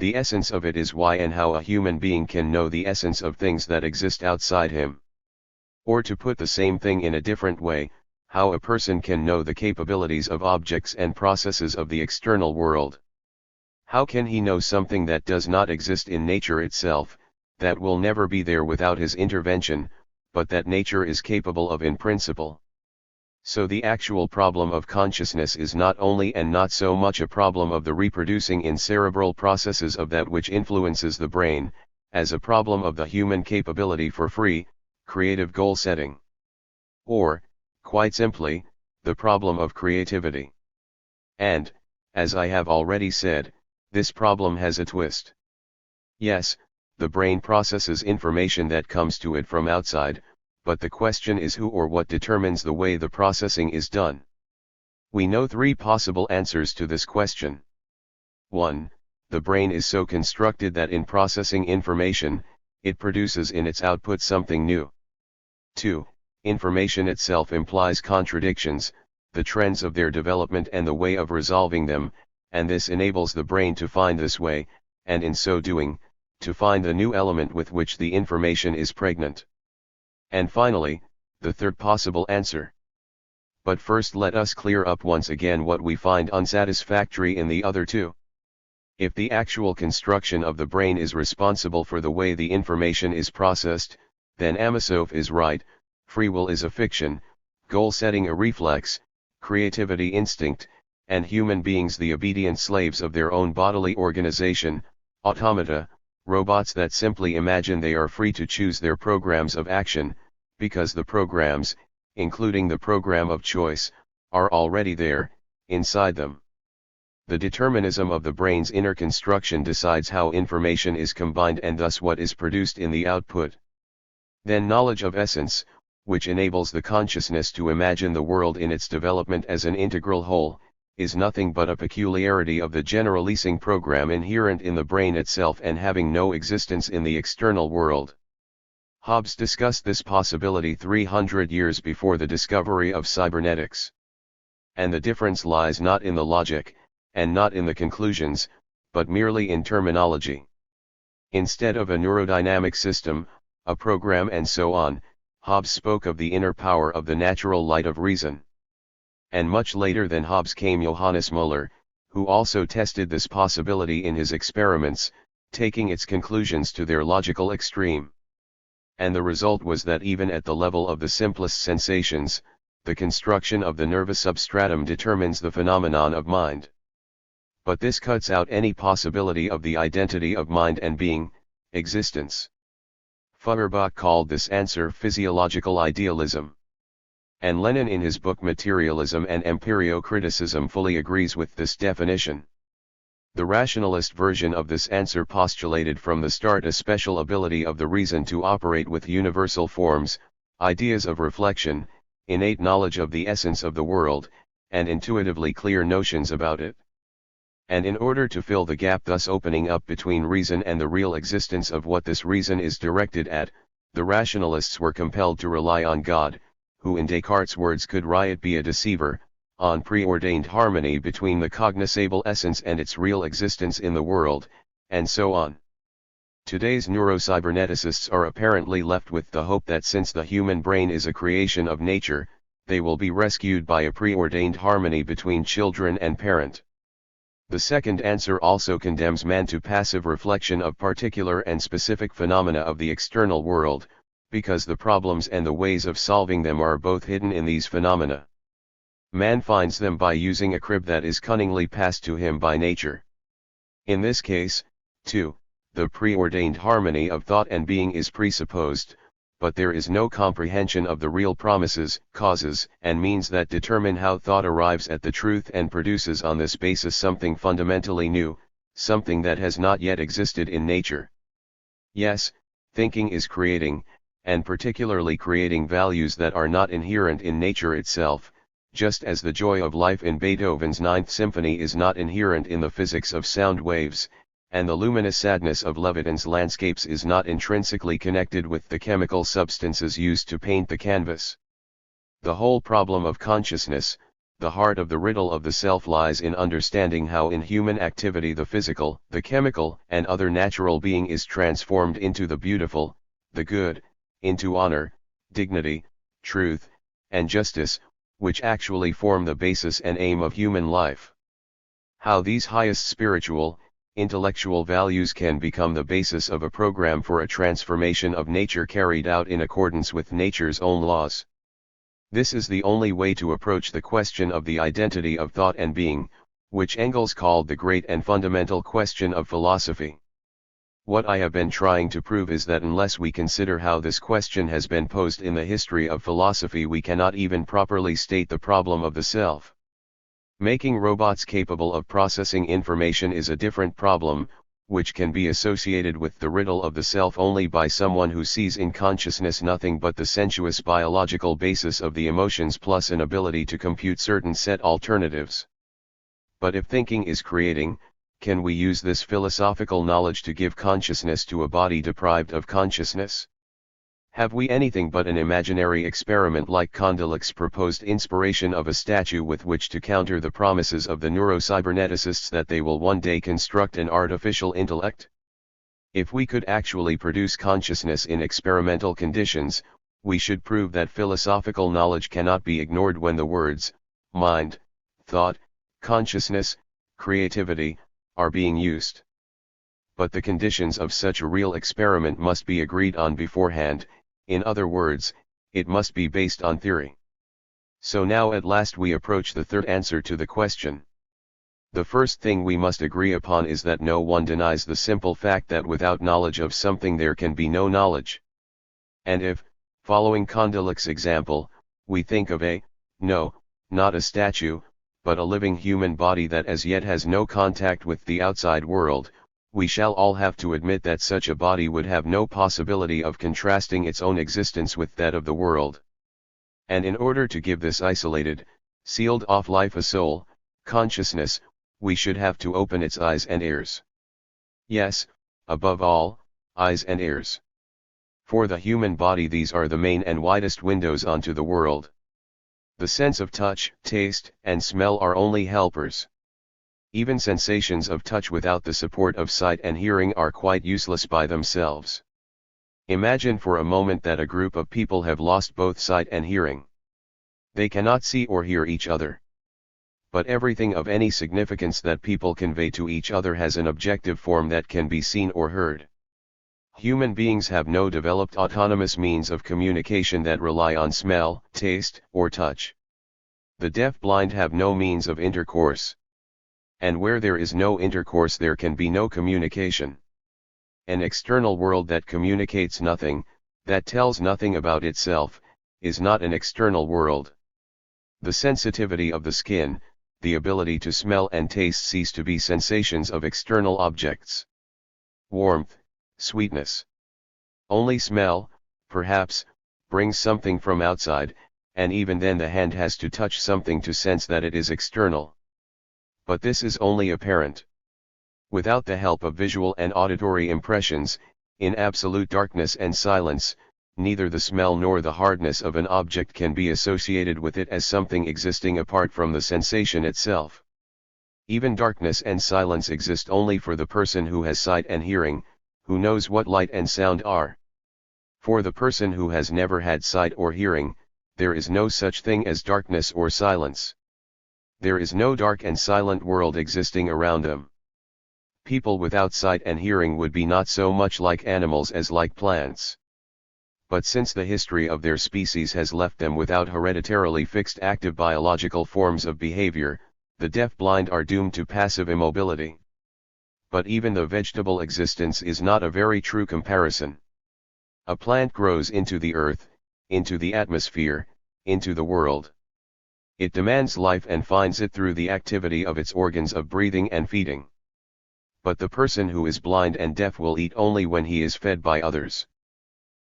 The essence of it is why and how a human being can know the essence of things that exist outside him. Or to put the same thing in a different way, how a person can know the capabilities of objects and processes of the external world. How can he know something that does not exist in nature itself, that will never be there without his intervention, but that nature is capable of in principle? So the actual problem of consciousness is not only and not so much a problem of the reproducing in cerebral processes of that which influences the brain, as a problem of the human capability for free, creative goal setting. Or, quite simply, the problem of creativity. And, as I have already said, this problem has a twist. Yes, the brain processes information that comes to it from outside, but the question is who or what determines the way the processing is done. We know three possible answers to this question. 1. The brain is so constructed that in processing information, it produces in its output something new. 2. Information itself implies contradictions, the trends of their development and the way of resolving them, and this enables the brain to find this way, and in so doing, to find the new element with which the information is pregnant. And finally, the third possible answer. But first let us clear up once again what we find unsatisfactory in the other two. If the actual construction of the brain is responsible for the way the information is processed, then Amasov is right, free will is a fiction, goal setting a reflex, creativity instinct, and human beings the obedient slaves of their own bodily organization, automata, robots that simply imagine they are free to choose their programs of action, because the programs, including the program of choice, are already there, inside them. The determinism of the brain's inner construction decides how information is combined and thus what is produced in the output. Then knowledge of essence, which enables the consciousness to imagine the world in its development as an integral whole, is nothing but a peculiarity of the generalizing program inherent in the brain itself and having no existence in the external world. Hobbes discussed this possibility 300 years before the discovery of cybernetics. And the difference lies not in the logic, and not in the conclusions, but merely in terminology. Instead of a neurodynamic system, a program and so on, Hobbes spoke of the inner power of the natural light of reason. And much later than Hobbes came Johannes Müller, who also tested this possibility in his experiments, taking its conclusions to their logical extreme. And the result was that even at the level of the simplest sensations, the construction of the nervous substratum determines the phenomenon of mind. But this cuts out any possibility of the identity of mind and being, existence. Feuerbach called this answer physiological idealism. And Lenin in his book Materialism and Empirio-Criticism fully agrees with this definition. The rationalist version of this answer postulated from the start a special ability of the reason to operate with universal forms, ideas of reflection, innate knowledge of the essence of the world, and intuitively clear notions about it. And in order to fill the gap thus opening up between reason and the real existence of what this reason is directed at, the rationalists were compelled to rely on God, who in Descartes' words could riot be a deceiver, on preordained harmony between the cognizable essence and its real existence in the world, and so on. Today's neurocyberneticists are apparently left with the hope that since the human brain is a creation of nature, they will be rescued by a preordained harmony between children and parent. The second answer also condemns man to passive reflection of particular and specific phenomena of the external world, because the problems and the ways of solving them are both hidden in these phenomena. Man finds them by using a crib that is cunningly passed to him by nature. In this case, too, the preordained harmony of thought and being is presupposed, but there is no comprehension of the real promises, causes, and means that determine how thought arrives at the truth and produces on this basis something fundamentally new, something that has not yet existed in nature. Yes, thinking is creating, and particularly creating values that are not inherent in nature itself, just as the joy of life in Beethoven's Ninth Symphony is not inherent in the physics of sound waves, and the luminous sadness of Levitin's landscapes is not intrinsically connected with the chemical substances used to paint the canvas. The whole problem of consciousness, the heart of the riddle of the self, lies in understanding how in human activity the physical, the chemical, and other natural being is transformed into the beautiful, the good, into honor, dignity, truth, and justice, which actually form the basis and aim of human life. How these highest spiritual, intellectual values can become the basis of a program for a transformation of nature carried out in accordance with nature's own laws. This is the only way to approach the question of the identity of thought and being, which Engels called the great and fundamental question of philosophy. What I have been trying to prove is that unless we consider how this question has been posed in the history of philosophy, we cannot even properly state the problem of the self. Making robots capable of processing information is a different problem, which can be associated with the riddle of the self only by someone who sees in consciousness nothing but the sensuous biological basis of the emotions plus an ability to compute certain set alternatives. But if thinking is creating, can we use this philosophical knowledge to give consciousness to a body deprived of consciousness? Have we anything but an imaginary experiment like Kondelik's proposed inspiration of a statue with which to counter the promises of the neurocyberneticists that they will one day construct an artificial intellect? If we could actually produce consciousness in experimental conditions, we should prove that philosophical knowledge cannot be ignored when the words, mind, thought, consciousness, creativity, are being used. But the conditions of such a real experiment must be agreed on beforehand. In other words, it must be based on theory. So now at last we approach the third answer to the question. The first thing we must agree upon is that no one denies the simple fact that without knowledge of something there can be no knowledge. And if, following Kondelik's example, we think of not a statue, but a living human body that as yet has no contact with the outside world, we shall all have to admit that such a body would have no possibility of contrasting its own existence with that of the world. And in order to give this isolated, sealed-off life a soul, consciousness, we should have to open its eyes and ears. Yes, above all, eyes and ears. For the human body these are the main and widest windows onto the world. The sense of touch, taste, and smell are only helpers. Even sensations of touch without the support of sight and hearing are quite useless by themselves. Imagine for a moment that a group of people have lost both sight and hearing. They cannot see or hear each other. But everything of any significance that people convey to each other has an objective form that can be seen or heard. Human beings have no developed autonomous means of communication that rely on smell, taste, or touch. The deaf-blind have no means of intercourse. And where there is no intercourse there can be no communication. An external world that communicates nothing, that tells nothing about itself, is not an external world. The sensitivity of the skin, the ability to smell and taste cease to be sensations of external objects. Warmth, sweetness. Only smell, perhaps, brings something from outside, and even then the hand has to touch something to sense that it is external. But this is only apparent. Without the help of visual and auditory impressions, in absolute darkness and silence, neither the smell nor the hardness of an object can be associated with it as something existing apart from the sensation itself. Even darkness and silence exist only for the person who has sight and hearing, who knows what light and sound are. For the person who has never had sight or hearing, there is no such thing as darkness or silence. There is no dark and silent world existing around them. People without sight and hearing would be not so much like animals as like plants. But since the history of their species has left them without hereditarily fixed active biological forms of behavior, the deaf-blind are doomed to passive immobility. But even the vegetable existence is not a very true comparison. A plant grows into the earth, into the atmosphere, into the world. It demands life and finds it through the activity of its organs of breathing and feeding. But the person who is blind and deaf will eat only when he is fed by others.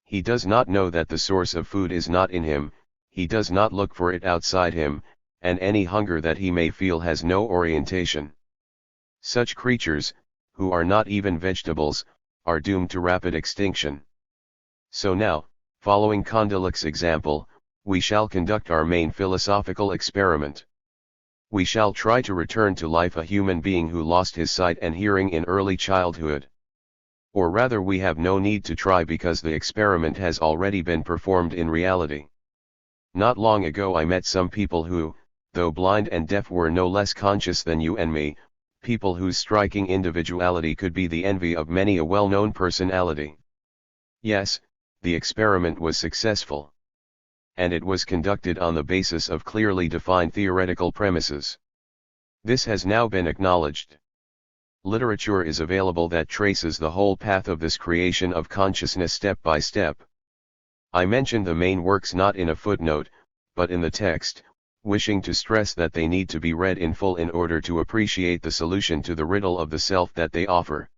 He does not know that the source of food is not in him, he does not look for it outside him, and any hunger that he may feel has no orientation. Such creatures, who are not even vegetables, are doomed to rapid extinction. So now, following Kondalik's example, we shall conduct our main philosophical experiment. We shall try to return to life a human being who lost his sight and hearing in early childhood. Or rather, we have no need to try because the experiment has already been performed in reality. Not long ago I met some people who, though blind and deaf, were no less conscious than you and me, people whose striking individuality could be the envy of many a well-known personality. Yes, the experiment was successful. And it was conducted on the basis of clearly defined theoretical premises. This has now been acknowledged. Literature is available that traces the whole path of this creation of consciousness step by step. I mention the main works not in a footnote, but in the text, wishing to stress that they need to be read in full in order to appreciate the solution to the riddle of the self that they offer.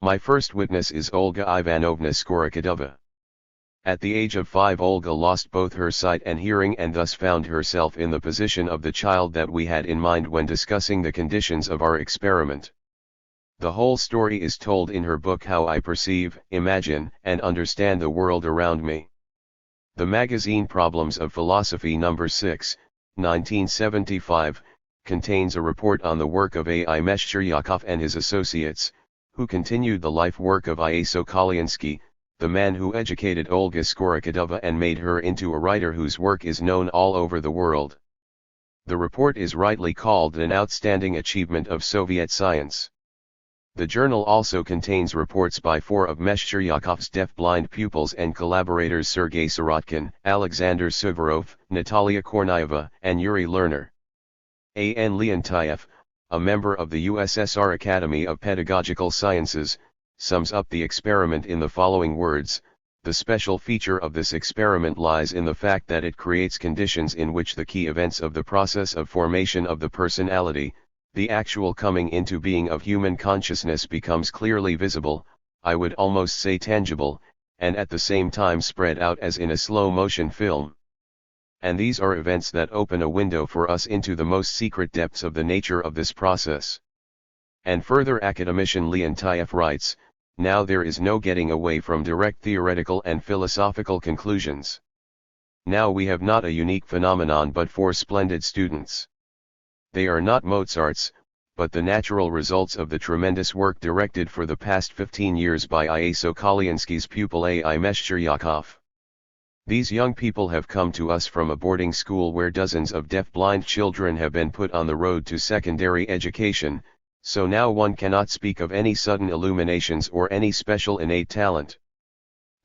My first witness is Olga Ivanovna Skorokhadova. At the age of 5, Olga lost both her sight and hearing and thus found herself in the position of the child that we had in mind when discussing the conditions of our experiment. The whole story is told in her book How I Perceive, Imagine, and Understand the World Around Me. The magazine Problems of Philosophy No. 6, 1975, contains a report on the work of A. I. Meshcheryakov and his associates, who continued the life work of I. A. Sokolinsky, the man who educated Olga Skorokhadova and made her into a writer whose work is known all over the world. The report is rightly called an outstanding achievement of Soviet science. The journal also contains reports by 4 of Meshcheryakov's deaf-blind pupils and collaborators: Sergei Sirotkin, Alexander Suvorov, Natalia Kornayeva, and Yuri Lerner. A. N. Leontief, a member of the USSR Academy of Pedagogical Sciences, sums up the experiment in the following words: the special feature of this experiment lies in the fact that it creates conditions in which the key events of the process of formation of the personality, the actual coming into being of human consciousness, becomes clearly visible, I would almost say tangible, and at the same time spread out as in a slow-motion film. And these are events that open a window for us into the most secret depths of the nature of this process. And further, academician Leontief writes, now there is no getting away from direct theoretical and philosophical conclusions. Now we have not a unique phenomenon but 4 splendid students. They are not Mozarts, but the natural results of the tremendous work directed for the past 15 years by I. A. Sokolinsky's pupil A. I. Meshcheryakov. These young people have come to us from a boarding school where dozens of deaf-blind children have been put on the road to secondary education, so now one cannot speak of any sudden illuminations or any special innate talent.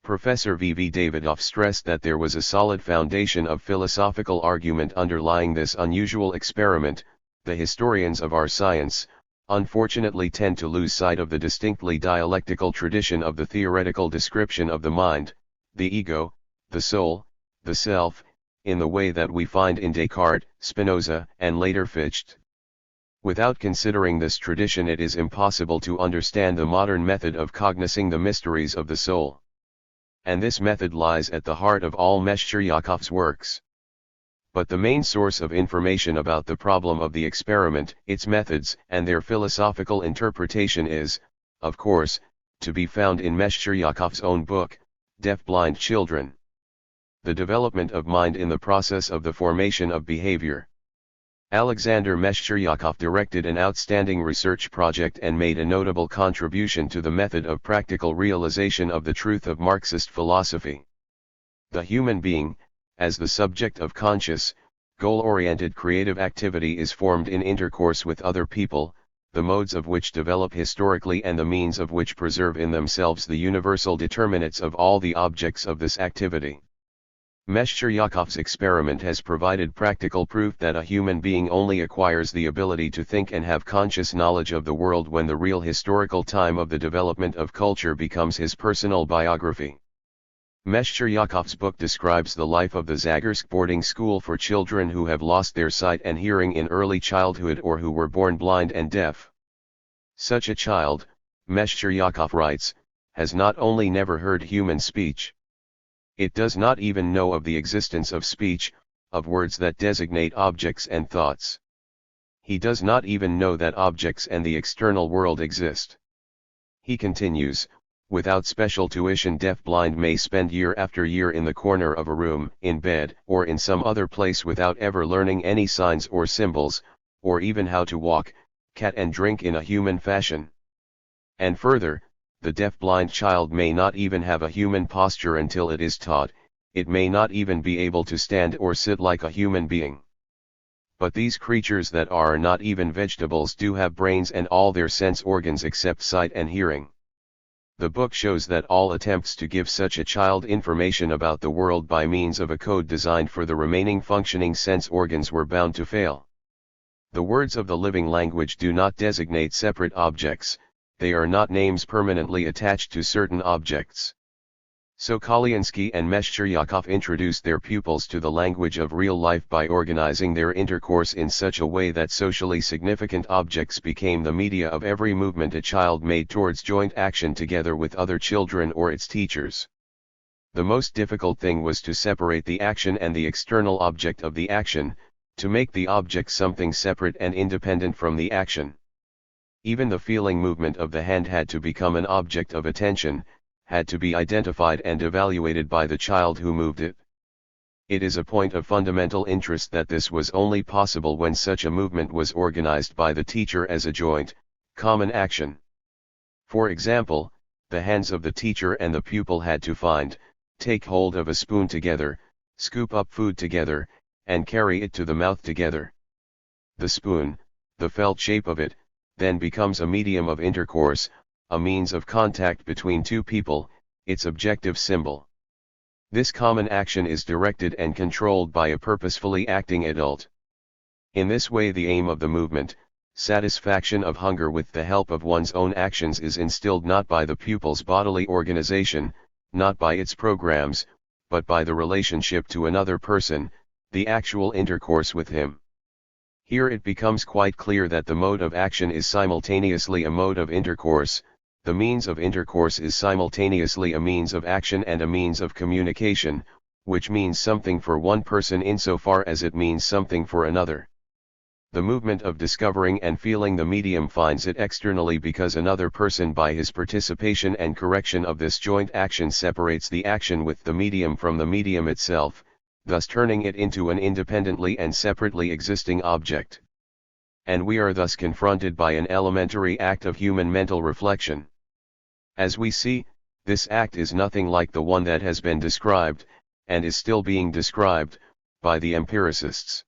Professor V. V. Davidoff stressed that there was a solid foundation of philosophical argument underlying this unusual experiment. The historians of our science, unfortunately, tend to lose sight of the distinctly dialectical tradition of the theoretical description of the mind, the ego, the soul, the self, in the way that we find in Descartes, Spinoza, and later Fichte. Without considering this tradition, it is impossible to understand the modern method of cognizing the mysteries of the soul. And this method lies at the heart of all Meshcheryakov's works. But the main source of information about the problem of the experiment, its methods, and their philosophical interpretation is, of course, to be found in Meshcheryakov's own book, Deaf-Blind Children. The development of mind in the process of the formation of behavior. Alexander Meshcheryakov directed an outstanding research project and made a notable contribution to the method of practical realization of the truth of Marxist philosophy. The human being, as the subject of conscious, goal-oriented creative activity, is formed in intercourse with other people, the modes of which develop historically and the means of which preserve in themselves the universal determinates of all the objects of this activity. Meshcheryakov's experiment has provided practical proof that a human being only acquires the ability to think and have conscious knowledge of the world when the real historical time of the development of culture becomes his personal biography. Meshcheryakov's book describes the life of the Zagorsk boarding school for children who have lost their sight and hearing in early childhood or who were born blind and deaf. Such a child, Meshcheryakov writes, has not only never heard human speech. It does not even know of the existence of speech, of words that designate objects and thoughts. He does not even know that objects and the external world exist. He continues, without special tuition, deaf-blind may spend year after year in the corner of a room, in bed, or in some other place without ever learning any signs or symbols, or even how to walk, cat and drink in a human fashion. And further, the deaf-blind child may not even have a human posture until it is taught. It may not even be able to stand or sit like a human being. But these creatures that are not even vegetables do have brains and all their sense organs except sight and hearing. The book shows that all attempts to give such a child information about the world by means of a code designed for the remaining functioning sense organs were bound to fail. The words of the living language do not designate separate objects. They are not names permanently attached to certain objects. So Kalinsky and Meshcheryakov introduced their pupils to the language of real life by organizing their intercourse in such a way that socially significant objects became the media of every movement a child made towards joint action together with other children or its teachers. The most difficult thing was to separate the action and the external object of the action, to make the object something separate and independent from the action. Even the feeling movement of the hand had to become an object of attention, had to be identified and evaluated by the child who moved it. It is a point of fundamental interest that this was only possible when such a movement was organized by the teacher as a joint, common action. For example, the hands of the teacher and the pupil had to find, take hold of a spoon together, scoop up food together, and carry it to the mouth together. The spoon, the felt shape of it, then becomes a medium of intercourse, a means of contact between two people, its objective symbol. This common action is directed and controlled by a purposefully acting adult. In this way the aim of the movement, satisfaction of hunger with the help of one's own actions, is instilled not by the pupil's bodily organization, not by its programs, but by the relationship to another person, the actual intercourse with him. Here it becomes quite clear that the mode of action is simultaneously a mode of intercourse, the means of intercourse is simultaneously a means of action and a means of communication, which means something for one person insofar as it means something for another. The movement of discovering and feeling the medium finds it externally because another person by his participation and correction of this joint action separates the action with the medium from the medium itself, thus turning it into an independently and separately existing object. And we are thus confronted by an elementary act of human mental reflection. As we see, this act is nothing like the one that has been described, and is still being described, by the empiricists.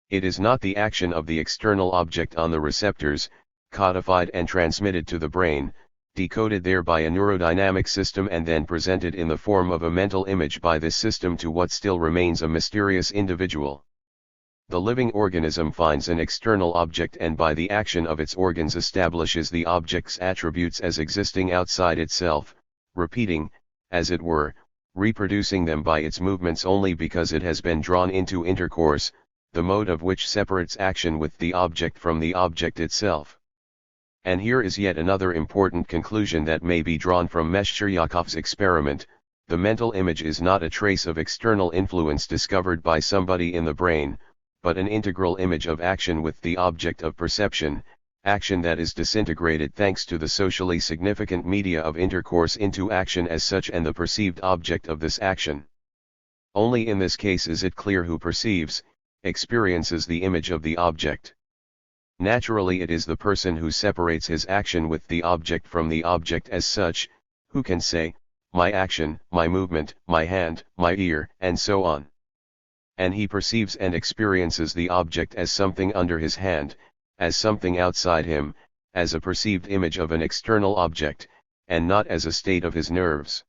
It is not the action of the external object on the receptors, codified and transmitted to the brain, decoded there by a neurodynamic system and then presented in the form of a mental image by this system to what still remains a mysterious individual. The living organism finds an external object and by the action of its organs establishes the object's attributes as existing outside itself, repeating, as it were, reproducing them by its movements only because it has been drawn into intercourse, the mode of which separates action with the object from the object itself. And here is yet another important conclusion that may be drawn from Meshcheryakov's experiment. the mental image is not a trace of external influence discovered by somebody in the brain, but an integral image of action with the object of perception, action that is disintegrated thanks to the socially significant media of intercourse into action as such and the perceived object of this action. Only in this case is it clear who perceives, experiences the image of the object. Naturally it is the person who separates his action with the object from the object as such, who can say, my action, my movement, my hand, my ear, and so on. And he perceives and experiences the object as something under his hand, as something outside him, as a perceived image of an external object, and not as a state of his nerves.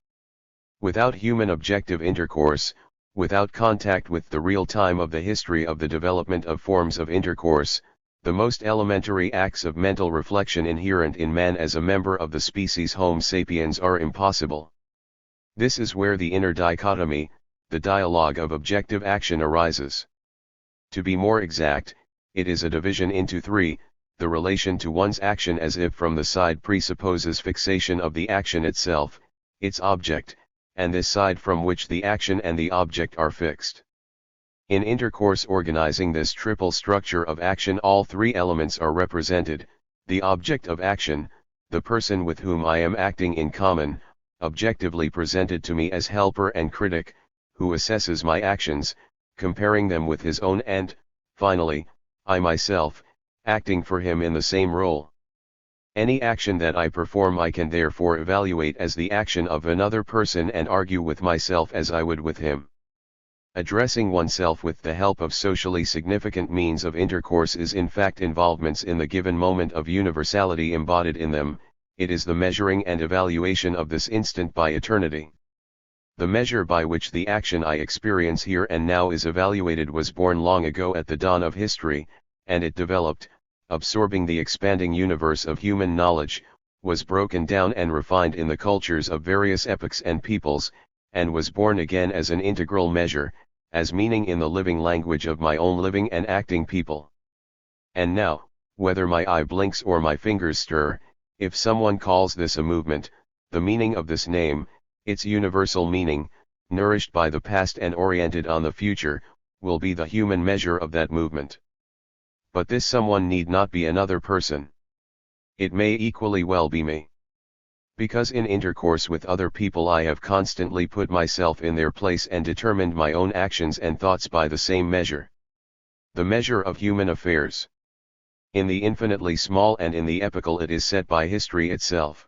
Without human objective intercourse, without contact with the real time of the history of the development of forms of intercourse, the most elementary acts of mental reflection inherent in man as a member of the species Homo sapiens are impossible. This is where the inner dichotomy, the dialogue of objective action arises. To be more exact, it is a division into three: the relation to one's action as if from the side presupposes fixation of the action itself, its object, and this side from which the action and the object are fixed. In intercourse organizing this triple structure of action, all three elements are represented: the object of action, the person with whom I am acting in common, objectively presented to me as helper and critic, who assesses my actions, comparing them with his own, and, finally, I myself, acting for him in the same role. Any action that I perform I can therefore evaluate as the action of another person and argue with myself as I would with him. Addressing oneself with the help of socially significant means of intercourse is in fact involvements in the given moment of universality embodied in them. It is the measuring and evaluation of this instant by eternity. The measure by which the action I experience here and now is evaluated was born long ago at the dawn of history, and it developed, absorbing the expanding universe of human knowledge, was broken down and refined in the cultures of various epochs and peoples, and was born again as an integral measure, as meaning in the living language of my own living and acting people. And now, whether my eye blinks or my fingers stir, if someone calls this a movement, the meaning of this name, its universal meaning, nourished by the past and oriented on the future, will be the human measure of that movement. But this someone need not be another person. It may equally well be me. Because in intercourse with other people I have constantly put myself in their place and determined my own actions and thoughts by the same measure. The measure of human affairs. In the infinitely small and in the epochal it is set by history itself.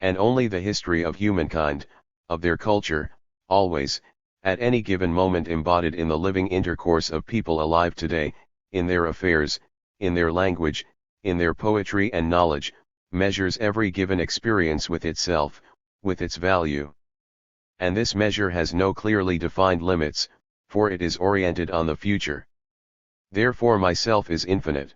And only the history of humankind, of their culture, always, at any given moment embodied in the living intercourse of people alive today, in their affairs, in their language, in their poetry and knowledge, measures every given experience with itself, with its value. And this measure has no clearly defined limits, for it is oriented on the future. Therefore myself is infinite.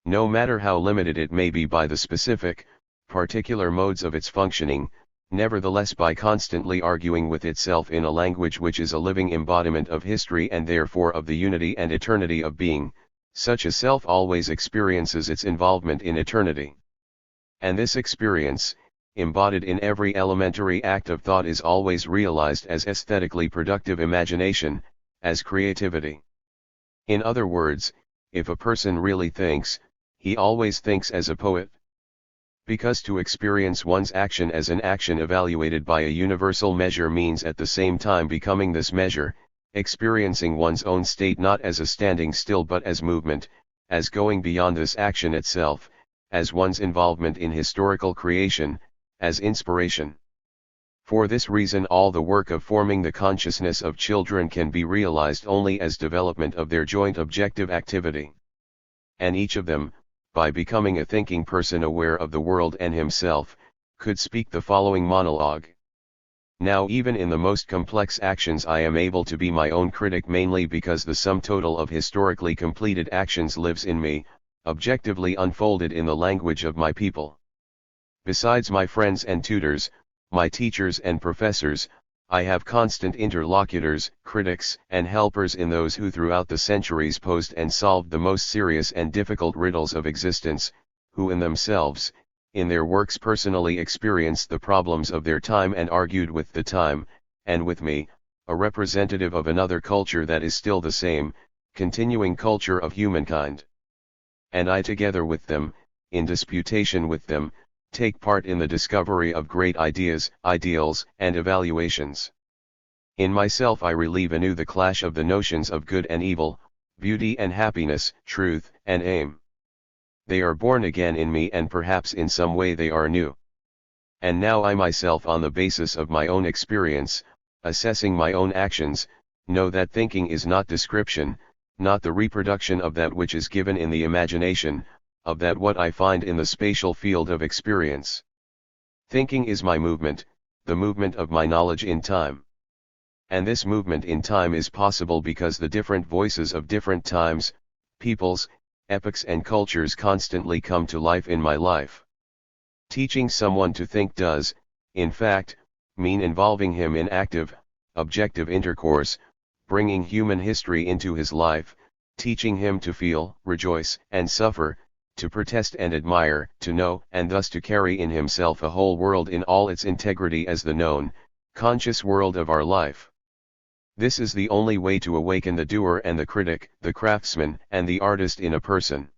No matter how limited it may be by the specific, particular modes of its functioning, nevertheless by constantly arguing with itself in a language which is a living embodiment of history and therefore of the unity and eternity of being, such a self always experiences its involvement in eternity. And this experience, embodied in every elementary act of thought, is always realized as aesthetically productive imagination, as creativity. In other words, if a person really thinks, he always thinks as a poet. Because to experience one's action as an action evaluated by a universal measure means at the same time becoming this measure, experiencing one's own state not as a standing still but as movement, as going beyond this action itself, as one's involvement in historical creation, as inspiration. For this reason all the work of forming the consciousness of children can be realized only as development of their joint objective activity. And each of them, by becoming a thinking person aware of the world and himself, could speak the following monologue. Now even in the most complex actions I am able to be my own critic mainly because the sum total of historically completed actions lives in me, objectively unfolded in the language of my people. Besides my friends and tutors, my teachers and professors, I have constant interlocutors, critics, and helpers in those who throughout the centuries posed and solved the most serious and difficult riddles of existence, who in themselves, in their works personally experienced the problems of their time and argued with the time, and with me, a representative of another culture that is still the same, continuing culture of humankind. And I together with them, in disputation with them, take part in the discovery of great ideas, ideals, and evaluations. In myself I relieve anew the clash of the notions of good and evil, beauty and happiness, truth and aim. They are born again in me, and perhaps in some way they are new. And now I myself, on the basis of my own experience, assessing my own actions, know that thinking is not description, not the reproduction of that which is given in the imagination, of that what I find in the spatial field of experience. Thinking is my movement, the movement of my knowledge in time. And this movement in time is possible because the different voices of different times, peoples, epochs and cultures constantly come to life in my life. Teaching someone to think does, in fact, mean involving him in active, objective intercourse, bringing human history into his life, teaching him to feel, rejoice, and suffer, to protest and admire, to know, and thus to carry in himself a whole world in all its integrity as the known, conscious world of our life. This is the only way to awaken the doer and the critic, the craftsman and the artist in a person.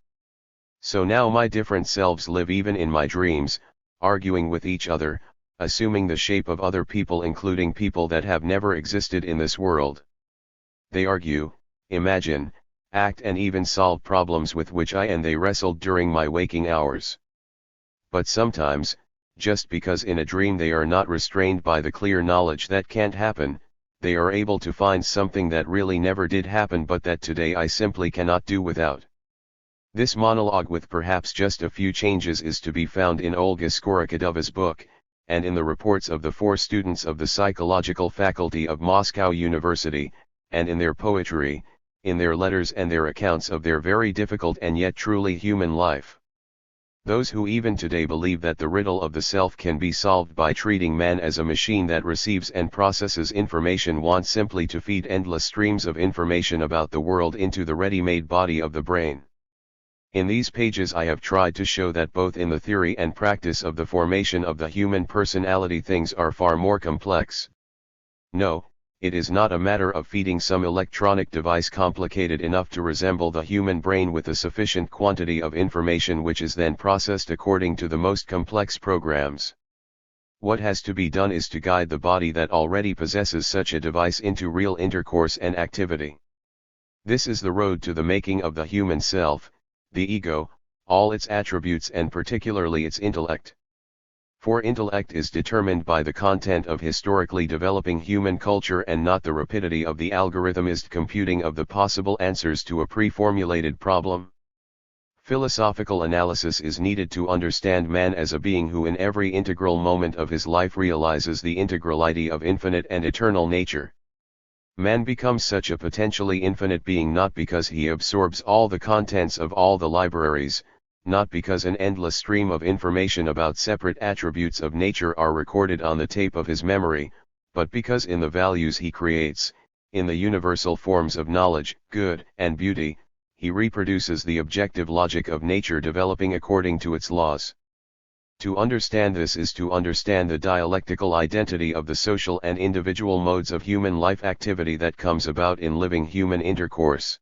So now my different selves live even in my dreams, arguing with each other, assuming the shape of other people, including people that have never existed in this world. They argue, imagine, act and even solve problems with which I and they wrestled during my waking hours. But sometimes, just because in a dream they are not restrained by the clear knowledge that can't happen, they are able to find something that really never did happen but that today I simply cannot do without. This monologue with perhaps just a few changes is to be found in Olga Skorokodova's book, and in the reports of the 4 students of the psychological faculty of Moscow University, and in their poetry, in their letters and their accounts of their very difficult and yet truly human life. Those who even today believe that the riddle of the self can be solved by treating man as a machine that receives and processes information want simply to feed endless streams of information about the world into the ready-made body of the brain. In these pages I have tried to show that both in the theory and practice of the formation of the human personality things are far more complex. No, it is not a matter of feeding some electronic device complicated enough to resemble the human brain with a sufficient quantity of information which is then processed according to the most complex programs. What has to be done is to guide the body that already possesses such a device into real intercourse and activity. This is the road to the making of the human self, the ego, all its attributes and particularly its intellect. For intellect is determined by the content of historically developing human culture and not the rapidity of the algorithmized computing of the possible answers to a pre-formulated problem. Philosophical analysis is needed to understand man as a being who in every integral moment of his life realizes the integrality of infinite and eternal nature. Man becomes such a potentially infinite being not because he absorbs all the contents of all the libraries, not because an endless stream of information about separate attributes of nature are recorded on the tape of his memory, but because in the values he creates, in the universal forms of knowledge, good, and beauty, he reproduces the objective logic of nature developing according to its laws. To understand this is to understand the dialectical identity of the social and individual modes of human life activity that comes about in living human intercourse.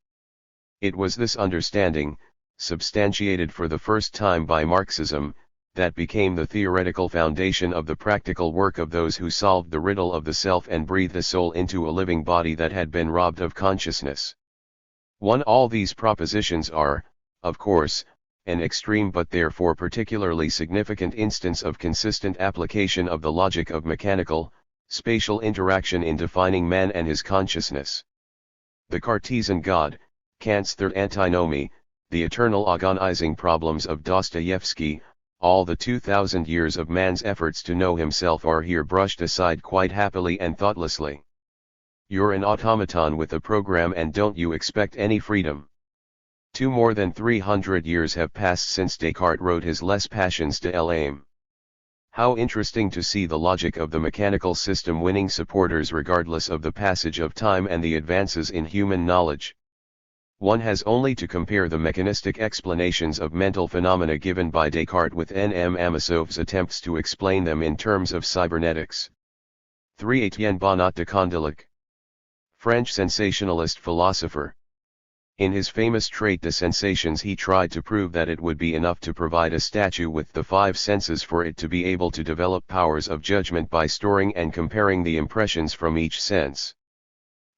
It was this understanding, substantiated for the first time by Marxism, that became the theoretical foundation of the practical work of those who solved the riddle of the self and breathed the soul into a living body that had been robbed of consciousness. All these propositions are, of course, an extreme but therefore particularly significant instance of consistent application of the logic of mechanical, spatial interaction in defining man and his consciousness. The Cartesian God, Kant's third antinomy, the eternal agonizing problems of Dostoevsky, all the 2,000 years of man's efforts to know himself are here brushed aside quite happily and thoughtlessly. You're an automaton with a program and don't you expect any freedom? More than 300 years have passed since Descartes wrote his Les Passions de l'âme. How interesting to see the logic of the mechanical system winning supporters regardless of the passage of time and the advances in human knowledge. One has only to compare the mechanistic explanations of mental phenomena given by Descartes with N. M. Amosov's attempts to explain them in terms of cybernetics. 3. Étienne Bonnat de Condillac, French sensationalist philosopher. In his famous Trait de Sensations he tried to prove that it would be enough to provide a statue with the five senses for it to be able to develop powers of judgment by storing and comparing the impressions from each sense.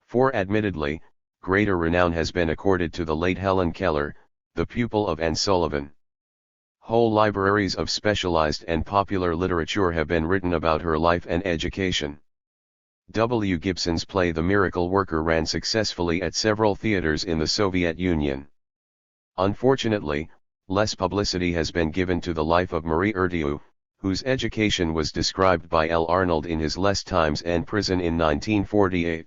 4. Admittedly, greater renown has been accorded to the late Helen Keller, the pupil of Anne Sullivan. Whole libraries of specialized and popular literature have been written about her life and education. W. Gibson's play The Miracle Worker ran successfully at several theaters in the Soviet Union. Unfortunately, less publicity has been given to the life of Marie Urdieu, whose education was described by L. Arnold in his Les Times en Prison in 1948.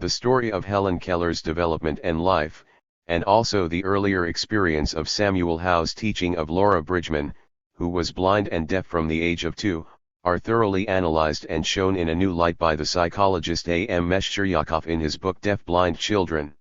The story of Helen Keller's development and life, and also the earlier experience of Samuel Howe's teaching of Laura Bridgman, who was blind and deaf from the age of 2, are thoroughly analyzed and shown in a new light by the psychologist A. M. Meshcheryakov in his book Deaf-Blind Children.